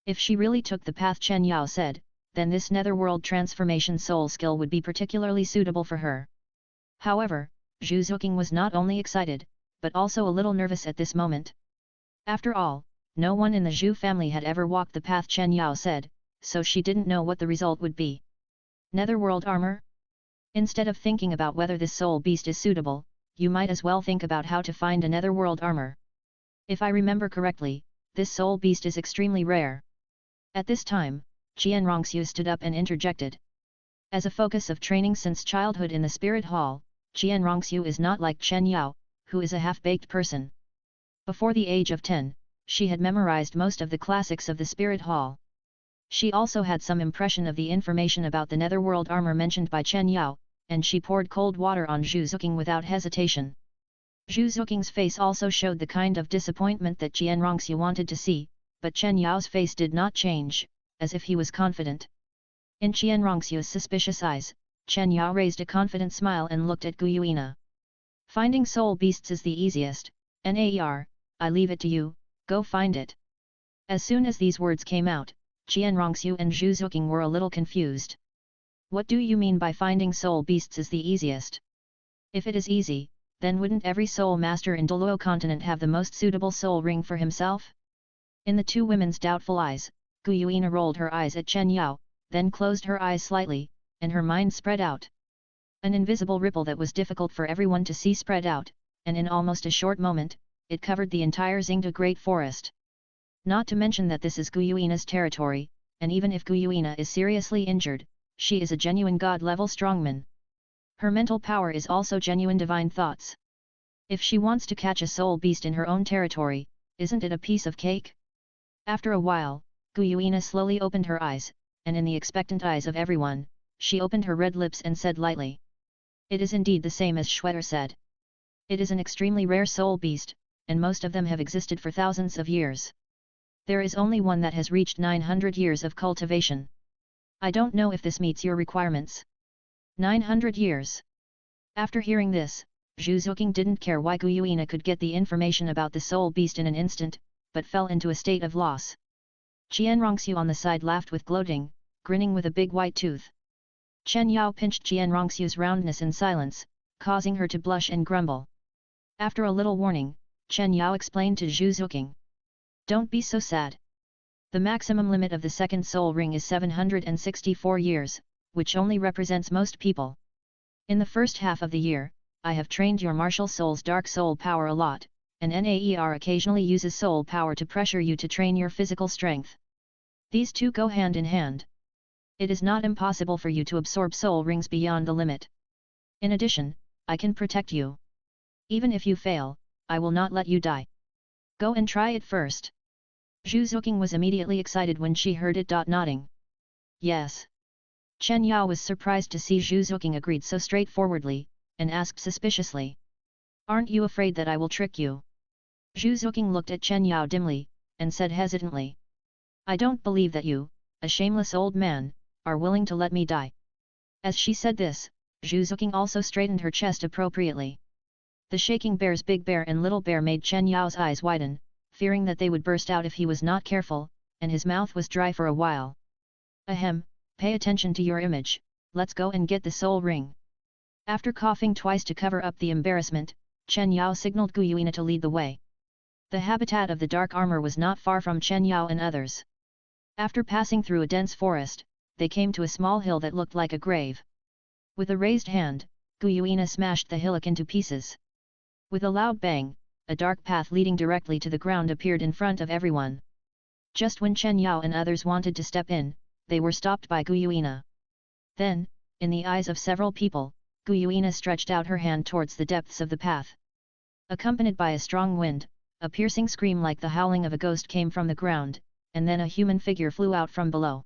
A: If she really took the path Chen Yao said, then this netherworld transformation soul skill would be particularly suitable for her. However, Zhu Zuqing was not only excited, but also a little nervous at this moment. After all, no one in the Zhu family had ever walked the path Chen Yao said, so she didn't know what the result would be. Netherworld armor? Instead of thinking about whether this soul beast is suitable, you might as well think about how to find a netherworld armor. If I remember correctly, this soul beast is extremely rare. At this time, Qian Rongxiu stood up and interjected. As a focus of training since childhood in the spirit hall, Qian Rongxiu is not like Chen Yao, who is a half-baked person. Before the age of 10, she had memorized most of the classics of the spirit hall. She also had some impression of the information about the netherworld armor mentioned by Chen Yao, and she poured cold water on Zhu Zuqing without hesitation. Zhu Zuqing's face also showed the kind of disappointment that Qian Rongxiu wanted to see, but Chen Yao's face did not change, as if he was confident. In Qian Rongxiu's suspicious eyes, Chen Yao raised a confident smile and looked at Gu Yuina. Finding soul beasts is the easiest, Ner, I leave it to you, go find it. As soon as these words came out, Qian Rongxiu and Zhu Zuqing were a little confused. What do you mean by finding soul beasts is the easiest? If it is easy, then wouldn't every soul master in Douluo continent have the most suitable soul ring for himself? In the two women's doubtful eyes, Gu Yuina rolled her eyes at Chen Yao, then closed her eyes slightly, and her mind spread out. An invisible ripple that was difficult for everyone to see spread out, and in almost a short moment, it covered the entire Xingde Great Forest. Not to mention that this is Gu Yuina's territory, and even if Gu Yuina is seriously injured, she is a genuine god-level strongman. Her mental power is also genuine divine thoughts. If she wants to catch a soul beast in her own territory, isn't it a piece of cake? After a while, Gu Yuina slowly opened her eyes, and in the expectant eyes of everyone, she opened her red lips and said lightly. It is indeed the same as Schwetter said. It is an extremely rare soul beast, and most of them have existed for thousands of years. There is only one that has reached 900 years of cultivation. I don't know if this meets your requirements. 900 years. After hearing this, Zhu Zuqing didn't care why Gu Yuina could get the information about the soul beast in an instant, but fell into a state of loss. Qian Rongxiu on the side laughed with gloating, grinning with a big white tooth. Chen Yao pinched Qian Rongxiu's roundness in silence, causing her to blush and grumble. After a little warning, Chen Yao explained to Zhu Zuqing. Don't be so sad. The maximum limit of the second soul ring is 764 years, which only represents most people. In the first half of the year, I have trained your martial soul's dark soul power a lot, and Naer occasionally uses soul power to pressure you to train your physical strength. These two go hand in hand. It is not impossible for you to absorb soul rings beyond the limit. In addition, I can protect you. Even if you fail, I will not let you die. Go and try it first. Zhu Zuqing was immediately excited when she heard it. Nodding. Yes. Chen Yao was surprised to see Zhu Zuqing agreed so straightforwardly, and asked suspiciously. Aren't you afraid that I will trick you? Zhu Zuqing looked at Chen Yao dimly, and said hesitantly. I don't believe that you, a shameless old man, are willing to let me die. As she said this, Zhu Zuqing also straightened her chest appropriately. The shaking bear's big bear and little bear made Chen Yao's eyes widen, fearing that they would burst out if he was not careful, and his mouth was dry for a while. Ahem, pay attention to your image, let's go and get the soul ring. After coughing twice to cover up the embarrassment, Chen Yao signaled Gu Yuina to lead the way. The habitat of the dark armor was not far from Chen Yao and others. After passing through a dense forest, they came to a small hill that looked like a grave. With a raised hand, Gu Yuina smashed the hillock into pieces. With a loud bang, a dark path leading directly to the ground appeared in front of everyone. Just when Chen Yao and others wanted to step in, they were stopped by Gu Yuina. Then, in the eyes of several people, Gu Yuina stretched out her hand towards the depths of the path. Accompanied by a strong wind, a piercing scream like the howling of a ghost came from the ground, and then a human figure flew out from below.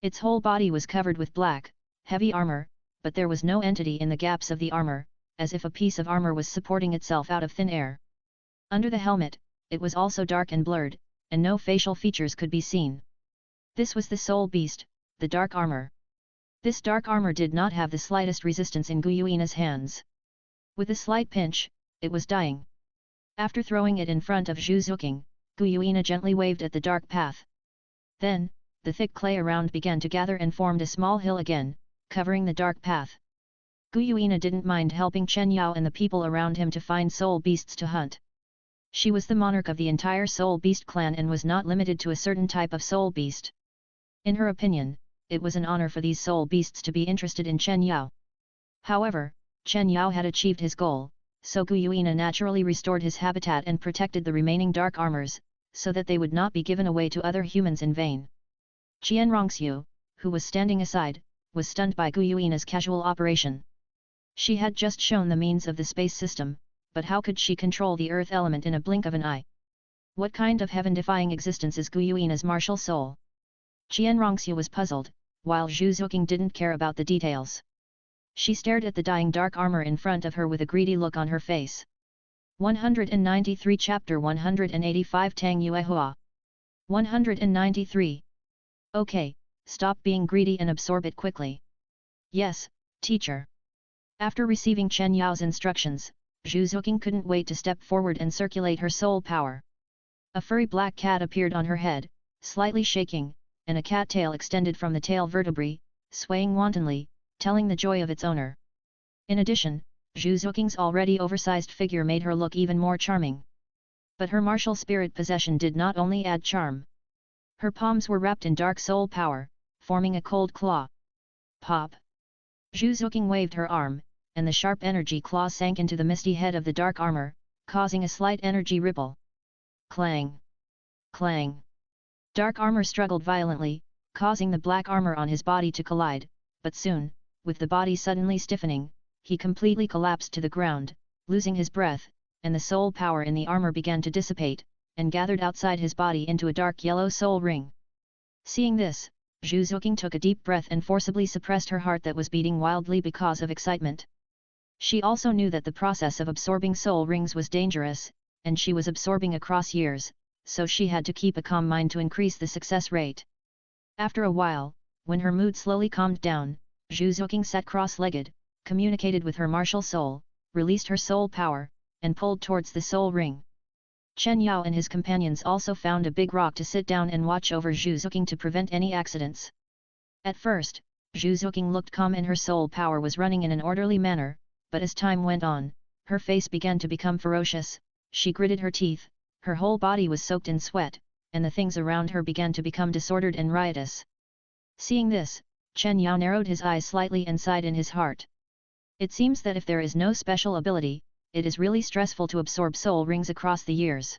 A: Its whole body was covered with black, heavy armor, but there was no entity in the gaps of the armor, as if a piece of armor was supporting itself out of thin air. Under the helmet, it was also dark and blurred, and no facial features could be seen. This was the soul beast, the dark armor. This dark armor did not have the slightest resistance in Gu Yuina's hands. With a slight pinch, it was dying. After throwing it in front of Zhu Zuqing, Gu Yuina gently waved at the dark path. Then, the thick clay around began to gather and formed a small hill again, covering the dark path. Gu Yuina didn't mind helping Chen Yao and the people around him to find soul beasts to hunt. She was the monarch of the entire soul beast clan and was not limited to a certain type of soul beast. In her opinion, it was an honor for these soul beasts to be interested in Chen Yao. However, Chen Yao had achieved his goal, so Gu Yuina naturally restored his habitat and protected the remaining dark armors, so that they would not be given away to other humans in vain. Qian Rongxiu, who was standing aside, was stunned by Gu Yuina's casual operation. She had just shown the means of the space system, but how could she control the earth element in a blink of an eye? What kind of heaven-defying existence is Gu Yuina's martial soul? Qian Rongxiu was puzzled, while Zhu Zuqing didn't care about the details. She stared at the dying dark armor in front of her with a greedy look on her face. 193 Chapter 185 Tang Yue Hua 193. Okay, stop being greedy and absorb it quickly. Yes, teacher. After receiving Chen Yao's instructions, Zhu Zuqing couldn't wait to step forward and circulate her soul power. A furry black cat appeared on her head, slightly shaking, and a cattail extended from the tail vertebrae, swaying wantonly, telling the joy of its owner. In addition, Zhu Zuqing's already oversized figure made her look even more charming. But her martial spirit possession did not only add charm. Her palms were wrapped in dark soul power, forming a cold claw. Pop! Zhu Zuqing waved her arm, and the sharp energy claw sank into the misty head of the dark armor, causing a slight energy ripple. Clang! Clang! Dark armor struggled violently, causing the black armor on his body to collide, but soon, with the body suddenly stiffening, he completely collapsed to the ground, losing his breath, and the soul power in the armor began to dissipate, and gathered outside his body into a dark yellow soul ring. Seeing this, Zhu Zuqing took a deep breath and forcibly suppressed her heart that was beating wildly because of excitement. She also knew that the process of absorbing soul rings was dangerous, and she was absorbing across years, so she had to keep a calm mind to increase the success rate. After a while, when her mood slowly calmed down, Zhu Zuqing sat cross-legged, communicated with her martial soul, released her soul power, and pulled towards the soul ring. Chen Yao and his companions also found a big rock to sit down and watch over Zhu Zuqing to prevent any accidents. At first, Zhu Zuqing looked calm and her soul power was running in an orderly manner, but as time went on, her face began to become ferocious, she gritted her teeth, her whole body was soaked in sweat, and the things around her began to become disordered and riotous. Seeing this, Chen Yao narrowed his eyes slightly and sighed in his heart. It seems that if there is no special ability, it is really stressful to absorb soul rings across the years.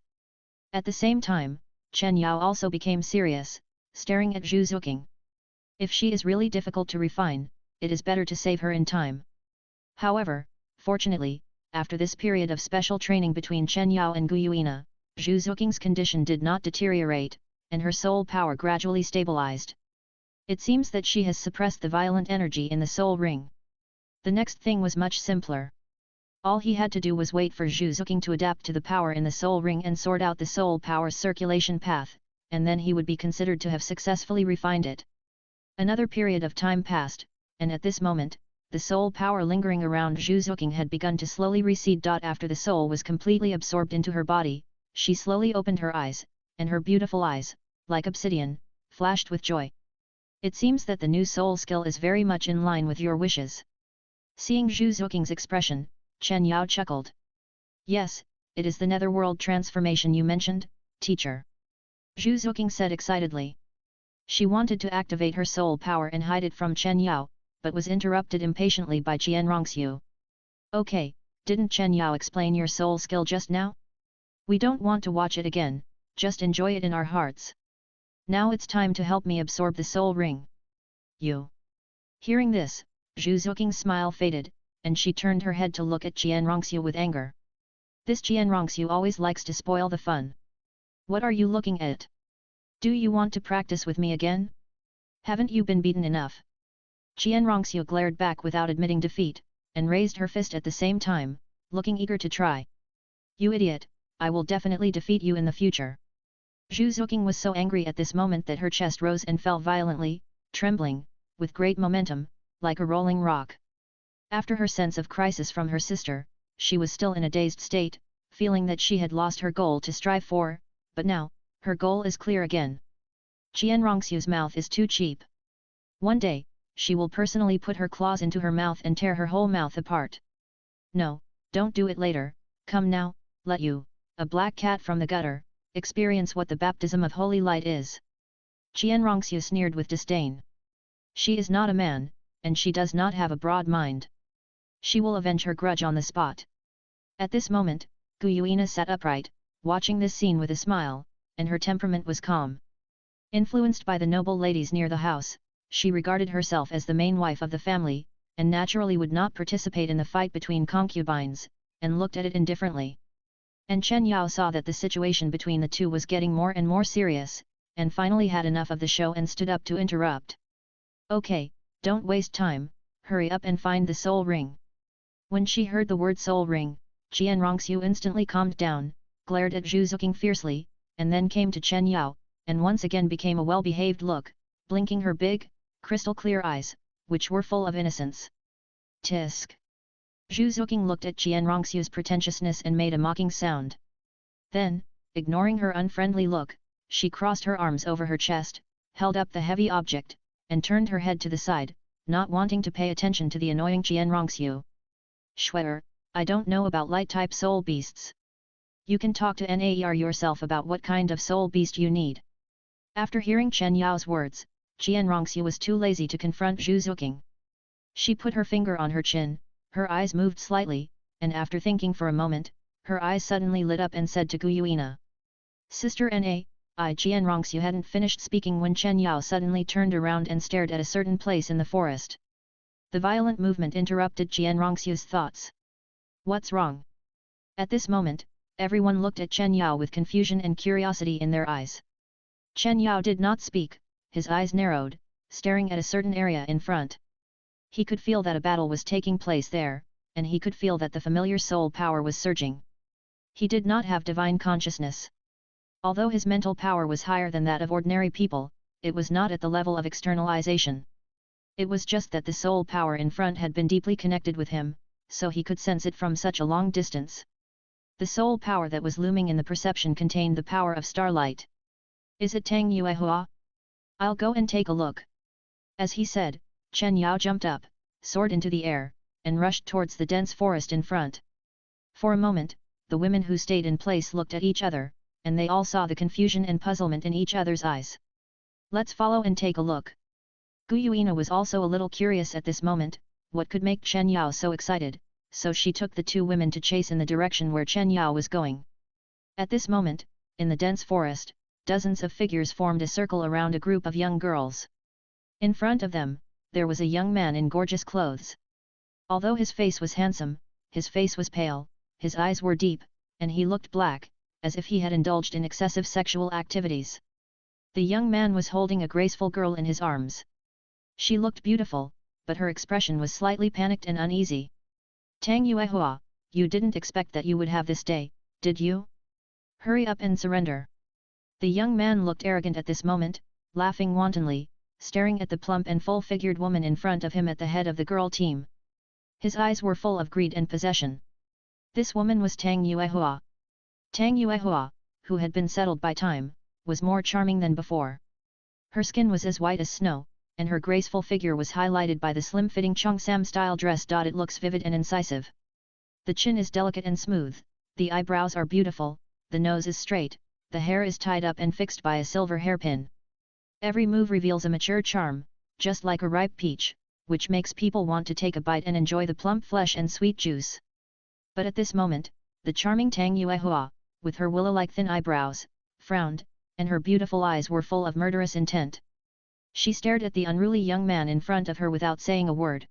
A: At the same time, Chen Yao also became serious, staring at Zhu Zuqing. If she is really difficult to refine, it is better to save her in time. However, fortunately, after this period of special training between Chen Yao and Gu Yuina, Zhu Zuqing's condition did not deteriorate, and her soul power gradually stabilized. It seems that she has suppressed the violent energy in the soul ring. The next thing was much simpler. All he had to do was wait for Zhu Zuqing to adapt to the power in the soul ring and sort out the soul power's circulation path, and then he would be considered to have successfully refined it. Another period of time passed, and at this moment, the soul power lingering around Zhu Zuqing had begun to slowly recede. After the soul was completely absorbed into her body, she slowly opened her eyes, and her beautiful eyes, like obsidian, flashed with joy. It seems that the new soul skill is very much in line with your wishes. Seeing Zhu Zuqing's expression, Chen Yao chuckled. Yes, it is the netherworld transformation you mentioned, teacher. Zhu Zuqing said excitedly. She wanted to activate her soul power and hide it from Chen Yao, but was interrupted impatiently by Qian Rongxiu. Okay, didn't Chen Yao explain your soul skill just now? We don't want to watch it again, just enjoy it in our hearts. Now it's time to help me absorb the soul ring. You. Hearing this, Zhu Zuqing's smile faded, and she turned her head to look at Qian Rongxiu with anger. This Qian Rongxiu always likes to spoil the fun. What are you looking at? Do you want to practice with me again? Haven't you been beaten enough? Qian Rongxiu glared back without admitting defeat, and raised her fist at the same time, looking eager to try. You idiot, I will definitely defeat you in the future. Zhu Zuqing was so angry at this moment that her chest rose and fell violently, trembling, with great momentum, like a rolling rock. After her sense of crisis from her sister, she was still in a dazed state, feeling that she had lost her goal to strive for, but now, her goal is clear again. Qian Rongxiu's mouth is too cheap. One day, she will personally put her claws into her mouth and tear her whole mouth apart. No, don't do it later, come now, let you, a black cat from the gutter, experience what the baptism of holy light is. Qian Rongxiu sneered with disdain. She is not a man, and she does not have a broad mind. She will avenge her grudge on the spot. At this moment, Gu Yuina sat upright, watching this scene with a smile, and her temperament was calm. Influenced by the noble ladies near the house, she regarded herself as the main wife of the family, and naturally would not participate in the fight between concubines, and looked at it indifferently. And Chen Yao saw that the situation between the two was getting more and more serious, and finally had enough of the show and stood up to interrupt. Okay, don't waste time, hurry up and find the soul ring. When she heard the word soul ring, Qian Rongxiu instantly calmed down, glared at Zhu Zuqing fiercely, and then came to Chen Yao, and once again became a well-behaved look, blinking her big, crystal-clear eyes, which were full of innocence. Tisk. Zhu Zuqing looked at Qian Rongxiu's pretentiousness and made a mocking sound. Then, ignoring her unfriendly look, she crossed her arms over her chest, held up the heavy object, and turned her head to the side, not wanting to pay attention to the annoying Qian Rongxiu. Schwerer, I don't know about light-type soul beasts. You can talk to Naer yourself about what kind of soul beast you need. After hearing Chen Yao's words, Qian Rongxiu was too lazy to confront Zhu Zuqing. She put her finger on her chin, her eyes moved slightly, and after thinking for a moment, her eyes suddenly lit up and said to Gu Yuina. Sister Na, Qian Rongxiu hadn't finished speaking when Chen Yao suddenly turned around and stared at a certain place in the forest. The violent movement interrupted Qian Rongxiu's thoughts. What's wrong? At this moment, everyone looked at Chen Yao with confusion and curiosity in their eyes. Chen Yao did not speak, his eyes narrowed, staring at a certain area in front. He could feel that a battle was taking place there, and he could feel that the familiar soul power was surging. He did not have divine consciousness. Although his mental power was higher than that of ordinary people, it was not at the level of externalization. It was just that the soul power in front had been deeply connected with him, so he could sense it from such a long distance. The soul power that was looming in the perception contained the power of starlight. Is it Tang Yuehua? I'll go and take a look. As he said, Chen Yao jumped up, soared into the air, and rushed towards the dense forest in front. For a moment, the women who stayed in place looked at each other, and they all saw the confusion and puzzlement in each other's eyes. Let's follow and take a look. Gu Yuina was also a little curious at this moment, what could make Chen Yao so excited, so she took the two women to chase in the direction where Chen Yao was going. At this moment, in the dense forest, dozens of figures formed a circle around a group of young girls. In front of them, there was a young man in gorgeous clothes. Although his face was handsome, his face was pale, his eyes were deep, and he looked black, as if he had indulged in excessive sexual activities. The young man was holding a graceful girl in his arms. She looked beautiful, but her expression was slightly panicked and uneasy. Tang Yuehua, you didn't expect that you would have this day, did you? Hurry up and surrender. The young man looked arrogant at this moment, laughing wantonly, staring at the plump and full-figured woman in front of him at the head of the girl team. His eyes were full of greed and possession. This woman was Tang Yuehua. Tang Yuehua, who had been settled by time, was more charming than before. Her skin was as white as snow, and her graceful figure was highlighted by the slim-fitting Cheongsam-style dress. It looks vivid and incisive. The chin is delicate and smooth, the eyebrows are beautiful, the nose is straight, the hair is tied up and fixed by a silver hairpin. Every move reveals a mature charm, just like a ripe peach, which makes people want to take a bite and enjoy the plump flesh and sweet juice. But at this moment, the charming Tang Yuehua, with her willow-like thin eyebrows, frowned, and her beautiful eyes were full of murderous intent. She stared at the unruly young man in front of her without saying a word.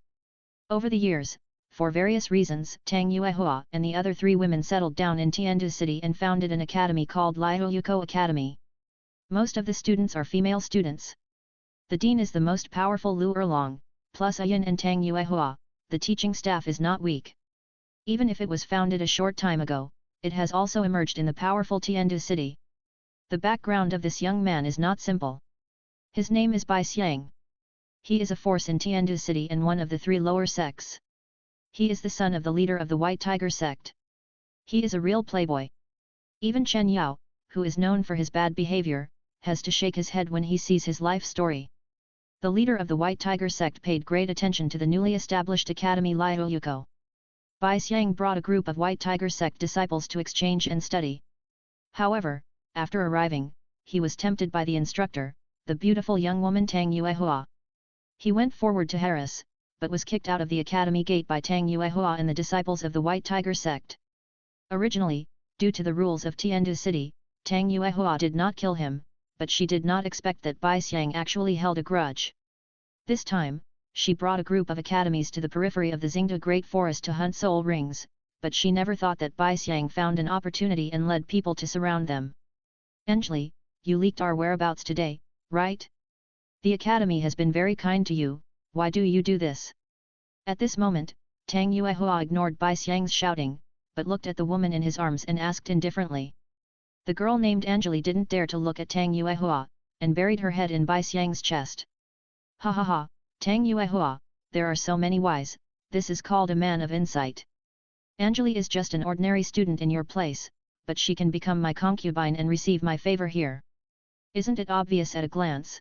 A: Over the years, for various reasons, Tang Yuehua and the other three women settled down in Tiandu City and founded an academy called Liuyuko Academy. Most of the students are female students. The dean is the most powerful Lu Erlong, plus Ayan and Tang Yuehua. The teaching staff is not weak. Even if it was founded a short time ago, it has also emerged in the powerful Tiandu City. The background of this young man is not simple. His name is Bai Xiang. He is a force in Tiandu City and one of the three lower sects. He is the son of the leader of the White Tiger sect. He is a real playboy. Even Chen Yao, who is known for his bad behavior, has to shake his head when he sees his life story. The leader of the White Tiger sect paid great attention to the newly established academy Liuyuko. Bai Xiang brought a group of White Tiger sect disciples to exchange and study. However, after arriving, he was tempted by the instructor, the beautiful young woman Tang Yuehua. He went forward to harass, but was kicked out of the academy gate by Tang Yuehua and the disciples of the White Tiger sect. Originally, due to the rules of Tiandu City, Tang Yuehua did not kill him, but she did not expect that Bai Xiang actually held a grudge. This time, she brought a group of academies to the periphery of the Xingda Great Forest to hunt soul rings, but she never thought that Bai Xiang found an opportunity and led people to surround them. Anjali, you leaked our whereabouts today, right? The academy has been very kind to you, why do you do this? At this moment, Tang Yuehua ignored Bai Xiang's shouting, but looked at the woman in his arms and asked indifferently. The girl named Anjali didn't dare to look at Tang Yuehua, and buried her head in Bai Xiang's chest. Ha ha ha, Tang Yuehua, there are so many whys, this is called a man of insight. Anjali is just an ordinary student in your place, but she can become my concubine and receive my favor here. Isn't it obvious at a glance?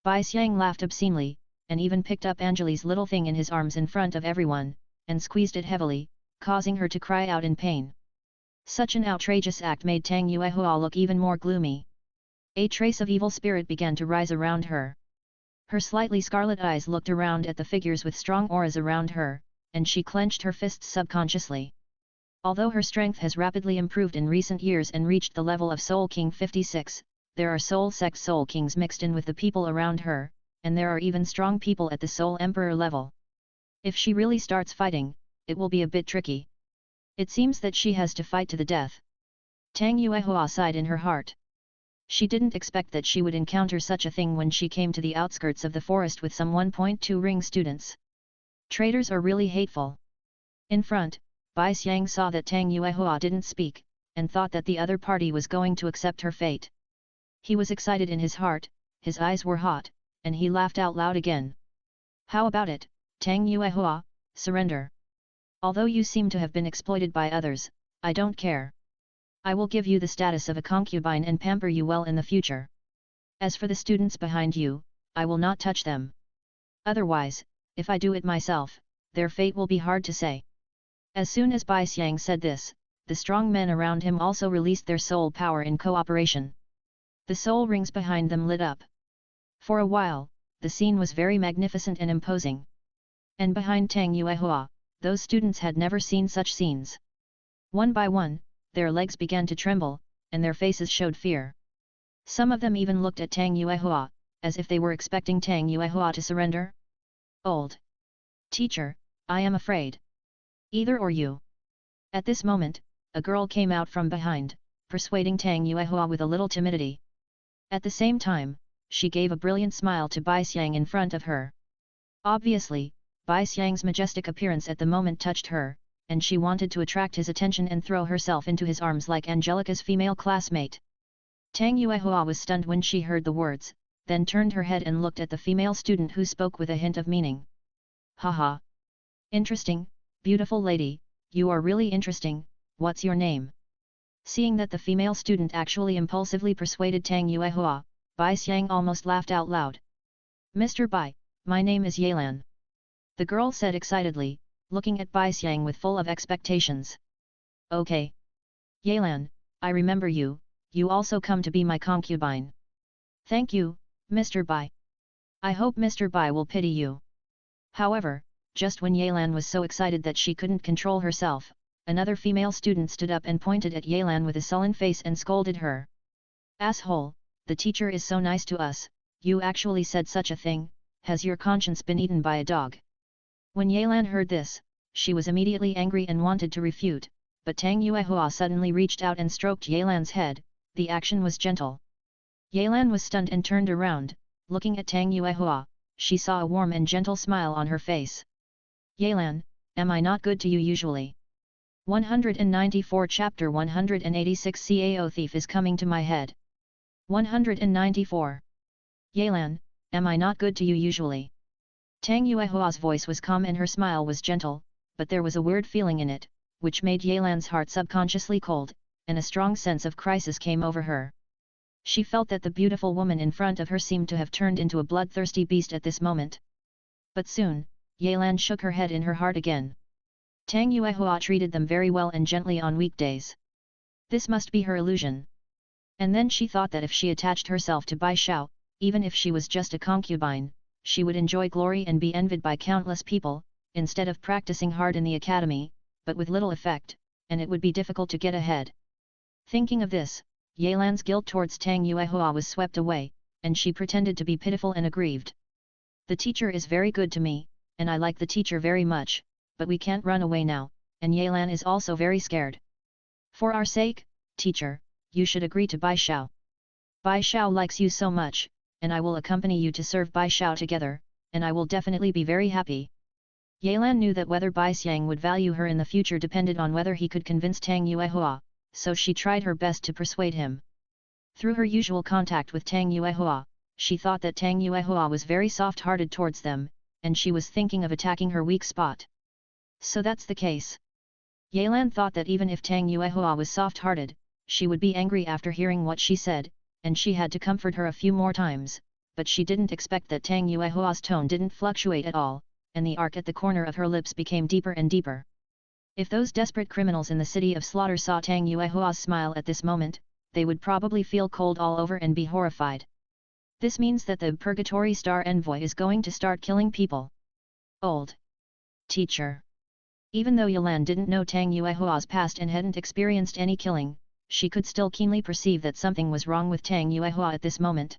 A: Bai Xiang laughed obscenely, and even picked up Anjali's little thing in his arms in front of everyone, and squeezed it heavily, causing her to cry out in pain. Such an outrageous act made Tang Yuehua look even more gloomy. A trace of evil spirit began to rise around her. Her slightly scarlet eyes looked around at the figures with strong auras around her, and she clenched her fists subconsciously. Although her strength has rapidly improved in recent years and reached the level of Soul King 56, there are Soul Sect Soul Kings mixed in with the people around her, and there are even strong people at the Soul Emperor level. If she really starts fighting, it will be a bit tricky. It seems that she has to fight to the death. Tang Yuehua sighed in her heart. She didn't expect that she would encounter such a thing when she came to the outskirts of the forest with some 1.2 ring students. Traitors are really hateful. In front, Bai Xiang saw that Tang Yuehua didn't speak, and thought that the other party was going to accept her fate. He was excited in his heart, his eyes were hot, and he laughed out loud again. How about it, Tang Yuehua, surrender. Although you seem to have been exploited by others, I don't care. I will give you the status of a concubine and pamper you well in the future. As for the students behind you, I will not touch them. Otherwise, if I do it myself, their fate will be hard to say. As soon as Bai Xiang said this, the strong men around him also released their soul power in cooperation. The soul rings behind them lit up. For a while, the scene was very magnificent and imposing. And behind Tang Yuehua, those students had never seen such scenes. One by one, their legs began to tremble, and their faces showed fear. Some of them even looked at Tang Yuehua, as if they were expecting Tang Yuehua to surrender. Old teacher, I am afraid. Either or you. At this moment, a girl came out from behind, persuading Tang Yuehua with a little timidity. At the same time, she gave a brilliant smile to Bai Xiang in front of her. Obviously, Bai Xiang's majestic appearance at the moment touched her, and she wanted to attract his attention and throw herself into his arms like Angelica's female classmate. Tang Yuehua was stunned when she heard the words, then turned her head and looked at the female student who spoke with a hint of meaning. Haha. Interesting, beautiful lady, you are really interesting, what's your name? Seeing that the female student actually impulsively persuaded Tang Yuehua, Bai Xiang almost laughed out loud. Mr. Bai, my name is Yelan. The girl said excitedly, looking at Bai Xiang with full of expectations. Okay. Yelan, I remember you, you also come to be my concubine. Thank you, Mr. Bai. I hope Mr. Bai will pity you. However, just when Yelan was so excited that she couldn't control herself, another female student stood up and pointed at Yelan with a sullen face and scolded her. Asshole, the teacher is so nice to us, you actually said such a thing, has your conscience been eaten by a dog? When Yelan heard this, she was immediately angry and wanted to refute, but Tang Yuehua suddenly reached out and stroked Yelan's head, the action was gentle. Yelan was stunned and turned around, looking at Tang Yuehua, she saw a warm and gentle smile on her face. Yelan, am I not good to you usually? 194 Chapter 186 Cao Thief is coming to my head. 194. Yelan, am I not good to you usually? Tang Yuehua's voice was calm and her smile was gentle, but there was a weird feeling in it, which made Yelan's heart subconsciously cold, and a strong sense of crisis came over her. She felt that the beautiful woman in front of her seemed to have turned into a bloodthirsty beast at this moment. But soon, Yelan shook her head in her heart again. Tang Yuehua treated them very well and gently on weekdays. This must be her illusion. And then she thought that if she attached herself to Bai Xiao, even if she was just a concubine, she would enjoy glory and be envied by countless people, instead of practicing hard in the academy, but with little effect, and it would be difficult to get ahead. Thinking of this, Yelan's guilt towards Tang Yuehua was swept away, and she pretended to be pitiful and aggrieved. The teacher is very good to me, and I like the teacher very much, but we can't run away now, and Yelan is also very scared. For our sake, teacher, you should agree to Bai Xiao. Bai Xiao likes you so much, and I will accompany you to serve Bai Xiao together, and I will definitely be very happy. Yelan knew that whether Bai Xiang would value her in the future depended on whether he could convince Tang Yuehua, so she tried her best to persuade him. Through her usual contact with Tang Yuehua, she thought that Tang Yuehua was very soft-hearted towards them, and she was thinking of attacking her weak spot. So that's the case. Yelan thought that even if Tang Yuehua was soft-hearted, she would be angry after hearing what she said, and she had to comfort her a few more times, but she didn't expect that Tang Yuehua's tone didn't fluctuate at all, and the arc at the corner of her lips became deeper and deeper. If those desperate criminals in the city of slaughter saw Tang Yuehua's smile at this moment, they would probably feel cold all over and be horrified. This means that the Purgatory Star Envoy is going to start killing people. Old teacher. Even though Yelan didn't know Tang Yuehua's past and hadn't experienced any killing, she could still keenly perceive that something was wrong with Tang Yuehua at this moment.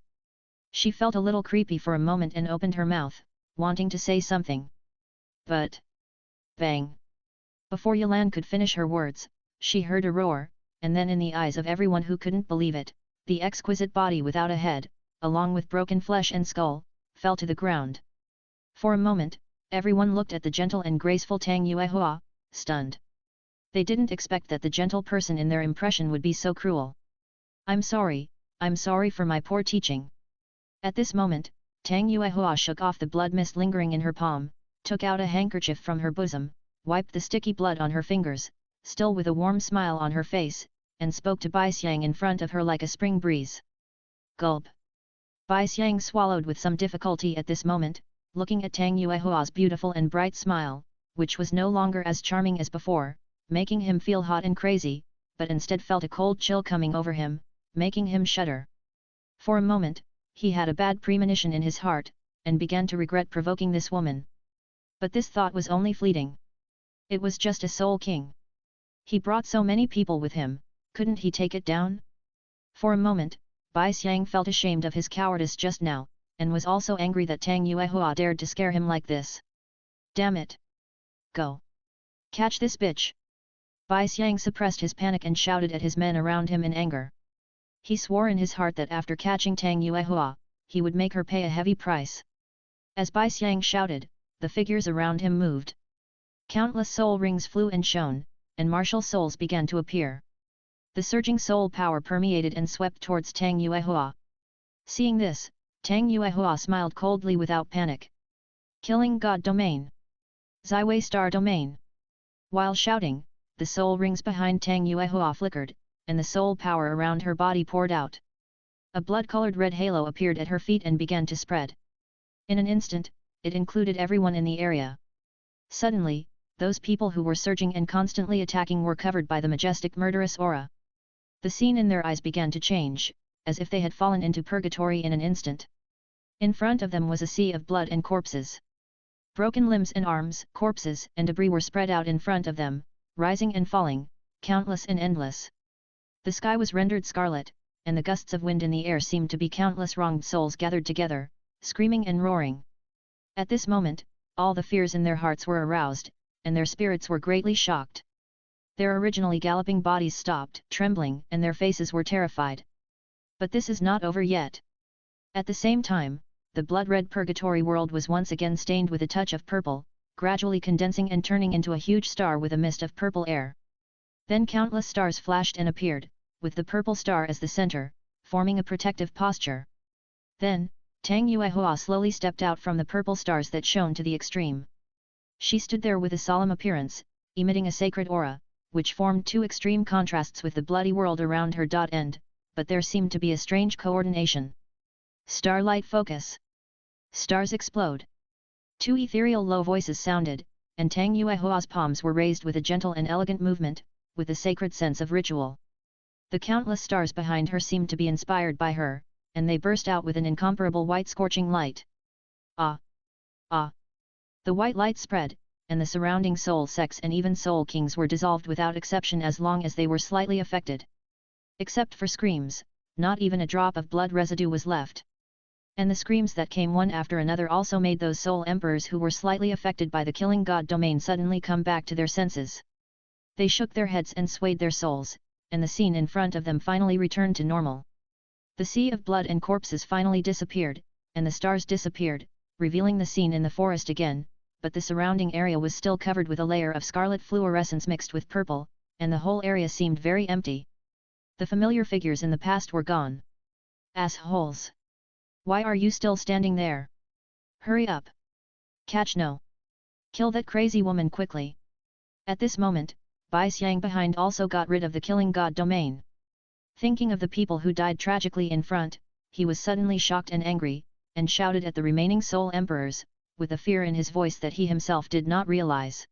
A: She felt a little creepy for a moment and opened her mouth, wanting to say something. But... bang! Before Yelan could finish her words, she heard a roar, and then in the eyes of everyone who couldn't believe it, the exquisite body without a head, along with broken flesh and skull, fell to the ground. For a moment, everyone looked at the gentle and graceful Tang Yuehua, stunned. They didn't expect that the gentle person in their impression would be so cruel. I'm sorry for my poor teaching. At this moment, Tang Yuehua shook off the blood mist lingering in her palm, took out a handkerchief from her bosom, wiped the sticky blood on her fingers, still with a warm smile on her face, and spoke to Bai Xiang in front of her like a spring breeze. Gulp. Bai Xiang swallowed with some difficulty at this moment, looking at Tang Yuehua's beautiful and bright smile, which was no longer as charming as before, making him feel hot and crazy, but instead felt a cold chill coming over him, making him shudder. For a moment, he had a bad premonition in his heart, and began to regret provoking this woman. But this thought was only fleeting. It was just a soul king. He brought so many people with him, couldn't he take it down? For a moment, Bai Xiang felt ashamed of his cowardice just now, and was also angry that Tang Yuehua dared to scare him like this. Damn it! Go! Catch this bitch! Bai Xiang suppressed his panic and shouted at his men around him in anger. He swore in his heart that after catching Tang Yuehua, he would make her pay a heavy price. As Bai Xiang shouted, the figures around him moved. Countless soul rings flew and shone, and martial souls began to appear. The surging soul power permeated and swept towards Tang Yuehua. Seeing this, Tang Yuehua smiled coldly without panic. Killing God Domain! Zaiwei Star Domain! While shouting, the soul rings behind Tang Yuehua flickered, and the soul power around her body poured out. A blood-colored red halo appeared at her feet and began to spread. In an instant, it included everyone in the area. Suddenly, those people who were surging and constantly attacking were covered by the majestic murderous aura. The scene in their eyes began to change, as if they had fallen into purgatory in an instant. In front of them was a sea of blood and corpses. Broken limbs and arms, corpses and debris were spread out in front of them, rising and falling, countless and endless. The sky was rendered scarlet, and the gusts of wind in the air seemed to be countless wronged souls gathered together, screaming and roaring. At this moment, all the fears in their hearts were aroused, and their spirits were greatly shocked. Their originally galloping bodies stopped, trembling, and their faces were terrified. But this is not over yet. At the same time, the blood-red purgatory world was once again stained with a touch of purple, gradually condensing and turning into a huge star with a mist of purple air. Then countless stars flashed and appeared, with the purple star as the center, forming a protective posture. Then, Tang Yuehua slowly stepped out from the purple stars that shone to the extreme. She stood there with a solemn appearance, emitting a sacred aura, which formed two extreme contrasts with the bloody world around her. But there seemed to be a strange coordination. Starlight focus. Stars explode. Two ethereal low voices sounded, and Tang Yuehua's palms were raised with a gentle and elegant movement, with a sacred sense of ritual. The countless stars behind her seemed to be inspired by her, and they burst out with an incomparable white scorching light. Ah! Ah! The white light spread, and the surrounding soul sects and even soul kings were dissolved without exception as long as they were slightly affected. Except for screams, not even a drop of blood residue was left. And the screams that came one after another also made those soul emperors who were slightly affected by the killing god domain suddenly come back to their senses. They shook their heads and swayed their souls, and the scene in front of them finally returned to normal. The sea of blood and corpses finally disappeared, and the stars disappeared, revealing the scene in the forest again, but the surrounding area was still covered with a layer of scarlet fluorescence mixed with purple, and the whole area seemed very empty. The familiar figures in the past were gone. Assholes! Why are you still standing there? Hurry up! Catch no! Kill that crazy woman quickly! At this moment, Bai Xiang behind also got rid of the killing god domain. Thinking of the people who died tragically in front, he was suddenly shocked and angry, and shouted at the remaining soul emperors, with a fear in his voice that he himself did not realize.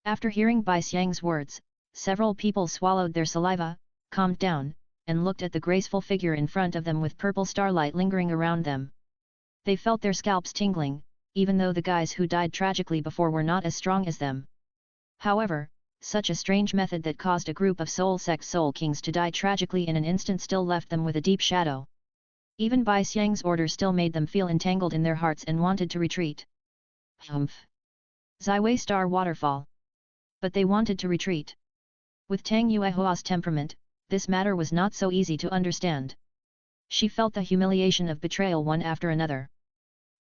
A: After hearing Bai Xiang's words, several people swallowed their saliva, calmed down, and looked at the graceful figure in front of them with purple starlight lingering around them. They felt their scalps tingling, even though the guys who died tragically before were not as strong as them. However, such a strange method that caused a group of soul sect soul kings to die tragically in an instant still left them with a deep shadow. Even Bai Xiang's order still made them feel entangled in their hearts and wanted to retreat. Humph! Ziwei Star Waterfall. But they wanted to retreat. With Tang Yuehua's temperament, this matter was not so easy to understand. She felt the humiliation of betrayal one after another.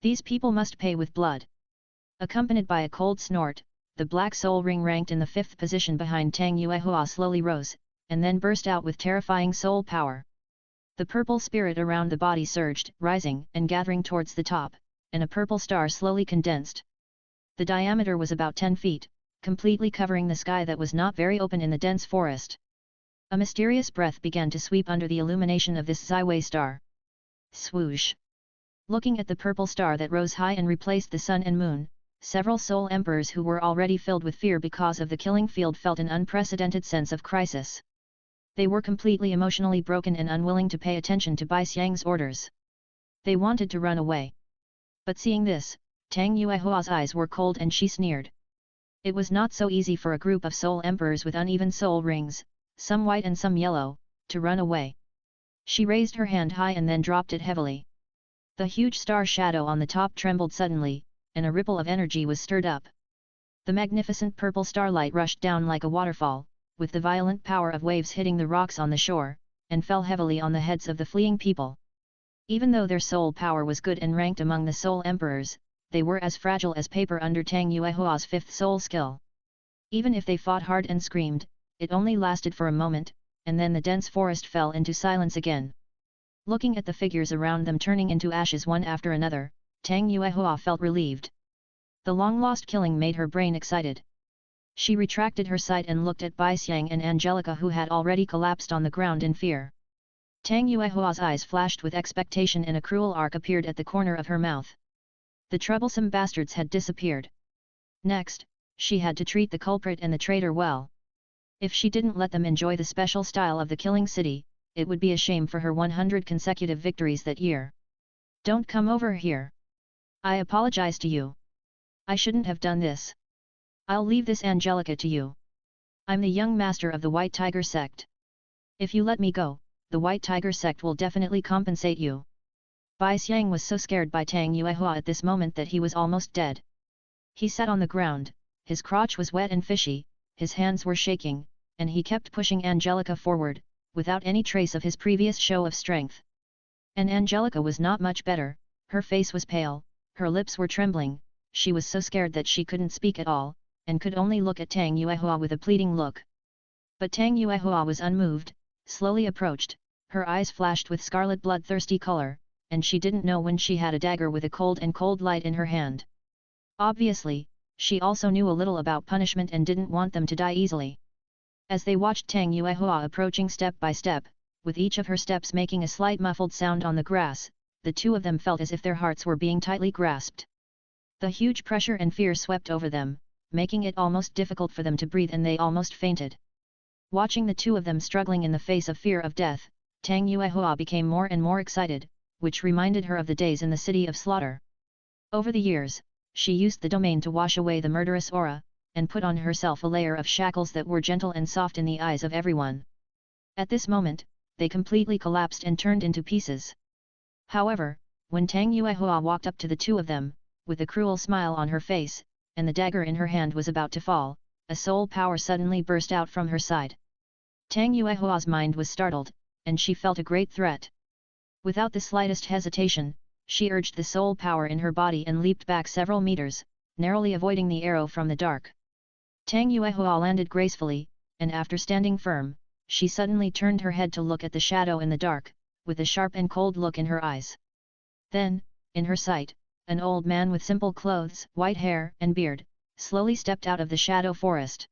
A: These people must pay with blood. Accompanied by a cold snort, the black soul ring ranked in the 5th position behind Tang Yuehua slowly rose, and then burst out with terrifying soul power. The purple spirit around the body surged, rising and gathering towards the top, and a purple star slowly condensed. The diameter was about 10 feet, completely covering the sky that was not very open in the dense forest. A mysterious breath began to sweep under the illumination of this Ziwei star. Swoosh! Looking at the purple star that rose high and replaced the sun and moon, several soul emperors who were already filled with fear because of the killing field felt an unprecedented sense of crisis. They were completely emotionally broken and unwilling to pay attention to Bai Xiang's orders. They wanted to run away. But seeing this, Tang Yuehua's eyes were cold and she sneered. It was not so easy for a group of soul emperors with uneven soul rings, some white and some yellow, to run away. She raised her hand high and then dropped it heavily. The huge star shadow on the top trembled suddenly, and a ripple of energy was stirred up. The magnificent purple starlight rushed down like a waterfall, with the violent power of waves hitting the rocks on the shore, and fell heavily on the heads of the fleeing people. Even though their soul power was good and ranked among the soul emperors, they were as fragile as paper under Tang Yuehua's 5th soul skill. Even if they fought hard and screamed, it only lasted for a moment, and then the dense forest fell into silence again. Looking at the figures around them turning into ashes one after another, Tang Yuehua felt relieved. The long-lost killing made her brain excited. She retracted her sight and looked at Bai Xiang and Angelica who had already collapsed on the ground in fear. Tang Yuehua's eyes flashed with expectation and a cruel arc appeared at the corner of her mouth. The troublesome bastards had disappeared. Next, she had to treat the culprit and the traitor well. If she didn't let them enjoy the special style of the killing city, it would be a shame for her 100 consecutive victories that year. Don't come over here. I apologize to you. I shouldn't have done this. I'll leave this Angelica to you. I'm the young master of the White Tiger sect. If you let me go, the White Tiger sect will definitely compensate you. Bai Xiang was so scared by Tang Yuehua at this moment that he was almost dead. He sat on the ground, his crotch was wet and fishy, his hands were shaking, and he kept pushing Angelica forward, without any trace of his previous show of strength. And Angelica was not much better, her face was pale, her lips were trembling, she was so scared that she couldn't speak at all, and could only look at Tang Yuehua with a pleading look. But Tang Yuehua was unmoved, slowly approached, her eyes flashed with scarlet bloodthirsty color, and she didn't know when she had a dagger with a cold light in her hand. Obviously, she also knew a little about punishment and didn't want them to die easily. As they watched Tang Yuehua approaching step by step, with each of her steps making a slight muffled sound on the grass, the two of them felt as if their hearts were being tightly grasped. The huge pressure and fear swept over them, making it almost difficult for them to breathe, and they almost fainted. Watching the two of them struggling in the face of fear of death, Tang Yuehua became more and more excited, which reminded her of the days in the city of slaughter. Over the years, she used the domain to wash away the murderous aura, and put on herself a layer of shackles that were gentle and soft in the eyes of everyone. At this moment, they completely collapsed and turned into pieces. However, when Tang Yuehua walked up to the two of them, with a cruel smile on her face, and the dagger in her hand was about to fall, a soul power suddenly burst out from her side. Tang Yuehua's mind was startled, and she felt a great threat. Without the slightest hesitation, she urged the soul power in her body and leaped back several meters, narrowly avoiding the arrow from the dark. Tang Yuehua landed gracefully, and after standing firm, she suddenly turned her head to look at the shadow in the dark, with a sharp and cold look in her eyes. Then, in her sight, an old man with simple clothes, white hair and beard, slowly stepped out of the shadow forest.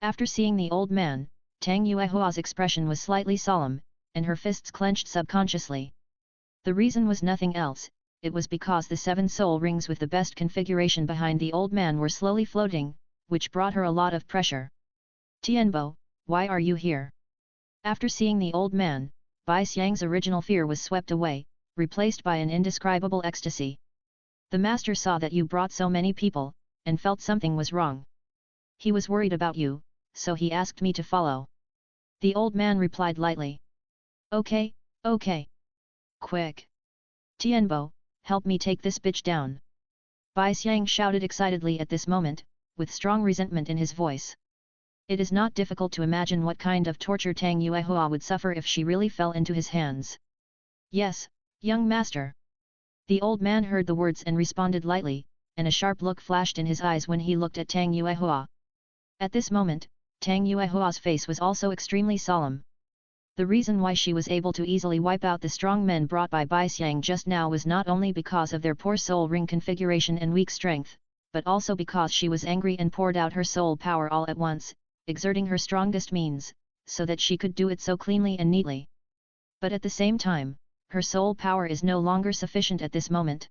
A: After seeing the old man, Tang Yuehua's expression was slightly solemn, and her fists clenched subconsciously. The reason was nothing else, it was because the 7 soul rings with the best configuration behind the old man were slowly floating, which brought her a lot of pressure. Tianbo, why are you here? After seeing the old man, Bai Xiang's original fear was swept away, replaced by an indescribable ecstasy. The master saw that you brought so many people, and felt something was wrong. He was worried about you, so he asked me to follow. The old man replied lightly. Okay, okay. Quick! Tianbo, help me take this bitch down. Bai Xiang shouted excitedly at this moment, with strong resentment in his voice. It is not difficult to imagine what kind of torture Tang Yuehua would suffer if she really fell into his hands. Yes, young master. The old man heard the words and responded lightly, and a sharp look flashed in his eyes when he looked at Tang Yuehua. At this moment, Tang Yuehua's face was also extremely solemn. The reason why she was able to easily wipe out the strong men brought by Bai Xiang just now was not only because of their poor soul ring configuration and weak strength, but also because she was angry and poured out her soul power all at once, exerting her strongest means, so that she could do it so cleanly and neatly. But at the same time, her soul power is no longer sufficient at this moment.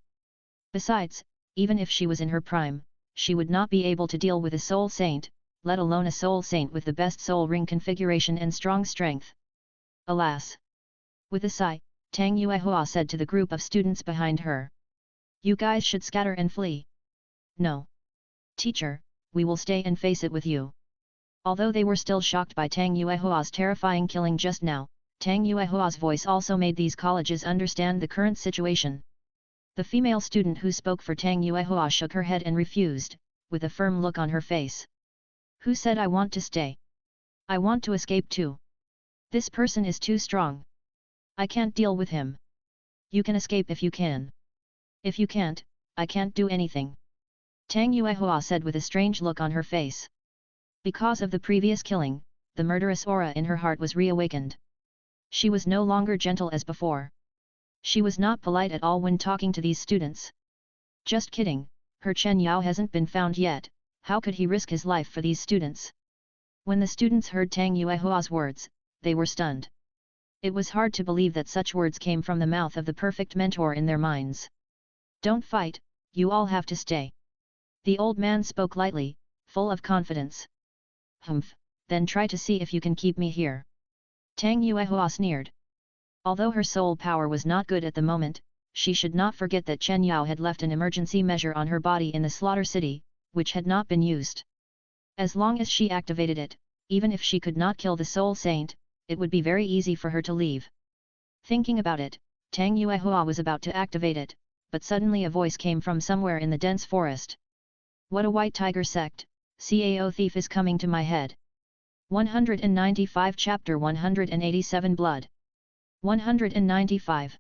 A: Besides, even if she was in her prime, she would not be able to deal with a soul saint, let alone a soul saint with the best soul ring configuration and strong strength. Alas! With a sigh, Tang Yuehua said to the group of students behind her. You guys should scatter and flee. No. Teacher, we will stay and face it with you. Although they were still shocked by Tang Yuehua's terrifying killing just now, Tang Yuehua's voice also made these colleges understand the current situation. The female student who spoke for Tang Yuehua shook her head and refused, with a firm look on her face. Who said I want to stay? I want to escape too. This person is too strong. I can't deal with him. You can escape if you can. If you can't, I can't do anything. Tang Yuehua said with a strange look on her face. Because of the previous killing, the murderous aura in her heart was reawakened. She was no longer gentle as before. She was not polite at all when talking to these students. Just kidding, her Chen Yao hasn't been found yet, how could he risk his life for these students? When the students heard Tang Yuehua's words, they were stunned. It was hard to believe that such words came from the mouth of the perfect mentor in their minds. Don't fight, you all have to stay. The old man spoke lightly, full of confidence. Humph, then try to see if you can keep me here. Tang Yuehua sneered. Although her soul power was not good at the moment, she should not forget that Chen Yao had left an emergency measure on her body in the slaughter city, which had not been used. As long as she activated it, even if she could not kill the soul saint, it would be very easy for her to leave. Thinking about it, Tang Yuehua was about to activate it, but suddenly a voice came from somewhere in the dense forest. What a white tiger sect, CAO thief is coming to my head. 195 Chapter 187 Blood. 195.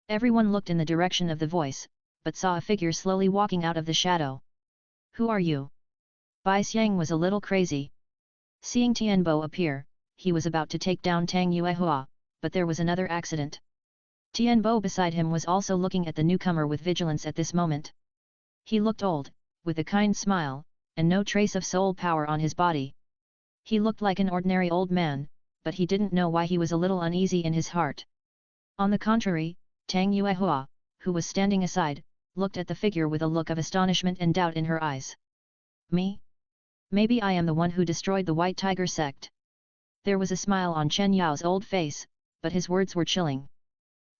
A: Everyone looked in the direction of the voice, but saw a figure slowly walking out of the shadow. Who are you? Bai Xiang was a little crazy. Seeing Tianbo appear, he was about to take down Tang Yuehua, but there was another accident. Tianbo beside him was also looking at the newcomer with vigilance at this moment. He looked old, with a kind smile, and no trace of soul power on his body. He looked like an ordinary old man, but he didn't know why he was a little uneasy in his heart. On the contrary, Tang Yuehua, who was standing aside, looked at the figure with a look of astonishment and doubt in her eyes. Me? Maybe I am the one who destroyed the White Tiger sect. There was a smile on Chen Yao's old face, but his words were chilling.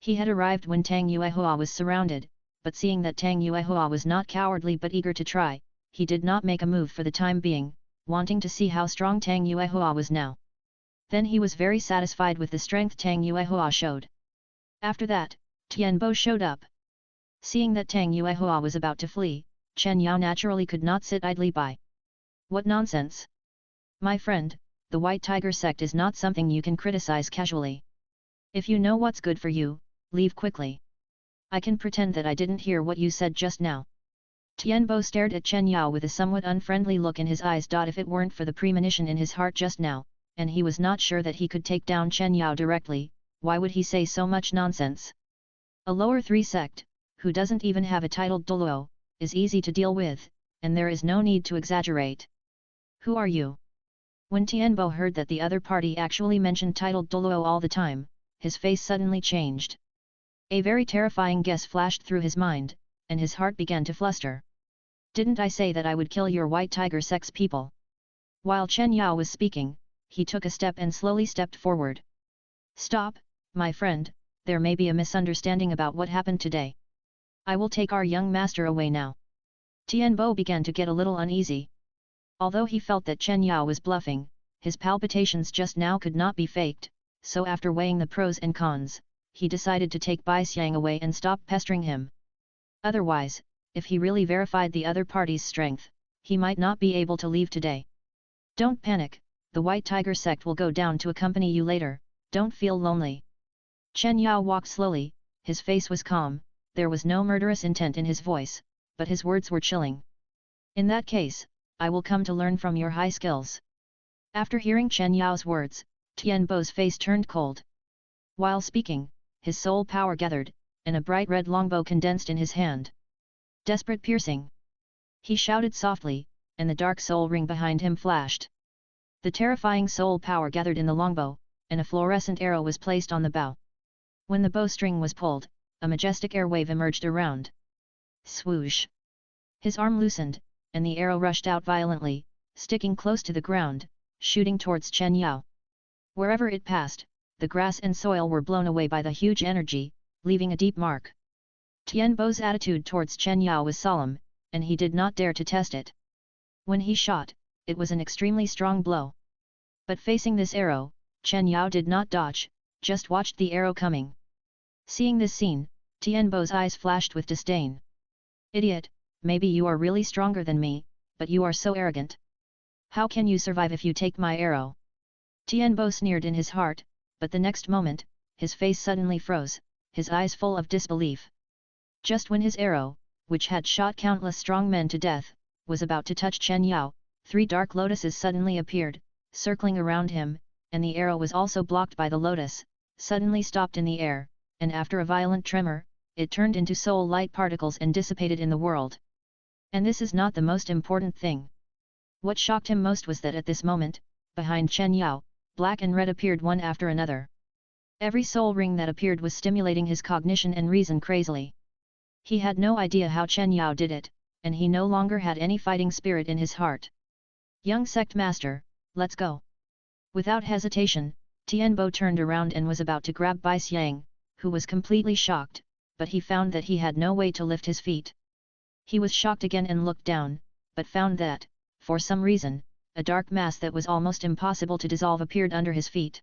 A: He had arrived when Tang Yuehua was surrounded, but seeing that Tang Yuehua was not cowardly but eager to try, he did not make a move for the time being, wanting to see how strong Tang Yuehua was now. Then he was very satisfied with the strength Tang Yuehua showed. After that, Tianbo showed up. Seeing that Tang Yuehua was about to flee, Chen Yao naturally could not sit idly by. What nonsense! My friend, the White Tiger sect is not something you can criticize casually. If you know what's good for you, leave quickly. I can pretend that I didn't hear what you said just now. Tianbo stared at Chen Yao with a somewhat unfriendly look in his eyes. If it weren't for the premonition in his heart just now, and he was not sure that he could take down Chen Yao directly, why would he say so much nonsense? A lower 3 sect, who doesn't even have a titled Douluo, is easy to deal with, and there is no need to exaggerate. Who are you? When Tianbo heard that the other party actually mentioned titled Douluo all the time, his face suddenly changed. A very terrifying guess flashed through his mind, and his heart began to fluster. Didn't I say that I would kill your White Tiger sect's people? While Chen Yao was speaking, he took a step and slowly stepped forward. Stop, my friend, there may be a misunderstanding about what happened today. I will take our young master away now. Tianbo began to get a little uneasy. Although he felt that Chen Yao was bluffing, his palpitations just now could not be faked, so after weighing the pros and cons, he decided to take Bai Xiang away and stop pestering him. Otherwise, if he really verified the other party's strength, he might not be able to leave today. Don't panic, the White Tiger sect will go down to accompany you later, don't feel lonely. Chen Yao walked slowly, his face was calm, there was no murderous intent in his voice, but his words were chilling. In that case, I will come to learn from your high skills. After hearing Chen Yao's words, Tianbo's face turned cold. While speaking, his soul power gathered, and a bright red longbow condensed in his hand. Desperate piercing! He shouted softly, and the dark soul ring behind him flashed. The terrifying soul power gathered in the longbow, and a fluorescent arrow was placed on the bow. When the bowstring was pulled, a majestic air wave emerged around. Swoosh! His arm loosened, and the arrow rushed out violently, sticking close to the ground, shooting towards Chen Yao. Wherever it passed, the grass and soil were blown away by the huge energy, leaving a deep mark. Tianbo's attitude towards Chen Yao was solemn, and he did not dare to test it. When he shot, it was an extremely strong blow. But facing this arrow, Chen Yao did not dodge, just watched the arrow coming. Seeing this scene, Tianbo's eyes flashed with disdain. Idiot, maybe you are really stronger than me, but you are so arrogant. How can you survive if you take my arrow? Tianbo sneered in his heart, but the next moment, his face suddenly froze, his eyes full of disbelief. Just when his arrow, which had shot countless strong men to death, was about to touch Chen Yao, 3 dark lotuses suddenly appeared, circling around him, and the arrow was also blocked by the lotus, suddenly stopped in the air, and after a violent tremor, it turned into soul light particles and dissipated in the world. And this is not the most important thing. What shocked him most was that at this moment, behind Chen Yao, black and red appeared one after another. Every soul ring that appeared was stimulating his cognition and reason crazily. He had no idea how Chen Yao did it, and he no longer had any fighting spirit in his heart. Young sect master, let's go. Without hesitation, Tianbo turned around and was about to grab Bai Xiang, who was completely shocked, but he found that he had no way to lift his feet. He was shocked again and looked down, but found that, for some reason, a dark mass that was almost impossible to dissolve appeared under his feet.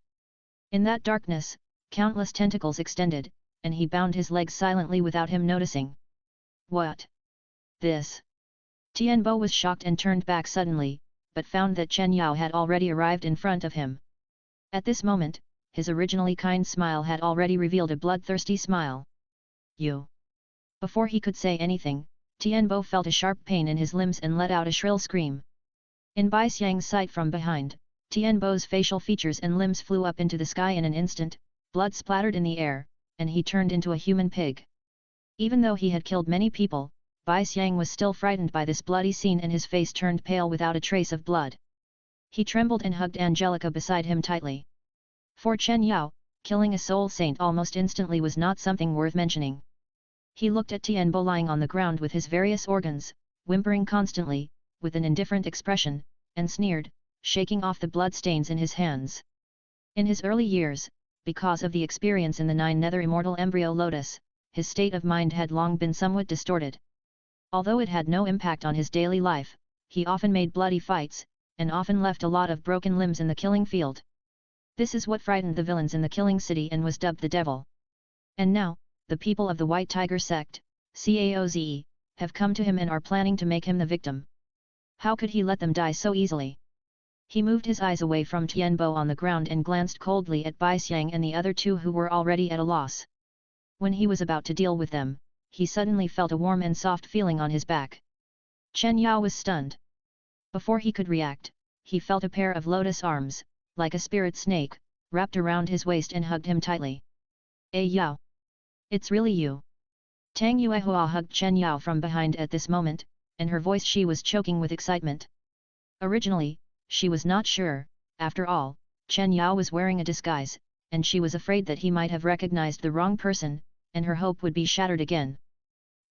A: In that darkness, countless tentacles extended, and he bound his legs silently without him noticing. What? This? Tianbo was shocked and turned back suddenly, but found that Chen Yao had already arrived in front of him. At this moment, his originally kind smile had already revealed a bloodthirsty smile. You! Before he could say anything, Tianbo felt a sharp pain in his limbs and let out a shrill scream. In Bai Xiang's sight from behind, Tianbo's facial features and limbs flew up into the sky in an instant, blood splattered in the air, and he turned into a human pig. Even though he had killed many people, Bai Xiang was still frightened by this bloody scene and his face turned pale without a trace of blood. He trembled and hugged Angelica beside him tightly. For Chen Yao, killing a soul saint almost instantly was not something worth mentioning. He looked at Tianbo lying on the ground with his various organs, whimpering constantly, with an indifferent expression, and sneered, shaking off the blood stains in his hands. In his early years, because of the experience in the 9 nether immortal embryo lotus, his state of mind had long been somewhat distorted. Although it had no impact on his daily life, he often made bloody fights, and often left a lot of broken limbs in the killing field. This is what frightened the villains in the killing city and was dubbed the devil. And now, the people of the White Tiger sect, CAOZE, have come to him and are planning to make him the victim. How could he let them die so easily? He moved his eyes away from Tianbo on the ground and glanced coldly at Bai Xiang and the other 2 who were already at a loss. When he was about to deal with them, he suddenly felt a warm and soft feeling on his back. Chen Yao was stunned. Before he could react, he felt a pair of lotus arms, like a spirit snake, wrapped around his waist and hugged him tightly. Yao! It's really you! Tang Yuehua hugged Chen Yao from behind at this moment, and her voice she was choking with excitement. Originally, she was not sure, after all, Chen Yao was wearing a disguise, and she was afraid that he might have recognized the wrong person, and her hope would be shattered again.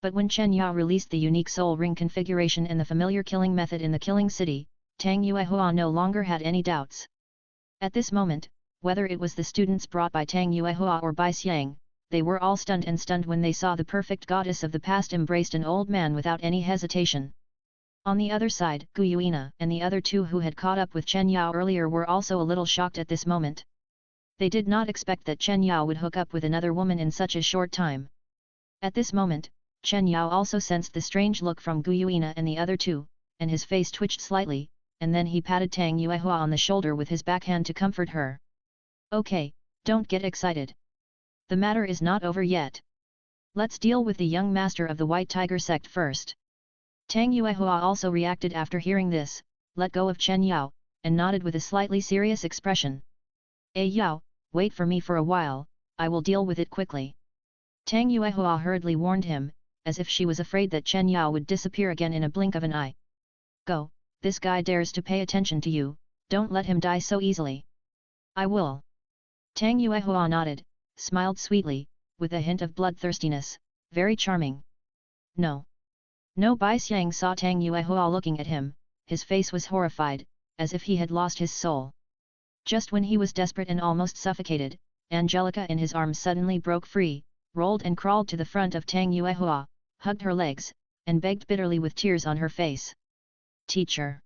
A: But when Chen Yao released the unique soul ring configuration and the familiar killing method in the killing city, Tang Yuehua no longer had any doubts. At this moment, whether it was the students brought by Tang Yuehua or Bai Xiang, they were all stunned when they saw the perfect goddess of the past embraced an old man without any hesitation. On the other side, Gu Yuina and the other 2 who had caught up with Chen Yao earlier were also a little shocked at this moment. They did not expect that Chen Yao would hook up with another woman in such a short time. At this moment, Chen Yao also sensed the strange look from Gu Yuina and the other 2, and his face twitched slightly, and then he patted Tang Yuehua on the shoulder with his backhand to comfort her. Okay, don't get excited. The matter is not over yet. Let's deal with the young master of the White Tiger sect first. Tang Yuehua also reacted after hearing this, let go of Chen Yao, and nodded with a slightly serious expression. Yao, wait for me for a while, I will deal with it quickly. Tang Yuehua hurriedly warned him, as if she was afraid that Chen Yao would disappear again in a blink of an eye. Go, this guy dares to pay attention to you, don't let him die so easily. I will. Tang Yuehua nodded, smiled sweetly, with a hint of bloodthirstiness, very charming. No. No. Bai Xiang saw Tang Yuehua looking at him, his face was horrified, as if he had lost his soul. Just when he was desperate and almost suffocated, Angelica in his arms suddenly broke free, rolled and crawled to the front of Tang Yuehua, hugged her legs, and begged bitterly with tears on her face. Teacher!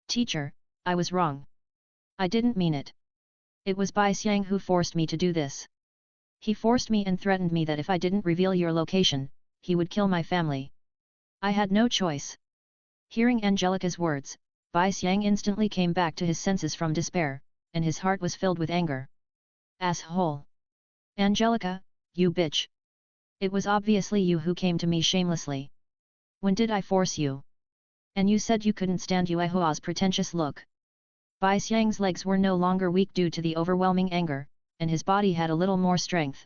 A: Teacher, I was wrong. I didn't mean it. It was Bai Xiang who forced me to do this. He forced me and threatened me that if I didn't reveal your location, he would kill my family. I had no choice. Hearing Angelica's words, Bai Xiang instantly came back to his senses from despair, and his heart was filled with anger. Asshole! Angelica, you bitch! It was obviously you who came to me shamelessly. When did I force you? And you said you couldn't stand Yuehua's pretentious look. Bai Xiang's legs were no longer weak due to the overwhelming anger, and his body had a little more strength.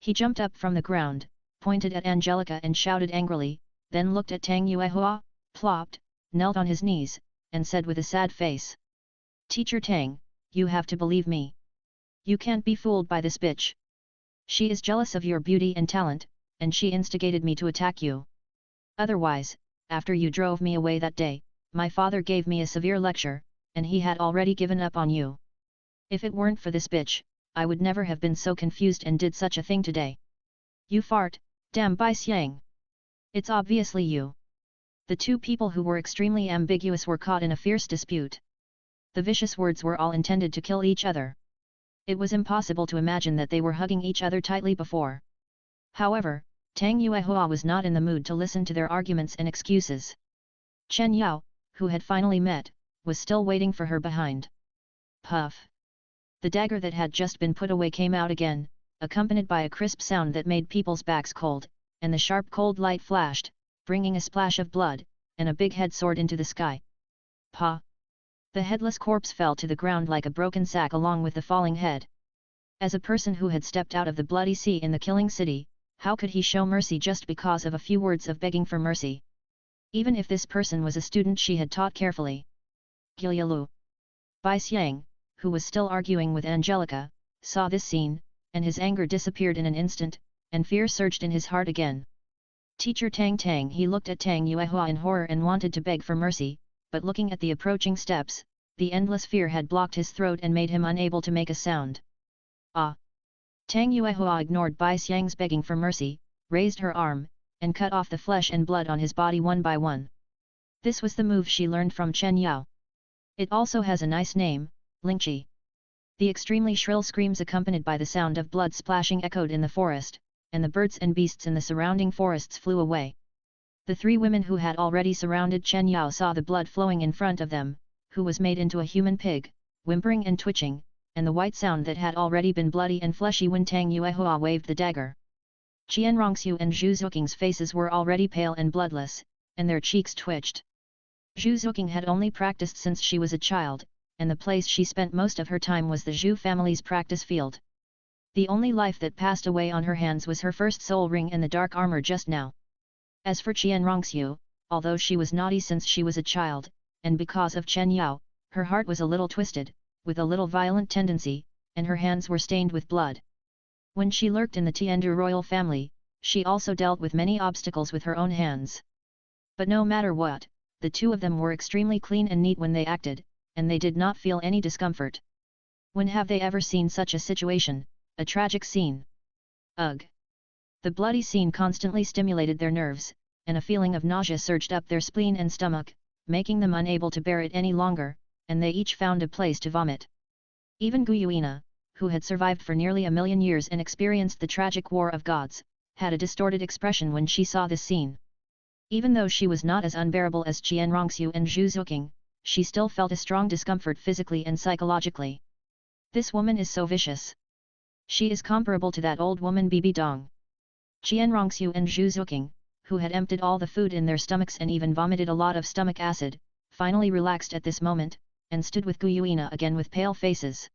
A: He jumped up from the ground, pointed at Angelica and shouted angrily, then looked at Tang Yuehua, plopped, knelt on his knees, and said with a sad face. Teacher Tang, you have to believe me. You can't be fooled by this bitch. She is jealous of your beauty and talent, and she instigated me to attack you. Otherwise, after you drove me away that day, my father gave me a severe lecture, and he had already given up on you. If it weren't for this bitch, I would never have been so confused and did such a thing today. You fart, damn Bai Xiang! It's obviously you. The 2 people who were extremely ambiguous were caught in a fierce dispute. The vicious words were all intended to kill each other. It was impossible to imagine that they were hugging each other tightly before. However, Tang Yuehua was not in the mood to listen to their arguments and excuses. Chen Yao, who had finally met, was still waiting for her behind. Puff! The dagger that had just been put away came out again, accompanied by a crisp sound that made people's backs cold, and the sharp cold light flashed, bringing a splash of blood, and a big head soared into the sky. Pa! The headless corpse fell to the ground like a broken sack along with the falling head. As a person who had stepped out of the bloody sea in the killing city, how could he show mercy just because of a few words of begging for mercy? Even if this person was a student she had taught carefully. Gilyalu! Bai Xiang, who was still arguing with Angelica, saw this scene, and his anger disappeared in an instant, and fear surged in his heart again. Teacher Tang Tang. He looked at Tang Yuehua in horror and wanted to beg for mercy, but looking at the approaching steps, the endless fear had blocked his throat and made him unable to make a sound. Ah! Tang Yuehua ignored Bai Xiang's begging for mercy, raised her arm, and cut off the flesh and blood on his body one by one. This was the move she learned from Chen Yao. It also has a nice name, Lingqi. The extremely shrill screams accompanied by the sound of blood splashing echoed in the forest, and the birds and beasts in the surrounding forests flew away. The three women who had already surrounded Chen Yao saw the blood flowing in front of them, who was made into a human pig, whimpering and twitching, and the white sound that had already been bloody and fleshy when Tang Yuehua waved the dagger. Qian Rongxiu and Zhu Zuqing's faces were already pale and bloodless, and their cheeks twitched. Zhu Zuqing had only practiced since she was a child, and the place she spent most of her time was the Zhu family's practice field. The only life that passed away on her hands was her first soul ring and the dark armor just now. As for Qian Rongxiu, although she was naughty since she was a child, and because of Chen Yao, her heart was a little twisted, with a little violent tendency, and her hands were stained with blood. When she lurked in the Tiandu royal family, she also dealt with many obstacles with her own hands. But no matter what, the two of them were extremely clean and neat when they acted, and they did not feel any discomfort. When have they ever seen such a situation, a tragic scene? Ugh! The bloody scene constantly stimulated their nerves, and a feeling of nausea surged up their spleen and stomach, making them unable to bear it any longer, and they each found a place to vomit. Even Guyuina, who had survived for nearly 1,000,000 years and experienced the tragic war of gods, had a distorted expression when she saw this scene. Even though she was not as unbearable as Qian Rongxiu and Zhu Zuqing, she still felt a strong discomfort physically and psychologically. This woman is so vicious. She is comparable to that old woman Bibi Dong. Qian Rongxiu and Zhu Zuqing, who had emptied all the food in their stomachs and even vomited a lot of stomach acid, finally relaxed at this moment, and stood with Guyuina again with pale faces.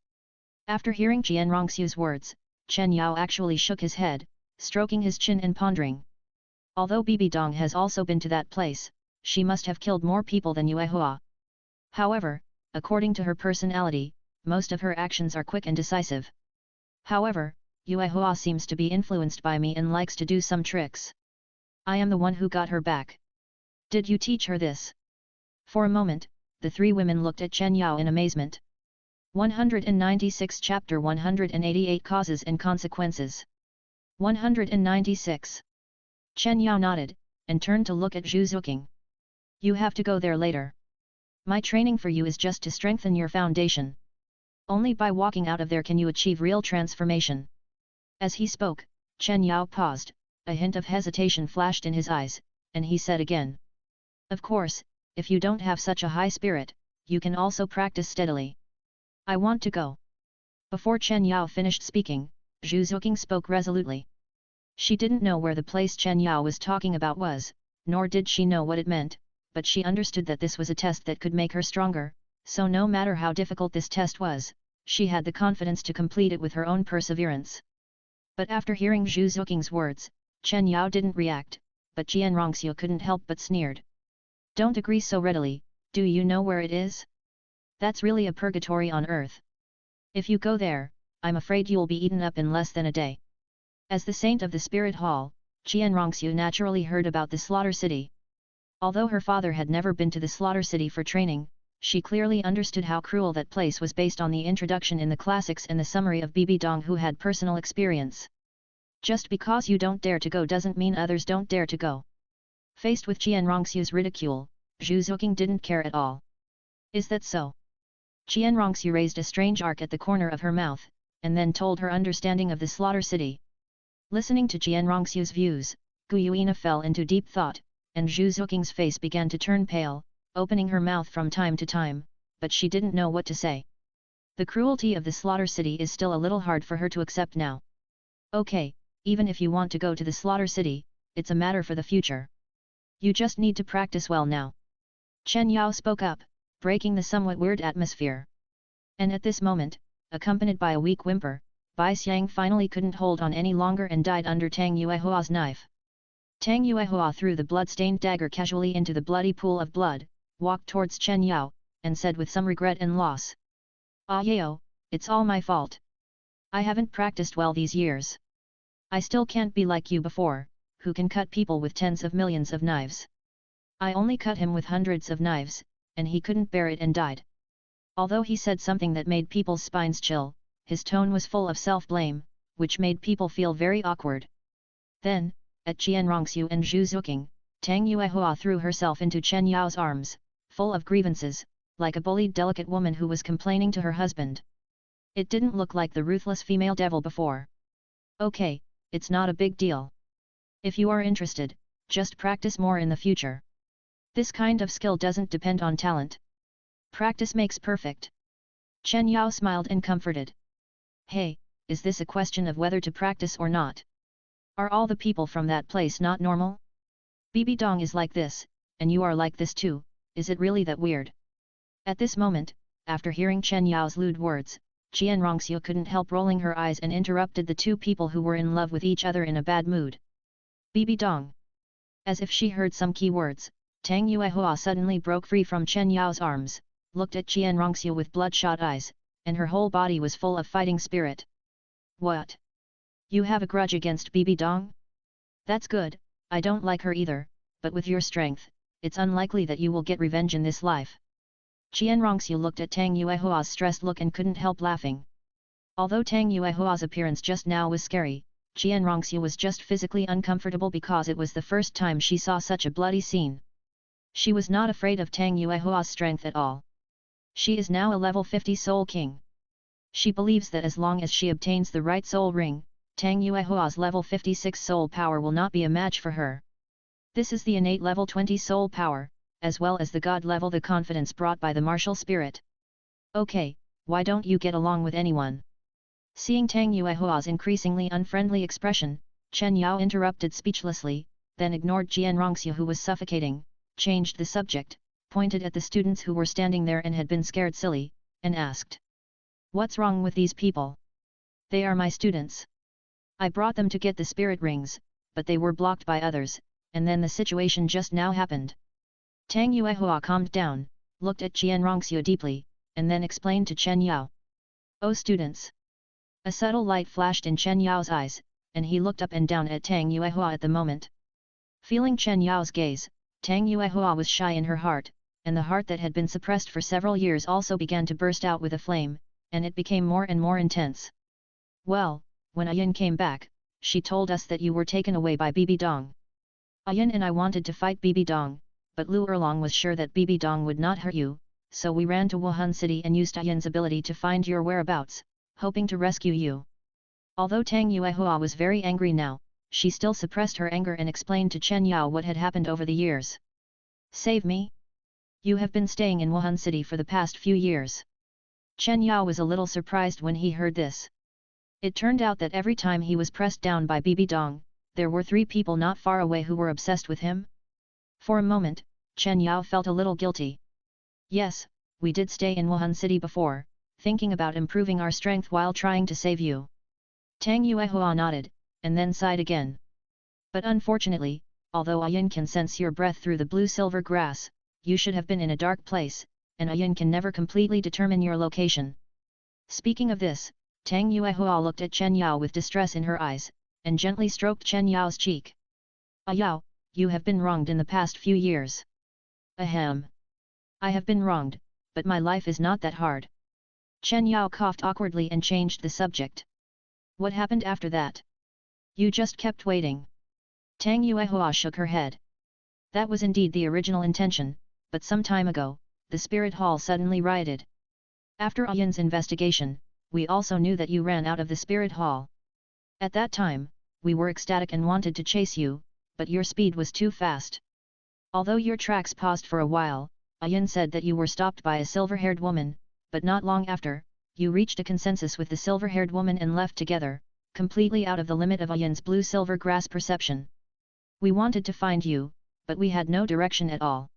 A: After hearing Qian Rongxiu's words, Chen Yao actually shook his head, stroking his chin and pondering. Although Bibi Dong has also been to that place, she must have killed more people than Yuehua. However, according to her personality, most of her actions are quick and decisive. However, Yuehua seems to be influenced by me and likes to do some tricks. I am the one who got her back. Did you teach her this? For a moment, the three women looked at Chen Yao in amazement. 196 Chapter 188 Causes and Consequences. 196. Chen Yao nodded, and turned to look at Zhu Zuqing. You have to go there later. My training for you is just to strengthen your foundation. Only by walking out of there can you achieve real transformation. As he spoke, Chen Yao paused, a hint of hesitation flashed in his eyes, and he said again. Of course, if you don't have such a high spirit, you can also practice steadily. I want to go. Before Chen Yao finished speaking, Zhu Zuqing spoke resolutely. She didn't know where the place Chen Yao was talking about was, nor did she know what it meant, but she understood that this was a test that could make her stronger, so no matter how difficult this test was, she had the confidence to complete it with her own perseverance. But after hearing Zhu Zuqing's words, Chen Yao didn't react, but Qian Rongxiu couldn't help but sneered. Don't agree so readily, do you know where it is? That's really a purgatory on earth. If you go there, I'm afraid you'll be eaten up in less than a day. As the saint of the spirit hall, Qian Rongxiu naturally heard about the slaughter city. Although her father had never been to the slaughter city for training, she clearly understood how cruel that place was based on the introduction in the classics and the summary of Bibi Dong, who had personal experience. Just because you don't dare to go doesn't mean others don't dare to go. Faced with Qian Rongxiu's ridicule, Zhu Zuqing didn't care at all. Is that so? Qian Rongxiu raised a strange arc at the corner of her mouth, and then told her understanding of the slaughter city. Listening to Qian Rongxiu's views, Guyuina fell into deep thought, and Zhu Zuqing's face began to turn pale, opening her mouth from time to time, but she didn't know what to say. The cruelty of the slaughter city is still a little hard for her to accept now. Okay, even if you want to go to the slaughter city, it's a matter for the future. You just need to practice well now. Chen Yao spoke up, breaking the somewhat weird atmosphere. And at this moment, accompanied by a weak whimper, Bai Xiang finally couldn't hold on any longer and died under Tang Yuehua's knife. Tang Yuehua threw the blood-stained dagger casually into the bloody pool of blood, walked towards Chen Yao, and said with some regret and loss, Ah Yao, it's all my fault. I haven't practiced well these years. I still can't be like you before, who can cut people with tens of millions of knives. I only cut him with hundreds of knives, and he couldn't bear it and died. Although he said something that made people's spines chill, his tone was full of self-blame, which made people feel very awkward. Then, at Qianrongxiu and Zhu Zuqing, Tang Yuehua threw herself into Chen Yao's arms, full of grievances, like a bullied delicate woman who was complaining to her husband. It didn't look like the ruthless female devil before. Okay, it's not a big deal. If you are interested, just practice more in the future. This kind of skill doesn't depend on talent. Practice makes perfect. Chen Yao smiled and comforted. Hey, is this a question of whether to practice or not? Are all the people from that place not normal? Bibi Dong is like this, and you are like this too, is it really that weird? At this moment, after hearing Chen Yao's lewd words, Qianrongxiu couldn't help rolling her eyes and interrupted the two people who were in love with each other in a bad mood. Bibi Dong. As if she heard some key words, Tang Yuehua suddenly broke free from Chen Yao's arms, looked at Qianrongxiu with bloodshot eyes, and her whole body was full of fighting spirit. What? You have a grudge against Bibi Dong? That's good, I don't like her either, but with your strength, it's unlikely that you will get revenge in this life. Qianrongxiu looked at Tang Yuehua's stressed look and couldn't help laughing. Although Tang Yuehua's appearance just now was scary, Qianrongxiu was just physically uncomfortable because it was the first time she saw such a bloody scene. She was not afraid of Tang Yuehua's strength at all. She is now a level 50 soul king. She believes that as long as she obtains the right soul ring, Tang Yuehua's level 56 soul power will not be a match for her. This is the innate level 20 soul power, as well as the god level the confidence brought by the martial spirit. Okay, why don't you get along with anyone? Seeing Tang Yuehua's increasingly unfriendly expression, Chen Yao interrupted speechlessly, then ignored Qianrongxiu who was suffocating, changed the subject, pointed at the students who were standing there and had been scared silly, and asked. What's wrong with these people? They are my students. I brought them to get the spirit rings, but they were blocked by others, and then the situation just now happened. Tang Yuehua calmed down, looked at Qianrongxiu deeply, and then explained to Chen Yao. Oh students! A subtle light flashed in Chen Yao's eyes, and he looked up and down at Tang Yuehua at the moment. Feeling Chen Yao's gaze, Tang Yuehua was shy in her heart, and the heart that had been suppressed for several years also began to burst out with a flame, and it became more and more intense. Well, when Ayin came back, she told us that you were taken away by Bibi Dong. Ayin and I wanted to fight Bibi Dong, but Lu Erlong was sure that Bibi Dong would not hurt you, so we ran to Wuhun city and used Ayin's ability to find your whereabouts, hoping to rescue you. Although Tang Yuehua was very angry now, she still suppressed her anger and explained to Chen Yao what had happened over the years. Save me? You have been staying in Wuhun city for the past few years. Chen Yao was a little surprised when he heard this. It turned out that every time he was pressed down by Bibi Dong, there were 3 people not far away who were obsessed with him. For a moment, Chen Yao felt a little guilty. Yes, we did stay in Wuhun city before, thinking about improving our strength while trying to save you. Tang Yuehua nodded, and then sighed again. But unfortunately, although Ayin can sense your breath through the blue-silver grass, you should have been in a dark place, and Ayin can never completely determine your location. Speaking of this, Tang Yuehua looked at Chen Yao with distress in her eyes, and gently stroked Chen Yao's cheek. Yao, you have been wronged in the past few years. Ahem. I have been wronged, but my life is not that hard. Chen Yao coughed awkwardly and changed the subject. What happened after that? You just kept waiting. Tang Yuehua shook her head. That was indeed the original intention, but some time ago, the spirit hall suddenly rioted. After Ayin's investigation, we also knew that you ran out of the spirit hall. At that time, we were ecstatic and wanted to chase you, but your speed was too fast. Although your tracks paused for a while, Ayin said that you were stopped by a silver-haired woman, but not long after, you reached a consensus with the silver-haired woman and left together, completely out of the limit of Ayin's blue-silver grass perception. We wanted to find you, but we had no direction at all.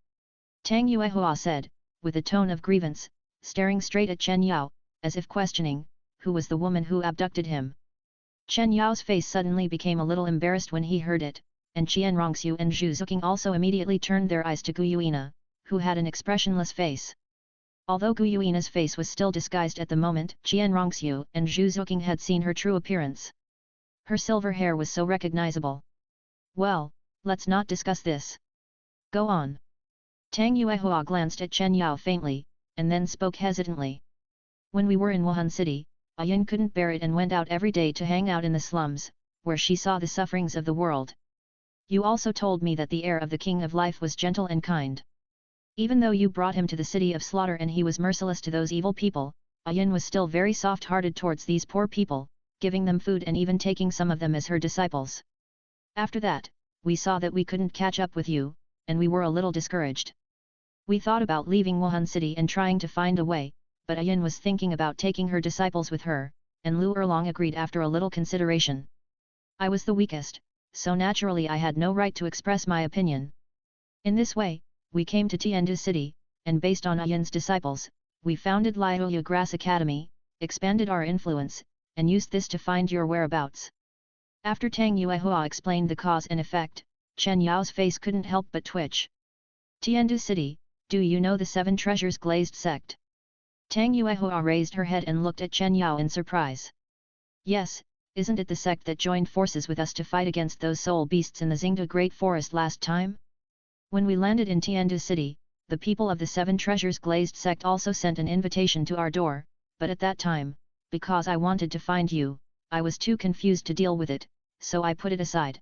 A: Tang Yuehua said, with a tone of grievance, staring straight at Chen Yao, as if questioning, who was the woman who abducted him. Chen Yao's face suddenly became a little embarrassed when he heard it, and Qianrongxiu and Zhu Zuqing also immediately turned their eyes to Gu Yuina, who had an expressionless face. Although Gu Yuina's face was still disguised at the moment, Qian Rongxiu and Zhu Zuqing had seen her true appearance. Her silver hair was so recognizable. Well, let's not discuss this. Go on. Tang Yuehua glanced at Chen Yao faintly, and then spoke hesitantly. When we were in Wuhan City, Yin couldn't bear it and went out every day to hang out in the slums, where she saw the sufferings of the world. You also told me that the heir of the King of Life was gentle and kind. Even though you brought him to the city of slaughter and he was merciless to those evil people, Yin was still very soft-hearted towards these poor people, giving them food and even taking some of them as her disciples. After that, we saw that we couldn't catch up with you, and we were a little discouraged. We thought about leaving Wuhan City and trying to find a way, but Yin was thinking about taking her disciples with her, and Lu Erlong agreed after a little consideration. I was the weakest, so naturally I had no right to express my opinion. In this way, we came to Tiandu City, and based on Yin's disciples, we founded Liuya Grass Academy, expanded our influence, and used this to find your whereabouts. After Tang Yuehua explained the cause and effect, Chen Yao's face couldn't help but twitch. Tiandu City, do you know the Seven Treasures Glazed sect? Tang Yuehua raised her head and looked at Chen Yao in surprise. Yes, isn't it the sect that joined forces with us to fight against those soul beasts in the Xingda Great Forest last time? When we landed in Tiandu City, the people of the Seven Treasures Glazed sect also sent an invitation to our door, but at that time, because I wanted to find you, I was too confused to deal with it, so I put it aside.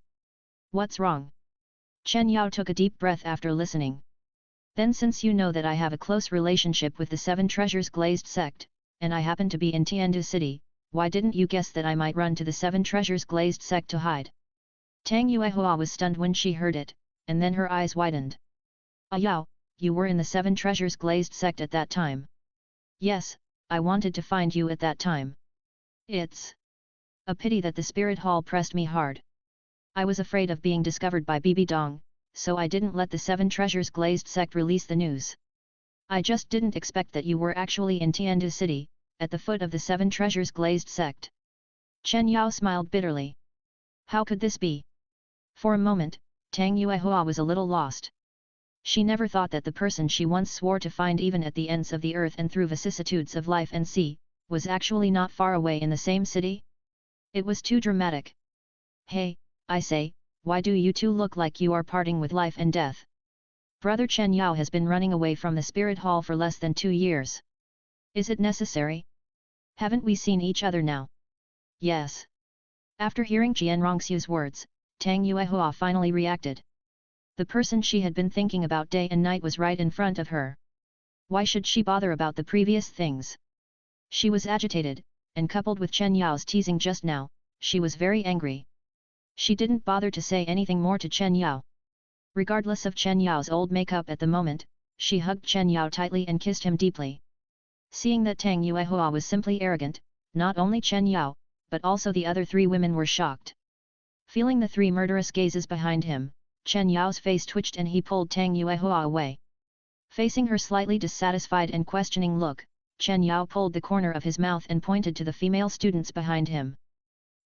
A: What's wrong? Chen Yao took a deep breath after listening. Then since you know that I have a close relationship with the Seven Treasures Glazed sect, and I happen to be in Tiandu City, why didn't you guess that I might run to the Seven Treasures Glazed sect to hide? Tang Yuehua was stunned when she heard it, and then her eyes widened. Yao, you were in the Seven Treasures Glazed sect at that time. Yes, I wanted to find you at that time. It's a pity that the spirit hall pressed me hard. I was afraid of being discovered by Bibi Dong, so I didn't let the Seven Treasures Glazed sect release the news. I just didn't expect that you were actually in Tiandu City, at the foot of the Seven Treasures Glazed sect. Chen Yao smiled bitterly. How could this be? For a moment, Tang Yuehua was a little lost. She never thought that the person she once swore to find even at the ends of the earth and through vicissitudes of life and sea, was actually not far away in the same city. It was too dramatic. Hey, I say, why do you two look like you are parting with life and death? Brother Chen Yao has been running away from the spirit hall for less than 2 years. Is it necessary? Haven't we seen each other now? Yes. After hearing Qian Rongxiu's words, Tang Yuehua finally reacted. The person she had been thinking about day and night was right in front of her. Why should she bother about the previous things? She was agitated, and coupled with Chen Yao's teasing just now, she was very angry. She didn't bother to say anything more to Chen Yao. Regardless of Chen Yao's old makeup at the moment, she hugged Chen Yao tightly and kissed him deeply. Seeing that Tang Yuehua was simply arrogant, not only Chen Yao, but also the other 3 women were shocked. Feeling the 3 murderous gazes behind him, Chen Yao's face twitched and he pulled Tang Yuehua away. Facing her slightly dissatisfied and questioning look, Chen Yao pulled the corner of his mouth and pointed to the female students behind him.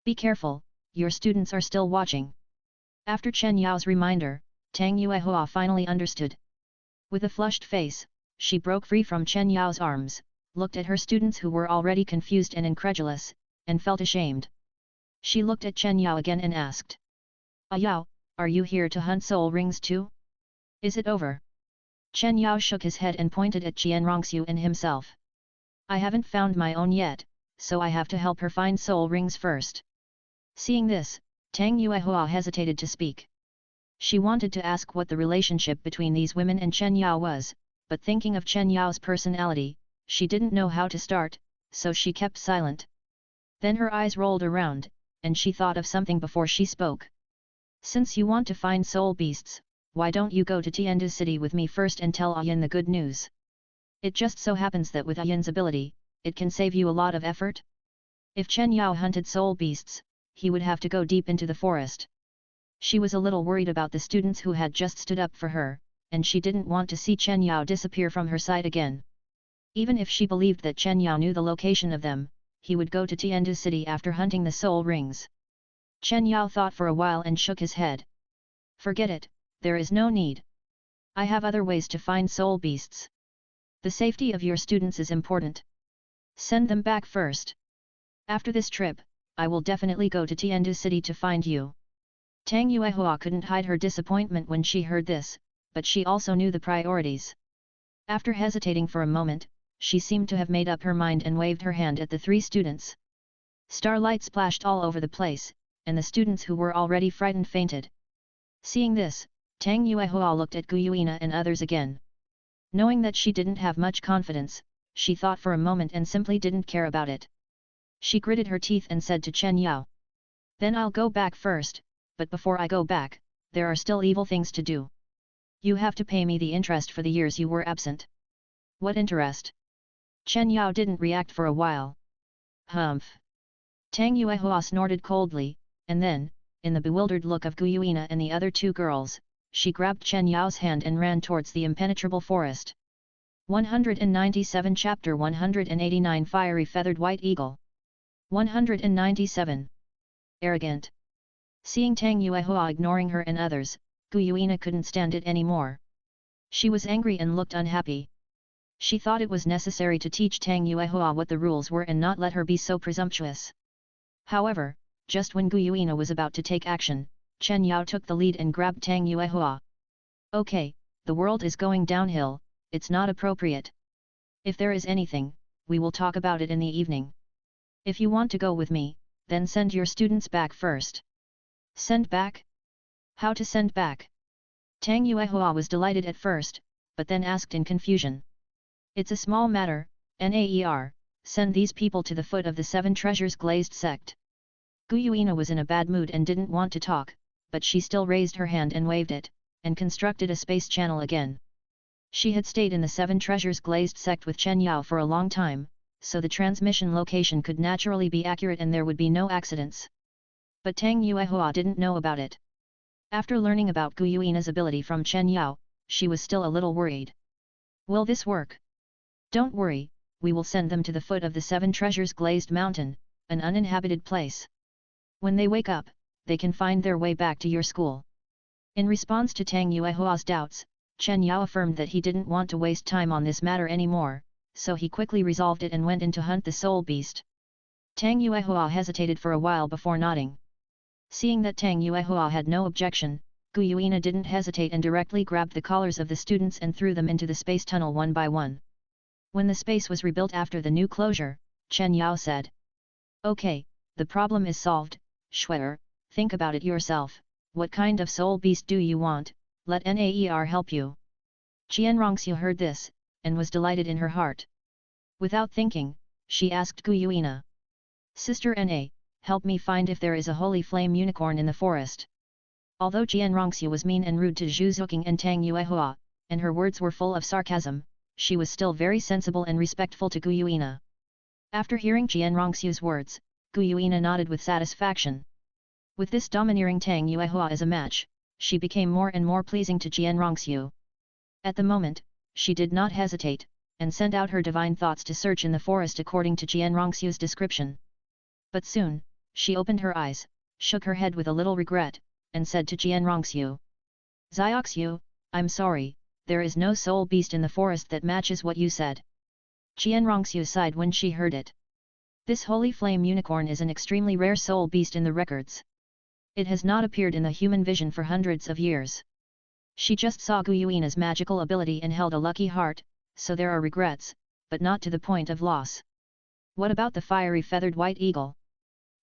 A: Be careful, your students are still watching. After Chen Yao's reminder, Tang Yuehua finally understood. With a flushed face, she broke free from Chen Yao's arms, looked at her students who were already confused and incredulous, and felt ashamed. She looked at Chen Yao again and asked. Yao, are you here to hunt soul rings too? Is it over? Chen Yao shook his head and pointed at Qian Rongxiu and himself. I haven't found my own yet, so I have to help her find soul rings first. Seeing this, Tang Yuehua hesitated to speak. She wanted to ask what the relationship between these women and Chen Yao was, but thinking of Chen Yao's personality, she didn't know how to start, so she kept silent. Then her eyes rolled around, and she thought of something before she spoke. Since you want to find soul beasts, why don't you go to Tiandu City with me first and tell Yin the good news? It just so happens that with Yin's ability, it can save you a lot of effort. If Chen Yao hunted soul beasts, he would have to go deep into the forest. She was a little worried about the students who had just stood up for her, and she didn't want to see Chen Yao disappear from her sight again. Even if she believed that Chen Yao knew the location of them, he would go to Tiandu City after hunting the soul rings. Chen Yao thought for a while and shook his head. Forget it, there is no need. I have other ways to find soul beasts. The safety of your students is important. Send them back first. After this trip, I will definitely go to Tiandu City to find you. Tang Yuehua couldn't hide her disappointment when she heard this, but she also knew the priorities. After hesitating for a moment, she seemed to have made up her mind and waved her hand at the 3 students. Starlight splashed all over the place, and the students who were already frightened fainted. Seeing this, Tang Yuehua looked at Guyuina and others again. Knowing that she didn't have much confidence, she thought for a moment and simply didn't care about it. She gritted her teeth and said to Chen Yao, "Then I'll go back first, but before I go back, there are still evil things to do. You have to pay me the interest for the years you were absent." "What interest?" Chen Yao didn't react for a while. "Humph." Tang Yuehua snorted coldly, and then, in the bewildered look of Guyuina and the other 2 girls, she grabbed Chen Yao's hand and ran towards the impenetrable forest. 197 Chapter 189 Fiery Feathered White Eagle 197. Arrogant. Seeing Tang Yuehua ignoring her and others, Guyuina couldn't stand it anymore. She was angry and looked unhappy. She thought it was necessary to teach Tang Yuehua what the rules were and not let her be so presumptuous. However, just when Guyuina was about to take action, Chen Yao took the lead and grabbed Tang Yuehua. "Okay, the world is going downhill, it's not appropriate. If there is anything, we will talk about it in the evening. If you want to go with me, then send your students back first." "Send back? How to send back?" Tang Yuehua was delighted at first, but then asked in confusion. "It's a small matter, Naer, send these people to the foot of the 7 treasures glazed sect." Guyuina was in a bad mood and didn't want to talk, but she still raised her hand and waved it, and constructed a space channel again. She had stayed in the 7 treasures glazed sect with Chen Yao for a long time, so the transmission location could naturally be accurate and there would be no accidents. But Tang Yuehua didn't know about it. After learning about Guyuina's ability from Chen Yao, she was still a little worried. "Will this work?" "Don't worry, we will send them to the foot of the 7 treasures glazed mountain, an uninhabited place. When they wake up, they can find their way back to your school." In response to Tang Yuehua's doubts, Chen Yao affirmed that he didn't want to waste time on this matter anymore, so he quickly resolved it and went in to hunt the soul beast. Tang Yuehua hesitated for a while before nodding. Seeing that Tang Yuehua had no objection, Guyuina didn't hesitate and directly grabbed the collars of the students and threw them into the space tunnel one by one. When the space was rebuilt after the new closure, Chen Yao said, "Okay, the problem is solved, Shuer, think about it yourself, what kind of soul beast do you want, let Naer help you." Qianrongxiu heard this, and was delighted in her heart. Without thinking, she asked Guyuina, "Sister Na, help me find if there is a holy flame unicorn in the forest." Although Qianrongxiu was mean and rude to Zhu Zuqing and Tang Yuehua, and her words were full of sarcasm, she was still very sensible and respectful to Guyuina. After hearing Qianrongxiu's words, Guyuina nodded with satisfaction. With this domineering Tang Yuehua as a match, she became more and more pleasing to Qianrongxiu. At the moment, she did not hesitate, and sent out her divine thoughts to search in the forest according to Qianrongxiu's description. But soon, she opened her eyes, shook her head with a little regret, and said to Qianrongxiu, "Zioxiu, I'm sorry, there is no soul beast in the forest that matches what you said." Qianrongxiu sighed when she heard it. This holy flame unicorn is an extremely rare soul beast in the records. It has not appeared in the human vision for hundreds of years. She just saw Guyuina's magical ability and held a lucky heart, so there are regrets, but not to the point of loss. What about the fiery feathered white eagle?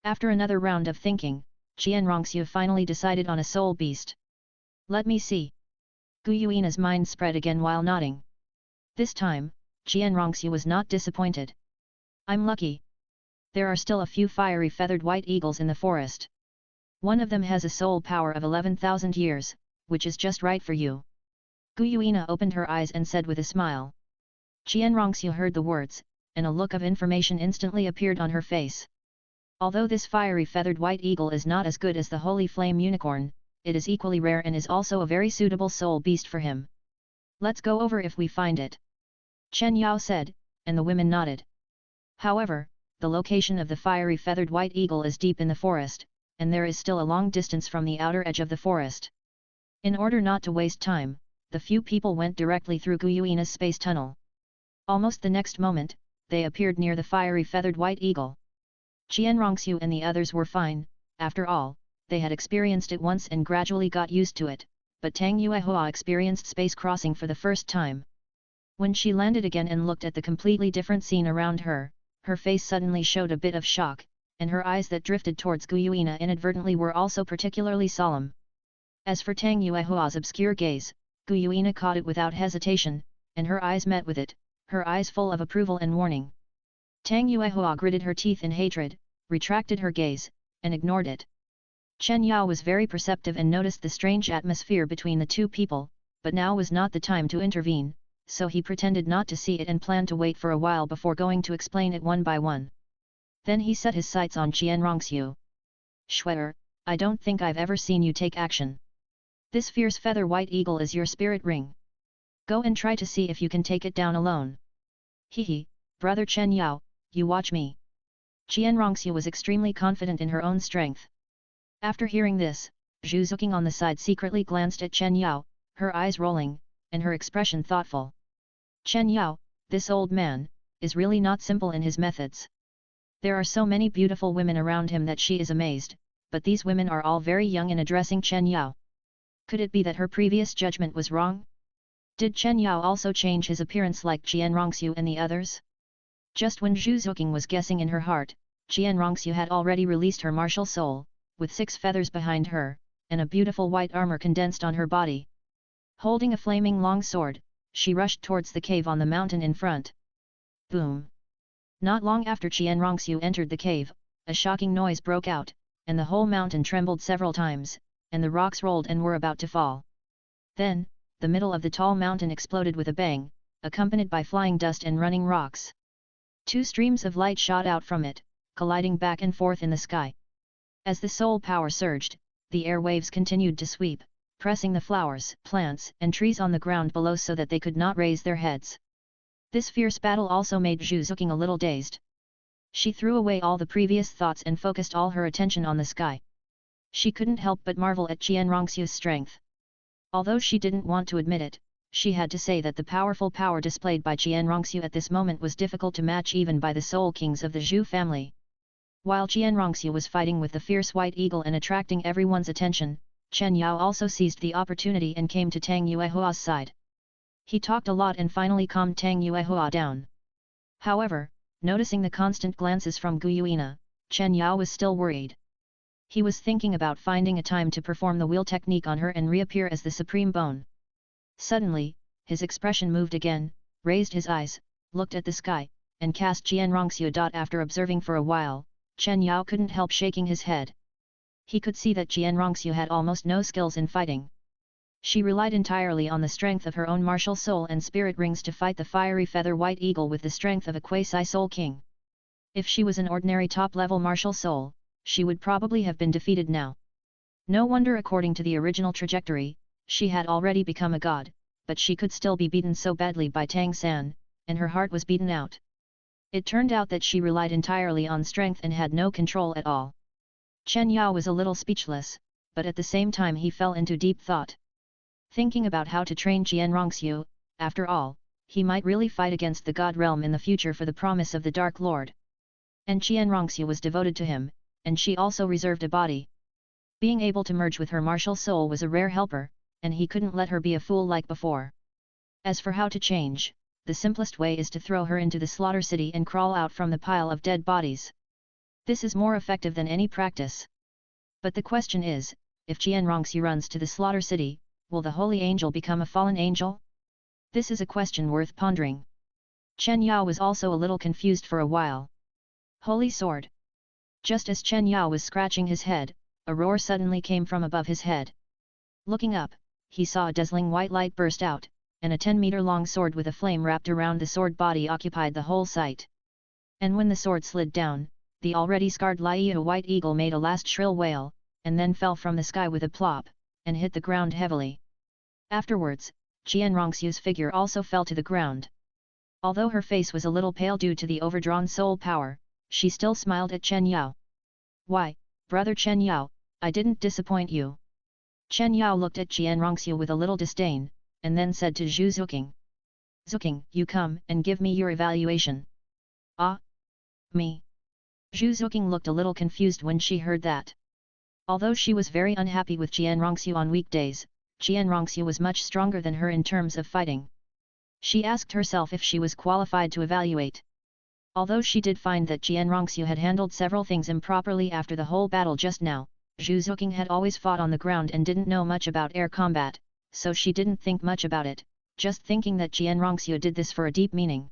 A: After another round of thinking, Qianrongxiu finally decided on a soul beast. "Let me see." Guyuina's mind spread again while nodding. This time, Qianrongxiu was not disappointed. "I'm lucky. There are still a few fiery feathered white eagles in the forest. One of them has a soul power of 11,000 years, which is just right for you." Guyuina opened her eyes and said with a smile. Qianrongxiu heard the words, and a look of information instantly appeared on her face. Although this fiery feathered white eagle is not as good as the holy flame unicorn, it is equally rare and is also a very suitable soul beast for him. "Let's go over if we find it," Chen Yao said, and the women nodded. However, the location of the fiery feathered white eagle is deep in the forest, and there is still a long distance from the outer edge of the forest. In order not to waste time, the few people went directly through Guyuina's space tunnel. Almost the next moment, they appeared near the fiery feathered white eagle. Qian Rongxiu and the others were fine, after all, they had experienced it once and gradually got used to it, but Tang Yuehua experienced space crossing for the first time. When she landed again and looked at the completely different scene around her, her face suddenly showed a bit of shock, and her eyes that drifted towards Guyuina inadvertently were also particularly solemn. As for Tang Yuehua's obscure gaze, Guyuina caught it without hesitation, and her eyes met with it, her eyes full of approval and warning. Tang Yuehua gritted her teeth in hatred, retracted her gaze, and ignored it. Chen Yao was very perceptive and noticed the strange atmosphere between the two people, but now was not the time to intervene, so he pretended not to see it and planned to wait for a while before going to explain it one by one. Then he set his sights on Qian Rongxiu. "Shuer, I don't think I've ever seen you take action. This fierce feather white eagle is your spirit ring. Go and try to see if you can take it down alone." "Hehe, brother Chen Yao, you watch me." Qian Rongxiu was extremely confident in her own strength. After hearing this, Zhu Zuqing on the side secretly glanced at Chen Yao, her eyes rolling, and her expression thoughtful. Chen Yao, this old man, is really not simple in his methods. There are so many beautiful women around him that she is amazed, but these women are all very young in addressing Chen Yao. Could it be that her previous judgment was wrong? Did Chen Yao also change his appearance like Qian Rongxiu and the others? Just when Zhu Zuqing was guessing in her heart, Qian Rongxiu had already released her martial soul, with 6 feathers behind her, and a beautiful white armor condensed on her body. Holding a flaming long sword, she rushed towards the cave on the mountain in front. Boom! Not long after Qian Rongxiu entered the cave, a shocking noise broke out, and the whole mountain trembled several times, and the rocks rolled and were about to fall. Then, the middle of the tall mountain exploded with a bang, accompanied by flying dust and running rocks. 2 streams of light shot out from it, colliding back and forth in the sky. As the soul power surged, the air waves continued to sweep, pressing the flowers, plants, and trees on the ground below so that they could not raise their heads. This fierce battle also made Zhu Zuqing a little dazed. She threw away all the previous thoughts and focused all her attention on the sky. She couldn't help but marvel at Qian Rongxiu's strength. Although she didn't want to admit it, she had to say that the powerful power displayed by Qian Rongxiu at this moment was difficult to match even by the soul kings of the Zhu family. While Qian Rongxiu was fighting with the fierce white eagle and attracting everyone's attention, Chen Yao also seized the opportunity and came to Tang Yuehua's side. He talked a lot and finally calmed Tang Yuehua down. However, noticing the constant glances from Guyuina, Chen Yao was still worried. He was thinking about finding a time to perform the wheel technique on her and reappear as the supreme bone. Suddenly, his expression moved again, raised his eyes, looked at the sky, and cast Qian Rongxiu. After observing for a while, Chen Yao couldn't help shaking his head. He could see that Qian Rongxiu had almost no skills in fighting. She relied entirely on the strength of her own martial soul and spirit rings to fight the fiery feather white eagle with the strength of a quasi-soul king. If she was an ordinary top-level martial soul, she would probably have been defeated now. No wonder according to the original trajectory, she had already become a god, but she could still be beaten so badly by Tang San, and her heart was beaten out. It turned out that she relied entirely on strength and had no control at all. Chen Yao was a little speechless, but at the same time he fell into deep thought. Thinking about how to train Qian Rongxiu, after all, he might really fight against the god realm in the future for the promise of the Dark Lord. And Qian Rongxiu was devoted to him, and she also reserved a body. Being able to merge with her martial soul was a rare helper, and he couldn't let her be a fool like before. As for how to change, the simplest way is to throw her into the slaughter city and crawl out from the pile of dead bodies. This is more effective than any practice. But the question is, if Qian Rongxiu runs to the slaughter city, will the holy angel become a fallen angel? This is a question worth pondering. Chen Yao was also a little confused for a while. Holy sword! Just as Chen Yao was scratching his head, a roar suddenly came from above his head. Looking up, he saw a dazzling white light burst out, and a 10-meter-long sword with a flame wrapped around the sword body occupied the whole site. And when the sword slid down, the already scarred Liu white eagle made a last shrill wail, and then fell from the sky with a plop, and hit the ground heavily. Afterwards, Qian Rongxiu's figure also fell to the ground. Although her face was a little pale due to the overdrawn soul power, she still smiled at Chen Yao. "Why, brother Chen Yao, I didn't disappoint you." Chen Yao looked at Qian Rongxiu with a little disdain, and then said to Zhu Zuqing. Zuking, you come and give me your evaluation. Ah? Me? Zhu Zuking looked a little confused when she heard that. Although she was very unhappy with Jian Rongxiu on weekdays, Jian Rongxiu was much stronger than her in terms of fighting. She asked herself if she was qualified to evaluate. Although she did find that Jian Rongxiu had handled several things improperly after the whole battle just now, Zhu Zuking had always fought on the ground and didn't know much about air combat, so she didn't think much about it, just thinking that Jian Rongxiu did this for a deep meaning.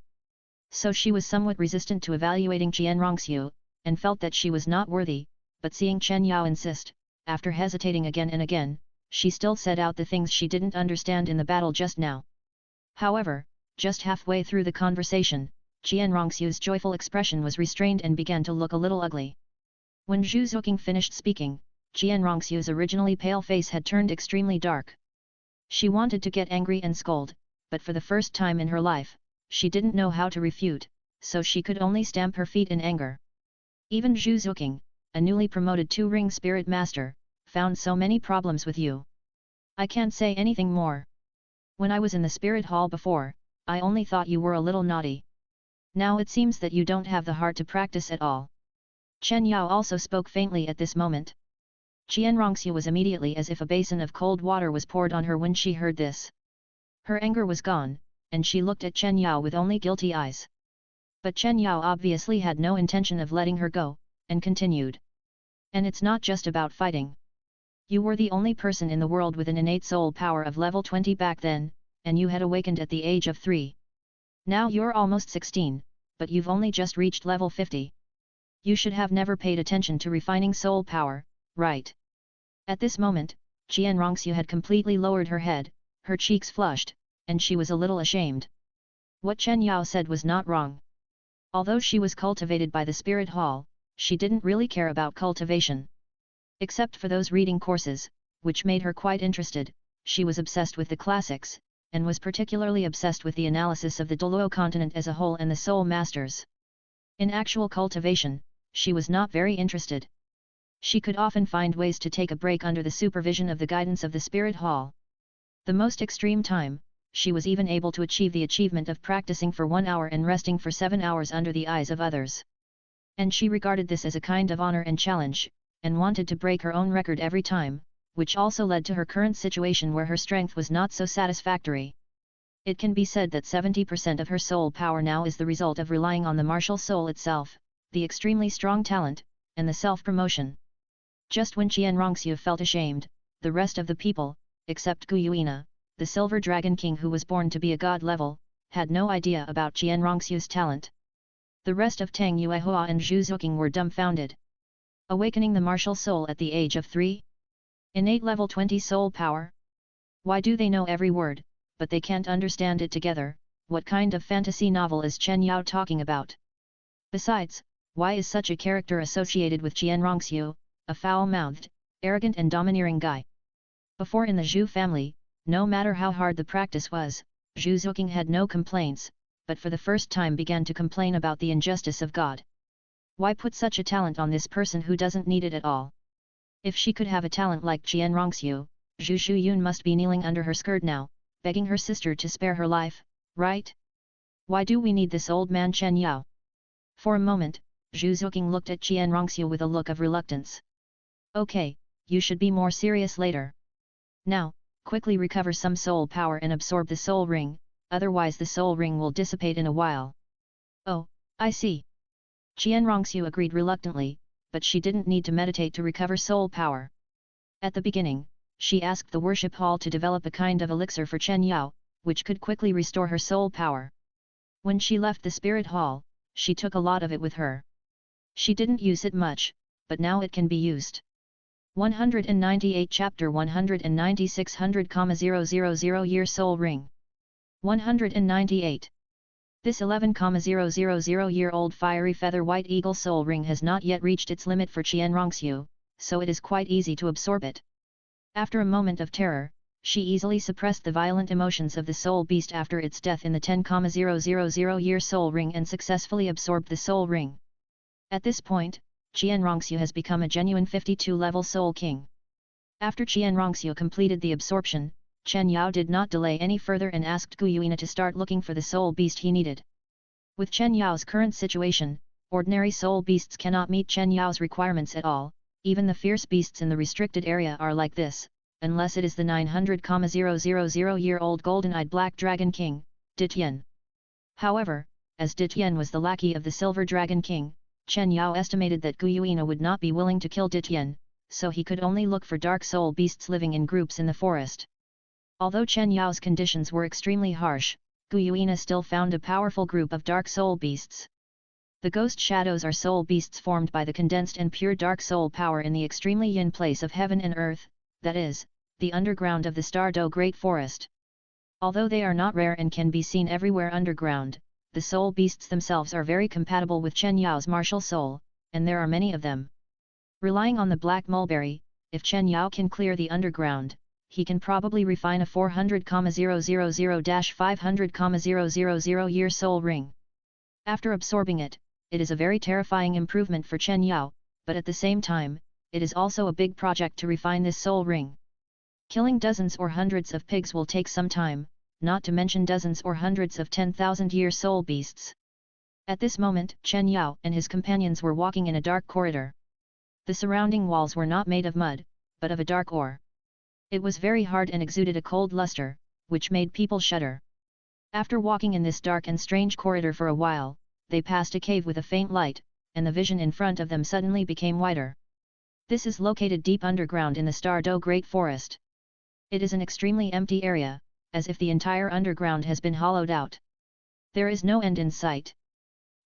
A: So she was somewhat resistant to evaluating Jian Rongxiu, and felt that she was not worthy, but seeing Chen Yao insist, after hesitating again and again, she still said out the things she didn't understand in the battle just now. However, just halfway through the conversation, Jian Rongxiu's joyful expression was restrained and began to look a little ugly. When Zhu Zuking finished speaking, Jian Rongxiu's originally pale face had turned extremely dark. She wanted to get angry and scold, but for the first time in her life, she didn't know how to refute, so she could only stamp her feet in anger. Even Zhu Zuking, a newly promoted two-ring spirit master, found so many problems with you. I can't say anything more. When I was in the spirit hall before, I only thought you were a little naughty. Now it seems that you don't have the heart to practice at all. Chen Yao also spoke faintly at this moment. Jian Rongxiu was immediately as if a basin of cold water was poured on her when she heard this. Her anger was gone, and she looked at Chen Yao with only guilty eyes. But Chen Yao obviously had no intention of letting her go, and continued. And it's not just about fighting. You were the only person in the world with an innate soul power of level 20 back then, and you had awakened at the age of 3. Now you're almost 16, but you've only just reached level 50. You should have never paid attention to refining soul power, right? At this moment, Jian Rongxiu had completely lowered her head, her cheeks flushed, and she was a little ashamed. What Chen Yao said was not wrong. Although she was cultivated by the spirit hall, she didn't really care about cultivation. Except for those reading courses, which made her quite interested, she was obsessed with the classics, and was particularly obsessed with the analysis of the Douluo continent as a whole and the soul masters. In actual cultivation, she was not very interested. She could often find ways to take a break under the supervision of the guidance of the spirit hall. The most extreme time, she was even able to achieve the achievement of practicing for 1 hour and resting for 7 hours under the eyes of others. And she regarded this as a kind of honor and challenge, and wanted to break her own record every time, which also led to her current situation where her strength was not so satisfactory. It can be said that 70% of her soul power now is the result of relying on the martial soul itself, the extremely strong talent, and the self-promotion. Just when Jian Rongxiu felt ashamed, the rest of the people, except Gu Yuina, the Silver Dragon King who was born to be a god level, had no idea about Jian Rongxiu's talent. The rest of Tang Yuehua and Zhu Zuking were dumbfounded. Awakening the martial soul at the age of 3? Innate level 20 soul power? Why do they know every word, but they can't understand it together? What kind of fantasy novel is Chen Yao talking about? Besides, why is such a character associated with Jian Rongxiu, a foul-mouthed, arrogant and domineering guy? Before in the Zhu family, no matter how hard the practice was, Zhu Zuking had no complaints, but for the first time began to complain about the injustice of God. Why put such a talent on this person who doesn't need it at all? If she could have a talent like Jian Rongxiu, Zhu Shuyun must be kneeling under her skirt now, begging her sister to spare her life, right? Why do we need this old man Chen Yao? For a moment, Zhu Zuking looked at Jian Rongxiu with a look of reluctance. Okay, you should be more serious later. Now, quickly recover some soul power and absorb the soul ring, otherwise the soul ring will dissipate in a while. Oh, I see. Jian Rongxiu agreed reluctantly, but she didn't need to meditate to recover soul power. At the beginning, she asked the worship hall to develop a kind of elixir for Chen Yao, which could quickly restore her soul power. When she left the spirit hall, she took a lot of it with her. She didn't use it much, but now it can be used. 198 Chapter 196 100,000 Year Soul Ring 198. This 11,000-year-old fiery feather white eagle soul ring has not yet reached its limit for Jian Rongxiu, so it is quite easy to absorb it. After a moment of terror, she easily suppressed the violent emotions of the soul beast after its death in the 10,000-year soul ring and successfully absorbed the soul ring. At this point, Jian Rongxiu has become a genuine 52-level soul king. After Jian Rongxiu completed the absorption, Chen Yao did not delay any further and asked Gu Yuina to start looking for the soul beast he needed. With Chen Yao's current situation, ordinary soul beasts cannot meet Chen Yao's requirements at all, even the fierce beasts in the restricted area are like this, unless it is the 900,000-year-old golden-eyed black dragon king, Deepening. However, as Deepening was the lackey of the silver dragon king, Chen Yao estimated that Gu Yuina would not be willing to kill Deepening, so he could only look for dark soul beasts living in groups in the forest. Although Chen Yao's conditions were extremely harsh, Gu Yuina still found a powerful group of dark soul beasts. The ghost shadows are soul beasts formed by the condensed and pure dark soul power in the extremely yin place of heaven and earth, that is, the underground of the Douluo Great Forest. Although they are not rare and can be seen everywhere underground, the soul beasts themselves are very compatible with Chen Yao's martial soul, and there are many of them. Relying on the black mulberry, if Chen Yao can clear the underground, he can probably refine a 400,000-500,000 year soul ring. After absorbing it, it is a very terrifying improvement for Chen Yao, but at the same time, it is also a big project to refine this soul ring. Killing dozens or hundreds of pigs will take some time, not to mention dozens or hundreds of 10,000-year soul beasts. At this moment, Chen Yao and his companions were walking in a dark corridor. The surrounding walls were not made of mud, but of a dark ore. It was very hard and exuded a cold luster, which made people shudder. After walking in this dark and strange corridor for a while, they passed a cave with a faint light, and the vision in front of them suddenly became wider. This is located deep underground in the Douluo Great Forest. It is an extremely empty area, as if the entire underground has been hollowed out. There is no end in sight.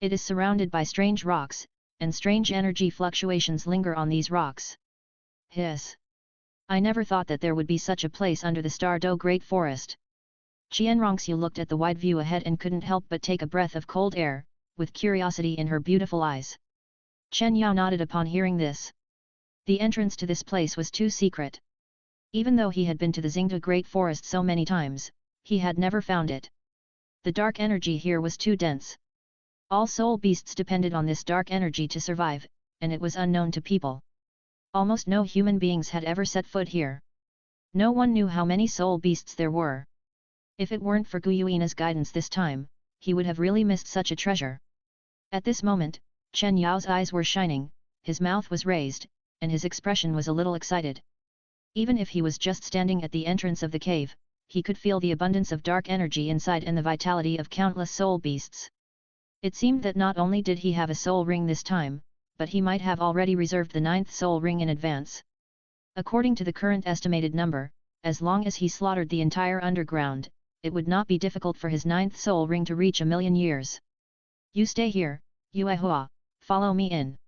A: It is surrounded by strange rocks, and strange energy fluctuations linger on these rocks. Hiss! I never thought that there would be such a place under the Douluo Great Forest. Qianrongxiu looked at the wide view ahead and couldn't help but take a breath of cold air, with curiosity in her beautiful eyes. Chen Yao nodded upon hearing this. The entrance to this place was too secret. Even though he had been to the Xingde Great Forest so many times, he had never found it. The dark energy here was too dense. All soul beasts depended on this dark energy to survive, and it was unknown to people. Almost no human beings had ever set foot here. No one knew how many soul beasts there were. If it weren't for Gu Yuina's guidance this time, he would have really missed such a treasure. At this moment, Chen Yao's eyes were shining, his mouth was raised, and his expression was a little excited. Even if he was just standing at the entrance of the cave, he could feel the abundance of dark energy inside and the vitality of countless soul beasts. It seemed that not only did he have a soul ring this time, but he might have already reserved the 9th soul ring in advance. According to the current estimated number, as long as he slaughtered the entire underground, it would not be difficult for his 9th soul ring to reach 1,000,000 years. You stay here, Yuehua, follow me in.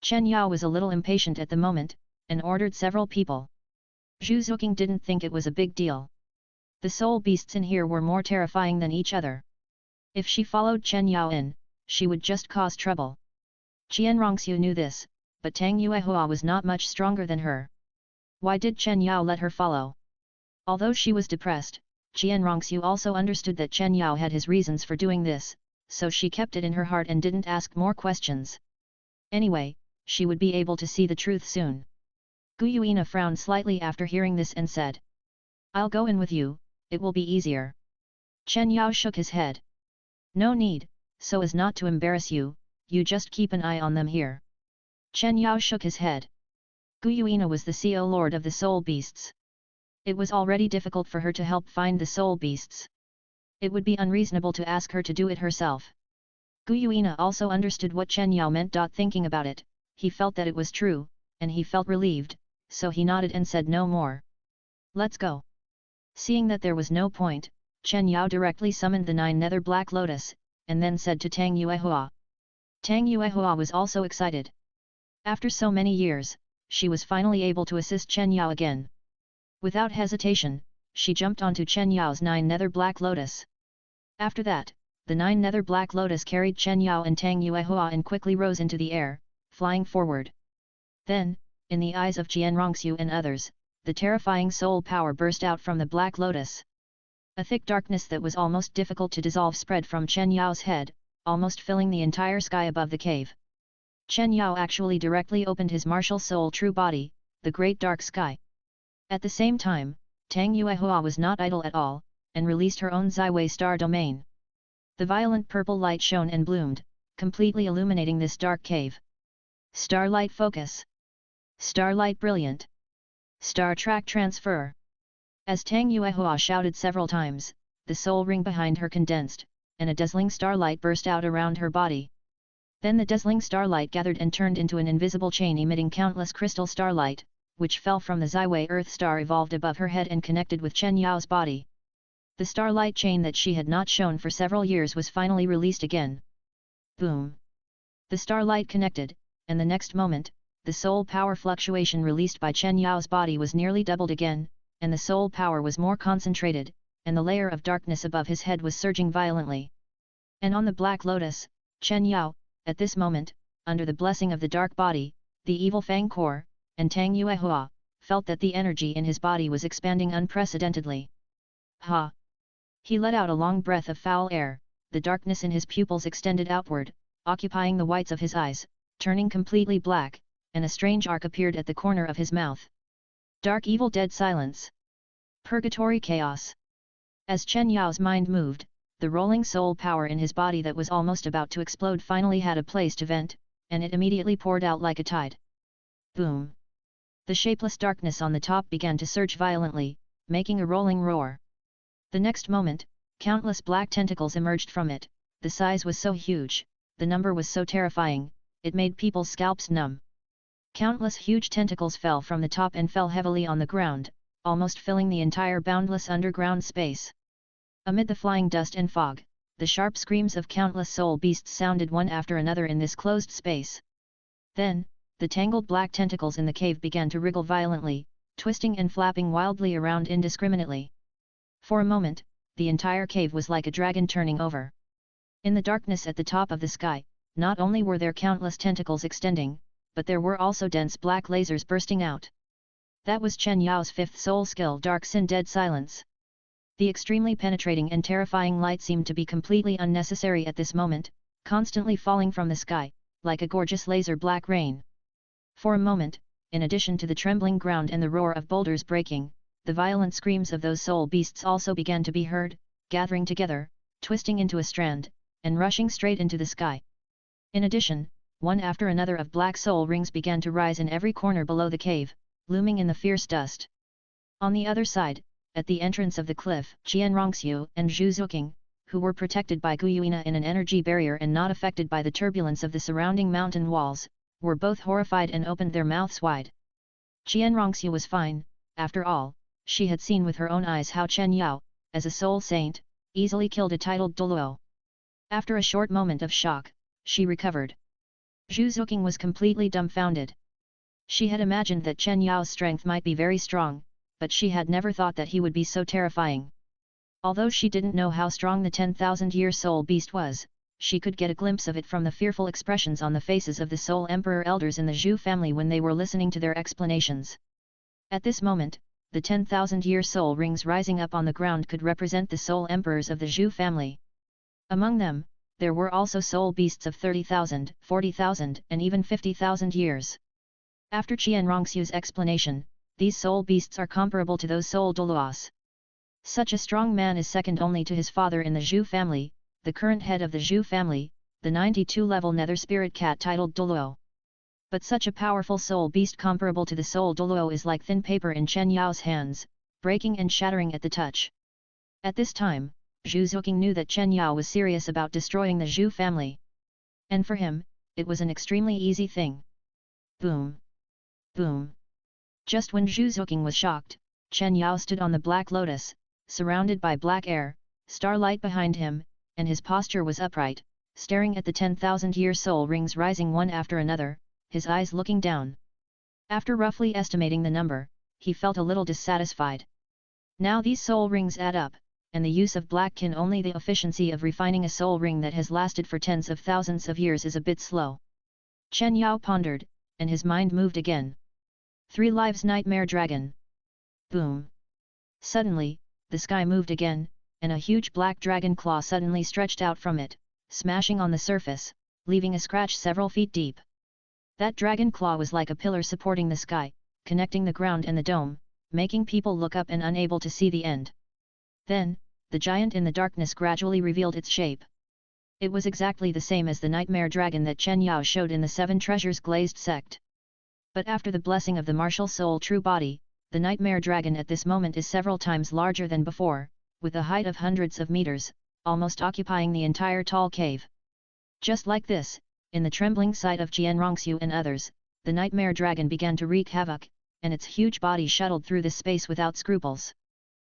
A: Chen Yao was a little impatient at the moment, and ordered several people. Zhu Zuqing didn't think it was a big deal. The soul beasts in here were more terrifying than each other. If she followed Chen Yao in, she would just cause trouble. Qianrongxiu knew this, but Tang Yuehua was not much stronger than her. Why did Chen Yao let her follow? Although she was depressed, Qianrongxiu also understood that Chen Yao had his reasons for doing this, so she kept it in her heart and didn't ask more questions. Anyway, she would be able to see the truth soon. Gu Yuina frowned slightly after hearing this and said, "I'll go in with you, it will be easier." Chen Yao shook his head. "No need, so as not to embarrass you, you just keep an eye on them here." Chen Yao shook his head. Gu Yuina was the CO Lord of the Soul Beasts. It was already difficult for her to help find the Soul Beasts. It would be unreasonable to ask her to do it herself. Gu Yuina also understood what Chen Yao meant. Thinking about it, he felt that it was true, and he felt relieved, so he nodded and said no more. "Let's go." Seeing that there was no point, Chen Yao directly summoned the 9 nether black lotus, and then said to Tang Yuehua. Tang Yuehua was also excited. After so many years, she was finally able to assist Chen Yao again. Without hesitation, she jumped onto Chen Yao's 9 nether black lotus. After that, the 9 nether black lotus carried Chen Yao and Tang Yuehua and quickly rose into the air, flying forward. Then, in the eyes of Qianrongxiu and others, the terrifying soul power burst out from the black lotus. A thick darkness that was almost difficult to dissolve spread from Chen Yao's head, almost filling the entire sky above the cave. Chen Yao actually directly opened his martial soul true body, the great dark sky. At the same time, Tang Yuehua was not idle at all, and released her own Ziwei star domain. The violent purple light shone and bloomed, completely illuminating this dark cave. Starlight focus. Starlight brilliant. Star track transfer. As Tang Yuehua shouted several times, the soul ring behind her condensed, and a dazzling starlight burst out around her body. Then the dazzling starlight gathered and turned into an invisible chain emitting countless crystal starlight, which fell from the Ziwei Earth star evolved above her head and connected with Chen Yao's body. The starlight chain that she had not shown for several years was finally released again. Boom! The starlight connected, and the next moment, the soul power fluctuation released by Chen Yao's body was nearly doubled again, and the soul power was more concentrated, and the layer of darkness above his head was surging violently. And on the Black Lotus, Chen Yao, at this moment, under the blessing of the dark body, the evil Fang core, and Tang Yuehua, felt that the energy in his body was expanding unprecedentedly. Ha! He let out a long breath of foul air, the darkness in his pupils extended outward, occupying the whites of his eyes, turning completely black, and a strange arc appeared at the corner of his mouth. Dark evil dead silence. Purgatory chaos. As Chen Yao's mind moved, the rolling soul power in his body that was almost about to explode finally had a place to vent, and it immediately poured out like a tide. Boom! The shapeless darkness on the top began to surge violently, making a rolling roar. The next moment, countless black tentacles emerged from it. The size was so huge, the number was so terrifying, it made people's scalps numb. Countless huge tentacles fell from the top and fell heavily on the ground, almost filling the entire boundless underground space. Amid the flying dust and fog, the sharp screams of countless soul beasts sounded one after another in this closed space. Then, the tangled black tentacles in the cave began to wriggle violently, twisting and flapping wildly around indiscriminately. For a moment, the entire cave was like a dragon turning over. In the darkness at the top of the sky, not only were there countless tentacles extending, but there were also dense black lasers bursting out. That was Chen Yao's fifth soul skill, Dark Sin Dead Silence. The extremely penetrating and terrifying light seemed to be completely unnecessary at this moment, constantly falling from the sky, like a gorgeous laser black rain. For a moment, in addition to the trembling ground and the roar of boulders breaking, the violent screams of those soul beasts also began to be heard, gathering together, twisting into a strand, and rushing straight into the sky. In addition, one after another of black soul rings began to rise in every corner below the cave, looming in the fierce dust. On the other side, at the entrance of the cliff, Qian Rongxiu and Zhu Zuqing, who were protected by Guyuina in an energy barrier and not affected by the turbulence of the surrounding mountain walls, were both horrified and opened their mouths wide. Qian Rongxiu was fine, after all, she had seen with her own eyes how Chen Yao, as a soul saint, easily killed a titled Douluo. After a short moment of shock, she recovered. Zhu Zuqing was completely dumbfounded. She had imagined that Chen Yao's strength might be very strong, but she had never thought that he would be so terrifying. Although she didn't know how strong the 10,000-year soul beast was, she could get a glimpse of it from the fearful expressions on the faces of the Soul Emperor elders in the Zhu family when they were listening to their explanations. At this moment, the 10,000-year soul rings rising up on the ground could represent the soul emperors of the Zhu family. Among them, there were also soul beasts of 30,000, 40,000, and even 50,000 years. After Qian Rongxiu's explanation, these soul beasts are comparable to those soul Douluos. Such a strong man is second only to his father in the Zhu family, the current head of the Zhu family, the 92-level nether spirit cat titled Douluo. But such a powerful soul beast comparable to the soul Douluo is like thin paper in Chen Yao's hands, breaking and shattering at the touch. At this time, Zhu Zuqing knew that Chen Yao was serious about destroying the Zhu family. And for him, it was an extremely easy thing. Boom! Boom! Just when Zhu Zuqing was shocked, Chen Yao stood on the Black Lotus, surrounded by black air, starlight behind him, and his posture was upright, staring at the 10,000-year soul rings rising one after another, his eyes looking down. After roughly estimating the number, he felt a little dissatisfied. Now these soul rings add up, and the use of black can only the efficiency of refining a soul ring that has lasted for tens of thousands of years is a bit slow. Chen Yao pondered, and his mind moved again. 3 Lives Nightmare Dragon. Boom! Suddenly, the sky moved again, and a huge black dragon claw suddenly stretched out from it, smashing on the surface, leaving a scratch several feet deep. That dragon claw was like a pillar supporting the sky, connecting the ground and the dome, making people look up and unable to see the end. Then, the giant in the darkness gradually revealed its shape. It was exactly the same as the nightmare dragon that Chen Yao showed in the Seven Treasures glazed sect. But after the blessing of the martial soul true body, the nightmare dragon at this moment is several times larger than before, with a height of hundreds of meters, almost occupying the entire tall cave. Just like this, in the trembling sight of Jian Rongxiu and others, the nightmare dragon began to wreak havoc, and its huge body shuttled through this space without scruples.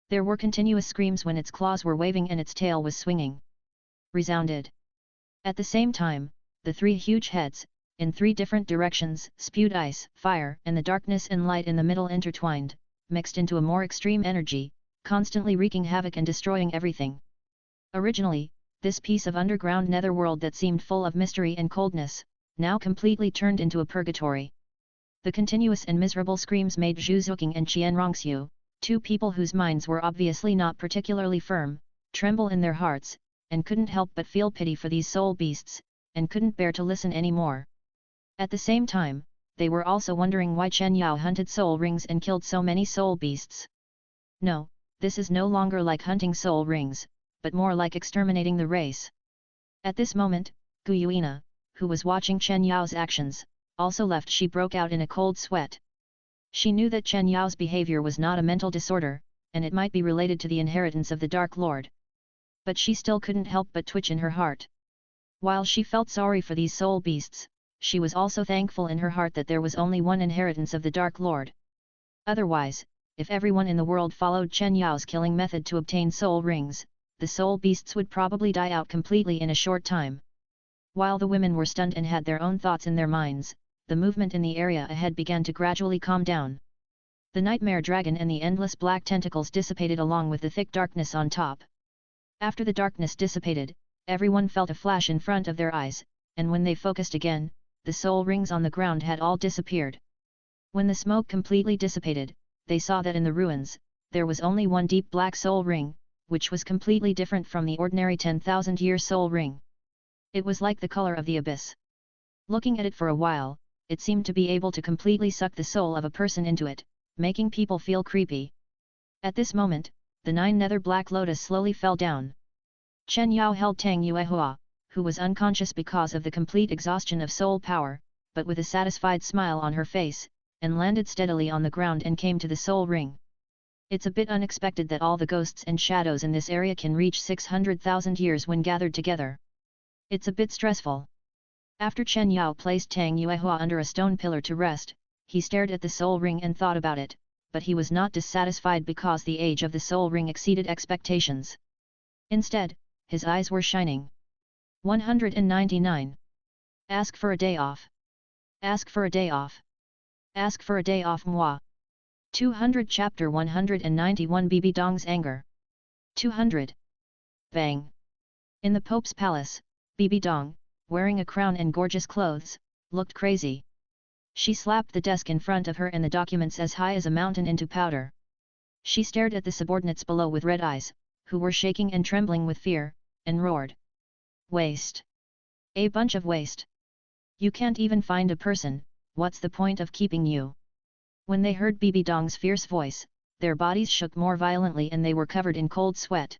A: There were continuous screams when its claws were waving and its tail was swinging. Resounded. At the same time, the three huge heads, in three different directions, spewed ice, fire, and the darkness and light in the middle intertwined, mixed into a more extreme energy, constantly wreaking havoc and destroying everything. Originally, this piece of underground netherworld that seemed full of mystery and coldness, now completely turned into a purgatory. The continuous and miserable screams made Zhu Zuqing and Qian Rongxiu, two people whose minds were obviously not particularly firm, tremble in their hearts, and couldn't help but feel pity for these soul beasts, and couldn't bear to listen any more. At the same time, they were also wondering why Chen Yao hunted soul rings and killed so many soul beasts. No, this is no longer like hunting soul rings, but more like exterminating the race. At this moment, Gu Yuina, who was watching Chen Yao's actions, also left. She broke out in a cold sweat. She knew that Chen Yao's behavior was not a mental disorder, and it might be related to the inheritance of the Dark Lord. But she still couldn't help but twitch in her heart. While she felt sorry for these soul beasts, she was also thankful in her heart that there was only one inheritance of the Dark Lord. Otherwise, if everyone in the world followed Chen Yao's killing method to obtain soul rings, the soul beasts would probably die out completely in a short time. While the women were stunned and had their own thoughts in their minds, the movement in the area ahead began to gradually calm down. The nightmare dragon and the endless black tentacles dissipated along with the thick darkness on top. After the darkness dissipated, everyone felt a flash in front of their eyes, and when they focused again, the soul rings on the ground had all disappeared. When the smoke completely dissipated, they saw that in the ruins, there was only one deep black soul ring, which was completely different from the ordinary 10,000-year soul ring. It was like the color of the abyss. Looking at it for a while, it seemed to be able to completely suck the soul of a person into it, making people feel creepy. At this moment, the 9 nether black lotus slowly fell down. Chen Yao held Tang Yuehua, who was unconscious because of the complete exhaustion of soul power, but with a satisfied smile on her face, and landed steadily on the ground and came to the soul ring. It's a bit unexpected that all the ghosts and shadows in this area can reach 600,000 years when gathered together. It's a bit stressful. After Chen Yao placed Tang Yuehua under a stone pillar to rest, he stared at the soul ring and thought about it, but he was not dissatisfied because the age of the soul ring exceeded expectations. Instead, his eyes were shining. 199. Ask for a day off. Ask for a day off. Ask for a day off moi. 200 Chapter 191 Bibi Dong's anger. 200. Bang. In the Pope's palace, Bibi Dong, wearing a crown and gorgeous clothes, looked crazy. She slapped the desk in front of her and the documents as high as a mountain into powder. She stared at the subordinates below with red eyes, who were shaking and trembling with fear, and roared. Waste. A bunch of waste. You can't even find a person, what's the point of keeping you? When they heard Bibi Dong's fierce voice, their bodies shook more violently and they were covered in cold sweat.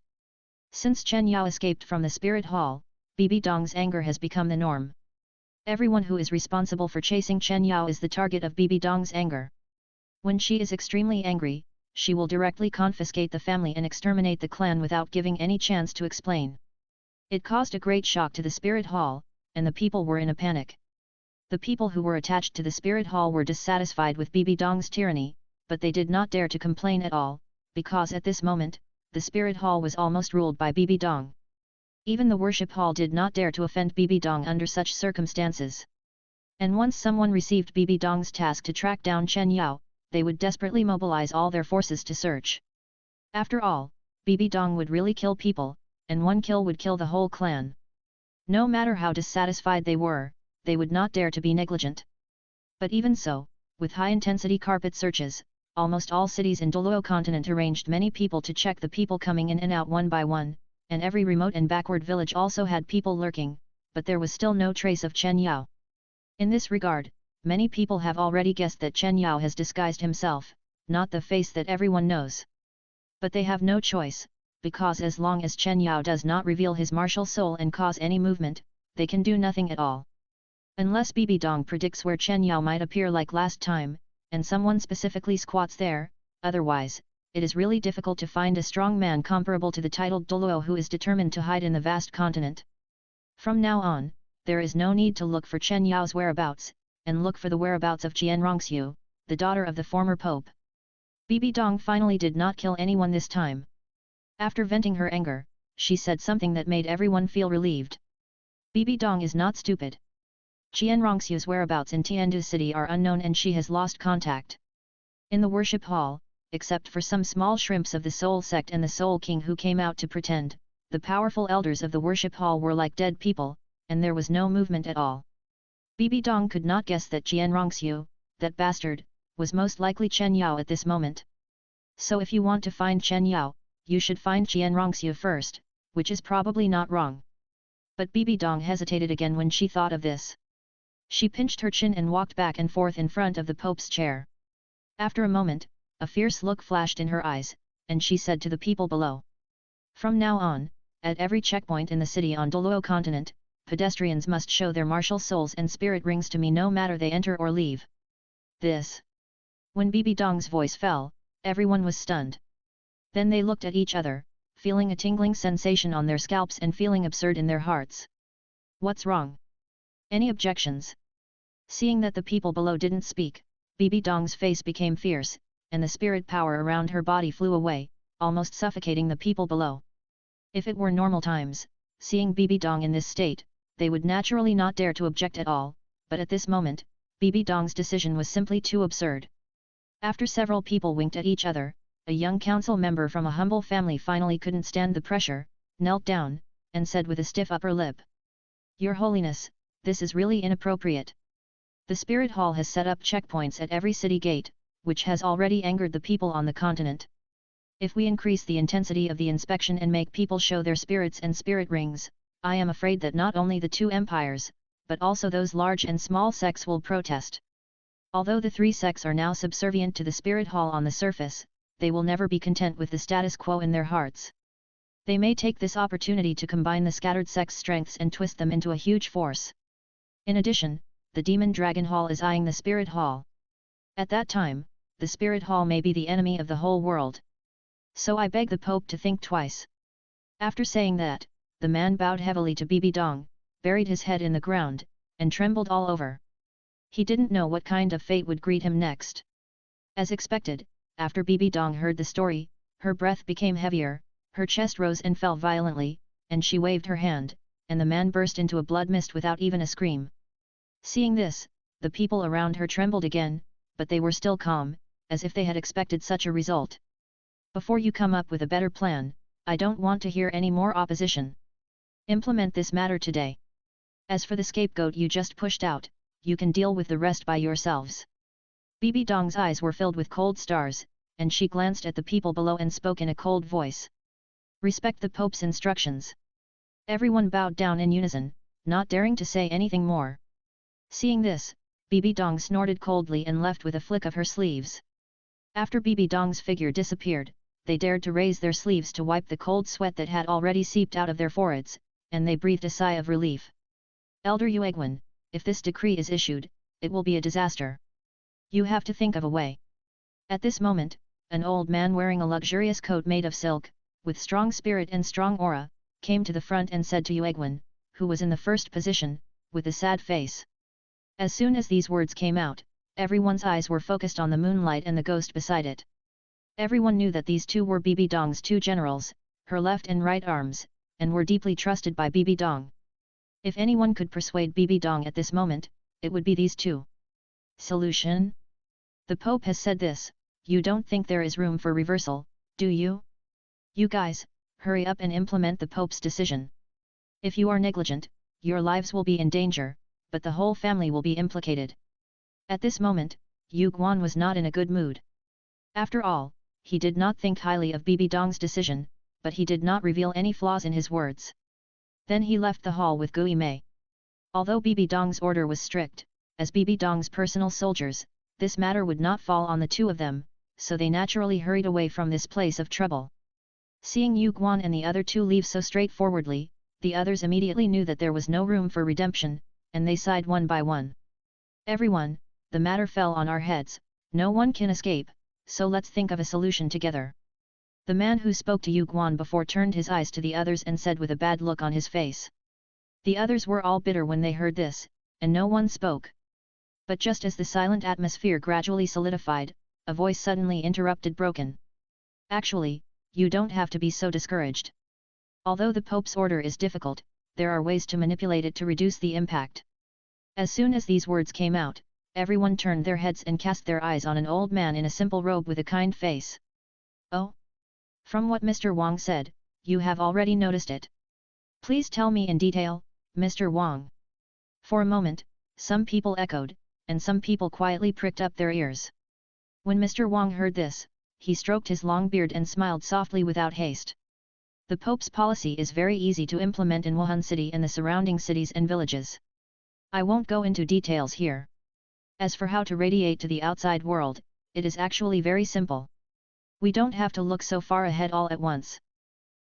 A: Since Chen Yao escaped from the spirit hall, Bibi Dong's anger has become the norm. Everyone who is responsible for chasing Chen Yao is the target of Bibi Dong's anger. When she is extremely angry, she will directly confiscate the family and exterminate the clan without giving any chance to explain. It caused a great shock to the spirit hall, and the people were in a panic. The people who were attached to the spirit hall were dissatisfied with Bibi Dong's tyranny, but they did not dare to complain at all, because at this moment, the spirit hall was almost ruled by Bibi Dong. Even the worship hall did not dare to offend Bibi Dong under such circumstances. And once someone received Bibi Dong's task to track down Chen Yao, they would desperately mobilize all their forces to search. After all, Bibi Dong would really kill people, and one kill would kill the whole clan. No matter how dissatisfied they were, they would not dare to be negligent. But even so, with high-intensity carpet searches, almost all cities in Douluo continent arranged many people to check the people coming in and out one by one, and every remote and backward village also had people lurking, but there was still no trace of Chen Yao. In this regard, many people have already guessed that Chen Yao has disguised himself, not the face that everyone knows. But they have no choice, because as long as Chen Yao does not reveal his martial soul and cause any movement, they can do nothing at all. Unless Bibi Dong predicts where Chen Yao might appear like last time, and someone specifically squats there, otherwise, it is really difficult to find a strong man comparable to the titled Douluo who is determined to hide in the vast continent. From now on, there is no need to look for Chen Yao's whereabouts, and look for the whereabouts of Qian Rongxiu, the daughter of the former pope. Bibi Dong finally did not kill anyone this time. After venting her anger, she said something that made everyone feel relieved. Bibi Dong is not stupid. Qian Rongxiu's whereabouts in Tiandu city are unknown and she has lost contact. In the worship hall, except for some small shrimps of the Soul sect and the Soul King who came out to pretend, the powerful elders of the worship hall were like dead people, and there was no movement at all. Bibi Dong could not guess that Qian Rongxiu, that bastard, was most likely Chen Yao at this moment. So if you want to find Chen Yao, you should find Qian Rongxiu first, which is probably not wrong. But Bibi Dong hesitated again when she thought of this. She pinched her chin and walked back and forth in front of the Pope's chair. After a moment, a fierce look flashed in her eyes, and she said to the people below. From now on, at every checkpoint in the city on Douluo continent, pedestrians must show their martial souls and spirit rings to me no matter they enter or leave. This. When Bibi Dong's voice fell, everyone was stunned. Then they looked at each other, feeling a tingling sensation on their scalps and feeling absurd in their hearts. What's wrong? Any objections? Seeing that the people below didn't speak, Bibi Dong's face became fierce, and the spirit power around her body flew away, almost suffocating the people below. If it were normal times, seeing Bibi Dong in this state, they would naturally not dare to object at all, but at this moment, Bibi Dong's decision was simply too absurd. After several people winked at each other, a young council member from a humble family finally couldn't stand the pressure, knelt down, and said with a stiff upper lip. Your Holiness, this is really inappropriate. The Spirit Hall has set up checkpoints at every city gate, which has already angered the people on the continent. If we increase the intensity of the inspection and make people show their spirits and spirit rings, I am afraid that not only the two empires, but also those large and small sects will protest. Although the three sects are now subservient to the Spirit Hall on the surface, they will never be content with the status quo in their hearts. They may take this opportunity to combine the scattered sects' strengths and twist them into a huge force. In addition, the Demon Dragon Hall is eyeing the Spirit Hall. At that time, the Spirit Hall may be the enemy of the whole world. So I beg the Pope to think twice. After saying that, the man bowed heavily to Bibi Dong, buried his head in the ground, and trembled all over. He didn't know what kind of fate would greet him next. As expected, after Bibi Dong heard the story, her breath became heavier, her chest rose and fell violently, and she waved her hand, and the man burst into a blood mist without even a scream. Seeing this, the people around her trembled again, but they were still calm, as if they had expected such a result. Before you come up with a better plan, I don't want to hear any more opposition. Implement this matter today. As for the scapegoat you just pushed out, you can deal with the rest by yourselves. Bibi Dong's eyes were filled with cold stars, and she glanced at the people below and spoke in a cold voice. Respect the Pope's instructions. Everyone bowed down in unison, not daring to say anything more. Seeing this, Bibi Dong snorted coldly and left with a flick of her sleeves. After Bibi Dong's figure disappeared, they dared to raise their sleeves to wipe the cold sweat that had already seeped out of their foreheads, and they breathed a sigh of relief. Elder Yuegwen, if this decree is issued, it will be a disaster. You have to think of a way. At this moment, an old man wearing a luxurious coat made of silk, with strong spirit and strong aura, came to the front and said to Yuegwen, who was in the first position, with a sad face. As soon as these words came out, everyone's eyes were focused on the moonlight and the ghost beside it. Everyone knew that these two were Bibi Dong's two generals, her left and right arms, and were deeply trusted by Bibi Dong. If anyone could persuade Bibi Dong at this moment, it would be these two. Solution? The Pope has said this, you don't think there is room for reversal, do you? You guys, hurry up and implement the Pope's decision. If you are negligent, your lives will be in danger, but the whole family will be implicated. At this moment, Yu Guan was not in a good mood. After all, he did not think highly of Bibi Dong's decision, but he did not reveal any flaws in his words. Then he left the hall with Gui Mei. Although Bibi Dong's order was strict, as Bibi Dong's personal soldiers, this matter would not fall on the two of them, so they naturally hurried away from this place of trouble. Seeing Yu Guan and the other two leave so straightforwardly, the others immediately knew that there was no room for redemption, and they sighed one by one. Everyone, the matter fell on our heads, no one can escape, so let's think of a solution together. The man who spoke to Yu Guan before turned his eyes to the others and said with a bad look on his face. The others were all bitter when they heard this, and no one spoke. But just as the silent atmosphere gradually solidified, a voice suddenly interrupted broken. Actually, you don't have to be so discouraged. Although the Pope's order is difficult, there are ways to manipulate it to reduce the impact. As soon as these words came out, everyone turned their heads and cast their eyes on an old man in a simple robe with a kind face. Oh? From what Mr. Wang said, you have already noticed it. Please tell me in detail, Mr. Wang. For a moment, some people echoed, and some people quietly pricked up their ears. When Mr. Wang heard this, he stroked his long beard and smiled softly without haste. The Pope's policy is very easy to implement in Wuhan city and the surrounding cities and villages. I won't go into details here. As for how to radiate to the outside world, it is actually very simple. We don't have to look so far ahead all at once.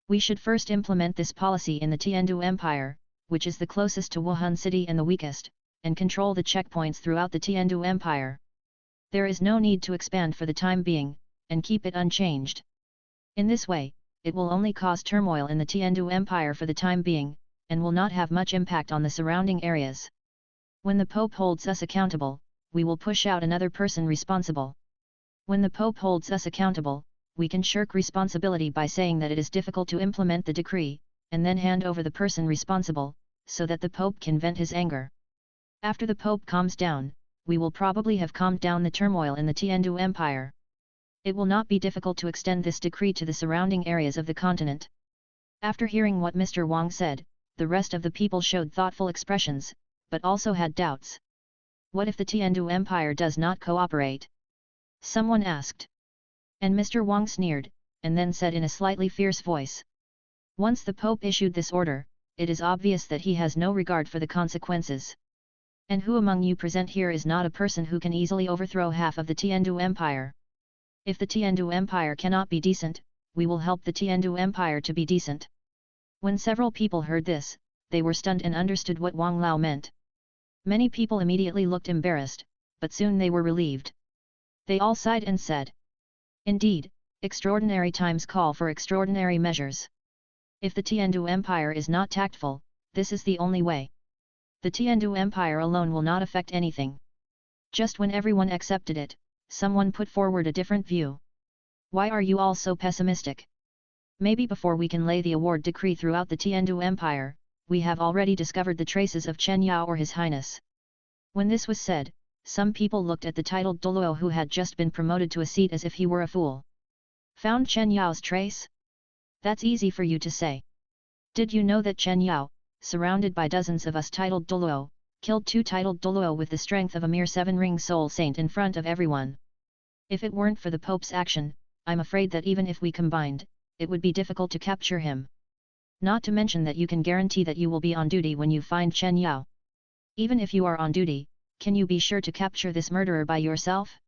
A: We should first implement this policy in the Tiandu Empire, which is the closest to Wuhan city and the weakest, and control the checkpoints throughout the Tiandu Empire. There is no need to expand for the time being, and keep it unchanged. In this way, it will only cause turmoil in the Tiandu Empire for the time being, and will not have much impact on the surrounding areas. When the Pope holds us accountable, we will push out another person responsible. When the Pope holds us accountable, we can shirk responsibility by saying that it is difficult to implement the decree, and then hand over the person responsible, so that the Pope can vent his anger. After the Pope calms down, we will probably have calmed down the turmoil in the Tiandu Empire. It will not be difficult to extend this decree to the surrounding areas of the continent. After hearing what Mr. Wang said, the rest of the people showed thoughtful expressions, but also had doubts. What if the Tiandu Empire does not cooperate? Someone asked. And Mr. Wang sneered, and then said in a slightly fierce voice. Once the Pope issued this order, it is obvious that he has no regard for the consequences. And who among you present here is not a person who can easily overthrow half of the Tiandu Empire? If the Tiandu Empire cannot be decent, we will help the Tiandu Empire to be decent. When several people heard this, they were stunned and understood what Wang Lao meant. Many people immediately looked embarrassed, but soon they were relieved. They all sighed and said, "Indeed, extraordinary times call for extraordinary measures. If the Tiandu Empire is not tactful, this is the only way. The Tiandu Empire alone will not affect anything." Just when everyone accepted it, someone put forward a different view. "Why are you all so pessimistic? Maybe before we can lay the award decree throughout the Tiandu Empire, we have already discovered the traces of Chen Yao or His Highness." When this was said, some people looked at the titled Douluo who had just been promoted to a seat as if he were a fool. "Found Chen Yao's trace? That's easy for you to say. Did you know that Chen Yao, surrounded by dozens of us titled Douluo, killed 2 titled Douluo with the strength of a mere 7-ring soul saint in front of everyone? If it weren't for the Pope's action, I'm afraid that even if we combined, it would be difficult to capture him. Not to mention that you can guarantee that you will be on duty when you find Chen Yao. Even if you are on duty, can you be sure to capture this murderer by yourself?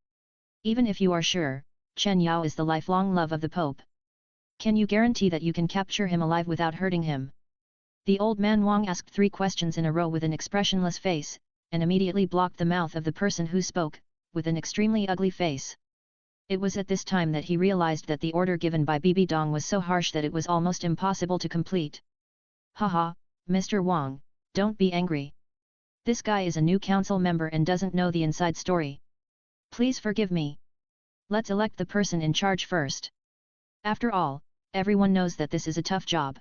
A: Even if you are sure, Chen Yao is the lifelong love of the Pope. Can you guarantee that you can capture him alive without hurting him?" The old man Wang asked 3 questions in a row with an expressionless face, and immediately blocked the mouth of the person who spoke, with an extremely ugly face. It was at this time that he realized that the order given by Bibi Dong was so harsh that it was almost impossible to complete. "Haha, Mr. Wang, don't be angry. This guy is a new council member and doesn't know the inside story. Please forgive me. Let's elect the person in charge first. After all, everyone knows that this is a tough job.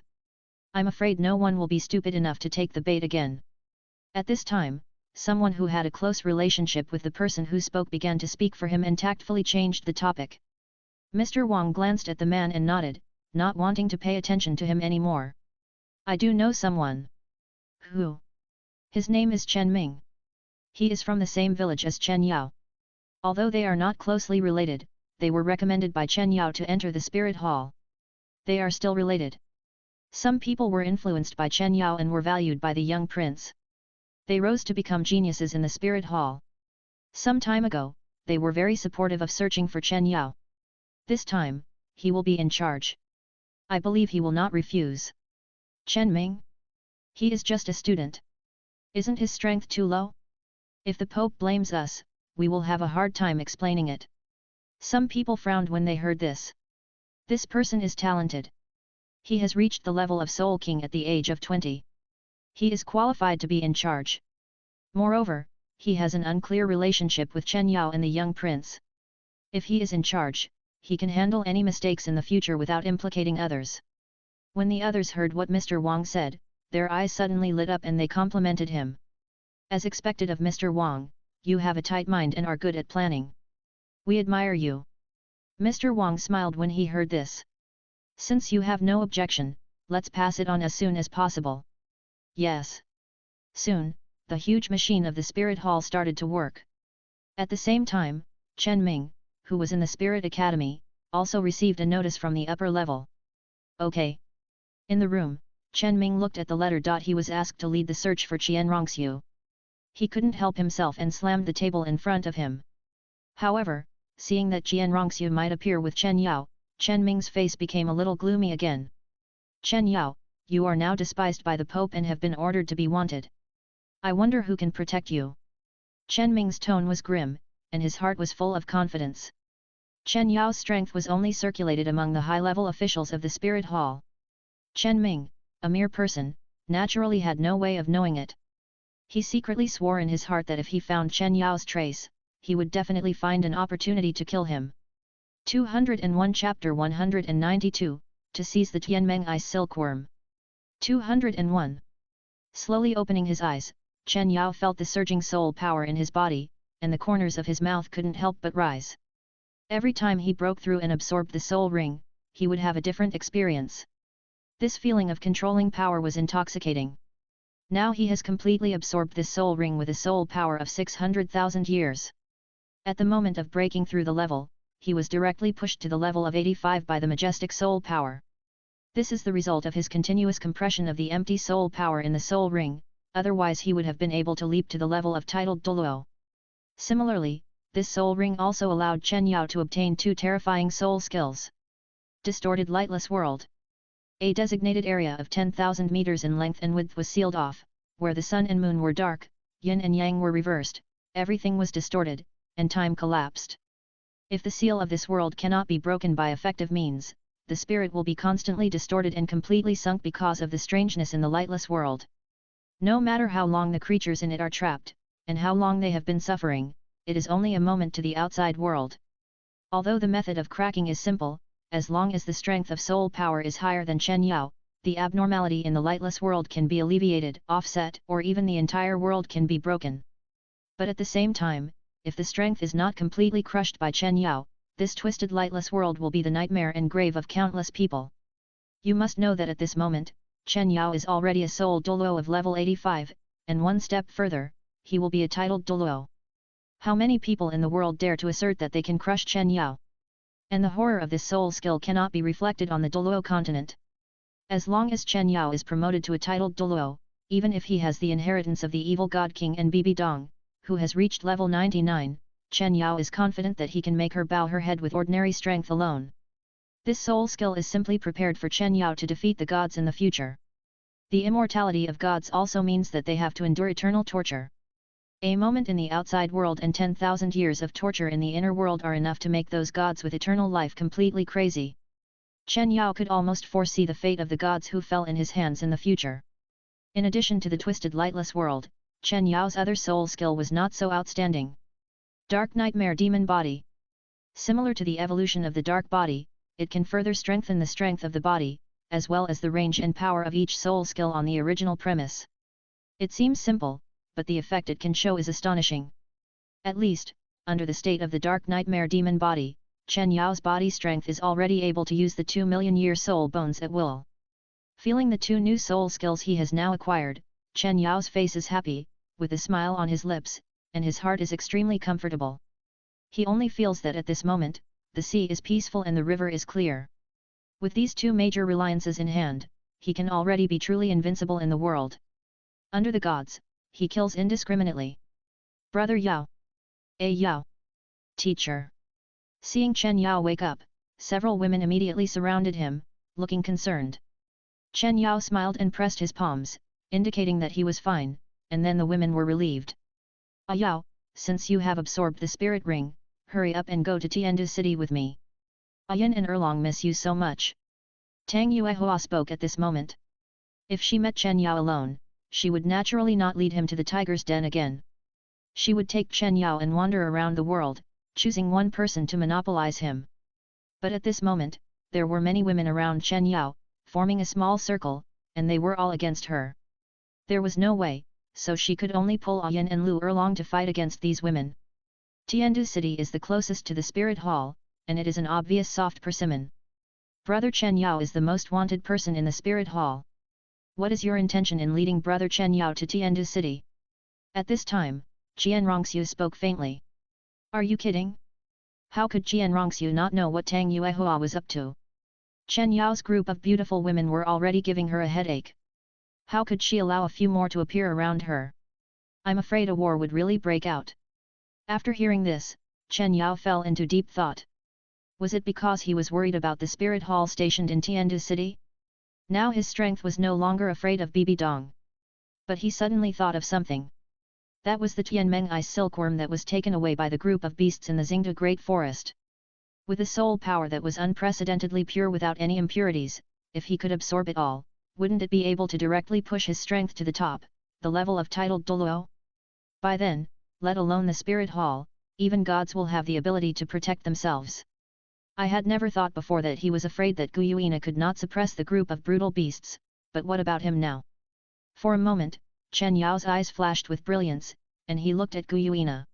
A: I'm afraid no one will be stupid enough to take the bait again." At this time, someone who had a close relationship with the person who spoke began to speak for him and tactfully changed the topic. Mr. Wang glanced at the man and nodded, not wanting to pay attention to him anymore. "I do know someone." "Who?" "His name is Chen Ming. He is from the same village as Chen Yao. Although they are not closely related, they were recommended by Chen Yao to enter the spirit hall. They are still related." Some people were influenced by Chen Yao and were valued by the young prince. They rose to become geniuses in the spirit hall. Some time ago, they were very supportive of searching for Chen Yao. This time, he will be in charge. I believe he will not refuse. Chen Ming? He is just a student. Isn't his strength too low? If the Pope blames us, we will have a hard time explaining it. Some people frowned when they heard this. This person is talented. He has reached the level of Soul King at the age of 20. He is qualified to be in charge. Moreover, he has an unclear relationship with Chen Yao and the young prince. If he is in charge, he can handle any mistakes in the future without implicating others. When the others heard what Mr. Wang said, their eyes suddenly lit up and they complimented him. As expected of Mr. Wang, you have a tight mind and are good at planning. We admire you. Mr. Wang smiled when he heard this. Since you have no objection, let's pass it on as soon as possible. Yes. Soon, the huge machine of the Spirit Hall started to work. At the same time, Chen Ming, who was in the Spirit Academy, also received a notice from the upper level. Okay. In the room, Chen Ming looked at the letter. He was asked to lead the search for Qian Rongxiu. He couldn't help himself and slammed the table in front of him. However, seeing that Qian Rongxiu might appear with Chen Yao, Chen Ming's face became a little gloomy again. Chen Yao, you are now despised by the Pope and have been ordered to be wanted. I wonder who can protect you. Chen Ming's tone was grim, and his heart was full of confidence. Chen Yao's strength was only circulated among the high-level officials of the Spirit Hall. Chen Ming, a mere person, naturally had no way of knowing it. He secretly swore in his heart that if he found Chen Yao's trace, he would definitely find an opportunity to kill him. 201 Chapter 192, To Seize the Tianmeng Ice Silkworm. 201. Slowly opening his eyes, Chen Yao felt the surging soul power in his body, and the corners of his mouth couldn't help but rise. Every time he broke through and absorbed the soul ring, he would have a different experience. This feeling of controlling power was intoxicating. Now he has completely absorbed this soul ring with a soul power of 600,000 years. At the moment of breaking through the level, he was directly pushed to the level of 85 by the majestic soul power. This is the result of his continuous compression of the empty soul power in the soul ring, otherwise he would have been able to leap to the level of titled Douluo. Similarly, this soul ring also allowed Chen Yao to obtain two terrifying soul skills. Distorted Lightless World. A designated area of 10,000 meters in length and width was sealed off, where the sun and moon were dark, yin and yang were reversed, everything was distorted, and time collapsed. If the seal of this world cannot be broken by effective means, the spirit will be constantly distorted and completely sunk because of the strangeness in the lightless world. No matter how long the creatures in it are trapped, and how long they have been suffering, it is only a moment to the outside world. Although the method of cracking is simple, as long as the strength of soul power is higher than Chen Yao, the abnormality in the lightless world can be alleviated, offset, or even the entire world can be broken. But at the same time, if the strength is not completely crushed by Chen Yao, this twisted lightless world will be the nightmare and grave of countless people. You must know that at this moment, Chen Yao is already a soul Douluo of level 85, and one step further, he will be a titled Douluo. How many people in the world dare to assert that they can crush Chen Yao? And the horror of this soul skill cannot be reflected on the Douluo continent. As long as Chen Yao is promoted to a titled Douluo, even if he has the inheritance of the evil god king and Bibi Dong, who has reached level 99, Chen Yao is confident that he can make her bow her head with ordinary strength alone. This soul skill is simply prepared for Chen Yao to defeat the gods in the future. The immortality of gods also means that they have to endure eternal torture. A moment in the outside world and 10,000 years of torture in the inner world are enough to make those gods with eternal life completely crazy. Chen Yao could almost foresee the fate of the gods who fell in his hands in the future. In addition to the twisted lightless world, Chen Yao's other soul skill was not so outstanding. Dark Nightmare Demon Body. Similar to the evolution of the dark body, it can further strengthen the strength of the body, as well as the range and power of each soul skill on the original premise. It seems simple, but the effect it can show is astonishing. At least, under the state of the Dark Nightmare Demon Body, Chen Yao's body strength is already able to use the 2 million-year soul bones at will. Feeling the two new soul skills he has now acquired, Chen Yao's face is happy, with a smile on his lips, and his heart is extremely comfortable. He only feels that at this moment, the sea is peaceful and the river is clear. With these two major reliances in hand, he can already be truly invincible in the world. Under the gods, he kills indiscriminately. Brother Yao. Yao. Teacher. Seeing Chen Yao wake up, several women immediately surrounded him, looking concerned. Chen Yao smiled and pressed his palms, indicating that he was fine, and then the women were relieved. Yao, since you have absorbed the spirit ring, hurry up and go to Tiandu City with me. Yin and Erlong miss you so much. Tang Yuehua spoke at this moment. If she met Chen Yao alone, she would naturally not lead him to the tiger's den again. She would take Chen Yao and wander around the world, choosing one person to monopolize him. But at this moment, there were many women around Chen Yao, forming a small circle, and they were all against her. There was no way, so she could only pull Yin and Lu Erlong to fight against these women. Tiandu City is the closest to the spirit hall, and it is an obvious soft persimmon. Brother Chen Yao is the most wanted person in the spirit hall. What is your intention in leading Brother Chen Yao to Tiandu City? At this time, Qian Rongxiu spoke faintly. Are you kidding? How could Qian Rongxiu not know what Tang Yuehua was up to? Chen Yao's group of beautiful women were already giving her a headache. How could she allow a few more to appear around her? I'm afraid a war would really break out. After hearing this, Chen Yao fell into deep thought. Was it because he was worried about the spirit hall stationed in Tiandu City? Now his strength was no longer afraid of Bibi Dong. But he suddenly thought of something. That was the Tianmeng ice silkworm that was taken away by the group of beasts in the Xingde Great Forest. With a soul power that was unprecedentedly pure without any impurities, if he could absorb it all, wouldn't it be able to directly push his strength to the top, the level of titled Douluo? By then, let alone the spirit hall, even gods will have the ability to protect themselves. I had never thought before that he was afraid that Guyuina could not suppress the group of brutal beasts, but what about him now? For a moment, Chen Yao's eyes flashed with brilliance, and he looked at Guyuina.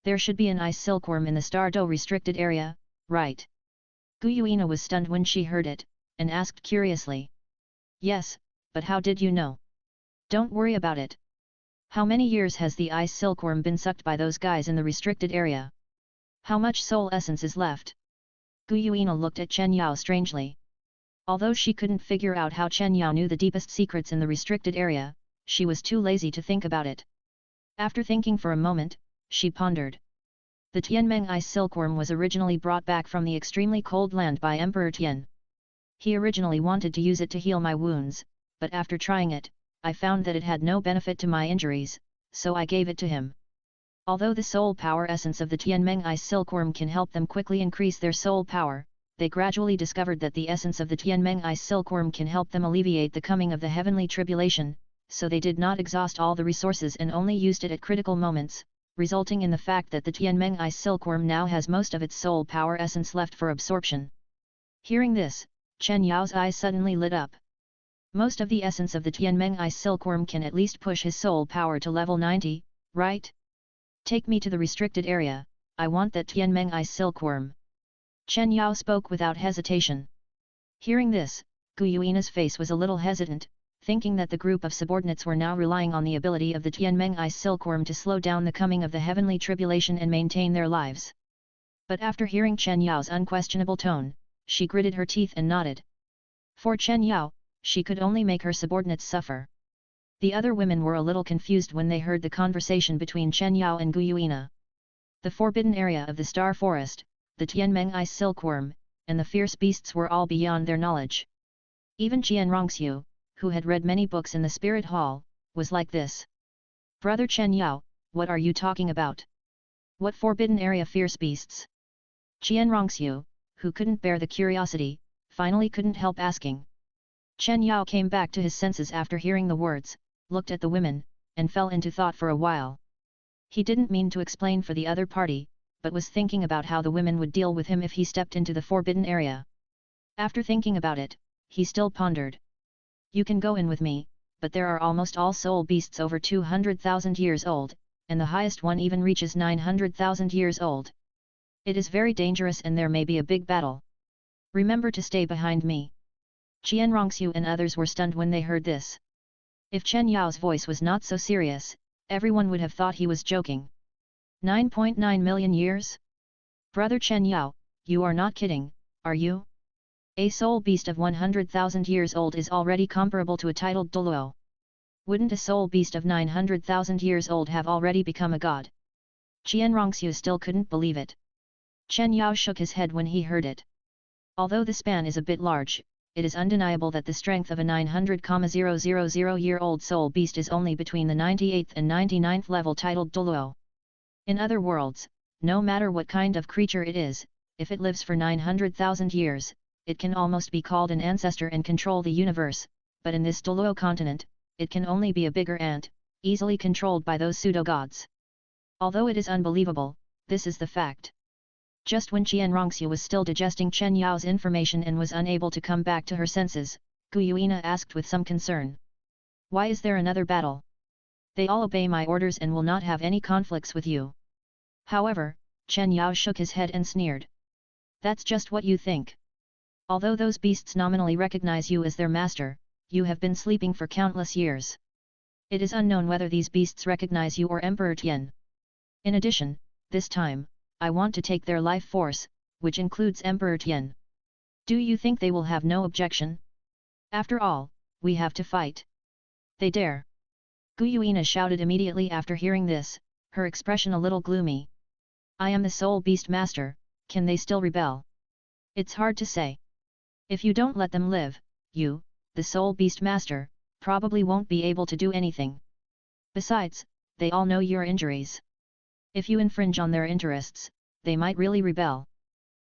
A: There should be an ice silkworm in the Stardo restricted area, right? Guyuina was stunned when she heard it, and asked curiously. Yes, but how did you know? Don't worry about it. How many years has the ice silkworm been sucked by those guys in the restricted area? How much soul essence is left? Guyuina looked at Chen Yao strangely. Although she couldn't figure out how Chen Yao knew the deepest secrets in the restricted area, she was too lazy to think about it. After thinking for a moment, she pondered. The Tianmeng ice silkworm was originally brought back from the extremely cold land by Emperor Tian. He originally wanted to use it to heal my wounds, but after trying it, I found that it had no benefit to my injuries, so I gave it to him. Although the soul power essence of the Tianmeng ice silkworm can help them quickly increase their soul power, they gradually discovered that the essence of the Tianmeng ice silkworm can help them alleviate the coming of the heavenly tribulation, so they did not exhaust all the resources and only used it at critical moments, resulting in the fact that the Tianmeng ice silkworm now has most of its soul power essence left for absorption. Hearing this, Chen Yao's eyes suddenly lit up. Most of the essence of the Tianmeng ice silkworm can at least push his soul power to level 90, right? Take me to the restricted area, I want that Tianmeng ice silkworm. Chen Yao spoke without hesitation. Hearing this, Guyuina's face was a little hesitant, thinking that the group of subordinates were now relying on the ability of the Tianmeng ice silkworm to slow down the coming of the heavenly tribulation and maintain their lives. But after hearing Chen Yao's unquestionable tone, she gritted her teeth and nodded. For Chen Yao, she could only make her subordinates suffer. The other women were a little confused when they heard the conversation between Chen Yao and Guyuina. The forbidden area of the Star Forest, the Tianmeng ice silkworm, and the fierce beasts were all beyond their knowledge. Even Qian Rongxiu, who had read many books in the Spirit Hall, was like this. Brother Chen Yao, what are you talking about? What forbidden area fierce beasts? Qian Rongxiu, who couldn't bear the curiosity, finally couldn't help asking. Chen Yao came back to his senses after hearing the words, looked at the women, and fell into thought for a while. He didn't mean to explain for the other party, but was thinking about how the women would deal with him if he stepped into the forbidden area. After thinking about it, he still pondered. You can go in with me, but there are almost all soul beasts over 200,000 years old, and the highest one even reaches 900,000 years old. It is very dangerous and there may be a big battle. Remember to stay behind me. Qian Rongxiu and others were stunned when they heard this. If Chen Yao's voice was not so serious, everyone would have thought he was joking. 9.9 million years? Brother Chen Yao, you are not kidding, are you? A soul beast of 100,000 years old is already comparable to a titled Douluo. Wouldn't a soul beast of 900,000 years old have already become a god? Qian Rongxiu still couldn't believe it. Chen Yao shook his head when he heard it. Although the span is a bit large, it is undeniable that the strength of a 900,000-year-old soul beast is only between the 98th and 99th level titled Douluo. In other worlds, no matter what kind of creature it is, if it lives for 900,000 years, it can almost be called an ancestor and control the universe, but in this Douluo continent, it can only be a bigger ant, easily controlled by those pseudo-gods. Although it is unbelievable, this is the fact. Just when Qian Rongxiu was still digesting Chen Yao's information and was unable to come back to her senses, Gu Yuina asked with some concern. Why is there another battle? They all obey my orders and will not have any conflicts with you. However, Chen Yao shook his head and sneered. That's just what you think. Although those beasts nominally recognize you as their master, you have been sleeping for countless years. It is unknown whether these beasts recognize you or Emperor Tian. In addition, this time, I want to take their life force, which includes Emperor Tian. Do you think they will have no objection? After all, we have to fight. They dare. Gu Yuina shouted immediately after hearing this, her expression a little gloomy. I am the Soul Beast Master, can they still rebel? It's hard to say. If you don't let them live, you, the Soul Beast Master, probably won't be able to do anything. Besides, they all know your injuries. If you infringe on their interests, they might really rebel.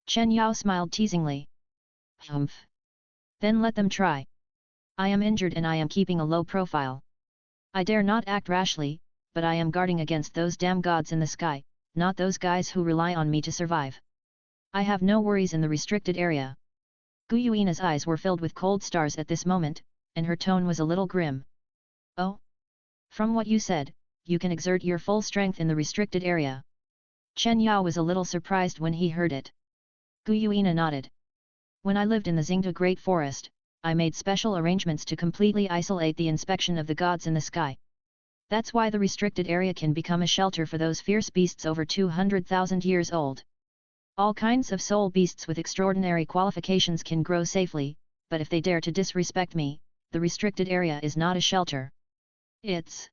A: Chen Yao smiled teasingly. Humph. Then let them try. I am injured and I am keeping a low profile. I dare not act rashly, but I am guarding against those damn gods in the sky, not those guys who rely on me to survive. I have no worries in the restricted area. Gu Yuina's eyes were filled with cold stars at this moment, and her tone was a little grim. Oh? From what you said, you can exert your full strength in the restricted area. Chen Yao was a little surprised when he heard it. Gu Yuina nodded. When I lived in the Xingde Great Forest, I made special arrangements to completely isolate the inspection of the gods in the sky. That's why the restricted area can become a shelter for those fierce beasts over 200,000 years old. All kinds of soul beasts with extraordinary qualifications can grow safely, but if they dare to disrespect me, the restricted area is not a shelter. It's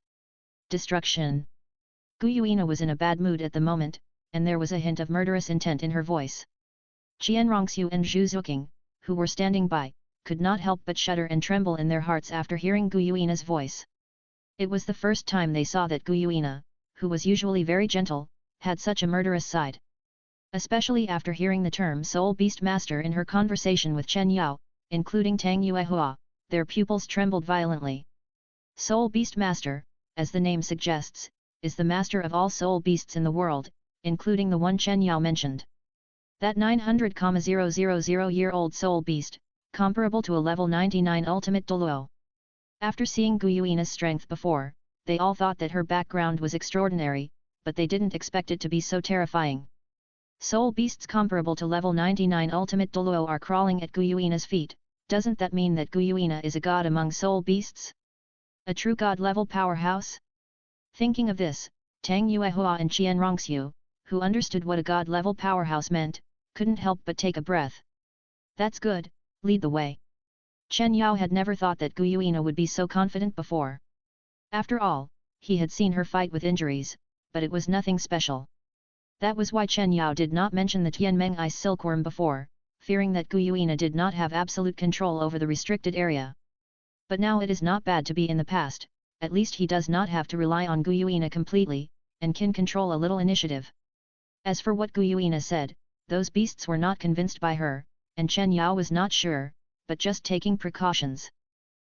A: destruction. Gu Yuina was in a bad mood at the moment, and there was a hint of murderous intent in her voice. Qian Rongxiu and Zhu Zuqing, who were standing by, could not help but shudder and tremble in their hearts after hearing Gu Yuina's voice. It was the first time they saw that Gu Yuina, who was usually very gentle, had such a murderous side. Especially after hearing the term Soul Beast Master in her conversation with Chen Yao, including Tang Yuehua, their pupils trembled violently. Soul Beast Master, as the name suggests, is the master of all soul beasts in the world, including the one Chen Yao mentioned. That 900,000-year-old soul beast, comparable to a level 99 ultimate Douluo. After seeing Gu Yuina's strength before, they all thought that her background was extraordinary, but they didn't expect it to be so terrifying. Soul beasts comparable to level 99 ultimate Douluo are crawling at Gu Yuina's feet. Doesn't that mean that Gu Yuina is a god among soul beasts? A true god-level powerhouse? Thinking of this, Tang Yuehua and Qian Rongxiu, who understood what a god-level powerhouse meant, couldn't help but take a breath. That's good, lead the way. Chen Yao had never thought that Gu Yuina would be so confident before. After all, he had seen her fight with injuries, but it was nothing special. That was why Chen Yao did not mention the Tianmeng Ice Silkworm before, fearing that Gu Yuina did not have absolute control over the restricted area. But now it is not bad to be in the past, at least he does not have to rely on Gu Yuina completely, and can control a little initiative. As for what Gu Yuina said, those beasts were not convinced by her, and Chen Yao was not sure, but just taking precautions.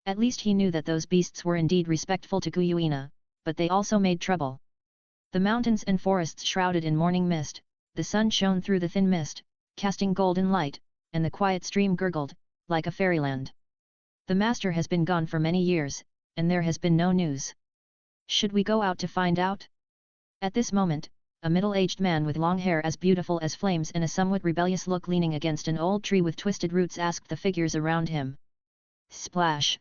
A: At least he knew that those beasts were indeed respectful to Gu Yuina, but they also made trouble. The mountains and forests shrouded in morning mist, the sun shone through the thin mist, casting golden light, and the quiet stream gurgled, like a fairyland. The master has been gone for many years, and there has been no news. Should we go out to find out? At this moment, a middle-aged man with long hair as beautiful as flames and a somewhat rebellious look leaning against an old tree with twisted roots asked the figures around him. Splash!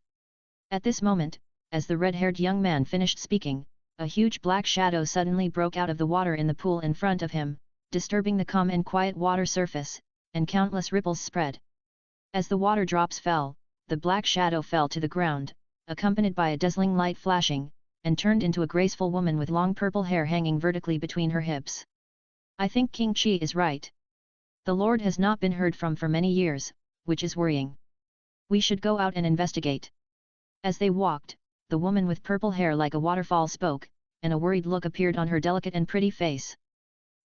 A: At this moment, as the red-haired young man finished speaking, a huge black shadow suddenly broke out of the water in the pool in front of him, disturbing the calm and quiet water surface, and countless ripples spread. As the water drops fell, the black shadow fell to the ground, accompanied by a dazzling light flashing, and turned into a graceful woman with long purple hair hanging vertically between her hips. I think King Qi is right. The Lord has not been heard from for many years, which is worrying. We should go out and investigate. As they walked, the woman with purple hair like a waterfall spoke, and a worried look appeared on her delicate and pretty face.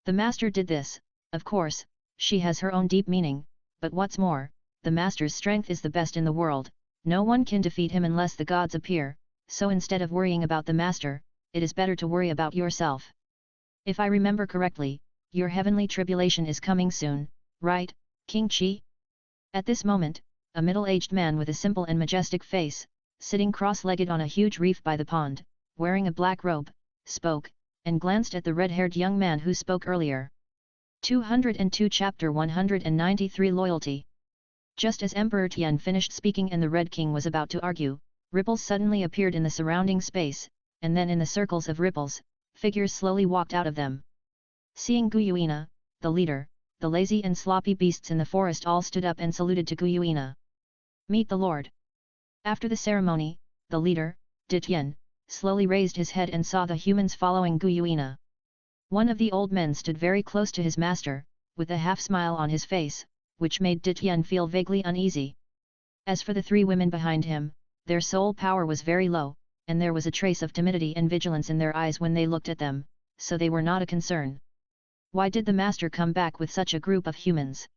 A: The master did this, of course, she has her own deep meaning, but what's more, the master's strength is the best in the world, no one can defeat him unless the gods appear, so instead of worrying about the master, it is better to worry about yourself. If I remember correctly, your heavenly tribulation is coming soon, right, King Chi? At this moment, a middle-aged man with a simple and majestic face, sitting cross-legged on a huge reef by the pond, wearing a black robe, spoke, and glanced at the red-haired young man who spoke earlier. 202 Chapter 193 Loyalty. Just as Emperor Tian finished speaking and the Red King was about to argue, ripples suddenly appeared in the surrounding space, and then in the circles of ripples, figures slowly walked out of them. Seeing Guyuina, the leader, the lazy and sloppy beasts in the forest all stood up and saluted to Guyuina. Meet the Lord. After the ceremony, the leader, Tian, slowly raised his head and saw the humans following Guyuina. One of the old men stood very close to his master, with a half-smile on his face, which made Tian feel vaguely uneasy. As for the three women behind him, their soul power was very low, and there was a trace of timidity and vigilance in their eyes when they looked at them, so they were not a concern. Why did the master come back with such a group of humans?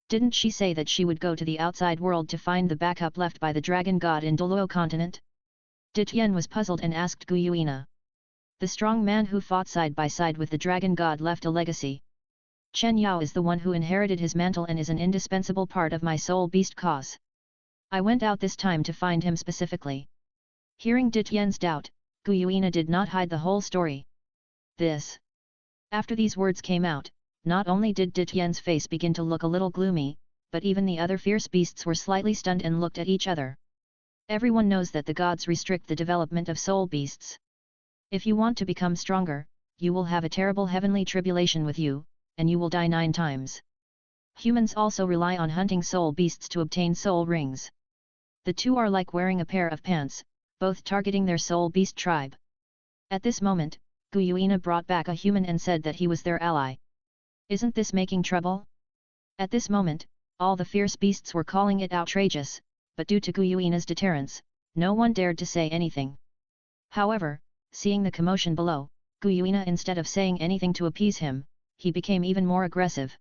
A: Didn't she say that she would go to the outside world to find the backup left by the dragon god in Douluo continent? Tian was puzzled and asked Guyuina. The strong man who fought side by side with the dragon god left a legacy. Chen Yao is the one who inherited his mantle and is an indispensable part of my soul beast cause. I went out this time to find him specifically. Hearing Tian's doubt, Guyuina did not hide the whole story. After these words came out, not only did Tian's face begin to look a little gloomy, but even the other fierce beasts were slightly stunned and looked at each other. Everyone knows that the gods restrict the development of soul beasts. If you want to become stronger, you will have a terrible heavenly tribulation with you, and you will die 9 times. Humans also rely on hunting soul beasts to obtain soul rings. The two are like wearing a pair of pants, both targeting their soul beast tribe. At this moment, Guyuina brought back a human and said that he was their ally. Isn't this making trouble? At this moment, all the fierce beasts were calling it outrageous, but due to Guyuina's deterrence, no one dared to say anything. However, seeing the commotion below, Guyuina instead of saying anything to appease him, he became even more aggressive.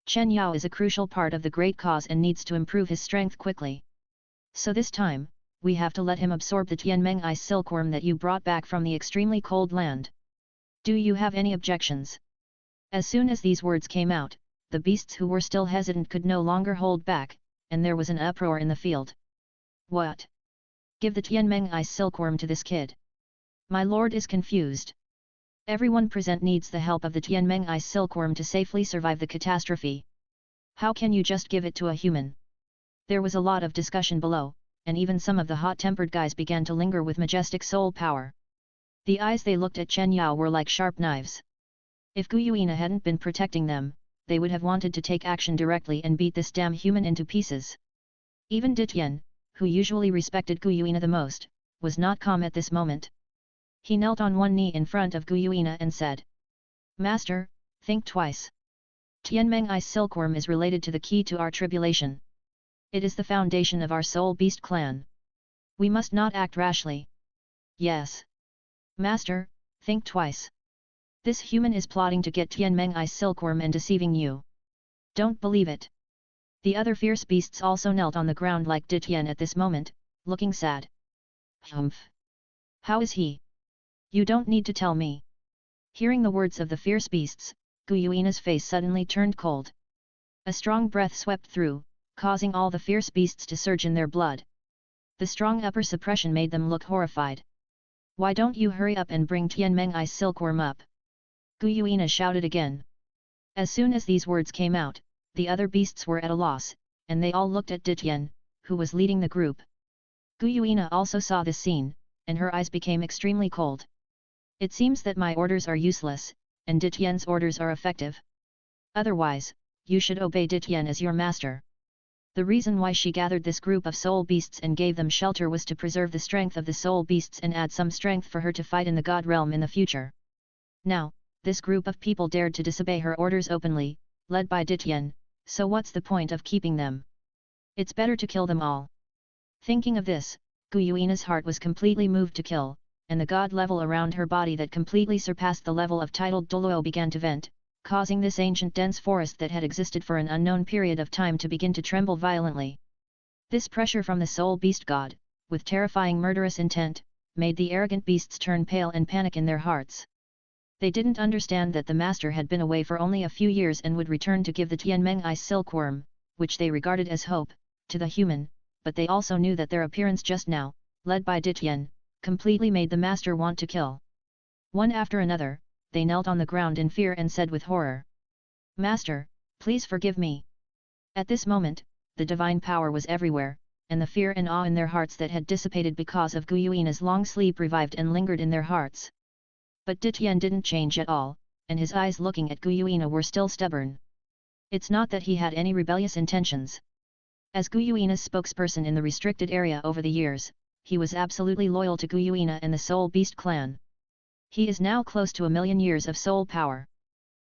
A: Chen Yao is a crucial part of the great cause and needs to improve his strength quickly. So this time, we have to let him absorb the Tianmeng ice silkworm that you brought back from the extremely cold land. Do you have any objections? As soon as these words came out, the beasts who were still hesitant could no longer hold back, and there was an uproar in the field. What? Give the Tianmeng ice silkworm to this kid. My lord is confused. Everyone present needs the help of the Tianmeng ice silkworm to safely survive the catastrophe. How can you just give it to a human? There was a lot of discussion below, and even some of the hot-tempered guys began to linger with majestic soul power. The eyes they looked at Chen Yao were like sharp knives. If Guyuina hadn't been protecting them, they would have wanted to take action directly and beat this damn human into pieces. Even Tian, who usually respected Guyuina the most, was not calm at this moment. He knelt on one knee in front of Guyuina and said, Master, think twice. Tianmeng ice silkworm is related to the key to our tribulation. It is the foundation of our soul beast clan. We must not act rashly. Yes. Master, think twice. This human is plotting to get Tianmeng ice silkworm and deceiving you. Don't believe it. The other fierce beasts also knelt on the ground like Tian at this moment, looking sad. Humph. How is he? You don't need to tell me. Hearing the words of the fierce beasts, Guyuina's face suddenly turned cold. A strong breath swept through, causing all the fierce beasts to surge in their blood. The strong upper suppression made them look horrified. Why don't you hurry up and bring Tianmeng ice silkworm up? Guyuina shouted again. As soon as these words came out, the other beasts were at a loss, and they all looked at Tian, who was leading the group. Guyuina also saw this scene, and her eyes became extremely cold. It seems that my orders are useless, and Tian's orders are effective. Otherwise, you should obey Tian as your master. The reason why she gathered this group of soul beasts and gave them shelter was to preserve the strength of the soul beasts and add some strength for her to fight in the god realm in the future. Now, this group of people dared to disobey her orders openly, led by Ditian, so what's the point of keeping them? It's better to kill them all. Thinking of this, Gu Yuina's heart was completely moved to kill, and the god level around her body that completely surpassed the level of titled Douluo began to vent, causing this ancient dense forest that had existed for an unknown period of time to begin to tremble violently. This pressure from the soul beast god, with terrifying murderous intent, made the arrogant beasts turn pale and panic in their hearts. They didn't understand that the master had been away for only a few years and would return to give the Tianmeng Eye silkworm, which they regarded as hope, to the human, but they also knew that their appearance just now, led by Ditian, completely made the master want to kill. One after another, they knelt on the ground in fear and said with horror, "Master, please forgive me." At this moment, the divine power was everywhere, and the fear and awe in their hearts that had dissipated because of Gu Yuina's long sleep revived and lingered in their hearts. But Ditian didn't change at all, and his eyes looking at Gu Yuina were still stubborn. It's not that he had any rebellious intentions. As Gu Yuina's spokesperson in the restricted area over the years, he was absolutely loyal to Gu Yuina and the Soul Beast clan. He is now close to 1,000,000 years of soul power.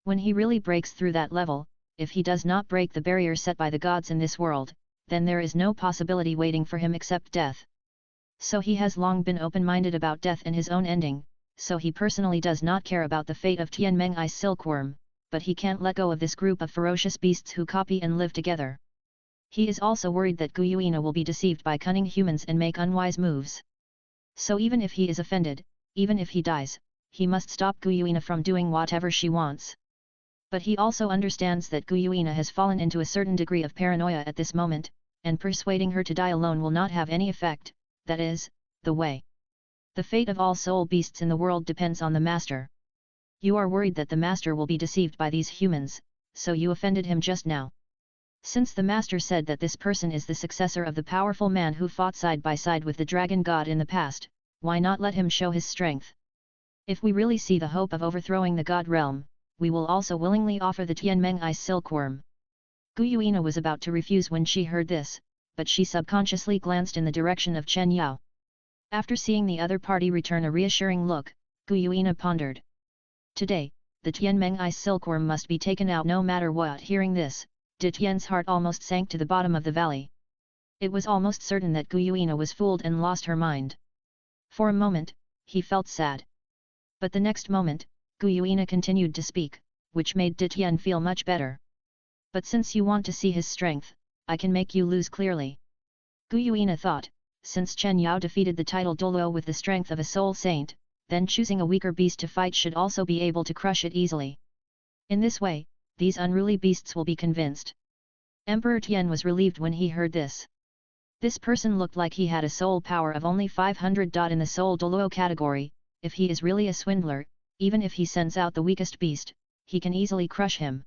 A: When he really breaks through that level, if he does not break the barrier set by the gods in this world, then there is no possibility waiting for him except death. So he has long been open-minded about death and his own ending, so he personally does not care about the fate of Tianmeng Eye silkworm, but he can't let go of this group of ferocious beasts who copy and live together. He is also worried that Gu Yuina will be deceived by cunning humans and make unwise moves. So even if he is offended, even if he dies, he must stop Gu Yuina from doing whatever she wants. But he also understands that Gu Yuina has fallen into a certain degree of paranoia at this moment, and persuading her to die alone will not have any effect, that is, the way. The fate of all soul beasts in the world depends on the master. You are worried that the master will be deceived by these humans, so you offended him just now. Since the master said that this person is the successor of the powerful man who fought side by side with the dragon god in the past, why not let him show his strength? If we really see the hope of overthrowing the god realm, we will also willingly offer the Tianmeng Eye silkworm. Gu Yuina was about to refuse when she heard this, but she subconsciously glanced in the direction of Chen Yao. After seeing the other party return a reassuring look, Gu Yuina pondered. Today, the Tianmeng Eye silkworm must be taken out no matter what. Hearing this, Ditian's heart almost sank to the bottom of the valley. It was almost certain that Gu Yuina was fooled and lost her mind. For a moment, he felt sad. But the next moment, Gu Yuina continued to speak, which made Ditian feel much better. But since you want to see his strength, I can make you lose clearly. Gu Yuina thought, since Chen Yao defeated the title Douluo with the strength of a soul saint, then choosing a weaker beast to fight should also be able to crush it easily. In this way, these unruly beasts will be convinced. Emperor Tian was relieved when he heard this. This person looked like he had a soul power of only 500. In the soul Douluo category, if he is really a swindler, even if he sends out the weakest beast, he can easily crush him.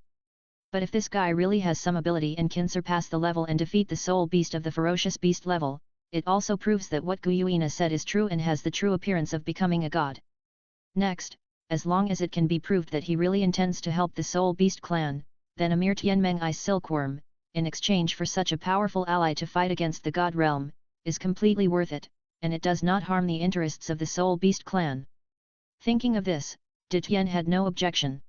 A: But if this guy really has some ability and can surpass the level and defeat the soul beast of the ferocious beast level, it also proves that what Gu Yuina said is true and has the true appearance of becoming a god. Next, as long as it can be proved that he really intends to help the Soul Beast clan, then a mere Tianmeng Eye silkworm, in exchange for such a powerful ally to fight against the god realm, is completely worth it, and it does not harm the interests of the Soul Beast clan. Thinking of this, Ditian had no objection.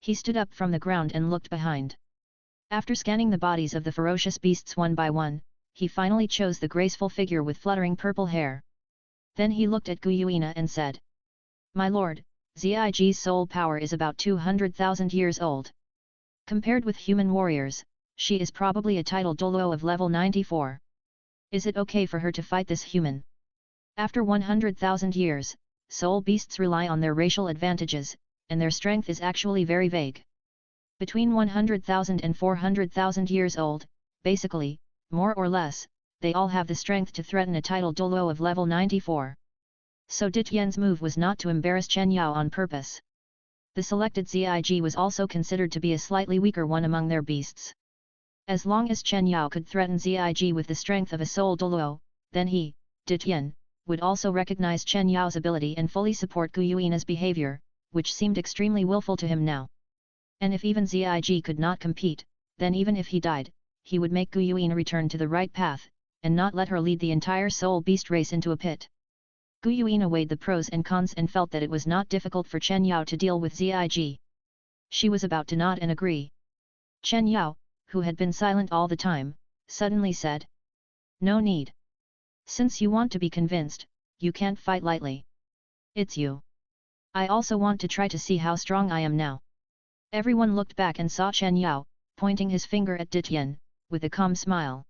A: He stood up from the ground and looked behind. After scanning the bodies of the ferocious beasts one by one, he finally chose the graceful figure with fluttering purple hair. Then he looked at Gu Yuina and said, "My lord, Zig's soul power is about 200,000 years old. Compared with human warriors, she is probably a title Douluo of level 94. Is it okay for her to fight this human?" After 100,000 years, soul beasts rely on their racial advantages, and their strength is actually very vague. Between 100,000 and 400,000 years old, basically, more or less, they all have the strength to threaten a title Douluo of level 94. So Ditian's move was not to embarrass Chen Yao on purpose. The selected Zig was also considered to be a slightly weaker one among their beasts. As long as Chen Yao could threaten Zig with the strength of a soul Douluo, then he, Ditian, would also recognize Chen Yao's ability and fully support Gu Yuina's behavior, which seemed extremely willful to him now. And if even Zig could not compete, then even if he died, he would make Gu Yuina return to the right path, and not let her lead the entire soul beast race into a pit. Gu Yuina weighed the pros and cons and felt that it was not difficult for Chen Yao to deal with Zig. She was about to nod and agree. Chen Yao, who had been silent all the time, suddenly said. No need. Since you want to be convinced, you can't fight lightly. It's you. I also want to try to see how strong I am now. Everyone looked back and saw Chen Yao, pointing his finger at Ditian, with a calm smile.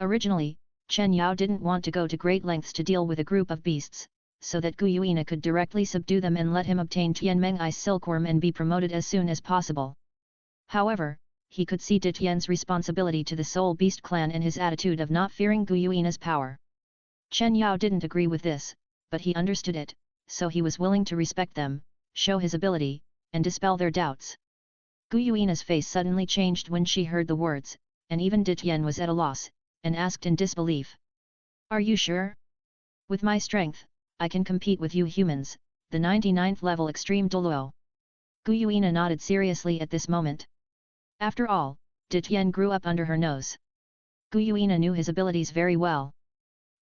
A: Originally, Chen Yao didn't want to go to great lengths to deal with a group of beasts, so that Gu Yuina could directly subdue them and let him obtain Tianmeng Ice Silkworm and be promoted as soon as possible. However, he could see Ditian's responsibility to the Soul Beast clan and his attitude of not fearing Gu Yuina's power. Chen Yao didn't agree with this, but he understood it, so he was willing to respect them, show his ability, and dispel their doubts. Gu Yuina's face suddenly changed when she heard the words, and even Ditian was at a loss, and asked in disbelief. Are you sure? With my strength, I can compete with you humans, the 99th level extreme Douluo. Gu Yuina nodded seriously at this moment. After all, Ditian grew up under her nose. Gu Yuina knew his abilities very well.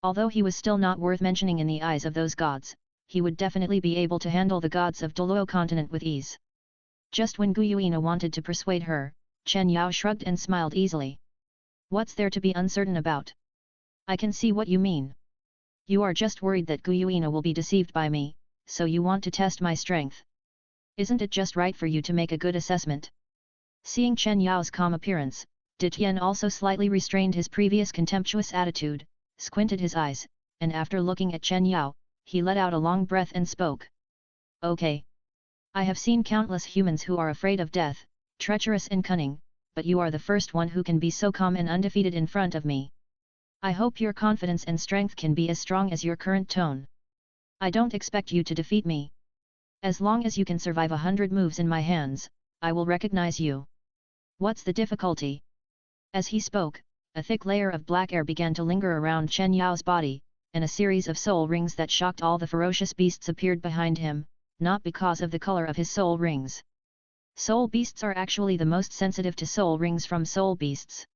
A: Although he was still not worth mentioning in the eyes of those gods, he would definitely be able to handle the gods of Douluo continent with ease. Just when Gu Yuina wanted to persuade her, Chen Yao shrugged and smiled easily. What's there to be uncertain about? I can see what you mean. You are just worried that Gu Yuina will be deceived by me, so you want to test my strength. Isn't it just right for you to make a good assessment? Seeing Chen Yao's calm appearance, Ditian also slightly restrained his previous contemptuous attitude, squinted his eyes, and after looking at Chen Yao, he let out a long breath and spoke. Okay. I have seen countless humans who are afraid of death, treacherous and cunning, but you are the first one who can be so calm and undefeated in front of me. I hope your confidence and strength can be as strong as your current tone. I don't expect you to defeat me. As long as you can survive 100 moves in my hands, I will recognize you. What's the difficulty? As he spoke, a thick layer of black air began to linger around Chen Yao's body, and a series of soul rings that shocked all the ferocious beasts appeared behind him, not because of the color of his soul rings. Soul beasts are actually the most sensitive to soul rings from soul beasts.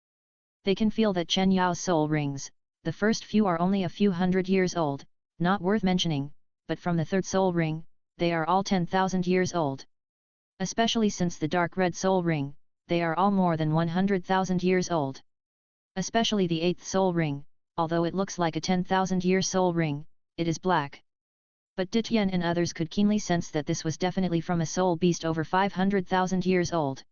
A: They can feel that Chen Yao's soul rings, the first few are only a few hundred years old, not worth mentioning, but from the third soul ring, they are all 10,000 years old. Especially since the dark red soul ring, they are all more than 100,000 years old. Especially the 8th soul ring, although it looks like a 10,000-year soul ring, it is black. But Ditian and others could keenly sense that this was definitely from a soul beast over 500,000 years old.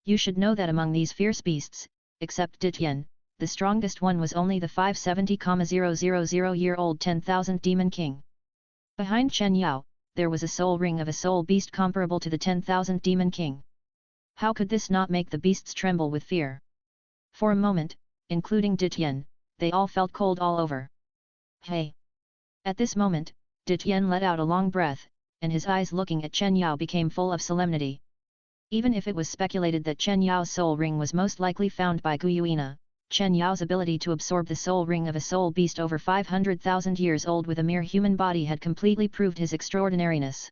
A: You should know that among these fierce beasts, except Ditian, the strongest one was only the 570,000-year-old 10,000 Demon King. Behind Chen Yao, there was a soul ring of a soul beast comparable to the 10,000 Demon King. How could this not make the beasts tremble with fear? For a moment, including Ditian, they all felt cold all over. Hey! At this moment, Ditian let out a long breath, and his eyes looking at Chen Yao became full of solemnity. Even if it was speculated that Chen Yao's soul ring was most likely found by Gu Yuina, Chen Yao's ability to absorb the soul ring of a soul beast over 500,000 years old with a mere human body had completely proved his extraordinariness.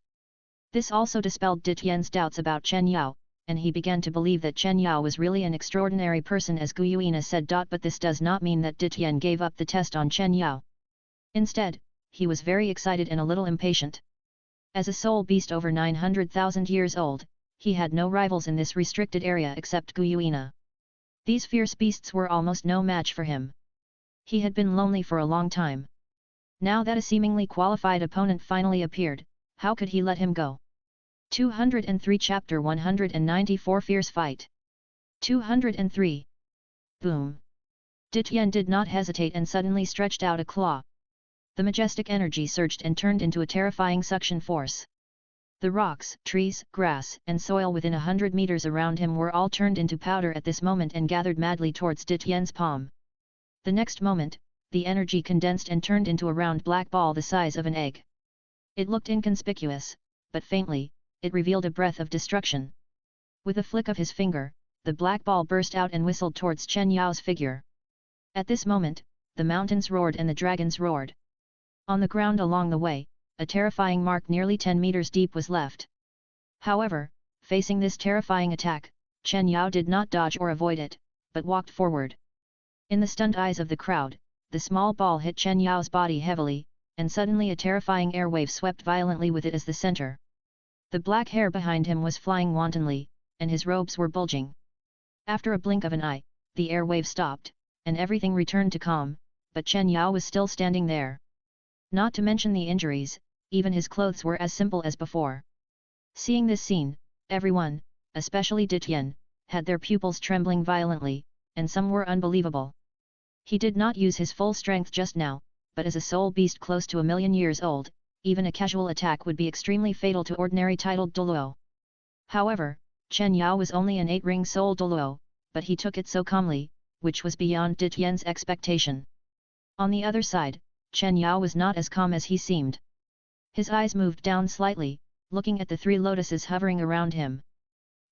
A: This also dispelled Ditian's doubts about Chen Yao, and he began to believe that Chen Yao was really an extraordinary person as Gu Yuina said. But this does not mean that Ditian gave up the test on Chen Yao. Instead, he was very excited and a little impatient. As a soul beast over 900,000 years old, he had no rivals in this restricted area except Gu Yuina. These fierce beasts were almost no match for him. He had been lonely for a long time. Now that a seemingly qualified opponent finally appeared, how could he let him go? 203 Chapter 194 Fierce Fight 203 Boom! Ditian did not hesitate and suddenly stretched out a claw. The majestic energy surged and turned into a terrifying suction force. The rocks, trees, grass, and soil within 100 meters around him were all turned into powder at this moment and gathered madly towards Ditian's palm. The next moment, the energy condensed and turned into a round black ball the size of an egg. It looked inconspicuous, but faintly, it revealed a breath of destruction. With a flick of his finger, the black ball burst out and whistled towards Chen Yao's figure. At this moment, the mountains roared and the dragons roared. On the ground along the way, a terrifying mark nearly 10 meters deep was left. However, facing this terrifying attack, Chen Yao did not dodge or avoid it, but walked forward. In the stunned eyes of the crowd, the small ball hit Chen Yao's body heavily, and suddenly a terrifying air wave swept violently with it as the center. The black hair behind him was flying wantonly, and his robes were bulging. After a blink of an eye, the airwave stopped, and everything returned to calm, but Chen Yao was still standing there. Not to mention the injuries, even his clothes were as simple as before. Seeing this scene, everyone, especially Ditian, had their pupils trembling violently, and some were unbelievable. He did not use his full strength just now, but as a soul beast close to 1,000,000 years old, even a casual attack would be extremely fatal to ordinary titled Douluo. However, Chen Yao was only an 8-ring soul Douluo, but he took it so calmly, which was beyond Ditian's expectation. On the other side, Chen Yao was not as calm as he seemed. His eyes moved down slightly, looking at the 3 lotuses hovering around him.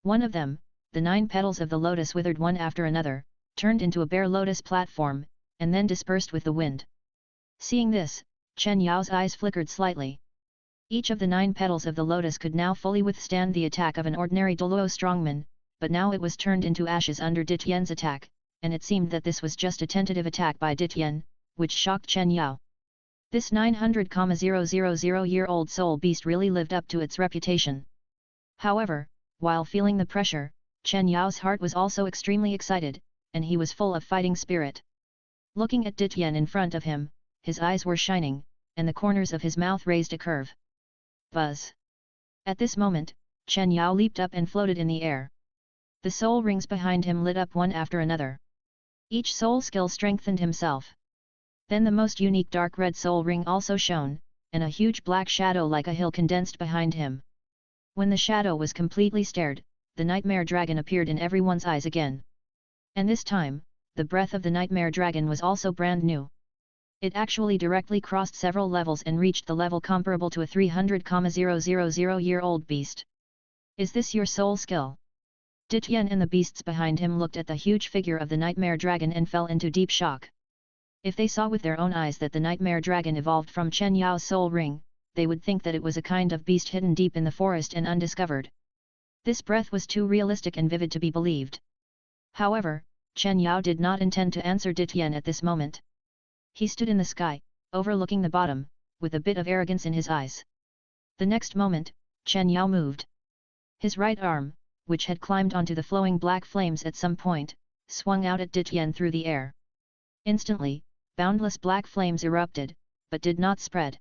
A: One of them, the 9 petals of the lotus withered one after another, turned into a bare lotus platform, and then dispersed with the wind. Seeing this, Chen Yao's eyes flickered slightly. Each of the 9 petals of the lotus could now fully withstand the attack of an ordinary Douluo strongman, but now it was turned into ashes under Ditian's attack, and it seemed that this was just a tentative attack by Ditian, which shocked Chen Yao. This 900,000-year-old soul beast really lived up to its reputation. However, while feeling the pressure, Chen Yao's heart was also extremely excited, and he was full of fighting spirit. Looking at Ditian in front of him, his eyes were shining, and the corners of his mouth raised a curve. Buzz! At this moment, Chen Yao leaped up and floated in the air. The soul rings behind him lit up one after another. Each soul skill strengthened himself. Then the most unique dark red soul ring also shone, and a huge black shadow like a hill condensed behind him. When the shadow was completely stared, the nightmare dragon appeared in everyone's eyes again. And this time, the breath of the nightmare dragon was also brand new. It actually directly crossed several levels and reached the level comparable to a 300,000-year-old beast. Is this your soul skill? Ditian and the beasts behind him looked at the huge figure of the nightmare dragon and fell into deep shock. If they saw with their own eyes that the nightmare dragon evolved from Chen Yao's soul ring, they would think that it was a kind of beast hidden deep in the forest and undiscovered. This breath was too realistic and vivid to be believed. However, Chen Yao did not intend to answer Ditian at this moment. He stood in the sky, overlooking the bottom, with a bit of arrogance in his eyes. The next moment, Chen Yao moved. His right arm, which had climbed onto the flowing black flames at some point, swung out at Ditian through the air. Instantly, boundless black flames erupted, but did not spread.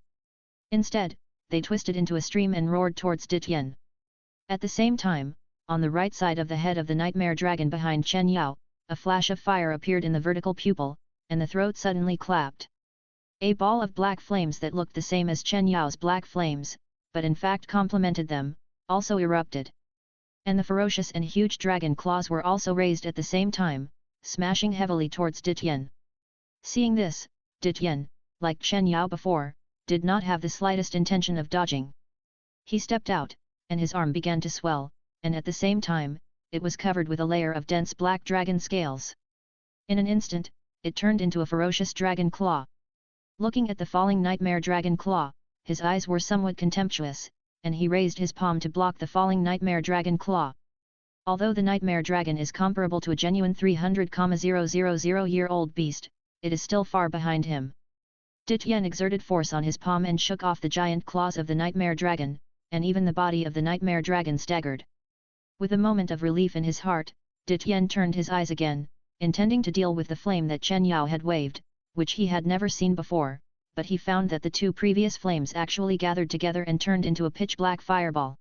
A: Instead, they twisted into a stream and roared towards Ditian. At the same time, on the right side of the head of the nightmare dragon behind Chen Yao, a flash of fire appeared in the vertical pupil, and the throat suddenly clapped. A ball of black flames that looked the same as Chen Yao's black flames, but in fact complemented them, also erupted. And the ferocious and huge dragon claws were also raised at the same time, smashing heavily towards Ditian. Seeing this, Ditian, like Chen Yao before, did not have the slightest intention of dodging. He stepped out, and his arm began to swell, and at the same time, it was covered with a layer of dense black dragon scales. In an instant, it turned into a ferocious dragon claw. Looking at the falling nightmare dragon claw, his eyes were somewhat contemptuous, and he raised his palm to block the falling nightmare dragon claw. Although the nightmare dragon is comparable to a genuine 300,000-year-old beast, it is still far behind him. Ditian exerted force on his palm and shook off the giant claws of the nightmare dragon, and even the body of the nightmare dragon staggered. With a moment of relief in his heart, Ditian turned his eyes again, intending to deal with the flame that Chen Yao had waved, which he had never seen before, but he found that the 2 previous flames actually gathered together and turned into a pitch-black fireball.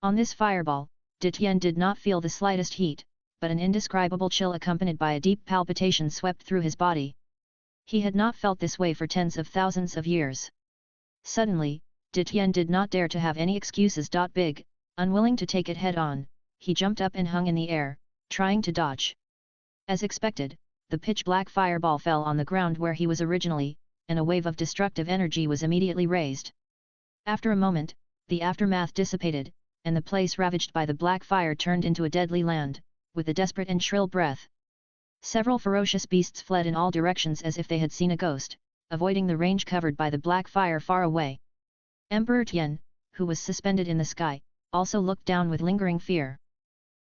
A: On this fireball, Ditian did not feel the slightest heat, but an indescribable chill accompanied by a deep palpitation swept through his body. He had not felt this way for tens of thousands of years. Suddenly, Ditian did not dare to have any excuses. Big, unwilling to take it head-on, he jumped up and hung in the air, trying to dodge. As expected, the pitch-black fireball fell on the ground where he was originally, and a wave of destructive energy was immediately raised. After a moment, the aftermath dissipated, and the place ravaged by the black fire turned into a deadly land, with a desperate and shrill breath. Several ferocious beasts fled in all directions as if they had seen a ghost, avoiding the range covered by the black fire far away. Emperor Tian, who was suspended in the sky, also looked down with lingering fear.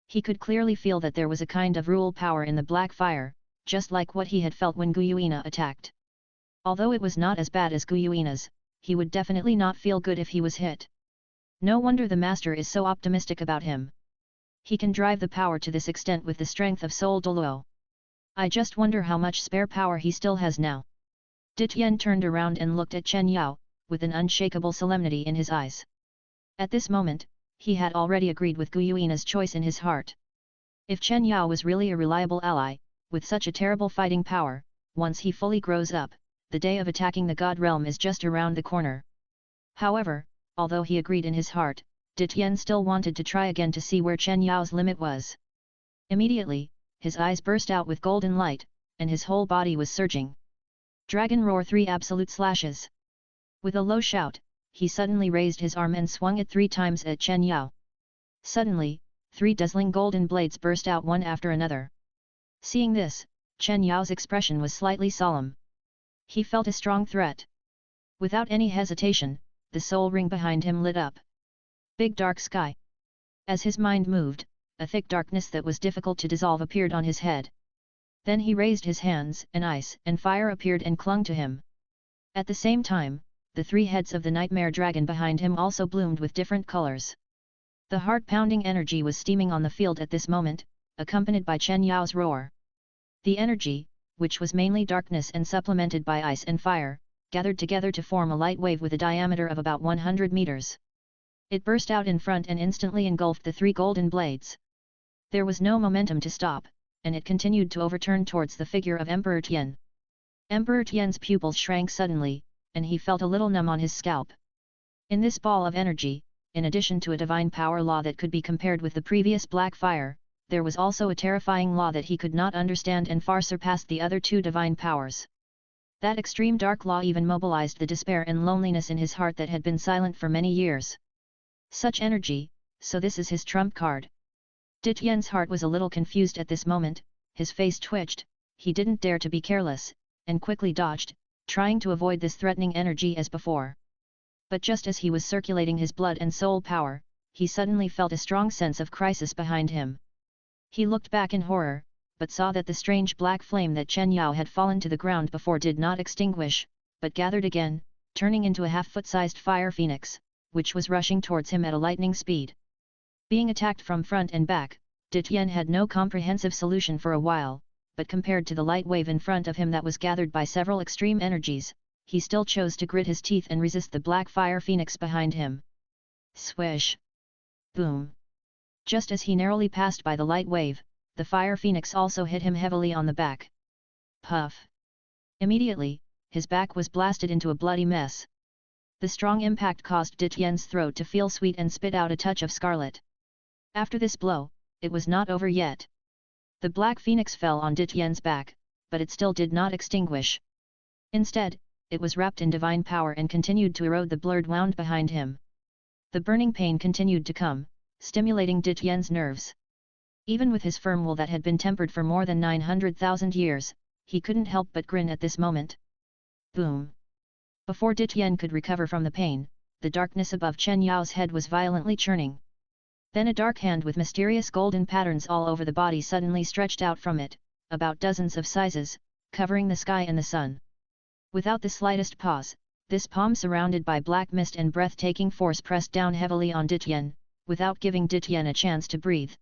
A: He could clearly feel that there was a kind of rule power in the black fire, just like what he had felt when Guyuina attacked. Although it was not as bad as Guyuina's, he would definitely not feel good if he was hit. No wonder the master is so optimistic about him. He can drive the power to this extent with the strength of soul Douluo. I just wonder how much spare power he still has now. Tian turned around and looked at Chen Yao, with an unshakable solemnity in his eyes. At this moment, he had already agreed with Gu Yuina's choice in his heart. If Chen Yao was really a reliable ally, with such a terrible fighting power, once he fully grows up, the day of attacking the God realm is just around the corner. However, although he agreed in his heart, Tian still wanted to try again to see where Chen Yao's limit was. Immediately, his eyes burst out with golden light, and his whole body was surging. Dragon Roar 3 Absolute Slashes. With a low shout, he suddenly raised his arm and swung it 3 times at Chen Yao. Suddenly, 3 dazzling golden blades burst out one after another. Seeing this, Chen Yao's expression was slightly solemn. He felt a strong threat. Without any hesitation, the soul ring behind him lit up. Big dark sky. As his mind moved, a thick darkness that was difficult to dissolve appeared on his head. Then he raised his hands, and ice and fire appeared and clung to him. At the same time, the 3 heads of the nightmare dragon behind him also bloomed with different colors. The heart-pounding energy was steaming on the field at this moment, accompanied by Chen Yao's roar. The energy, which was mainly darkness and supplemented by ice and fire, gathered together to form a light wave with a diameter of about 100 meters. It burst out in front and instantly engulfed the 3 golden blades. There was no momentum to stop, and it continued to overturn towards the figure of Emperor Tian. Emperor Tian's pupils shrank suddenly, and he felt a little numb on his scalp. In this ball of energy, in addition to a divine power law that could be compared with the previous black fire, there was also a terrifying law that he could not understand and far surpassed the other 2 divine powers. That extreme dark law even mobilized the despair and loneliness in his heart that had been silent for many years. Such energy, so this is his trump card. Tian's heart was a little confused at this moment, his face twitched, he didn't dare to be careless, and quickly dodged, trying to avoid this threatening energy as before. But just as he was circulating his blood and soul power, he suddenly felt a strong sense of crisis behind him. He looked back in horror, but saw that the strange black flame that Chen Yao had fallen to the ground before did not extinguish, but gathered again, turning into a half-foot-sized fire phoenix, which was rushing towards him at a lightning speed. Being attacked from front and back, Tian had no comprehensive solution for a while, but compared to the light wave in front of him that was gathered by several extreme energies, he still chose to grit his teeth and resist the black fire phoenix behind him. Swish! Boom! Just as he narrowly passed by the light wave, the fire phoenix also hit him heavily on the back. Puff! Immediately, his back was blasted into a bloody mess. The strong impact caused Tian's throat to feel sweet and spit out a touch of scarlet. After this blow, it was not over yet. The black phoenix fell on Tian's back, but it still did not extinguish. Instead, it was wrapped in divine power and continued to erode the blurred wound behind him. The burning pain continued to come, stimulating Tian's nerves. Even with his firm will that had been tempered for more than 900,000 years, he couldn't help but grin at this moment. Boom! Before Tian could recover from the pain, the darkness above Chen Yao's head was violently churning. Then a dark hand with mysterious golden patterns all over the body suddenly stretched out from it, about dozens of sizes, covering the sky and the sun. Without the slightest pause, this palm surrounded by black mist and breathtaking force pressed down heavily on Tian, without giving Tian a chance to breathe.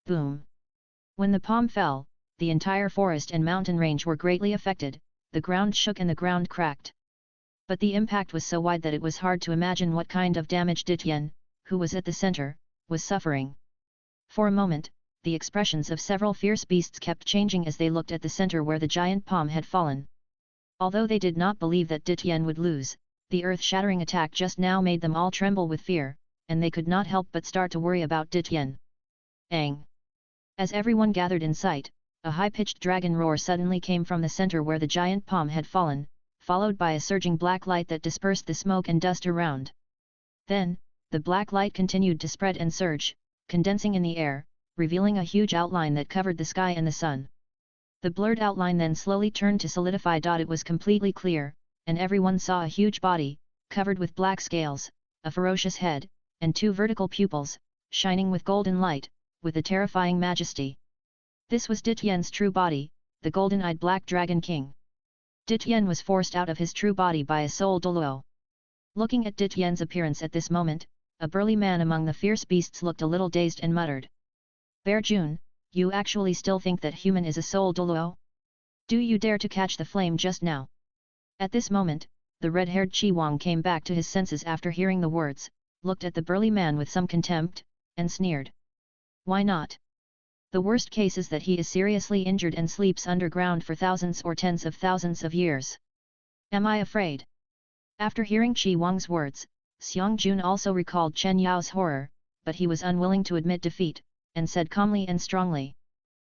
A: Boom! When the palm fell, the entire forest and mountain range were greatly affected, the ground shook and the ground cracked. But the impact was so wide that it was hard to imagine what kind of damage Tian, who was at the center, was suffering. For a moment, the expressions of several fierce beasts kept changing as they looked at the center where the giant palm had fallen. Although they did not believe that Tian would lose, the earth-shattering attack just now made them all tremble with fear, and they could not help but start to worry about Tian. Ang! As everyone gathered in sight, a high-pitched dragon roar suddenly came from the center where the giant palm had fallen, followed by a surging black light that dispersed the smoke and dust around. Then, the black light continued to spread and surge, condensing in the air, revealing a huge outline that covered the sky and the sun. The blurred outline then slowly turned to solidify. It was completely clear, and everyone saw a huge body, covered with black scales, a ferocious head, and 2 vertical pupils, shining with golden light, with a terrifying majesty. This was Tian's true body, the golden-eyed Black Dragon King. Tian was forced out of his true body by a soul Douluo. Looking at Tian's appearance at this moment, a burly man among the fierce beasts looked a little dazed and muttered. Bear Jun, you actually still think that human is a soul Douluo? Do you dare to catch the flame just now? At this moment, the red-haired Qi Wang came back to his senses after hearing the words, looked at the burly man with some contempt, and sneered. Why not? The worst case is that he is seriously injured and sleeps underground for thousands or tens of thousands of years. Am I afraid? After hearing Qi Wang's words, Xiang Jun also recalled Chen Yao's horror, but he was unwilling to admit defeat, and said calmly and strongly.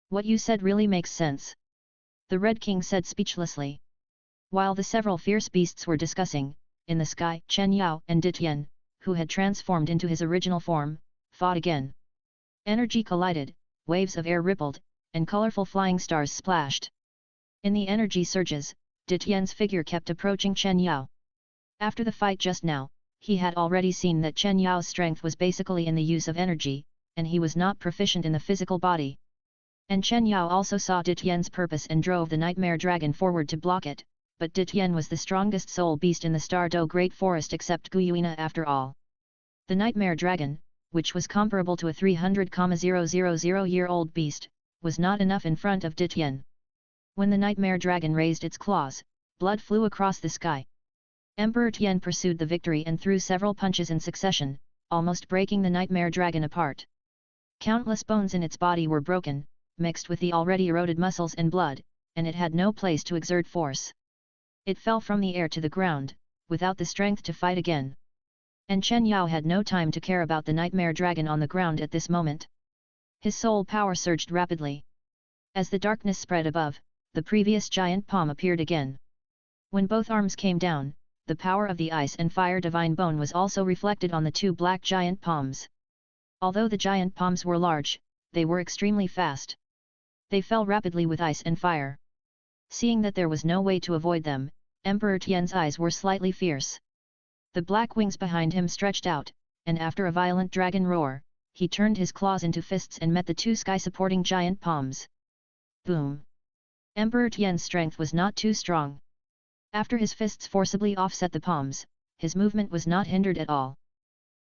A: What you said really makes sense. The Red King said speechlessly. While the several fierce beasts were discussing, in the sky Chen Yao and Deepening, who had transformed into his original form, fought again. Energy collided, waves of air rippled, and colorful flying stars splashed. In the energy surges, Deepening's figure kept approaching Chen Yao. After the fight just now, he had already seen that Chen Yao's strength was basically in the use of energy, and he was not proficient in the physical body. And Chen Yao also saw Deepening's purpose and drove the nightmare dragon forward to block it, but Deepening was the strongest soul beast in the Star Do Great Forest except Guyuina after all. The nightmare dragon, which was comparable to a 300,000-year-old beast, was not enough in front of Deepening. When the nightmare dragon raised its claws, blood flew across the sky. Emperor Tian pursued the victory and threw several punches in succession, almost breaking the nightmare dragon apart. Countless bones in its body were broken, mixed with the already eroded muscles and blood, and it had no place to exert force. It fell from the air to the ground, without the strength to fight again. And Chen Yao had no time to care about the nightmare dragon on the ground at this moment. His soul power surged rapidly. As the darkness spread above, the previous giant palm appeared again. When both arms came down, the power of the ice and fire divine bone was also reflected on the two black giant palms. Although the giant palms were large, they were extremely fast. They fell rapidly with ice and fire. Seeing that there was no way to avoid them, Emperor Tian's eyes were slightly fierce. The black wings behind him stretched out, and after a violent dragon roar, he turned his claws into fists and met the two sky-supporting giant palms. Boom! Emperor Tian's strength was not too strong. After his fists forcibly offset the palms, his movement was not hindered at all.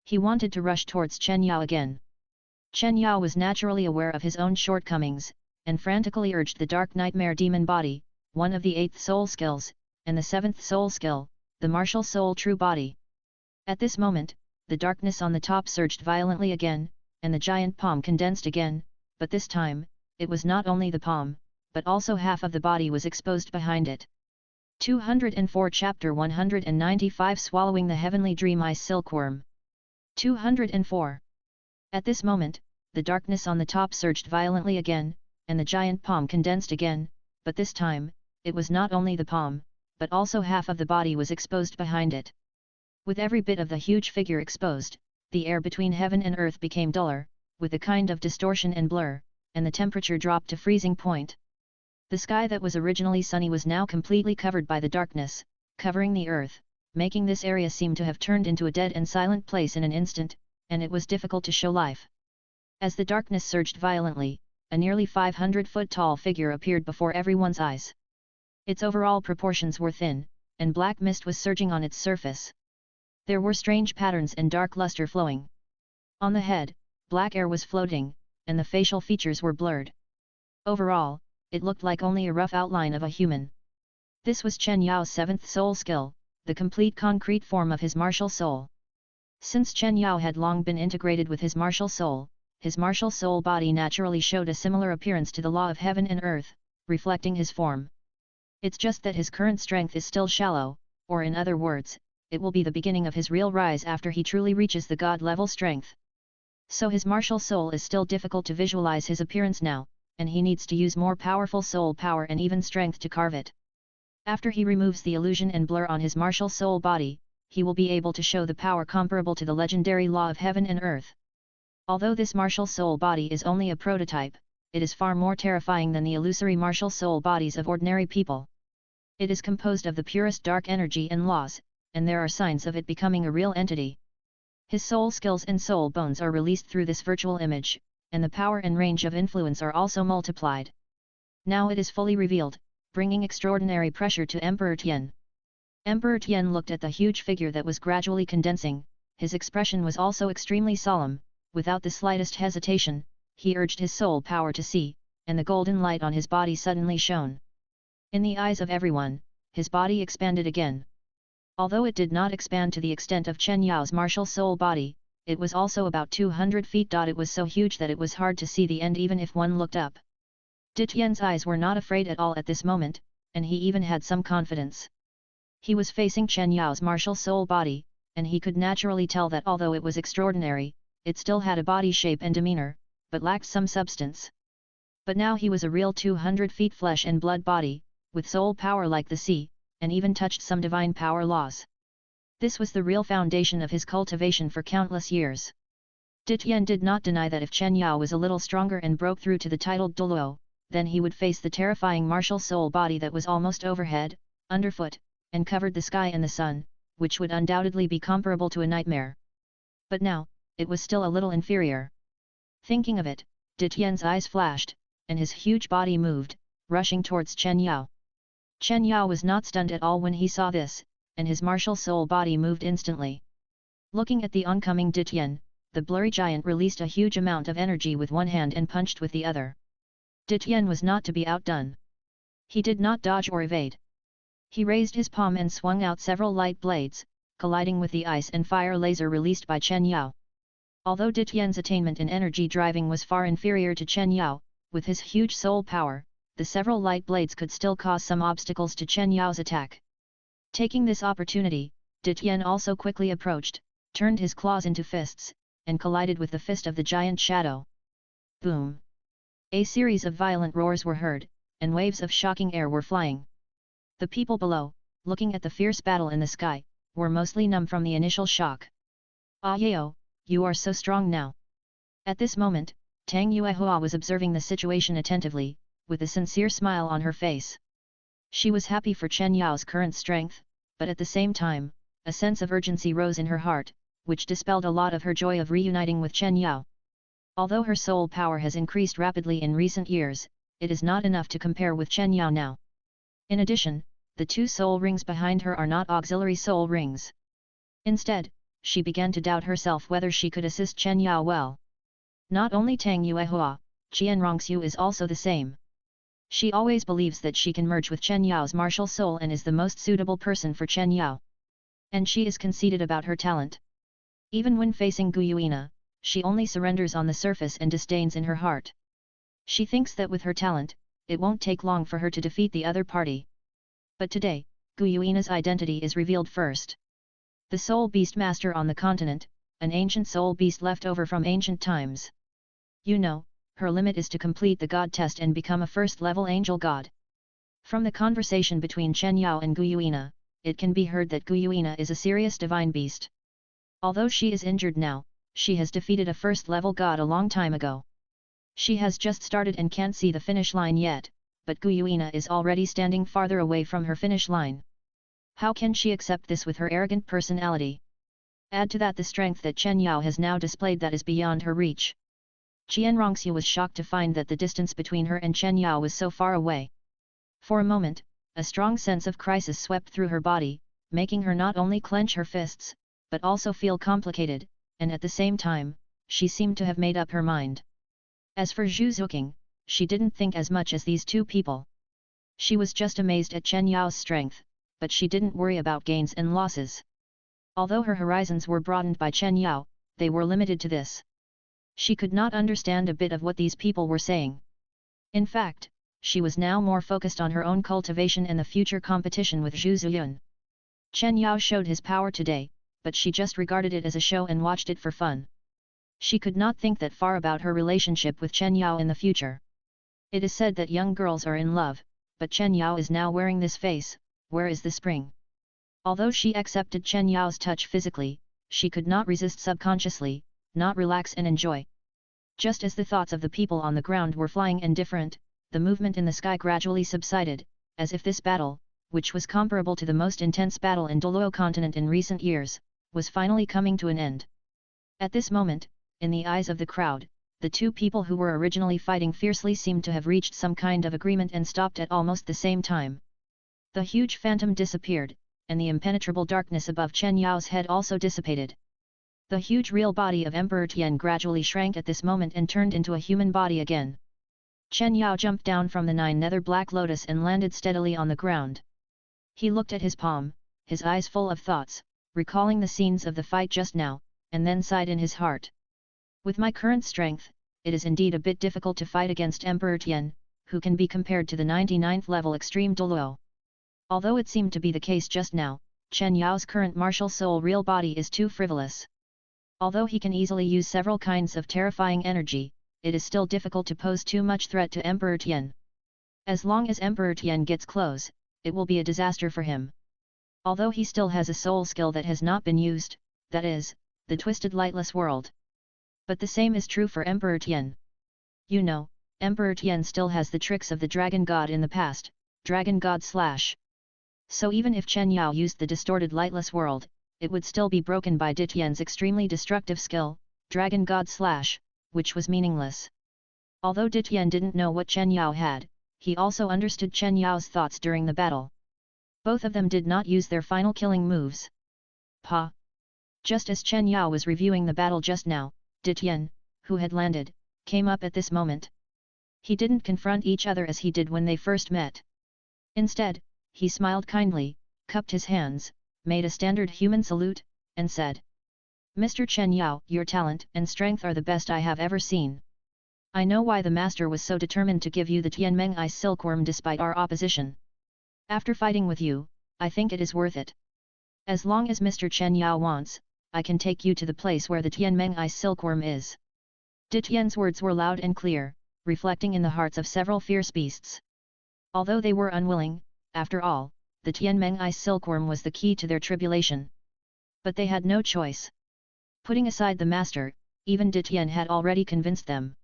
A: He wanted to rush towards Chen Yao again. Chen Yao was naturally aware of his own shortcomings, and frantically urged the Dark Nightmare Demon Body, one of the 8th soul skills, and the 7th soul skill, the Martial Soul True Body. At this moment, the darkness on the top surged violently again, and the giant palm condensed again, but this time, it was not only the palm, but also half of the body was exposed behind it. 204 Chapter 195 Swallowing the Heavenly Dream Ice Silkworm. 204. At this moment, the darkness on the top surged violently again, and the giant palm condensed again, but this time, it was not only the palm, but also half of the body was exposed behind it. With every bit of the huge figure exposed, the air between heaven and earth became duller, with a kind of distortion and blur, and the temperature dropped to freezing point. The sky that was originally sunny was now completely covered by the darkness, covering the earth, making this area seem to have turned into a dead and silent place in an instant, and it was difficult to show life. As the darkness surged violently, a nearly 500-foot-tall figure appeared before everyone's eyes. Its overall proportions were thin, and black mist was surging on its surface. There were strange patterns and dark luster flowing. On the head, black air was floating, and the facial features were blurred. Overall, it looked like only a rough outline of a human. This was Chen Yao's 7th soul skill, the complete concrete form of his martial soul. Since Chen Yao had long been integrated with his martial soul body naturally showed a similar appearance to the law of heaven and earth, reflecting his form. It's just that his current strength is still shallow, or in other words, it will be the beginning of his real rise after he truly reaches the god-level strength. So his martial soul is still difficult to visualize his appearance now, and he needs to use more powerful soul power and even strength to carve it. After he removes the illusion and blur on his martial soul body, he will be able to show the power comparable to the legendary law of heaven and earth. Although this martial soul body is only a prototype, it is far more terrifying than the illusory martial soul bodies of ordinary people. It is composed of the purest dark energy and laws, and there are signs of it becoming a real entity. His soul skills and soul bones are released through this virtual image, and the power and range of influence are also multiplied. Now it is fully revealed, bringing extraordinary pressure to Emperor Tian. Emperor Tian looked at the huge figure that was gradually condensing, his expression was also extremely solemn, without the slightest hesitation, he urged his soul power to see, and the golden light on his body suddenly shone. In the eyes of everyone, his body expanded again. Although it did not expand to the extent of Chen Yao's martial soul body, it was also about 200 feet. It was so huge that it was hard to see the end even if one looked up. Ditian's eyes were not afraid at all at this moment, and he even had some confidence. He was facing Chen Yao's martial soul body, and he could naturally tell that although it was extraordinary, it still had a body shape and demeanor, but lacked some substance. But now he was a real 200 feet flesh and blood body, with soul power like the sea, and even touched some divine power laws. This was the real foundation of his cultivation for countless years. Ditian did not deny that if Chen Yao was a little stronger and broke through to the titled Douluo, then he would face the terrifying martial soul body that was almost overhead, underfoot, and covered the sky and the sun, which would undoubtedly be comparable to a nightmare. But now, it was still a little inferior. Thinking of it, Ditian's eyes flashed, and his huge body moved, rushing towards Chen Yao. Chen Yao was not stunned at all when he saw this, and his martial soul body moved instantly. Looking at the oncoming Ditian, the blurry giant released a huge amount of energy with one hand and punched with the other. Ditian was not to be outdone. He did not dodge or evade. He raised his palm and swung out several light blades, colliding with the ice and fire laser released by Chen Yao. Although Ditian's attainment in energy driving was far inferior to Chen Yao, with his huge soul power, the several light blades could still cause some obstacles to Chen Yao's attack. Taking this opportunity, Ditian also quickly approached, turned his claws into fists, and collided with the fist of the giant shadow. Boom! A series of violent roars were heard, and waves of shocking air were flying. The people below, looking at the fierce battle in the sky, were mostly numb from the initial shock. Ah Yao, you are so strong now. At this moment, Tang Yuehua was observing the situation attentively, with a sincere smile on her face. She was happy for Chen Yao's current strength, but at the same time, a sense of urgency rose in her heart, which dispelled a lot of her joy of reuniting with Chen Yao. Although her soul power has increased rapidly in recent years, it is not enough to compare with Chen Yao now. In addition, the two soul rings behind her are not auxiliary soul rings. Instead, she began to doubt herself whether she could assist Chen Yao well. Not only Tang Yuehua, Qian Rongxiu is also the same. She always believes that she can merge with Chen Yao's martial soul and is the most suitable person for Chen Yao. And she is conceited about her talent. Even when facing Gu Yuina, she only surrenders on the surface and disdains in her heart. She thinks that with her talent, it won't take long for her to defeat the other party. But today, Gu Yuina's identity is revealed first. The Soul Beast Master on the continent, an ancient soul beast left over from ancient times. You know, her limit is to complete the god test and become a first-level angel god. From the conversation between Chen Yao and Gu Yuina, it can be heard that Gu Yuina is a serious divine beast. Although she is injured now, she has defeated a first-level god a long time ago. She has just started and can't see the finish line yet, but Gu Yuina is already standing farther away from her finish line. How can she accept this with her arrogant personality? Add to that the strength that Chen Yao has now displayed that is beyond her reach. Qian Rongxiu was shocked to find that the distance between her and Chen Yao was so far away. For a moment, a strong sense of crisis swept through her body, making her not only clench her fists, but also feel complicated, and at the same time, she seemed to have made up her mind. As for Zhu Zuqing, she didn't think as much as these two people. She was just amazed at Chen Yao's strength, but she didn't worry about gains and losses. Although her horizons were broadened by Chen Yao, they were limited to this. She could not understand a bit of what these people were saying. In fact, she was now more focused on her own cultivation and the future competition with Zhu Ziyun. Chen Yao showed his power today, but she just regarded it as a show and watched it for fun. She could not think that far about her relationship with Chen Yao in the future. It is said that young girls are in love, but Chen Yao is now wearing this face, where is the spring? Although she accepted Chen Yao's touch physically, she could not resist subconsciously, not relax and enjoy. Just as the thoughts of the people on the ground were flying and different, the movement in the sky gradually subsided, as if this battle, which was comparable to the most intense battle in Douluo continent in recent years, was finally coming to an end. At this moment, in the eyes of the crowd, the two people who were originally fighting fiercely seemed to have reached some kind of agreement and stopped at almost the same time. The huge phantom disappeared, and the impenetrable darkness above Chen Yao's head also dissipated. The huge real body of Emperor Tian gradually shrank at this moment and turned into a human body again. Chen Yao jumped down from the 9 nether black lotus and landed steadily on the ground. He looked at his palm, his eyes full of thoughts, recalling the scenes of the fight just now, and then sighed in his heart. With my current strength, it is indeed a bit difficult to fight against Emperor Tian, who can be compared to the 99th level extreme Douluo. Although it seemed to be the case just now, Chen Yao's current martial soul real body is too frivolous. Although he can easily use several kinds of terrifying energy, it is still difficult to pose too much threat to Emperor Tian. As long as Emperor Tian gets close, it will be a disaster for him. Although he still has a soul skill that has not been used, that is, the twisted lightless world. But the same is true for Emperor Tian. You know, Emperor Tian still has the tricks of the Dragon God in the past, Dragon God / So even if Chen Yao used the distorted lightless world, it would still be broken by Di Tian's extremely destructive skill, Dragon God / which was meaningless. Although Di Tian didn't know what Chen Yao had, he also understood Chen Yao's thoughts during the battle. Both of them did not use their final killing moves. Pa! Just as Chen Yao was reviewing the battle just now, Di Tian, who had landed, came up at this moment. He didn't confront each other as he did when they first met. Instead, he smiled kindly, cupped his hands, made a standard human salute, and said, "Mr. Chen Yao, your talent and strength are the best I have ever seen. I know why the master was so determined to give you the Tianmeng Ice Silkworm despite our opposition. After fighting with you, I think it is worth it. As long as Mr. Chen Yao wants, I can take you to the place where the Tianmeng Ice Silkworm is." Di Tian's words were loud and clear, reflecting in the hearts of several fierce beasts. Although they were unwilling, after all, the Tianmeng Ice Silkworm was the key to their tribulation. But they had no choice. Putting aside the master, even Di Tian had already convinced them.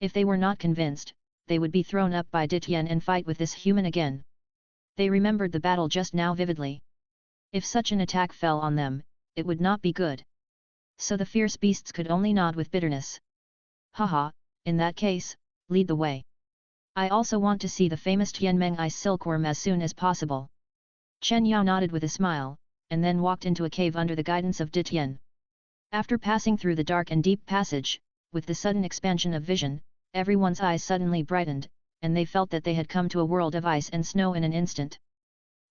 A: If they were not convinced, they would be thrown up by Di Tian and fight with this human again. They remembered the battle just now vividly. If such an attack fell on them, it would not be good. So the fierce beasts could only nod with bitterness. Haha, in that case, lead the way. I also want to see the famous Tianmeng Ice Silkworm as soon as possible. Chen Yao nodded with a smile, and then walked into a cave under the guidance of Di Tian. After passing through the dark and deep passage, with the sudden expansion of vision, everyone's eyes suddenly brightened, and they felt that they had come to a world of ice and snow in an instant.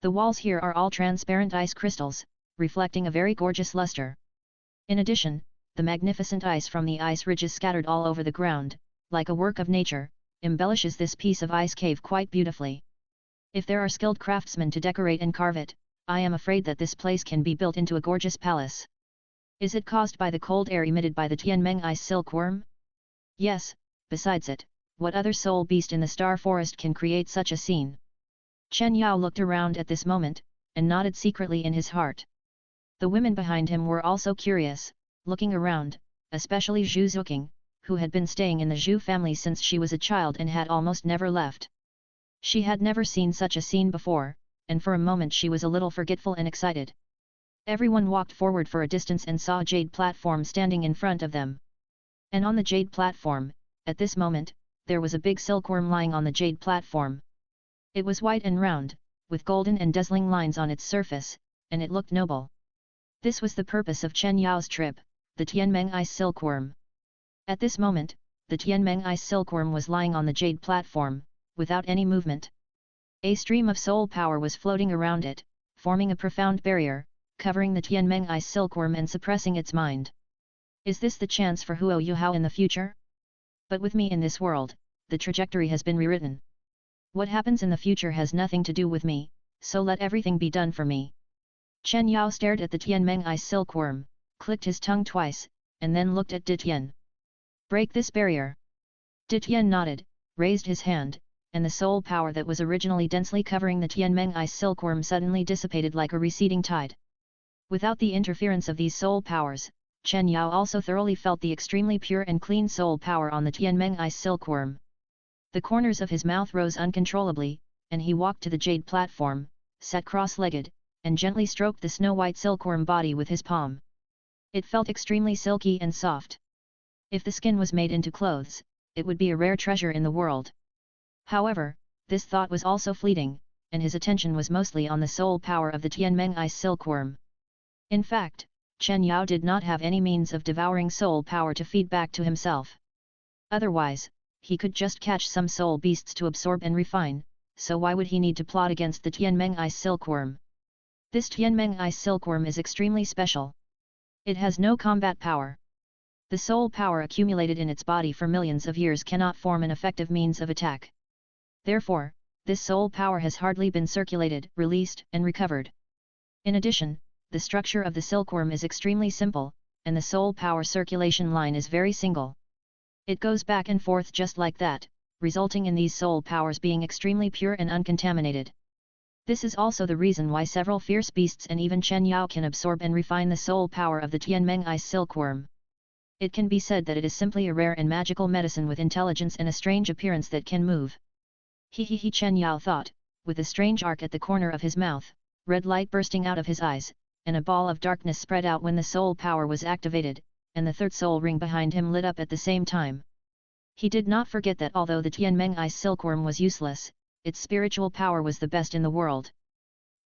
A: The walls here are all transparent ice crystals, reflecting a very gorgeous luster. In addition, the magnificent ice from the ice ridges scattered all over the ground, like a work of nature, embellishes this piece of ice cave quite beautifully. If there are skilled craftsmen to decorate and carve it, I am afraid that this place can be built into a gorgeous palace. Is it caused by the cold air emitted by the Tianmeng Ice Silkworm? Yes, besides it, what other soul beast in the Star Forest can create such a scene? Chen Yao looked around at this moment, and nodded secretly in his heart. The women behind him were also curious, looking around, especially Zhu Zuqing, who had been staying in the Zhu family since she was a child and had almost never left. She had never seen such a scene before, and for a moment she was a little forgetful and excited. Everyone walked forward for a distance and saw a jade platform standing in front of them. And on the jade platform, at this moment, there was a big silkworm lying on the jade platform. It was white and round, with golden and dazzling lines on its surface, and it looked noble. This was the purpose of Chen Yao's trip, the Tianmeng Ice Silkworm. At this moment, the Tianmeng Ice Silkworm was lying on the jade platform, without any movement. A stream of soul power was floating around it, forming a profound barrier, covering the Tianmeng Ice Silkworm and suppressing its mind. Is this the chance for Huo Yuhao in the future? But with me in this world, the trajectory has been rewritten. What happens in the future has nothing to do with me, so let everything be done for me. Chen Yao stared at the Tianmeng Ice Silkworm, clicked his tongue twice, and then looked at Di Tian. Break this barrier. Di Tian nodded, raised his hand, and the soul power that was originally densely covering the Tianmeng Ice Silkworm suddenly dissipated like a receding tide. Without the interference of these soul powers, Chen Yao also thoroughly felt the extremely pure and clean soul power on the Tianmeng Ice Silkworm. The corners of his mouth rose uncontrollably, and he walked to the jade platform, sat cross-legged, and gently stroked the snow-white silkworm body with his palm. It felt extremely silky and soft. If the skin was made into clothes, it would be a rare treasure in the world. However, this thought was also fleeting, and his attention was mostly on the soul power of the Tianmeng Ice Silkworm. In fact, Chen Yao did not have any means of devouring soul power to feed back to himself. Otherwise, he could just catch some soul beasts to absorb and refine, so why would he need to plot against the Tianmeng Ice Silkworm? This Tianmeng Ice Silkworm is extremely special. It has no combat power. The soul power accumulated in its body for millions of years cannot form an effective means of attack. Therefore, this soul power has hardly been circulated, released, and recovered. In addition, the structure of the silkworm is extremely simple, and the soul power circulation line is very single. It goes back and forth just like that, resulting in these soul powers being extremely pure and uncontaminated. This is also the reason why several fierce beasts and even Chen Yao can absorb and refine the soul power of the Tianmeng Ice Silkworm. It can be said that it is simply a rare and magical medicine with intelligence and a strange appearance that can move. He Chen Yao thought, with a strange arc at the corner of his mouth, red light bursting out of his eyes, and a ball of darkness spread out when the soul power was activated, and the third soul ring behind him lit up at the same time. He did not forget that although the Tianmeng Ice Silkworm was useless, its spiritual power was the best in the world.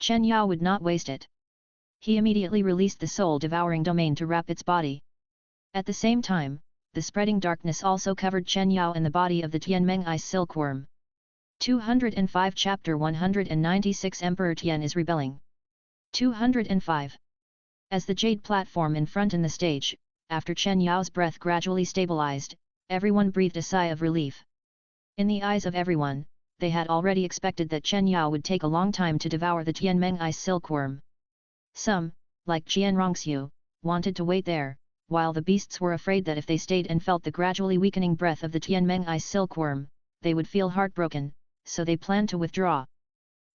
A: Chen Yao would not waste it. He immediately released the soul-devouring domain to wrap its body. At the same time, the spreading darkness also covered Chen Yao and the body of the Tianmeng Ice Silkworm. 205 Chapter 196 Emperor Tian is rebelling. 205. As the jade platform in front in the stage, after Chen Yao's breath gradually stabilized, everyone breathed a sigh of relief. In the eyes of everyone, they had already expected that Chen Yao would take a long time to devour the Tianmeng Ice Silkworm. Some, like Qian Rongxiu, wanted to wait there, while the beasts were afraid that if they stayed and felt the gradually weakening breath of the Tianmeng Ice Silkworm, they would feel heartbroken, so they planned to withdraw.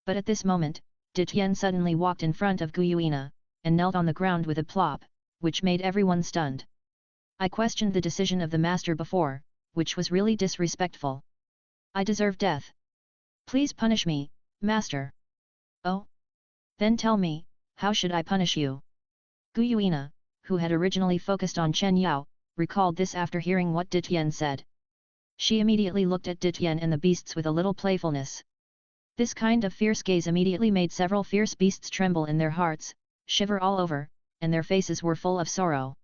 A: But at this moment, De Tian suddenly walked in front of Gu Yuina, and knelt on the ground with a plop, which made everyone stunned. I questioned the decision of the master before, which was really disrespectful. I deserve death. Please punish me, master. Oh? Then tell me, how should I punish you? Gu Yuina, who had originally focused on Chen Yao, recalled this after hearing what De Tian said. She immediately looked at De Tian and the beasts with a little playfulness. This kind of fierce gaze immediately made several fierce beasts tremble in their hearts, shiver all over, and their faces were full of sorrow.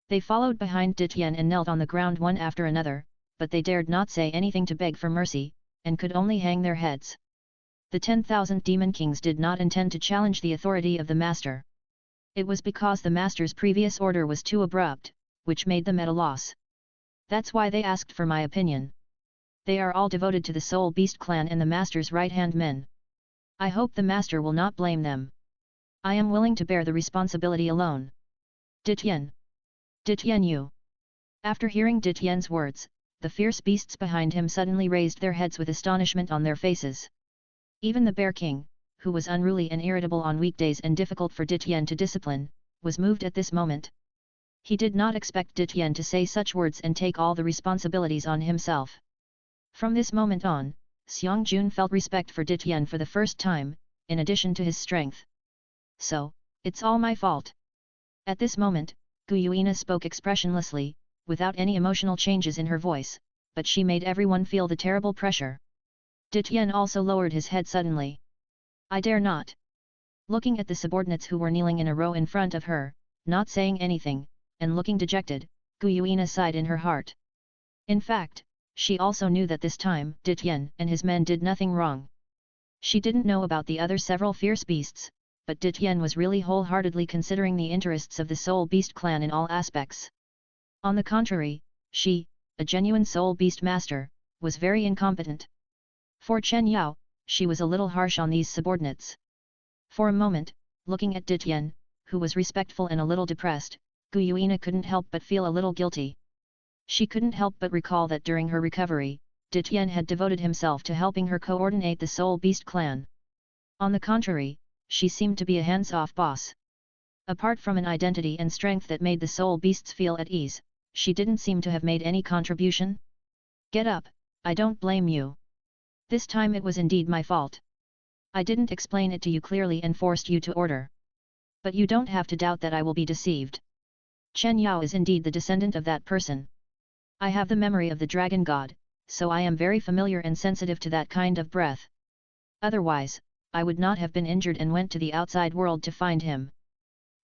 A: They followed behind De Tian and knelt on the ground one after another, but they dared not say anything to beg for mercy, and could only hang their heads. The 10,000 demon kings did not intend to challenge the authority of the master. It was because the master's previous order was too abrupt, which made them at a loss. That's why they asked for my opinion. They are all devoted to the Soul Beast clan and the master's right-hand men. I hope the master will not blame them. I am willing to bear the responsibility alone. De Tian. De Tian Yu. After hearing De Tian's words, the fierce beasts behind him suddenly raised their heads with astonishment on their faces. Even the Bear King, who was unruly and irritable on weekdays and difficult for De Tian to discipline, was moved at this moment. He did not expect De Tian to say such words and take all the responsibilities on himself. From this moment on, Xiang Jun felt respect for De Tian for the first time, in addition to his strength. So, it's all my fault. At this moment, Gu Yuina spoke expressionlessly, without any emotional changes in her voice, but she made everyone feel the terrible pressure. De Tian also lowered his head suddenly. I dare not. Looking at the subordinates who were kneeling in a row in front of her, not saying anything, and looking dejected, Gu Yuina sighed in her heart. In fact, she also knew that this time De Tian and his men did nothing wrong. She didn't know about the other several fierce beasts, but De Tian was really wholeheartedly considering the interests of the Soul Beast clan in all aspects. On the contrary, she, a genuine Soul Beast master, was very incompetent. For Chen Yao, she was a little harsh on these subordinates. For a moment, looking at De Tian, who was respectful and a little depressed, Gu Yuina couldn't help but feel a little guilty. She couldn't help but recall that during her recovery, De Tian had devoted himself to helping her coordinate the Soul Beast clan. On the contrary, she seemed to be a hands-off boss. Apart from an identity and strength that made the Soul Beasts feel at ease, she didn't seem to have made any contribution. Get up, I don't blame you. This time it was indeed my fault. I didn't explain it to you clearly and forced you to order. But you don't have to doubt that I will be deceived. Chen Yao is indeed the descendant of that person. I have the memory of the dragon god, so I am very familiar and sensitive to that kind of breath. Otherwise, I would not have been injured and went to the outside world to find him.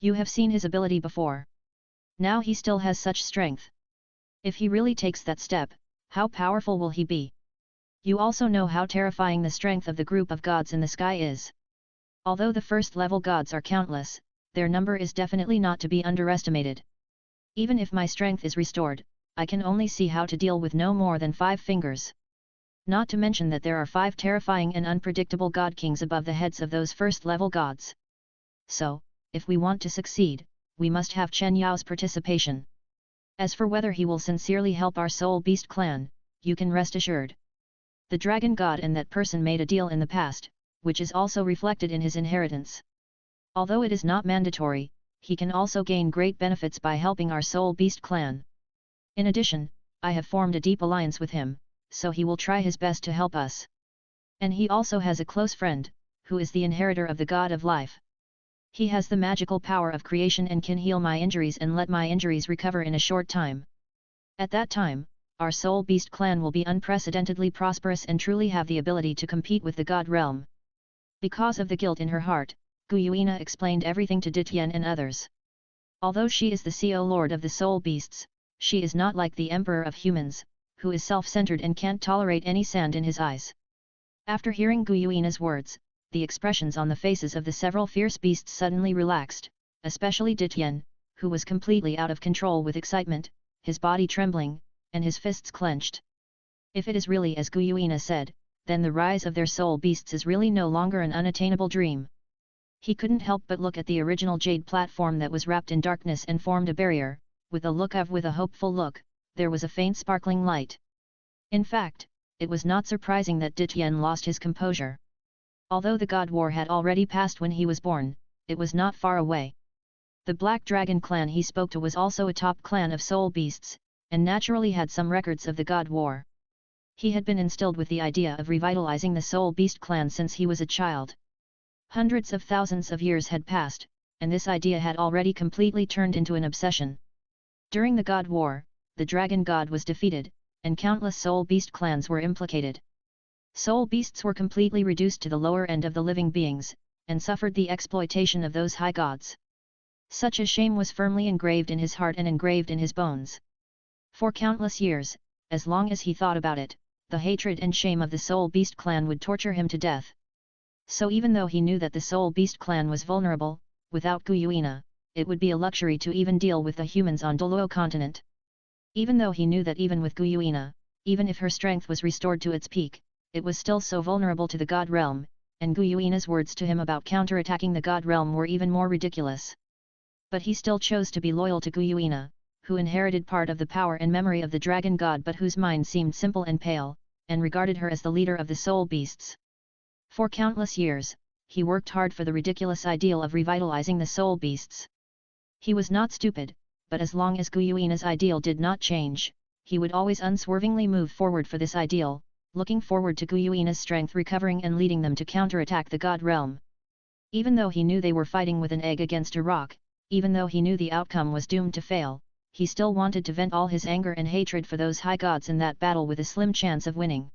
A: You have seen his ability before. Now he still has such strength. If he really takes that step, how powerful will he be? You also know how terrifying the strength of the group of gods in the sky is. Although the first-level gods are countless, their number is definitely not to be underestimated. Even if my strength is restored, I can only see how to deal with no more than 5 fingers. Not to mention that there are 5 terrifying and unpredictable god kings above the heads of those first-level gods. So, if we want to succeed, we must have Chen Yao's participation. As for whether he will sincerely help our soul beast clan, you can rest assured. The dragon god and that person made a deal in the past, which is also reflected in his inheritance. Although it is not mandatory, he can also gain great benefits by helping our soul beast clan. In addition, I have formed a deep alliance with him, so he will try his best to help us. And he also has a close friend, who is the inheritor of the god of life. He has the magical power of creation and can heal my injuries and let my injuries recover in a short time. At that time, our soul beast clan will be unprecedentedly prosperous and truly have the ability to compete with the god realm. Because of the guilt in her heart, Guyuina explained everything to Ditian and others. Although she is the CO Lord of the soul beasts, she is not like the Emperor of humans, who is self-centered and can't tolerate any sand in his eyes. After hearing Guyuina's words, the expressions on the faces of the several fierce beasts suddenly relaxed, especially Ditian, who was completely out of control with excitement, his body trembling, and his fists clenched. If it is really as Guyuina said, then the rise of their soul beasts is really no longer an unattainable dream. He couldn't help but look at the original jade platform that was wrapped in darkness and formed a barrier, with a hopeful look, there was a faint sparkling light. In fact, it was not surprising that Ditian lost his composure. Although the God War had already passed when he was born, it was not far away. The Black Dragon clan he spoke to was also a top clan of soul beasts, and naturally had some records of the God War. He had been instilled with the idea of revitalizing the soul beast clan since he was a child. Hundreds of thousands of years had passed, and this idea had already completely turned into an obsession. During the God War, the Dragon God was defeated, and countless soul beast clans were implicated. Soul beasts were completely reduced to the lower end of the living beings, and suffered the exploitation of those high gods. Such a shame was firmly engraved in his heart and engraved in his bones. For countless years, as long as he thought about it, the hatred and shame of the soul beast clan would torture him to death. So even though he knew that the soul beast clan was vulnerable, without Guyuina, it would be a luxury to even deal with the humans on Douluo continent. Even though he knew that even with Guyuina, even if her strength was restored to its peak, it was still so vulnerable to the god realm, and Guyuina's words to him about counterattacking the god realm were even more ridiculous. But he still chose to be loyal to Guyuina, who inherited part of the power and memory of the dragon god but whose mind seemed simple and pale, and regarded her as the leader of the soul beasts. For countless years, he worked hard for the ridiculous ideal of revitalizing the soul beasts. He was not stupid, but as long as Guyuina's ideal did not change, he would always unswervingly move forward for this ideal, looking forward to Guyuina's strength recovering and leading them to counterattack the god realm. Even though he knew they were fighting with an egg against a rock, even though he knew the outcome was doomed to fail, he still wanted to vent all his anger and hatred for those high gods in that battle with a slim chance of winning.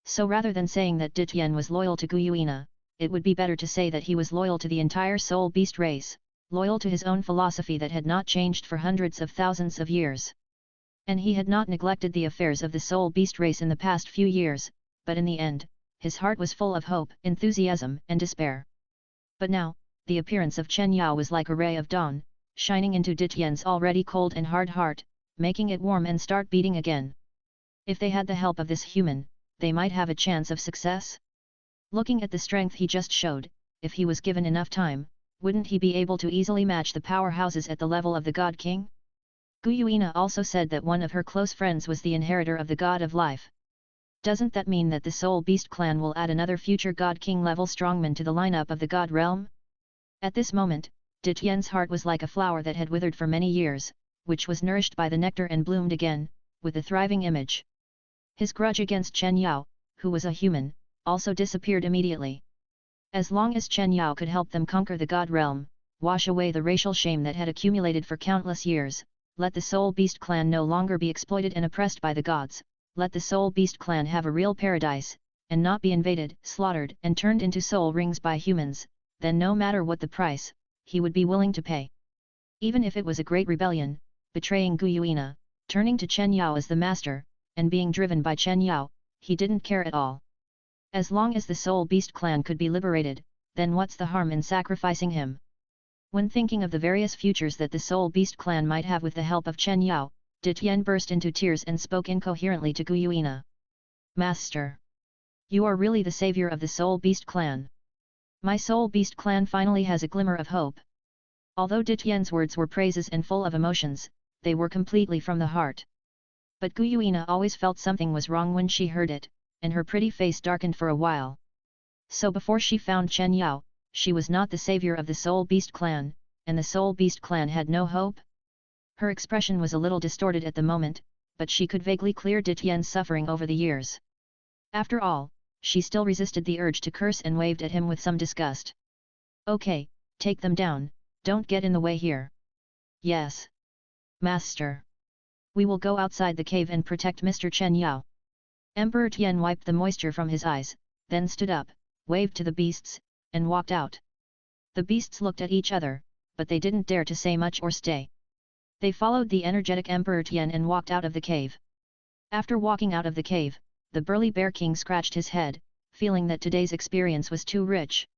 A: So rather than saying that Ditian was loyal to Guyuina, it would be better to say that he was loyal to the entire soul beast race, loyal to his own philosophy that had not changed for hundreds of thousands of years. And he had not neglected the affairs of the soul beast race in the past few years, but in the end, his heart was full of hope, enthusiasm and despair. But now, the appearance of Chen Yao was like a ray of dawn, shining into Ditian's already cold and hard heart, making it warm and start beating again. If they had the help of this human, they might have a chance of success. Looking at the strength he just showed, if he was given enough time, wouldn't he be able to easily match the powerhouses at the level of the God King? Guyuina also said that one of her close friends was the inheritor of the God of Life. Doesn't that mean that the Soul Beast clan will add another future God King level strongman to the lineup of the God realm? At this moment, Ditian's heart was like a flower that had withered for many years, which was nourished by the nectar and bloomed again, with a thriving image. His grudge against Chen Yao, who was a human, also disappeared immediately. As long as Chen Yao could help them conquer the God realm, wash away the racial shame that had accumulated for countless years, let the Soul Beast clan no longer be exploited and oppressed by the gods, let the Soul Beast clan have a real paradise, and not be invaded, slaughtered and turned into soul rings by humans, then no matter what the price, he would be willing to pay. Even if it was a great rebellion, betraying Guyuina, turning to Chen Yao as the master, and being driven by Chen Yao, he didn't care at all. As long as the Soul Beast clan could be liberated, then what's the harm in sacrificing him? When thinking of the various futures that the Soul Beast clan might have with the help of Chen Yao, De Tian burst into tears and spoke incoherently to Guyuina. Master! You are really the savior of the Soul Beast clan. My Soul Beast clan finally has a glimmer of hope. Although De Tian's words were praises and full of emotions, they were completely from the heart. But Guyuina always felt something was wrong when she heard it, and her pretty face darkened for a while. So before she found Chen Yao, she was not the savior of the Soul Beast clan, and the Soul Beast clan had no hope? Her expression was a little distorted at the moment, but she could vaguely clear De Tian's suffering over the years. After all, she still resisted the urge to curse and waved at him with some disgust. Okay, take them down, don't get in the way here. Yes. Master. We will go outside the cave and protect Mr. Chen Yao. Emperor Tian wiped the moisture from his eyes, then stood up, waved to the beasts, and walked out. The beasts looked at each other, but they didn't dare to say much or stay. They followed the energetic Emperor Tian and walked out of the cave. After walking out of the cave, the burly Bear King scratched his head, feeling that today's experience was too rich.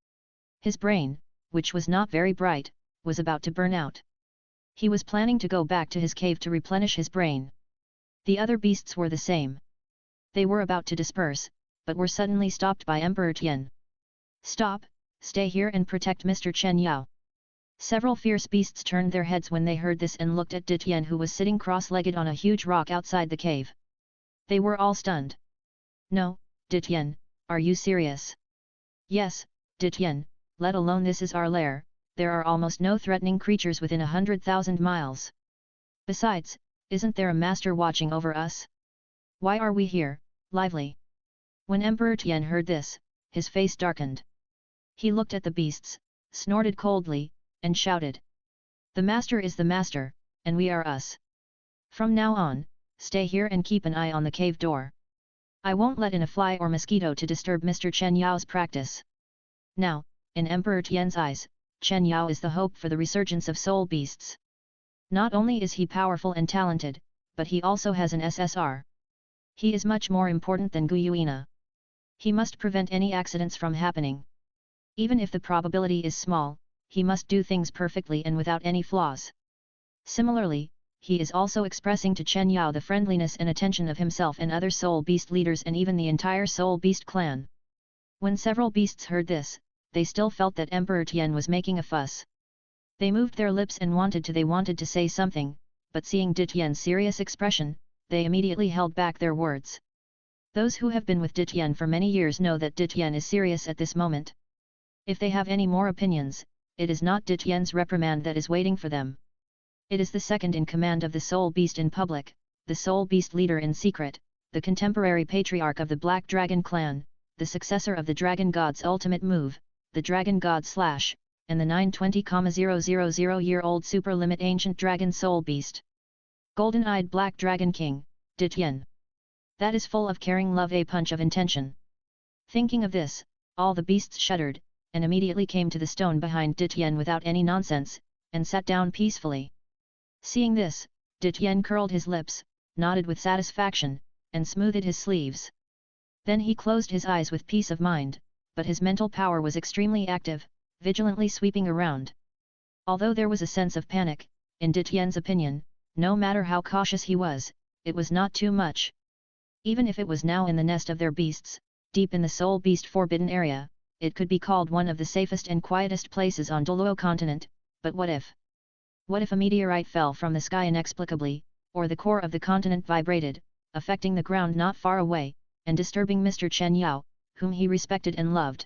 A: His brain, which was not very bright, was about to burn out. He was planning to go back to his cave to replenish his brain. The other beasts were the same. They were about to disperse, but were suddenly stopped by Emperor Tian. Stop, stay here and protect Mr. Chen Yao. Several fierce beasts turned their heads when they heard this and looked at De Tian, who was sitting cross-legged on a huge rock outside the cave. They were all stunned. No, De Tian, are you serious? Yes, De Tian, let alone this is our lair, there are almost no threatening creatures within 100,000 miles. Besides, isn't there a master watching over us? Why are we here, lively? When Emperor Tian heard this, his face darkened. He looked at the beasts, snorted coldly, and shouted. The master is the master, and we are us. From now on, stay here and keep an eye on the cave door. I won't let in a fly or mosquito to disturb Mr. Chen Yao's practice. Now, in Emperor Tian's eyes, Chen Yao is the hope for the resurgence of soul beasts. Not only is he powerful and talented, but he also has an SSR. He is much more important than Guyuina. He must prevent any accidents from happening. Even if the probability is small, he must do things perfectly and without any flaws. Similarly, he is also expressing to Chen Yao the friendliness and attention of himself and other soul beast leaders and even the entire soul beast clan. When several beasts heard this, they still felt that Emperor Tian was making a fuss. They moved their lips and wanted to say something, but seeing De Tian's serious expression, they immediately held back their words. Those who have been with De Tian for many years know that De Tian is serious at this moment. If they have any more opinions, it is not De Tian's reprimand that is waiting for them. It is the second in command of the Soul Beast in public, the Soul Beast leader in secret, the contemporary patriarch of the Black Dragon clan, the successor of the Dragon God's ultimate move, the Dragon God Slash, and the 920,000-year-old super limit ancient dragon Soul Beast. Golden-eyed Black Dragon King, De Tian. That is full of caring love, a punch of intention. Thinking of this, all the beasts shuddered, and immediately came to the stone behind De Tian without any nonsense, and sat down peacefully. Seeing this, De Tian curled his lips, nodded with satisfaction, and smoothed his sleeves. Then he closed his eyes with peace of mind, but his mental power was extremely active, vigilantly sweeping around. Although there was a sense of panic, in De Tian's opinion, no matter how cautious he was, it was not too much. Even if it was now in the nest of their beasts, deep in the Soul Beast forbidden area, it could be called one of the safest and quietest places on Douluo continent, but what if? What if a meteorite fell from the sky inexplicably, or the core of the continent vibrated, affecting the ground not far away, and disturbing Mr. Chen Yao, whom he respected and loved?